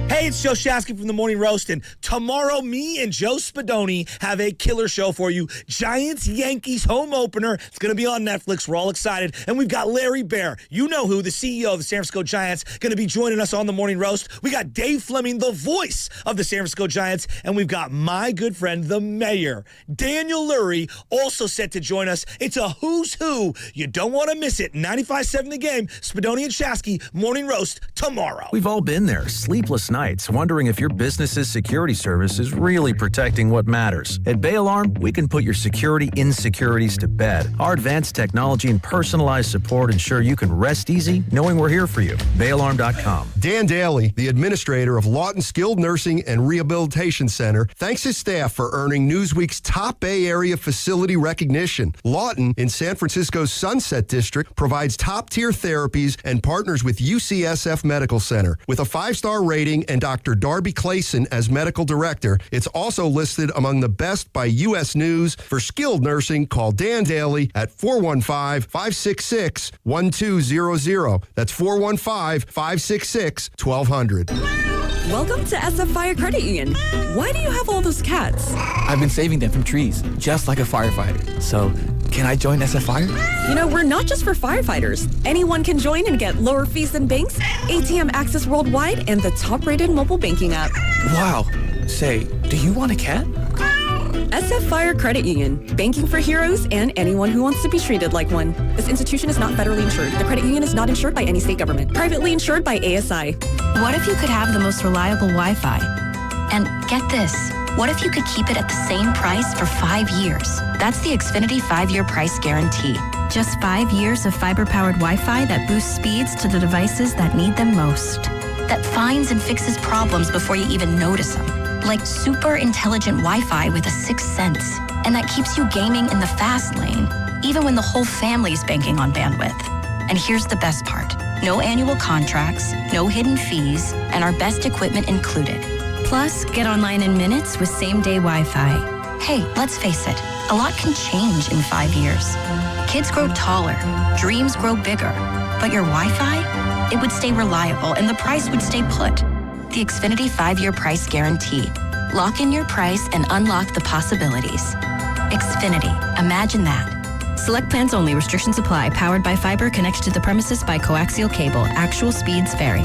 Hey, it's Joe Shasky from the Morning Roast, and tomorrow me and Joe Spadoni have a killer show for you. Giants-Yankees home opener. It's going to be on Netflix. We're all excited. And we've got Larry Baer, you know who, the CEO of the San Francisco Giants, going to be joining us on the Morning Roast. We got Dave Fleming, the voice of the San Francisco Giants, and we've got my good friend, the mayor, Daniel Lurie, also set to join us. It's a who's who. You don't want to miss it. 95.7 The Game, Spadoni and Shasky, Morning Roast, tomorrow. We've all been there. Sleepless nights nights wondering if your business's security service is really protecting what matters. At Bay Alarm, we can put your security insecurities to bed. Our advanced technology and personalized support ensure you can rest easy knowing we're here for you. BayAlarm.com. Dan Daly, the administrator of Lawton Skilled Nursing and Rehabilitation Center, thanks his staff for earning Newsweek's top Bay Area facility recognition. Lawton, in San Francisco's Sunset District, provides top-tier therapies and partners with UCSF Medical Center. With a 5-star rating and Dr. Darby Clayson as medical director, it's also listed among the best by U.S. News. For skilled nursing, call Dan Daly at 415-566-1200. That's 415-566-1200. Welcome to SF Fire Credit Union. Why do you have all those cats? I've been saving them from trees, just like a firefighter. So, can I join SF Fire? You know, we're not just for firefighters. Anyone can join and get lower fees than banks, ATM access worldwide, and the top-rated mobile banking app. Wow. Say, do you want a cat? SF Fire Credit Union. Banking for heroes and anyone who wants to be treated like one. This institution is not federally insured. The credit union is not insured by any state government. Privately insured by ASI. What if you could have the most reliable Wi-Fi? And get this, what if you could keep it at the same price for 5 years? That's the Xfinity 5-year price guarantee. Just 5 years of fiber-powered Wi-Fi that boosts speeds to the devices that need them most. That finds and fixes problems before you even notice them. Like super intelligent Wi-Fi with a sixth sense. And that keeps you gaming in the fast lane, even when the whole family's banking on bandwidth. And here's the best part. No annual contracts, no hidden fees, and our best equipment included. Plus, get online in minutes with same-day Wi-Fi. Hey, let's face it, a lot can change in 5 years. Kids grow taller, dreams grow bigger, but your Wi-Fi, it would stay reliable and the price would stay put. The Xfinity 5-year price guarantee. Lock in your price and unlock the possibilities. Xfinity, imagine that. Select plans only. Restrictions apply. Powered by fiber, connected to the premises by coaxial cable. Actual speeds vary.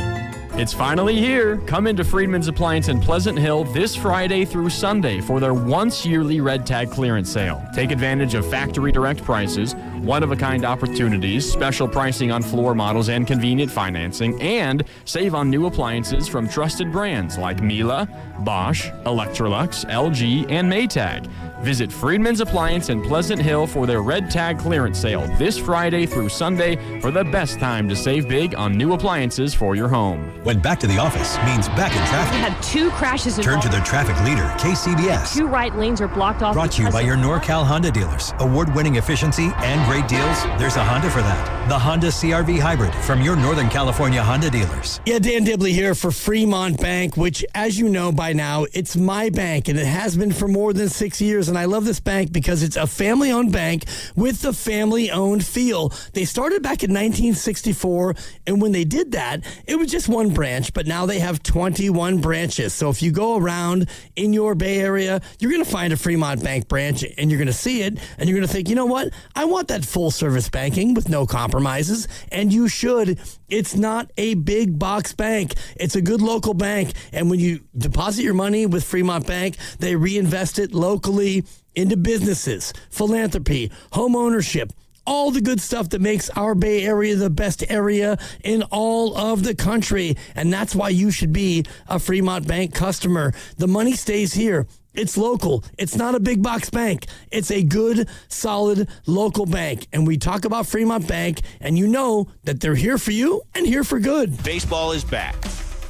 It's finally here. Come into Freeman's Appliance in Pleasant Hill this Friday through Sunday for their once-yearly Red Tag clearance sale. Take advantage of factory direct prices, one-of-a-kind opportunities, special pricing on floor models and convenient financing, and save on new appliances from trusted brands like Miele, Bosch, Electrolux, LG, and Maytag. Visit Freeman's Appliance in Pleasant Hill for their Red Tag clearance sale this Friday through Sunday for the best time to save big on new appliances for your home. When back to the office means back in traffic. We had 2 crashes Turn involved. to the traffic leader, KCBS. 2 right lanes are blocked off. Brought to you by your NorCal Honda dealers. Award-winning efficiency and great deals. There's a Honda for that. The Honda CR-V Hybrid from your Northern California Honda dealers. Yeah, Dan Dibley here for Fremont Bank, which, as you know by now, it's my bank, and it has been for more than 6 years. And I love this bank because it's a family-owned bank with the family-owned feel. They started back in 1964, and when they did that, it was just one branch, but now they have 21 branches. So if you go around in your Bay Area, you're going to find a Fremont Bank branch, and you're going to see it, and you're going to think, you know what? I want that full-service banking with no compromises, and you should. It's not a big box bank. It's a good local bank, and when you deposit your money with Fremont Bank, they reinvest it locally into businesses, philanthropy, home ownership, all the good stuff that makes our Bay Area the best area in all of the country. And that's why you should be a Fremont Bank customer. The money stays here. It's local. It's not a big box bank. It's a good, solid local bank. And we talk about Fremont Bank, and you know that they're here for you and here for good. Baseball is back.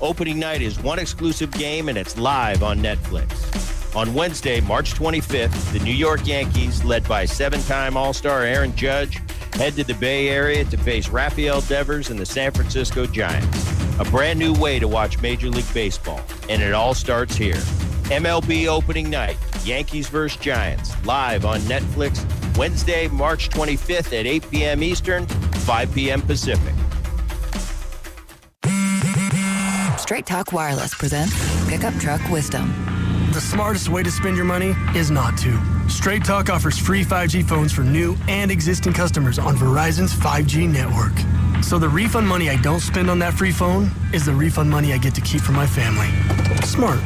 Opening night is one exclusive game, and it's live on Netflix. On Wednesday, March 25th, the New York Yankees, led by 7-time All-Star Aaron Judge, head to the Bay Area to face Rafael Devers and the San Francisco Giants. A brand new way to watch Major League Baseball, and it all starts here. MLB opening night, Yankees vs. Giants, live on Netflix, Wednesday, March 25th at 8 p.m. Eastern, 5 p.m. Pacific. Straight Talk Wireless presents Pickup Truck Wisdom. The smartest way to spend your money is not to. Straight Talk offers free 5G phones for new and existing customers on Verizon's 5G network. So the refund money I don't spend on that free phone is the refund money I get to keep for my family. Smart.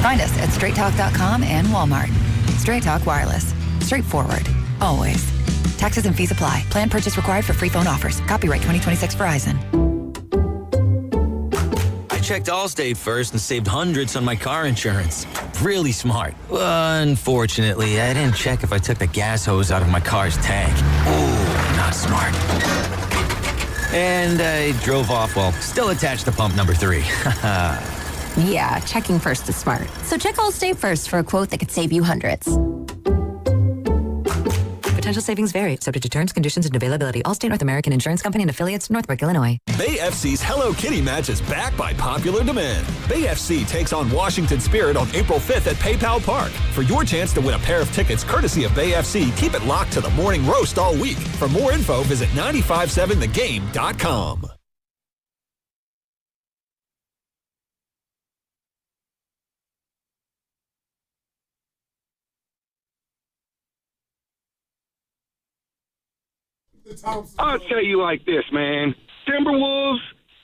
Find us at straighttalk.com and Walmart. Straight Talk Wireless. Straightforward. Always. Taxes and fees apply. Plan purchase required for free phone offers. Copyright 2026 Verizon. checked Allstate first and saved hundreds on my car insurance. Really smart. Unfortunately, I didn't check if I took the gas hose out of my car's tank. Ooh, not smart. And I drove off while still attached to pump number 3. Yeah, checking first is smart. So check Allstate first for a quote that could save you hundreds. Potential savings vary, subject to terms, conditions, and availability. Allstate North American Insurance Company and affiliates, Northbrook, Illinois. Bay FC's Hello Kitty match is back by popular demand. Bay FC takes on Washington Spirit on April 5th at PayPal Park. For your chance to win a pair of tickets courtesy of Bay FC, keep it locked to the morning roast all week. For more info, visit 957thegame.com. I'll tell you like this, man. Timberwolves,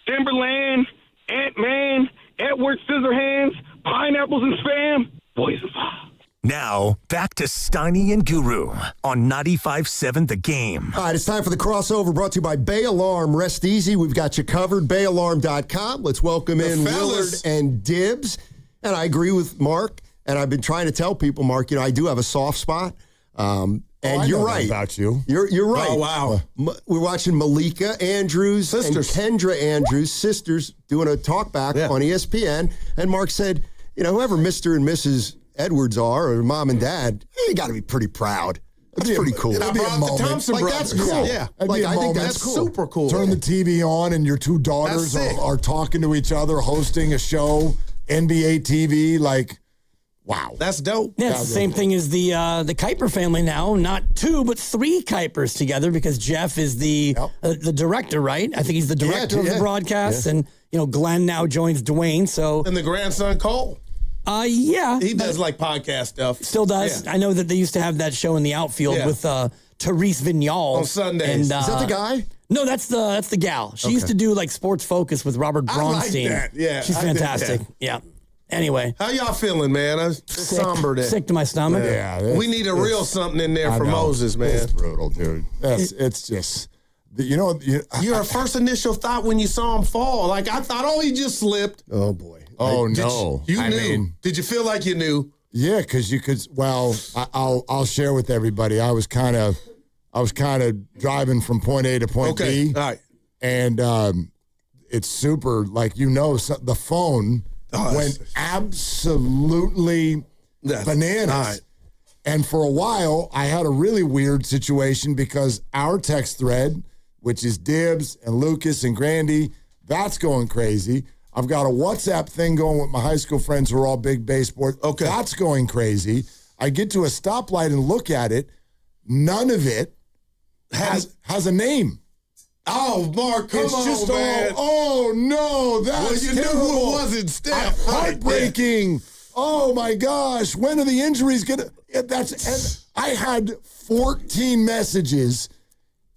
Timberland, Ant-Man, Edward Scissorhands, Pineapples and Spam, Poison. Now, back to Steiny and Guru on 95.7 The Game. All right, it's time for the crossover brought to you by Bay Alarm. Rest easy. We've got you covered. BayAlarm.com. Let's welcome in Willard and Dibbs. And I agree with Mark. And I've been trying to tell people, Mark, I do have a soft spot. And you're right about you. You're right. Oh, wow. We're watching Malika Andrews and Kendra Andrews, sisters, doing a talk back on ESPN. And Mark said, whoever Mr. and Mrs. Edwards are, or mom and dad, you got to be pretty proud. That's pretty cool. That'd be a moment. That's cool. Yeah. I think that's cool. Super cool. Turn the TV on and your two daughters are talking to each other, hosting a show, NBA TV, wow. That's dope. Yeah, it's the same thing as the Kuiper family now. Not 2, but 3 Kuipers together because Jeff is the director, right? I think he's the director of the broadcast. Yeah. And, Glenn now joins Dwayne. And the grandson, Cole. Yeah. He does podcast stuff. Still does. Yeah. I know that they used to have that show in the outfield with Therese Vignal. On Sundays. And, is that the guy? No, that's the gal. She used to do Sports Focus with Robert Bronstein. I like that. Yeah. She's fantastic. Yeah. Anyway. How y'all feeling, man? It's somber day. Sick to my stomach. Yeah. We need a real something in there for Moses, man. It's brutal, dude. It's just, your first initial thought when you saw him fall, I thought, he just slipped. Oh, boy. Oh, no. You knew. Did you feel like you knew? Yeah, because you could, I'll share with everybody. I was kind of driving from point A to point B. All right. And it's super, the phone went absolutely bananas. Right. And for a while, I had a really weird situation because our text thread, which is Dibbs and Lucas and Grandy, that's going crazy. I've got a WhatsApp thing going with my high school friends who are all big baseball. Okay. That's going crazy. I get to a stoplight and look at it. None of it has a name. Oh, Mark, come on, just man. Oh, no, that's you terrible. knew who it wasn't, Steph. Heartbreaking. Yeah. Oh, my gosh. When are the injuries going to... And I had 14 messages,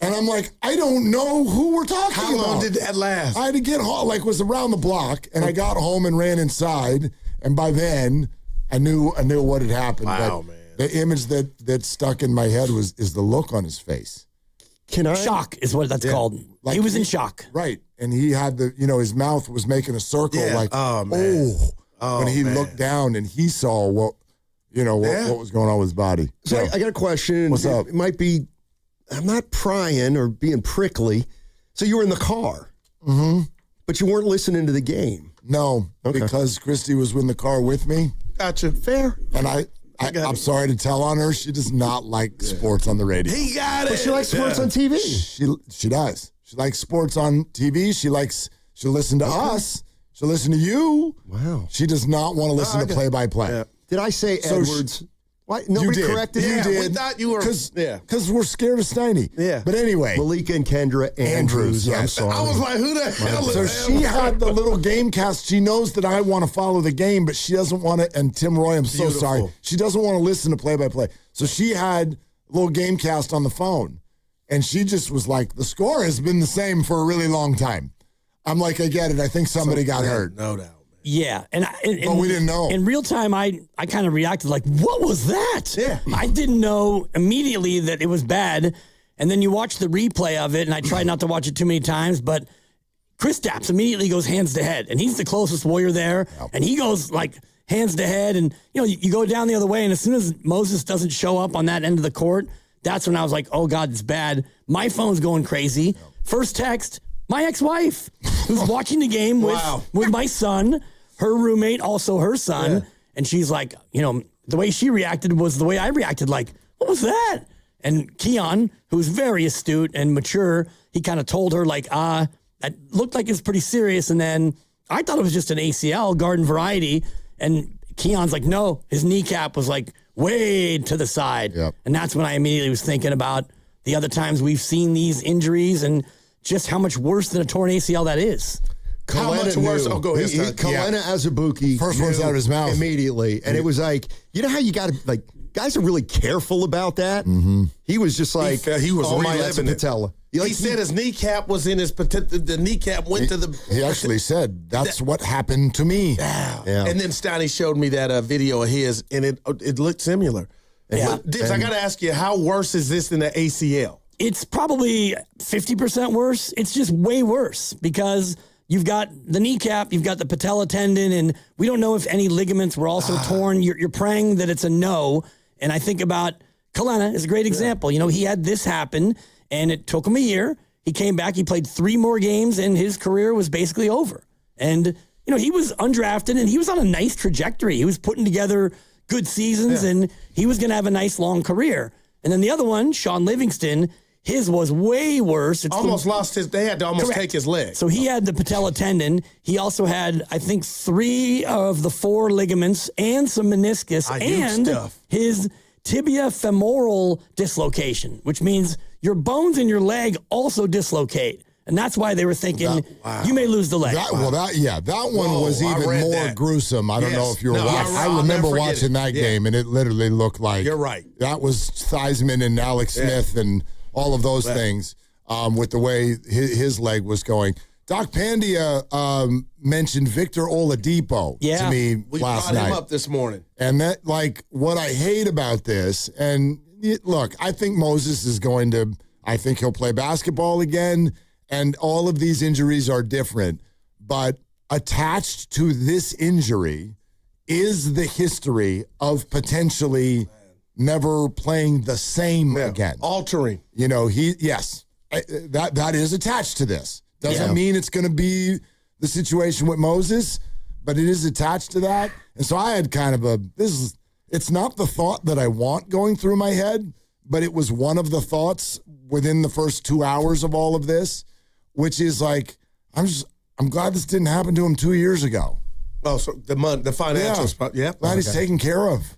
and I'm like, I don't know who we're talking about. How long did that last? I had to get home, was around the block, and I got home and ran inside, and by then, I knew what had happened. Wow, man. The image that stuck in my head is the look on his face. Shock is what that's called. He was in shock. Right. And he had his mouth was making a circle oh, man. When he looked down and he saw what was going on with his body. So I got a question. What's up? It might be, I'm not prying or being prickly. So you were in the car. Mm-hmm. But you weren't listening to the game. No, because Christy was in the car with me. Gotcha. Fair. And I'm sorry to tell on her, she does not like sports on the radio. He got it. But she likes sports on TV. She does. She likes sports on TV. She'll listen to us. She'll listen to you. Wow. She does not want to listen to play-by-play. Yeah. Did I say Edwards? Why? Nobody corrected you? You did. We thought you were. Because we're scared of Steiny. Yeah. But anyway. Malika and Kendra Andrews. Yeah. I'm sorry. I was like, who the hell is that? So she had the little game cast. She knows that I want to follow the game, but she doesn't want to. And Tim Roy, I'm so sorry. She doesn't want to listen to play-by-play. So she had a little game cast on the phone. And she just was like, the score has been the same for a really long time. I'm like, I get it. I think somebody got hurt. No doubt. Yeah, but we didn't know. In real time, I kind of reacted like, what was that? Yeah. I didn't know immediately that it was bad. And then you watch the replay of it, and I tried not to watch it too many times, but Kristaps immediately goes hands to head, and he's the closest Warrior there, and he goes like hands to head, and you go down the other way, and as soon as Moses doesn't show up on that end of the court, that's when I was like, oh God, it's bad. My phone's going crazy. First text, my ex-wife, who's watching the game with my son, her roommate, also her son, and she's like, the way she reacted was the way I reacted, like, what was that? And Keon, who's very astute and mature, he kind of told her, like, that looked like it's pretty serious. And then I thought it was just an ACL, garden variety. And Keon's like, no, his kneecap was like way to the side. Yep. And that's when I immediately was thinking about the other times we've seen these injuries and just how much worse than a torn ACL that is. How much worse? Oh, go ahead. Kalena Azubuike. First words out of his mouth. Immediately. And it was like, you know how you got to, like, guys are really careful about that. Mm-hmm. He was just like, he was reliving it. He said his kneecap was in his, the kneecap went to the. He actually said, that's what happened to me. Yeah. And then Steiny showed me that video of his, and it looked similar. Dibs, I got to ask you, how worse is this than the ACL? It's probably 50% worse. It's just way worse because you've got the kneecap, you've got the patella tendon, and we don't know if any ligaments were also torn. You're praying that it's a no. And I think about Kalena is a great example. He had this happen, and it took him a year. He came back, he played 3 more games, and his career was basically over. And, he was undrafted, and he was on a nice trajectory. He was putting together good seasons, and he was going to have a nice, long career. And then the other one, Sean Livingston, his was way worse. They had to almost take his leg. So he had the patella tendon. He also had, I think, 3 of the 4 ligaments and some meniscus and his tibia femoral dislocation, which means your bones in your leg also dislocate. And that's why they were thinking, you may lose the leg. That one was even more gruesome. I don't know if you were watching. I remember watching that game, and it literally looked like you're right. That was Theismann and Alex Smith and all of those things with the way his leg was going. Doc Pandya mentioned Victor Oladipo to me last night. We brought him up this morning. And that, like, what I hate about this, and look, I think Moses is I think he'll play basketball again, and all of these injuries are different. But attached to this injury is the history of potentially never playing the same again. Altering. That is attached to this. Doesn't mean it's going to be the situation with Moses, but it is attached to that. And so I had kind of it's not the thought that I want going through my head, but it was one of the thoughts within the first 2 hours of all of this, which is like, I'm glad this didn't happen to him 2 years ago. Oh, so the financial spot. Yeah. Glad he's taken care of.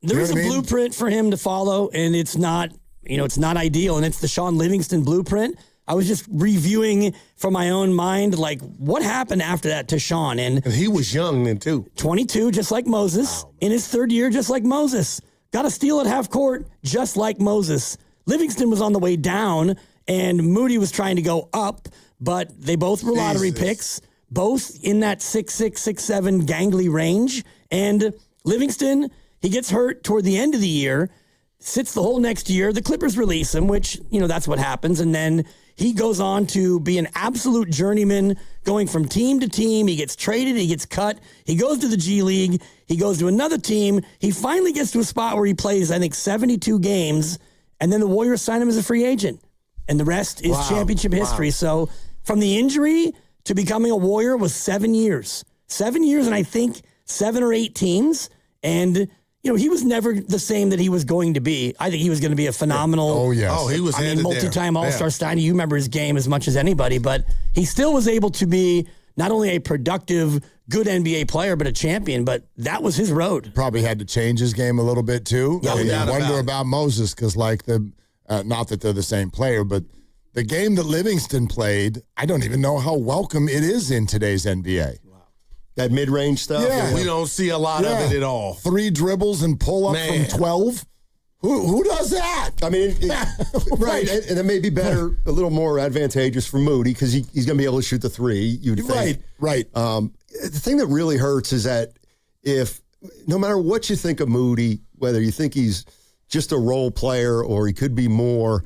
There's a blueprint for him to follow, and it's not, it's not ideal, and it's the Sean Livingston blueprint. I was just reviewing from my own mind, like, what happened after that to Sean? And he was young then, too. 22, just like Moses. In his 3rd year, just like Moses. Got a steal at half court, just like Moses. Livingston was on the way down, and Moody was trying to go up, but they both were lottery picks, both in that 6'6", 6'7", gangly range. And Livingston, he gets hurt toward the end of the year, sits the whole next year. The Clippers release him, which, that's what happens. And then he goes on to be an absolute journeyman, going from team to team. He gets traded. He gets cut. He goes to the G League. He goes to another team. He finally gets to a spot where he plays, I think, 72 games. And then the Warriors sign him as a free agent. And the rest is championship history. So from the injury to becoming a Warrior was 7 years. 7 years and I think 7 or 8 teams. And he was never the same that he was going to be. I think he was going to be a phenomenal. Oh, yes. Oh, he was multi-time All-Star. Steiny, you remember his game as much as anybody, but he still was able to be not only a productive, good NBA player, but a champion. But that was his road. Probably had to change his game a little bit, too. Yeah, you wonder about Moses because, like, not that they're the same player, but the game that Livingston played, I don't even know how welcome it is in today's NBA. That mid-range stuff? Yeah. We don't see a lot of it at all. 3 dribbles and pull up from 12? Who does that? I mean, right. And it may be better, a little more advantageous for Moody because he's going to be able to shoot the 3, you'd think. Right. The thing that really hurts is that no matter what you think of Moody, whether you think he's just a role player or he could be more,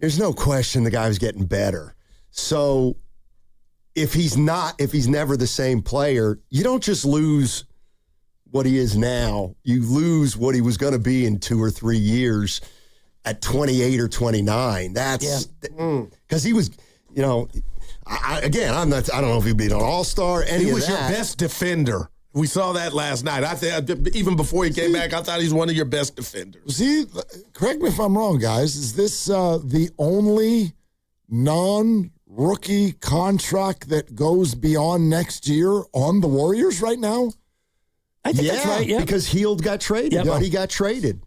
there's no question the guy was getting better. So if he's never the same player, you don't just lose what he is now. You lose what he was going to be in 2 or 3 years at 28 or 29. That's because he was, I don't know if he'd be an all-star. He was your best defender. We saw that last night. I think even before he came back, I thought he's one of your best defenders. See, correct me if I'm wrong, guys. Is this the only non-rookie contract that goes beyond next year on the Warriors right now? I think that's right. Yeah, because Hield got traded. Yep. Buddy got traded.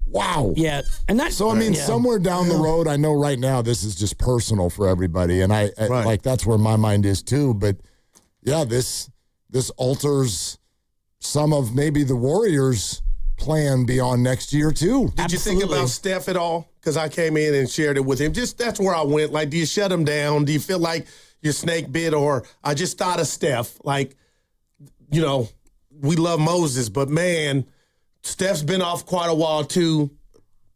Wow. Yeah, and that's so. I mean, somewhere down the road, I know right now this is just personal for everybody, and I like that's where my mind is too. But yeah, this alters some of maybe the Warriors' plan beyond next year too. Did you think about Steph at all? Because I came in and shared it with him. Just that's where I went. Like, do you shut him down? Do you feel like your snake bit? Or I just thought of Steph. Like, we love Moses, but man, Steph's been off quite a while too.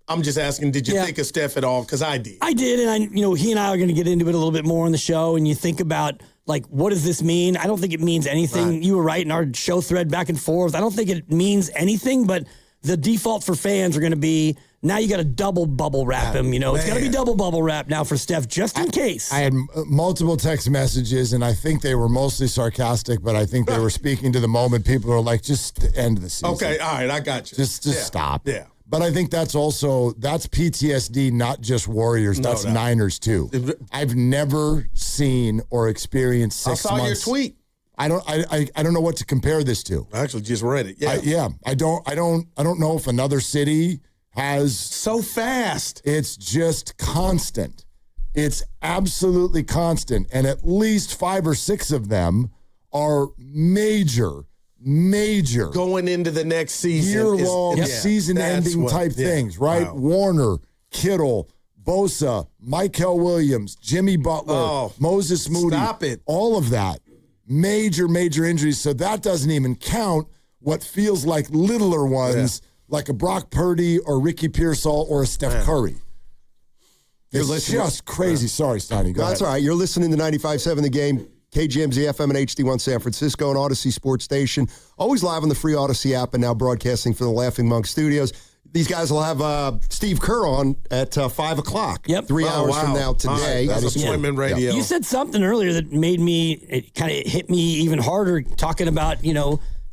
I'm just asking, did you think of Steph at all? Because I did. I did, and he and I are going to get into it a little bit more on the show. And you think about, like, what does this mean? I don't think it means anything. Right. You were right in our show thread back and forth. I don't think it means anything, but the default for fans are going to be, now you got to double bubble wrap him. It's got to be double bubble wrap now for Steph, just in case. I had multiple text messages, and I think they were mostly sarcastic, but I think they were speaking to the moment. People are like, just end the season. Okay, all right, I got you. Just stop. Yeah. But I think that's PTSD, not just Warriors. That's Niners, too. I've never seen or experienced 6 months. I saw your tweet. I don't know what to compare this to. I actually just read it. Yeah. I don't know if another city has so fast. It's just constant. It's absolutely constant. And at least 5 or 6 of them are major going into the next season, year-long, season-ending type things, right? Wow. Warner, Kittle, Bosa, Michael Williams, Jimmy Butler, Moses Moody. Stop it. All of that. Major injuries. So that doesn't even count what feels like littler ones, like a Brock Purdy or Ricky Pearsall or a Steph Curry. It's just crazy. Sorry, Steiny. That's all right. You're listening to 95.7 The Game. KGMZ FM and HD1 San Francisco and Odyssey Sports Station. Always live on the free Odyssey app and now broadcasting from the Laughing Monk Studios. These guys will have Steve Kerr on at 5 o'clock. Yep. 3 hours from now today. Right, that's appointment radio. You said something earlier that made it kind of hit me even harder, talking about,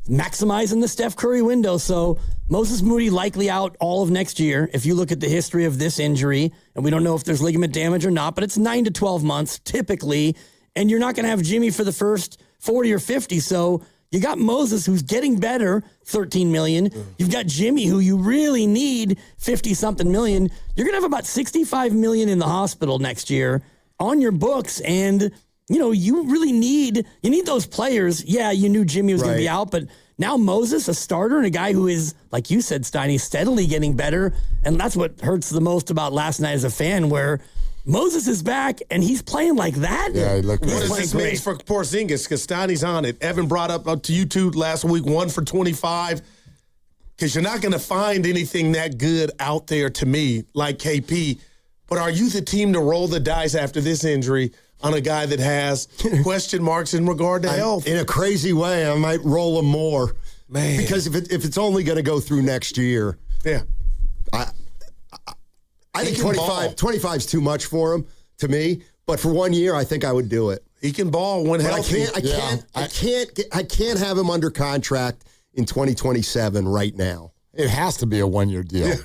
maximizing the Steph Curry window. So Moses Moody likely out all of next year. If you look at the history of this injury, and we don't know if there's ligament damage or not, but it's 9 to 12 months typically. And you're not going to have Jimmy for the first 40 or 50. So you got Moses, who's getting better, $13 million. You've got Jimmy, who you really need $50-something million. You're going to have about $65 million in the hospital next year on your books. And, you really need those players. Yeah, you knew Jimmy was going to be out, but now Moses, a starter and a guy who is, like you said, Steiny, steadily getting better. And that's what hurts the most about last night as a fan, where Moses is back, and he's playing like that. Yeah, what does this mean for Porzingis? Because Steiny's on it. Evan brought up to you two last week, 1 for 25. Because you're not going to find anything that good out there to me, like KP. But are you the team to roll the dice after this injury on a guy that has question marks in regard to health? In a crazy way, I might roll him more. Man. Because if it's only going to go through next year, I think 25 is too much for him, to me. But for 1 year, I think I would do it. He can ball when healthy. I can't have him under contract in 2027 right now. It has to be a 1 year deal.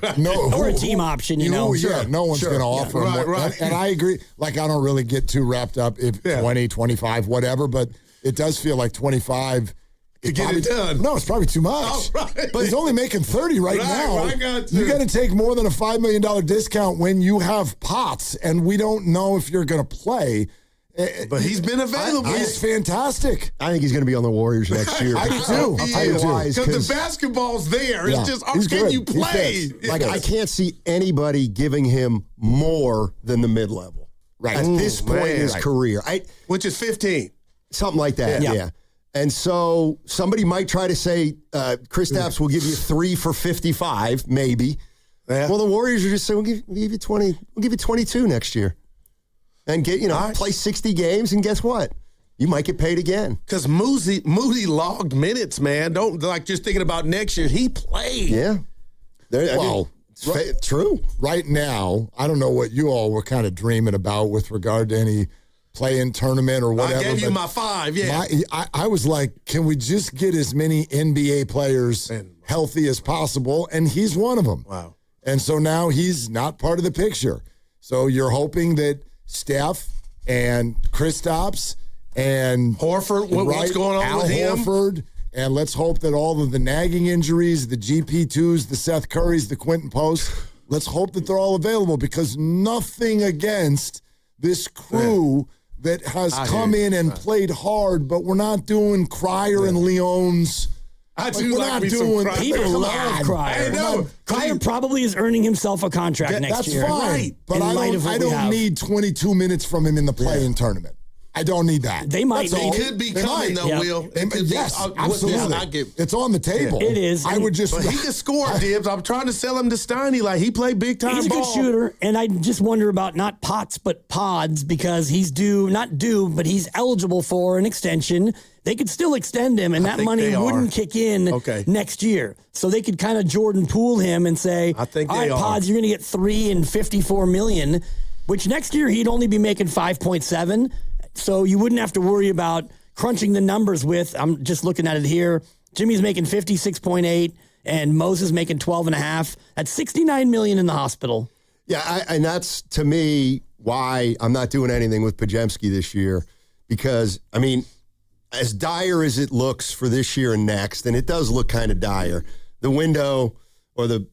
Or a team option, no one's going to offer him. Right. And I agree. Like, I don't really get too wrapped up if 20, 25, whatever, but it does feel like 25 to get it done. No, it's probably too much. Oh, right. But he's only making 30 right now. You got to take more than a $5 million discount when you have Potts, and we don't know if you're going to play. But he's been available. He's fantastic. I think he's going to be on the Warriors next year. I do too. I'll tell you why. Because the basketball's there. It's just, can you play? Like, I can't see anybody giving him more than the mid-level. Right. At this point in his career. Which is 15. Something like that, yeah. And so somebody might try to say, Kristaps will give you 3 for 55, maybe. Yeah. Well, the Warriors are just saying, we'll give you 20. We'll give you 22 next year. And get, play 60 games, and guess what? you might get paid again. Because Moody logged minutes, man. Don't just thinking about next year. He played. Yeah. True. Right now, I don't know what you all were kind of dreaming about with regard to any play-in tournament or whatever. I gave you my 5, yeah. I was like, can we just get as many NBA players healthy as possible? And he's one of them. Wow. And so now he's not part of the picture. So you're hoping that Steph and Kristaps and Horford, what's going on Al with him? Horford, and let's hope that all of the nagging injuries, the GP2s, the Seth Currys, the Quentin Posts, let's hope that they're all available, because nothing against this crew that has come in and played hard, but we're not doing Cryer and Leon's. I do like me some Cryer. People love Cryer. I know. Cryer probably is earning himself a contract next year. That's fine, Right. but I don't need 22 minutes from him in the play-in tournament. I don't need that. They might. It could be coming, though, Will. Yes, absolutely. It's on the table. It is. I would just. But he can score, Dibs. I'm trying to sell him to Steiny. Like, he played big-time ball. He's a good shooter, and I just wonder about not Potts, but Pods, because he's but he's eligible for an extension. They could still extend him, and that money wouldn't kick in next year. So they could kind of Jordan Poole him and say, all right, Pods, you're going to get $3 and $54 million, which next year he'd only be making 5.7. So you wouldn't have to worry about crunching the numbers with, I'm just looking at it here, Jimmy's making 56.8 and Moses making 12.5. That's $69 million in the hospital. Yeah, and that's, to me, why I'm not doing anything with Podziemski this year, because, I mean, as dire as it looks for this year and next, and it does look kind of dire, the window or the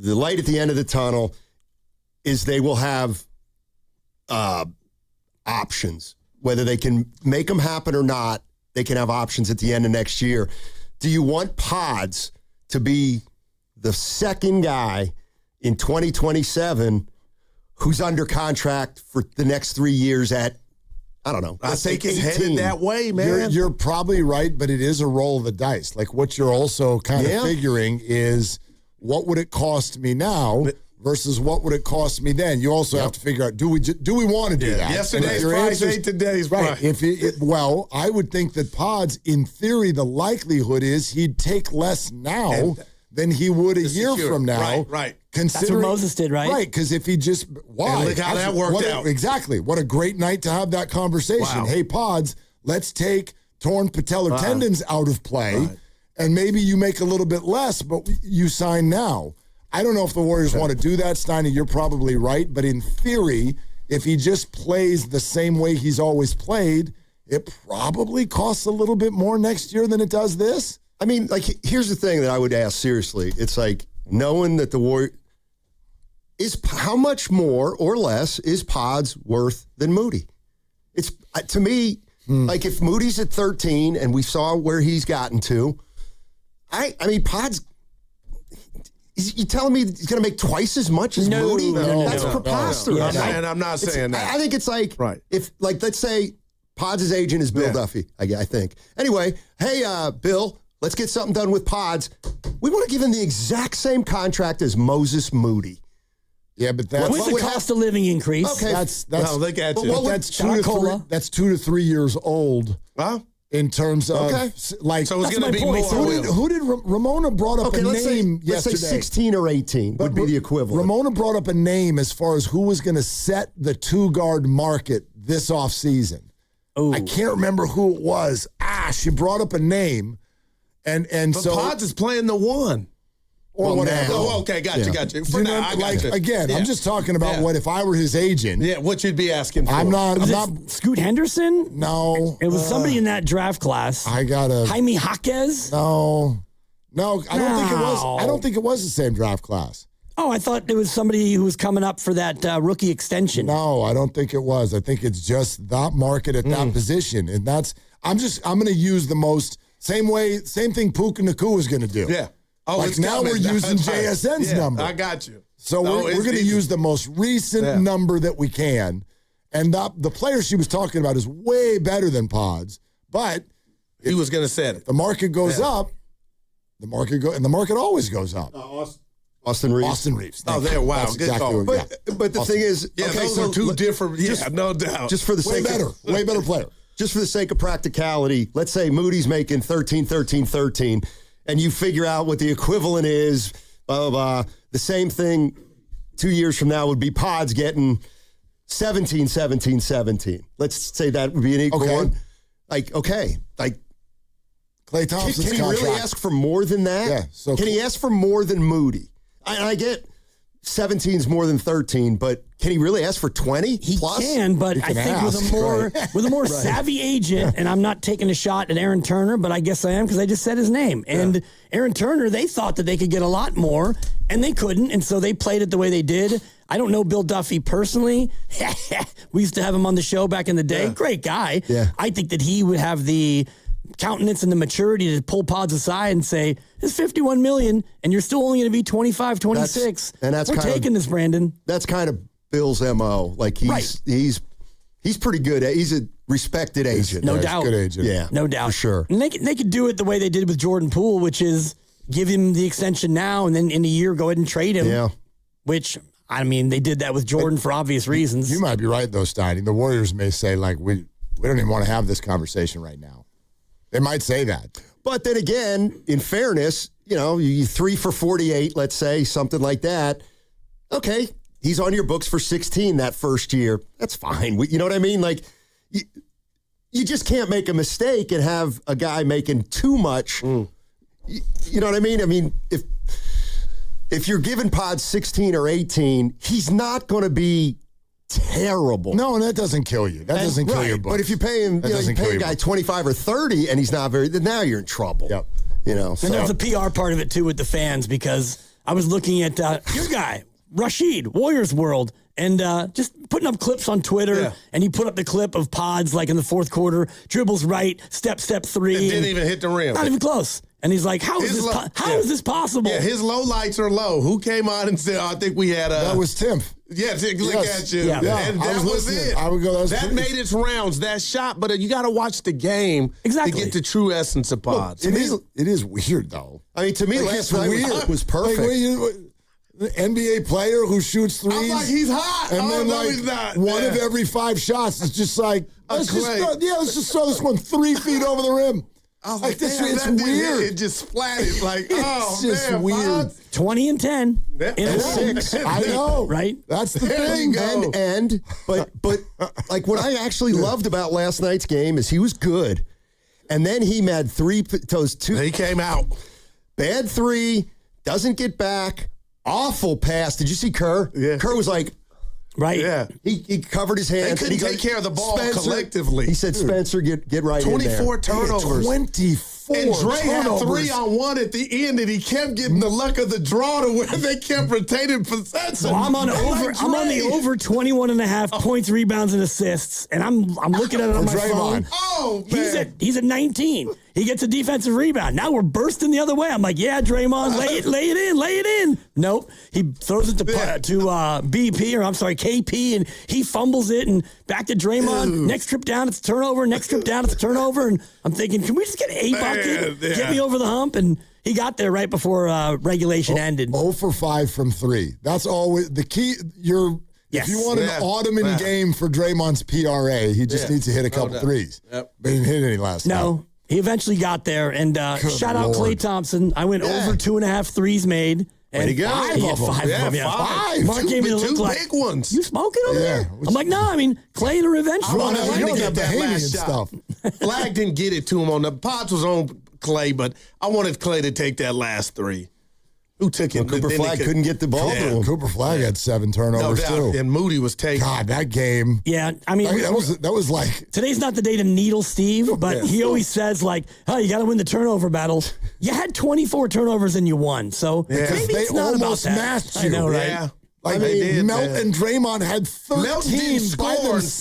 light at the end of the tunnel is they will have options. Whether they can make them happen or not, they can have options at the end of next year. Do you want Pods to be the second guy in 2027 who's under contract for the next 3 years at, I don't know, I think it's 18. headed that way, man. You're probably right, but it is a roll of the dice. Like, what you're also kind of figuring is, what would it cost me now versus what would it cost me then? You also have to figure out, do we want to do that? Yesterday's price ain't today's price. Well, I would think that Pods, in theory, the likelihood is he'd take less now than he would a year from now. Right. That's what Moses did, right? Right, because if he just, why? And look how that worked out. Exactly. What a great night to have that conversation. Wow. Hey, Pods, let's take torn patellar tendons out of play, and maybe you make a little bit less, but you sign now. I don't know if the Warriors want to do that, Steiny. You're probably right. But in theory, if he just plays the same way he's always played, it probably costs a little bit more next year than it does this. I mean, like, here's the thing that I would ask seriously. It's like, knowing that the Warriors, how much more or less is Pods worth than Moody? It's, to me, like, if Moody's at 13 and we saw where he's gotten to, I mean, Pods, you telling me he's going to make twice as much as Moody? That's preposterous. And I'm not saying that. I think it's like, if, like, let's say Pods' agent is Bill Duffy, I think. Anyway, hey, Bill, let's get something done with Pods. We want to give him the exact same contract as Moses Moody. Yeah, but that's with the cost of living increase. Okay, that's look at you. Well, that's 2 to 3 years old. Huh? In terms of like, so it's going to be point. more. Who did Ramona brought up a name yesterday? Let's say 16 or 18 would be the equivalent. Ramona brought up a name as far as who was going to set the 2-guard market this offseason. I can't remember who it was. She brought up a name, and but so Pods is playing the 1. Or whatever. Oh, okay, got you. For now, I got you. Again, I'm just talking about what if I were his agent. Yeah, what you'd be asking for. I'm not Scoot Henderson? No. It was somebody in that draft class. Jaime Jaquez? No, I don't think it was. I don't think it was the same draft class. Oh, I thought it was somebody who was coming up for that rookie extension. No, I don't think it was. I think it's just that market at that position, and that's. I'm going to use the most same thing Puka Nacua is going to do. Yeah. Oh, like now we're using JSN's number. I got you. So we're going to use the most recent number that we can. And the player she was talking about is way better than Pods. But he was going to set it. The market goes up. The market always goes up. Austin Reeves. Austin Reeves. Oh, there. Wow. That's good exactly call. But the thing is, those are two different. No doubt. Just for the sake way better player. just for the sake of practicality, let's say Moody's making 13, 13, 13, and you figure out what the equivalent is, blah, blah, blah. The same thing 2 years from now would be Pods getting 17, 17, 17. Let's say that would be an equal one. Like, okay. Like, Klay Thompson's can he really ask for more than that? Yeah. So can he ask for more than Moody? I get 17 is more than 13, but can he really ask for 20 plus? He can, but I think with a more savvy agent, and I'm not taking a shot at Aaron Turner, but I guess I am because I just said his name. And Aaron Turner, they thought that they could get a lot more, and they couldn't, and so they played it the way they did. I don't know Bill Duffy personally. We used to have him on the show back in the day. Yeah. Great guy. Yeah. I think that he would have the countenance and the maturity to pull Pods aside and say, it's $51 million, and you're still only going to be 25, 26. We're taking this, Brandon. That's kind of Bill's MO. Like, he's pretty good. He's a respected agent. No doubt. Good agent. Yeah. No doubt. For sure. And they could do it the way they did with Jordan Poole, which is give him the extension now, and then in a year go ahead and trade him. Yeah. Which, I mean, they did that with Jordan for obvious reasons. You might be right, though, Steiny. The Warriors may say, like, we don't even want to have this conversation right now. They might say that. But then again, in fairness, you 3 for 48, let's say, something like that. Okay, he's on your books for 16 that first year. That's fine. You know what I mean? Like, you just can't make a mistake and have a guy making too much. You know what I mean? I mean, if you're giving Pods 16 or 18, he's not going to be terrible. No, and that doesn't kill you. That doesn't kill your books. But if you pay him, you pay a guy 25 or 30 and he's not then now you're in trouble. Yep. So. And there's a PR part of it too with the fans, because I was looking at your guy, Rashid, Warriors World, and just putting up clips on Twitter, and he put up the clip of Pods like in the fourth quarter, dribbles right, step three. It didn't even hit the rim. Not even close. And he's like, how is this possible? Yeah, his low lights are low. Who came on and said, I think we had that was Tim. Yeah, look at you. Yeah. And that was it. I would go, that made its rounds, that shot. But you got to watch the game to get the true essence of Pods. It is weird, though. I mean, to me, last night was perfect. The NBA player who shoots threes. I'm like, he's hot. And then, he's not. One of every 5 shots is just like, let's just throw this one 3 feet over the rim. I was like, this it's weird. It just splatted. Like, it's just weird. 20 and 10 in a 6. I know, right? That's the thing. But like what I actually loved about last night's game is he was good, and then he had those two. He came out bad 3, doesn't get back, awful pass. Did you see Kerr? Yeah. Kerr was like. Right. Yeah. He covered his hands. They couldn't take care of the ball collectively. He said, Spencer, get right in there. 24 turnovers. 24 And Dre had turnovers. 3-on-1 at the end, and he kept getting the luck of the draw to where they kept retaining possession. So I'm on the over 21 and a half points, rebounds, and assists, and I'm looking at it on my phone. Oh, man. He's at 19. He gets a defensive rebound. Now we're bursting the other way. I'm like, yeah, Draymond, lay it in. Nope. He throws it to BP, or I'm sorry, KP, and he fumbles it, and back to Draymond. Next trip down, it's a turnover. Next trip down, it's a turnover. And I'm thinking, can we just get a bucket? Yeah. Get me over the hump? And he got there right before regulation ended. 0 for 5 from 3. That's always the key. If you want an Ottoman game for Draymond's PRA, he just needs to hit a couple threes. Yep. But he didn't hit any last night. No. He eventually got there, and shout out Klay Thompson. I went over 2.5 threes made. Way to go. 5 of them. Five. Mark gave me the look like, big ones. You smoking over there? I'm like, no, I mean, Klay in a revenge. I wanted him to get that last shot. Flag didn't get it to him on the Pods was on Klay, but I wanted Klay to take that last 3. Who took it? Cooper Flag couldn't get the ball to him. Cooper Flag had 7 turnovers too. And Moody was taking. God, that game. Yeah, I mean, that was like. Today's not the day to needle Steve, but he always says like, "Oh, you got to win the turnover battle." You had 24 turnovers and you won, so maybe it's not about that. Matched you. I know, right? Yeah. Like Melt and Draymond had 13 by themselves.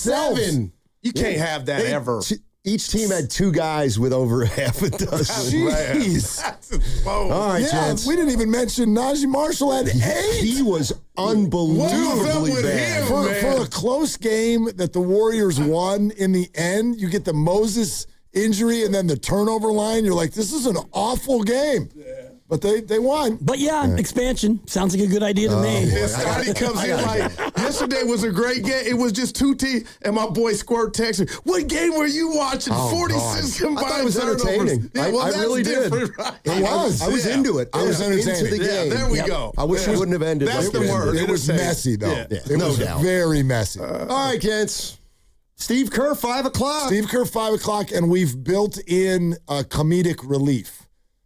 7. You can't have that ever. Each team had 2 guys with over half a dozen. Jeez. All right, gents. We didn't even mention Najee Marshall had 8. He was unbelievably bad. For a close game that the Warriors won in the end, you get the Moses injury and then the turnover line. You're like, this is an awful game. Yeah. But they won. But expansion sounds like a good idea to me. And Scotty comes in like, yesterday was a great game. It was just 2 teams. And my boy Squirt texted me, what game were you watching? 46 combined. I thought it was entertaining. Yeah, I really did. Right? It was. I was into it. I was into the game. There we go. I wish it wouldn't have ended. That's the word. It was messy, though. Yeah. It was very messy. All right, Kents. Steve Kerr, 5 o'clock. Steve Kerr, 5 o'clock, and we've built in a comedic relief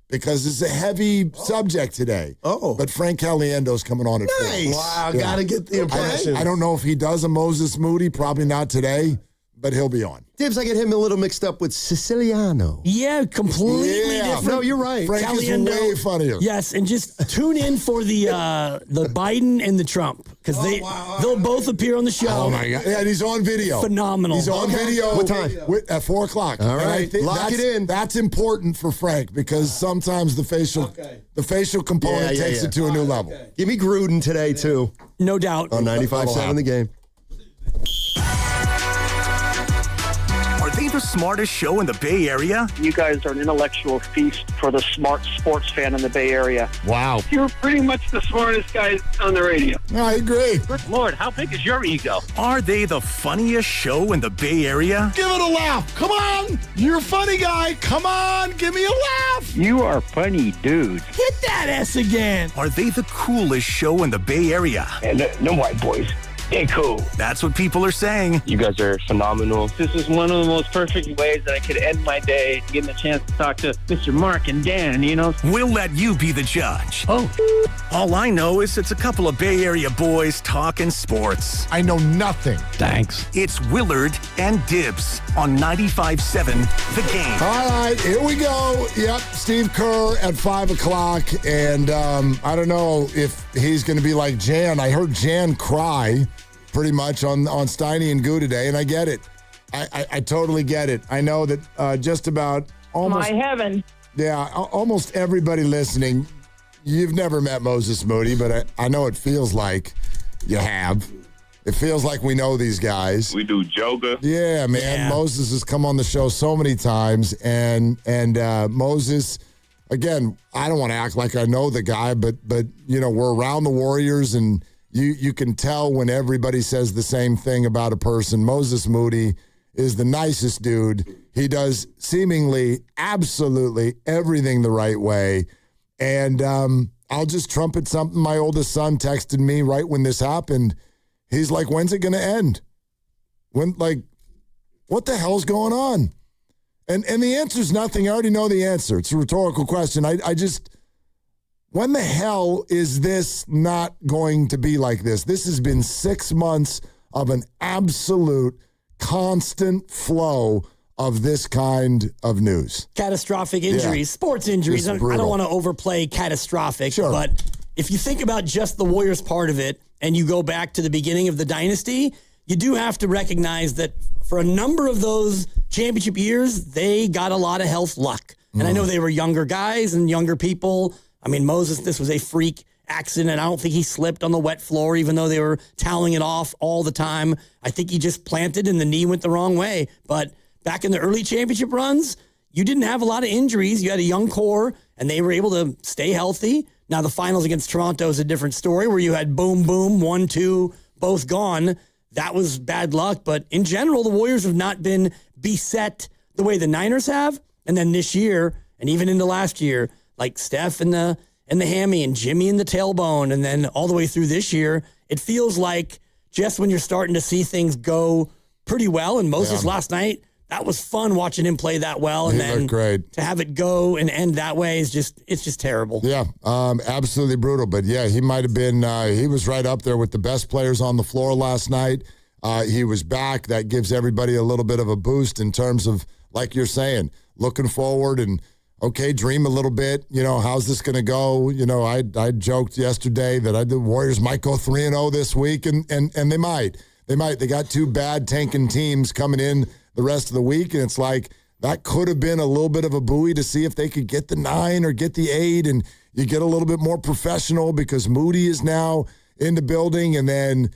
because it's a heavy subject today. But Frank Caliendo's coming on at 4. Wow, got to get the impression. I don't know if he does a Moses Moody, probably not today, but he'll be on. Dibs, I get him a little mixed up with Siciliano. Yeah, completely different. No, you're right. Frank Caliendo, is way funnier. Yes, and just tune in for the Biden and the Trump because they'll both appear on the show. Oh my God! Yeah, and he's on video. Phenomenal. He's on video. What time? At 4 o'clock. All right, lock it in. That's important for Frank because sometimes the facial component takes it to a new level. Give me Gruden today too. No doubt. On 95.7 The Game. Are they the smartest show in the Bay Area? You guys are an intellectual feast for the smart sports fan in the Bay Area. Wow. You're pretty much the smartest guys on the radio. I agree. Good Lord, how big is your ego? Are they the funniest show in the Bay Area? Give it a laugh. Come on. You're a funny guy. Come on. Give me a laugh. You are funny, dude. Hit that S again. Are they the coolest show in the Bay Area? And no white boys. They're cool. That's what people are saying. You guys are phenomenal. This is one of the most perfect ways that I could end my day, getting a chance to talk to Mr. Mark and Dan, you know? We'll let you be the judge. Oh. All I know is it's a couple of Bay Area boys talking sports. I know nothing. Thanks. It's Willard and Dibs on 95.7 The Game. All right, here we go. Yep, Steve Kerr at 5 o'clock. And I don't know if he's going to be like Jan. I heard Jan cry pretty much on Steiny and Goo today, and I get it. I totally get it. I know that just about almost... My heaven. Yeah, almost everybody listening, you've never met Moses Moody, but I know it feels like you have. It feels like we know these guys. We do yoga. Yeah, man. Yeah. Moses has come on the show so many times, and Moses, again, I don't want to act like I know the guy, but you know, we're around the Warriors, and you can tell when everybody says the same thing about a person. Moses Moody is the nicest dude. He does seemingly absolutely everything the right way. And I'll just trumpet something. My oldest son texted me right when this happened. He's like, when's it going to end? What the hell's going on? And the answer is nothing. I already know the answer. It's a rhetorical question. When the hell is this not going to be like this? This has been 6 months of an absolute constant flow of this kind of news. Catastrophic injuries, sports injuries. I don't want to overplay catastrophic, but if you think about just the Warriors part of it and you go back to the beginning of the dynasty, you do have to recognize that for a number of those championship years, they got a lot of health luck. And I know they were younger guys and younger people. I mean, Moses, this was a freak accident. I don't think he slipped on the wet floor, even though they were toweling it off all the time. I think he just planted and the knee went the wrong way. But back in the early championship runs, you didn't have a lot of injuries. You had a young core, and they were able to stay healthy. Now, the finals against Toronto is a different story, where you had boom, boom, 1-2, both gone. That was bad luck. But in general, the Warriors have not been beset the way the Niners have. And then this year, and even into last year, like Steph and the hammy and Jimmy and the tailbone, and then all the way through this year, it feels like just when you're starting to see things go pretty well. And Moses last night, that was fun watching him play that well. And then great. To have it go and end that way is it's just terrible. Yeah, absolutely brutal. But yeah, he might have been, he was right up there with the best players on the floor last night. He was back. That gives everybody a little bit of a boost in terms of, like you're saying, looking forward and, okay, dream a little bit. You know, how's this going to go? You know, I joked yesterday that the Warriors might go 3-0 this week, and they might. They might. They got 2 bad tanking teams coming in the rest of the week, and it's like that could have been a little bit of a buoy to see if they could get the 9 or get the 8, and you get a little bit more professional because Moody is now in the building, and then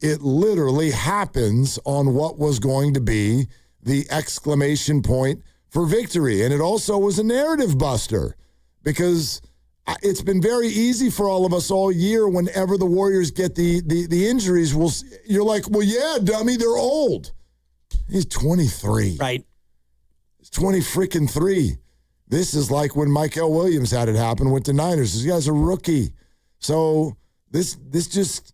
it literally happens on what was going to be the exclamation point for victory. And it also was a narrative buster because it's been very easy for all of us all year. Whenever the Warriors get the injuries, you're like, well, yeah, dummy, they're old. He's 23. Right. He's 20-freaking-3. This is like when Michael Williams had it happen with the Niners. This guy's a rookie. So this is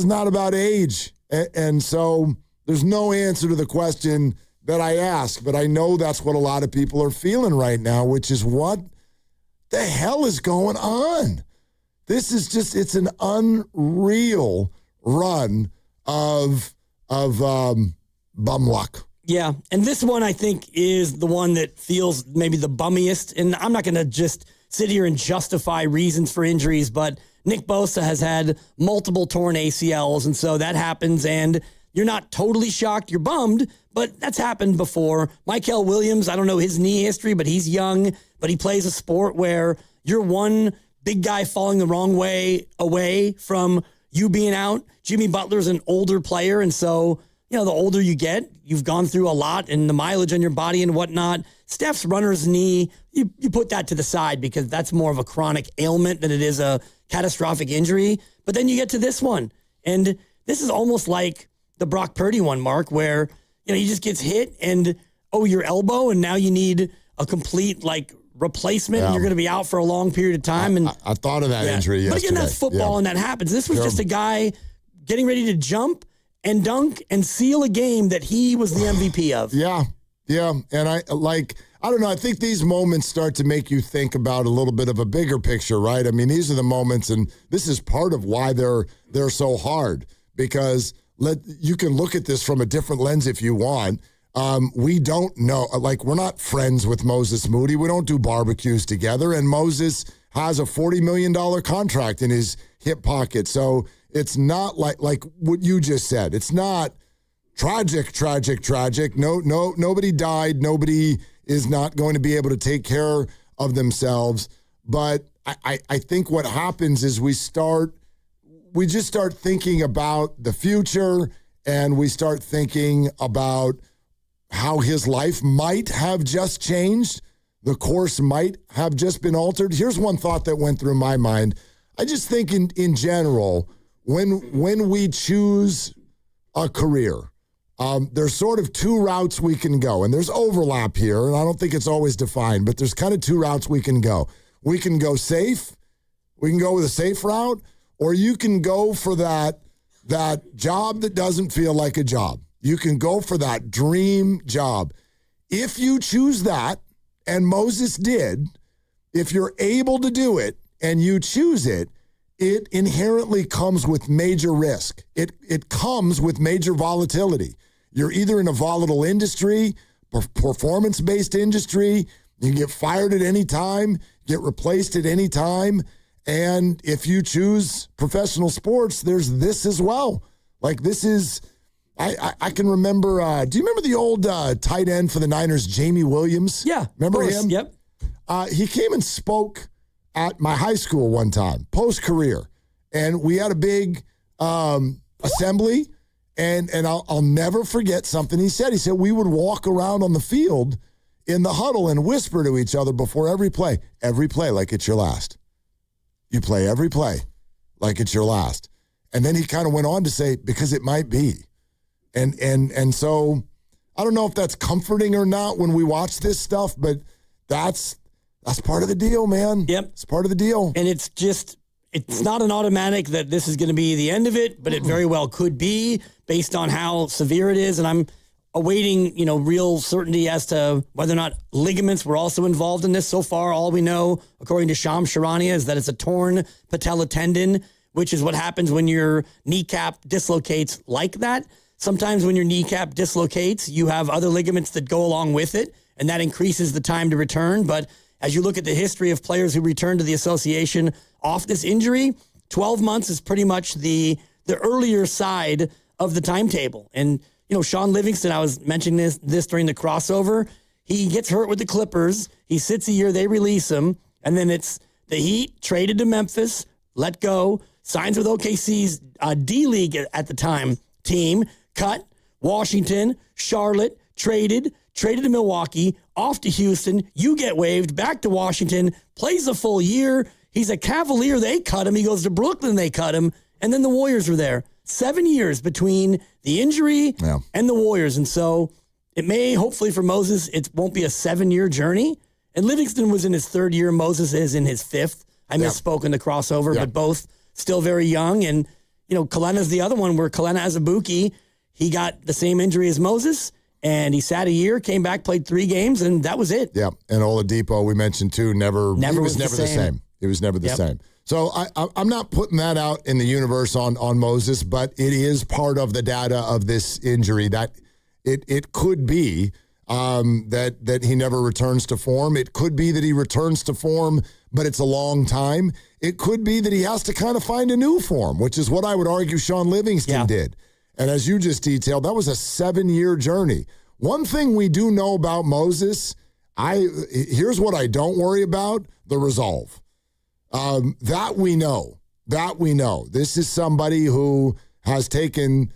not about age. And so there's no answer to the question that I ask, but I know that's what a lot of people are feeling right now, which is what the hell is going on? This is just, it's an unreal run of bum luck. Yeah, and this one I think is the one that feels maybe the bummiest, and I'm not going to just sit here and justify reasons for injuries, but Nick Bosa has had multiple torn ACLs, and so that happens, and you're not totally shocked, you're bummed, but that's happened before. Michael Williams, I don't know his knee history, but he's young, but he plays a sport where you're one big guy falling the wrong way away from you being out. Jimmy Butler's an older player, and so the older you get, you've gone through a lot and the mileage on your body and whatnot. Steph's runner's knee, you put that to the side because that's more of a chronic ailment than it is a catastrophic injury. But then you get to this one. And this is almost like the Brock Purdy one, Mark, where, he just gets hit and, your elbow, and now you need a complete, replacement, and you're going to be out for a long period of time. And I thought of that injury yesterday. But again, that's football, and that happens. This was just a guy getting ready to jump and dunk and seal a game that he was the MVP of. Yeah. And I don't know. I think these moments start to make you think about a little bit of a bigger picture, right? I mean, these are the moments, and this is part of why they're so hard, because you can look at this from a different lens if you want. We don't know. We're not friends with Moses Moody. We don't do barbecues together, and Moses has a $40 million contract in his hip pocket. So it's not like what you just said. It's not tragic. No, nobody died. Nobody is not going to be able to take care of themselves. But I think what happens is we just start thinking about the future, and we start thinking about how his life might have just changed. The course might have just been altered. Here's one thought that went through my mind. I just think in general, when we choose a career, there's sort of two routes we can go, and there's overlap here, and I don't think it's always defined, but there's kind of two routes we can go. We can go safe. We can go with a safe route, or you can go for that job that doesn't feel like a job. You can go for that dream job. If you choose that, and Moses did, if you're able to do it and you choose it, it inherently comes with major risk. It comes with major volatility. You're either in a volatile industry, performance-based industry, you can get fired at any time, get replaced at any time, and if you choose professional sports, there's this as well. This is... I can remember, do you remember the old tight end for the Niners, Jamie Williams? Yeah. Remember him? Yep. He came and spoke at my high school one time, post-career. And we had a big assembly, and I'll never forget something he said. He said we would walk around on the field in the huddle and whisper to each other before every play like it's your last. You play every play like it's your last. And then he kind of went on to say, because it might be. And so I don't know if that's comforting or not when we watch this stuff, but that's part of the deal, man. Yep. It's part of the deal. And it's not an automatic that this is going to be the end of it, but it very well could be based on how severe it is. And I'm awaiting, real certainty as to whether or not ligaments were also involved in this. So far, all we know, according to Shams Charania, is that it's a torn patella tendon, which is what happens when your kneecap dislocates like that. Sometimes when your kneecap dislocates, you have other ligaments that go along with it, and that increases the time to return. But as you look at the history of players who return to the association off this injury, 12 months is pretty much the earlier side of the timetable. And, Sean Livingston, I was mentioning this during the crossover, he gets hurt with the Clippers. He sits a year, they release him, and then it's the Heat, traded to Memphis, let go, signs with OKC's D-League at the time team, cut, Washington, Charlotte, traded, traded to Milwaukee, off to Houston. You get waived, back to Washington, plays a full year. He's a Cavalier. They cut him. He goes to Brooklyn. They cut him. And then the Warriors were there. 7 years between the injury and the Warriors. And so it may, hopefully for Moses, it won't be a 7-year journey. And Livingston was in his 3rd year. Moses is in his 5th. I misspoke in the crossover, but both still very young. And, Kalena's the other one where Kalena Azubuike, he got the same injury as Moses. And he sat a year, came back, played 3 games, and that was it. Yeah, and Oladipo, we mentioned too, never was never the same. It was never the same. So I'm not putting that out in the universe on Moses, but it is part of the data of this injury that it could be that he never returns to form. It could be that he returns to form, but it's a long time. It could be that he has to kind of find a new form, which is what I would argue Sean Livingston did. And as you just detailed, that was a 7-year journey. One thing we do know about Moses, here's what I don't worry about, the resolve. That we know. This is somebody who has taken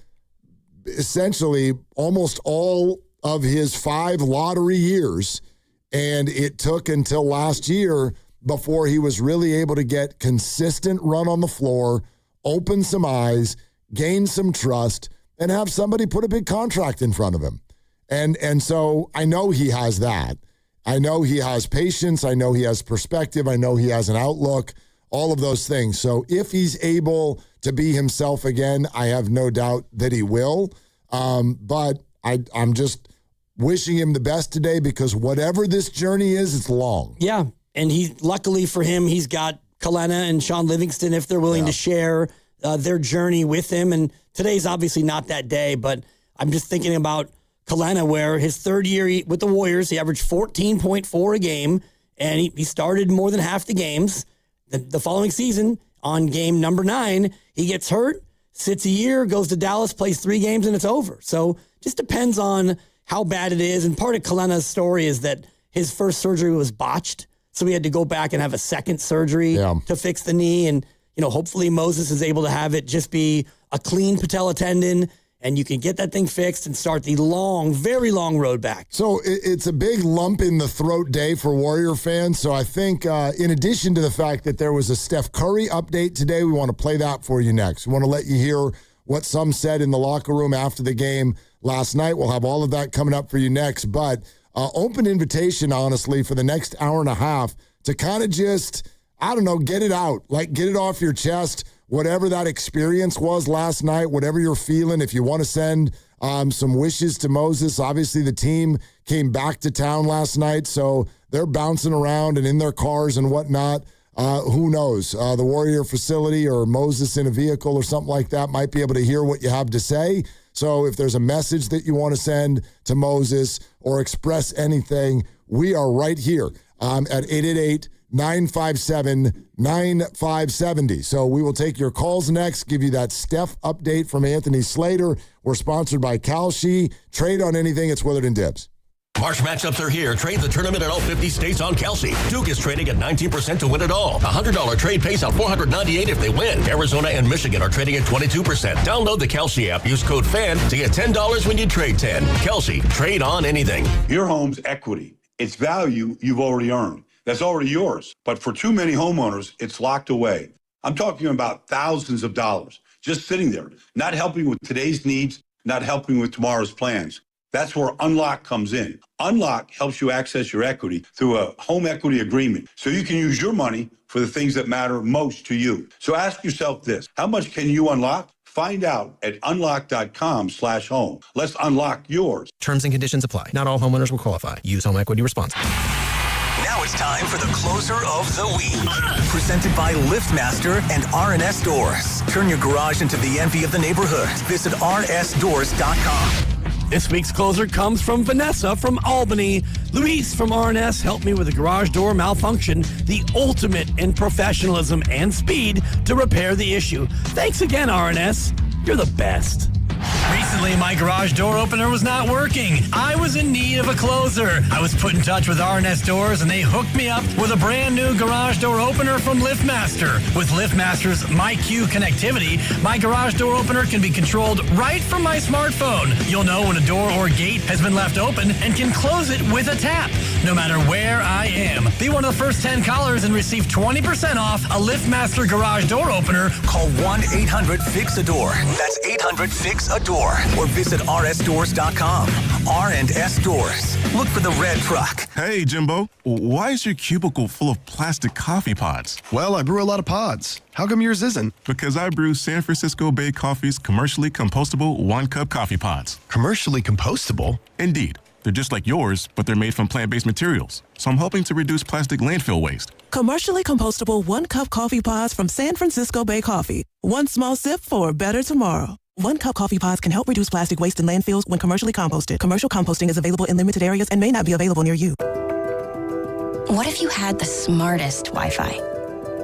essentially almost all of his 5 lottery years, and it took until last year before he was really able to get consistent run on the floor, open some eyes, gain some trust, and have somebody put a big contract in front of him. And so I know he has that. I know he has patience. I know he has perspective. I know he has an outlook, all of those things. So if he's able to be himself again, I have no doubt that he will. But I'm just wishing him the best today because whatever this journey is, it's long. Yeah, and luckily for him, he's got Kalena and Sean Livingston if they're willing to share their journey with him. And today's obviously not that day, but I'm just thinking about Kalena, where his 3rd year with the Warriors, he averaged 14.4 a game, and he started more than half the games. The following season, on game number 9, he gets hurt, sits a year, goes to Dallas, plays 3 games, and it's over. So just depends on how bad it is. And part of Kalena's story is that his first surgery was botched, so he had to go back and have a second surgery to fix the knee. And hopefully Moses is able to have it just be a clean patella tendon, and you can get that thing fixed and start the long, very long road back. So it's a big lump in the throat day for Warrior fans. So I think in addition to the fact that there was a Steph Curry update today, we want to play that for you next. We want to let you hear what some said in the locker room after the game last night. We'll have all of that coming up for you next. But open invitation, honestly, for the next hour and a half to kind of just, get it out. Like, get it off your chest. Whatever that experience was last night, whatever you're feeling, if you want to send some wishes to Moses. Obviously, the team came back to town last night, so they're bouncing around and in their cars and whatnot. Who knows? The Warrior facility or Moses in a vehicle or something like that might be able to hear what you have to say. So if there's a message that you want to send to Moses or express anything, we are right here at 888-957-9570. So we will take your calls next, give you that Steph update from Anthony Slater. We're sponsored by Kalshi. Trade on anything, it's Willard and Dibs. March matchups are here. Trade the tournament in all 50 states on Kalshi. Duke is trading at 19% to win it all. A $100 trade pays out $498 if they win. Arizona and Michigan are trading at 22%. Download the Kalshi app. Use code FAN to get $10 when you trade 10. Kalshi. Trade on anything. Your home's equity. It's value you've already earned. That's already yours. But for too many homeowners, it's locked away. I'm talking about thousands of dollars just sitting there, not helping with today's needs, not helping with tomorrow's plans. That's where Unlock comes in. Unlock helps you access your equity through a home equity agreement so you can use your money for the things that matter most to you. So ask yourself this: how much can you unlock? Find out at unlock.com/home. Let's unlock yours. Terms and conditions apply. Not all homeowners will qualify. Use home equity responsibly. Now it's time for the closer of the week. Presented by LiftMaster and R&S Doors. Turn your garage into the envy of the neighborhood. Visit rsdoors.com. This week's closer comes from Vanessa from Albany. Luis from R&S helped me with a garage door malfunction, the ultimate in professionalism and speed to repair the issue. Thanks again, R&S. You're the best. Recently, Apparently, my garage door opener was not working. I was in need of a closer. I was put in touch with R&S Doors, and they hooked me up with a brand new garage door opener from LiftMaster. With LiftMaster's MyQ connectivity, my garage door opener can be controlled right from my smartphone. You'll know when a door or gate has been left open and can close it with a tap, no matter where I am. Be one of the first 10 callers and receive 20% off a LiftMaster garage door opener. Call 1-800-FIX-A-DOOR. That's 800-FIX-A-DOOR. Or visit rsdoors.com. R&S Doors. Look for the red truck. Hey, Jimbo. Why is your cubicle full of plastic coffee pods? Well, I brew a lot of pods. How come yours isn't? Because I brew San Francisco Bay Coffee's commercially compostable one-cup coffee pods. Commercially compostable? Indeed. They're just like yours, but they're made from plant-based materials. So I'm helping to reduce plastic landfill waste. Commercially compostable one-cup coffee pods from San Francisco Bay Coffee. One small sip for a better tomorrow. One-cup coffee pods can help reduce plastic waste in landfills when commercially composted. Commercial composting is available in limited areas and may not be available near you. What if you had the smartest Wi-Fi?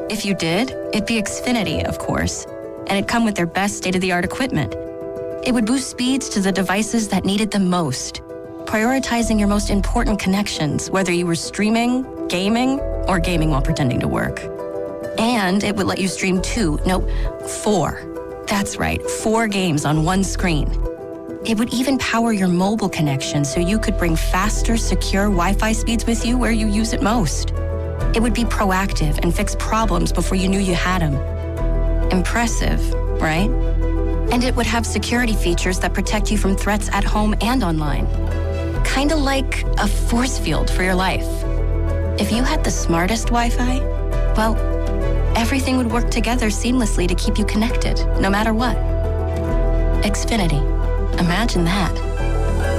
If you did, it'd be Xfinity, of course. And it'd come with their best state-of-the-art equipment. It would boost speeds to the devices that needed them most, prioritizing your most important connections, whether you were streaming, gaming, or gaming while pretending to work. And it would let you stream 4. That's right, 4 games on one screen. It would even power your mobile connection so you could bring faster, secure Wi-Fi speeds with you where you use it most. It would be proactive and fix problems before you knew you had them. Impressive, right? And it would have security features that protect you from threats at home and online. Kinda like a force field for your life. If you had the smartest Wi-Fi, well, everything would work together seamlessly to keep you connected, no matter what. Xfinity. Imagine that.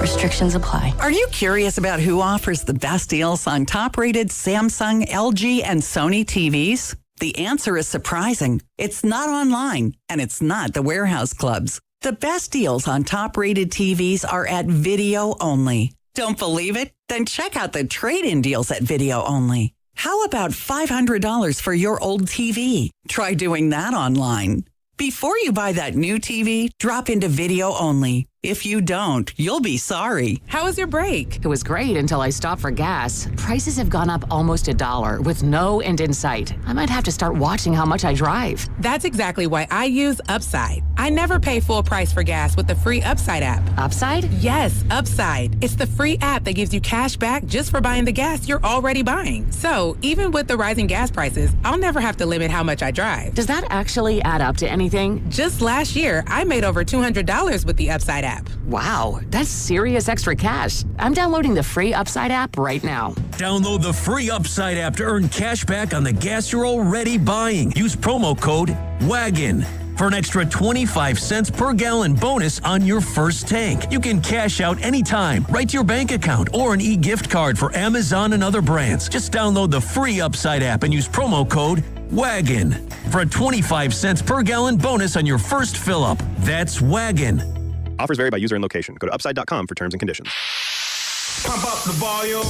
Restrictions apply. Are you curious about who offers the best deals on top-rated Samsung, LG, and Sony TVs? The answer is surprising. It's not online, and it's not the warehouse clubs. The best deals on top-rated TVs are at Video Only. Don't believe it? Then check out the trade-in deals at Video Only. How about $500 for your old TV? Try doing that online. Before you buy that new TV, drop into Video Only. If you don't, you'll be sorry. How was your break? It was great until I stopped for gas. Prices have gone up almost $1 with no end in sight. I might have to start watching how much I drive. That's exactly why I use Upside. I never pay full price for gas with the free Upside app. Upside? Yes, Upside. It's the free app that gives you cash back just for buying the gas you're already buying. So even with the rising gas prices, I'll never have to limit how much I drive. Does that actually add up to anything? Just last year, I made over $200 with the Upside app. Wow, that's serious extra cash. I'm downloading the free Upside app right now. Download the free Upside app to earn cash back on the gas you're already buying. Use promo code WAGON for an extra 25 cents per gallon bonus on your first tank. You can cash out anytime, right to your bank account, or an e-gift card for Amazon and other brands. Just download the free Upside app and use promo code WAGON for a 25 cents per gallon bonus on your first fill-up. That's WAGON. Offers vary by user and location. Go to upside.com for terms and conditions. Pump up the volume.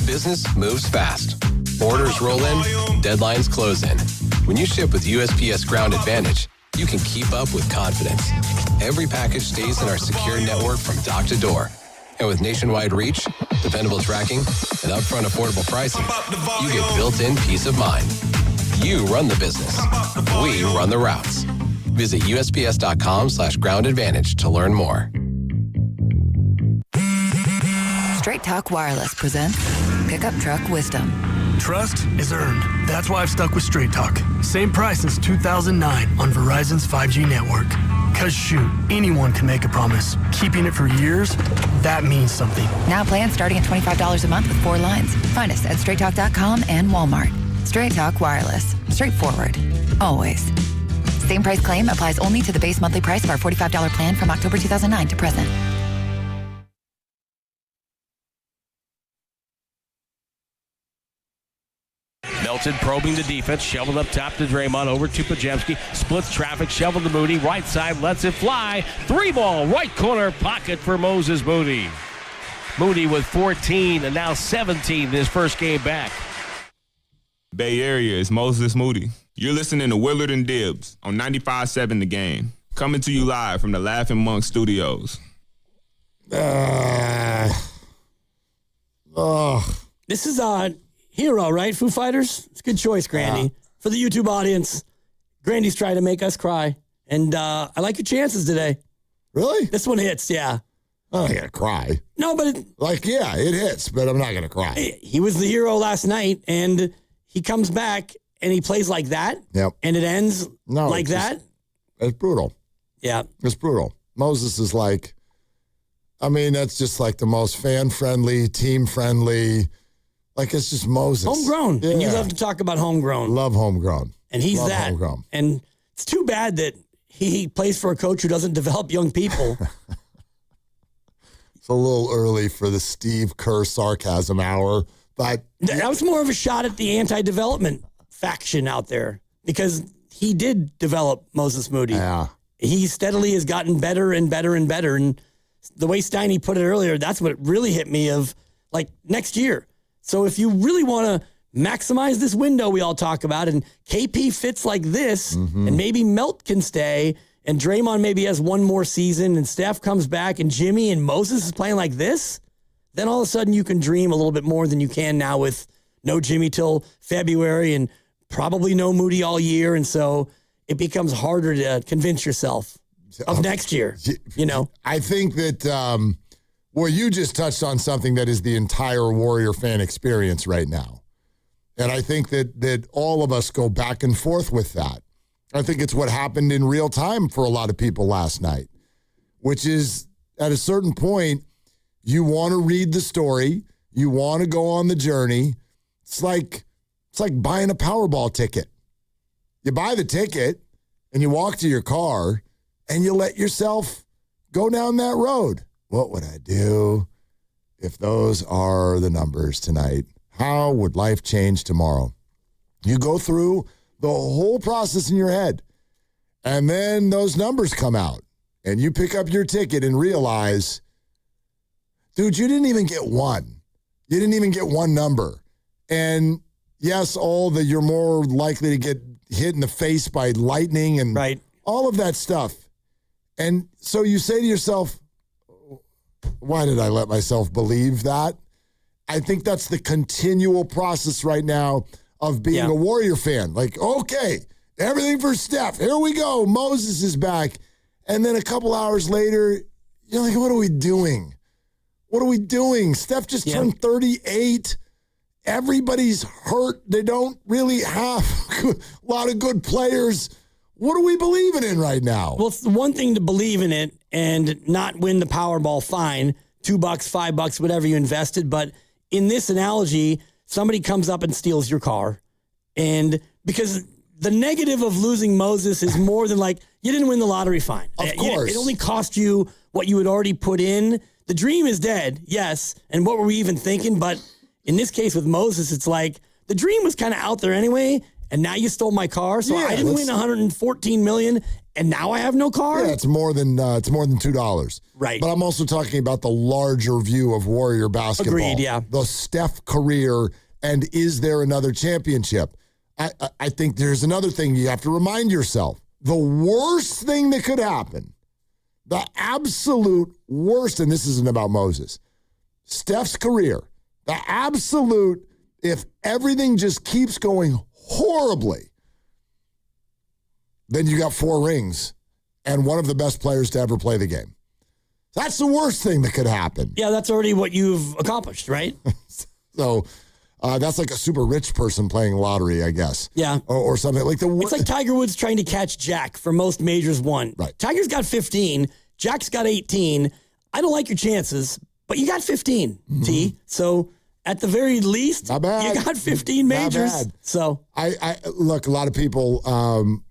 Business moves fast. Orders roll in, deadlines close in. When you ship with USPS Ground Advantage, you can keep up with confidence. Every package stays in our secure network from dock to door. And with nationwide reach, dependable tracking, and upfront affordable pricing, you get built-in peace of mind. You run the business. We run the routes. Visit USPS.com/Ground Advantage to learn more. Straight Talk Wireless presents Pickup Truck Wisdom. Trust is earned. That's why I've stuck with Straight Talk. Same price since 2009 on Verizon's 5G network. Cause shoot, anyone can make a promise. Keeping it for years, that means something. Now plans starting at $25 a month with 4 lines. Find us at straighttalk.com and Walmart. Straight Talk Wireless. Straightforward. Always. Same price claim applies only to the base monthly price of our $45 plan from October 2009 to present. Melton probing the defense, shoveled up top to Draymond, over to Pajemski, splits traffic, shoveled to Moody, right side, lets it fly, 3-ball, right corner pocket for Moses Moody. Moody with 14 and now 17 in his first game back. Bay Area is Moses Moody. You're listening to Willard and Dibbs on 95.7 The Game. Coming to you live from the Laughing Monk Studios. This is Hero, right? Foo Fighters? It's a good choice, Grandy. For the YouTube audience, Grandy's trying to make us cry. And I like your chances today. Really? This one hits, yeah. I'm not going to cry. No, but... it hits, but I'm not going to cry. He was the hero last night, and he comes back, and he plays like that. Yep. And it ends like that. It's brutal. Yeah. It's brutal. Moses is like... that's just like the most fan-friendly, team-friendly. Like, it's just Moses. Homegrown. Yeah. And you love to talk about homegrown. Love homegrown. And he's that. Homegrown. And it's too bad that he plays for a coach who doesn't develop young people. It's a little early for the Steve Kerr sarcasm hour, but... That was more of a shot at the anti-development faction out there because he did develop Moses Moody. Yeah. He steadily has gotten better and better and better. And the way Steiny put it earlier, that's what really hit me of, like, next year. So if you really want to maximize this window we all talk about, and KP fits like this, and maybe Melt can stay, and Draymond maybe has one more season, and Steph comes back, and Jimmy and Moses is playing like this, then all of a sudden you can dream a little bit more than you can now with no Jimmy till February and probably no Moody all year. And so it becomes harder to convince yourself of next year, I think that, you just touched on something that is the entire Warrior fan experience right now. And I think that all of us go back and forth with that. I think it's what happened in real time for a lot of people last night, which is at a certain point, you want to read the story. You want to go on the journey. It's like buying a Powerball ticket. You buy the ticket and you walk to your car and you let yourself go down that road. What would I do if those are the numbers tonight? How would life change tomorrow? You go through the whole process in your head, and then those numbers come out, and you pick up your ticket and realize, dude, you didn't even get one. You didn't even get one number. And yes, you're more likely to get hit in the face by lightning and all of that stuff. And so you say to yourself, why did I let myself believe that? I think that's the continual process right now of being a Warrior fan. Like, okay, everything for Steph. Here we go. Moses is back. And then a couple hours later, you're like, what are we doing? What are we doing? Steph just turned 38. Everybody's hurt. They don't really have a lot of good players. What are we believing in right now? Well, it's the one thing to believe in it and not win the Powerball fine, $2, $5, whatever you invested. But in this analogy, somebody comes up and steals your car. And because the negative of losing Moses is more than like, you didn't win the lottery fine. Of course. It only cost you what you had already put in. The dream is dead, yes. And what were we even thinking? But in this case with Moses, it's like the dream was kind of out there anyway. And now you stole my car, so I didn't win $114 million, and now I have no car? Yeah, it's more than $2. Right. But I'm also talking about the larger view of Warrior basketball. Agreed, yeah. The Steph career, and is there another championship? I think there's another thing you have to remind yourself. The worst thing that could happen, the absolute worst, and this isn't about Moses, Steph's career, the absolute, if everything just keeps going horribly, then you got 4 rings and one of the best players to ever play the game. That's the worst thing that could happen. Yeah, that's already what you've accomplished, right? So that's like a super rich person playing lottery, I guess. Yeah. Or something. It's like Tiger Woods trying to catch Jack for most majors won. Right. Tiger's got 15. Jack's got 18. I don't like your chances, but you got 15, T. So at the very least, not bad. You got 15 majors. Not bad. So I look, a lot of people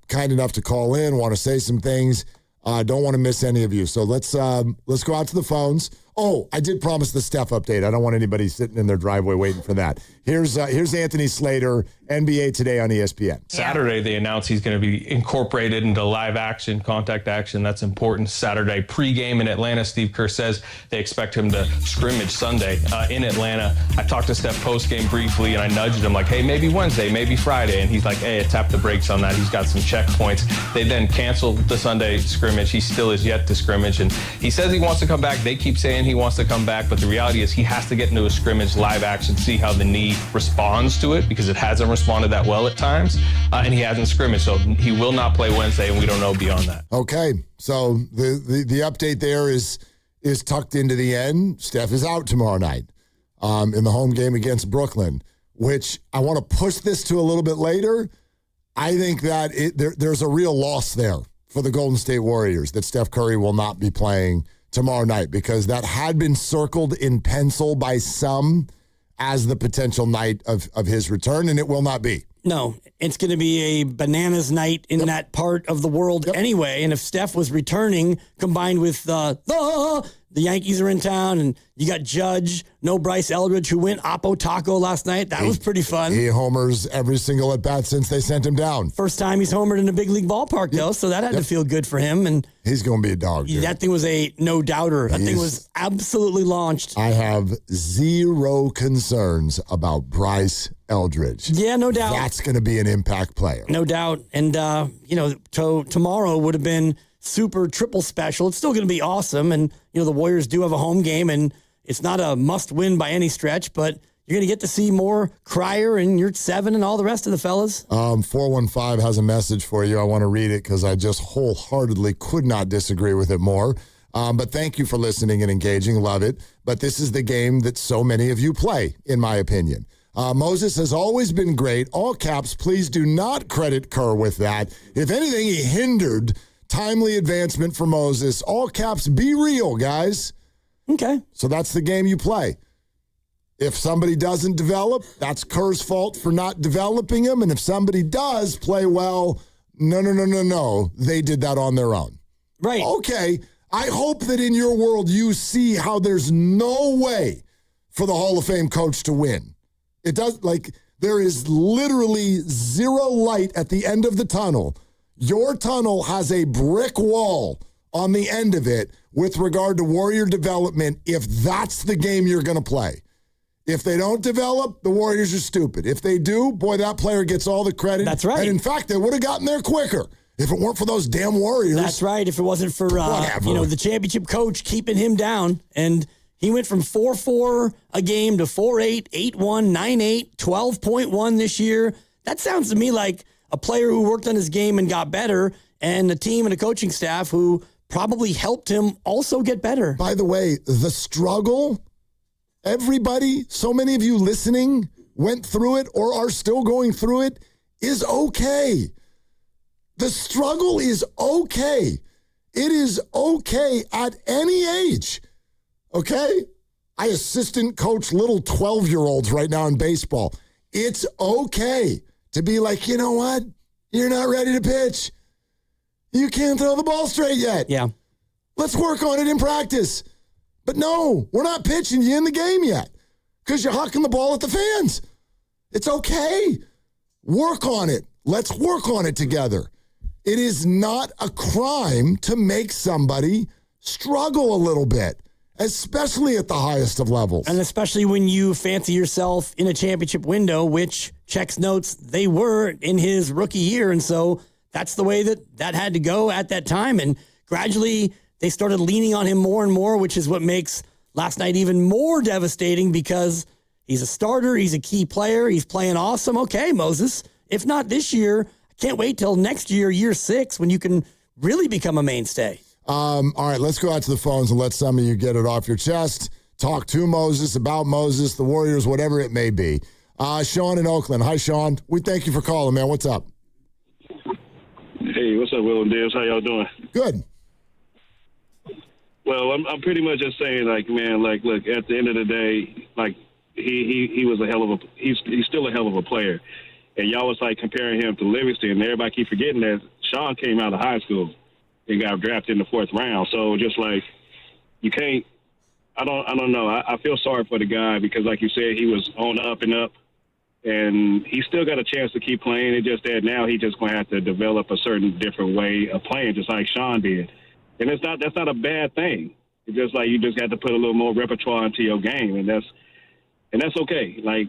kind enough to call in, want to say some things. Don't want to miss any of you. So let's go out to the phones. Oh, I did promise the Steph update. I don't want anybody sitting in their driveway waiting for that. Here's Anthony Slater, NBA Today on ESPN. Saturday, they announced he's going to be incorporated into live action, contact action. That's important. Saturday pregame in Atlanta. Steve Kerr says they expect him to scrimmage Sunday in Atlanta. I talked to Steph postgame briefly, and I nudged him like, hey, maybe Wednesday, maybe Friday. And he's like, hey, I tapped the brakes on that. He's got some checkpoints. They then canceled the Sunday scrimmage. He still is yet to scrimmage. And he says he wants to come back. They keep saying he wants to come back, but the reality is he has to get into a scrimmage live action, see how the knee responds to it, because it hasn't responded that well at times, and he hasn't scrimmaged, so he will not play Wednesday, and we don't know beyond that. Okay, so the update there is tucked into the end. Steph is out tomorrow night in the home game against Brooklyn, which I want to push this to a little bit later. I think that there's a real loss there for the Golden State Warriors, that Steph Curry will not be playing tomorrow night, because that had been circled in pencil by some as the potential night of his return, and it will not be. No, it's going to be a bananas night in that part of the world anyway. And if Steph was returning, combined with the Yankees are in town, and you got Judge, no Bryce Eldridge, who went Oppo Taco last night. That was pretty fun. He homers every single at bat since they sent him down. First time he's homered in a big league ballpark, though, so that had to feel good for him. And he's going to be a dog. Dude. That thing was a no-doubter. That thing was absolutely launched. I have zero concerns about Bryce Eldridge. Yeah, no doubt. That's going to be an impact player. No doubt. And, tomorrow would have been super triple special. It's still going to be awesome. And, the Warriors do have a home game, and it's not a must win by any stretch, but you're going to get to see more Cryer and your 7 and all the rest of the fellas. 415 has a message for you. I want to read it because I just wholeheartedly could not disagree with it more. But thank you for listening and engaging. Love it. But this is the game that so many of you play, in my opinion. Moses has always been great. All caps, please do not credit Kerr with that. If anything, he hindered timely advancement for Moses. All caps, be real, guys. Okay. So that's the game you play. If somebody doesn't develop, that's Kerr's fault for not developing him. And if somebody does play well, no. They did that on their own. Right. Okay. I hope that in your world you see how there's no way for the Hall of Fame coach to win. It does, there is literally zero light at the end of the tunnel. Your tunnel has a brick wall on the end of it with regard to Warrior development if that's the game you're going to play. If they don't develop, the Warriors are stupid. If they do, boy, that player gets all the credit. That's right. And in fact, they would have gotten there quicker if it weren't for those damn Warriors. That's right. If it wasn't for the championship coach keeping him down. And he went from 4-4 a game to 4-8, 8-1, 9-8, 12.1 this year. That sounds to me like a player who worked on his game and got better, and a team and a coaching staff who probably helped him also get better. By the way, the struggle, everybody, so many of you listening went through it or are still going through it, is okay. The struggle is okay. It is okay at any age. Okay? I assistant coach little 12-year-olds right now in baseball. It's okay to be like, you know what? You're not ready to pitch. You can't throw the ball straight yet. Yeah. Let's work on it in practice. But no, we're not pitching you in the game yet because you're hucking the ball at the fans. It's okay. Work on it. Let's work on it together. It is not a crime to make somebody struggle a little bit, especially at the highest of levels. And especially when you fancy yourself in a championship window, which checks notes they were in his rookie year. And so that's the way that had to go at that time. And gradually they started leaning on him more and more, which is what makes last night even more devastating because he's a starter. He's a key player. He's playing awesome. Okay, Moses, if not this year, I can't wait till next year, year 6, when you can really become a mainstay. All right, let's go out to the phones and let some of you get it off your chest. Talk to Moses, about Moses, the Warriors, whatever it may be. Sean in Oakland. Hi, Sean. We thank you for calling, man. What's up? Hey, what's up, Will and Dibs? How y'all doing? Good. Well, I'm pretty much just saying, look, at the end of the day, he was he's still a hell of a player. And y'all was, comparing him to Livingston, and everybody keep forgetting that Sean came out of high school and got drafted in the 4th round. So just, you can't – I don't know. I feel sorry for the guy because, like you said, he was on the up and up, and he still got a chance to keep playing. It's just that now he's just going to have to develop a certain different way of playing, just like Sean did. And that's not a bad thing. It's just like you just got to put a little more repertoire into your game, and that's okay. Like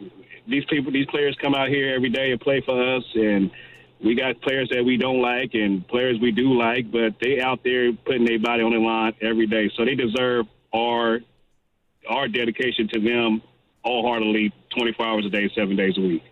these players come out here every day and play for us, and we got players that we don't like and players we do like, but they out there putting their body on the line every day, so they deserve our dedication to them wholeheartedly, 24 hours a day, 7 days a week.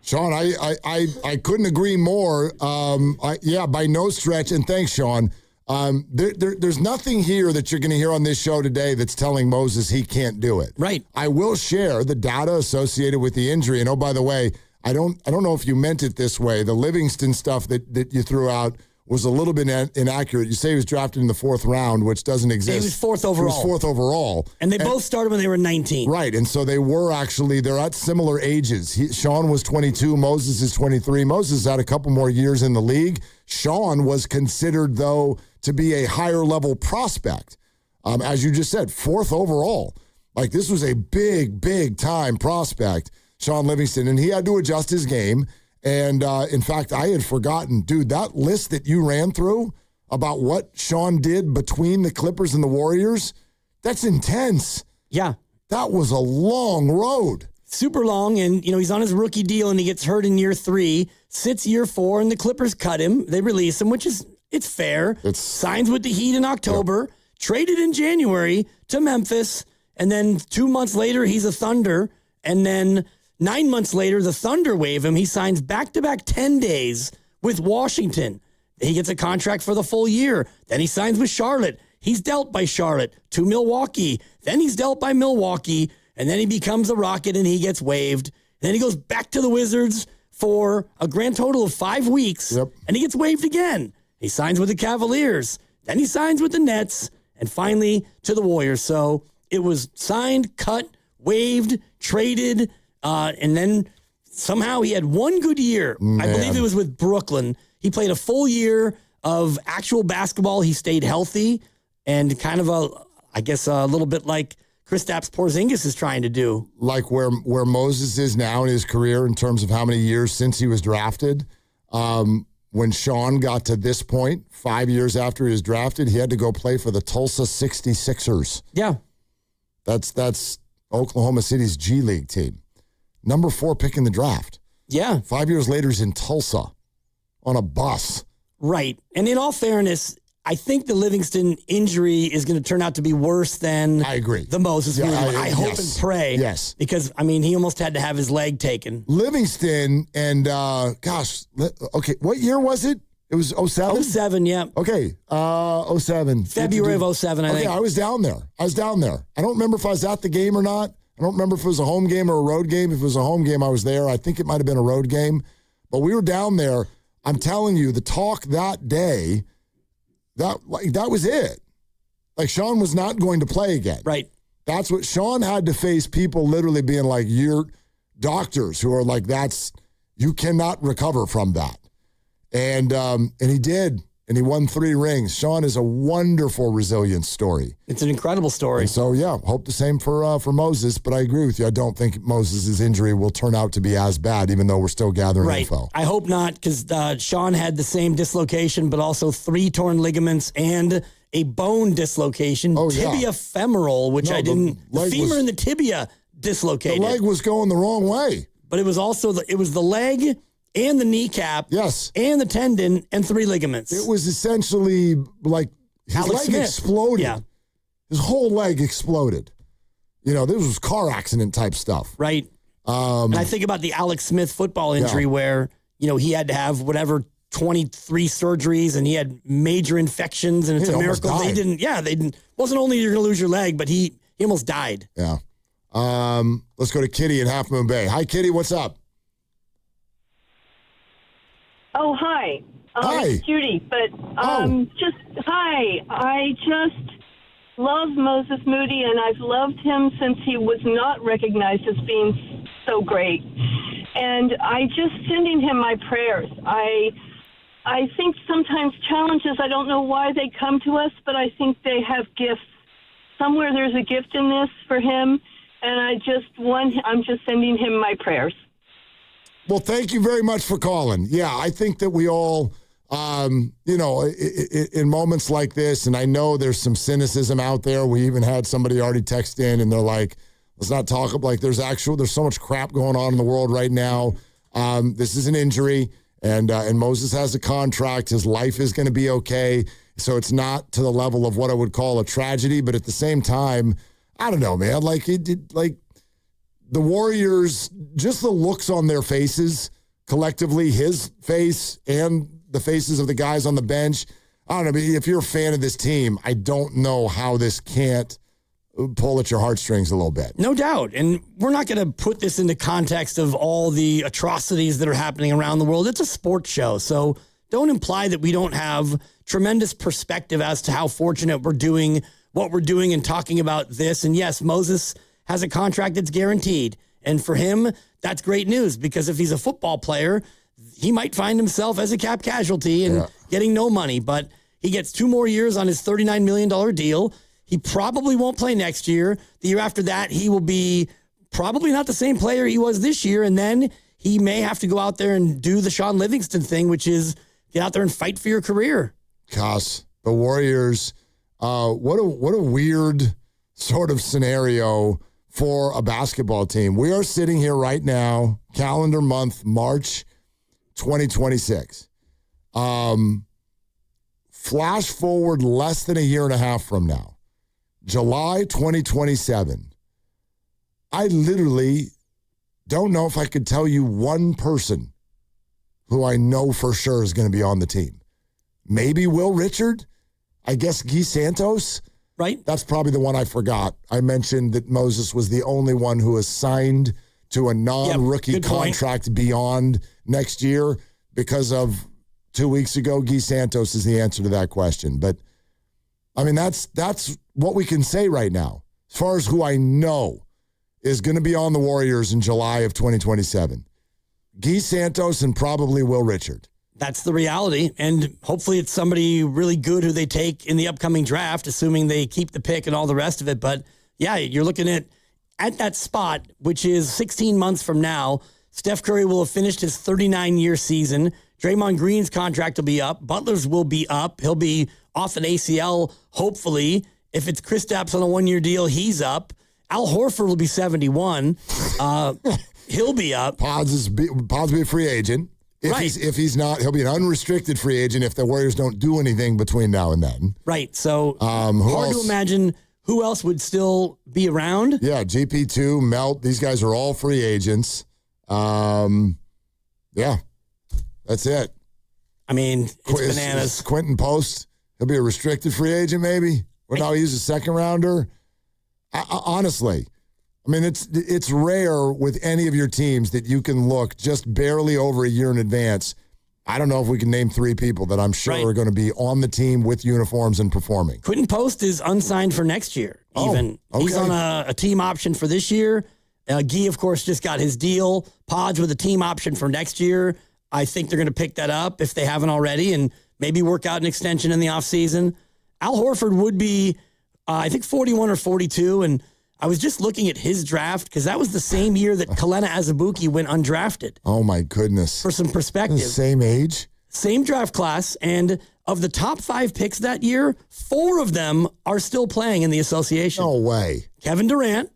Sean, I couldn't agree more. By no stretch, and thanks, Sean. There's nothing here that you're going to hear on this show today that's telling Moses he can't do it. Right. I will share the data associated with the injury. And, oh, by the way, I don't know if you meant it this way. The Livingston stuff that you threw out was a little bit inaccurate. You say he was drafted in the 4th round, which doesn't exist. He was 4th overall. He was 4th overall. And they both started when they were 19. Right, and so they're at similar ages. Sean was 22, Moses is 23. Moses had a couple more years in the league. Sean was considered, though, to be a higher-level prospect. As you just said, 4th overall. Like, this was a big, big-time prospect, Sean Livingston, and he had to adjust his game. And, in fact, I had forgotten, dude, that list that you ran through about what Sean did between the Clippers and the Warriors, that's intense. Yeah. That was a long road. Super long, and, he's on his rookie deal, and he gets hurt in year 3, sits year 4, and the Clippers cut him. They release him, it's fair. Signs with the Heat in October, traded in January to Memphis, and then 2 months later, he's a Thunder, and then 9 months later, the Thunder waive him. He signs back-to-back 10 days with Washington. He gets a contract for the full year. Then he signs with Charlotte. He's dealt by Charlotte to Milwaukee. Then he's dealt by Milwaukee, and then he becomes a Rocket, and he gets waived. And then he goes back to the Wizards for a grand total of 5 weeks, and he gets waived again. He signs with the Cavaliers. Then he signs with the Nets, and finally to the Warriors. So it was signed, cut, waived, traded, and then somehow he had one good year. Man. I believe it was with Brooklyn. He played a full year of actual basketball. He stayed healthy and kind of a little bit like Kristaps Porzingis is trying to do. Like where Moses is now in his career in terms of how many years since he was drafted. When Sean got to this point, 5 years after he was drafted, he had to go play for the Tulsa 66ers. Yeah. That's Oklahoma City's G League team. Number 4 pick in the draft. Yeah. 5 years later, he's in Tulsa on a bus. Right. And in all fairness, I think the Livingston injury is going to turn out to be worse than I agree. The Moses. Yeah, I hope and pray. Yes. Because, he almost had to have his leg taken. Livingston and, okay, what year was it? It was 07? 07, yeah. Okay, 07. February of 07, I think. Okay, I was down there. I don't remember if I was at the game or not. I don't remember if it was a home game or a road game. If it was a home game, I was there. I think it might have been a road game. But we were down there. I'm telling you, the talk that day, that was it. Like, Sean was not going to play again. Right. That's what Sean had to face, people literally being like, you're doctors who are like, you cannot recover from that. And he did. And he won 3 rings. Sean is a wonderful resilience story. It's an incredible story. And so, hope the same for Moses. But I agree with you. I don't think Moses' injury will turn out to be as bad, even though we're still gathering info. I hope not, because Sean had the same dislocation, but also 3 torn ligaments and a bone dislocation. Tibia femoral, which I didn't. The femur and the tibia dislocated. The leg was going the wrong way. But it was also the leg and the kneecap, yes, and the tendon, and 3 ligaments. It was essentially like his leg exploded. Yeah. His whole leg exploded. This was car accident type stuff. Right. And I think about the Alex Smith football injury where, he had to have 23 surgeries and he had major infections, and it's a miracle they didn't. Wasn't only you're going to lose your leg, but he almost died. Yeah. Let's go to Kitty in Half Moon Bay. Hi, Kitty. What's up? Oh, hi. Hi. It's Judy, but hi. I just love Moses Moody, and I've loved him since he was not recognized as being so great. And I just sending him my prayers. I think sometimes challenges, I don't know why they come to us, but I think they have gifts somewhere there's a gift in this for him, and I'm just sending him my prayers. Well, thank you very much for calling. Yeah, I think that we all, in moments like this, and I know there's some cynicism out there. We even had somebody already text in, and they're like, let's not talk about, like, there's so much crap going on in the world right now. This is an injury, and Moses has a contract. His life is going to be okay. So it's not to the level of what I would call a tragedy, but at the same time, I don't know, man. Like, the Warriors, just the looks on their faces, collectively, his face and the faces of the guys on the bench. I don't know, if you're a fan of this team, I don't know how this can't pull at your heartstrings a little bit. No doubt. And we're not going to put this into context of all the atrocities that are happening around the world. It's a sports show. So don't imply that we don't have tremendous perspective as to how fortunate we're doing what we're doing and talking about this. And yes, Moses has a contract that's guaranteed. And for him, that's great news, because if he's a football player, he might find himself as a cap casualty and getting no money. But he gets 2 more years on his $39 million deal. He probably won't play next year. The year after that, he will be probably not the same player he was this year. And then he may have to go out there and do the Sean Livingston thing, which is get out there and fight for your career. Gosh, the Warriors, what a weird sort of scenario for a basketball team. We are sitting here right now, calendar month, March 2026. Flash forward less than a year and a half from now, July 2027. I literally don't know if I could tell you one person who I know for sure is going to be on the team. Maybe Will Richard. I guess Guy Santos. Right. That's probably the one I forgot. I mentioned that Moses was the only one who was signed to a non-rookie contract beyond next year because of 2 weeks ago. Guy Santos is the answer to that question. But, I mean, that's what we can say right now. As far as who I know is going to be on the Warriors in July of 2027. Guy Santos and probably Will Richard. That's the reality, and hopefully it's somebody really good who they take in the upcoming draft, assuming they keep the pick and all the rest of it. But, yeah, you're looking at that spot, which is 16 months from now. Steph Curry will have finished his 39-year season. Draymond Green's contract will be up. Butler's will be up. He'll be off an ACL, hopefully. If it's Kristaps on a one-year deal, he's up. Al Horford will be 71. He'll be up. Pods will be a free agent. If he's not, he'll be an unrestricted free agent if the Warriors don't do anything between now and then. Right. So hard to imagine who else would still be around. Yeah, GP2, Melt, these guys are all free agents. Yeah, that's it. I mean, it's bananas. Quentin Post, he'll be a restricted free agent maybe. Or now he's a second rounder. Honestly, I mean, it's rare with any of your teams that you can look just barely over a year in advance. I don't know if we can name 3 people that I'm sure are going to be on the team with uniforms and performing. Quentin Post is unsigned for next year. Even he's on a team option for this year. Guy, of course, just got his deal. Pods with a team option for next year. I think they're going to pick that up if they haven't already and maybe work out an extension in the offseason. Al Horford would be, I think, 41 or 42, and I was just looking at his draft because that was the same year that Kelena Azubuike went undrafted. Oh, my goodness. For some perspective. Same age? Same draft class. And of the top 5 picks that year, 4 of them are still playing in the association. No way. Kevin Durant,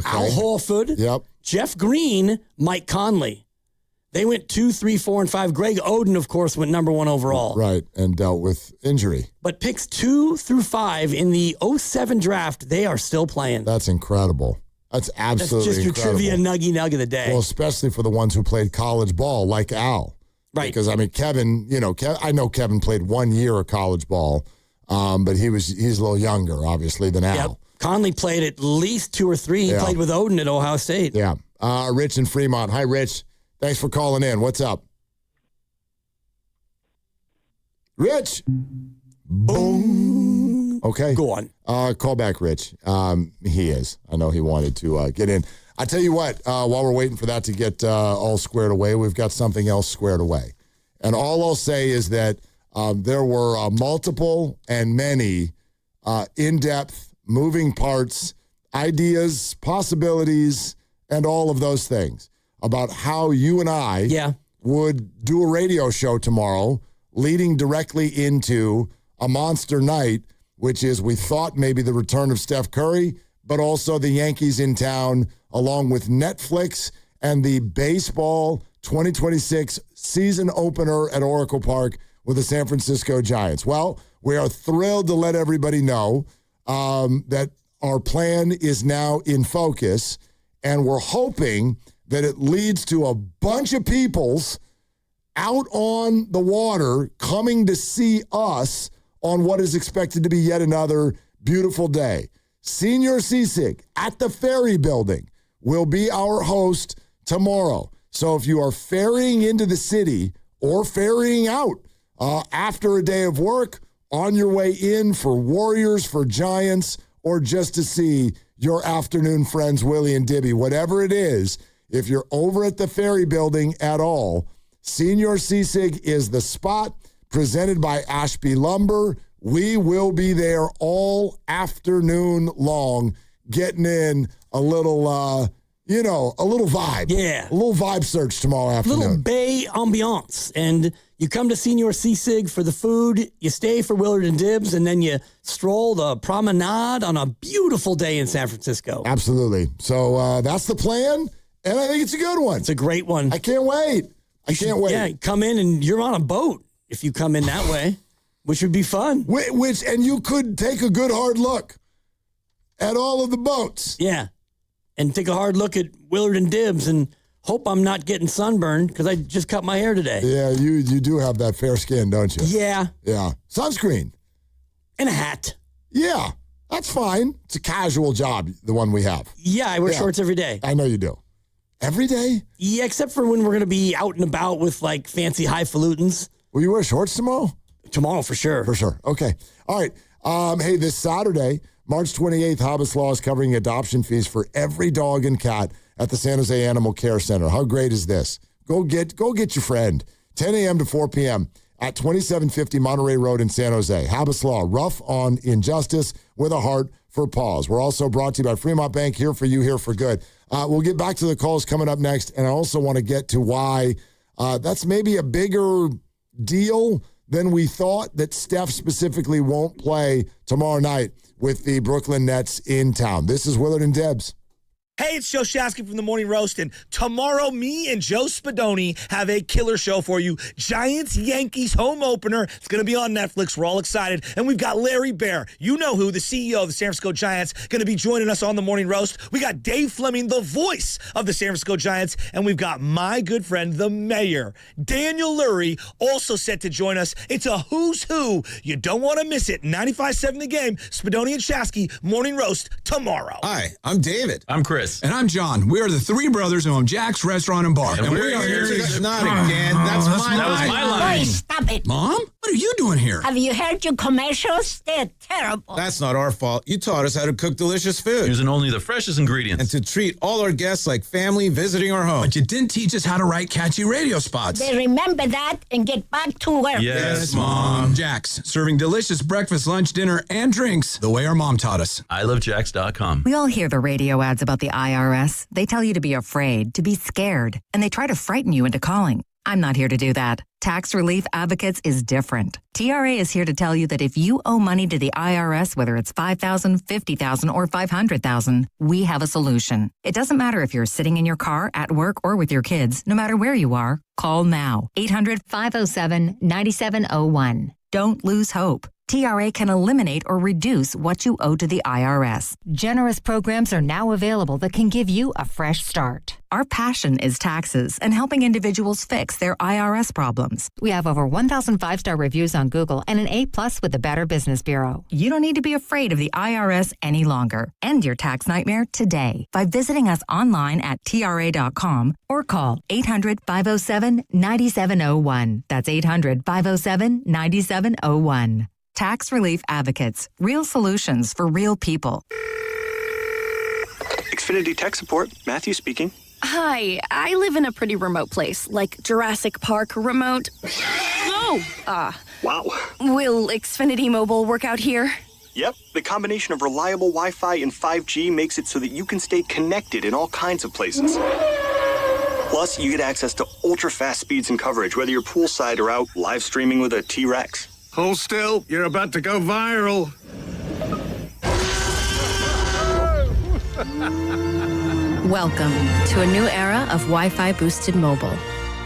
Al Horford, Jeff Green, Mike Conley. They went 2, 3, 4, and 5. Greg Oden, of course, went number 1 overall. Right, and dealt with injury. But picks 2 through 5 in the 07 draft, they are still playing. That's incredible. That's absolutely That's just incredible. Your trivia nugg of the day. Well, especially for the ones who played college ball, like Al. Right. Because, I mean, Kevin, I know Kevin played 1 year of college ball, but he's a little younger, obviously, than Al. Yep. Conley played at least 2 or 3. He played with Oden at Ohio State. Yeah. Rich in Fremont. Hi, Rich. Thanks for calling in. What's up? Rich. Boom. Okay. Go on. Call back, Rich. He is. I know he wanted to get in. I tell you what, while we're waiting for that to get all squared away, we've got something else squared away. And all I'll say is that there were multiple and many in-depth moving parts, ideas, possibilities, and all of those things about how you and I would do a radio show tomorrow leading directly into a monster night, which is, we thought, maybe the return of Steph Curry, but also the Yankees in town, along with Netflix and the baseball 2026 season opener at Oracle Park with the San Francisco Giants. Well, we are thrilled to let everybody know that our plan is now in focus, and we're hoping that it leads to a bunch of peoples out on the water coming to see us on what is expected to be yet another beautiful day. Senior Sisig at the Ferry Building will be our host tomorrow. So if you are ferrying into the city or ferrying out after a day of work, on your way in for Warriors, for Giants, or just to see your afternoon friends, Willie and Dibby, whatever it is, if you're over at the Ferry Building at all, Senior Sisig is the spot, presented by Ashby Lumber. We will be there all afternoon long, getting in a little, a little vibe. Yeah. A little vibe search tomorrow afternoon. Little bay ambiance. And you come to Senior Sisig for the food, you stay for Willard and Dibs, and then you stroll the promenade on a beautiful day in San Francisco. Absolutely. So that's the plan, and I think it's a good one. It's a great one. I can't wait. I can't wait. Yeah, come in and you're on a boat if you come in that way, which would be fun. And you could take a good hard look at all of the boats. Yeah. And take a hard look at Willard and Dibs and hope I'm not getting sunburned because I just cut my hair today. Yeah, you do have that fair skin, don't you? Yeah. Yeah. Sunscreen. And a hat. Yeah. That's fine. It's a casual job, the one we have. Yeah, I wear shorts every day. I know you do. Every day? Yeah, except for when we're going to be out and about with like fancy highfalutins. Will you wear shorts tomorrow? Tomorrow for sure. For sure. Okay. All right. Hey, this Saturday, March 28th, Hobbs Law is covering adoption fees for every dog and cat at the San Jose Animal Care Center. How great is this? Go get your friend. 10 a.m. to 4 p.m. at 2750 Monterey Road in San Jose. Hobbs Law, rough on injustice with a heart for paws. We're also brought to you by Fremont Bank, here for you, here for good. We'll get back to the calls coming up next, and I also want to get to why that's maybe a bigger deal than we thought, that Steph specifically won't play tomorrow night with the Brooklyn Nets in town. This is Willard and Debs. Hey, it's Joe Shasky from the Morning Roast, and tomorrow me and Joe Spadoni have a killer show for you. Giants-Yankees home opener. It's going to be on Netflix. We're all excited. And we've got Larry Baer, you know who, the CEO of the San Francisco Giants, going to be joining us on the Morning Roast. We got Dave Fleming, the voice of the San Francisco Giants, and we've got my good friend, the mayor, Daniel Lurie, also set to join us. It's a who's who. You don't want to miss it. 95.7 The Game, Spadoni and Shasky, Morning Roast tomorrow. Hi, I'm David. I'm Chris. And I'm John. We are the three brothers who own Jack's Restaurant and Bar. And we are here to... Not again. That's my line. That was my line. Boy, stop it. Mom? What are you doing here? Have you heard your commercials? They're terrible. That's not our fault. You taught us how to cook delicious food. Using only the freshest ingredients. And to treat all our guests like family visiting our home. But you didn't teach us how to write catchy radio spots. They remember that and get back to work. Yes, Mom. Jack's, serving delicious breakfast, lunch, dinner, and drinks the way our mom taught us. ilovejacks.com. We all hear the radio ads about the IRS. They tell you to be afraid, to be scared, and they try to frighten you into calling. I'm not here to do that. Tax Relief Advocates is different. TRA is here to tell you that if you owe money to the IRS, whether it's $5,000, $50,000, or $500,000, we have a solution. It doesn't matter if you're sitting in your car, at work, or with your kids. No matter where you are, call now. 800-507-9701. Don't lose hope. TRA can eliminate or reduce what you owe to the IRS. Generous programs are now available that can give you a fresh start. Our passion is taxes and helping individuals fix their IRS problems. We have over 1,000 5-star reviews on Google and an A+ with the Better Business Bureau. You don't need to be afraid of the IRS any longer. End your tax nightmare today by visiting us online at TRA.com or call 800-507-9701. That's 800-507-9701. Tax Relief Advocates. Real solutions for real people. Xfinity Tech Support. Matthew speaking. Hi, I live in a pretty remote place, like Jurassic Park remote. Oh! Wow. Will Xfinity Mobile work out here? Yep, the combination of reliable Wi-Fi and 5G makes it so that you can stay connected in all kinds of places. Plus, you get access to ultra-fast speeds and coverage, whether you're poolside or out live streaming with a T-Rex. Hold still, you're about to go viral. Welcome to a new era of Wi-Fi boosted mobile.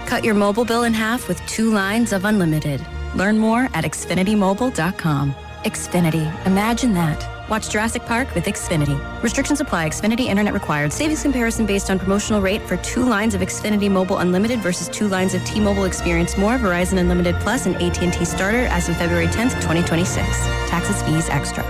Cut your mobile bill in half with 2 lines of unlimited. Learn more at xfinitymobile.com. Xfinity. Imagine that. Watch Jurassic Park with Xfinity. Restrictions apply. Xfinity Internet required. Savings comparison based on promotional rate for 2 lines of Xfinity Mobile Unlimited versus 2 lines of T-Mobile Experience More, Verizon Unlimited Plus, and AT&T Starter as of February 10th, 2026. Taxes, fees, extra.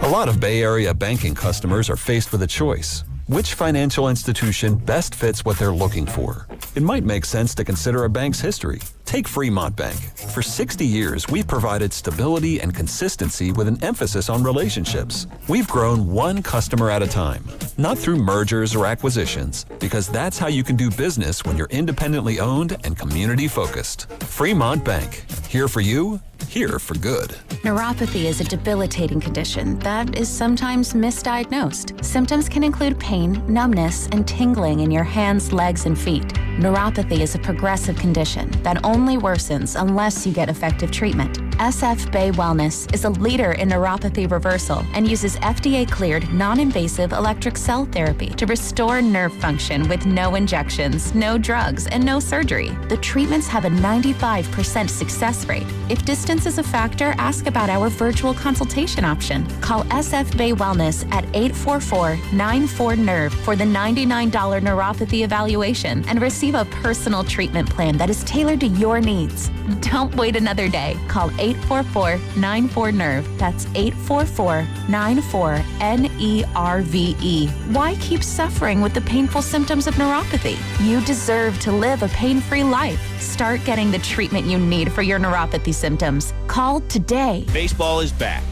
A lot of Bay Area banking customers are faced with a choice. Which financial institution best fits what they're looking for? It might make sense to consider a bank's history. Take Fremont Bank. For 60 years, we've provided stability and consistency with an emphasis on relationships. We've grown one customer at a time, not through mergers or acquisitions, because that's how you can do business when you're independently owned and community focused. Fremont Bank. Here for you, here for good. Neuropathy is a debilitating condition that is sometimes misdiagnosed. Symptoms can include pain, numbness, and tingling in your hands, legs, and feet. Neuropathy is a progressive condition that only worsens unless you get effective treatment. SF Bay Wellness is a leader in neuropathy reversal and uses FDA-cleared, non-invasive electric cell therapy to restore nerve function with no injections, no drugs, and no surgery. The treatments have a 95% success rate. If distance is a factor, ask about our virtual consultation option. Call SF Bay Wellness at 844-94-NERVE for the $99 neuropathy evaluation and receive a personal treatment plan that is tailored to your needs. Don't wait another day. Call 844-94-NERVE. That's 844-94-NERVE. Why keep suffering with the painful symptoms of neuropathy? You deserve to live a pain-free life. Start getting the treatment you need for your neuropathy symptoms. Call today. Baseball is back.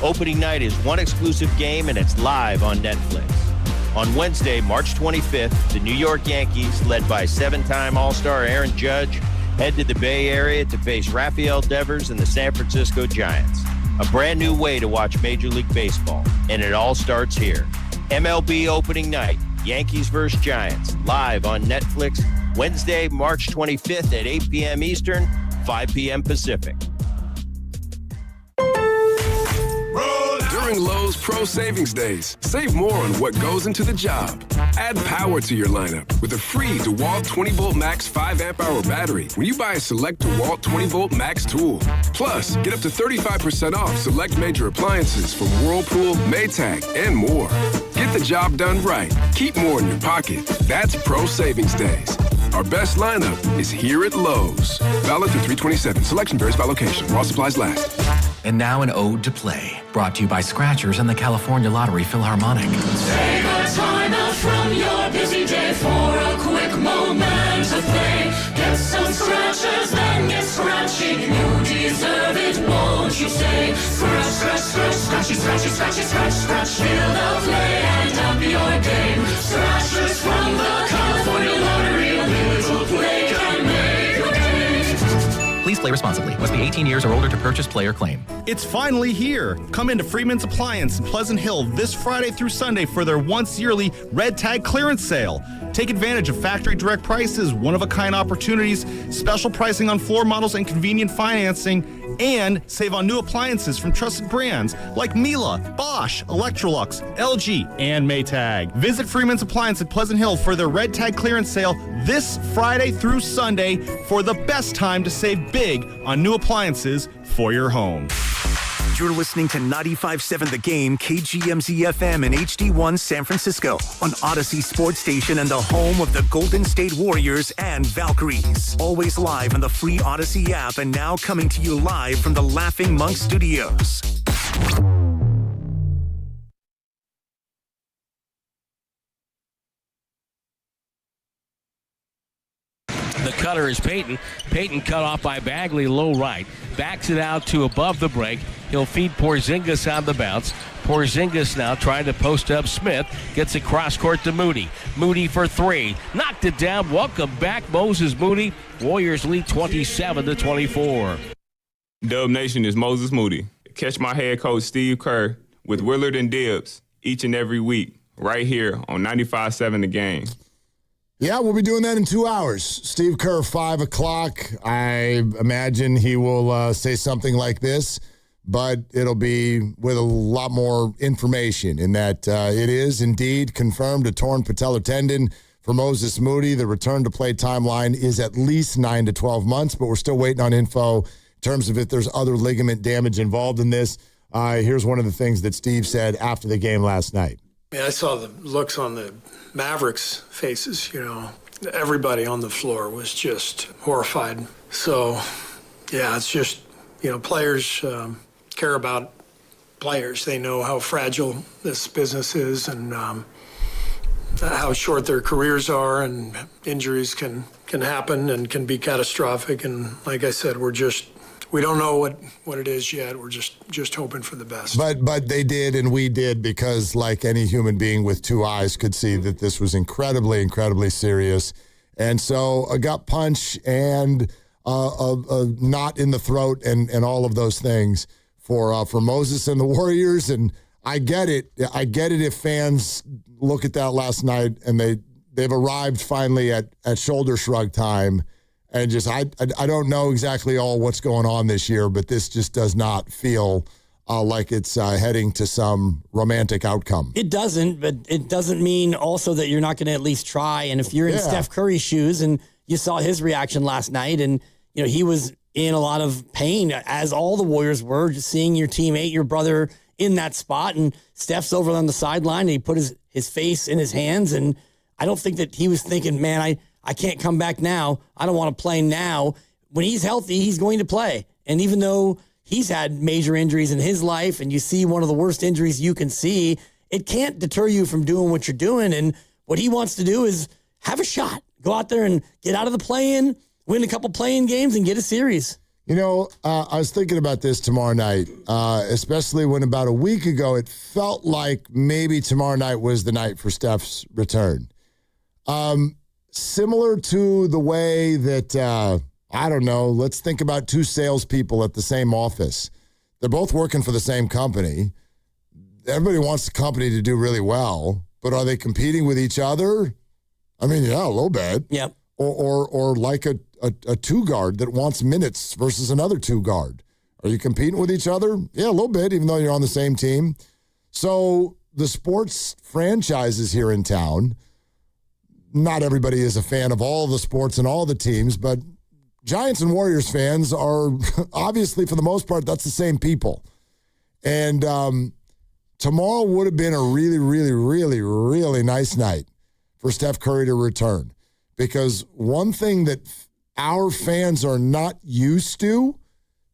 Opening night is one exclusive game, and it's live on Netflix. On Wednesday, March 25th, the New York Yankees, led by 7-time All-Star Aaron Judge, head to the Bay Area to face Rafael Devers and the San Francisco Giants. A brand new way to watch Major League Baseball, and it all starts here. MLB opening night, Yankees vs. Giants, live on Netflix, Wednesday, March 25th at 8 p.m. Eastern, 5 p.m. Pacific. During Lowe's Pro Savings Days, save more on what goes into the job. Add power to your lineup with a free DeWalt 20-volt max 5-amp-hour battery when you buy a select DeWalt 20-volt max tool. Plus, get up to 35% off select major appliances from Whirlpool, Maytag, and more. Get the job done right. Keep more in your pocket. That's Pro Savings Days. Our best lineup is here at Lowe's. Valid through 3/27. Selection varies by location. While supplies last. And now an ode to play, brought to you by Scratchers and the California Lottery Philharmonic. Take a time out from your busy day for a quick moment of play. Get some scratchers, then get scratching. You deserve it, won't you say? Scratch, scratch, scratch, scratchy, scratchy, scratchy, scratch, scratch. Feel the play and up your game. Scratchers from the California Lottery. A little play can make your day. Please play responsibly. Must be 18 years or older to purchase, play, or claim. It's finally here. Come into Freeman's Appliance in Pleasant Hill this Friday through Sunday for their once-yearly Red Tag clearance sale. Take advantage of factory direct prices, one-of-a-kind opportunities, special pricing on floor models and convenient financing, and save on new appliances from trusted brands like Miele, Bosch, Electrolux, LG, and Maytag. Visit Freeman's Appliance at Pleasant Hill for their Red Tag clearance sale this Friday through Sunday for the best time to save big on new appliances for your home. You're listening to 95.7 The Game, KGMZ-FM and HD1 San Francisco on Odyssey Sports Station and the home of the Golden State Warriors and Valkyries. Always live on the free Odyssey app and now coming to you live from the Laughing Monk Studios. The cutter is Payton. Payton cut off by Bagley, low right. Backs it out to above the break. He'll feed Porzingis on the bounce. Porzingis now trying to post up Smith. Gets it cross court to Moody. Moody for 3. Knocked it down. Welcome back, Moses Moody. Warriors lead 27-24. Dub Nation is Moses Moody. catch my head coach, Steve Kerr, with Willard and Dibbs each and every week right here on 95.7 The Game. Yeah, we'll be doing that in 2 hours. Steve Kerr, 5 o'clock. I imagine he will say something like this, but it'll be with a lot more information in that it is indeed confirmed a torn patellar tendon for Moses Moody. The return to play timeline is at least 9 to 12 months, but we're still waiting on info in terms of if there's other ligament damage involved in this. Here's one of the things that Steve said after the game last night. I saw the looks on the Mavericks' faces, Everybody on the floor was just horrified. So, yeah, it's just, players care about players. They know how fragile this business is and how short their careers are, and injuries can happen and can be catastrophic. And like I said, we don't know what it is yet. We're just hoping for the best. But they did, and we did, because like any human being with two eyes could see that this was incredibly, incredibly serious. And so a gut punch and a knot in the throat and all of those things for Moses and the Warriors. And I get it. I get it if fans look at that last night and they've arrived finally at shoulder shrug time. And just, I don't know exactly all what's going on this year, but this just does not feel like it's heading to some romantic outcome. It doesn't, but it doesn't mean also that you're not going to at least try. And if you're in Steph Curry's shoes, and you saw his reaction last night, and he was in a lot of pain, as all the Warriors were, just seeing your teammate, your brother, in that spot. And Steph's over on the sideline, and he put his face in his hands, and I don't think that he was thinking, man, I can't come back now. I don't want to play now. When he's healthy, he's going to play. And even though he's had major injuries in his life, and you see one of the worst injuries you can see, it can't deter you from doing what you're doing. And what he wants to do is have a shot. Go out there and get out of the play-in, win a couple play-in games, and get a series. I was thinking about this tomorrow night, especially when about a week ago it felt like maybe tomorrow night was the night for Steph's return. Similar to the way that, I don't know, let's think about two salespeople at the same office. They're both working for the same company. Everybody wants the company to do really well, but are they competing with each other? I mean, yeah, a little bit. Yeah. Or like a two-guard that wants minutes versus another two-guard. Are you competing with each other? Yeah, a little bit, even though you're on the same team. So the sports franchises here in town, not everybody is a fan of all the sports and all the teams, but Giants and Warriors fans are obviously, for the most part, that's the same people. And tomorrow would have been a really, really, really, really nice night for Steph Curry to return. Because one thing that our fans are not used to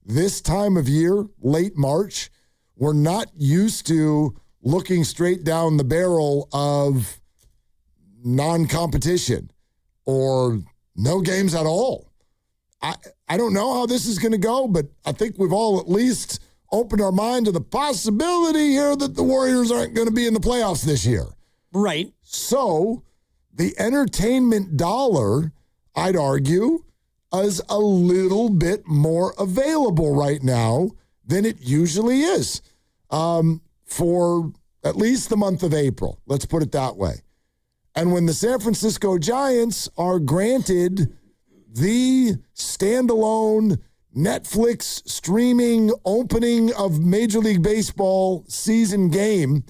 this time of year, late March, we're not used to looking straight down the barrel of non-competition or no games at all. I don't know how this is going to go, but I think we've all at least opened our mind to the possibility here that the Warriors aren't going to be in the playoffs this year. Right. So the entertainment dollar, I'd argue, is a little bit more available right now than it usually is for at least the month of April. Let's put it that way. And when the San Francisco Giants are granted the standalone Netflix streaming opening of Major League Baseball season game,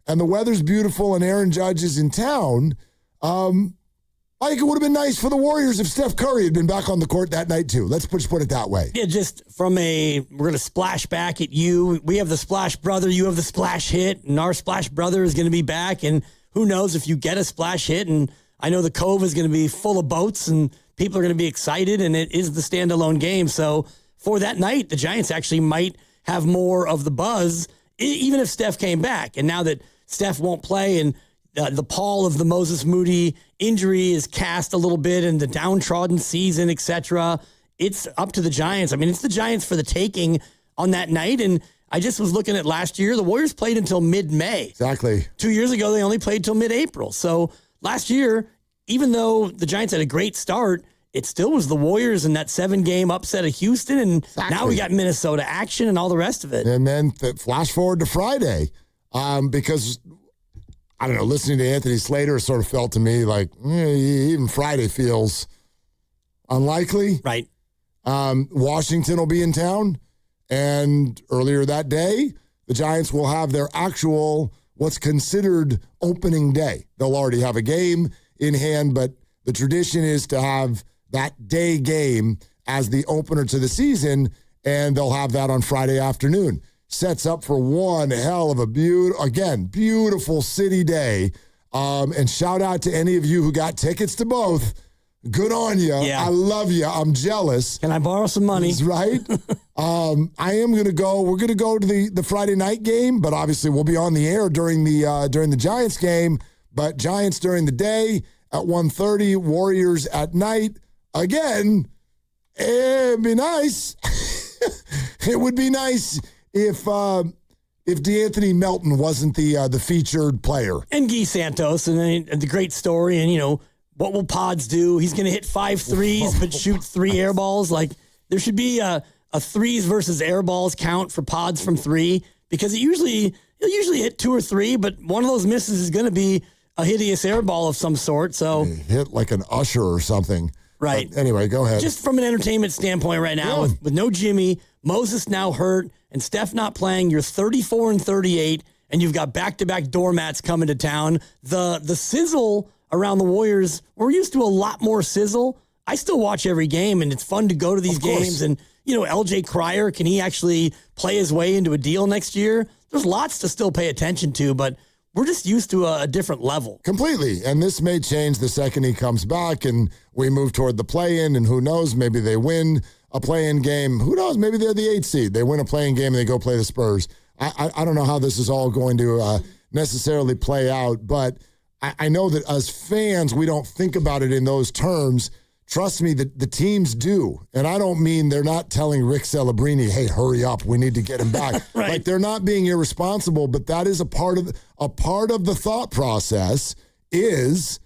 and the weather's beautiful and Aaron Judge is in town, I think it would have been nice for the Warriors if Steph Curry had been back on the court that night too. Let's just put it that way. Yeah, just from we're going to splash back at you. We have the splash brother, you have the splash hit, and our splash brother is going to be back. And who knows if you get a splash hit, and I know the Cove is going to be full of boats and people are going to be excited, and it is the standalone game. So for that night, the Giants actually might have more of the buzz, even if Steph came back. And now that Steph won't play and the pall of the Moses Moody injury is cast a little bit, and the downtrodden season, etc., it's up to the Giants. I mean, it's the Giants for the taking on that night. And I just was looking at last year. The Warriors played until mid-May. Exactly. 2 years ago, they only played till mid-April. So last year, even though the Giants had a great start, it still was the Warriors in that 7-game upset of Houston, and now we got Minnesota action and all the rest of it. And then flash forward to Friday, because, I don't know, listening to Anthony Slater sort of felt to me like even Friday feels unlikely. Right. Washington will be in town, and earlier that day, the Giants will have their actual, what's considered opening day. They'll already have a game in hand, but the tradition is to have that day game as the opener to the season, and they'll have that on Friday afternoon. Sets up for one hell of a beautiful city day. And shout out to any of you who got tickets to both. Good on you. Yeah. I love you. I'm jealous. Can I borrow some money? That's right. I am going to go. We're going to go to the Friday night game, but obviously we'll be on the air during the Giants game. But Giants during the day at 1:30, Warriors at night. Again, it'd be nice. It would be nice if DeAnthony Melton wasn't the featured player. And Guy Santos, and the great story, and what will Pods do? He's going to hit 5 threes, but shoot 3 air balls. Like, there should be a threes versus air balls count for Pods from 3, because he'll usually hit 2 or 3, but one of those misses is going to be a hideous air ball of some sort. So hit like an usher or something. Right. But anyway, go ahead. Just from an entertainment standpoint right now, with no Jimmy, Moses now hurt, and Steph not playing, you're 34-38, and you've got back-to-back doormats coming to town. The sizzle around the Warriors, we're used to a lot more sizzle. I still watch every game, and it's fun to go to these games. And, LJ Cryer, can he actually play his way into a deal next year? There's lots to still pay attention to, but we're just used to a different level. Completely. And this may change the second he comes back and we move toward the play-in, and who knows, maybe they win a play-in game. Who knows, maybe they're the 8th seed. They win a play-in game and they go play the Spurs. I don't know how this is all going to necessarily play out, but I know that as fans, we don't think about it in those terms. Trust me, the teams do. And I don't mean they're not telling Rick Celebrini, hey, hurry up, we need to get him back. Right. Like, they're not being irresponsible, but that is a part of the thought process is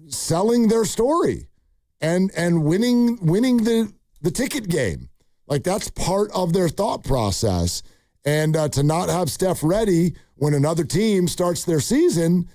selling their story and winning the ticket game. Like, that's part of their thought process. And to not have Steph ready when another team starts their season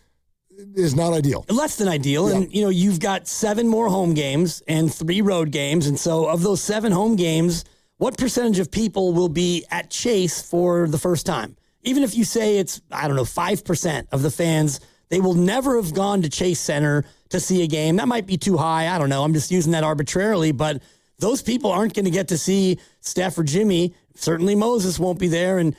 is not ideal. Less than ideal. Yeah. And, you've got 7 more home games and 3 road games. And so of those 7 home games, what percentage of people will be at Chase for the first time? Even if you say it's, 5% of the fans, they will never have gone to Chase Center to see a game. That might be too high. I don't know. I'm just using that arbitrarily. But those people aren't going to get to see Steph or Jimmy. Certainly Moses won't be there. And,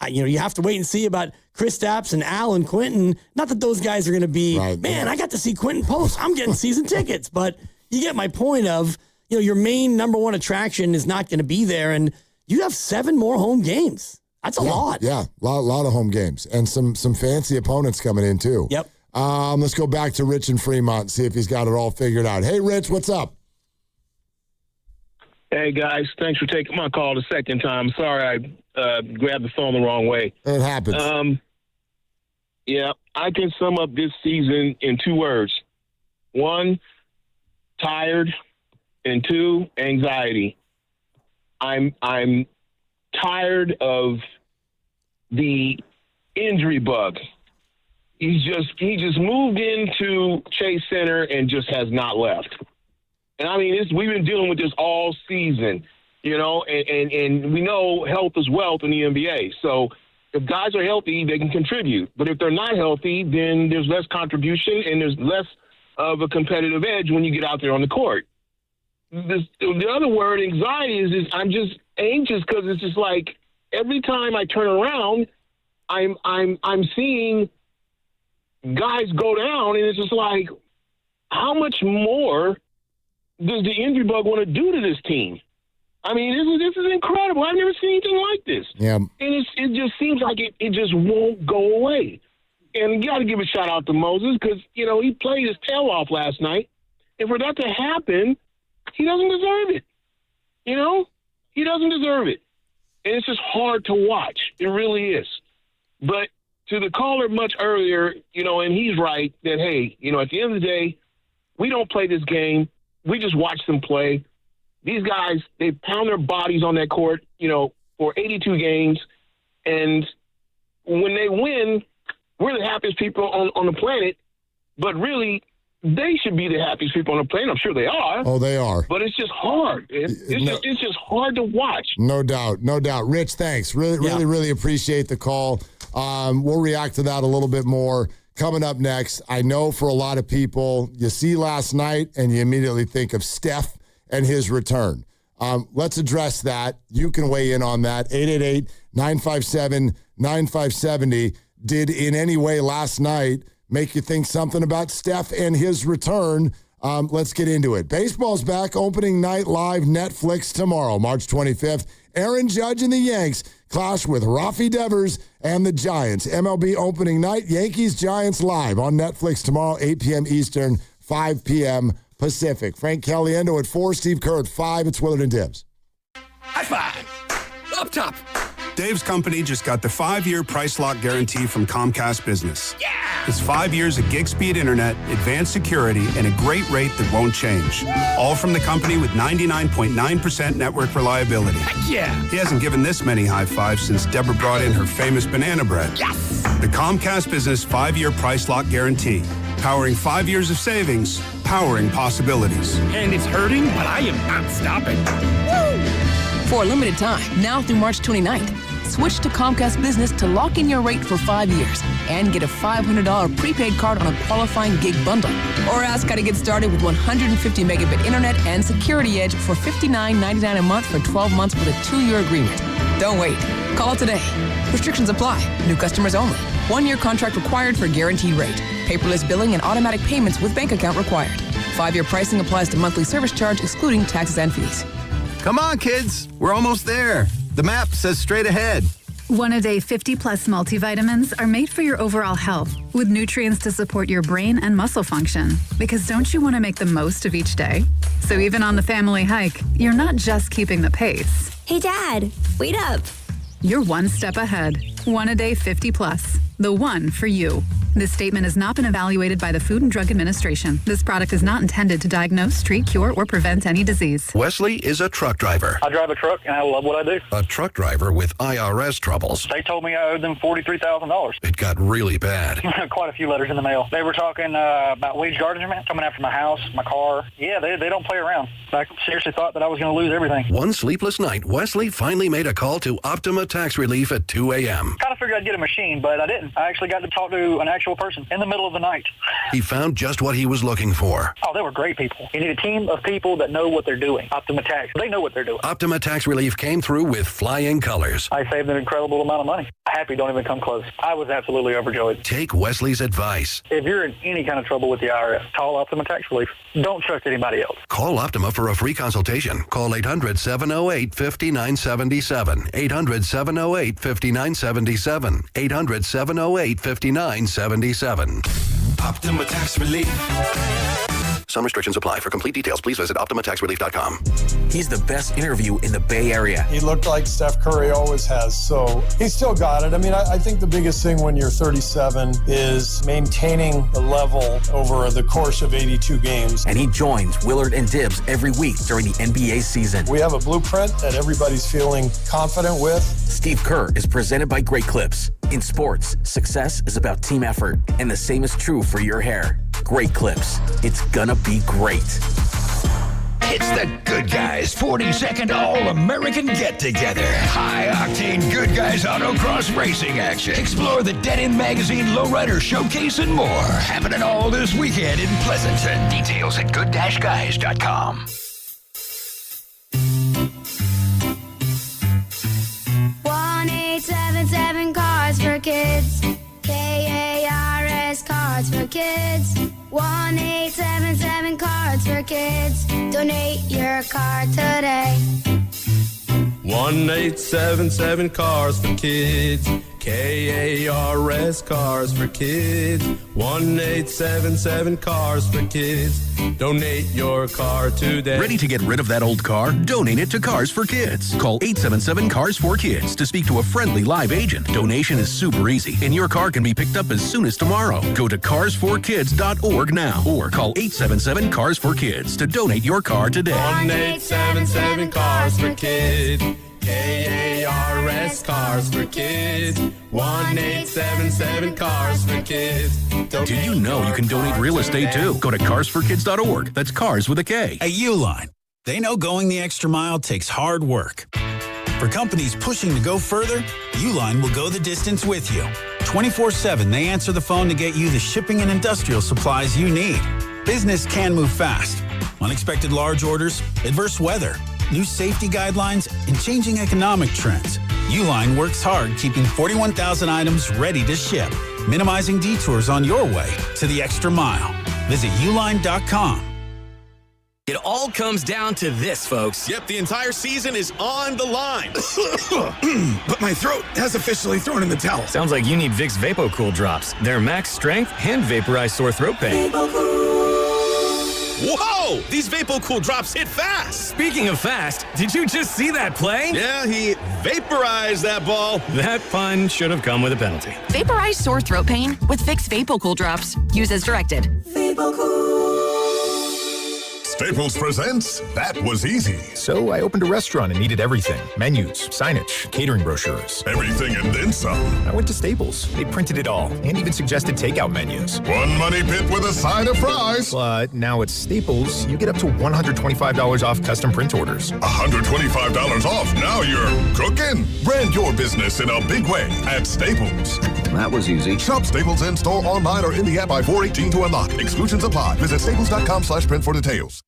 you have to wait and see about Kristaps and Al and Quentin. Not that those guys are going to be, right, man, I got to see Quentin Post. I'm getting season tickets. But you get my point of, your main number one attraction is not going to be there. And you have 7 more home games. That's a lot. Yeah, a lot of home games. And some fancy opponents coming in, too. Yep. Let's go back to Rich in Fremont and see if he's got it all figured out. Hey, Rich, what's up? Hey, guys. Thanks for taking my call the second time. Sorry I grabbed the phone the wrong way. It happens. Yeah, I can sum up this season in 2 words. 1, tired, and 2, anxiety. I'm tired of the injury bug. He just moved into Chase Center and just has not left. And I mean, we've been dealing with this all season, and we know health is wealth in the NBA. So if guys are healthy, they can contribute. But if they're not healthy, then there's less contribution and there's less of a competitive edge when you get out there on the court. The other word, anxiety, is I'm just anxious because it's just like every time I turn around, I'm seeing guys go down, and it's just like, how much more does the injury bug want to do to this team? I mean, this is incredible. I've never seen anything like this. Yeah. And it just seems like it just won't go away. And you got to give a shout out to Moses because, he played his tail off last night. And for that to happen, he doesn't deserve it. He doesn't deserve it. And it's just hard to watch. It really is. But to the caller much earlier, and he's right that, hey, at the end of the day, we don't play this game we just watch them play. These guys, they pound their bodies on that court, for 82 games. And when they win, we're the happiest people on the planet. But really, they should be the happiest people on the planet. I'm sure they are. Oh, they are. But it's just hard. It's just hard to watch. No doubt. Rich, thanks. Really appreciate the call. We'll react to that a little bit more coming up next. I know for a lot of people, you see last night and you immediately think of Steph and his return. Let's address that. You can weigh in on that. 888-957-9570. Did in any way last night make you think something about Steph and his return? Let's get into it. Baseball's back, opening night live, Netflix tomorrow, March 25th. Aaron Judge and the Yanks clash with Rafi Devers and the Giants. MLB opening night, Yankees-Giants live on Netflix tomorrow, 8 p.m. Eastern, 5 p.m. Pacific. Frank Caliendo at 4, Steve Kerr at 5. It's Willard and Dibs. High five. Up top. Dave's company just got the 5-year price lock guarantee from Comcast Business. Yeah! It's 5 years of gig speed internet, advanced security, and a great rate that won't change. All from the company with 99.9% network reliability. Heck yeah! He hasn't given this many high fives since Deborah brought in her famous banana bread. Yes! The Comcast Business 5-year price lock guarantee. Powering 5 years of savings, powering possibilities. And it's hurting, but I am not stopping. Woo! For a limited time, now through March 29th, switch to Comcast Business to lock in your rate for 5 years and get a $500 prepaid card on a qualifying gig bundle. Or ask how to get started with 150 megabit internet and Security Edge for $59.99 a month for 12 months with a 2-year agreement. Don't wait. Call today. Restrictions apply. New customers only. 1-year contract required for guaranteed rate. Paperless billing and automatic payments with bank account required. 5-year pricing applies to monthly service charge excluding taxes and fees. Come on, kids. We're almost there. The map says straight ahead. One-a-day 50-plus multivitamins are made for your overall health, with nutrients to support your brain and muscle function. Because don't you want to make the most of each day? So even on the family hike, you're not just keeping the pace. Hey, Dad, wait up. You're one step ahead. One-a-day 50-plus. The one for you. This statement has not been evaluated by the Food and Drug Administration. This product is not intended to diagnose, treat, cure, or prevent any disease. Wesley is a truck driver. I drive a truck, and I love what I do. A truck driver with IRS troubles. They told me I owed them $43,000. It got really bad. Quite a few letters in the mail. They were talking about wage garnishment, coming after my house, my car. Yeah, they don't play around. I seriously thought that I was going to lose everything. One sleepless night, Wesley finally made a call to Optima Tax Relief at 2 a.m. Kind of figured I'd get a machine, but I didn't. I actually got to talk to an actual person in the middle of the night. He found just what he was looking for. Oh, they were great people. You need a team of people that know what they're doing. Optima Tax, they know what they're doing. Optima Tax Relief came through with flying colors. I saved an incredible amount of money. Happy don't even come close. I was absolutely overjoyed. Take Wesley's advice. If you're in any kind of trouble with the IRS, call Optima Tax Relief. Don't trust anybody else. Call Optima for a free consultation. Call 800-708-5977. 800-708-5977. 800-708-5977. Optima Tax Relief. Some restrictions apply. For complete details, please visit OptimaTaxRelief.com. He's the best interview in the Bay Area. He looked like Steph Curry always has, so he still got it. I mean, I think the biggest thing when you're 37 is maintaining the level over the course of 82 games. And he joins Willard and Dibs every week during the NBA season. We have a blueprint that everybody's feeling confident with. Steve Kerr is presented by Great Clips. In sports, success is about team effort, and the same is true for your hair. Great Clips. It's gonna be great. It's the Good Guys 42nd All-American Get-Together. High-octane Good Guys autocross racing action. Explore the Dead-End Magazine Lowrider Showcase and more. Happening all this weekend in Pleasanton. Details at good-guys.com. 1877 Cards for Kids. KARS Cards for Kids. 1877 Cards for Kids. Donate your card today. 1877 Cars for Kids. KARS Cars for Kids. 1877 Cars for Kids. Donate your car today. Ready to get rid of that old car? Donate it to Cars for Kids. Call 877 Cars for Kids to speak to a friendly live agent. Donation is super easy, and your car can be picked up as soon as tomorrow. Go to carsforkids.org now or call 877 Cars for Kids to donate your car today. 1877 Cars for Kids. KARS Cars for Kids. 1877 Cars for Kids. Did you know you can donate real estate too? Go to carsforkids.org. That's cars with a K. At Uline, they know going the extra mile takes hard work. For companies pushing to go further, Uline will go the distance with you. 24/7, they answer the phone to get you the shipping and industrial supplies you need. Business can move fast. Unexpected large orders, adverse weather, new safety guidelines, and changing economic trends. Uline works hard keeping 41,000 items ready to ship, minimizing detours on your way to the extra mile. Visit uline.com. It all comes down to this, folks. Yep, the entire season is on the line. But my throat has officially thrown in the towel. Sounds like you need Vicks VapoCool drops. They're max strength and vaporize sore throat pain. Whoa! These VapoCool drops hit fast. Speaking of fast, did you just see that play? Yeah, he vaporized that ball. That pun should have come with a penalty. Vaporize sore throat pain with Vicks VapoCool drops. Use as directed. Staples presents That Was Easy. So I opened a restaurant and needed everything. Menus, signage, catering brochures. Everything and then some. I went to Staples. They printed it all and even suggested takeout menus. One money pit with a side of fries. But now at Staples, you get up to $125 off custom print orders. $125 off. Now you're cooking. Brand your business in a big way at Staples. That was easy. Shop Staples in-store, online, or in the app by 4/18 to unlock. Exclusions apply. Visit staples.com/print for details.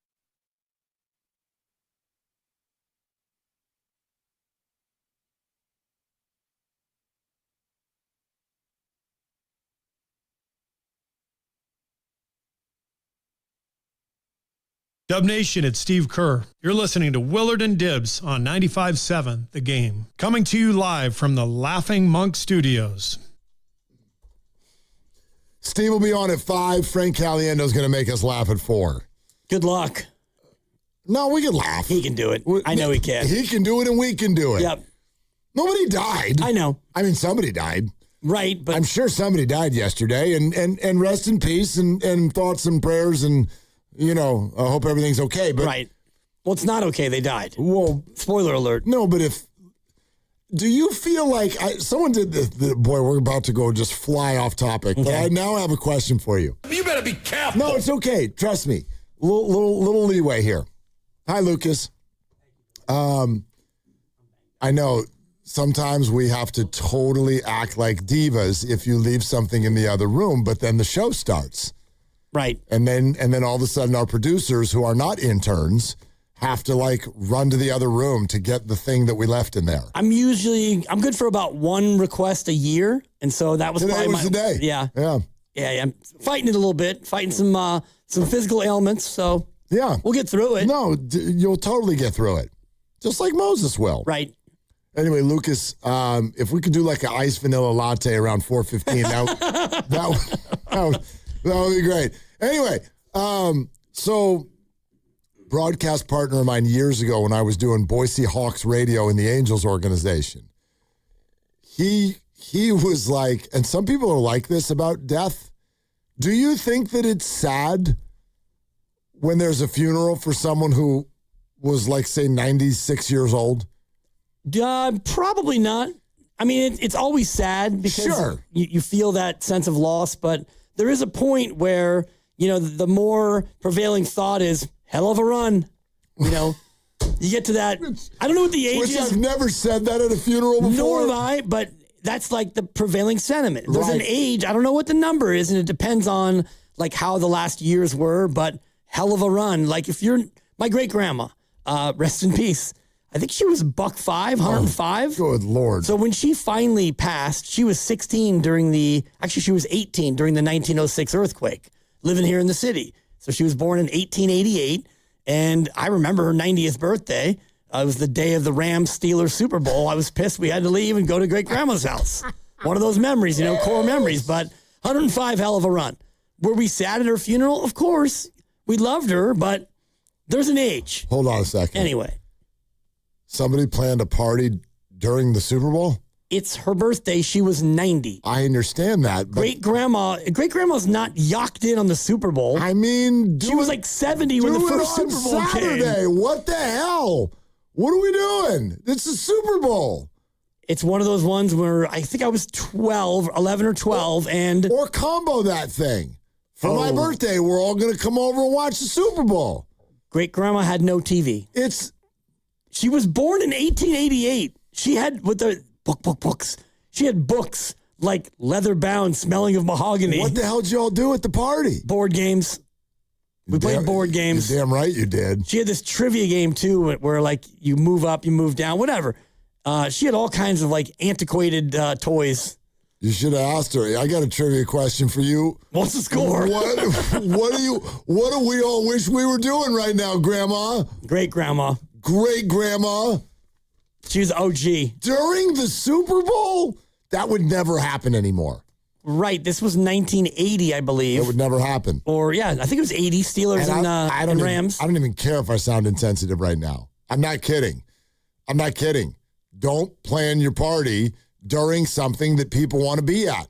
Dub Nation, it's Steve Kerr. You're listening to Willard and Dibbs on 95.7 The Game. Coming to you live from the Laughing Monk Studios. Steve will be on at 5. Frank Caliendo's going to make us laugh at 4. Good luck. No, we can laugh. He can do it. I know he can. He can do it and we can do it. Yep. Nobody died. I know. I mean, somebody died. Right, but I'm sure somebody died yesterday, and rest in peace and thoughts and prayers and, you know, I hope everything's okay. But right. Well, it's not okay. They died. Well, spoiler alert. No, but do you feel like someone did this? Boy, we're about to go just fly off topic. Okay. But I now have a question for you. You better be careful. No, it's okay. Trust me. Little leeway here. Hi, Lucas. I know sometimes we have to totally act like divas if you leave something in the other room, but then the show starts. Right. And then all of a sudden our producers who are not interns have to like run to the other room to get the thing that we left in there. I'm good for about one request a year. And so that was Today was the day. Yeah. Yeah. Yeah. I'm fighting it a little bit, fighting some physical ailments. So yeah, we'll get through it. No, you'll totally get through it. Just like Moses will. Right. Anyway, Lucas, if we could do like an iced vanilla latte around 4:15, that would be great. Anyway, so broadcast partner of mine years ago when I was doing Boise Hawks radio in the Angels organization, he was like, and some people are like this about death. Do you think that it's sad when there's a funeral for someone who was like, say, 96 years old? Probably not. I mean, it's always sad because you feel that sense of loss, but there is a point where, you know, the more prevailing thought is hell of a run. You know, you get to that. I don't know what the age is. I've never said that at a funeral before. Nor have I, but that's like the prevailing sentiment. There's an age. I don't know what the number is, and it depends on like how the last years were, but hell of a run. Like if you're my great grandma, rest in peace. I think she was $105, 105. Good Lord. So when she finally passed, she was 18 during the 1906 earthquake, living here in the city. So she was born in 1888, and I remember her 90th birthday. It was the day of the Rams-Steelers Super Bowl. I was pissed we had to leave and go to great-grandma's house. One of those memories, core memories. But 105, hell of a run. Were we sad at her funeral? Of course. We loved her, but there's an age. Hold on a second. Anyway. Somebody planned a party during the Super Bowl? It's her birthday. She was 90. I understand that. Great-grandma's not yacked in on the Super Bowl. I mean, she was like 70 when the first Super Bowl Saturday. came. What the hell? What are we doing? It's the Super Bowl. It's one of those ones where I think I was 11 or 12. Or combo that thing. For my birthday, we're all going to come over and watch the Super Bowl. Great-grandma had no TV. She was born in 1888. She had, with the books, she had books like leather-bound, smelling of mahogany. What the hell did y'all do at the party? Board games. We played board games. You're damn right you did. She had this trivia game, too, where, like, you move up, you move down, whatever. She had all kinds of, like, antiquated toys. You should have asked her. I got a trivia question for you. What's the score? What do we all wish we were doing right now, Grandma? Great-grandma. Great-grandma. She was OG. During the Super Bowl? That would never happen anymore. Right. This was 1980, I believe. It would never happen. Or, yeah, I think it was 80 Steelers and Rams. I don't even care if I sound insensitive right now. I'm not kidding. Don't plan your party during something that people want to be at.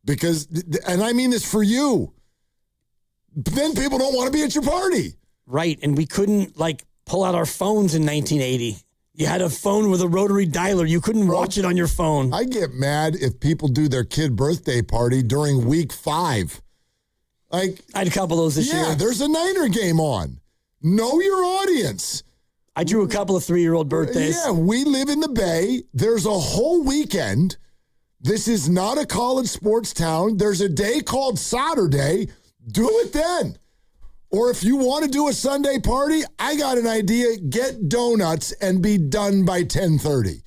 Because, and I mean this for you, then people don't want to be at your party. Right. And we couldn't, like, pull out our phones in 1980. You had a phone with a rotary dialer. You couldn't watch it on your phone. I get mad if people do their kid birthday party during week 5. Like, I had a couple of those this year. Yeah, there's a Niner game on. Know your audience. I drew a couple of 3-year-old birthdays. Yeah, we live in the Bay. There's a whole weekend. This is not a college sports town. There's a day called Saturday. Do it then. Or if you want to do a Sunday party, I got an idea. Get donuts and be done by 10:30.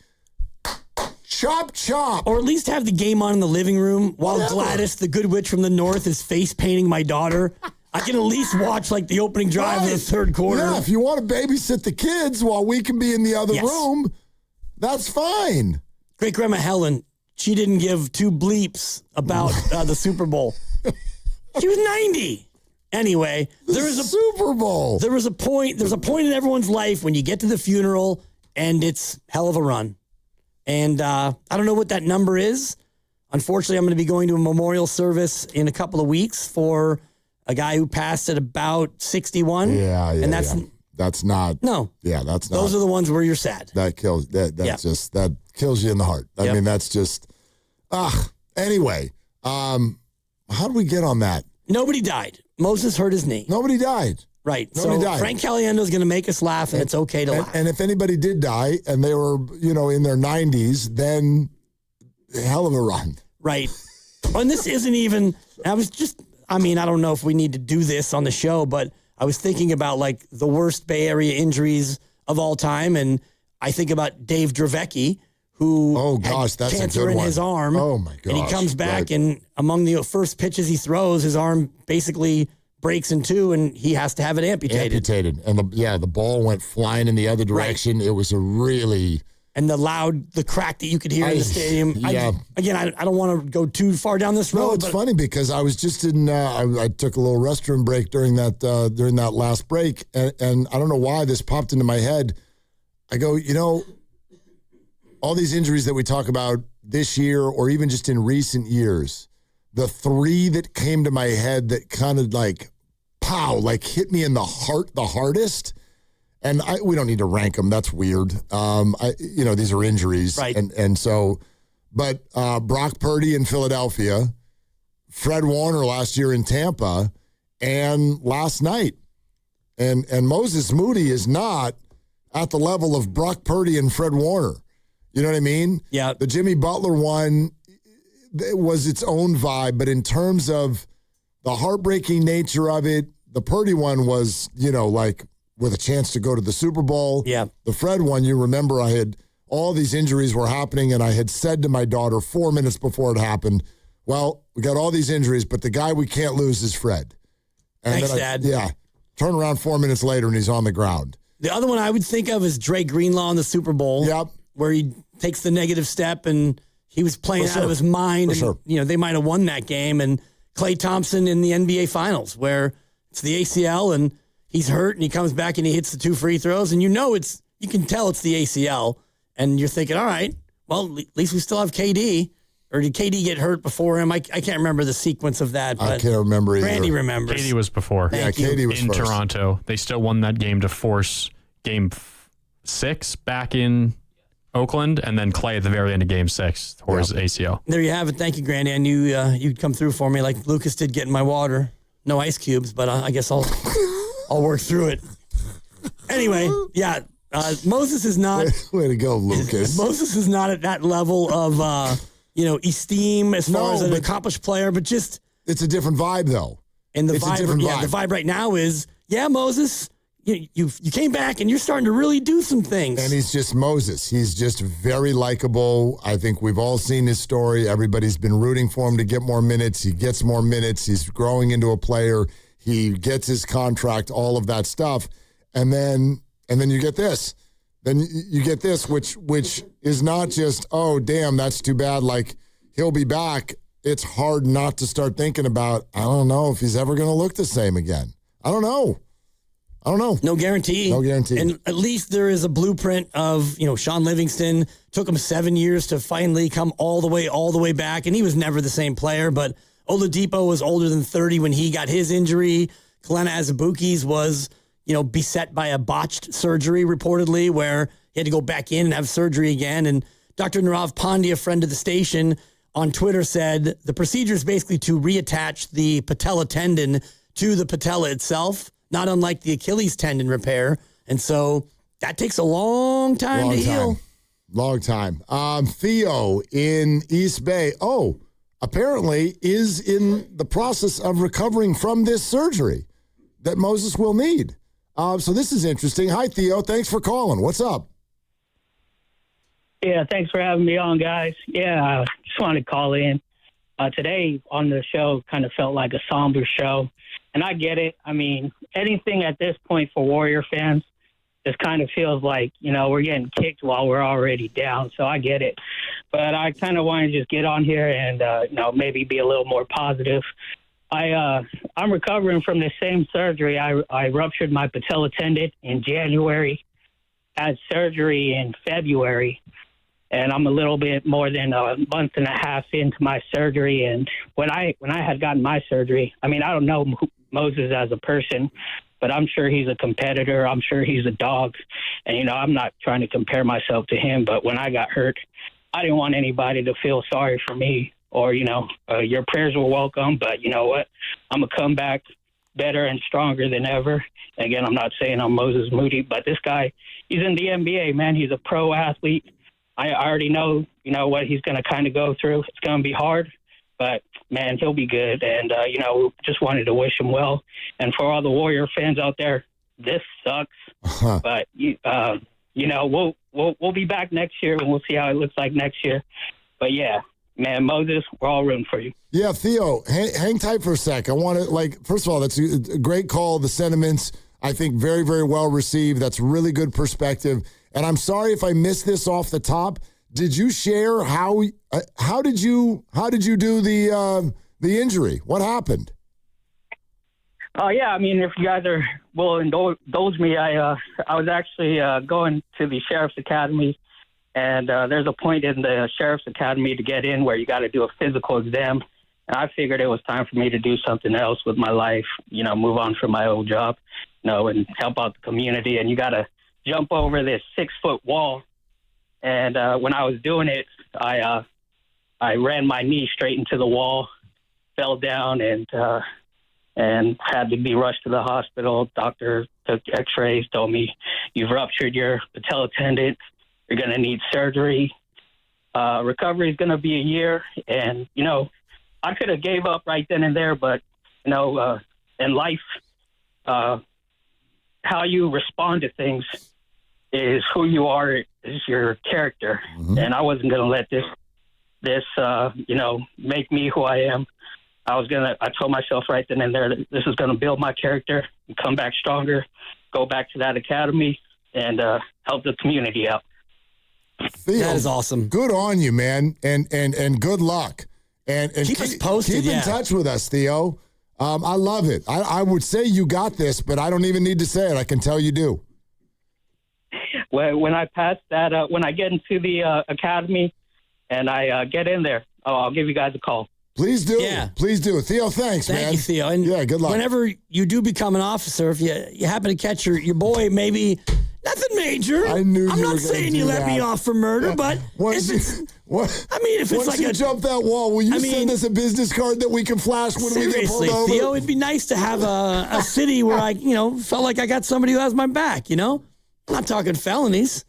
Chop, chop. Or at least have the game on in the living room while Gladys, the good witch from the north, is face painting my daughter. I can at least watch like the opening drive of the third quarter. Yeah, if you want to babysit the kids while we can be in the other room, that's fine. Great-grandma Helen, she didn't give 2 bleeps about the Super Bowl. She was 90. Anyway, there's a Super Bowl. There's a point in everyone's life when you get to the funeral and it's hell of a run. And I don't know what that number is. Unfortunately, I'm going to be going to a memorial service in a couple of weeks for a guy who passed at about 61. Yeah. And that's not. No. Yeah, that's not. Those are the ones where you're sad. That kills. That kills you in the heart. I mean, that's just. Anyway, how do we get on that? Nobody died. Moses hurt his knee. Nobody died. Right. Nobody died. Frank Caliendo is going to make us laugh, and it's okay to laugh. And if anybody did die and they were, in their 90s, then hell of a run. Right. And this isn't even, I don't know if we need to do this on the show, but I was thinking about like the worst Bay Area injuries of all time. And I think about Dave Dravecki, who that's had a cancer good in one. his arm. Oh my gosh. And he comes back and among the first pitches he throws, his arm basically breaks in 2 and he has to have it amputated. And the ball went flying in the other direction. Right. It was a really... And the crack that you could hear in the stadium. Yeah. I don't want to go too far down this road. No, it's funny because I was just in, I took a little restroom break during that last break. And I don't know why this popped into my head. I go, all these injuries that we talk about this year or even just in recent years, the 3 that came to my head that kind of like, pow, like hit me in the heart the hardest. And we don't need to rank them. That's weird. These are injuries. Right. And so, but Brock Purdy in Philadelphia, Fred Warner last year in Tampa, and last night. And Moses Moody is not at the level of Brock Purdy and Fred Warner. You know what I mean? Yeah. The Jimmy Butler one was its own vibe, but in terms of the heartbreaking nature of it, the Purdy one was, like with a chance to go to the Super Bowl. Yeah. The Fred one, you remember I had all these injuries were happening, and I had said to my daughter 4 minutes before it happened, well, we got all these injuries, but the guy we can't lose is Fred. And Thanks, Dad. Yeah. Turn around 4 minutes later, and he's on the ground. The other one I would think of is Dre Greenlaw in the Super Bowl. Yep. Where he takes the negative step and he was playing out of his mind. And, they might have won that game. And Klay Thompson in the NBA Finals where it's the ACL and he's hurt and he comes back and he hits the 2 free throws. And you can tell it's the ACL. And you're thinking, all right, well, at least we still have KD. Or did KD get hurt before him? I can't remember the sequence of that. But I can't remember either. Randy remembers. KD was before. KD was in first. Toronto. They still won that game to force Game 6 back in Oakland, and then Klay at the very end of Game 6 tore his ACL. There you have it. Thank you, Grandy. I knew you'd come through for me like Lucas did getting my water. No ice cubes, but I guess I'll work through it. Anyway, yeah, Moses is not. Way to go, Lucas. Moses is not at that level of esteem as far as an accomplished player, but just it's a different vibe though. And the it's vibe, a different vibe. The vibe right now is, Moses, you came back and you're starting to really do some things. And he's just Moses. He's just very likable. I think we've all seen his story. Everybody's been rooting for him to get more minutes. He gets more minutes. He's growing into a player. He gets his contract, all of that stuff. And then you get this. Then you get this, which is not just, oh, damn, that's too bad. Like, he'll be back. It's hard not to start thinking about, I don't know if he's ever going to look the same again. I don't know. No guarantee. No guarantee. And at least there is a blueprint of, Sean Livingston. Took him 7 years to finally come all the way back. And he was never the same player. But Oladipo was older than 30 when he got his injury. Kalena Azubuike's was, beset by a botched surgery, reportedly, where he had to go back in and have surgery again. And Dr. Nirav Pandey, a friend of the station, on Twitter said the procedure is basically to reattach the patella tendon to the patella itself, not unlike the Achilles tendon repair. And so that takes a long time to heal. Long time. Theo in East Bay, apparently is in the process of recovering from this surgery that Moses will need. So this is interesting. Hi, Theo. Thanks for calling. What's up? Yeah, thanks for having me on, guys. Yeah, I just wanted to call in. Today on the show kind of felt like a somber show, and I get it. I mean, anything at this point for Warrior fans just kind of feels like, we're getting kicked while we're already down, so I get it. But I kind of want to just get on here and, maybe be a little more positive. I'm recovering from the same surgery. I ruptured my patella tendon in January, had surgery in February, and I'm a little bit more than a month and a half into my surgery. And when I had gotten my surgery, I mean, I don't know Moses as a person, but I'm sure he's a competitor. I'm sure he's a dog. And, I'm not trying to compare myself to him, but when I got hurt, I didn't want anybody to feel sorry for me. Or, your prayers were welcome, but you know what? I'm going to come back better and stronger than ever. Again, I'm not saying I'm Moses Moody, but this guy, he's in the NBA, man. He's a pro athlete. I already know, what he's going to kind of go through. It's going to be hard, but, man, he'll be good. And, just wanted to wish him well. And for all the Warrior fans out there, this sucks. But, we'll be back next year, and we'll see how it looks like next year. But, yeah. Man, Moses, we're all rooting for you. Yeah, Theo, hang tight for a sec. I want to, first of all, that's a great call. The sentiments, I think, very, very well received. That's really good perspective. And I'm sorry if I missed this off the top. Did you share how did you do the injury? What happened? Yeah, I mean, if you guys will indulge me, I was actually going to the Sheriff's Academy. And there's a point in the Sheriff's Academy to get in where you got to do a physical exam. And I figured it was time for me to do something else with my life, move on from my old job, and help out the community. And you got to jump over this 6-foot wall. And when I was doing it, I ran my knee straight into the wall, fell down, and had to be rushed to the hospital. Doctor took x-rays, told me, you've ruptured your patella tendon. You're going to need surgery. Recovery is going to be a year. And, I could have gave up right then and there, but, in life, how you respond to things is who you are, is your character. Mm-hmm. And I wasn't going to let this make me who I am. I told myself right then and there that this is going to build my character and come back stronger, go back to that academy, and help the community out. Theo, that is awesome. Good on you, man, and good luck. And keep us posted. Keep in touch with us, Theo. I love it. I would say you got this, but I don't even need to say it. I can tell you do. When I pass that, when I get into the academy and I get in there, I'll give you guys a call. Please do. Yeah. Please do. Theo, thanks, man. Thank you, Theo. And yeah, good luck. Whenever you do become an officer, if you happen to catch your boy, maybe nothing major. I knew I'm you not were saying gonna you do let that. me off for murder, but Once if it's, What? I mean, if it's Once like you a jump that wall, will you send us a business card that we can flash when we get seriously, pulled over? Theo, it'd be nice to have a city where I, felt like I got somebody who has my back. I'm not talking felonies.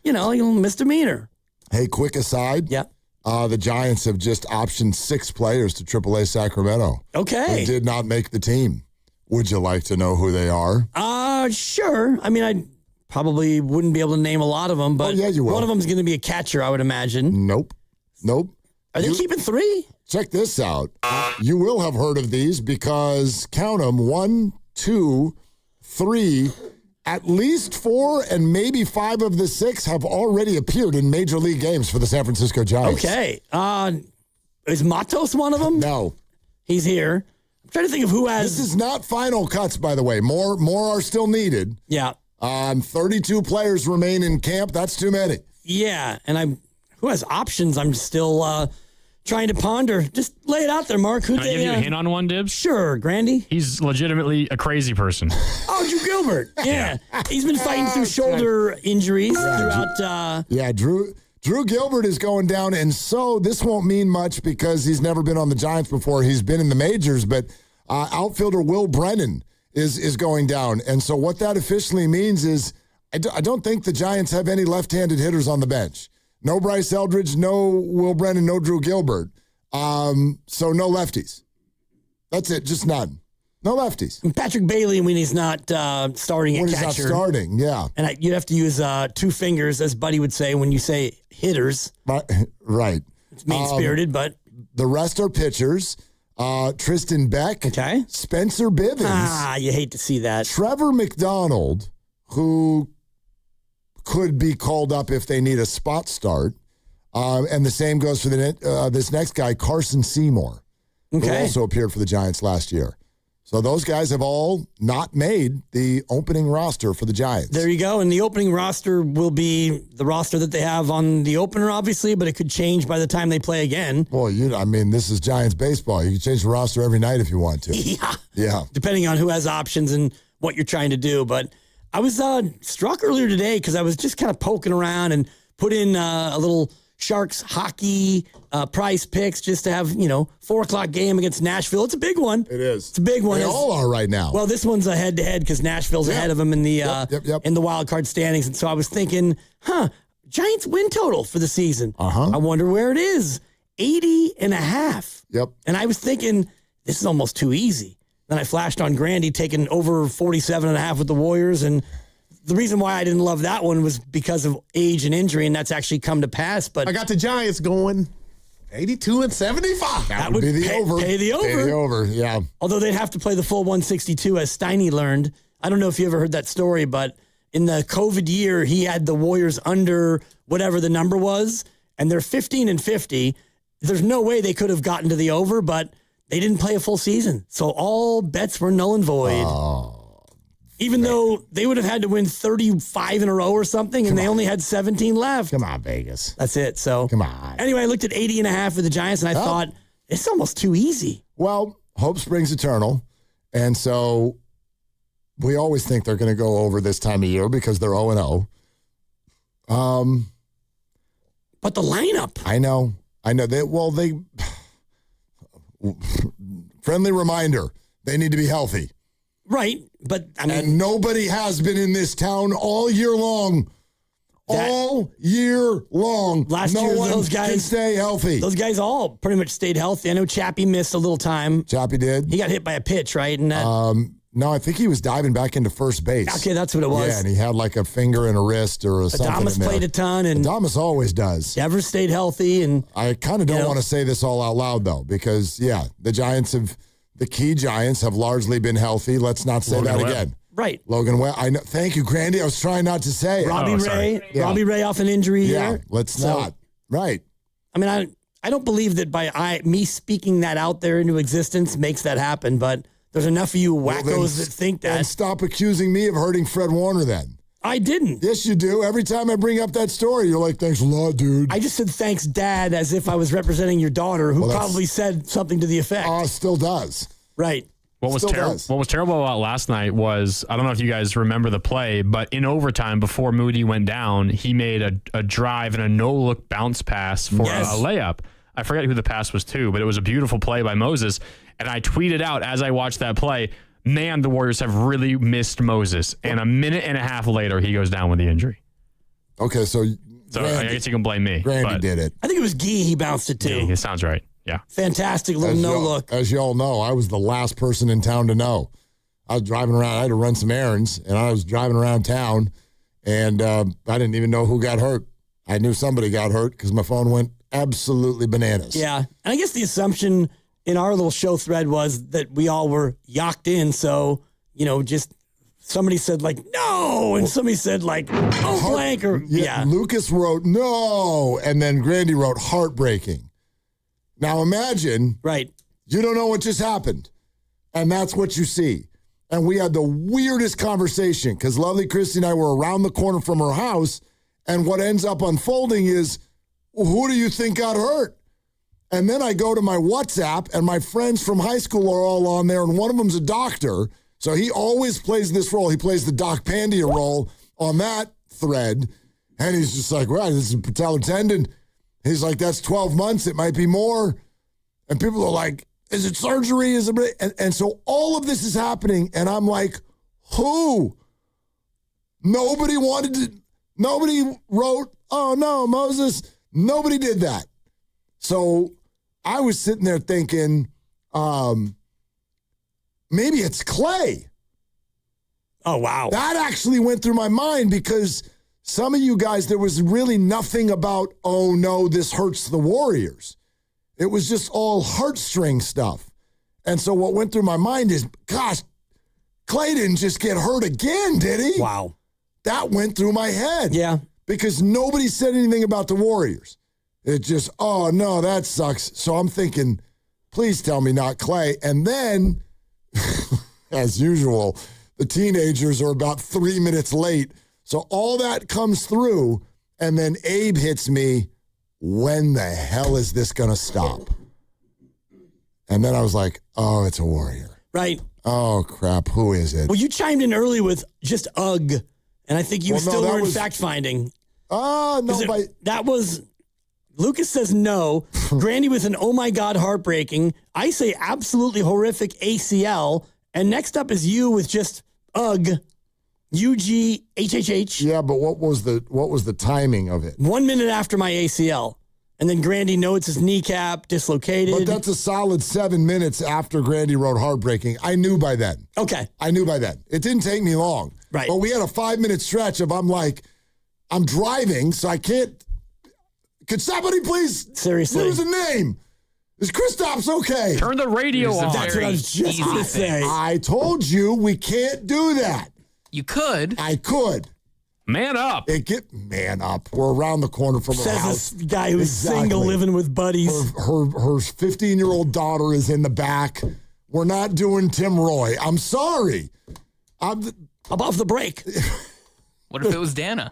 Misdemeanor. Hey, quick aside. Yeah. The Giants have just optioned 6 players to AAA Sacramento. Okay. They did not make the team. Would you like to know who they are? Sure. I mean, I probably wouldn't be able to name a lot of them, but yeah, you will. One of them is going to be a catcher, I would imagine. Nope. Are they keeping 3? Check this out. You will have heard of these because, count them, 1, 2, 3, at least 4 and maybe 5 of the 6 have already appeared in Major League games for the San Francisco Giants. Okay. Is Matos one of them? No. He's here. I'm trying to think of who has... This is not final cuts, by the way. More are still needed. Yeah. 32 players remain in camp. That's too many. Yeah, and who has options? I'm still trying to ponder. Just lay it out there, Mark. Can I give you a hint on one, Dibs? Sure, Grandy. He's legitimately a crazy person. Oh, Drew Gilbert. Yeah. He's been fighting through shoulder injuries throughout. Drew Gilbert is going down, and so this won't mean much because he's never been on the Giants before. He's been in the majors, but outfielder Will Brennan is going down. And so what that officially means is I don't think the Giants have any left-handed hitters on the bench. No Bryce Eldridge, no Will Brennan, no Drew Gilbert. So no lefties. That's it, just none. No lefties. And Patrick Bailey, when he's not starting at When he's catcher. not starting, yeah. And you'd have to use 2 fingers, as Buddy would say, when you say hitters. Right. It's mean-spirited, but... The rest are pitchers. Tristan Beck. Okay. Spencer Bivens. You hate to see that. Trevor McDonald, who could be called up if they need a spot start. And the same goes for this next guy, Carson Seymour, who also appeared for the Giants last year. So those guys have all not made the opening roster for the Giants. There you go. And the opening roster will be the roster that they have on the opener, obviously, but it could change by the time they play again. Well, this is Giants baseball. You can change the roster every night if you want to. Yeah. Depending on who has options and what you're trying to do. But I was struck earlier today because I was just kind of poking around and put in a little Sharks hockey prize picks just to have, 4:00 game against Nashville. It's a big one. It is. It's a big one. They all are right now. Well, this one's a head-to-head because Nashville's ahead of them in the in the wild card standings. And so I was thinking, Giants win total for the season. I wonder where it is. 80.5. Yep. And I was thinking, this is almost too easy. Then I flashed on Grandy taking over 47.5 with the Warriors, and the reason why I didn't love that one was because of age and injury, and that's actually come to pass. But I got the Giants going 82-75. That would be the pay, over. Pay the over. Pay the over, yeah. Although they'd have to play the full 162, as Steiny learned. I don't know if you ever heard that story, but in the COVID year, he had the Warriors under whatever the number was, and they're 15-50. There's no way they could have gotten to the over, but they didn't play a full season. So all bets were null and void. Even though they would have had to win 35 in a row or something, and they only had 17 left. Come on, Vegas. That's it. So come on. Anyway, I looked at 80.5 for the Giants, and I thought, it's almost too easy. Well, hope springs eternal. And so we always think they're going to go over this time of year because they're 0-0. But the lineup. I know. Friendly reminder, they need to be healthy. Right, but and nobody has been in this town all year long. All year long. Last no year, one those guys can stay healthy. Those guys all pretty much stayed healthy. I know Chappie missed a little time. Chappie did. He got hit by a pitch, right? And no, I think he was diving back into first base. Okay, that's what it was. Yeah, and he had like a finger and a wrist or something. Adamas played a ton, and Adamas always does. Never stayed healthy, and I kind of don't want to say this all out loud though, because the Giants have. The key Giants have largely been healthy. Let's not say that again. Right. Logan Webb. I know. Thank you, Grandy. I was trying not to say it. Robbie Ray. Yeah. Robbie Ray off an injury here. Let's not. Right. I mean, I don't believe that by me speaking that out there into existence makes that happen, but there's enough of you wackos that think that. And stop accusing me of hurting Fred Warner then. I didn't. Yes, you do. Every time I bring up that story, you're like, thanks a lot, dude. I just said thanks, Dad, as if I was representing your daughter, who probably said something to the effect. Still does. Right. What was terrible about last night was, I don't know if you guys remember the play, but in overtime before Moody went down, he made a drive and a no-look bounce pass for a layup. I forget who the pass was to, but it was a beautiful play by Moses. And I tweeted out as I watched that play, man, the Warriors have really missed Moses. And a minute and a half later, he goes down with the injury. Okay, so Grandy, I guess you can blame me. Grandy did it. I think it was Gee he bounced it to. It sounds right. Yeah. Fantastic little no-look. As you all know, I was the last person in town to know. I was driving around. I had to run some errands, and I was driving around town, and I didn't even know who got hurt. I knew somebody got hurt because my phone went absolutely bananas. Yeah. And I guess the assumption in our little show thread was that we all were yacked in, so, just somebody said, no, and somebody said, blank, or, yeah. Lucas wrote, no, and then Grandy wrote, heartbreaking. Now imagine, you don't know what just happened, and that's what you see. And we had the weirdest conversation because lovely Christy and I were around the corner from her house, and what ends up unfolding is, who do you think got hurt? And then I go to my WhatsApp, and my friends from high school are all on there, and one of them's a doctor, so he always plays this role. He plays the Doc Pandia role on that thread, and he's just like, right, this is a patellar tendon. He's like, that's 12 months. It might be more. And people are like, is it surgery? Is it? And so all of this is happening. And I'm like, who? Nobody wrote, oh no, Moses. Nobody did that. So I was sitting there thinking, maybe it's Clay. Oh, wow. That actually went through my mind because some of you guys, there was really nothing about, oh, no, this hurts the Warriors. It was just all heartstring stuff. And so what went through my mind is, gosh, Clay didn't just get hurt again, did he? Wow. That went through my head. Yeah. Because nobody said anything about the Warriors. It just, oh, no, that sucks. So I'm thinking, please tell me not Clay. And then, as usual, the teenagers are about 3 minutes late. So all that comes through, and then Abe hits me, when the hell is this going to stop? And then I was like, oh, it's a Warrior. Right. Oh, crap, who is it? Well, you chimed in early with just ugh, and I think you were in fact-finding. Oh, no. That was, Lucas says no. Grandy with an oh, my God, heartbreaking. I say absolutely horrific ACL. And next up is you with just ugh. UGHHH. Yeah, but what was the timing of it? 1 minute after my ACL. And then Grandy notes his kneecap dislocated. But that's a solid 7 minutes after Grandy wrote heartbreaking. I knew by then. Okay. I knew by then. It didn't take me long. Right. But we had a 5 minute stretch of I'm driving, so I can't. Could somebody please seriously use a name? Is Kristaps okay? Turn the radio off. That's what I was just going to say. I told you we can't do that. You could. I could. Man up. Man up. We're around the corner from her house. Says this guy who's single, living with buddies. Her 15-year-old daughter is in the back. We're not doing Tim Roy. I'm sorry. I'm above the break. What if it was Dana?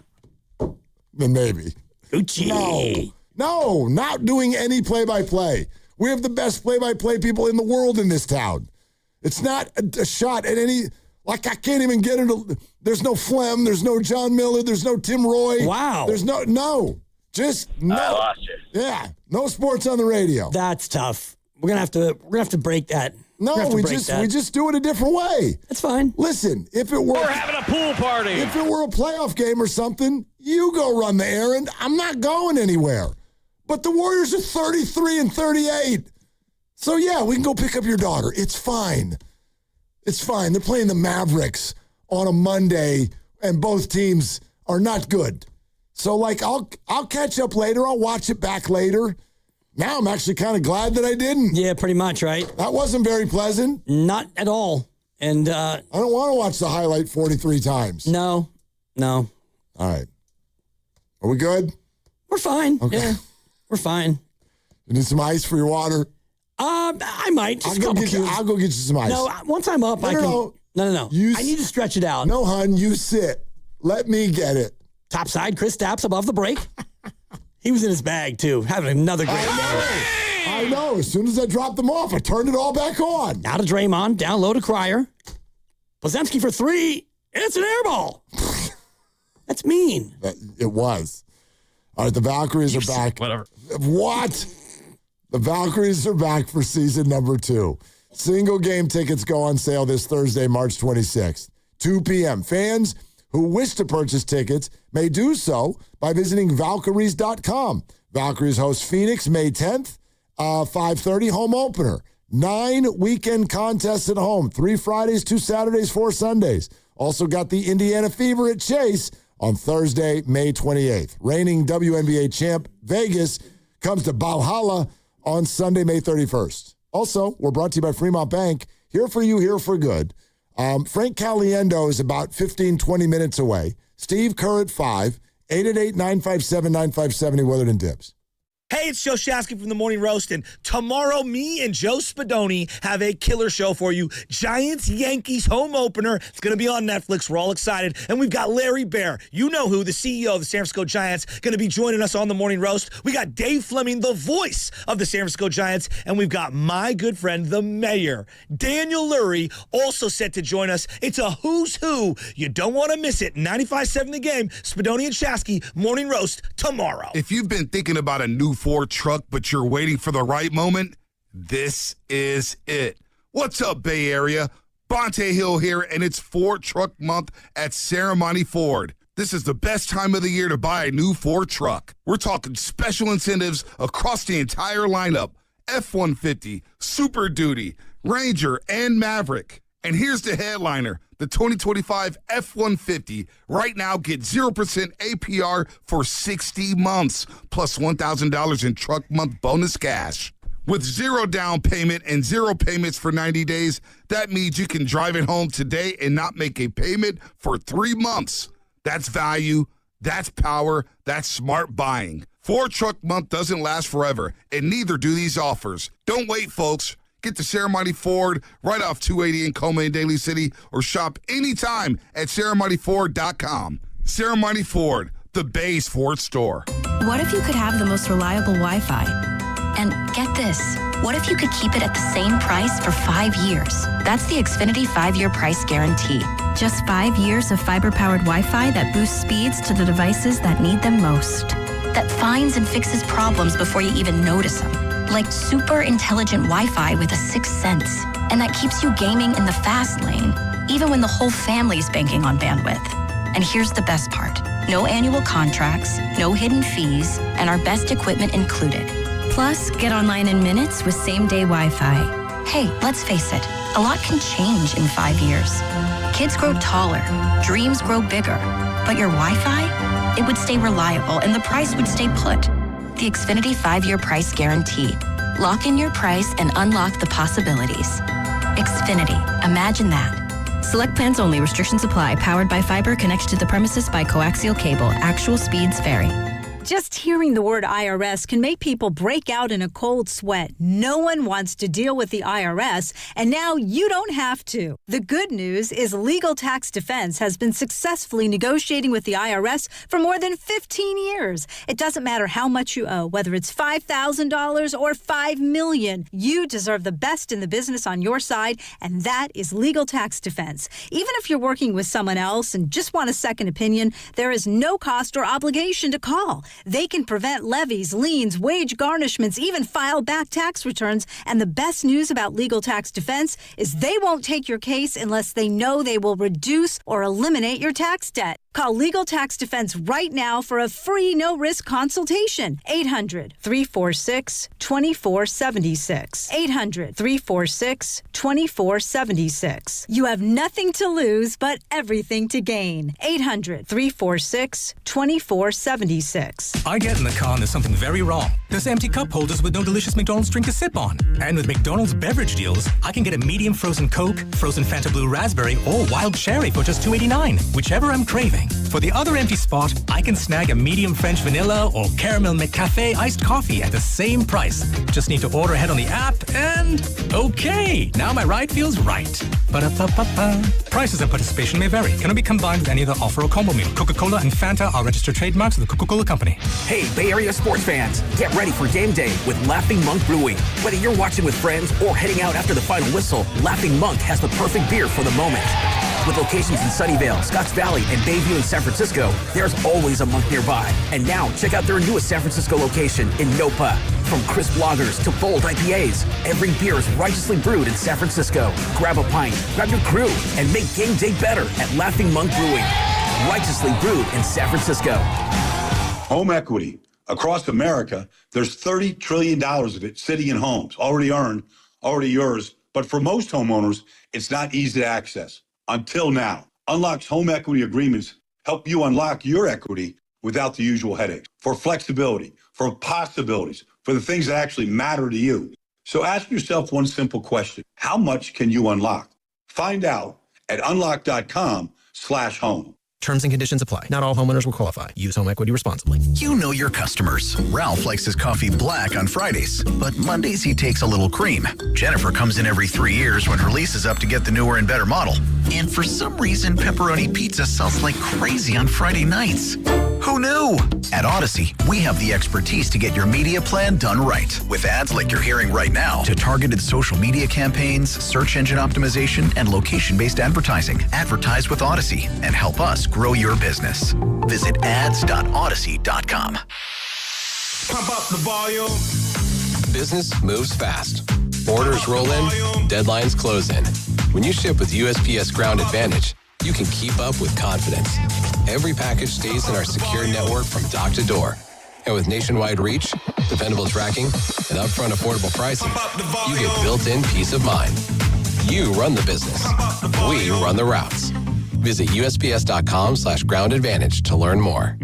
Then maybe. Uchi. No, not doing any play-by-play. We have the best play-by-play people in the world in this town. It's not a shot at any... I can't even get into... There's no Flem. There's no John Miller. There's no Tim Roy. Wow. There's no. Just no. I lost you. Yeah. No sports on the radio. That's tough. We're gonna have to break that. No, we just do it a different way. That's fine. Listen, if it were... We're having a pool party. If it were a playoff game or something, you go run the errand. I'm not going anywhere. But the Warriors are 33 and 38. So, yeah, we can go pick up your daughter. It's fine. It's fine. They're playing the Mavericks on a Monday, and both teams are not good. So, I'll catch up later. I'll watch it back later. Now I'm actually kind of glad that I didn't. Yeah, pretty much, right? That wasn't very pleasant. Not at all. And I don't want to watch the highlight 43 times. No. All right. Are we good? We're fine. Okay. Yeah, we're fine. You need some ice for your water? I might. Just I'll go get you some ice. No, once I'm up, I can. No. I need to stretch it out. No, hun, you sit. Let me get it. Topside, Chris Stapps above the break. He was in his bag, too, having another great I know. As soon as I dropped them off, I turned it all back on. Now to Draymond, down low to Cryer. Ozempic for three. It's an air ball. That's mean. It was. All right, the Valkyries are back. Whatever. What? The Valkyries are back for season number 2. Single game tickets go on sale this Thursday, March 26th, 2 p.m. Fans who wish to purchase tickets may do so by visiting Valkyries.com. Valkyries host Phoenix May 10th, 5:30 home opener. 9 weekend contests at home, 3 Fridays, 2 Saturdays, 4 Sundays. Also got the Indiana Fever at Chase on Thursday, May 28th. Reigning WNBA champ Vegas comes to Valhalla on Sunday, May 31st. Also, we're brought to you by Fremont Bank. Here for you, here for good. Frank Caliendo is about 15, 20 minutes away. Steve Kerr at 5, 888-957-9570, Willard and Dibs. Hey, it's Joe Shasky from the Morning Roast, and tomorrow me and Joe Spadoni have a killer show for you. Giants-Yankees home opener. It's going to be on Netflix. We're all excited. And we've got Larry Bear, you know who, the CEO of the San Francisco Giants, going to be joining us on the Morning Roast. We got Dave Fleming, the voice of the San Francisco Giants, and we've got my good friend, the mayor, Daniel Lurie, also set to join us. It's a who's who. You don't want to miss it. 95.7 The Game, Spadoni and Shasky, Morning Roast, tomorrow. If you've been thinking about a new Ford truck, but you're waiting for the right moment, this is it. What's up, Bay Area? Bonte Hill here, and it's Ford Truck Month at Saramonte Ford. This is the best time of the year to buy a new Ford truck. We're talking special incentives across the entire lineup. F-150, Super Duty, Ranger, and Maverick. And here's the headliner, the 2025 F-150. Right now, get 0% APR for 60 months, plus $1,000 in truck month bonus cash. With 0 down payment and 0 payments for 90 days, that means you can drive it home today and not make a payment for 3 months. That's value, that's power, that's smart buying. Ford Truck Month doesn't last forever, and neither do these offers. Don't wait, folks. Get to Saramonte Ford right off 280 in Colma and Daly City, or shop anytime at SaramonteFord.com. Saramonte Ford, the Bay's Ford store. What if you could have the most reliable Wi-Fi? And get this, what if you could keep it at the same price for 5 years? That's the Xfinity 5-year price guarantee. Just 5 years of fiber-powered Wi-Fi that boosts speeds to the devices that need them most. That finds and fixes problems before you even notice them. Like super intelligent Wi-Fi with a 6th sense. And that keeps you gaming in the fast lane, even when the whole family's banking on bandwidth. And here's the best part. No annual contracts, no hidden fees, and our best equipment included. Plus, get online in minutes with same-day Wi-Fi. Hey, let's face it, a lot can change in 5 years. Kids grow taller, dreams grow bigger, but your Wi-Fi, it would stay reliable and the price would stay put. The Xfinity 5-year price guarantee. Lock in your price and unlock the possibilities. Xfinity. Imagine that. Select plans only. Restrictions apply. Powered by fiber. Connected to the premises by coaxial cable. Actual speeds vary. Just hearing the word IRS can make people break out in a cold sweat. No one wants to deal with the IRS, and now you don't have to. The good news is Legal Tax Defense has been successfully negotiating with the IRS for more than 15 years. It doesn't matter how much you owe, whether it's $5,000 or $5 million. You deserve the best in the business on your side, and that is Legal Tax Defense. Even if you're working with someone else and just want a second opinion, there is no cost or obligation to call. They can prevent levies, liens, wage garnishments, even file back tax returns. And the best news about Legal Tax Defense is they won't take your case unless they know they will reduce or eliminate your tax debt. Call Legal Tax Defense right now for a free no-risk consultation. 800-346-2476. 800-346-2476. You have nothing to lose but everything to gain. 800-346-2476. I get in the car and there's something very wrong. There's empty cup holders with no delicious McDonald's drink to sip on. And with McDonald's beverage deals, I can get a medium frozen Coke, frozen Fanta Blue Raspberry, or wild cherry for just $2.89, whichever I'm craving. For the other empty spot, I can snag a medium French vanilla or caramel McCafe iced coffee at the same price. Just need to order ahead on the app and okay, now my ride feels right. Ba-da-ba-ba-ba. Prices and participation may vary. Cannot be combined with any other offer or combo meal. Coca-Cola and Fanta are registered trademarks of the Coca-Cola Company. Hey, Bay Area sports fans, get ready for game day with Laughing Monk Brewing. Whether you're watching with friends or heading out after the final whistle, Laughing Monk has the perfect beer for the moment. With locations in Sunnyvale, Scotts Valley, and Bayview in San Francisco, there's always a Monk nearby. And now, check out their newest San Francisco location in Nopa. From crisp lagers to bold IPAs, every beer is righteously brewed in San Francisco. Grab a pint, grab your crew, and make game day better at Laughing Monk Brewing. Righteously brewed in San Francisco. Home equity. Across America, there's $30 trillion of it sitting in homes, already earned, already yours. But for most homeowners, it's not easy to access. Until now, Unlock's home equity agreements help you unlock your equity without the usual headaches. For flexibility, for possibilities, for the things that actually matter to you. So ask yourself one simple question. How much can you unlock? Find out at unlock.com/home. Terms and conditions apply. Not all homeowners will qualify. Use home equity responsibly. You know your customers. Ralph likes his coffee black on Fridays, but Mondays he takes a little cream. Jennifer comes in every 3 years when her lease is up to get the newer and better model. And for some reason, pepperoni pizza sells like crazy on Friday nights. Who knew? At Odyssey, we have the expertise to get your media plan done right. With ads like you're hearing right now, to targeted social media campaigns, search engine optimization, and location-based advertising. Advertise with Odyssey and help us grow your business. Visit ads.odyssey.com. Pump up the volume. Business moves fast. Orders roll in, deadlines close in. When you ship with USPS Ground Advantage, you can keep up with confidence. Every package stays in our secure network from dock to door. And with nationwide reach, dependable tracking, and upfront affordable pricing, you get built-in peace of mind. You run the business. We run the routes. Visit USPS.com/Ground Advantage to learn more.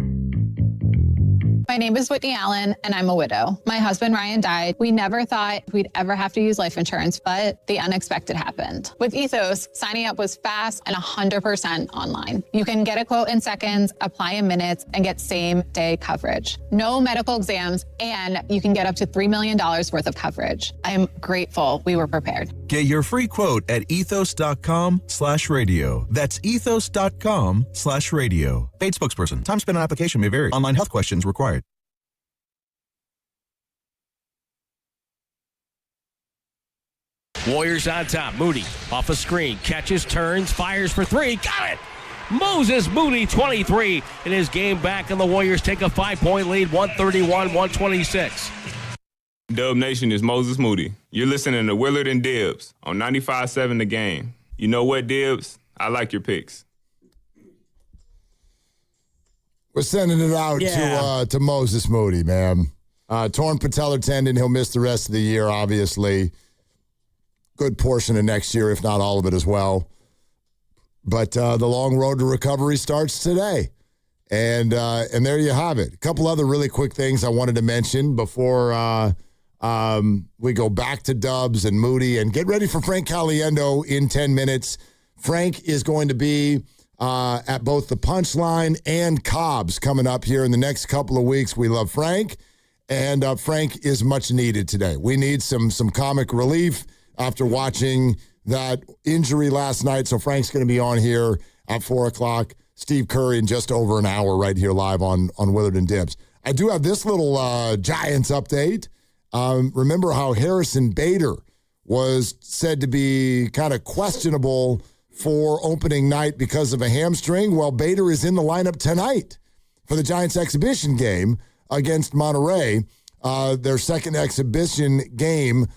My name is Whitney Allen, and I'm a widow. My husband, Ryan, died. We never thought we'd ever have to use life insurance, but the unexpected happened. With Ethos, signing up was fast and 100% online. You can get a quote in seconds, apply in minutes, and get same-day coverage. No medical exams, and you can get up to $3 million worth of coverage. I'm grateful we were prepared. Get your free quote at ethos.com/radio. That's ethos.com/radio. Paid spokesperson. Time spent on application may vary. Online health questions required. Warriors on top. Moody off a screen. Catches, turns, fires for three. Got it! Moses Moody, 23 in his game back, and the Warriors take a 5-point lead, 131-126. Dub Nation is Moses Moody. You're listening to Willard and Dibbs on 95.7 The Game. You know what, Dibbs? I like your picks. We're sending it out to Moses Moody, man. Torn patellar tendon. He'll miss the rest of the year, obviously. Good portion of next year, if not all of it as well. But the long road to recovery starts today. And there you have it. A couple other really quick things I wanted to mention before we go back to Dubs and Moody. And get ready for Frank Caliendo in 10 minutes. Frank is going to be at both the Punchline and Cobb's coming up here in the next couple of weeks. We love Frank, and Frank is much needed today. We need some comic relief after watching that injury last night. So Frank's going to be on here at 4 o'clock. Steve Curry in just over an hour right here live on Willard and Dibbs. I do have this little Giants update. Remember how Harrison Bader was said to be kind of questionable for opening night because of a hamstring? Well, Bader is in the lineup tonight for the Giants exhibition game against Monterey, their second exhibition game.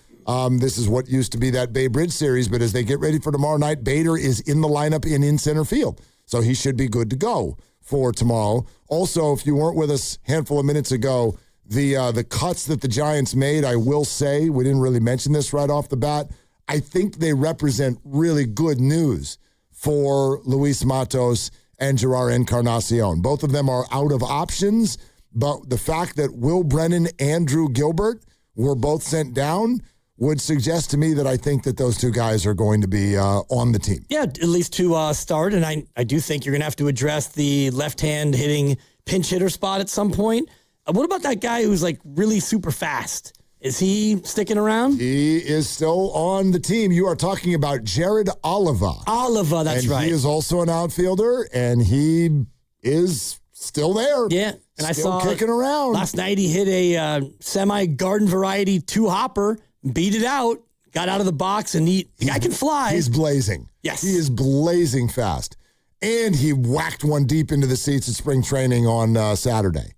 This is what used to be that Bay Bridge series, but as they get ready for tomorrow night, Bader is in the lineup in center field. So he should be good to go for tomorrow. Also, if you weren't with us a handful of minutes ago, the cuts that the Giants made, I will say, we didn't really mention this right off the bat, I think they represent really good news for Luis Matos and Gerard Encarnacion. Both of them are out of options, but the fact that Will Brennan and Drew Gilbert were both sent down would suggest to me that I think that those two guys are going to be on the team. Yeah, at least to start, and I do think you're going to have to address the left-hand hitting pinch hitter spot at some point. What about that guy who's like really super fast? Is he sticking around? He is still on the team. You are talking about Jared Oliva. Oliva, that's right. He is also an outfielder, and he is still there. Yeah, and I saw kicking around. Last night he hit a semi-garden variety 2-hopper, beat it out, got out of the box, and the guy can fly. He's blazing. Yes. He is blazing fast. And he whacked one deep into the seats at spring training on Saturday.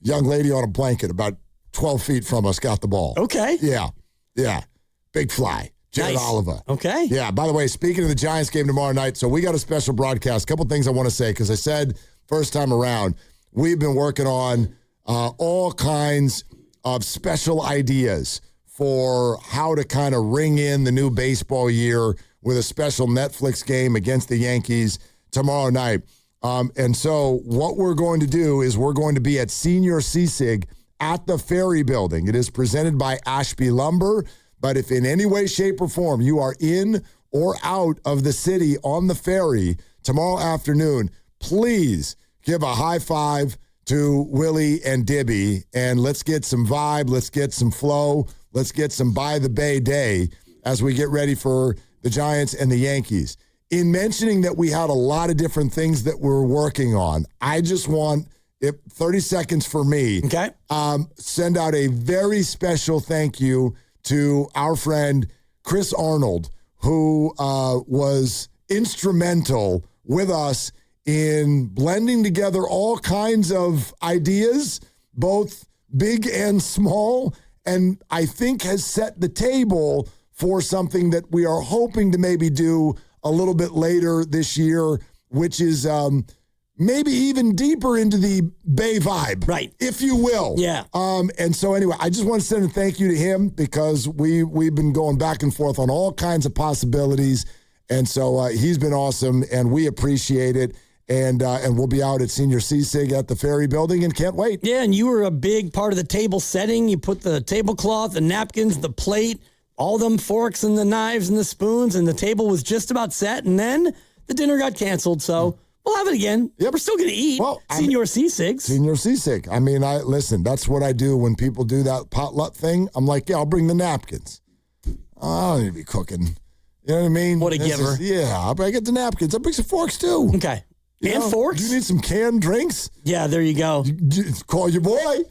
Young lady on a blanket about 12 feet from us got the ball. Okay. Yeah. Big fly. Jared Oliva. Okay. Yeah, by the way, speaking of the Giants game tomorrow night, so we got a special broadcast. A couple things I want to say, because I said first time around, we've been working on all kinds of special ideas for how to kind of ring in the new baseball year with a special Netflix game against the Yankees tomorrow night. And so what we're going to do is we're going to be at Senior Seasig at the Ferry Building. It is presented by Ashby Lumber, but if in any way, shape, or form you are in or out of the city on the ferry tomorrow afternoon, please give a high five to Willie and Dibby, and let's get some vibe, let's get some flow, let's get some by the Bay day as we get ready for the Giants and the Yankees. In mentioning that we had a lot of different things that we're working on, I just want 30 seconds for me. Okay. Send out a very special thank you to our friend Chris Arnold, who was instrumental with us in blending together all kinds of ideas, both big and small, and I think has set the table for something that we are hoping to maybe do a little bit later this year, which is maybe even deeper into the Bay vibe, right? If you will. Yeah. And so anyway, I just want to send a thank you to him because we've been going back and forth on all kinds of possibilities, and so he's been awesome, and we appreciate it. And we'll be out at Senior Seasig at the Ferry Building and can't wait. Yeah, and you were a big part of the table setting. You put the tablecloth, the napkins, the plate, all them forks and the knives and the spoons, and the table was just about set. And then the dinner got canceled, so we'll have it again. Yep. We're still going to eat. Well, Senior Seasig. Senior Seasig. I mean, listen, that's what I do when people do that potluck thing. I'm like, yeah, I'll bring the napkins. I don't need to be cooking. You know what I mean? What a giver. I get the napkins. I'll bring some forks, too. Okay. And forks? You need some canned drinks? Yeah, there you go. Call your boy.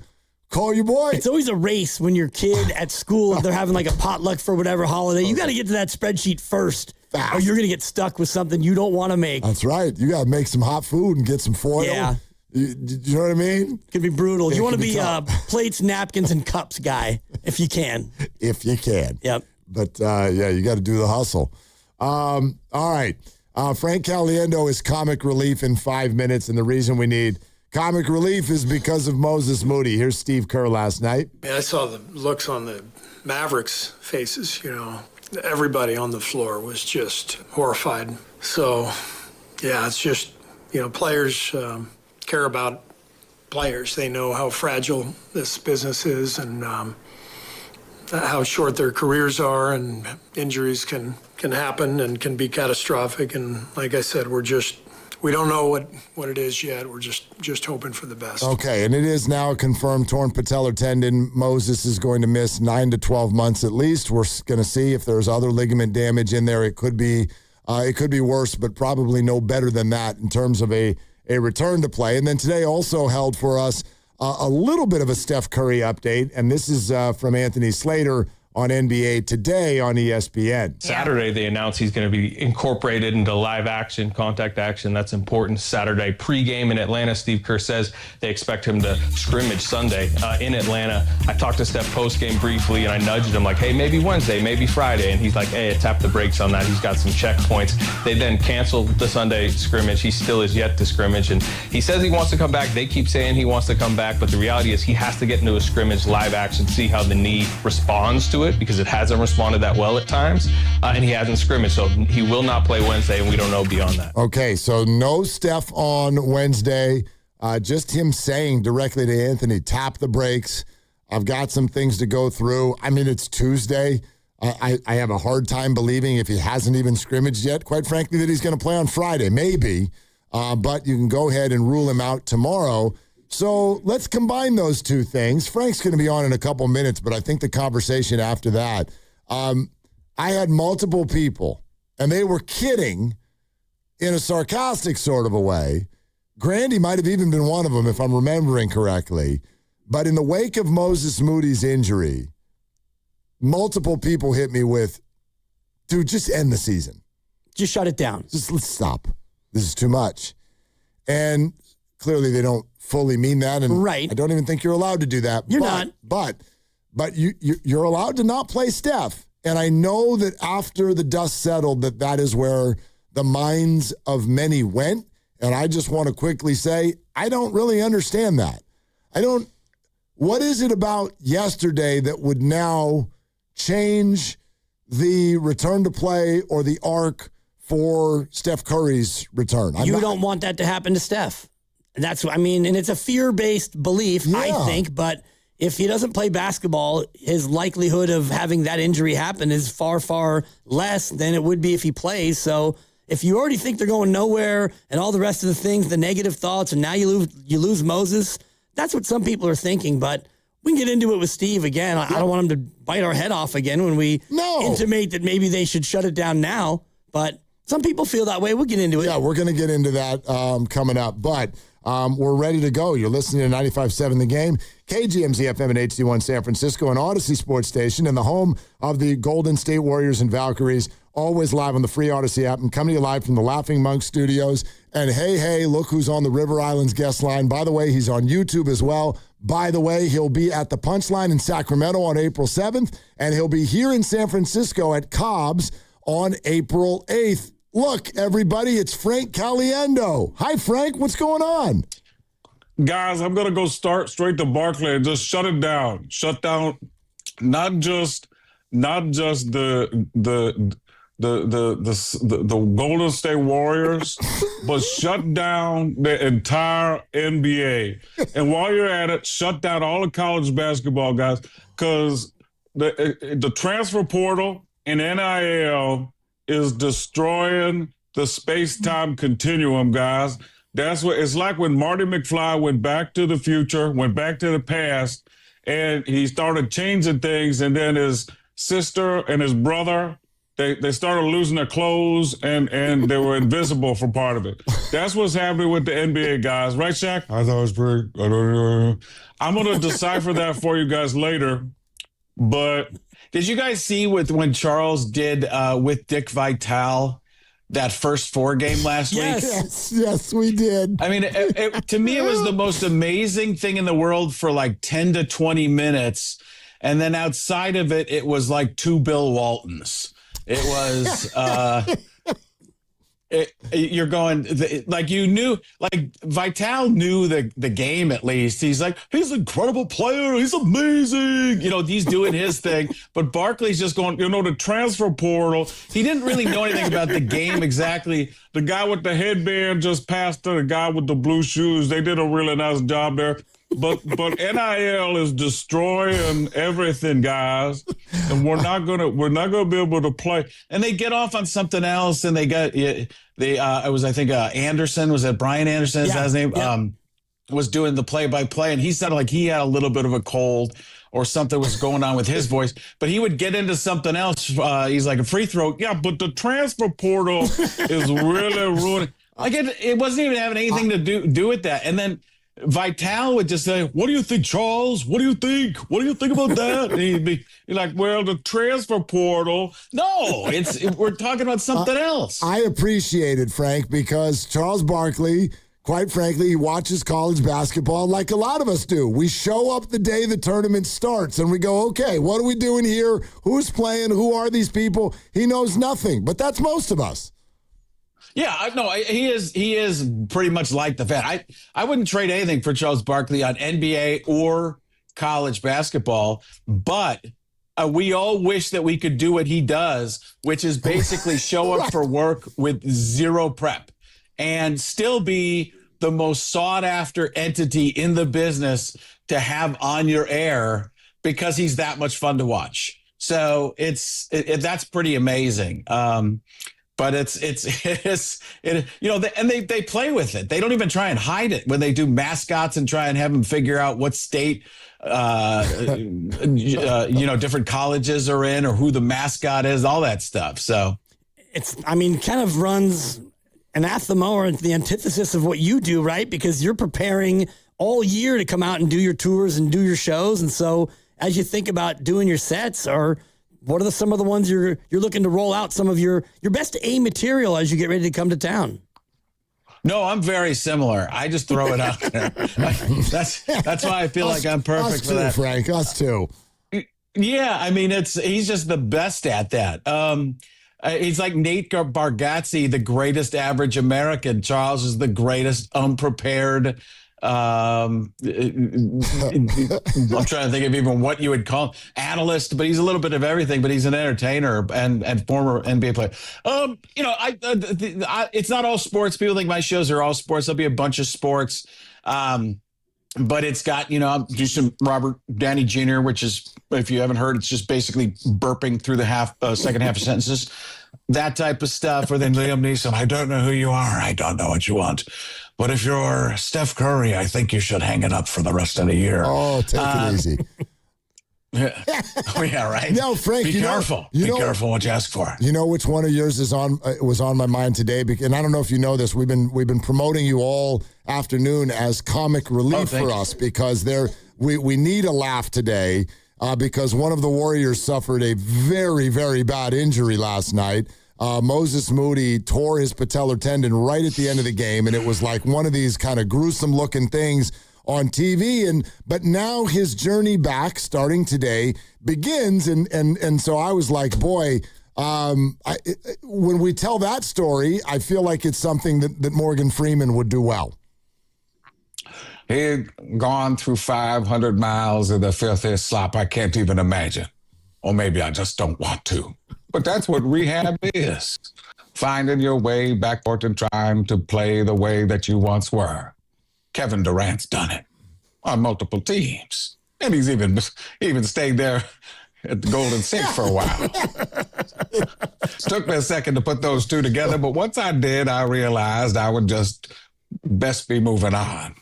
Call your boy. It's always a race when your kid at school, if they're having like a potluck for whatever holiday. You got to get to that spreadsheet first, or you're going to get stuck with something you don't want to make. That's right. You got to make some hot food and get some foil. Yeah. You know what I mean? Could be brutal. You want to be a plates, napkins, and cups guy, if you can. If you can. Yep. But, you got to do the hustle. All right. Frank Caliendo is comic relief in 5 minutes, and the reason we need comic relief is because of Moses Moody. Here's Steve Kerr last night. Man, I saw the looks on the Mavericks' faces, Everybody on the floor was just horrified. So, yeah, it's just, players care about players. They know how fragile this business is and how short their careers are, and injuries can happen and can be catastrophic. And like I said, we don't know what it is yet. We're just hoping for the best. Okay, and it is now a confirmed torn patellar tendon. Moses is going to miss 9 to 12 months at least. We're going to see if there's other ligament damage in there. It could be worse, but probably no better than that in terms of a return to play. And then today also held for us a little bit of a Steph Curry update, and this is from Anthony Slater on NBA Today on ESPN. Saturday, they announced he's going to be incorporated into live action, contact action. That's important. Saturday pregame in Atlanta. Steve Kerr says they expect him to scrimmage Sunday in Atlanta. I talked to Steph postgame briefly, and I nudged him like, hey, maybe Wednesday, maybe Friday. And he's like, hey, tap the brakes on that. He's got some checkpoints. They then canceled the Sunday scrimmage. He still is yet to scrimmage. And he says he wants to come back. They keep saying he wants to come back. But the reality is he has to get into a scrimmage live action, see how the knee responds to it, because it hasn't responded that well at times, and he hasn't scrimmaged, so he will not play Wednesday, and we don't know beyond that. Okay, so no Steph on Wednesday, just him saying directly to Anthony, tap the brakes. I've got some things to go through. I mean, it's Tuesday. I have a hard time believing, if he hasn't even scrimmaged yet, quite frankly, that he's going to play on Friday. Maybe, but you can go ahead and rule him out tomorrow. So let's combine those two things. Frank's going to be on in a couple minutes, but I think the conversation after that, I had multiple people, and they were kidding in a sarcastic sort of a way. Grandy might have even been one of them, if I'm remembering correctly. But in the wake of Moses Moody's injury, multiple people hit me with, dude, just end the season. Just shut it down. Just let's stop. This is too much. And clearly they don't fully mean that, and right. I don't even think you're allowed to do that. You're not. But you're allowed to not play Steph. And I know that after the dust settled, that is where the minds of many went. And I just want to quickly say, I don't really understand that. What is it about yesterday that would now change the return to play or the arc for Steph Curry's return? You don't want that to happen to Steph. That's what I mean, and it's a fear-based belief, I think, but if he doesn't play basketball, his likelihood of having that injury happen is far, far less than it would be if he plays. So if you already think they're going nowhere and all the rest of the things, the negative thoughts, and now you lose Moses, that's what some people are thinking, but we can get into it with Steve again. I don't want him to bite our head off again when we intimate that maybe they should shut it down now, but some people feel that way. We'll get into it. Yeah, we're going to get into that coming up, but we're ready to go. You're listening to 95.7 The Game, KGMZ FM and HD1 San Francisco, an Odyssey sports station, and the home of the Golden State Warriors and Valkyries, always live on the free Odyssey app and coming to you live from the Laughing Monk Studios. And hey, look who's on the River Islands guest line. By the way, he's on YouTube as well. By the way, he'll be at the Punchline in Sacramento on April 7th, and he'll be here in San Francisco at Cobb's on April 8th. Look, everybody, it's Frank Caliendo. Hi, Frank. What's going on? Guys, I'm going to go straight to Barkley and just shut it down. Shut down not just the Golden State Warriors, but shut down the entire NBA. And while you're at it, shut down all the college basketball guys, because the transfer portal and NIL is destroying the space-time continuum, guys. That's what it's like when Marty McFly went back to the future, went back to the past, and he started changing things, and then his sister and his brother, they started losing their clothes, and they were invisible for part of it. That's what's happening with the NBA guys. Right, Shaq? I thought it was pretty... I'm going to decipher that for you guys later, but... Did you guys see when Charles did with Dick Vitale that first 4 game last week? Yes, we did. I mean, to me, it was the most amazing thing in the world for like 10 to 20 minutes. And then outside of it, it was like 2 Bill Waltons. It was... you're going like you knew, like Vitale knew the game at least. He's like, he's an incredible player. He's amazing. He's doing his thing. But Barkley's just going, the transfer portal. He didn't really know anything about the game exactly. The guy with the headband just passed to the guy with the blue shoes. They did a really nice job there. But NIL is destroying everything, guys, and we're not gonna be able to play. And they get off on something else, and it was Anderson, was it Brian Anderson? Is that his name? Yeah. Was doing the play-by-play, and he sounded like he had a little bit of a cold or something was going on with his voice. But he would get into something else. He's like a free throw. Yeah, but the transfer portal is really ruining. Like it wasn't even having anything to do with that, and then. Vital would just say, "What do you think, Charles? What do you think? What do you think about that?" And he'd be like, "Well, the transfer portal." No, we're talking about something else. I appreciate it, Frank, because Charles Barkley, quite frankly, he watches college basketball like a lot of us do. We show up the day the tournament starts and we go, okay, what are we doing here? Who's playing? Who are these people? He knows nothing, but that's most of us. Yeah, he is pretty much like the fan. I wouldn't trade anything for Charles Barkley on NBA or college basketball, but we all wish that we could do what he does, which is basically show up for work with zero prep and still be the most sought after entity in the business to have on your air because he's that much fun to watch. So that's pretty amazing. But they play with it. They don't even try and hide it when they do mascots and try and have them figure out what state, different colleges are in or who the mascot is, all that stuff. So kind of runs anathema or the antithesis of what you do, right? Because you're preparing all year to come out and do your tours and do your shows. And so as you think about doing your sets, or what are some of the ones you're looking to roll out, some of your best A material as you get ready to come to town? No, I'm very similar. I just throw it out there. That's why I feel like I'm perfect for that. Frank, us too. Yeah, he's just the best at that. He's like Nate Bargatze, the greatest average American. Charles is the greatest unprepared. I'm trying to think of even what you would call him. Analyst, but he's a little bit of everything. But he's an entertainer and former NBA player. It's not all sports. People think my shows are all sports. There'll be a bunch of sports. But it's got, I'll do some Robert Downey Jr., which is, if you haven't heard, it's just basically burping through the second half of sentences, that type of stuff. Or then Liam Neeson, I don't know who you are. I don't know what you want. But if you're Steph Curry, I think you should hang it up for the rest of the year. Oh, take it easy. Yeah, right. No, Frank, be careful. Be careful what you ask for. You know which one of yours was on my mind today, and I don't know if you know this. We've been promoting you all afternoon as comic relief for us because we need a laugh today because one of the Warriors suffered a very, very bad injury last night. Moses Moody tore his patellar tendon right at the end of the game, and it was like one of these kind of gruesome looking things on TV, but now his journey back, starting today, begins, and so I was like, boy, when we tell that story, I feel like it's something that Morgan Freeman would do well. He'd gone through 500 miles of the filthiest slop I can't even imagine, or maybe I just don't want to. But that's what rehab is, finding your way backward and trying to play the way that you once were. Kevin Durant's done it on multiple teams. And he's even stayed there at the Golden State for a while. Took me a second to put those two together, but once I did, I realized I would just best be moving on.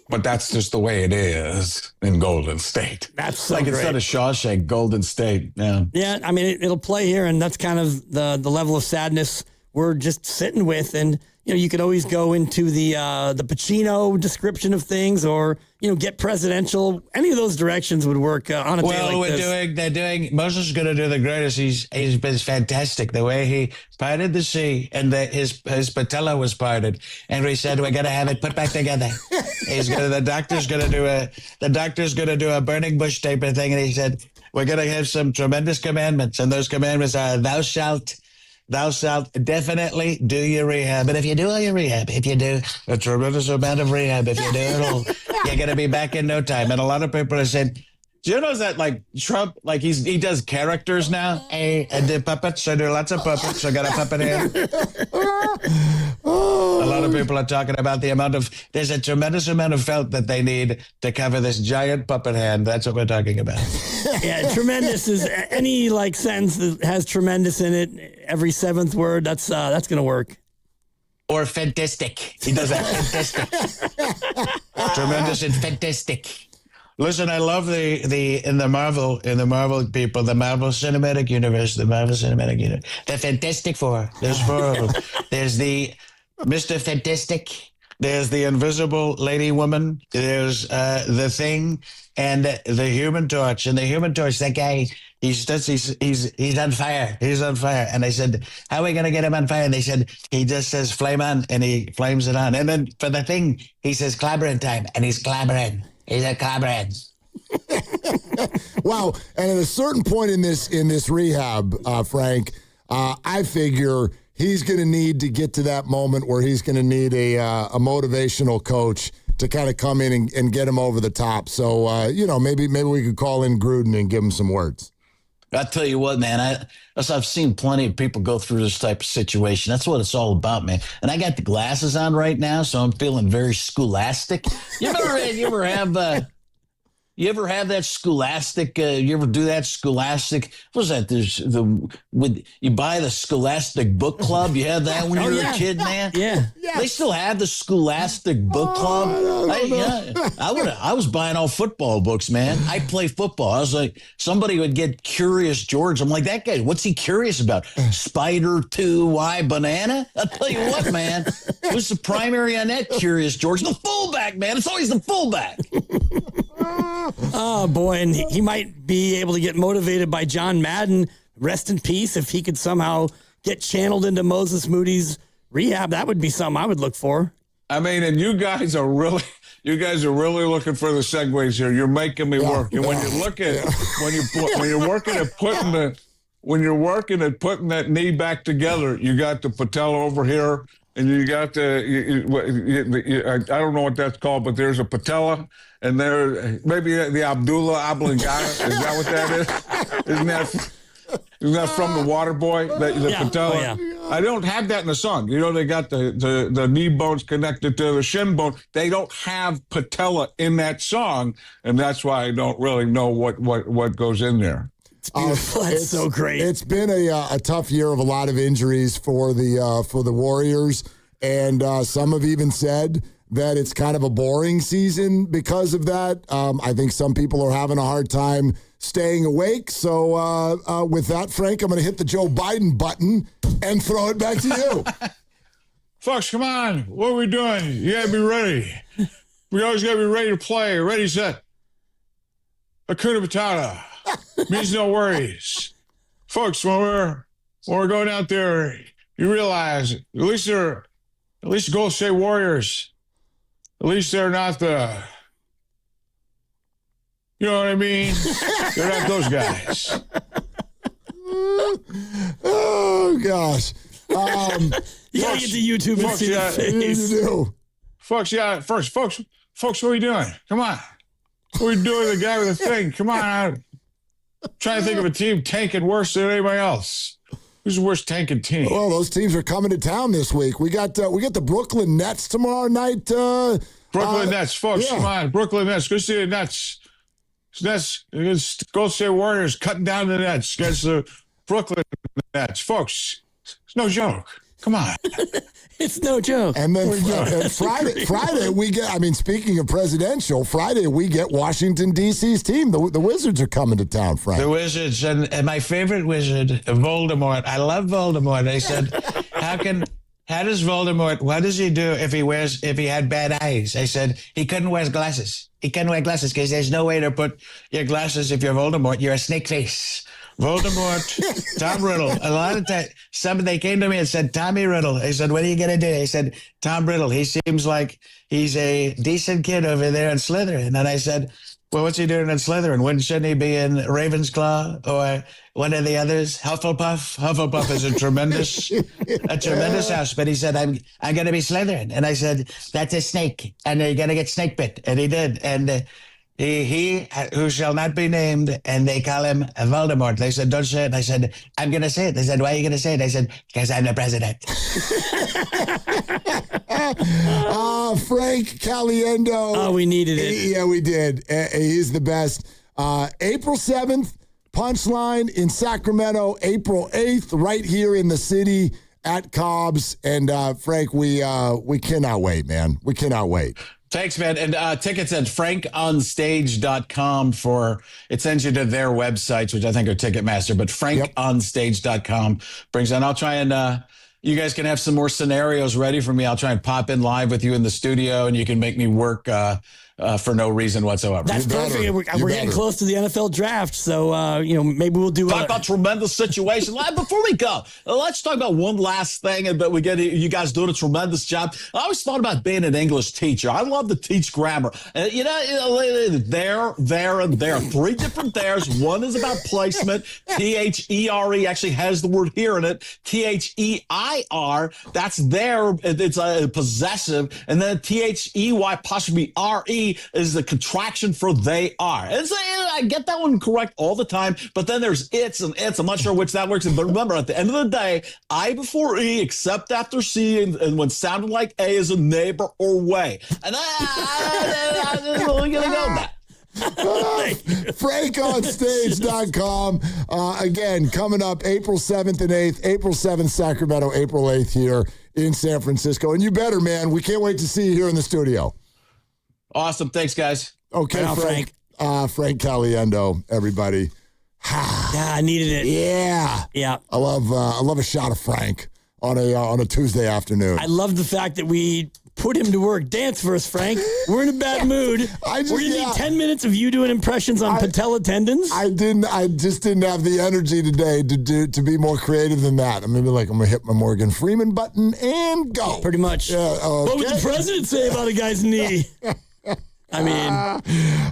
But that's just the way it is in Golden State. That's so like great. Instead of Shawshank, Golden State. Yeah. Yeah, it'll play here, and that's kind of the level of sadness we're just sitting with. And you could always go into the Pacino description of things, or get presidential. Any of those directions would work on a day like this. They're doing. Moses is going to do the greatest. He's been fantastic. The way he parted the sea and his patella was parted, and we said we're going to have it put back together. The doctor's going to do a burning bush type of thing, and he said we're going to have some tremendous commandments, and those commandments are thou shalt definitely do your rehab. But if you do all your rehab, if you do a tremendous amount of rehab, if you do it all, you're going to be back in no time. And a lot of people are saying, do you know that Trump, he does characters now? I did puppets. I do lots of puppets. I got a puppet hand. A lot of people are talking about there's a tremendous amount of felt that they need to cover this giant puppet hand. That's what we're talking about. Yeah, tremendous is any sentence that has tremendous in it. Every seventh word, that's going to work. Or fantastic. He does that fantastic. Tremendous and fantastic. Listen, I love the Marvel people, the Marvel Cinematic Universe, the Fantastic Four. There's four of them. There's the Mr. Fantastic, There's the invisible lady woman. There's the Thing, and the Human Torch. And the Human Torch, that guy, he's on fire. He's on fire. And I said, how are we going to get him on fire? And they said, he just says flame on, and he flames it on. And then for the Thing, he says clobbering time, and he's clobbering. He's a clobbering. Wow. And at a certain point in this rehab, Frank, I figure he's going to need to get to that moment where he's going to need a motivational coach to kind of come in and get him over the top. So, maybe we could call in Gruden and give him some words. I'll tell you what, man, I've seen plenty of people go through this type of situation. That's what it's all about, man. And I got the glasses on right now, so I'm feeling very scholastic. You ever have that scholastic? You ever do that scholastic? What was that? You buy the Scholastic Book Club. You had that when you were a kid, man. Yeah. They still have the Scholastic Book Club. I was buying all football books, man. I play football. I was like, somebody would get Curious George. I'm like, that guy, what's he curious about? Spider 2, why banana? I'll tell you what, man. Who's the primary on that Curious George? The fullback, man. It's always the fullback. Oh, boy, and he might be able to get motivated by John Madden. Rest in peace. If he could somehow get channeled into Moses Moody's rehab, that would be something I would look for. I mean, and you guys are really looking for the segues here. You're making me work. And when you look at when you're working at putting that knee back together, you got the patella over here. And you got I don't know what that's called, but there's a patella, and there maybe the Abdullah oblongata. Is that what that is? Isn't that from the Water Boy? The patella. Oh, yeah. I don't have that in the song. They got the knee bones connected to the shin bone. They don't have patella in that song, and that's why I don't really know what goes in there. It's beautiful. It's so great. It's been a tough year of a lot of injuries for the Warriors, and some have even said that it's kind of a boring season because of that. I think some people are having a hard time staying awake. So with that, Frank, I'm going to hit the Joe Biden button and throw it back to you. Folks, come on. What are we doing? You got to be ready. We always got to be ready to play. Ready, set. Hakuna Matata. Means no worries. Folks, when we're going out there, you realize at least the Golden State Warriors, at least they're not you know what I mean? They're not those guys. Oh, gosh. You gotta get to YouTube and see his face. Folks, folks, what are you doing? Come on. What are you doing with the guy with the thing? Come on. Trying to think of a team tanking worse than anybody else. Who's the worst tanking team? Well, those teams are coming to town this week. We got the Brooklyn Nets tomorrow night. Brooklyn Nets, folks, come on. Brooklyn Nets. Go see the Nets. Nets against Golden State Warriors cutting down the Nets against the Brooklyn Nets. Folks, it's no joke. Come on. It's no joke. And then Friday we get, speaking of presidential, Friday we get Washington, D.C.'s team. The Wizards are coming to town, Frank. The Wizards, and my favorite wizard, Voldemort. I love Voldemort. I said, how does Voldemort, what does he do if he had bad eyes? I said, he couldn't wear glasses. He couldn't wear glasses because there's no way to put your glasses if you're Voldemort. You're a snake face. Voldemort, Tom Riddle. A lot of times, they came to me and said, Tommy Riddle. I said, what are you going to do? He said, Tom Riddle. He seems like he's a decent kid over there in Slytherin. And I said, well, what's he doing in Slytherin? Shouldn't he be in Ravensclaw or one of the others? Hufflepuff? Hufflepuff is a tremendous house. But he said, I'm going to be Slytherin. And I said, that's a snake. And you're going to get snake bit. And he did. And he who shall not be named, and they call him Voldemort. They said, don't say it. I said, I'm going to say it. They said, why are you going to say it? I said, because I'm the president. Frank Caliendo. Oh, we needed it. Yeah, we did. He's the best. April 7th, Punchline in Sacramento. April 8th, right here in the city at Cobb's. And Frank, we cannot wait, man. We cannot wait. Thanks, man. And tickets at frankonstage.com it sends you to their websites, which I think are Ticketmaster, but frankonstage.com brings on. I'll try and You guys can have some more scenarios ready for me. I'll try and pop in live with you in the studio, and you can make me work for no reason whatsoever. That's perfect. We're getting close to the NFL draft, so maybe we'll do talk about tremendous situation. Before we go, let's talk about one last thing. But we get you guys doing a tremendous job. I always thought about being an English teacher. I love to teach grammar. There, and there. 3 different there's. One is about placement. THERE actually has the word here in it. THEIR, that's there. It's a possessive. And then THEY apostrophe RE is the contraction for they are. And so, I get that one correct all the time, but then there's it's and it's. I'm not sure which that works in, but remember, at the end of the day, I before E, except after C, and when sounding like A is a neighbor or way. And I'm really going to go with that. FrankOnStage.com. Again, coming up April 7th and 8th. April 7th, Sacramento. April 8th here in San Francisco. And you better, man. We can't wait to see you here in the studio. Awesome. Thanks, guys. Okay, Frank. Frank Caliendo, everybody. I needed it. Yeah. I love a shot of Frank on a Tuesday afternoon. I love the fact that we put him to work. Dance for us, Frank. We're in a bad mood. We're going to need 10 minutes of you doing impressions on patella tendons. I just didn't have the energy today to be more creative than that. I'm going to hit my Morgan Freeman button and go. Pretty much. What would the president say about a guy's knee? I mean.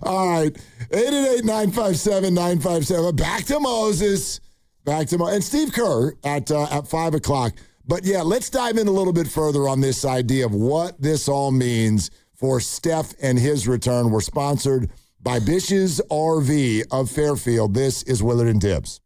All right. 888-957-957. Back to Moses. And Steve Kerr at 5 o'clock. But yeah, let's dive in a little bit further on this idea of what this all means for Steph and his return. We're sponsored by Bish's RV of Fairfield. This is Willard and Dibbs.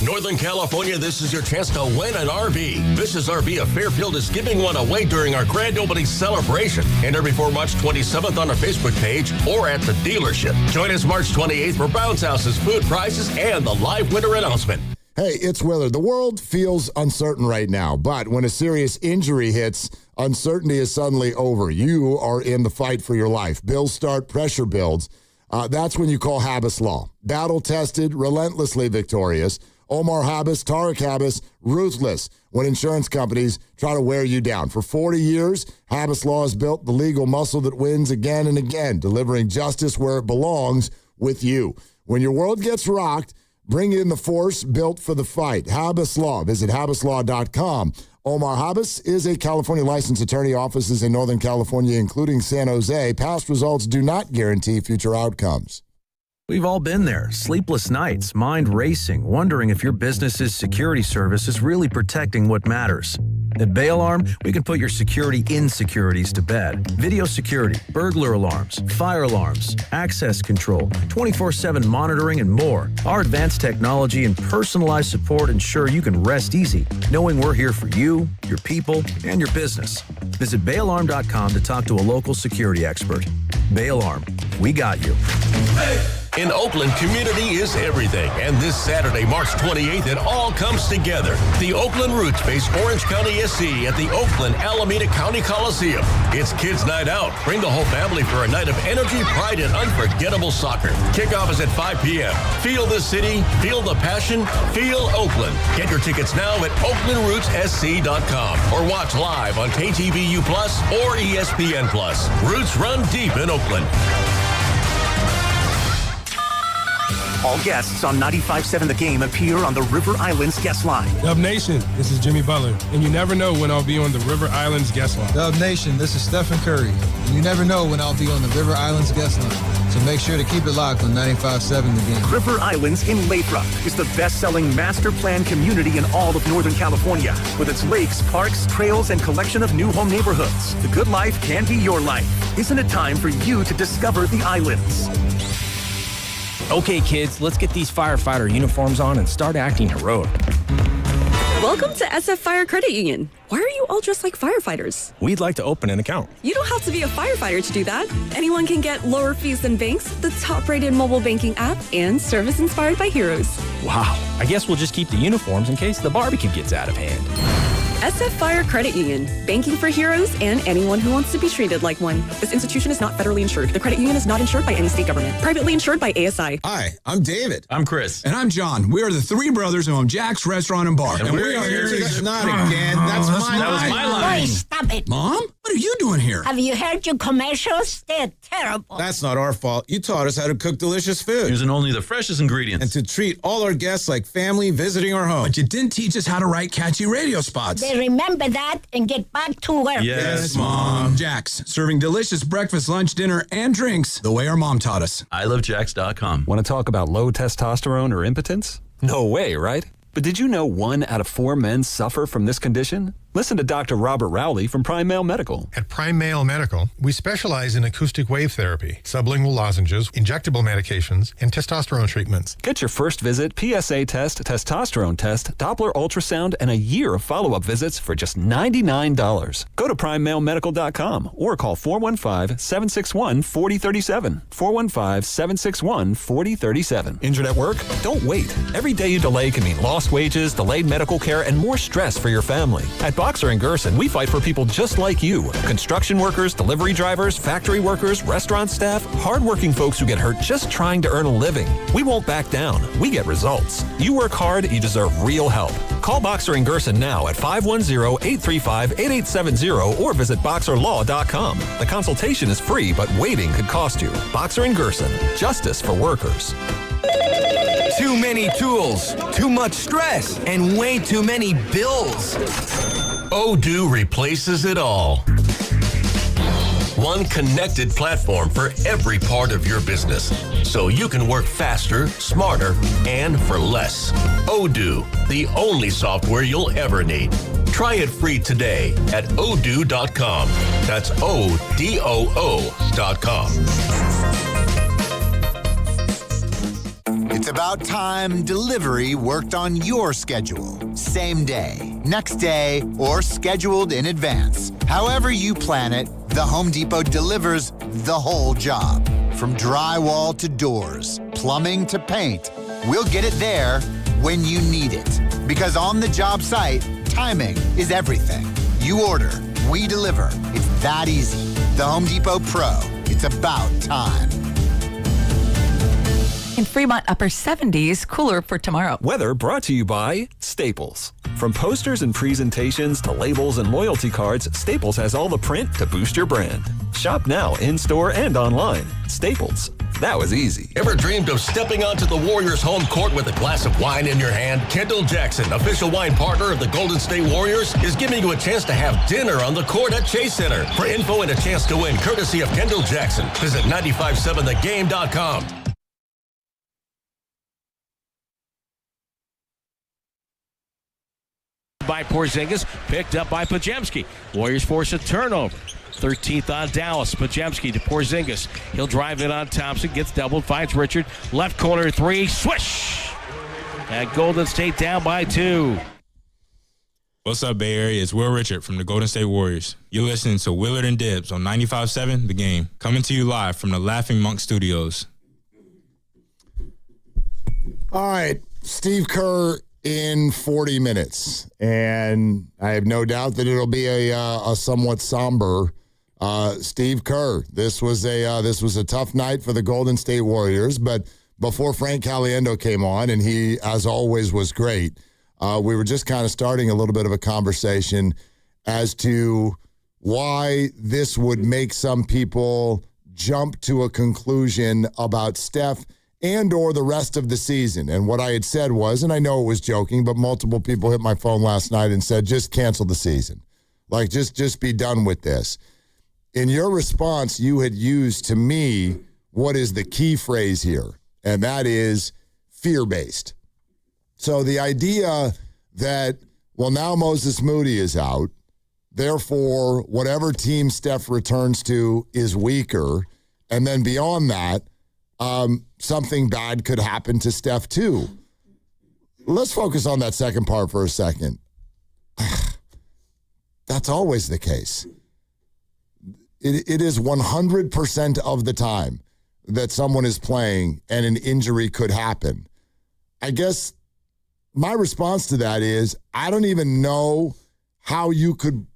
Northern California, this is your chance to win an RV. Bish's RV of Fairfield is giving one away during our grand opening celebration. Enter before March 27th on our Facebook page or at the dealership. Join us March 28th for bounce houses, food prices, and the live winner announcement. Hey, it's Willard. The world feels uncertain right now, but when a serious injury hits, uncertainty is suddenly over. You are in the fight for your life. Bills start, pressure builds. That's when you call Habas Law. Battle-tested, relentlessly victorious. Omar Habas, Tariq Habas, ruthless when insurance companies try to wear you down. For 40 years, Habas Law has built the legal muscle that wins again and again, delivering justice where it belongs with you. When your world gets rocked, bring in the force built for the fight. Habas Law. Visit habaslaw.com. Omar Habas is a California licensed attorney, offices in Northern California, including San Jose. Past results do not guarantee future outcomes. We've all been there. Sleepless nights, mind racing, wondering if your business's security service is really protecting what matters. At Bay Alarm, we can put your security insecurities to bed. Video security, burglar alarms, fire alarms, access control, 24/7 monitoring, and more. Our advanced technology and personalized support ensure you can rest easy, knowing we're here for you, your people, and your business. Visit bayalarm.com to talk to a local security expert. Bay Alarm, we got you. In Oakland, community is everything. And this Saturday, March 28th, it all comes together. The Oakland Roots face Orange County SC at the Oakland Alameda County Coliseum. It's Kids Night Out. Bring the whole family for a night of energy, pride, and unforgettable soccer. Kickoff is at 5 p.m. Feel the city, feel the passion, feel Oakland. Get your tickets now at OaklandRootsSC.com or watch live on KTVU Plus or ESPN Plus. Roots run deep in Oakland. All guests on 95.7 The Game appear on the River Islands guest line. Dub Nation, this is Jimmy Butler, and you never know when I'll be on the River Islands guest line. Dub Nation, this is Steph Curry, and you never know when I'll be on the River Islands guest line. So make sure to keep it locked on 95.7 The Game. River Islands in Lathrop is the best-selling master plan community in all of Northern California. With its lakes, parks, trails, and collection of new home neighborhoods, the good life can be your life. Isn't it time for you to discover the islands? Okay, kids, let's get these firefighter uniforms on and start acting heroic. Welcome to SF Fire Credit Union. Why are you all dressed like firefighters? We'd like to open an account. You don't have to be a firefighter to do that. Anyone can get lower fees than banks, the top-rated mobile banking app, and service inspired by heroes. Wow. I guess we'll just keep the uniforms in case the barbecue gets out of hand. SF Fire Credit Union. Banking for heroes and anyone who wants to be treated like one. This institution is not federally insured. The credit union is not insured by any state government. Privately insured by ASI. Hi, I'm David. I'm Chris. And I'm John. We are the three brothers who own Jack's Restaurant and Bar. And we are here to... Not again. That was my line. Boy, stop it. Mom? What are you doing here? Have you heard your commercials? They're terrible. That's not our fault. You taught us how to cook delicious food. Using only the freshest ingredients. And to treat all our guests like family visiting our home. But you didn't teach us how to write catchy radio spots. They remember that and get back to work. Yes, Mom. Jack's, serving delicious breakfast, lunch, dinner, and drinks the way our mom taught us. ilovejacks.com. Want to talk about low testosterone or impotence? No way, right? But did you know 1 out of 4 men suffer from this condition? Listen to Dr. Robert Rowley from Prime Male Medical. At Prime Male Medical, we specialize in acoustic wave therapy, sublingual lozenges, injectable medications, and testosterone treatments. Get your first visit, PSA test, testosterone test, Doppler ultrasound, and a year of follow-up visits for just $99. Go to PrimeMaleMedical.com or call 415-761-4037. 415-761-4037. Injured at work? Don't wait. Every day you delay can mean lost wages, delayed medical care, and more stress for your family. At Boxer & Gerson, we fight for people just like you. Construction workers, delivery drivers, factory workers, restaurant staff, hardworking folks who get hurt just trying to earn a living. We won't back down. We get results. You work hard, you deserve real help. Call Boxer & Gerson now at 510-835-8870 or visit BoxerLaw.com. The consultation is free, but waiting could cost you. Boxer & Gerson, justice for workers. Too many tools, too much stress, and way too many bills. Odoo replaces it all. One connected platform for every part of your business, so you can work faster, smarter, and for less. Odoo, the only software you'll ever need. Try it free today at odoo.com. That's ODOO.com. It's about time delivery worked on your schedule. Same day, next day, or scheduled in advance. However you plan it, the Home Depot delivers the whole job. From drywall to doors, plumbing to paint, we'll get it there when you need it. Because on the job site, timing is everything. You order, we deliver. It's that easy. The Home Depot Pro. It's about time. In Fremont, upper 70s, cooler for tomorrow. Weather brought to you by Staples. From posters and presentations to labels and loyalty cards, Staples has all the print to boost your brand. Shop now in-store and online. Staples. That was easy. Ever dreamed of stepping onto the Warriors home court with a glass of wine in your hand? Kendall Jackson, official wine partner of the Golden State Warriors, is giving you a chance to have dinner on the court at Chase Center. For info and a chance to win, courtesy of Kendall Jackson, visit 957thegame.com. By Porzingis, picked up by Podziemski. Warriors force a turnover. 13th on Dallas. Podziemski to Porzingis. He'll drive it on Thompson. Gets doubled. Finds Richard. Left corner three. Swish! And Golden State down by 2. What's up, Bay Area? It's Will Richard from the Golden State Warriors. You're listening to Willard and Dibs on 95.7 The Game. Coming to you live from the Laughing Monk Studios. All right. Steve Kerr in 40 minutes, and I have no doubt that it'll be a somewhat somber Steve Kerr. This was a tough night for the Golden State Warriors, but before Frank Caliendo came on, and he, as always, was great, we were just kind of starting a little bit of a conversation as to why this would make some people jump to a conclusion about Steph and or the rest of the season. And what I had said was, and I know it was joking, but multiple people hit my phone last night and said, just cancel the season. Like, just be done with this. In your response, you had used to me what is the key phrase here, and that is fear-based. So the idea that, well, now Moses Moody is out, therefore whatever team Steph returns to is weaker, and then beyond that, something bad could happen to Steph too. Let's focus on that second part for a second. That's always the case. It is 100% of the time that someone is playing and an injury could happen. I guess my response to that is I don't even know how you could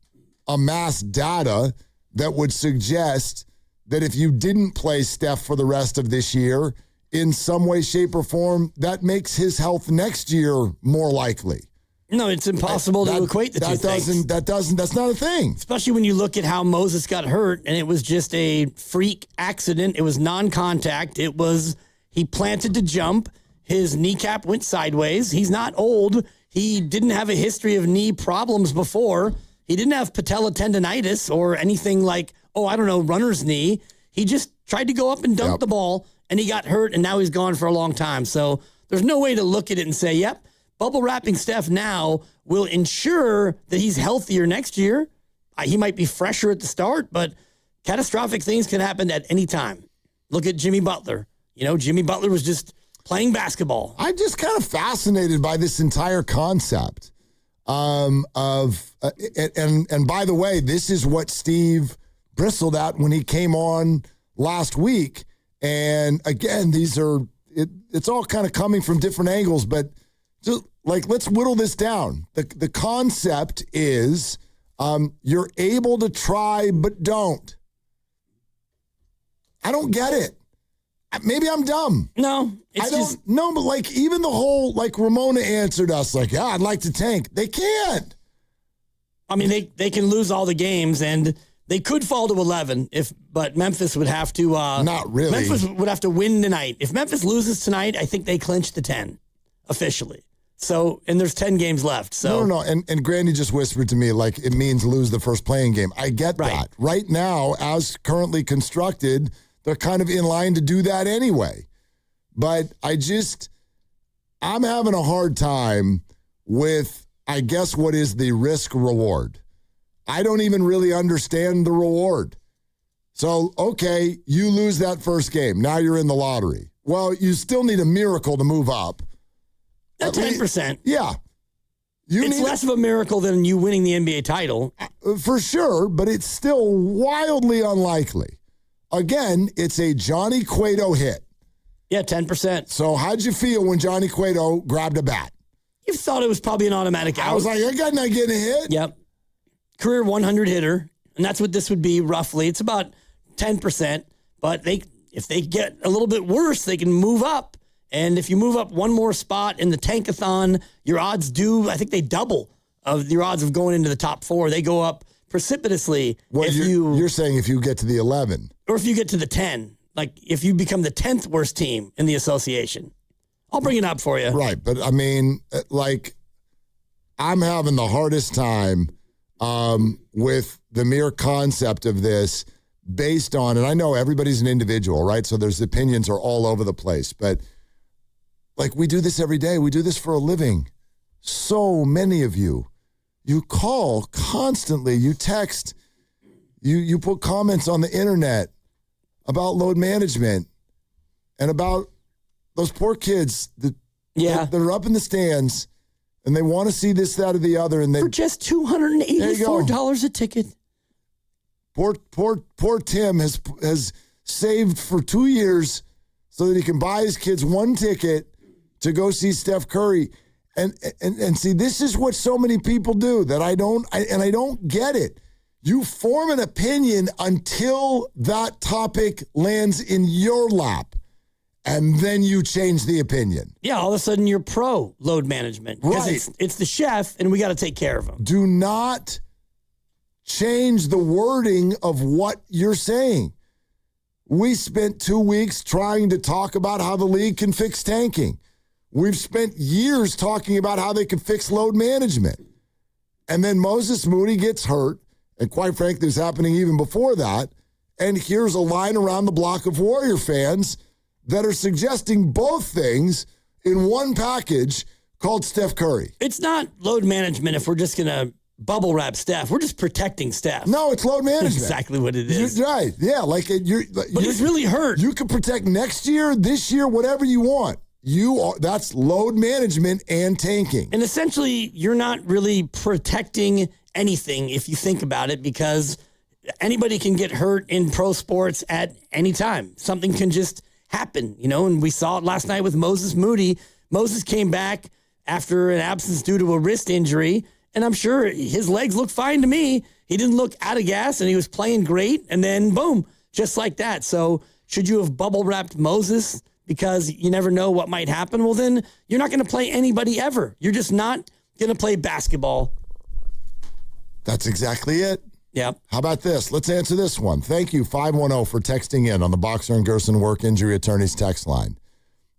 amass data that would suggest that if you didn't play Steph for the rest of this year, in some way, shape, or form, that makes his health next year more likely. No, it's impossible to equate the two things. That's not a thing. Especially when you look at how Moses got hurt, and it was just a freak accident. It was non-contact. He planted to jump. His kneecap went sideways. He's not old. He didn't have a history of knee problems before. He didn't have patella tendonitis or anything like, runner's knee. He just tried to go up and dunk the ball, and he got hurt, and now he's gone for a long time. So there's no way to look at it and say, yep, bubble wrapping Steph now will ensure that he's healthier next year. He might be fresher at the start, but catastrophic things can happen at any time. Look at Jimmy Butler. Jimmy Butler was just playing basketball. I'm just kind of fascinated by this entire concept and by the way, this is what Steve bristled at when he came on last week. And again, it's all kind of coming from different angles, but just let's whittle this down. The concept is you're able to try, but don't. I don't get it. Maybe I'm dumb. No, but even the whole, Ramona answered us I'd like to tank. They can't. I mean, they can lose all the games, and they could fall to 11 but Memphis would have to. Not really. Memphis would have to win tonight. If Memphis loses tonight, I think they clinch the 10 officially. So, and there's 10 games left. So No. And Grandy just whispered to me it means lose the first playing game. I get that. Right now, as currently constructed, they're kind of in line to do that anyway. But I'm having a hard time with, I guess, what is the risk reward. I don't even really understand the reward. So, okay, you lose that first game. Now you're in the lottery. Well, you still need a miracle to move up. At 10%. Yeah. It's less of a miracle than you winning the NBA title. For sure, but it's still wildly unlikely. Again, it's a Johnny Cueto hit. Yeah, 10%. So how'd you feel when Johnny Cueto grabbed a bat? You thought it was probably an automatic out. I was like, I got not getting a hit. Yep. Career 100 hitter, and that's what this would be roughly. It's about 10%, but if they get a little bit worse, they can move up. And if you move up one more spot in the tankathon, your odds I think they double of your odds of going into the top 4. They go up precipitously. Well, you're saying if you get to the 11. Or if you get to the 10, if you become the 10th worst team in the association. I'll bring it up for you. Right, but I mean, I'm having the hardest time with the mere concept of this based on, and I know everybody's an individual, right? So there's opinions are all over the place, but we do this every day. We do this for a living. So many of you call constantly, you text, you put comments on the internet about load management and about those poor kids that are up in the stands and they want to see this, that, or the other. And for just $284 a ticket. Poor Tim has saved for 2 years so that he can buy his kids one ticket to go see Steph Curry. And see, this is what so many people do that I don't get it. You form an opinion until that topic lands in your lap, and then you change the opinion. Yeah, all of a sudden you're pro load management. Right. It's the chef, and we got to take care of him. Do not change the wording of what you're saying. We spent 2 weeks trying to talk about how the league can fix tanking. We've spent years talking about how they can fix load management. And then Moses Moody gets hurt. And quite frankly, it's happening even before that. And here's a line around the block of Warrior fans that are suggesting both things in one package called Steph Curry. It's not load management if we're just going to bubble wrap Steph. We're just protecting Steph. No, it's load management. That's exactly what it is. You're right. Yeah, but it's really hurt. You can protect next year, this year, whatever you want. That's load management and tanking. And essentially, you're not really protecting anything if you think about it, because anybody can get hurt in pro sports at any time. Something can just happen, and we saw it last night with Moses Moody. Moses came back after an absence due to a wrist injury, And I'm sure his legs look fine to me. He didn't look out of gas, and he was playing great. And then, boom, just like that. So should you have bubble-wrapped Moses because you never know what might happen? Well, then you're not going to play anybody ever. You're just not going to play basketball. That's exactly it. Yep. How about this? Let's answer this one. Thank you, 510, for texting in on the Boxer and Gerson Work Injury Attorneys text line.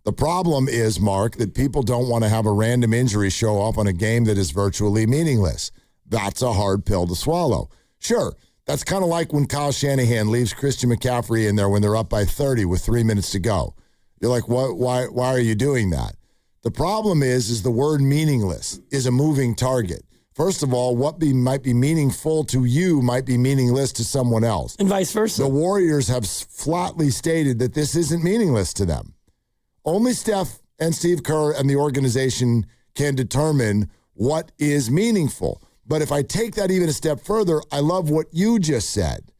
The problem is, Mark, that people don't want to have a random injury show up on a game that is virtually meaningless. That's a hard pill to swallow. Sure, that's kind of like when Kyle Shanahan leaves Christian McCaffrey in there when they're up by 30 with 3 minutes to go. You're like, what? Why are you doing that? The problem is the word meaningless is a moving target. First of all, what might be meaningful to you might be meaningless to someone else. And vice versa. The Warriors have flatly stated that this isn't meaningless to them. Only Steph and Steve Kerr and the organization can determine what is meaningful. But if I take that even a step further, I love what you just said.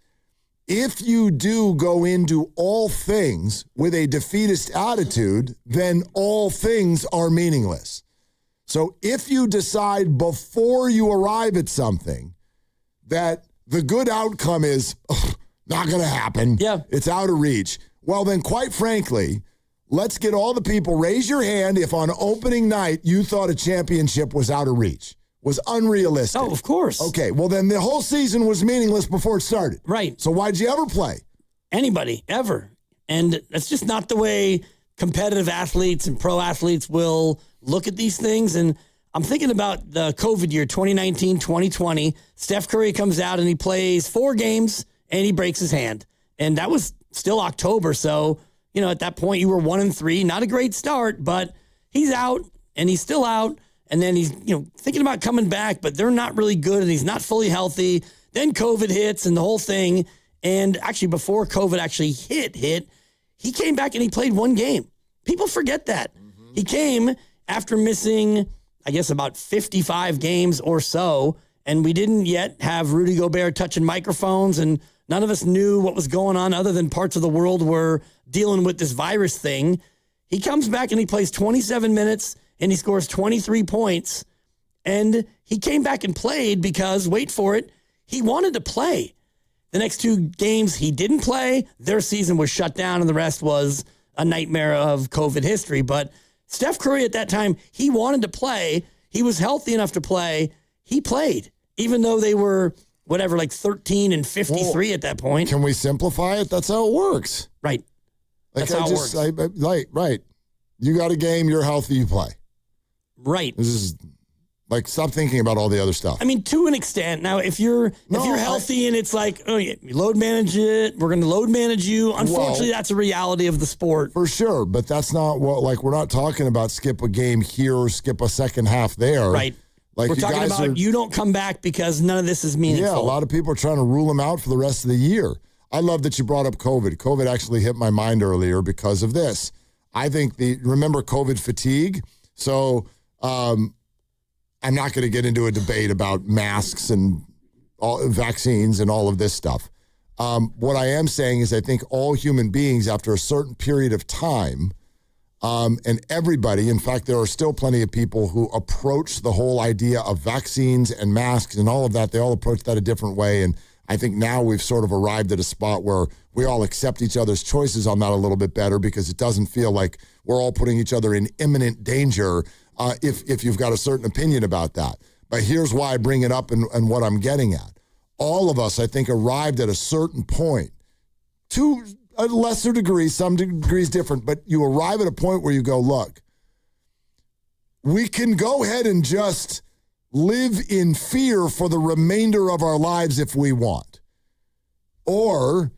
If you do go into all things with a defeatist attitude, then all things are meaningless. So if you decide before you arrive at something that the good outcome is not going to happen, it's out of reach, well, then quite frankly, let's get all the people, raise your hand if on opening night you thought a championship was out of reach, was unrealistic. Oh, of course. Okay, well then the whole season was meaningless before it started. Right. So why'd you ever play? Anybody, ever. And that's just not the way competitive athletes and pro athletes will look at these things. And I'm thinking about the COVID year, 2019, 2020. Steph Curry comes out and he plays 4 games and he breaks his hand. And that was still October. So, you know, at that point you were 1-3, not a great start, but he's out and he's still out. And then he's, thinking about coming back, but they're not really good and he's not fully healthy. Then COVID hits and the whole thing. And actually before COVID actually hit, he came back and he played 1 game. People forget that. He came after missing, I guess, about 55 games or so, and we didn't yet have Rudy Gobert touching microphones, and none of us knew what was going on other than parts of the world were dealing with this virus thing. He comes back and he plays 27 minutes, and he scores 23 points, and he came back and played because, wait for it, he wanted to play. The next 2 games he didn't play. Their season was shut down, and the rest was a nightmare of COVID history. But Steph Curry at that time, he wanted to play. He was healthy enough to play. He played, even though they were, 13 and 53 at that point. Can we simplify it? That's how it works. Right. That's how it works. Right. You got a game, you're healthy, you play. Right. This is... stop thinking about all the other stuff. I mean, to an extent. Now, if you're healthy and it's like, you load manage it, we're going to load manage you. Unfortunately, that's a reality of the sport. For sure, but that's not what, we're not talking about skip a game here or skip a second half there. Right. We're talking about you don't come back because none of this is meaningful. Yeah, a lot of people are trying to rule him out for the rest of the year. I love that you brought up COVID. COVID actually hit my mind earlier because of this. I think remember COVID fatigue? So, I'm not going to get into a debate about masks and vaccines and all of this stuff. What I am saying is I think all human beings, after a certain period of time, and everybody, in fact, there are still plenty of people who approach the whole idea of vaccines and masks and all of that. They all approach that a different way. And I think now we've sort of arrived at a spot where we all accept each other's choices on that a little bit better because it doesn't feel like we're all putting each other in imminent danger if you've got a certain opinion about that. But here's why I bring it up and what I'm getting at. All of us, I think, arrived at a certain point, to a lesser degree, some degrees different, but you arrive at a point where you go, look, we can go ahead and just live in fear for the remainder of our lives if we want. Or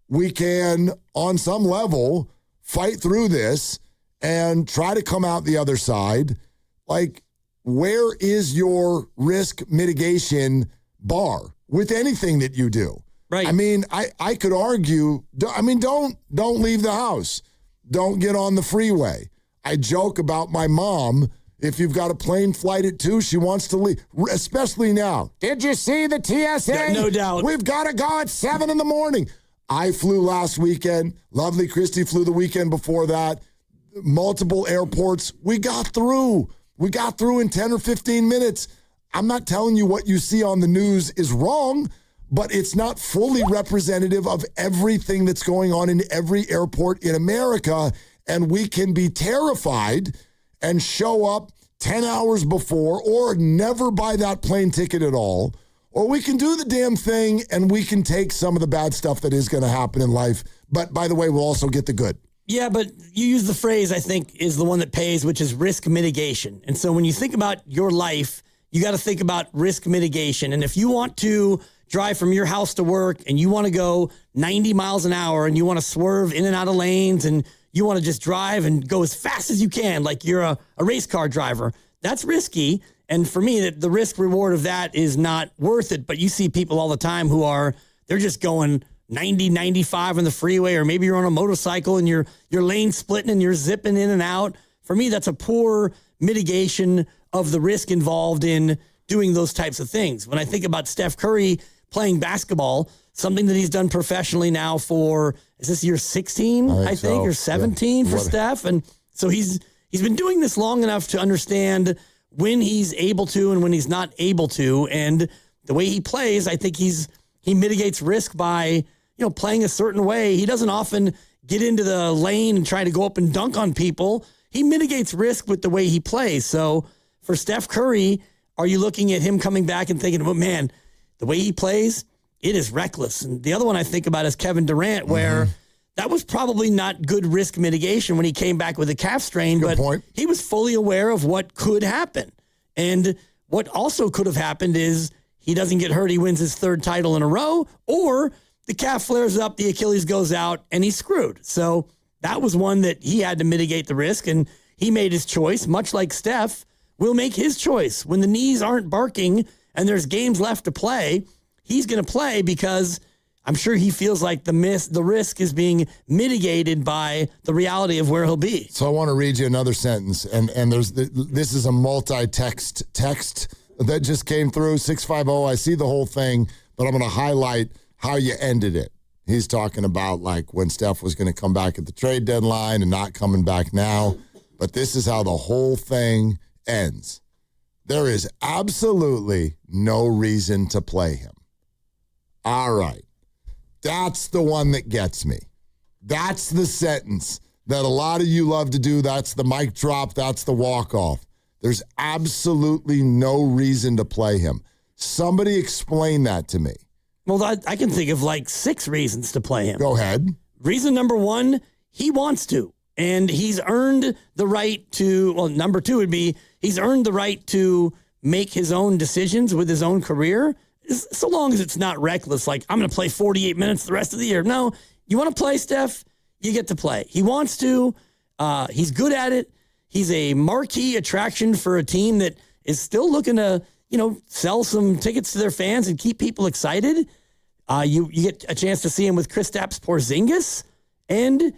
we can, on some level, fight through this and try to come out the other side. Where is your risk mitigation bar with anything that you do? Right. I mean, I could argue, don't leave the house. Don't get on the freeway. I joke about my mom. If you've got a plane flight at 2, she wants to leave, especially now. Did you see the TSA? No doubt. We've got to go at 7 in the morning. I flew last weekend. Lovely Christy flew the weekend before that. Multiple airports. We got through. We got through in 10 or 15 minutes. I'm not telling you what you see on the news is wrong, but it's not fully representative of everything that's going on in every airport in America. And we can be terrified and show up 10 hours before or never buy that plane ticket at all. Or we can do the damn thing and we can take some of the bad stuff that is going to happen in life. But by the way, we'll also get the good. Yeah, but you use the phrase I think is the one that pays, which is risk mitigation. And so when you think about your life, you got to think about risk mitigation. And if you want to drive from your house to work and you want to go 90 miles an hour and you want to swerve in and out of lanes and you want to just drive and go as fast as you can, like you're a race car driver, that's risky. And for me, the risk reward of that is not worth it. But you see people all the time they're just going 90, 95 on the freeway, or maybe you're on a motorcycle and you're lane splitting and you're zipping in and out. For me, that's a poor mitigation of the risk involved in doing those types of things. When I think about Steph Curry playing basketball, something that he's done professionally now for, is this year 16, I think, or 17 for Steph? And so he's been doing this long enough to understand when he's able to and when he's not able to. And the way he plays, I think he mitigates risk by, playing a certain way. He doesn't often get into the lane and try to go up and dunk on people. He mitigates risk with the way he plays. So for Steph Curry, are you looking at him coming back and thinking, well, man, the way he plays, it is reckless. And the other one I think about is Kevin Durant, where that was probably not good risk mitigation when he came back with a calf strain, but he was fully aware of what could happen. And what also could have happened is he doesn't get hurt, he wins his third title in a row, or the calf flares up, the Achilles goes out, and he's screwed. So that was one that he had to mitigate the risk, and he made his choice, much like Steph will make his choice. When the knees aren't barking and there's games left to play, he's going to play because I'm sure he feels like the risk is being mitigated by the reality of where he'll be. So I want to read you another sentence, and this is a multi-text that just came through, 650. I see the whole thing, but I'm going to highlight how you ended it. He's talking about like when Steph was going to come back at the trade deadline and not coming back now, but this is how the whole thing ends. There is absolutely no reason to play him. All right. That's the one that gets me. That's the sentence that a lot of you love to do. That's the mic drop. That's the walk-off. There's absolutely no reason to play him. Somebody explain that to me. Well, I can think of like 6 reasons to play him. Go ahead. Reason number 1, he wants to. And he's earned the right to, well, number 2 would be he's earned the right to make his own decisions with his own career, so long as it's not reckless, like I'm going to play 48 minutes the rest of the year. No, you want to play, Steph? You get to play. He wants to. He's good at it. He's a marquee attraction for a team that is still looking to, sell some tickets to their fans and keep people excited. You get a chance to see him with Kristaps Porzingis, and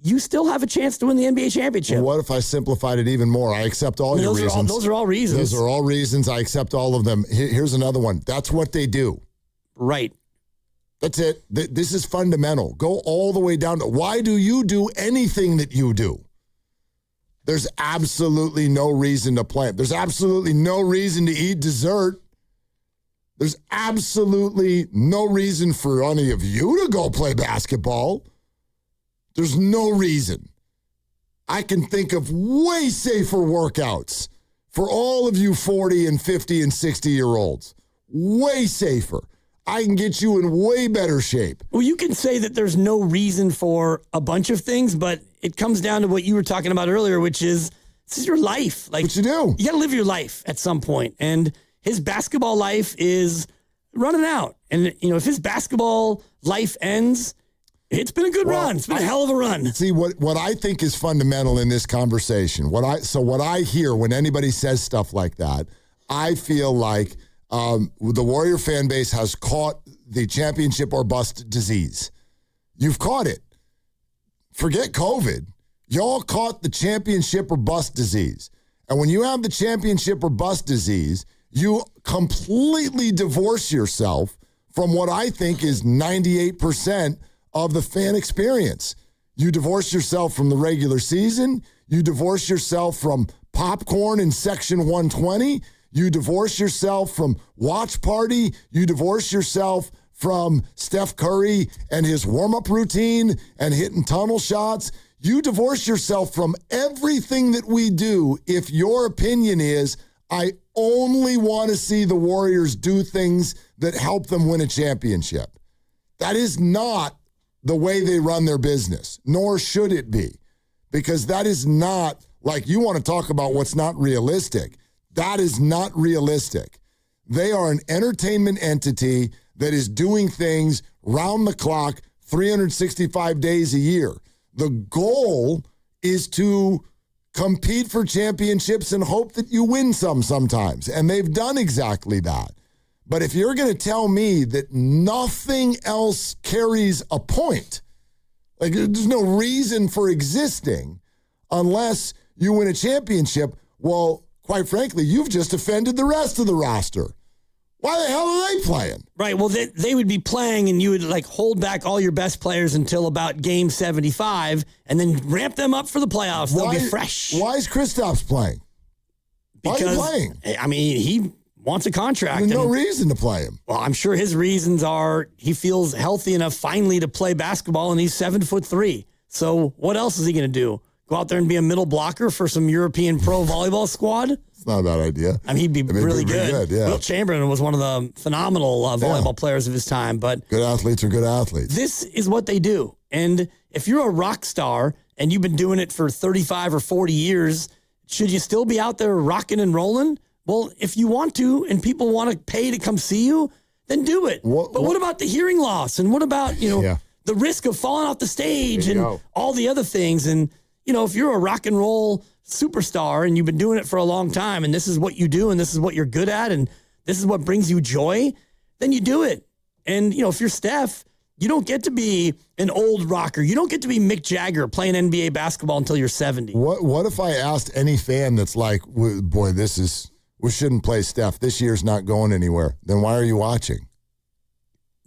you still have a chance to win the NBA championship. Well, what if I simplified it even more? I accept all your reasons. Those are all reasons. Those are all reasons. I accept all of them. Here's another one. That's what they do. Right. That's it. This is fundamental. Go all the way down to why do you do anything that you do? There's absolutely no reason to play. There's absolutely no reason to eat dessert. There's absolutely no reason for any of you to go play basketball. There's no reason. I can think of way safer workouts for all of you 40 and 50 and 60-year-olds. Way safer. I can get you in way better shape. Well, you can say that there's no reason for a bunch of things, but it comes down to what you were talking about earlier, which is this is your life. Like, what you do. You got to live your life at some point. And his basketball life is running out. And, if his basketball life ends, it's been a good run. It's been a hell of a run. See, what I think is fundamental in this conversation, what I hear when anybody says stuff like that, I feel like the Warrior fan base has caught the championship or bust disease. You've caught it. Forget COVID. Y'all caught the championship or bust disease. And when you have the championship or bust disease, you completely divorce yourself from what I think is 98% of the fan experience. You divorce yourself from the regular season. You divorce yourself from popcorn in section 120. You divorce yourself from watch party. You divorce yourself from Steph Curry and his warm-up routine and hitting tunnel shots. You divorce yourself from everything that we do if your opinion is, I only want to see the Warriors do things that help them win a championship. That is not the way they run their business, nor should it be, because that is not, like, you want to talk about what's not realistic. That is not realistic. They are an entertainment entity that is doing things round the clock, 365 days a year. The goal is to compete for championships and hope that you win sometimes. And they've done exactly that. But if you're going to tell me that nothing else carries a point, like there's no reason for existing unless you win a championship, well, quite frankly, you've just offended the rest of the roster. Why the hell are they playing? Right. Well, they would be playing, and you would like hold back all your best players until about game 75, and then ramp them up for the playoffs. They'll be fresh. Why is Kristaps playing? Why is he playing? I mean, he wants a contract. There's no reason to play him. Well, I'm sure his reasons are he feels healthy enough finally to play basketball, and he's 7'3". So what else is he going to do? Go out there and be a middle blocker for some European pro volleyball squad? It's not a bad idea. I mean, he'd be really good. Yeah. Will Chamberlain was one of the phenomenal volleyball players of his time. But good athletes are good athletes. This is what they do. And if you're a rock star and you've been doing it for 35 or 40 years, should you still be out there rocking and rolling? Well, if you want to and people want to pay to come see you, then do it. But what about the hearing loss? And what about, the risk of falling off the stage and all the other things? And, if you're a rock and roll superstar and you've been doing it for a long time and this is what you do and this is what you're good at and this is what brings you joy, then you do it. And, if you're Steph, you don't get to be an old rocker. You don't get to be Mick Jagger playing NBA basketball until you're 70. What if I asked any fan that's like, boy, we shouldn't play Steph. This year's not going anywhere. Then why are you watching?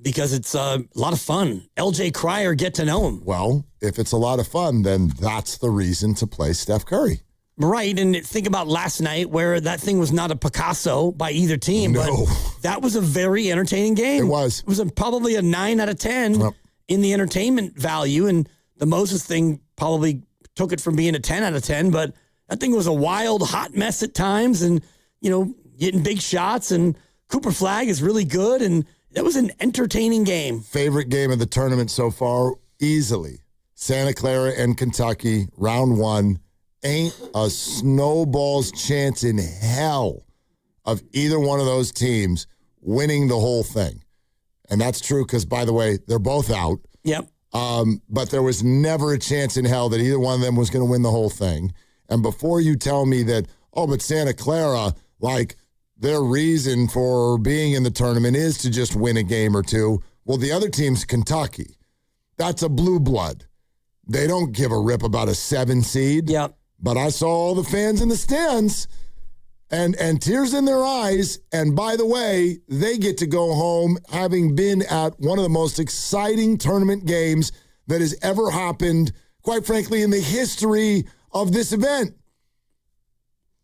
Because it's a lot of fun. LJ Cryer, get to know him. Well, if it's a lot of fun, then that's the reason to play Steph Curry. Right, and think about last night where that thing was not a Picasso by either team, but that was a very entertaining game. It was. It was probably a 9 out of 10 in the entertainment value, and the Moses thing probably took it from being a 10 out of 10, but that thing was a wild, hot mess at times and, getting big shots, and Cooper Flagg is really good, and that was an entertaining game. Favorite game of the tournament so far, easily. Santa Clara and Kentucky, round 1. Ain't a snowball's chance in hell of either one of those teams winning the whole thing. And that's true because, by the way, they're both out. Yep. But there was never a chance in hell that either one of them was going to win the whole thing. And before you tell me that, but Santa Clara, like, their reason for being in the tournament is to just win a game or two. Well, the other team's Kentucky. That's a blue blood. They don't give a rip about a 7 seed. Yep. But I saw all the fans in the stands and tears in their eyes. And by the way, they get to go home having been at one of the most exciting tournament games that has ever happened, quite frankly, in the history of this event.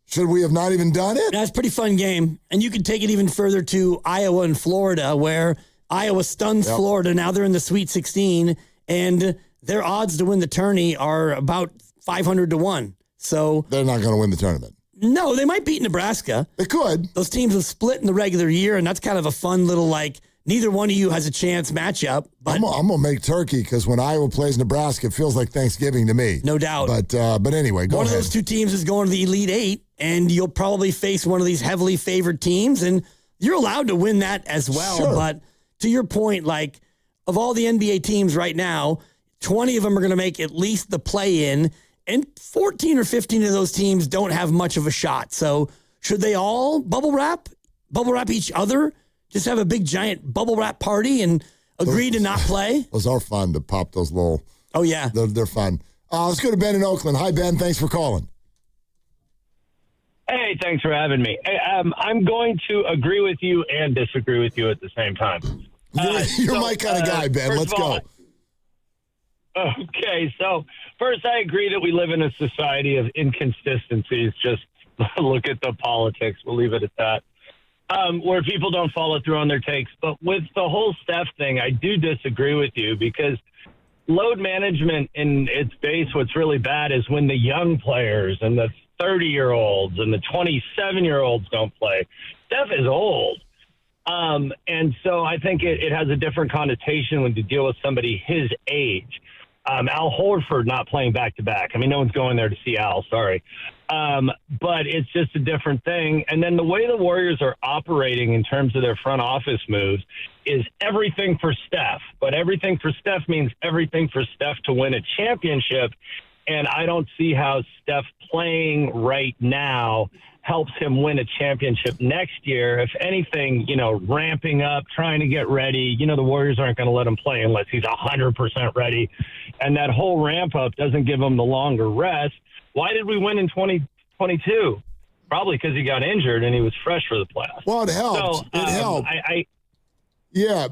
Should we have not even done it? That's a pretty fun game. And you can take it even further to Iowa and Florida, where Iowa stuns Florida. Now they're in the Sweet 16, and their odds to win the tourney are about 500 to 1. So they're not going to win the tournament. No, they might beat Nebraska. They could. Those teams have split in the regular year, and that's kind of a fun little, neither one of you has a chance matchup. But I'm going to make turkey because when Iowa plays Nebraska, it feels like Thanksgiving to me. No doubt. But anyway, go ahead. One of those two teams is going to the Elite Eight, and you'll probably face one of these heavily favored teams, and you're allowed to win that as well. Sure. But to your point, of all the NBA teams right now, 20 of them are going to make at least the play-in, and 14 or 15 of those teams don't have much of a shot. So should they all bubble wrap each other? Just have a big giant bubble wrap party and agree to not play? Those are fun to pop those little. Oh, yeah. They're fun. Let's go to Ben in Oakland. Hi, Ben. Thanks for calling. Hey, thanks for having me. I'm going to agree with you and disagree with you at the same time. You're my kind of guy, Ben. Let's go. Okay, so first I agree that we live in a society of inconsistencies, just look at the politics. We'll leave it at that. Where people don't follow through on their takes. But with the whole Steph thing, I do disagree with you because load management in its base, what's really bad is when the young players and the 30-year-olds and the 27-year-olds don't play. Steph is old. And so I think it has a different connotation when you deal with somebody his age. Al Horford not playing back-to-back. I mean, no one's going there to see Al, sorry. But it's just a different thing. And then the way the Warriors are operating in terms of their front office moves is everything for Steph. But everything for Steph means everything for Steph to win a championship. And I don't see how Steph playing right now helps him win a championship next year. If anything, ramping up, trying to get ready, the Warriors aren't going to let him play unless he's 100% ready. And that whole ramp up doesn't give him the longer rest. Why did we win in 2022? Probably because he got injured and he was fresh for the playoffs. Well, it helped. So, it helped.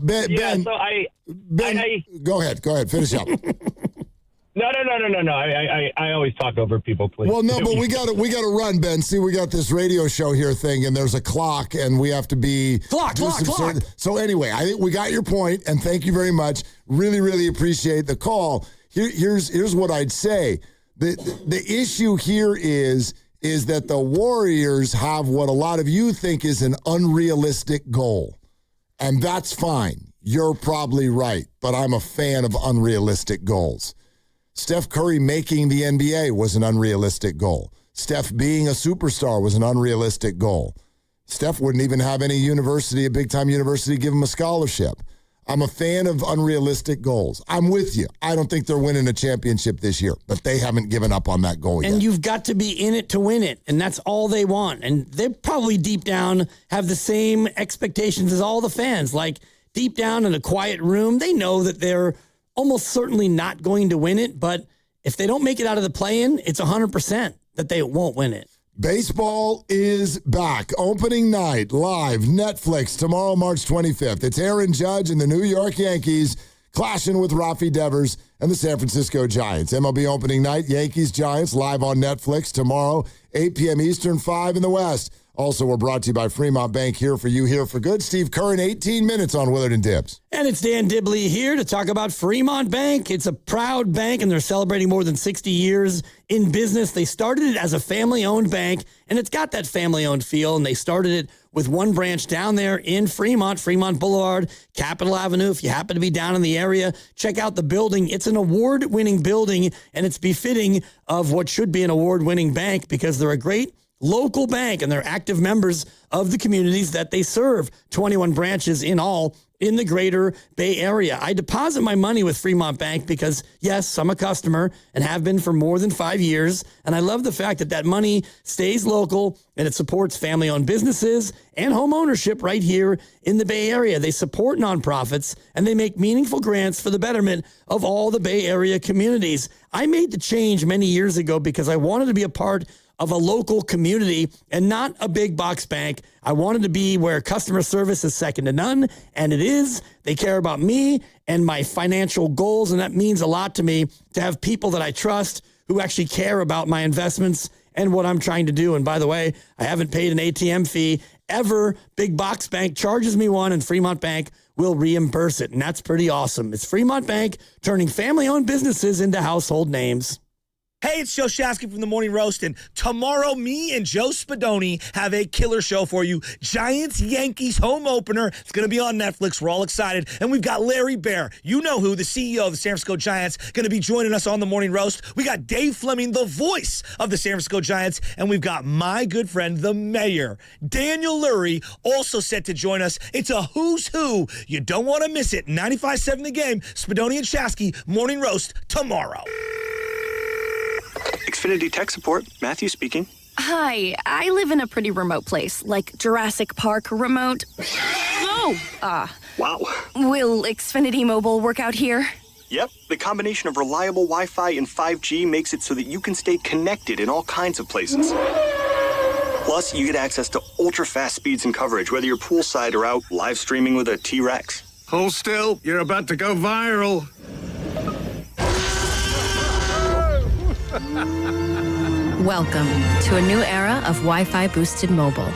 Ben, so go ahead. Finish up. No. I always talk over people, please. Well, no, but we got to run, Ben. See, we got this radio show here thing, and there's a clock, and we have to be clock. So anyway, I think we got your point, and thank you very much. Really, really appreciate the call. Here's what I'd say. The issue here is that the Warriors have what a lot of you think is an unrealistic goal, and that's fine. You're probably right, but I'm a fan of unrealistic goals. Steph Curry making the NBA was an unrealistic goal. Steph being a superstar was an unrealistic goal. Steph wouldn't even have any university, a big-time university, give him a scholarship. I'm a fan of unrealistic goals. I'm with you. I don't think they're winning a championship this year, but they haven't given up on that goal yet. And you've got to be in it to win it, and that's all they want. And they probably deep down have the same expectations as all the fans. Like, deep down in a quiet room, they know that they're almost certainly not going to win it, but if they don't make it out of the play-in, it's 100% that they won't win it. Baseball is back. Opening night, live, Netflix, tomorrow, March 25th. It's Aaron Judge and the New York Yankees clashing with Rafi Devers and the San Francisco Giants. MLB opening night, Yankees-Giants, live on Netflix tomorrow, 8 p.m. Eastern, 5 in the West. Also, we're brought to you by Fremont Bank, here for you, here for good. Steve Kerr in 18 minutes on Willard and Dibs. And it's Dan Dibley here to talk about Fremont Bank. It's a proud bank, and they're celebrating more than 60 years in business. They started it as a family-owned bank, and it's got that family-owned feel, and they started it with one branch down there in Fremont Boulevard, Capitol Avenue. If you happen to be down in the area, check out the building. It's an award-winning building, and it's befitting of what should be an award-winning bank because they're a great local bank, and they're active members of the communities that they serve. 21 branches in all in the greater Bay Area. I deposit my money with Fremont Bank because, yes, I'm a customer and have been for more than 5 years, and I love the fact that money stays local and it supports family-owned businesses and home ownership right here in the Bay Area. They support nonprofits, and they make meaningful grants for the betterment of all the Bay Area communities. I made the change many years ago because I wanted to be a part of a local community and not a big box bank. I wanted to be where customer service is second to none, and it is. They care about me and my financial goals, and that means a lot to me to have people that I trust who actually care about my investments and what I'm trying to do. And by the way, I haven't paid an ATM fee ever. Big box bank charges me one, and Fremont Bank will reimburse it, and that's pretty awesome. It's Fremont Bank turning family-owned businesses into household names. Hey, it's Joe Shasky from the Morning Roast, and tomorrow me and Joe Spadoni have a killer show for you. Giants-Yankees home opener. It's going to be on Netflix. We're all excited. And we've got Larry Bear, you know who, the CEO of the San Francisco Giants, going to be joining us on the Morning Roast. We got Dave Fleming, the voice of the San Francisco Giants, and we've got my good friend, the mayor, Daniel Lurie, also set to join us. It's a who's who. You don't want to miss it. 95.7 The Game, Spadoni and Shasky, Morning Roast, tomorrow. Xfinity Tech Support, Matthew speaking. Hi, I live in a pretty remote place, like Jurassic Park remote. Oh! Wow. Will Xfinity Mobile work out here? Yep, the combination of reliable Wi-Fi and 5G makes it so that you can stay connected in all kinds of places. Plus, you get access to ultra-fast speeds and coverage, whether you're poolside or out live streaming with a T-Rex. Hold still, you're about to go viral. Welcome to a new era of Wi-Fi boosted mobile.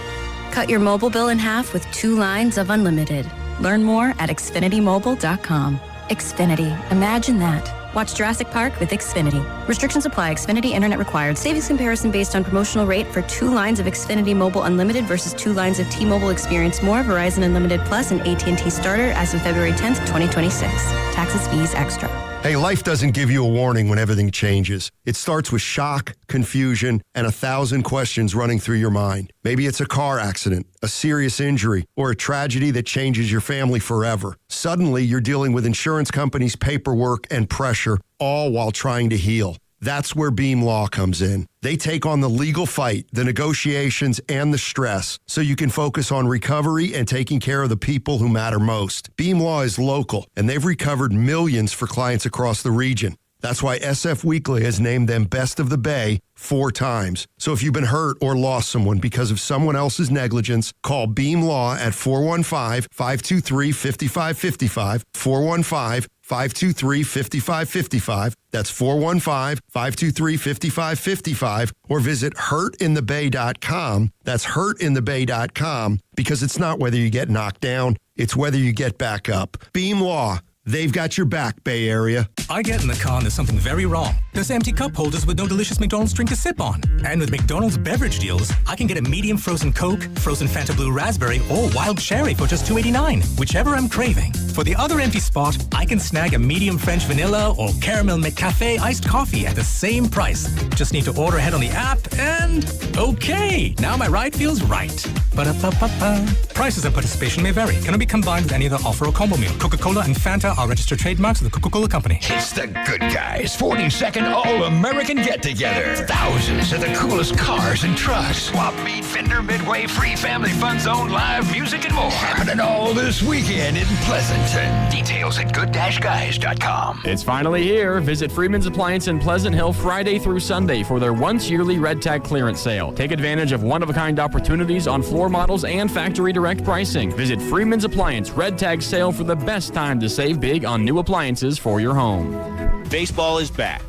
Cut your mobile bill in half with 2 lines of unlimited. Learn more at xfinitymobile.com. Xfinity. Imagine that. Watch Jurassic Park with Xfinity. Restrictions apply. Xfinity Internet required. Savings comparison based on promotional rate for 2 lines of Xfinity Mobile Unlimited versus 2 lines of T-Mobile Experience More, Verizon Unlimited Plus, and AT&T Starter as of February 10th, 2026. Taxes, fees, extra. Hey, life doesn't give you a warning when everything changes. It starts with shock, confusion, and 1,000 questions running through your mind. Maybe it's a car accident, a serious injury, or a tragedy that changes your family forever. Suddenly, you're dealing with insurance companies' paperwork and pressure, all while trying to heal. That's where Beam Law comes in. They take on the legal fight, the negotiations, and the stress so you can focus on recovery and taking care of the people who matter most. Beam Law is local, and they've recovered millions for clients across the region. That's why SF Weekly has named them Best of the Bay 4 times. So if you've been hurt or lost someone because of someone else's negligence, call Beam Law at 415-523-5555, 415-523-5555. That's 415-523-5555, or visit hurtinthebay.com. That's hurtinthebay.com, because it's not whether you get knocked down, it's whether you get back up. Beam Law. They've got your back, Bay Area. I get in the car and there's something very wrong. There's empty cup holders with no delicious McDonald's drink to sip on. And with McDonald's beverage deals, I can get a medium frozen Coke, frozen Fanta Blue Raspberry, or wild cherry for just $2.89, whichever I'm craving. For the other empty spot, I can snag a medium French vanilla or caramel McCafe iced coffee at the same price. Just need to order ahead on the app and okay, now my ride feels right. Ba-da-ba-ba-ba. Prices and participation may vary. Cannot be combined with any other offer or combo meal. Coca-Cola and Fanta are registered trademarks of the Coca-Cola Company. It's the Good Guys 42nd All-American Get-Together. Thousands of the coolest cars and trucks. Swap Meet, Fender, Midway, free family fun zone, live music, and more. Happening all this weekend in Pleasanton. Details at good-guys.com. It's finally here. Visit Freeman's Appliance in Pleasant Hill Friday through Sunday for their once-yearly Red Tag clearance sale. Take advantage of one-of-a-kind opportunities on floor models and factory direct pricing. Visit Freeman's Appliance Red Tag sale for the best time to save big on new appliances for your home. Baseball is back.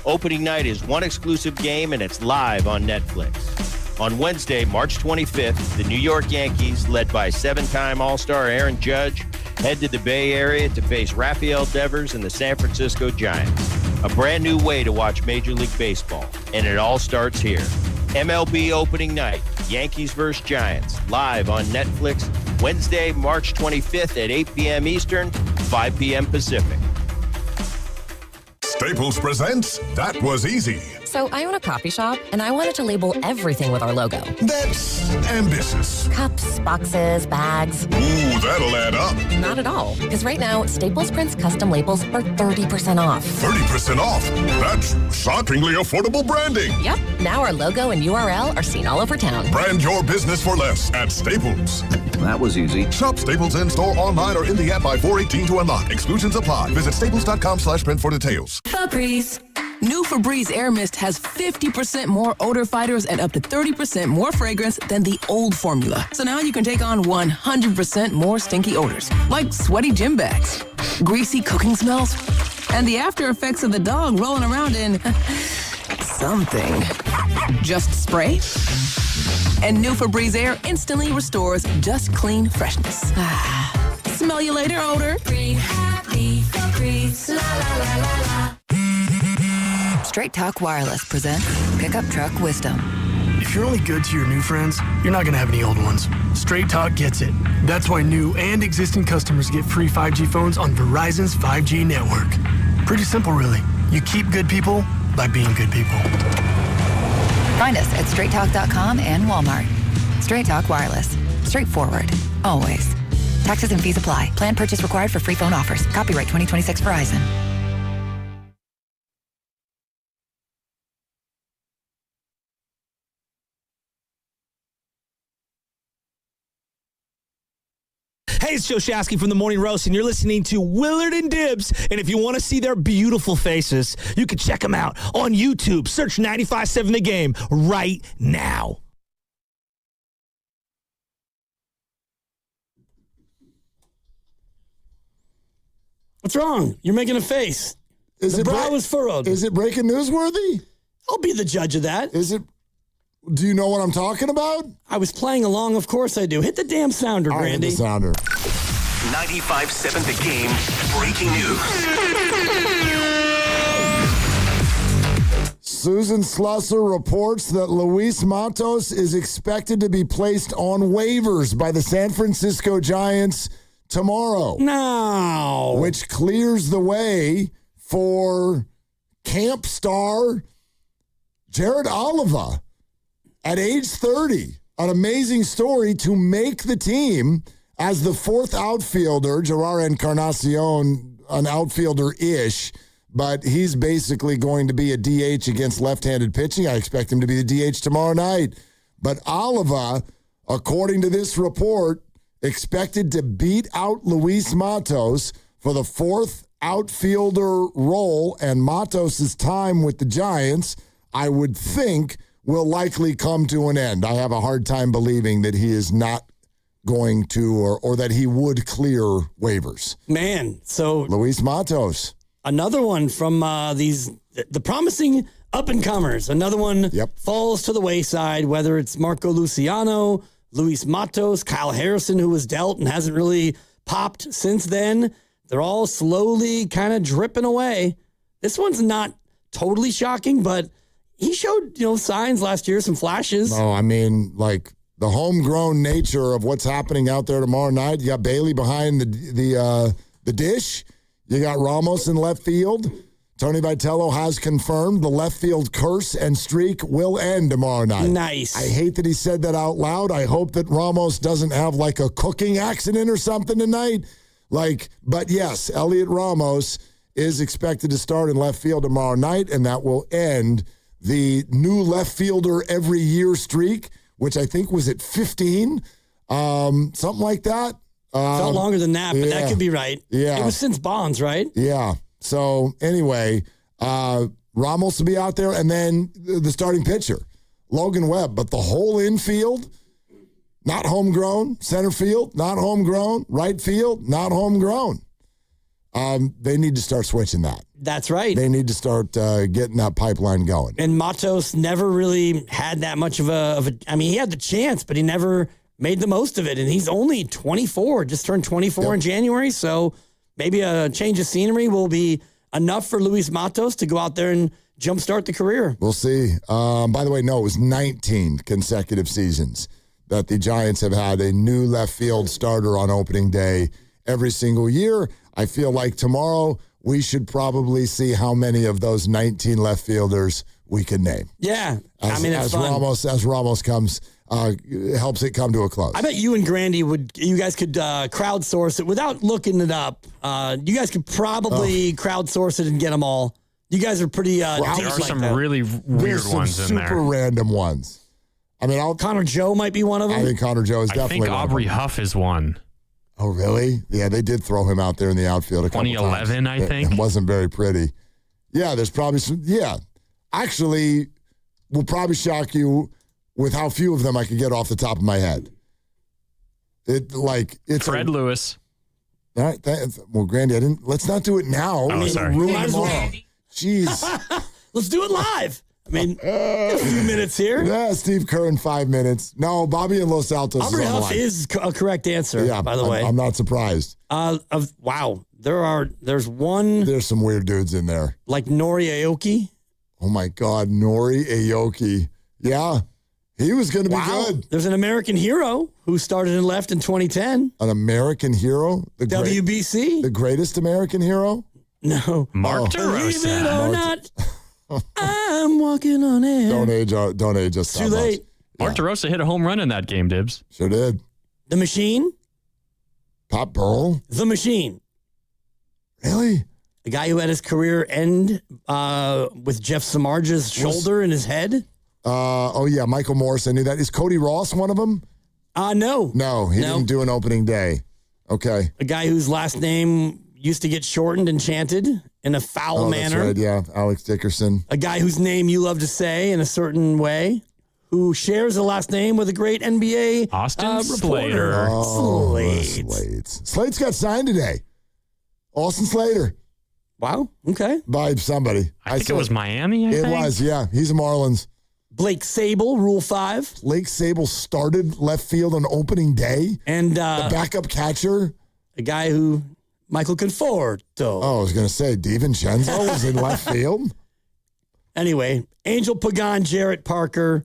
Opening night is one exclusive game, and it's live on Netflix. On Wednesday, March 25th, the New York Yankees, led by 7-time All-Star Aaron Judge, head to the Bay Area to face Rafael Devers and the San Francisco Giants. A brand new way to watch Major League Baseball, and it all starts here. MLB opening night, Yankees vs. Giants, live on Netflix, Wednesday, March 25th at 8 p.m. Eastern, 5 p.m. Pacific. Staples presents That Was Easy. So I own a coffee shop, and I wanted to label everything with our logo. That's ambitious. Cups, boxes, bags. Ooh, that'll add up. Not at all, because right now, Staples prints custom labels for 30% off. 30% off? That's shockingly affordable branding. Yep. Now our logo and URL are seen all over town. Brand your business for less at Staples. That was easy. Shop Staples in-store, online, or in the app by 4/18 to unlock. Exclusions apply. Visit staples.com/print for details. Febreze. New Febreze Air Mist has 50% more odor fighters and up to 30% more fragrance than the old formula. So now you can take on 100% more stinky odors, like sweaty gym bags, greasy cooking smells, and the after effects of the dog rolling around in something. Just spray, and new Febreze Air instantly restores just clean freshness. Smell you later, odor. Breathe happy, Febreze, la la la la la. Straight Talk Wireless presents Pickup Truck Wisdom. If you're only good to your new friends, you're not going to have any old ones. Straight Talk gets it. That's why new and existing customers get free 5G phones on Verizon's 5G network. Pretty simple, really. You keep good people by being good people. Find us at straighttalk.com and Walmart. Straight Talk Wireless. Straightforward. Always. Taxes and fees apply. Plan purchase required for free phone offers. Copyright 2026 Verizon. Hey, it's Joe Shasky from the Morning Roast, and you're listening to Willard and Dibs. And if you want to see their beautiful faces, you can check them out on YouTube. Search 95.7 The Game right now. What's wrong? You're making a face. The brow is furrowed. Is it breaking newsworthy? I'll be the judge of that. Is it? Do you know what I'm talking about? I was playing along. Of course I do. Hit the damn sounder, Grandy. Hit the sounder. 95.7 The Game. Breaking news. Susan Slusser reports that Luis Matos is expected to be placed on waivers by the San Francisco Giants tomorrow. No. Which clears the way for camp star Jared Oliva at age 30. An amazing story to make the team as the fourth outfielder. Gerard Encarnacion, an outfielder-ish, but he's basically going to be a DH against left-handed pitching. I expect him to be the DH tomorrow night. But Oliva, according to this report, expected to beat out Luis Matos for the fourth outfielder role, and Matos' time with the Giants, I would think, will likely come to an end. I have a hard time believing that he is not going to, or that he would clear waivers. Man, so Luis Matos. Another one from the promising up-and-comers. Another one falls to the wayside, whether it's Marco Luciano, Luis Matos, Kyle Harrison, who was dealt and hasn't really popped since then. They're all slowly kind of dripping away. This one's not totally shocking, but he showed, signs last year, some flashes. No, I mean, like the homegrown nature of what's happening out there tomorrow night. You got Bailey behind the dish. You got Ramos in left field. Tony Vitello has confirmed the left field curse and streak will end tomorrow night. Nice. I hate that he said that out loud. I hope that Ramos doesn't have like a cooking accident or something tonight. But yes, Elliot Ramos is expected to start in left field tomorrow night, and that will end the new left fielder every year streak, which I think was at 15, something like that. Felt longer than that, but that could be right. Yeah. It was since Bonds, right? Yeah. So anyway, Ramos will be out there, and then the starting pitcher, Logan Webb. But the whole infield, not homegrown. Center field, not homegrown. Right field, not homegrown. They need to start switching that. That's right. They need to start getting that pipeline going. And Matos never really had that much of a. I mean, he had the chance, but he never made the most of it. And he's only 24, just turned 24 in January. So maybe a change of scenery will be enough for Luis Matos to go out there and jumpstart the career. We'll see. By the way, no, it was 19 consecutive seasons that the Giants have had a new left field starter on opening day every single year. I feel like tomorrow we should probably see how many of those 19 left fielders we can name. Yeah. As Ramos comes, helps it come to a close. I bet you and Grandy you guys could crowdsource it without looking it up. You guys could probably crowdsource it and get them all. You guys are pretty there are some really weird ones in there. Super random ones. I mean, Connor Joe might be one of them. I think Connor Joe is definitely one. I think Aubrey Huff is one. Oh, really? Yeah, they did throw him out there in the outfield a couple 2011, times. I think. It wasn't very pretty. Yeah, there's probably some. Yeah. Actually, will probably shock you with how few of them I could get off the top of my head. It's Fred Lewis. All right. Well, Grandy, let's not do it now. Oh, sorry. Might as well. Jeez. Let's do it live. I mean, a few minutes here. Yeah, Steve Kerr in 5 minutes. No, Bobby and Los Altos Aubrey Huff is a correct answer, by the way. I'm not surprised. Wow. There's one. There's some weird dudes in there. Like Nori Aoki. Oh, my God. Nori Aoki. Yeah. He was going to be good. There's an American hero who started and left in 2010. An American hero? WBC? The greatest American hero? No. Mark DeRosa. Believe it or not, I'm walking on air. Don't age us. Too late. Mark DeRosa hit a home run in that game, Dibs. Sure did. The Machine? Pop Burrell? The Machine. Really? The guy who had his career end with Jeff Samardzij's shoulder in his head? Oh, yeah, Michael Morris. I knew that. Is Cody Ross one of them? No. No, he didn't do an opening day. Okay. A guy whose last name used to get shortened and chanted in a foul manner. That's right, yeah. Alex Dickerson. A guy whose name you love to say in a certain way, who shares a last name with a great NBA Austin Slater. Slate's got signed today. Austin Slater. Wow. Okay. By somebody. I think it was Miami. It was, yeah. He's a Marlins. Blake Sable, Rule 5. Blake Sable started left field on opening day. And the backup catcher. A guy who, Michael Conforto. Oh, I was going to say, DiVincenzo was in left field. Anyway, Angel Pagan, Jarrett Parker,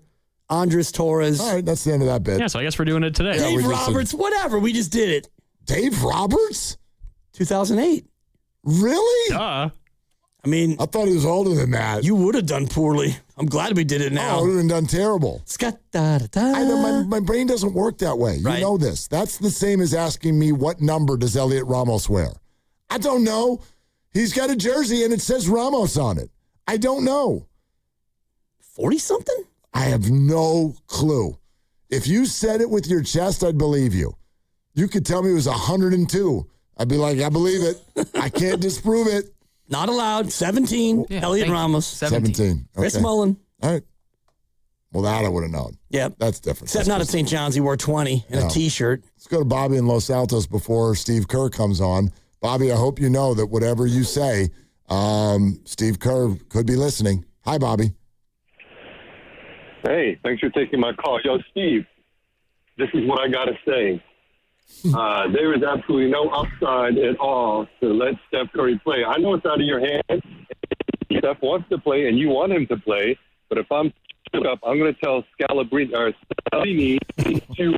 Andres Torres. All right, that's the end of that bit. Yeah, so I guess we're doing it today. Dave Roberts, whatever. We just did it. Dave Roberts? 2008. Really? Duh. I mean, I thought he was older than that. You would have done poorly. I'm glad we did it now. I would have done terrible. I know my brain doesn't work that way. You know this. That's the same as asking me what number does Elliot Ramos wear. I don't know. He's got a jersey and it says Ramos on it. I don't know. 40-something? I have no clue. If you said it with your chest, I'd believe you. You could tell me it was 102. I'd be like, I believe it. I can't disprove it. Not allowed. 17. Yeah, Elliot Ramos. 17. Okay. Chris Mullen. All right. Well, that I would have known. Yep. That's different. Except not at St. John's. He wore 20 and a T-shirt. Let's go to Bobby in Los Altos before Steve Kerr comes on. Bobby, I hope you know that whatever you say, Steve Kerr could be listening. Hi, Bobby. Hey, thanks for taking my call. Yo, Steve, this is what I got to say. There is absolutely no upside at all to let Steph Curry play. I know it's out of your hands. Steph wants to play, and you want him to play. But if I'm shook up, I'm going to tell Scalabrini to.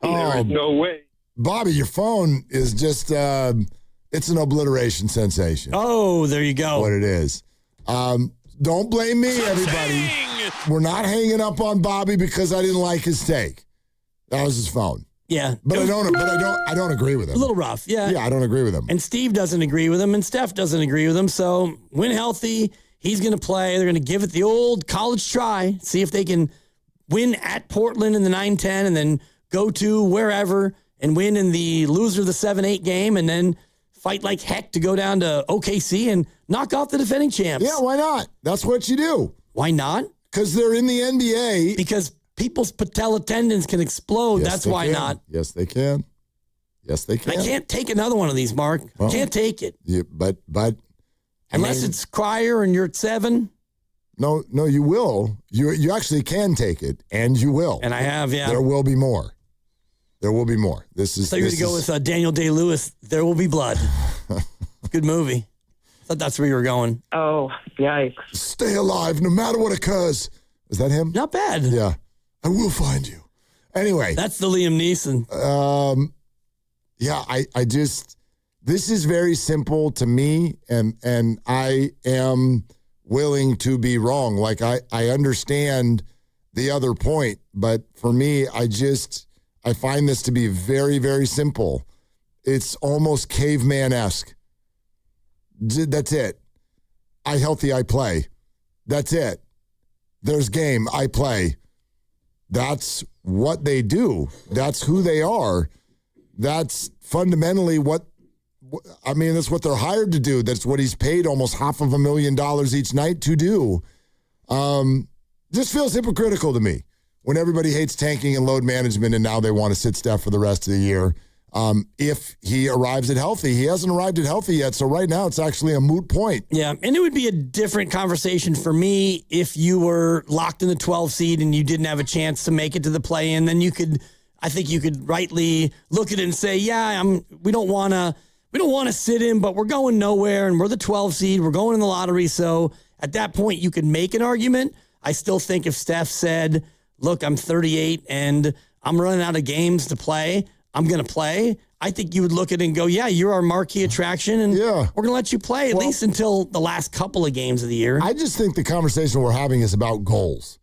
There is no way. Bobby, your phone is just, it's an obliteration sensation. Oh, there you go. What it is. Don't blame me, everybody. We're not hanging up on Bobby because I didn't like his take. That was his phone. Yeah. But I don't agree with him. A little rough, yeah. Yeah, I don't agree with him. And Steve doesn't agree with him, and Steph doesn't agree with him. So when healthy, he's going to play. They're going to give it the old college try, see if they can win at Portland in the 9-10 and then go to wherever and win in the loser of the 7-8 game and then fight like heck to go down to OKC and knock off the defending champs. Yeah, why not? That's what you do. Why not? Because they're in the NBA. Because people's patella tendons can explode. Yes, that's why not. Yes, they can. Yes, they can. I can't take another one of these, Mark. Well, can't take it. Yeah, but unless it's Cryer and you're at 7. No, you will. You actually can take it, and you will. And I have, yeah. There will be more. There will be more. This is. So you're going to go with Daniel Day-Lewis. There Will Be Blood. Good movie. I thought that's where you were going. Oh, yikes! Stay alive, no matter what occurs. Is that him? Not bad. Yeah, I will find you. Anyway, that's the Liam Neeson. Yeah, I just. This is very simple to me, and I am willing to be wrong. Like I understand the other point, but for me, I find this to be very, very simple. It's almost caveman-esque. That's it. I healthy, I play. That's it. There's game, I play. That's what they do. That's who they are. That's fundamentally that's what they're hired to do. That's what he's paid almost $500,000 each night to do. Just feels hypocritical to me when everybody hates tanking and load management and now they want to sit Steph for the rest of the year. If he arrives at healthy, he hasn't arrived at healthy yet. So right now it's actually a moot point. Yeah. And it would be a different conversation for me if you were locked in the 12 seed and you didn't have a chance to make it to the play-in. Then I think you could rightly look at it and say, yeah, we don't want to sit him, but we're going nowhere and we're the 12 seed. We're going in the lottery. So at that point you could make an argument. I still think if Steph said, look, I'm 38 and I'm running out of games to play, I'm going to play. I think you would look at it and go, yeah, you're our marquee attraction, and we're going to let you play at least until the last couple of games of the year. I just think the conversation we're having is about goals.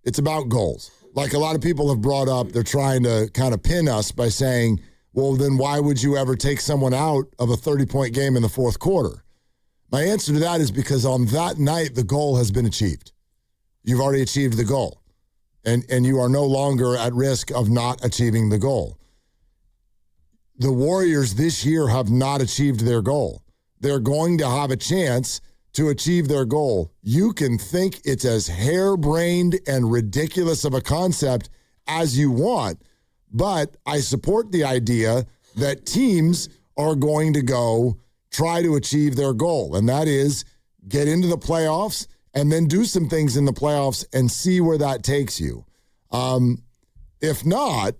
It's about goals. Like a lot of people have brought up, they're trying to kind of pin us by saying, well, then why would you ever take someone out of a 30-point game in the fourth quarter? My answer to that is because on that night, the goal has been achieved. You've already achieved the goal, and you are no longer at risk of not achieving the goal. The Warriors this year have not achieved their goal. They're going to have a chance to achieve their goal. You can think it's as harebrained and ridiculous of a concept as you want, but I support the idea that teams are going to go try to achieve their goal, and that is get into the playoffs and then do some things in the playoffs and see where that takes you. If not,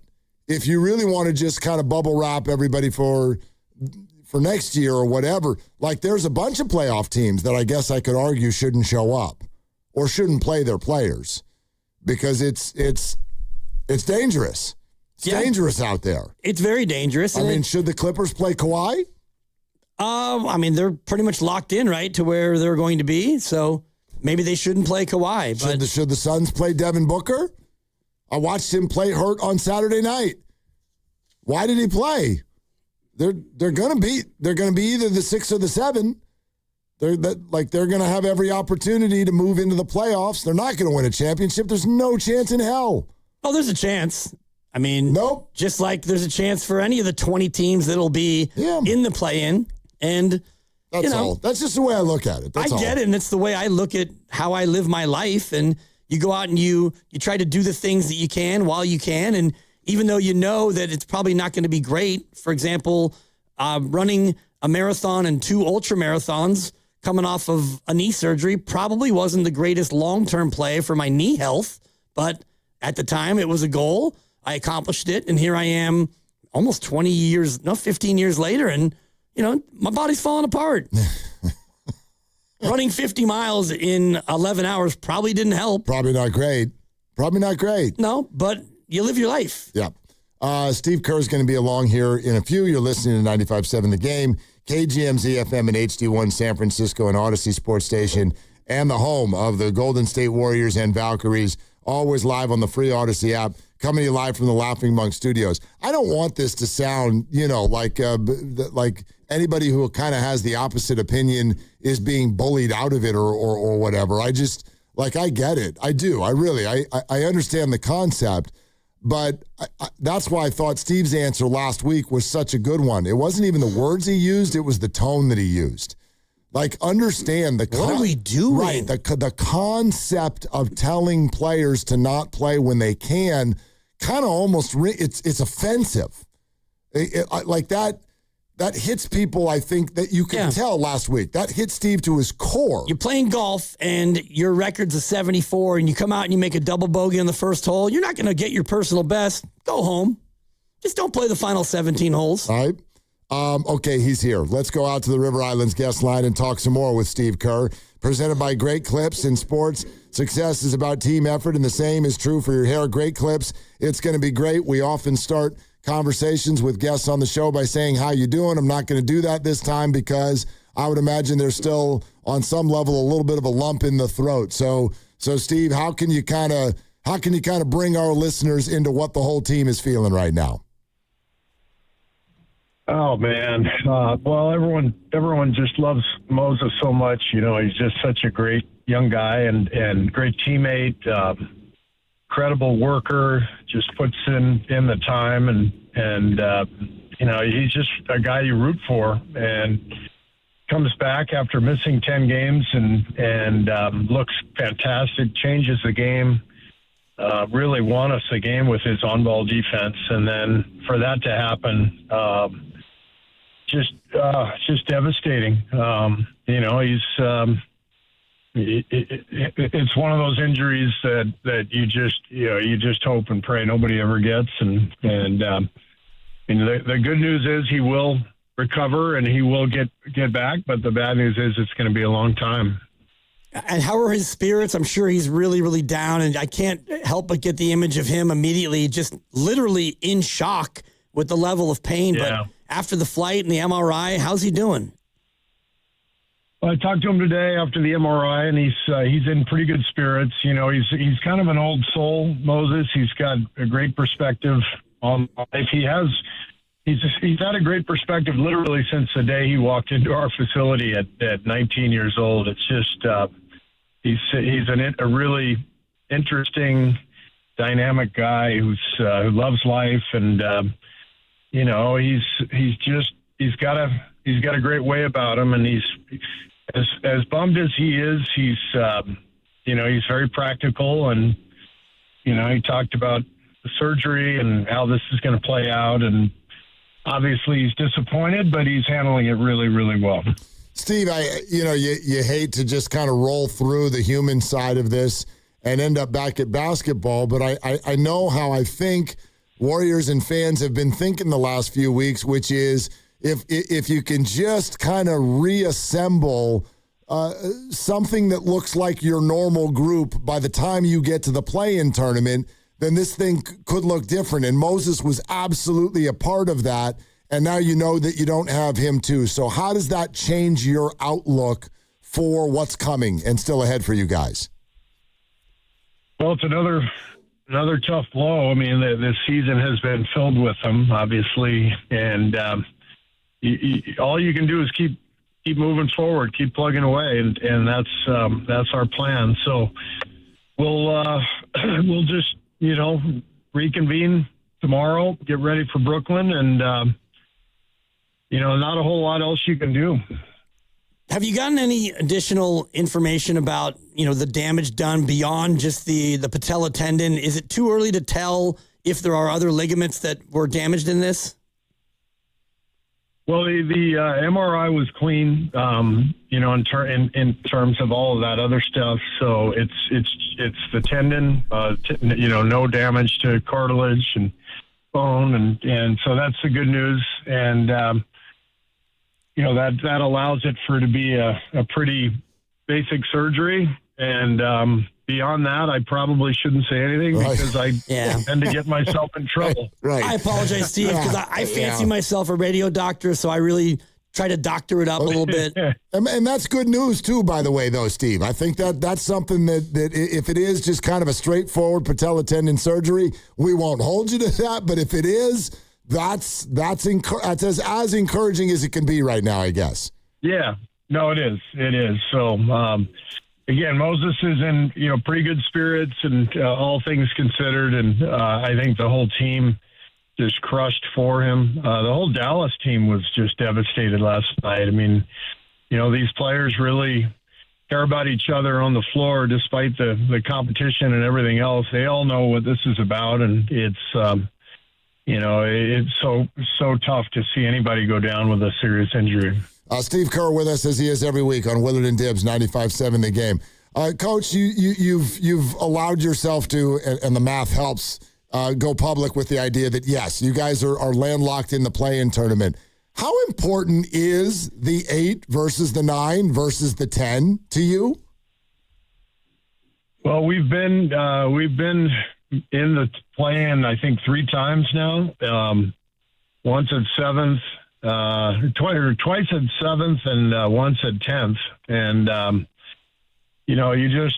if you really want to just kind of bubble wrap everybody for next year or whatever, like there's a bunch of playoff teams that I guess I could argue shouldn't show up or shouldn't play their players because it's dangerous. It's dangerous out there. It's very dangerous. I mean, should the Clippers play Kawhi? I mean, they're pretty much locked in, right, to where they're going to be. So maybe they shouldn't play Kawhi. But Should the Suns play Devin Booker? I watched him play hurt on Saturday night. Why did he play? They're going to be either the 6 or the 7. They're going to have every opportunity to move into the playoffs. They're not going to win a championship. There's no chance in hell. Oh, there's a chance. I mean, nope. Just like there's a chance for any of the 20 teams that'll be in the play-in. And that's all. That's just the way I look at it. That's I get it, and it's the way I look at how I live my life. And you go out and you try to do the things that you can while you can. And even though you know that it's probably not going to be great, for example, running a marathon and 2 ultra marathons coming off of a knee surgery probably wasn't the greatest long-term play for my knee health. But at the time, it was a goal. I accomplished it, and here I am almost 15 years later, and, my body's falling apart. Running 50 miles in 11 hours probably didn't help. Probably not great. No, but you live your life. Yeah. Steve Kerr is going to be along here in a few. You're listening to 95.7 The Game, KGMZ FM and HD1 San Francisco and Odyssey Sports Station, and the home of the Golden State Warriors and Valkyries, always live on the free Odyssey app, coming to you live from the Laughing Monk Studios. I don't want this to sound, like anybody who kind of has the opposite opinion is being bullied out of it or whatever. I just, I get it. I do. I understand the concept. But that's why I thought Steve's answer last week was such a good one. It wasn't even the words he used. It was the tone that he used. Understand what are we doing? Right. The concept of telling players to not play when they can kind of almost, it's offensive. That hits people, I think, that you can tell last week. That hit Steve to his core. You're playing golf, and your record's a 74, and you come out and you make a double bogey on the first hole. You're not going to get your personal best. Go home. Just don't play the final 17 holes. All right. Okay, he's here. Let's go out to the River Islands guest line and talk some more with Steve Kerr. Presented by Great Clips. In sports, success is about team effort, and the same is true for your hair. Great Clips. It's going to be great. We often start conversations with guests on the show by saying, how you doing? I'm not going to do that this time because I would imagine there's still, on some level, a little bit of a lump in the throat. So Steve, how can you kind of bring our listeners into what the whole team is feeling right now? Oh man. Well, everyone just loves Moses so much. He's just such a great young guy and great teammate, credible worker, just puts in the time and he's just a guy you root for and comes back after missing 10 games and looks fantastic, changes the game, really won us the game with his on-ball defense. And then for that to happen, just devastating. It's one of those injuries that you just hope and pray nobody ever gets. And the good news is he will recover and he will get back. But the bad news is it's going to be a long time. And how are his spirits? I'm sure he's really, really down. And I can't help but get the image of him immediately, just literally in shock with the level of pain. Yeah. But after the flight and the MRI, how's he doing? Well, I talked to him today after the MRI, and he's in pretty good spirits. He's kind of an old soul, Moses. He's got a great perspective on life. He's had a great perspective literally since the day he walked into our facility at 19 years old. It's just he's a really interesting, dynamic guy who loves life, and he's got a great way about him, and he's as bummed as he is. He's very practical, and he talked about the surgery and how this is going to play out, and obviously he's disappointed, but he's handling it really, really well. Steve, you hate to just kind of roll through the human side of this and end up back at basketball, but I know how I think Warriors and fans have been thinking the last few weeks, which is if you can just kind of reassemble something that looks like your normal group by the time you get to the play-in tournament, then this thing could look different. And Moses was absolutely a part of that. And now you know that you don't have him too. So how does that change your outlook for what's coming and still ahead for you guys? Well, it's another tough blow. I mean, this season has been filled with them, obviously. And all you can do is keep moving forward, keep plugging away. And that's our plan. So we'll just, reconvene tomorrow, get ready for Brooklyn, and, not a whole lot else you can do. Have you gotten any additional information about, the damage done beyond just the patella tendon? Is it too early to tell if there are other ligaments that were damaged in this? Well, the MRI was clean, in terms of all of that other stuff. So it's the tendon, no damage to cartilage and bone, and so that's the good news. And that allows it for it to be a pretty basic surgery. And beyond that, I probably shouldn't say anything because I tend to get myself in trouble. Right. I apologize, Steve, because I fancy myself a radio doctor, so I really try to doctor it up a little bit. And that's good news, too, by the way, though, Steve. I think that's something that if it is just kind of a straightforward patella tendon surgery, we won't hold you to that. But if it is, that's as encouraging as it can be right now, I guess. Yeah. No, it is. It is. So, again, Moses is in, pretty good spirits and all things considered. And I think the whole team just crushed for him. The whole Dallas team was just devastated last night. I mean, these players really care about each other on the floor despite the competition and everything else. They all know what this is about. And it's, it's so tough to see anybody go down with a serious injury. Steve Kerr with us as he is every week on Willard and Dibbs 95.7 The Game. Coach, you've allowed yourself to, and the math helps, go public with the idea that, yes, you guys are landlocked in the play-in tournament. How important is the 8 versus the 9 versus the 10 to you? Well, we've been in the play-in, I think, 3 times now. Once at 7th. Twice at 7th and once at 10th. And, you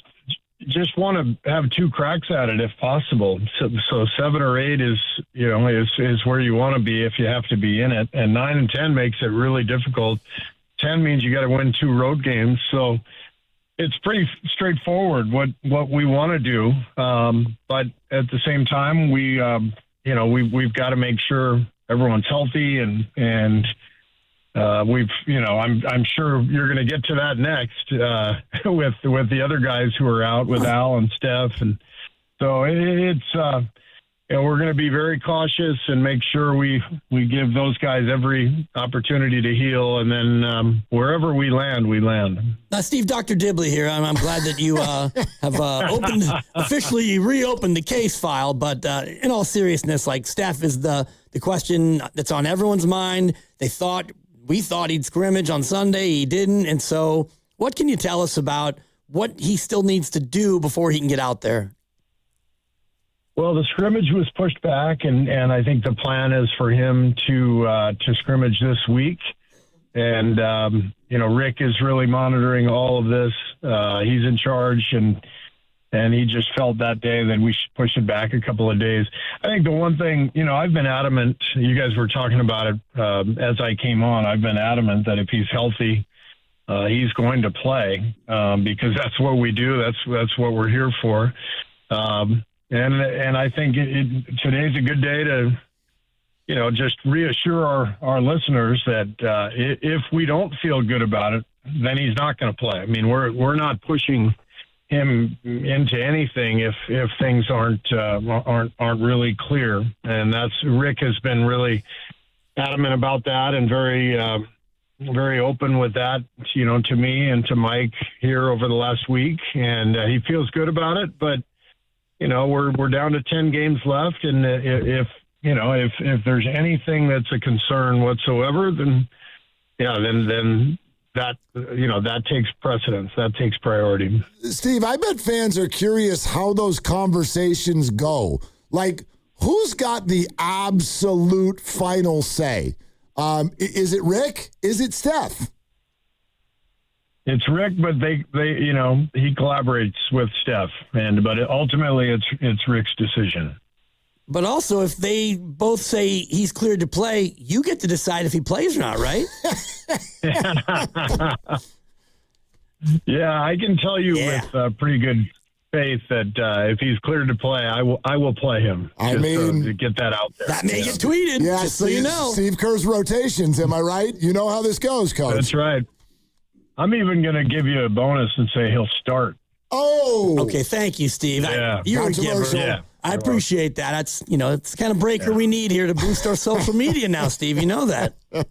just want to have 2 cracks at it if possible. So 7 or 8 is where you want to be if you have to be in it. And 9 and 10 makes it really difficult. 10 means you got to win 2 road games. So it's pretty straightforward what we want to do. But at the same time, we've got to make sure everyone's healthy and I'm sure you're going to get to that next with the other guys who are out with Al and Steph. And so it's we're going to be very cautious and make sure we give those guys every opportunity to heal. And then wherever we land, we land. Steve, Dr. Dibley here. I'm glad that you have officially reopened the case file. But in all seriousness, like Steph is the question that's on everyone's mind. We thought he'd scrimmage on Sunday. He didn't. And so what can you tell us about what he still needs to do before he can get out there? Well, the scrimmage was pushed back, and I think the plan is for him to scrimmage this week. And, Rick is really monitoring all of this. He's in charge, and he just felt that day that we should push it back a couple of days. I think the one thing, I've been adamant, you guys were talking about it as I came on, I've been adamant that if he's healthy, he's going to play because that's what we do. That's what we're here for. And I think today's a good day to, just reassure our listeners that if we don't feel good about it, then he's not going to play. I mean, we're not pushing him into anything if things aren't really clear. And Rick has been really adamant about that and very open with that, to me and to Mike here over the last week. And he feels good about it. But, we're down to 10 games left. And if there's anything that's a concern whatsoever, then that takes precedence. That takes priority. Steve, I bet fans are curious how those conversations go. Like, who's got the absolute final say? Is it Rick? Is it Steph? It's Rick, but he collaborates with Steph, but ultimately it's Rick's decision. But also, if they both say he's cleared to play, you get to decide if he plays or not, right? Yeah, I can tell you with pretty good faith that if he's cleared to play, I will play him. To get that out there. That may get tweeted, just so you know. Steve Kerr's rotations, am I right? You know how this goes, Coach. That's right. I'm even going to give you a bonus and say he'll start. Oh! Okay, thank you, Steve. Yeah. You're a giver. Yeah. I appreciate that. That's it's the kind of breaker we need here to boost our social media now, Steve. You know that. There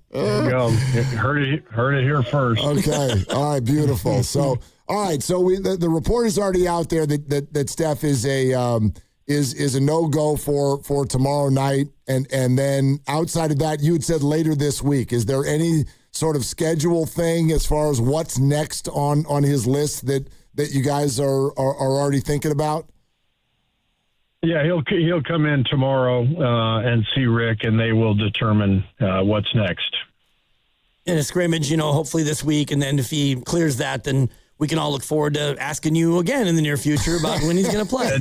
you go. Heard it here first. Okay. All right. Beautiful. So, all right. So the report is already out there that Steph is a no-go for tomorrow night, and then outside of that, you had said later this week. Is there any sort of schedule thing as far as what's next on his list that you guys are already thinking about? Yeah, he'll come in tomorrow and see Rick, and they will determine what's next. In a scrimmage, hopefully this week, and then if he clears that, then we can all look forward to asking you again in the near future about when he's going to play.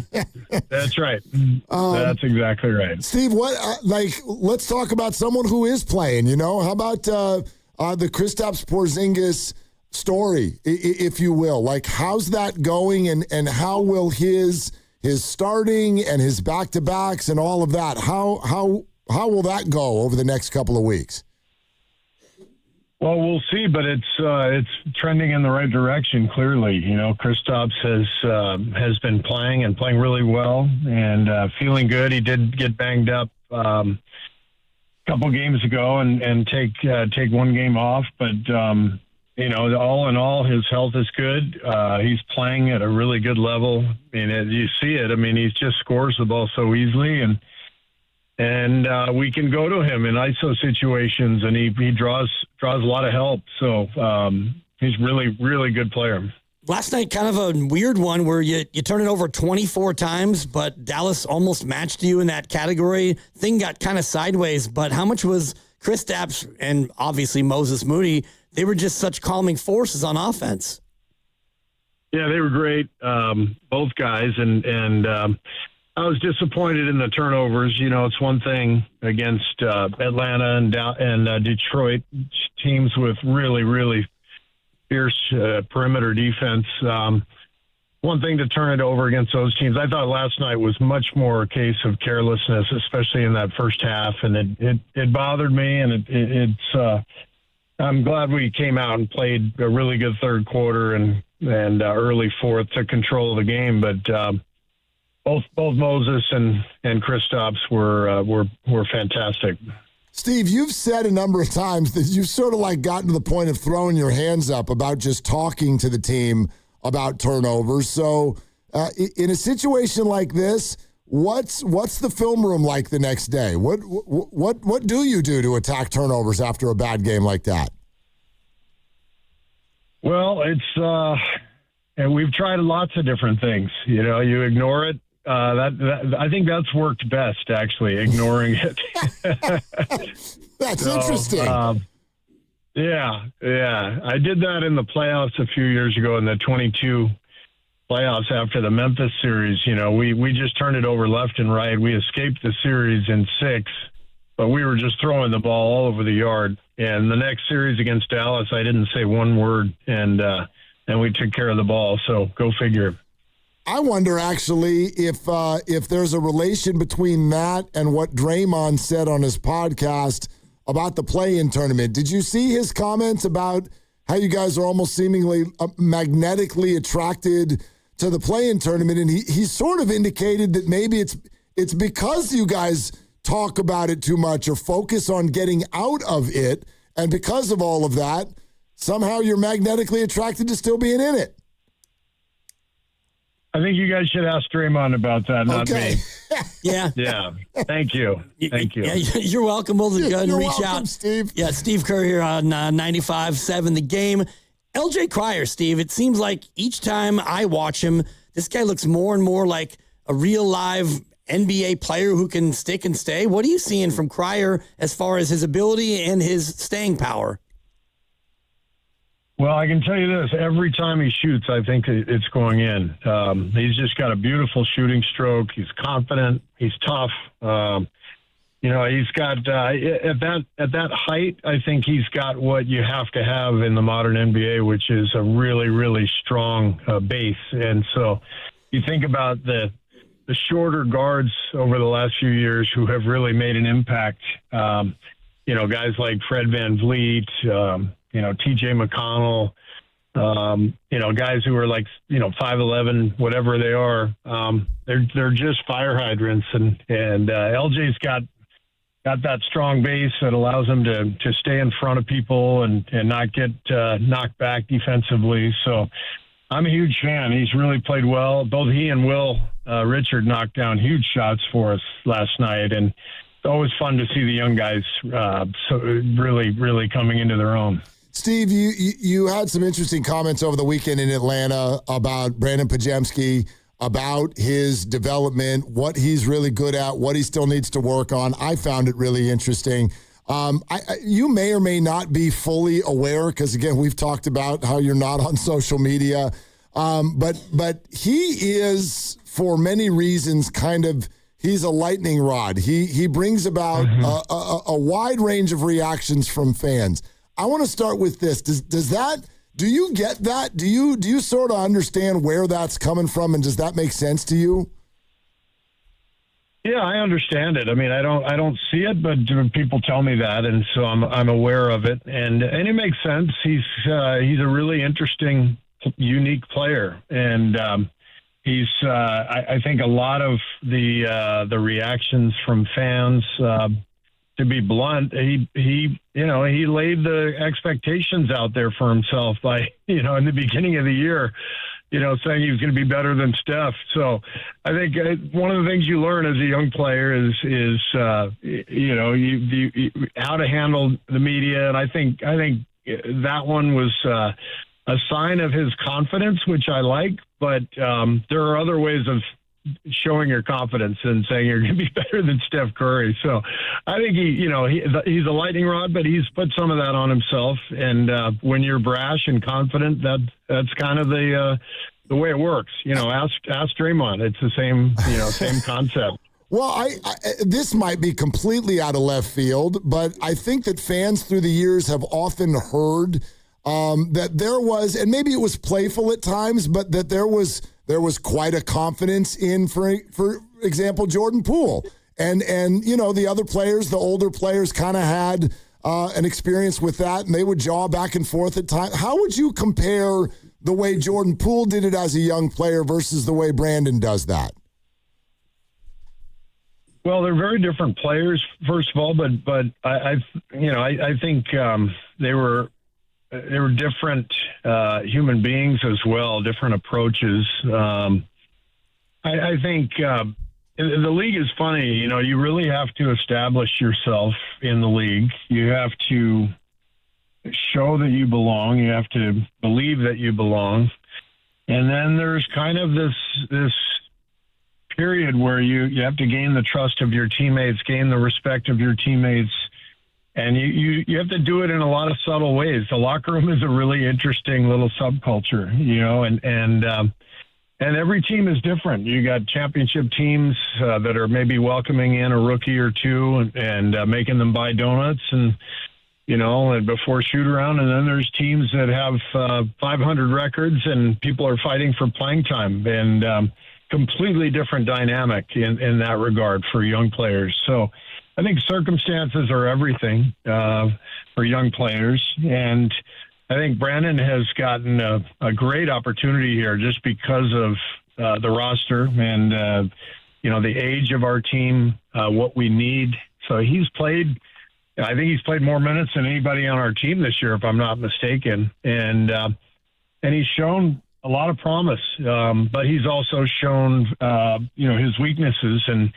That's right. That's exactly right. Steve, let's talk about someone who is playing. How about the Kristaps Porzingis story, if you will? Like, how's that going, and how will his starting and his back-to-backs and all of that, how will that go over the next couple of weeks? Well, we'll see, but it's trending in the right direction, clearly. Kristaps has been playing really well and feeling good. He did get banged up a couple games ago and take one game off, but all in all, his health is good. He's playing at a really good level. You see it. He just scores the ball so easily, and we can go to him in ISO situations, and he draws a lot of help. So he's really, really good player. Last night, kind of a weird one where you turn it over 24 times, but Dallas almost matched you in that category. Thing got kind of sideways, but how much was Kristaps and obviously Moses Moody? They were just such calming forces on offense. Yeah, they were great, both guys, and I was disappointed in the turnovers. It's one thing against Atlanta and Detroit, teams with really, really fierce perimeter defense. One thing to turn it over against those teams. I thought last night was much more a case of carelessness, especially in that first half, and it bothered me, and it's. I'm glad we came out and played a really good third quarter and early fourth to control the game. But both Moses and Kristaps were fantastic. Steve, you've said a number of times that you've sort of gotten to the point of throwing your hands up about just talking to the team about turnovers. So in a situation like this, what's the film room like the next day? What do you do to attack turnovers after a bad game like that? Well, and we've tried lots of different things. You ignore it. I think that's worked best, actually, ignoring it. That's interesting. Yeah. I did that in the playoffs a few years ago in the 22 playoffs after the Memphis series. We just turned it over left and right. We escaped the series in 6, but we were just throwing the ball all over the yard. And the next series against Dallas, I didn't say one word, and we took care of the ball. So go figure. I wonder, actually, if there's a relation between that and what Draymond said on his podcast about the play-in tournament. Did you see his comments about how you guys are almost seemingly magnetically attracted to the play-in tournament? And he sort of indicated that maybe it's because you guys talk about it too much or focus on getting out of it. And because of all of that, somehow you're magnetically attracted to still being in it. I think you guys should ask Draymond about that, not me. Yeah. Yeah. Thank you. Thank you. Yeah, you're welcome. We'll go ahead and reach out. Steve. Yeah, Steve Kerr here on 95.7 The Game. LJ Cryer, Steve, it seems like each time I watch him, this guy looks more and more like a real live NBA player who can stick and stay. What are you seeing from Cryer as far as his ability and his staying power? Well, I can tell you this. Every time he shoots, I think it's going in. He's just got a beautiful shooting stroke. He's confident. He's tough. He's got at that height, I think he's got what you have to have in the modern NBA, which is a really, really strong base. And so you think about the shorter guards over the last few years who have really made an impact. Guys like Fred VanVleet, TJ McConnell, guys who are like, 5'11", whatever they are. They're just fire hydrants. And LJ's got that strong base that allows him to stay in front of people and not get knocked back defensively. So I'm a huge fan. He's really played well. Both he and Will Richard knocked down huge shots for us last night. And it's always fun to see the young guys really, really coming into their own. Steve, you had some interesting comments over the weekend in Atlanta about Brandon Pajemski, about his development, what he's really good at, what he still needs to work on. I found it really interesting. You may or may not be fully aware, because, again, we've talked about how you're not on social media. But he is, for many reasons, he's a lightning rod. He brings about a wide range of reactions from fans. I want to start with this. Do you get that? Do you sort of understand where that's coming from, and does that make sense to you? Yeah, I understand it. I mean, I don't see it, but people tell me that, and so I'm aware of it, and it makes sense. He's a really interesting, unique player, and he's I think a lot of the reactions from fans. To be blunt, he laid the expectations out there for himself by, in the beginning of the year, saying he was going to be better than Steph. So I think one of the things you learn as a young player is how to handle the media. And I think that one was a sign of his confidence, which I like, but there are other ways of showing your confidence and saying you're going to be better than Steph Curry. So I think he's a lightning rod, but he's put some of that on himself. And when you're brash and confident, that's kind of the way it works. Ask Draymond. It's the same concept. Well, I this might be completely out of left field, but I think that fans through the years have often heard that there was, and maybe it was playful at times, but that there was quite a confidence in, for example, Jordan Poole. And the other players, the older players, kind of had an experience with that, and they would jaw back and forth at times. How would you compare the way Jordan Poole did it as a young player versus the way Brandon does that? Well, they're very different players, first of all, but I think they were different human beings as well, different approaches. I think the league is funny. You really have to establish yourself in the league. You have to show that you belong. You have to believe that you belong. And then there's kind of this period where you have to gain the trust of your teammates, gain the respect of your teammates. And you have to do it in a lot of subtle ways. The locker room is a really interesting little subculture, and every team is different. You got championship teams that are maybe welcoming in a rookie or two and making them buy donuts and before shoot around. And then there's teams that have 500 records and people are fighting for playing time, and completely different dynamic in that regard for young players. So I think circumstances are everything for young players, and I think Brandon has gotten a great opportunity here just because of the roster and the age of our team, what we need. So I think he's played more minutes than anybody on our team this year, if I'm not mistaken. And he's shown a lot of promise, but he's also shown, his weaknesses. And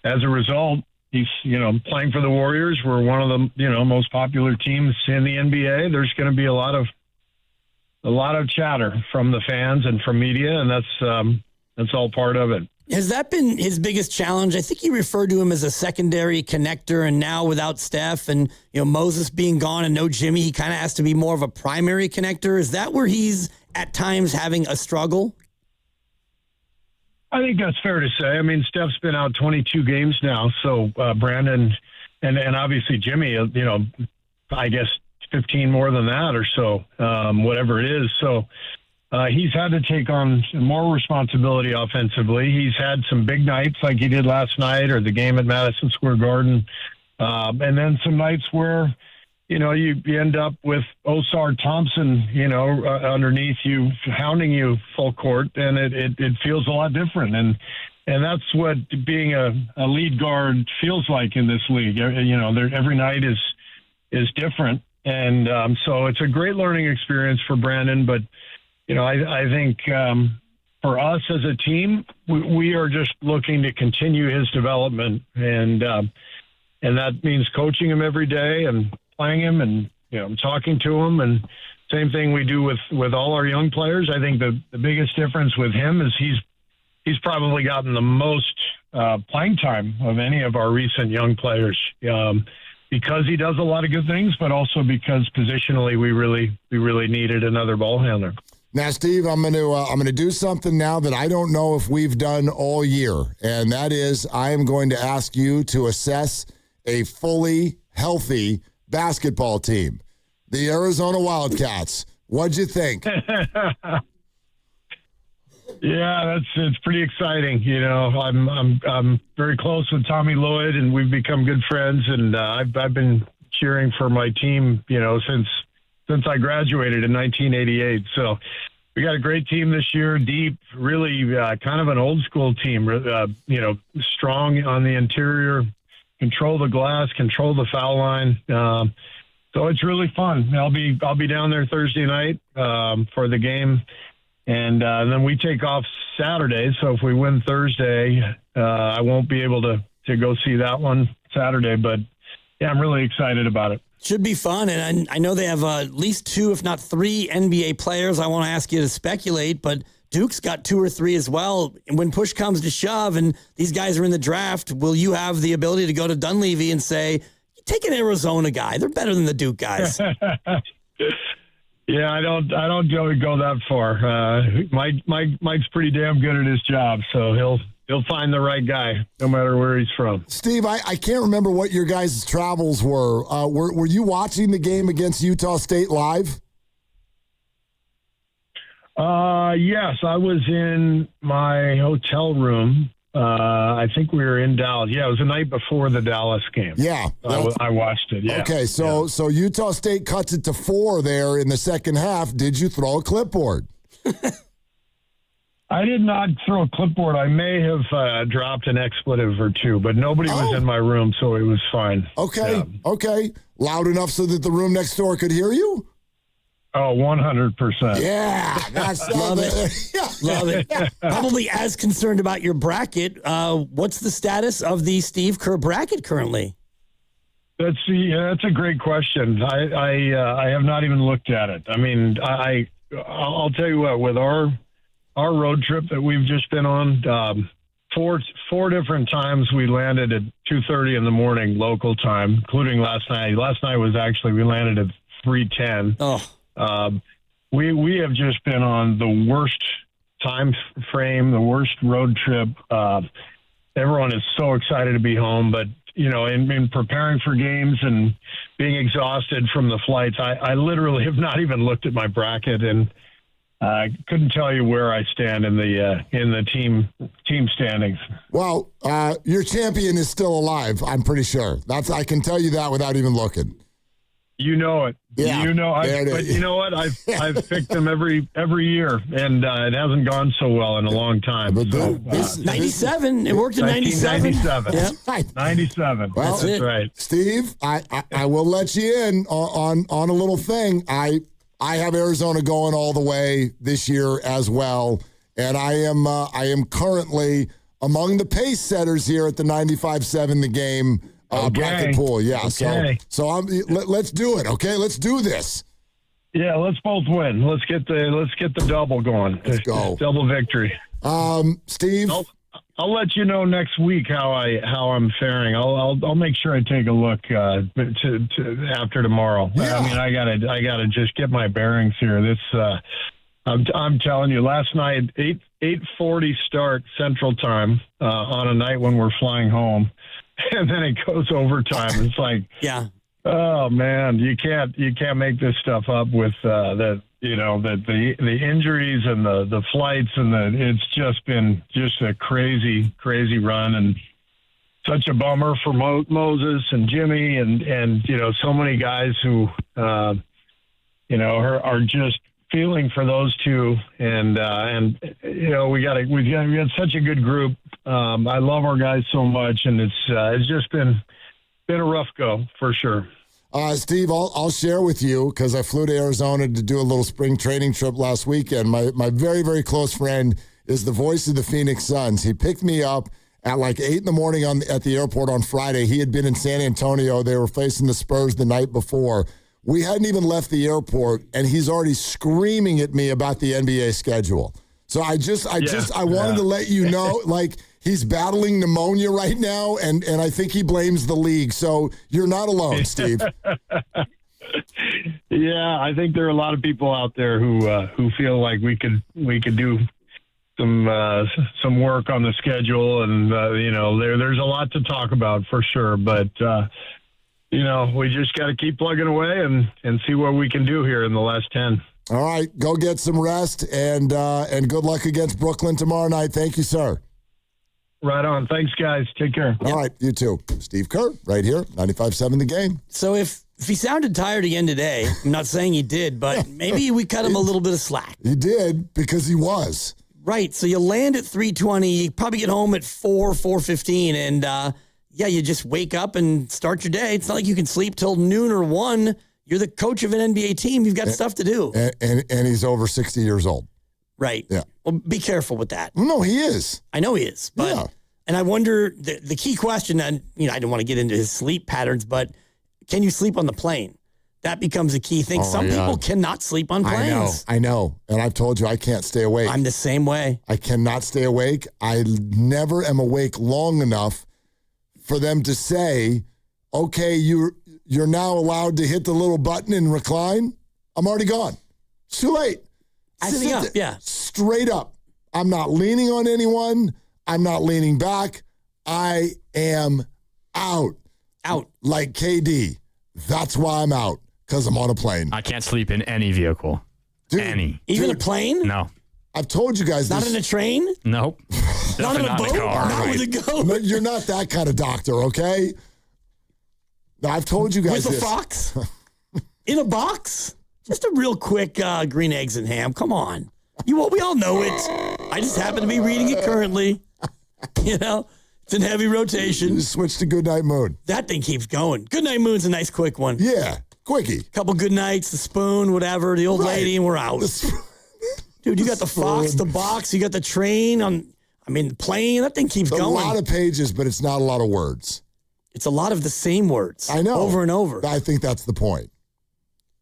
as a result, he's, playing for the Warriors. We're one of the, most popular teams in the NBA. There's going to be a lot of chatter from the fans and from media, and that's all part of it. Has that been his biggest challenge? I think you referred to him as a secondary connector, and now without Steph and Moses being gone and no Jimmy, he kind of has to be more of a primary connector. Is that where he's at times having a struggle? I think that's fair to say. I mean, Steph's been out 22 games now, so Brandon and obviously Jimmy, I guess 15 more than that or so, whatever it is. So he's had to take on more responsibility offensively. He's had some big nights like he did last night or the game at Madison Square Garden. And then some nights where, you end up with Osar Thompson, underneath you, hounding you full court, and it feels a lot different. And that's what being a lead guard feels like in this league. Every night is different. And so it's a great learning experience for Brandon. But, I think for us as a team, we are just looking to continue his development. And that means coaching him every day and playing him and, talking to him. And same thing we do with all our young players. I think the biggest difference with him is he's probably gotten the most playing time of any of our recent young players. Because he does a lot of good things, but also because positionally we really needed another ball handler. Now, Steve, I'm gonna do something now that I don't know if we've done all year, and that is I am going to ask you to assess a fully healthy basketball team, the Arizona Wildcats. What'd you think? Yeah, it's pretty exciting. I'm very close with Tommy Lloyd, and we've become good friends. And I've been cheering for my team, since I graduated in 1988. So we got a great team this year, deep, really kind of an old school team. Strong on the interior, control the glass, control the foul line. So it's really fun. I'll be down there Thursday night for the game. And then we take off Saturday. So if we win Thursday, I won't be able to go see that one Saturday. But, yeah, I'm really excited about it. Should be fun. And I know they have at least 2, if not 3 NBA players. I want to ask you to speculate, but Duke's got 2 or 3 as well. And when push comes to shove and these guys are in the draft, will you have the ability to go to Dunleavy and say, take an Arizona guy? They're better than the Duke guys. Yeah, I don't go that far. Mike's pretty damn good at his job, so he'll find the right guy no matter where he's from. Steve, I can't remember what your guys' travels were. Were you watching the game against Utah State live? Yes, I was in my hotel room. I think we were in Dallas. Yeah, it was the night before the Dallas game. Yeah. I watched it, yeah. Okay, so Utah State cuts it to 4 there in the second half. Did you throw a clipboard? I did not throw a clipboard. I may have dropped an expletive or 2, but nobody was in my room, so it was fine. Okay, okay. Loud enough so that the room next door could hear you? Oh, 100%. Yeah, that's love it. Love it. Probably as concerned about your bracket. What's the status of the Steve Kerr bracket currently? That's a great question. I have not even looked at it. I mean, I'll tell you what. With our road trip that we've just been on, four different times we landed at 2:30 in the morning local time, including last night. Last night was actually we landed at 3:10. Oh. We have just been on the worst time frame, the worst road trip. Everyone is so excited to be home, but in preparing for games and being exhausted from the flights, I literally have not even looked at my bracket, and I couldn't tell you where I stand in the team standings. Well, your champion is still alive. I'm pretty sure. I can tell you that without even looking. You know it. Yeah, you know. But you know what? I've picked them every year, and it hasn't gone so well in a long time. But So, 97. It worked in 97. 1997. Yeah. 97. Well, That's right. Steve, I will let you in on a little thing. I have Arizona going all the way this year as well, and I am currently among the pace setters here at the 95.7 The Game bracket pool. Yeah, okay. so let's do it. Okay, let's do this. Yeah, let's both win. Let's get the double going. Let's go. Double victory. Steve, I'll let you know next week how I'm faring. I'll make sure I take a look to after tomorrow. Yeah. I mean, I gotta just get my bearings here. This I'm telling you, last night 8:40 start Central Time on a night when we're flying home, and then it goes overtime. It's like, yeah. Oh man, you can't make this stuff up with the injuries and the flights it's just been a crazy run, and such a bummer for Moses and Jimmy and so many guys who are just feeling for those two, and we got such a good group. I love our guys so much, and it's just been a rough go for sure. Steve, I'll share with you because I flew to Arizona to do a little spring training trip last weekend. My very, very close friend is the voice of the Phoenix Suns. He picked me up at like 8 a.m. at the airport on Friday. He had been in San Antonio. They were facing the Spurs the night before. We hadn't even left the airport, and he's already screaming at me about the NBA schedule. So I wanted to let you know, like, he's battling pneumonia right now, and I think he blames the league. So you're not alone, Steve. Yeah, I think there are a lot of people out there who feel like we could do some work on the schedule, and there's a lot to talk about for sure. But we just got to keep plugging away and see what we can do here in the last 10. All right, go get some rest, and good luck against Brooklyn tomorrow night. Thank you, sir. Right on. Thanks, guys. Take care. All right, you too. Steve Kerr, right here, 95.7 The Game. So if he sounded tired again today, I'm not saying he did, but maybe we cut him a little bit of slack. He did, because he was. Right, so you land at 3:20, you probably get home at 4:15, and you just wake up and start your day. It's not like you can sleep till noon or 1. You're the coach of an NBA team. You've got stuff to do. And he's over 60 years old. Right. Yeah. Well, be careful with that. No, he is. I know he is. But, and I wonder, the key question, and I don't want to get into his sleep patterns, but can you sleep on the plane? That becomes a key thing. Some people cannot sleep on planes. I know. And I've told you I can't stay awake. I'm the same way. I cannot stay awake. I never am awake long enough for them to say, okay, you're now allowed to hit the little button and recline. I'm already gone. It's too late. Sitting up, yeah. Straight up. I'm not leaning on anyone. I'm not leaning back. I am out. Out. Like KD. That's why I'm out, because I'm on a plane. I can't sleep in any vehicle. Dude, Even a plane? No. I've told you guys Not this. in a train? Nope. Not in a boat? Not with a goat? No, you're not that kind of doctor, okay? No, I've told you guys With this. a fox? In a box? Just a real quick green eggs and ham. Come on. We all know it. I just happen to be reading it currently. It's in heavy rotation. Just switch to Goodnight Moon. That thing keeps going. Goodnight Moon's a nice quick one. Yeah, quickie. Couple good nights, the spoon, whatever, the old lady, and we're out. Dude, you got the fox, the box, you got the train, the plane. That thing keeps going. A lot of pages, but it's not a lot of words. It's a lot of the same words. I know. Over and over. I think that's the point.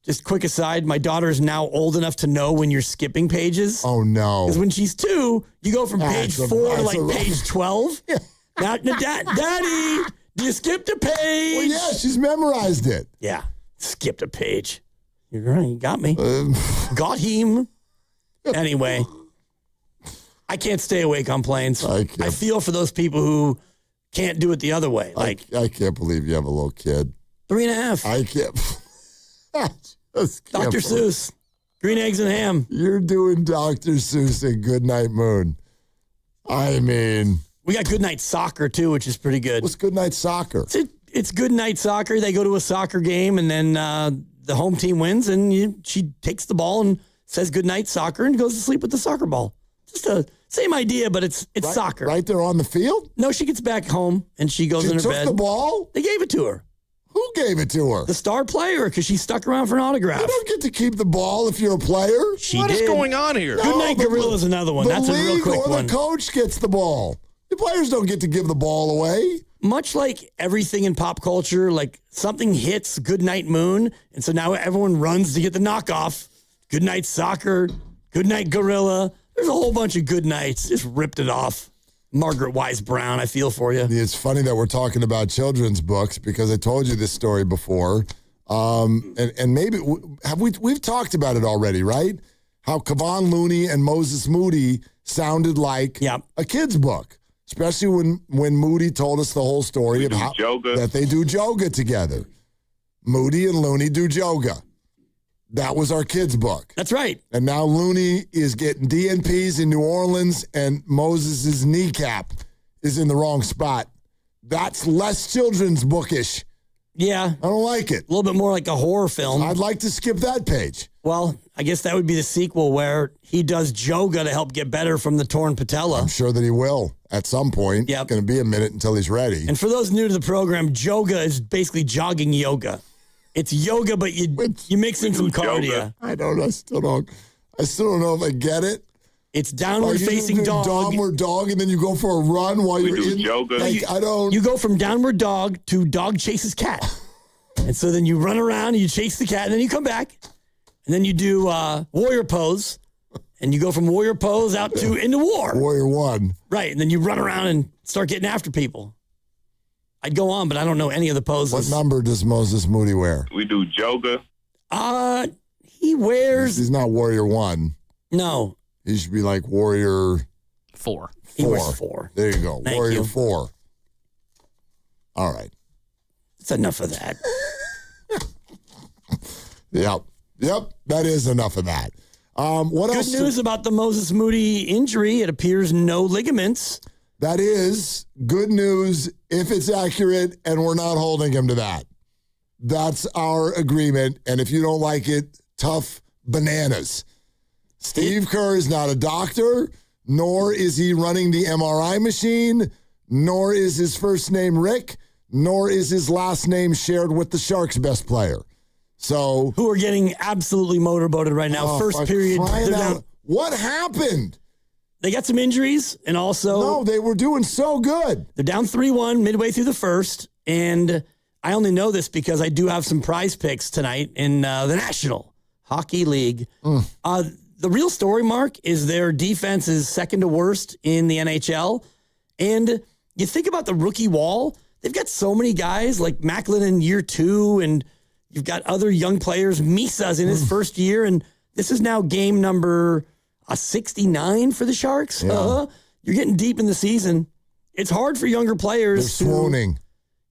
Just quick aside, my daughter is now old enough to know when you're skipping pages. Oh, no. Because when she's 2, you go from page 4 to page 12. Yeah. Now, Daddy, you skipped a page. Well, yeah, she's memorized it. Yeah, skipped a page. You're right, you got me. Got him. Anyway, I can't stay awake on planes. I feel for those people who can't do it the other way. Like I can't believe you have a little kid. 3.5. I can't. Dr. Seuss, green eggs and ham. You're doing Dr. Seuss and Goodnight Moon. I mean, we got Goodnight Soccer too, which is pretty good. What's Goodnight Soccer? it's good night soccer. They go to a soccer game, and then the home team wins, and she takes the ball and says good night soccer and goes to sleep with the soccer ball. Just a same idea, but it's soccer. Right there on the field? No, she gets back home, and she goes in her bed. She took the ball? They gave it to her. Who gave it to her? The star player, because she stuck around for an autograph. You don't get to keep the ball if you're a player. What is going on here? Good night, Gorilla's another one. That's a real quick or one. The coach gets the ball. The players don't get to give the ball away. Much like everything in pop culture, like something hits Good Night Moon, and so now everyone runs to get the knockoff. Good night soccer, good night gorilla. There's a whole bunch of good nights. Just ripped it off. Margaret Wise Brown, I feel for you. It's funny that we're talking about children's books because I told you this story before. And maybe we've talked about it already, right? How Kevon Looney and Moses Moody sounded like a kid's book. Especially when Moody told us the whole story of how that they do yoga together. Moody and Looney do yoga. That was our kids' book. That's right. And now Looney is getting DNPs in New Orleans, and Moses' kneecap is in the wrong spot. That's less children's bookish. Yeah. I don't like it. A little bit more like a horror film. I'd like to skip that page. Well, I guess that would be the sequel where he does yoga to help get better from the torn patella. I'm sure that he will at some point. Yep. It's going to be a minute until he's ready. And for those new to the program, yoga is basically jogging yoga. It's yoga, but you mix in some cardio. I don't know. I still don't know if I get it. It's downward facing dog. Downward dog, and then you go for a run while you're in yoga. You go from downward dog to dog chases cat. And so then you run around and you chase the cat, and then you come back. And then you do warrior pose. And you go from warrior pose out to into war. Warrior one. Right. And then you run around and start getting after people. I'd go on, but I don't know any of the poses. What number does Moses Moody wear? We do yoga. He wears... He's not warrior one. No. He should be like warrior... 4. He wears 4. There you go. Thank warrior you. 4. All right. That's enough of that. Yep. That is enough of that. What Good else? news about the Moses Moody injury. It appears no ligaments. That is good news if it's accurate, and we're not holding him to that. That's our agreement, and if you don't like it, tough bananas. Steve Kerr is not a doctor, nor is he running the MRI machine, nor is his first name Rick, nor is his last name shared with the Sharks' best player. So, who are getting absolutely motorboated right now. First period. What happened? They got some injuries, and also... No, they were doing so good. They're down 3-1 midway through the first, and I only know this because I do have some prize picks tonight in the National Hockey League. The real story, Mark, is their defense is second to worst in the NHL, and you think about the rookie wall, they've got so many guys like Macklin in year 2, and you've got other young players. Misa's in his first year, and this is now game number... 69 for the Sharks. Yeah. You're getting deep in the season. It's hard for younger players. They're swooning.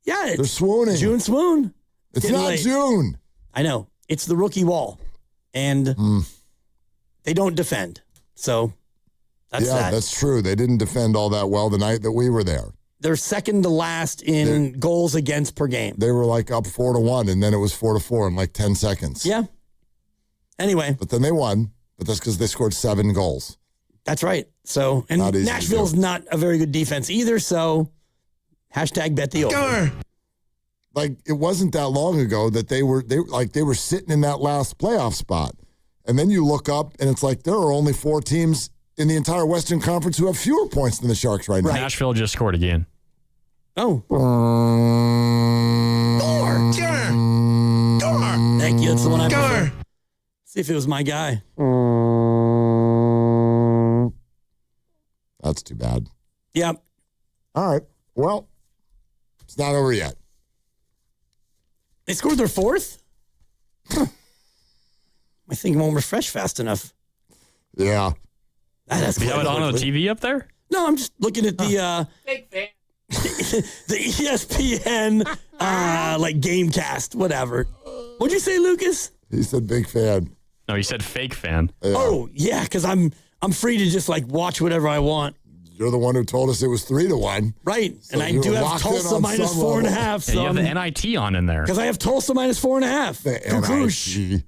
Yeah. They're swooning. June swoon. It's not late. June. I know. It's the rookie wall. And they don't defend. So that's that. That's true. They didn't defend all that well the night that we were there. They're second to last in goals against per game. They were like up 4-1, and then it was 4-4 in like 10 seconds. Yeah. Anyway. But then they won. But that's because they scored 7 goals. That's right. So, and Nashville's not a very good defense either. So, hashtag bet the over. Like, it wasn't that long ago that they were sitting in that last playoff spot. And then you look up and it's like there are only 4 teams in the entire Western Conference who have fewer points than the Sharks right now. Nashville just scored again. Oh. Thank you. That's the one I prefer. See if it was my guy. That's too bad. Yep. All right. Well, it's not over yet. They scored their 4th? My thing won't refresh fast enough. Yeah. You have it on the TV up there? No, I'm just looking at the Big fan. the ESPN like Gamecast, whatever. What'd you say, Lucas? He said big fan. No, you said fake fan. Yeah. Oh, yeah, because I'm free to just like watch whatever I want. you're the one who told us it was 3-1. Right. So and I do have Tulsa minus 4.5. So you have the NIT on in there. Because I have Tulsa minus 4.5. The NIT.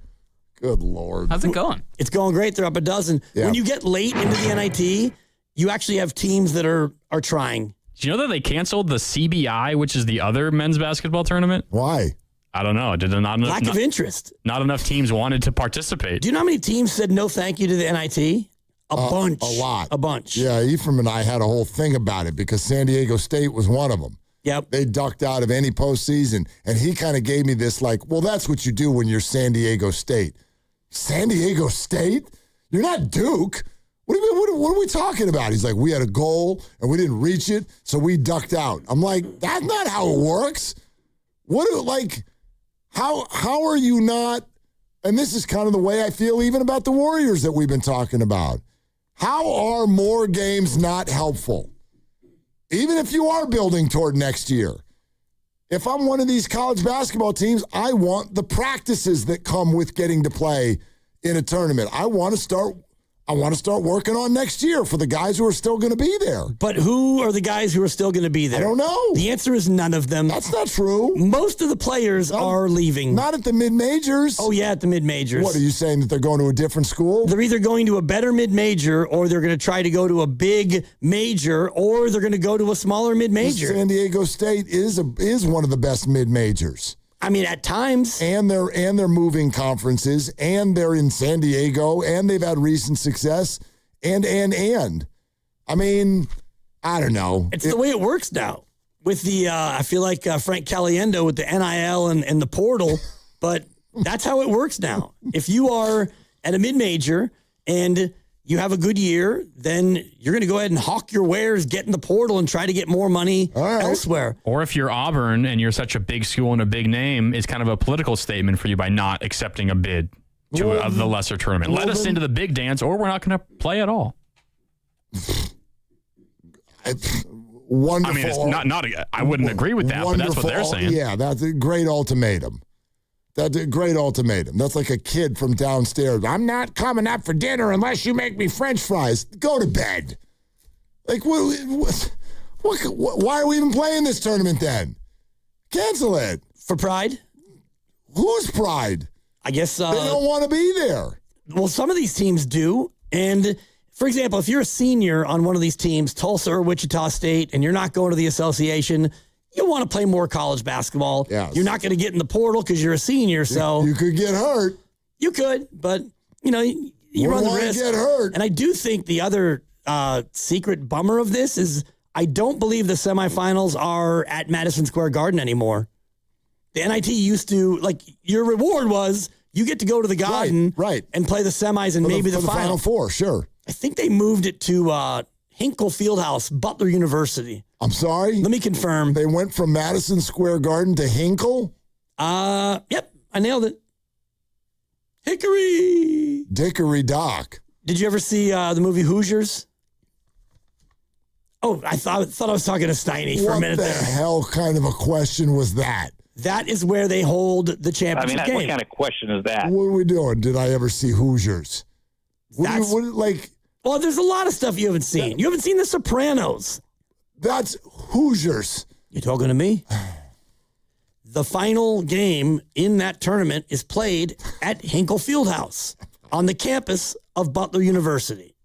Good Lord. How's it going? It's going great. They're up a dozen. Yeah. When you get late into the NIT, you actually have teams that are trying. Do you know that they canceled the CBI, which is the other men's basketball tournament? Why? I don't know. Lack of interest. Not enough teams wanted to participate. Do you know how many teams said no thank you to the NIT? A bunch. A lot. A bunch. Yeah, Ephraim and I had a whole thing about it because San Diego State was one of them. Yep. They ducked out of any postseason. And he kind of gave me this like, well, that's what you do when you're San Diego State. San Diego State? You're not Duke. What do you mean? What are we talking about? He's like, we had a goal and we didn't reach it, so we ducked out. I'm like, that's not how it works. How are you not? And this is kind of the way I feel even about the Warriors that we've been talking about. How are more games not helpful? Even if you are building toward next year. If I'm one of these college basketball teams, I want the practices that come with getting to play in a tournament. I want to start working on next year for the guys who are still going to be there. But who are the guys who are still going to be there? I don't know. The answer is none of them. That's not true. Most of the players are leaving. Not at the mid-majors. Oh, yeah, at the mid-majors. What, are you saying that they're going to a different school? They're either going to a better mid-major or they're going to try to go to a big major or they're going to go to a smaller mid-major. San Diego State is one of the best mid-majors. I mean, at times. And they're moving conferences, and they're in San Diego, and they've had recent success, and. I mean, I don't know. It's the way it works now. With the, I feel like Frank Caliendo with the NIL and the portal, but that's how it works now. If you are at a mid-major and you have a good year, then you're going to go ahead and hawk your wares, get in the portal, and try to get more money elsewhere. Or if you're Auburn and you're such a big school and a big name, it's kind of a political statement for you by not accepting a bid to the lesser tournament. Let us into the big dance, or we're not going to play at all. Wonderful. I mean, it's not. I wouldn't agree with that, but that's what they're saying. Yeah, that's a great ultimatum. That's a great ultimatum. That's like a kid from downstairs. I'm not coming up for dinner unless you make me French fries. Go to bed. Like, what, why are we even playing this tournament then? Cancel it. For pride? Whose pride? I guess... they don't want to be there. Well, some of these teams do. And, for example, if you're a senior on one of these teams, Tulsa or Wichita State, and you're not going to the association... You want to play more college basketball. Yes. You're not going to get in the portal because you're a senior, so... You could get hurt. You could, but, you run the risk. Get hurt. And I do think the other secret bummer of this is I don't believe the semifinals are at Madison Square Garden anymore. The NIT used to, your reward was you get to go to the Garden and play the semis and maybe the Final Four, sure. I think they moved it to Hinkle Fieldhouse, Butler University. I'm sorry? Let me confirm. They went from Madison Square Garden to Hinkle? Yep, I nailed it. Hickory. Dickory Dock. Did you ever see the movie Hoosiers? Oh, I thought I was talking to Steiny for a minute there. What the hell kind of a question was that? That is where they hold the championship game. What kind of question is that? What are we doing? Did I ever see Hoosiers? Well, there's a lot of stuff you haven't seen. You haven't seen The Sopranos. That's Hoosiers. You talking to me? The final game in that tournament is played at Hinkle Fieldhouse on the campus of Butler University.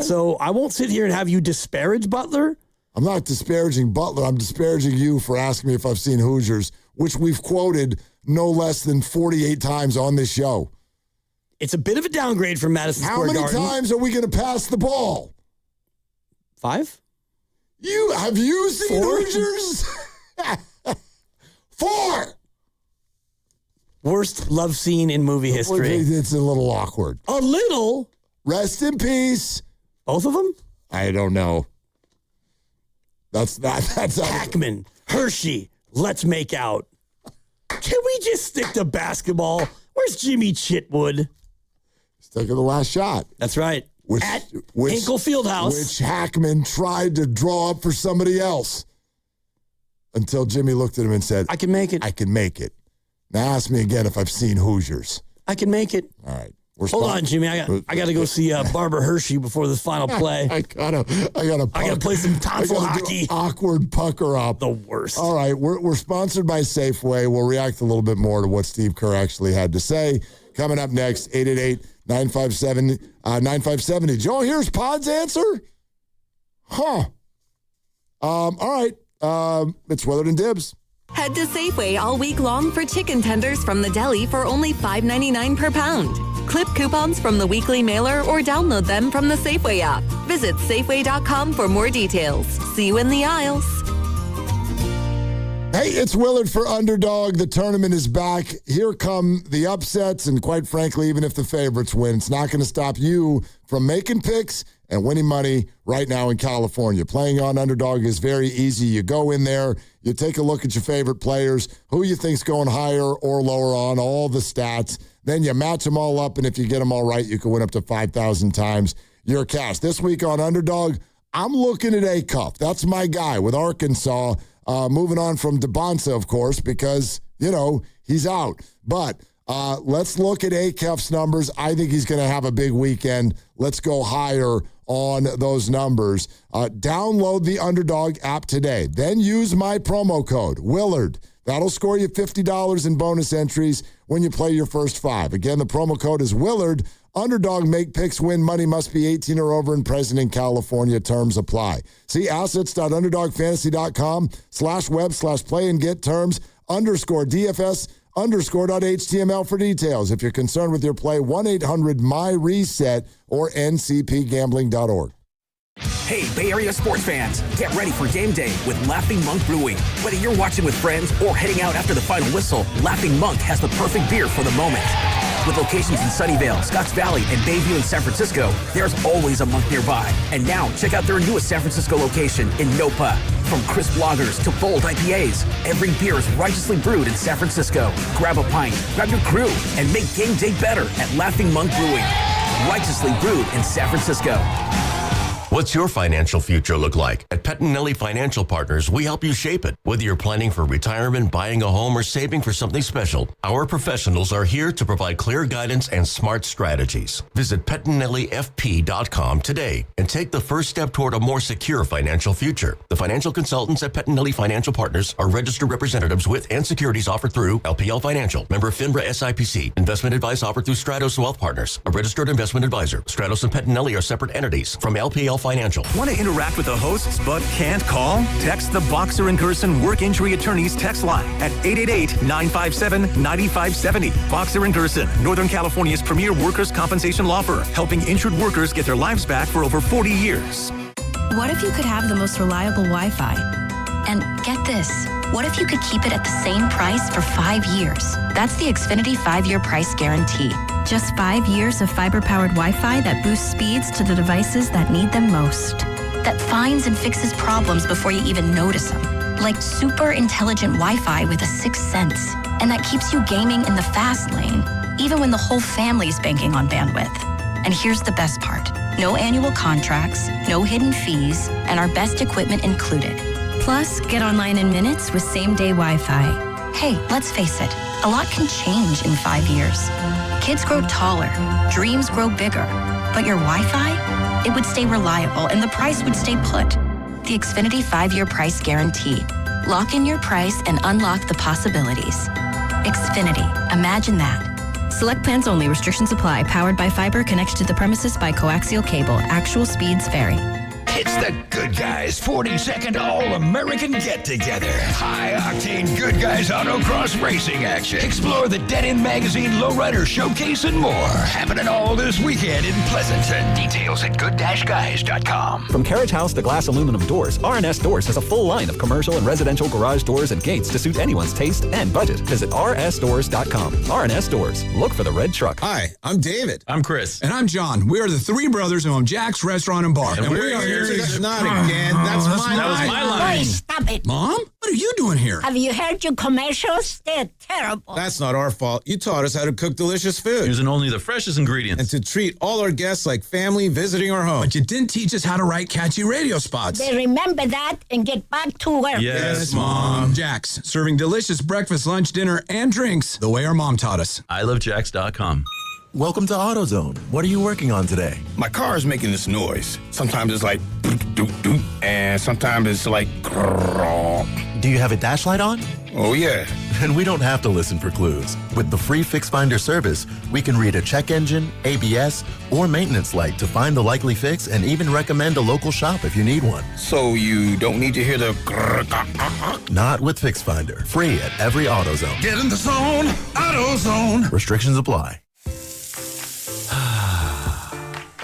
So I won't sit here and have you disparage Butler. I'm not disparaging Butler. I'm disparaging you for asking me if I've seen Hoosiers, which we've quoted no less than 48 times on this show. It's a bit of a downgrade from Madison Square Garden. How many times are we going to pass the ball? 5? Have you seen 4? Hoosiers? 4. Worst love scene in movie history. It's a little awkward. A little? Rest in peace. Both of them? I don't know. That's Hackman, Hershey, let's make out. Can we just stick to basketball? Where's Jimmy Chitwood? Stuck at the last shot. That's right. At Hinkle Fieldhouse. Which Hackman tried to draw up for somebody else. Until Jimmy looked at him and said, I can make it. I can make it. Now ask me again if I've seen Hoosiers. I can make it. All right. Hold on, Jimmy. I got to go see Barbara Hershey before the final play. I gotta play some tonsil hockey. Awkward pucker up. The worst. All right, we're sponsored by Safeway. We'll react a little bit more to what Steve Kerr actually had to say. Coming up next, 888-957-9570. Joe, here's Pod's answer. Huh. All right. It's Willard and Dibs. Head to Safeway all week long for chicken tenders from the deli for only $5.99 per pound. Clip coupons from the weekly mailer or download them from the Safeway app. Visit Safeway.com for more details. See you in the aisles. Hey, it's Willard for Underdog. The tournament is back. Here come the upsets, and quite frankly, even if the favorites win, it's not going to stop you from making picks and winning money right now in California. Playing on Underdog is very easy. You go in there, you take a look at your favorite players, who you think's going higher or lower on, all the stats. Then you match them all up, and if you get them all right, you can win up to 5,000 times your cash. This week on Underdog, I'm looking at Acuff. That's my guy with Arkansas. Moving on from DeBonsa, of course, because, he's out. But let's look at Acuff's numbers. I think he's going to have a big weekend. Let's go higher on those numbers. Download the Underdog app today. Then use my promo code, Willard. That'll score you $50 in bonus entries when you play your first 5. Again, the promo code is Willard. Underdog, make picks, win money, must be 18 or over and present in California. Terms apply. See assets.underdogfantasy.com/web/play and get terms _DFS_.html for details. If you're concerned with your play, 1-800-MY-RESET or ncpgambling.org. Hey, Bay Area sports fans, get ready for game day with Laughing Monk Brewing. Whether you're watching with friends or heading out after the final whistle, Laughing Monk has the perfect beer for the moment. With locations in Sunnyvale, Scotts Valley, and Bayview in San Francisco, there's always a Monk nearby. And now, check out their newest San Francisco location in Nopa. From crisp lagers to bold IPAs, every beer is righteously brewed in San Francisco. Grab a pint, grab your crew, and make game day better at Laughing Monk Brewing. Righteously brewed in San Francisco. What's your financial future look like? At Pettinelli Financial Partners, we help you shape it. Whether you're planning for retirement, buying a home, or saving for something special, our professionals are here to provide clear guidance and smart strategies. Visit PettinelliFP.com today and take the first step toward a more secure financial future. The financial consultants at Pettinelli Financial Partners are registered representatives with and securities offered through LPL Financial, member FINRA SIPC. Investment advice offered through Stratos Wealth Partners, a registered investment advisor. Stratos and Pettinelli are separate entities from LPL Financial. Want to interact with the hosts but can't call? Text the Boxer & Gerson Work Injury Attorneys text line at 888-957-9570. Boxer & Gerson, Northern California's premier workers' compensation law firm, helping injured workers get their lives back for over 40 years. What if you could have the most reliable Wi-Fi? And get this, what if you could keep it at the same price for 5 years? That's the Xfinity 5-year price guarantee. Just 5 years of fiber-powered Wi-Fi that boosts speeds to the devices that need them most. That finds and fixes problems before you even notice them. Like super intelligent Wi-Fi with a 6th sense. And that keeps you gaming in the fast lane, even when the whole family's banking on bandwidth. And here's the best part. No annual contracts, no hidden fees, and our best equipment included. Plus, get online in minutes with same-day Wi-Fi. Hey, let's face it, a lot can change in 5 years. Kids grow taller, dreams grow bigger, but your Wi-Fi, it would stay reliable and the price would stay put. The Xfinity 5-year price guarantee. Lock in your price and unlock the possibilities. Xfinity, imagine that. Select plans only. Restrictions apply. Powered by fiber. Connected to the premises by coaxial cable. Actual speeds vary. It's the Good Guys 42nd All-American Get-Together. High-octane Good Guys autocross racing action. Explore the Dead-End Magazine Lowrider Showcase and more. Happening all this weekend in Pleasanton. Details at good-guys.com. From carriage house to glass aluminum doors, R&S Doors has a full line of commercial and residential garage doors and gates to suit anyone's taste and budget. Visit rsdoors.com. R&S Doors. Look for the red truck. Hi, I'm David. I'm Chris. And I'm John. We are the three brothers who own Jack's Restaurant and Bar. And we are here. Not again. That was my line. Boy, stop it. Mom? What are you doing here? Have you heard your commercials? They're terrible. That's not our fault. You taught us how to cook delicious food. Using only the freshest ingredients. And to treat all our guests like family visiting our home. But you didn't teach us how to write catchy radio spots. They remember that and get back to work. Yes, Mom. Jack's, serving delicious breakfast, lunch, dinner, and drinks the way our mom taught us. ilovejacks.com. Welcome to AutoZone. What are you working on today? My car is making this noise. Sometimes it's like doop doop, and sometimes it's like grrrr. Do you have a dash light on? Oh yeah. Then we don't have to listen for clues. With the free Fix Finder service, we can read a check engine, ABS, or maintenance light to find the likely fix and even recommend a local shop if you need one. So you don't need to hear the grrrr. Not with Fix Finder. Free at every AutoZone. Get in the zone, AutoZone. Restrictions apply.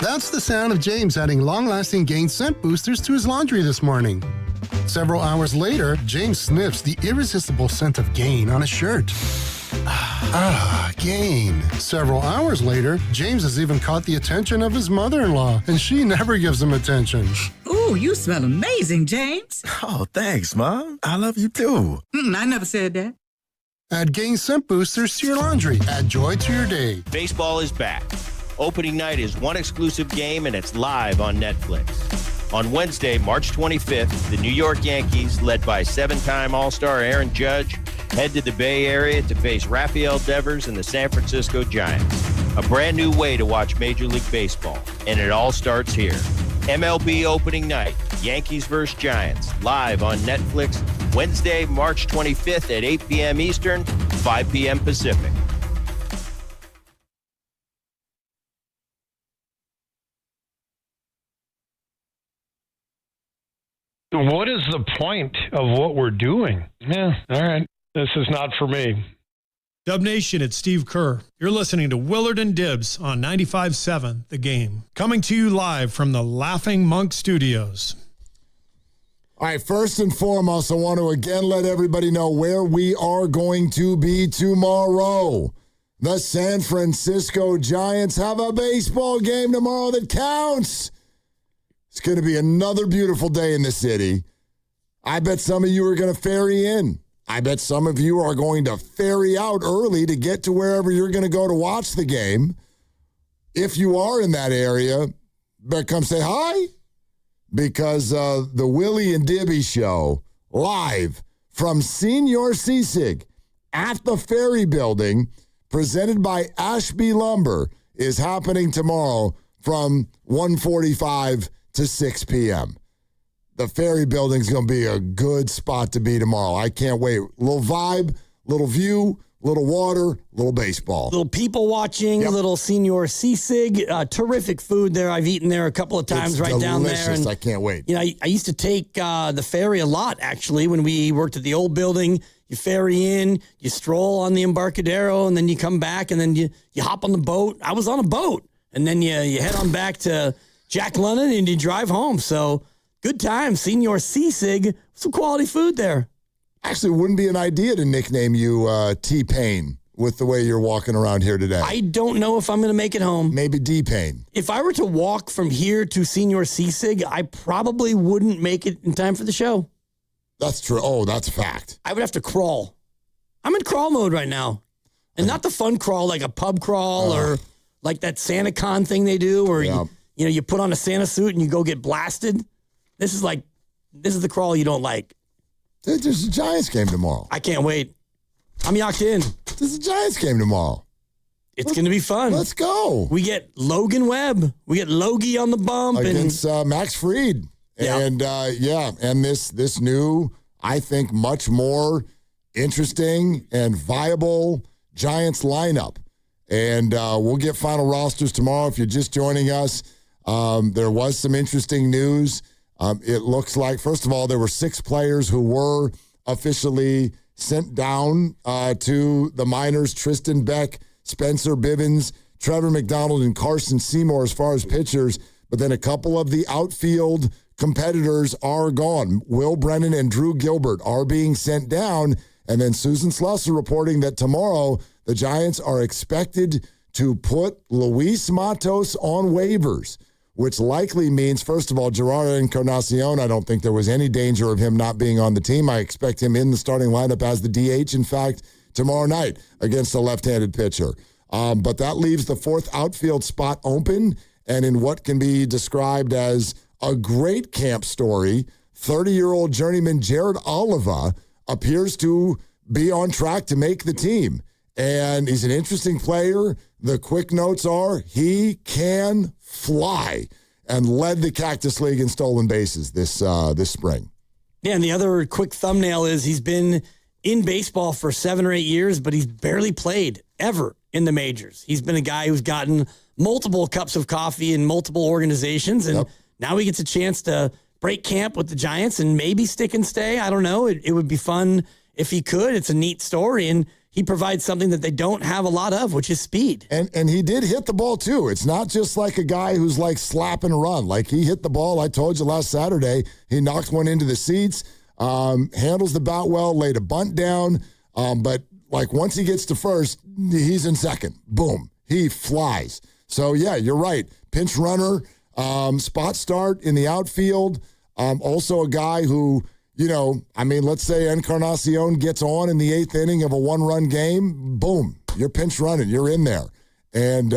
That's the sound of James adding long-lasting Gain scent boosters to his laundry this morning. Several hours later, James sniffs the irresistible scent of Gain on his shirt. Gain. Several hours later, James has even caught the attention of his mother-in-law, and she never gives him attention. Ooh, you smell amazing, James. Oh, thanks, Mom. I love you too. I never said that. Add Gain scent boosters to your laundry. Add joy to your day. Baseball is back. Opening night is one exclusive game, and it's live on Netflix. On Wednesday, March 25th, the New York Yankees, led by seven-time All-Star Aaron Judge, head to the Bay Area to face Rafael Devers and the San Francisco Giants. A brand new way to watch Major League Baseball, and it all starts here. MLB opening night, Yankees vs. Giants, live on Netflix, Wednesday, March 25th at 8 p.m. Eastern, 5 p.m. Pacific. What is the point of what we're doing? Yeah, all right. This is not for me. Dub Nation, it's Steve Kerr. You're listening to Willard and Dibs on 95.7 The Game. Coming to you live from the Laughing Monk Studios. All right, first and foremost, I want to again let everybody know where we are going to be tomorrow. The San Francisco Giants have a baseball game tomorrow that counts. It's going to be another beautiful day in the city. I bet some of you are going to ferry in. I bet some of you are going to ferry out early to get to wherever you're going to go to watch the game. If you are in that area, better come say hi, because the Willie and Dibby show live from Senior Sisig at the Ferry Building, presented by Ashby Lumber, is happening tomorrow from 1:45 to 6 p.m. The Ferry Building's going to be a good spot to be tomorrow. I can't wait. Little vibe, little view, little water, little baseball. Little people watching, little Senior Sisig. Terrific food there. I've eaten there a couple of times down there. And I can't wait. You know, I used to take the ferry a lot, actually, when we worked at the old building. You ferry in, you stroll on the Embarcadero, and then you come back, and then you hop on the boat. I was on a boat. And then you head on back to Jack London, and you drive home. So good time, Senior Sisig. Some quality food there. Actually, wouldn't be an idea to nickname you T-Pain with the way you're walking around here today. I don't know if I'm going to make it home. Maybe D-Pain. If I were to walk from here to Senior Sisig, I probably wouldn't make it in time for the show. That's true. Oh, that's a fact. I would have to crawl. I'm in crawl mode right now. And not the fun crawl like a pub crawl or like that SantaCon thing they do where you put on a Santa suit and you go get blasted. This is the crawl you don't like. There's a Giants game tomorrow. I can't wait. I'm yacked in. There's a Giants game tomorrow. It's going to be fun. Let's go. We get Logan Webb. We get Logie on the bump. Against Max Fried. Yeah. And, and this new, I think, much more interesting and viable Giants lineup. And we'll get final rosters tomorrow. If you're just joining us, there was some interesting news. It looks like, first of all, there were 6 players who were officially sent down to the minors: Tristan Beck, Spencer Bivens, Trevor McDonald, and Carson Seymour as far as pitchers. But then a couple of the outfield competitors are gone. Will Brennan and Drew Gilbert are being sent down. And then Susan Slusser reporting that tomorrow the Giants are expected to put Luis Matos on waivers, which likely means, first of all, Gerardo Encarnacion, I don't think there was any danger of him not being on the team. I expect him in the starting lineup as the DH, in fact, tomorrow night against a left-handed pitcher. But that leaves the 4th outfield spot open, and in what can be described as a great camp story, 30-year-old journeyman Jared Oliva appears to be on track to make the team. And he's an interesting player. The quick notes are he can fly, and led the Cactus League in stolen bases this spring. Yeah, and the other quick thumbnail is he's been in baseball for 7 or 8 years, but he's barely played ever in the majors. He's been a guy who's gotten multiple cups of coffee in multiple organizations, and now he gets a chance to break camp with the Giants and maybe stick and stay. I don't know. It would be fun if he could. It's a neat story, and he provides something that they don't have a lot of, which is speed. And he did hit the ball, too. It's not just like a guy who's like slap and run. Like, he hit the ball. I told you last Saturday, he knocked one into the seats, handles the bat well, laid a bunt down. But, like, once he gets to first, he's in second. Boom. He flies. So, yeah, you're right. Pinch runner, spot start in the outfield. Also a guy who, let's say Encarnacion gets on in the 8th inning of a 1-run game. Boom. You're pinch running. You're in there. And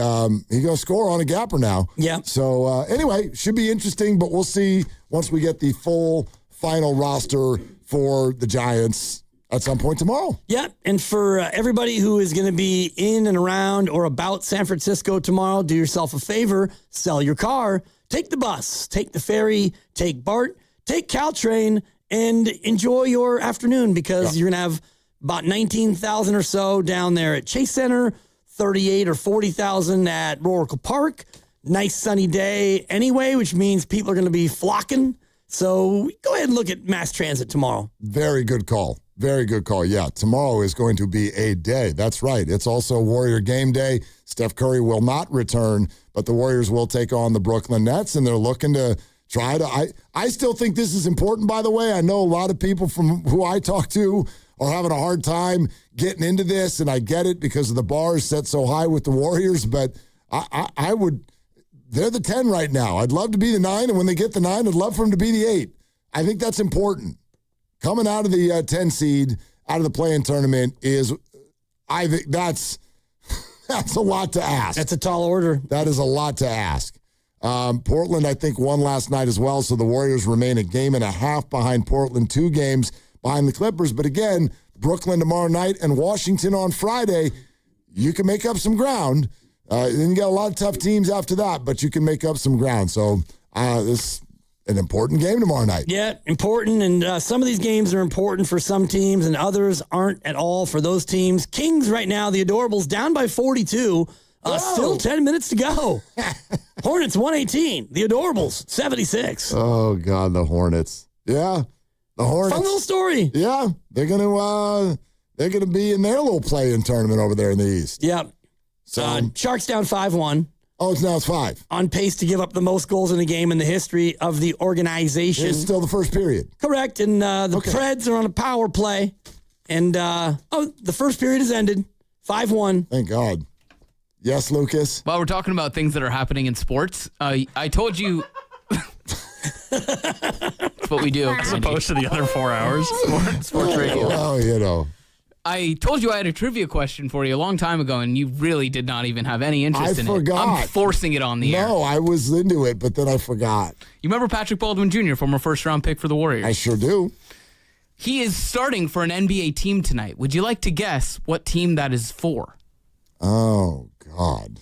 he's going to score on a gapper now. Yeah. So, anyway, should be interesting, but we'll see once we get the full final roster for the Giants at some point tomorrow. Yeah, and for everybody who is going to be in and around or about San Francisco tomorrow, do yourself a favor, sell your car, take the bus, take the ferry, take BART, take Caltrain, and enjoy your afternoon because you're going to have about 19,000 or so down there at Chase Center, 38 or 40,000 at Rorical Park. Nice sunny day anyway, which means people are going to be flocking. So go ahead and look at mass transit tomorrow. Very good call. Very good call. Yeah, tomorrow is going to be a day. That's right. It's also Warrior game day. Steph Curry will not return, but the Warriors will take on the Brooklyn Nets, and they're looking to try to I still think this is important, by the way. I know a lot of people from who I talk to are having a hard time getting into this, and I get it because the bar is set so high with the Warriors, but I would – they're the 10 right now. I'd love to be the 9, and when they get the 9, I'd love for them to be the 8. I think that's important. Coming out of the 10 seed, out of the play-in tournament is – I think that's a lot to ask. That's a tall order. That is a lot to ask. Portland, I think, won last night as well, so the Warriors remain a game and a half behind Portland, 2 games behind the Clippers. But again, Brooklyn tomorrow night and Washington on Friday, you can make up some ground. Then you got a lot of tough teams after that, but you can make up some ground. So this is an important game tomorrow night. Yeah, important, and some of these games are important for some teams, and others aren't at all for those teams. Kings right now, the Adorables, down by 42. Still 10 minutes to go. Hornets 118. The Adorables 76. Oh God, the Hornets. Yeah, the Hornets. Fun little story. Yeah, they're gonna be in their little play-in tournament over there in the East. Yeah. So Sharks down 5-1. Oh, it's 5. On pace to give up the most goals in a game in the history of the organization. It's still the first period. Correct, and the Preds are on a power play, and the first period has ended. 5-1. Thank God. Yes, Lucas? While we're talking about things that are happening in sports, I told you... That's what we do. As opposed to the other 4 hours. Sports radio. Well, you know. I told you I had a trivia question for you a long time ago, and you really did not even have any interest in it. I forgot. I'm forcing it on the air. No, I was into it, but then I forgot. You remember Patrick Baldwin Jr., former first-round pick for the Warriors? I sure do. He is starting for an NBA team tonight. Would you like to guess what team that is for? Oh, God.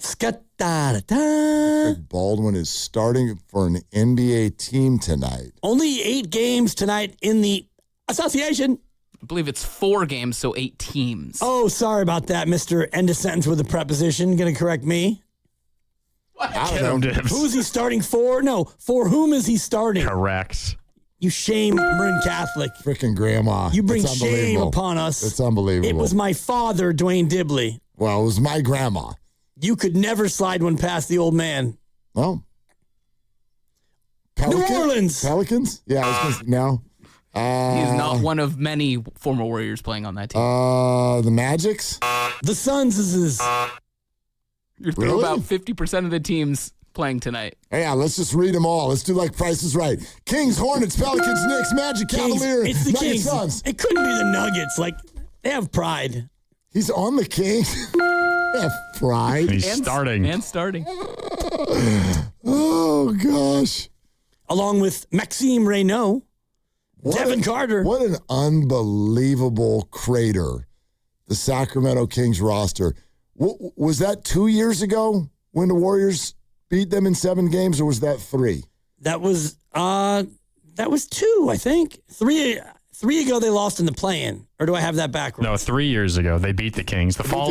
Patrick Baldwin is starting for an NBA team tonight. Only 8 games tonight in the association. I believe it's 4 games, so 8 teams. Oh, sorry about that, Mr. End of sentence with a preposition. Going to correct me? I don't know. Who is he starting for? No, for whom is he starting? Correct. You shame Marin Catholic. Freaking grandma. You bring It's shame upon us. It's unbelievable. It was my father, Dwayne Dibley. Well, it was my grandma. You could never slide one past the old man. Oh. New Orleans. Pelicans? Yeah, I was going to now. He is not one of many former Warriors playing on that team. The Magics? The Suns is his. You're through about 50% of the teams playing tonight. Yeah, let's just read them all. Let's do like Price is Right. Kings, Hornets, Pelicans, Knicks, Magic, Cavaliers, It's the Nuggets, Kings. Suns. It couldn't be the Nuggets. Like, they have pride. He's on the Kings. They have pride. He's starting. And starting. Oh, gosh. Along with Maxime Reynaud. Devin Carter. What an unbelievable crater the Sacramento Kings roster. Was that 2 years ago when the Warriors beat them in 7 games, or was that 3? That was 2, I think. 3 ago they lost in the play-in. Or do I have that backwards? No, 3 years ago they beat the Kings. The fall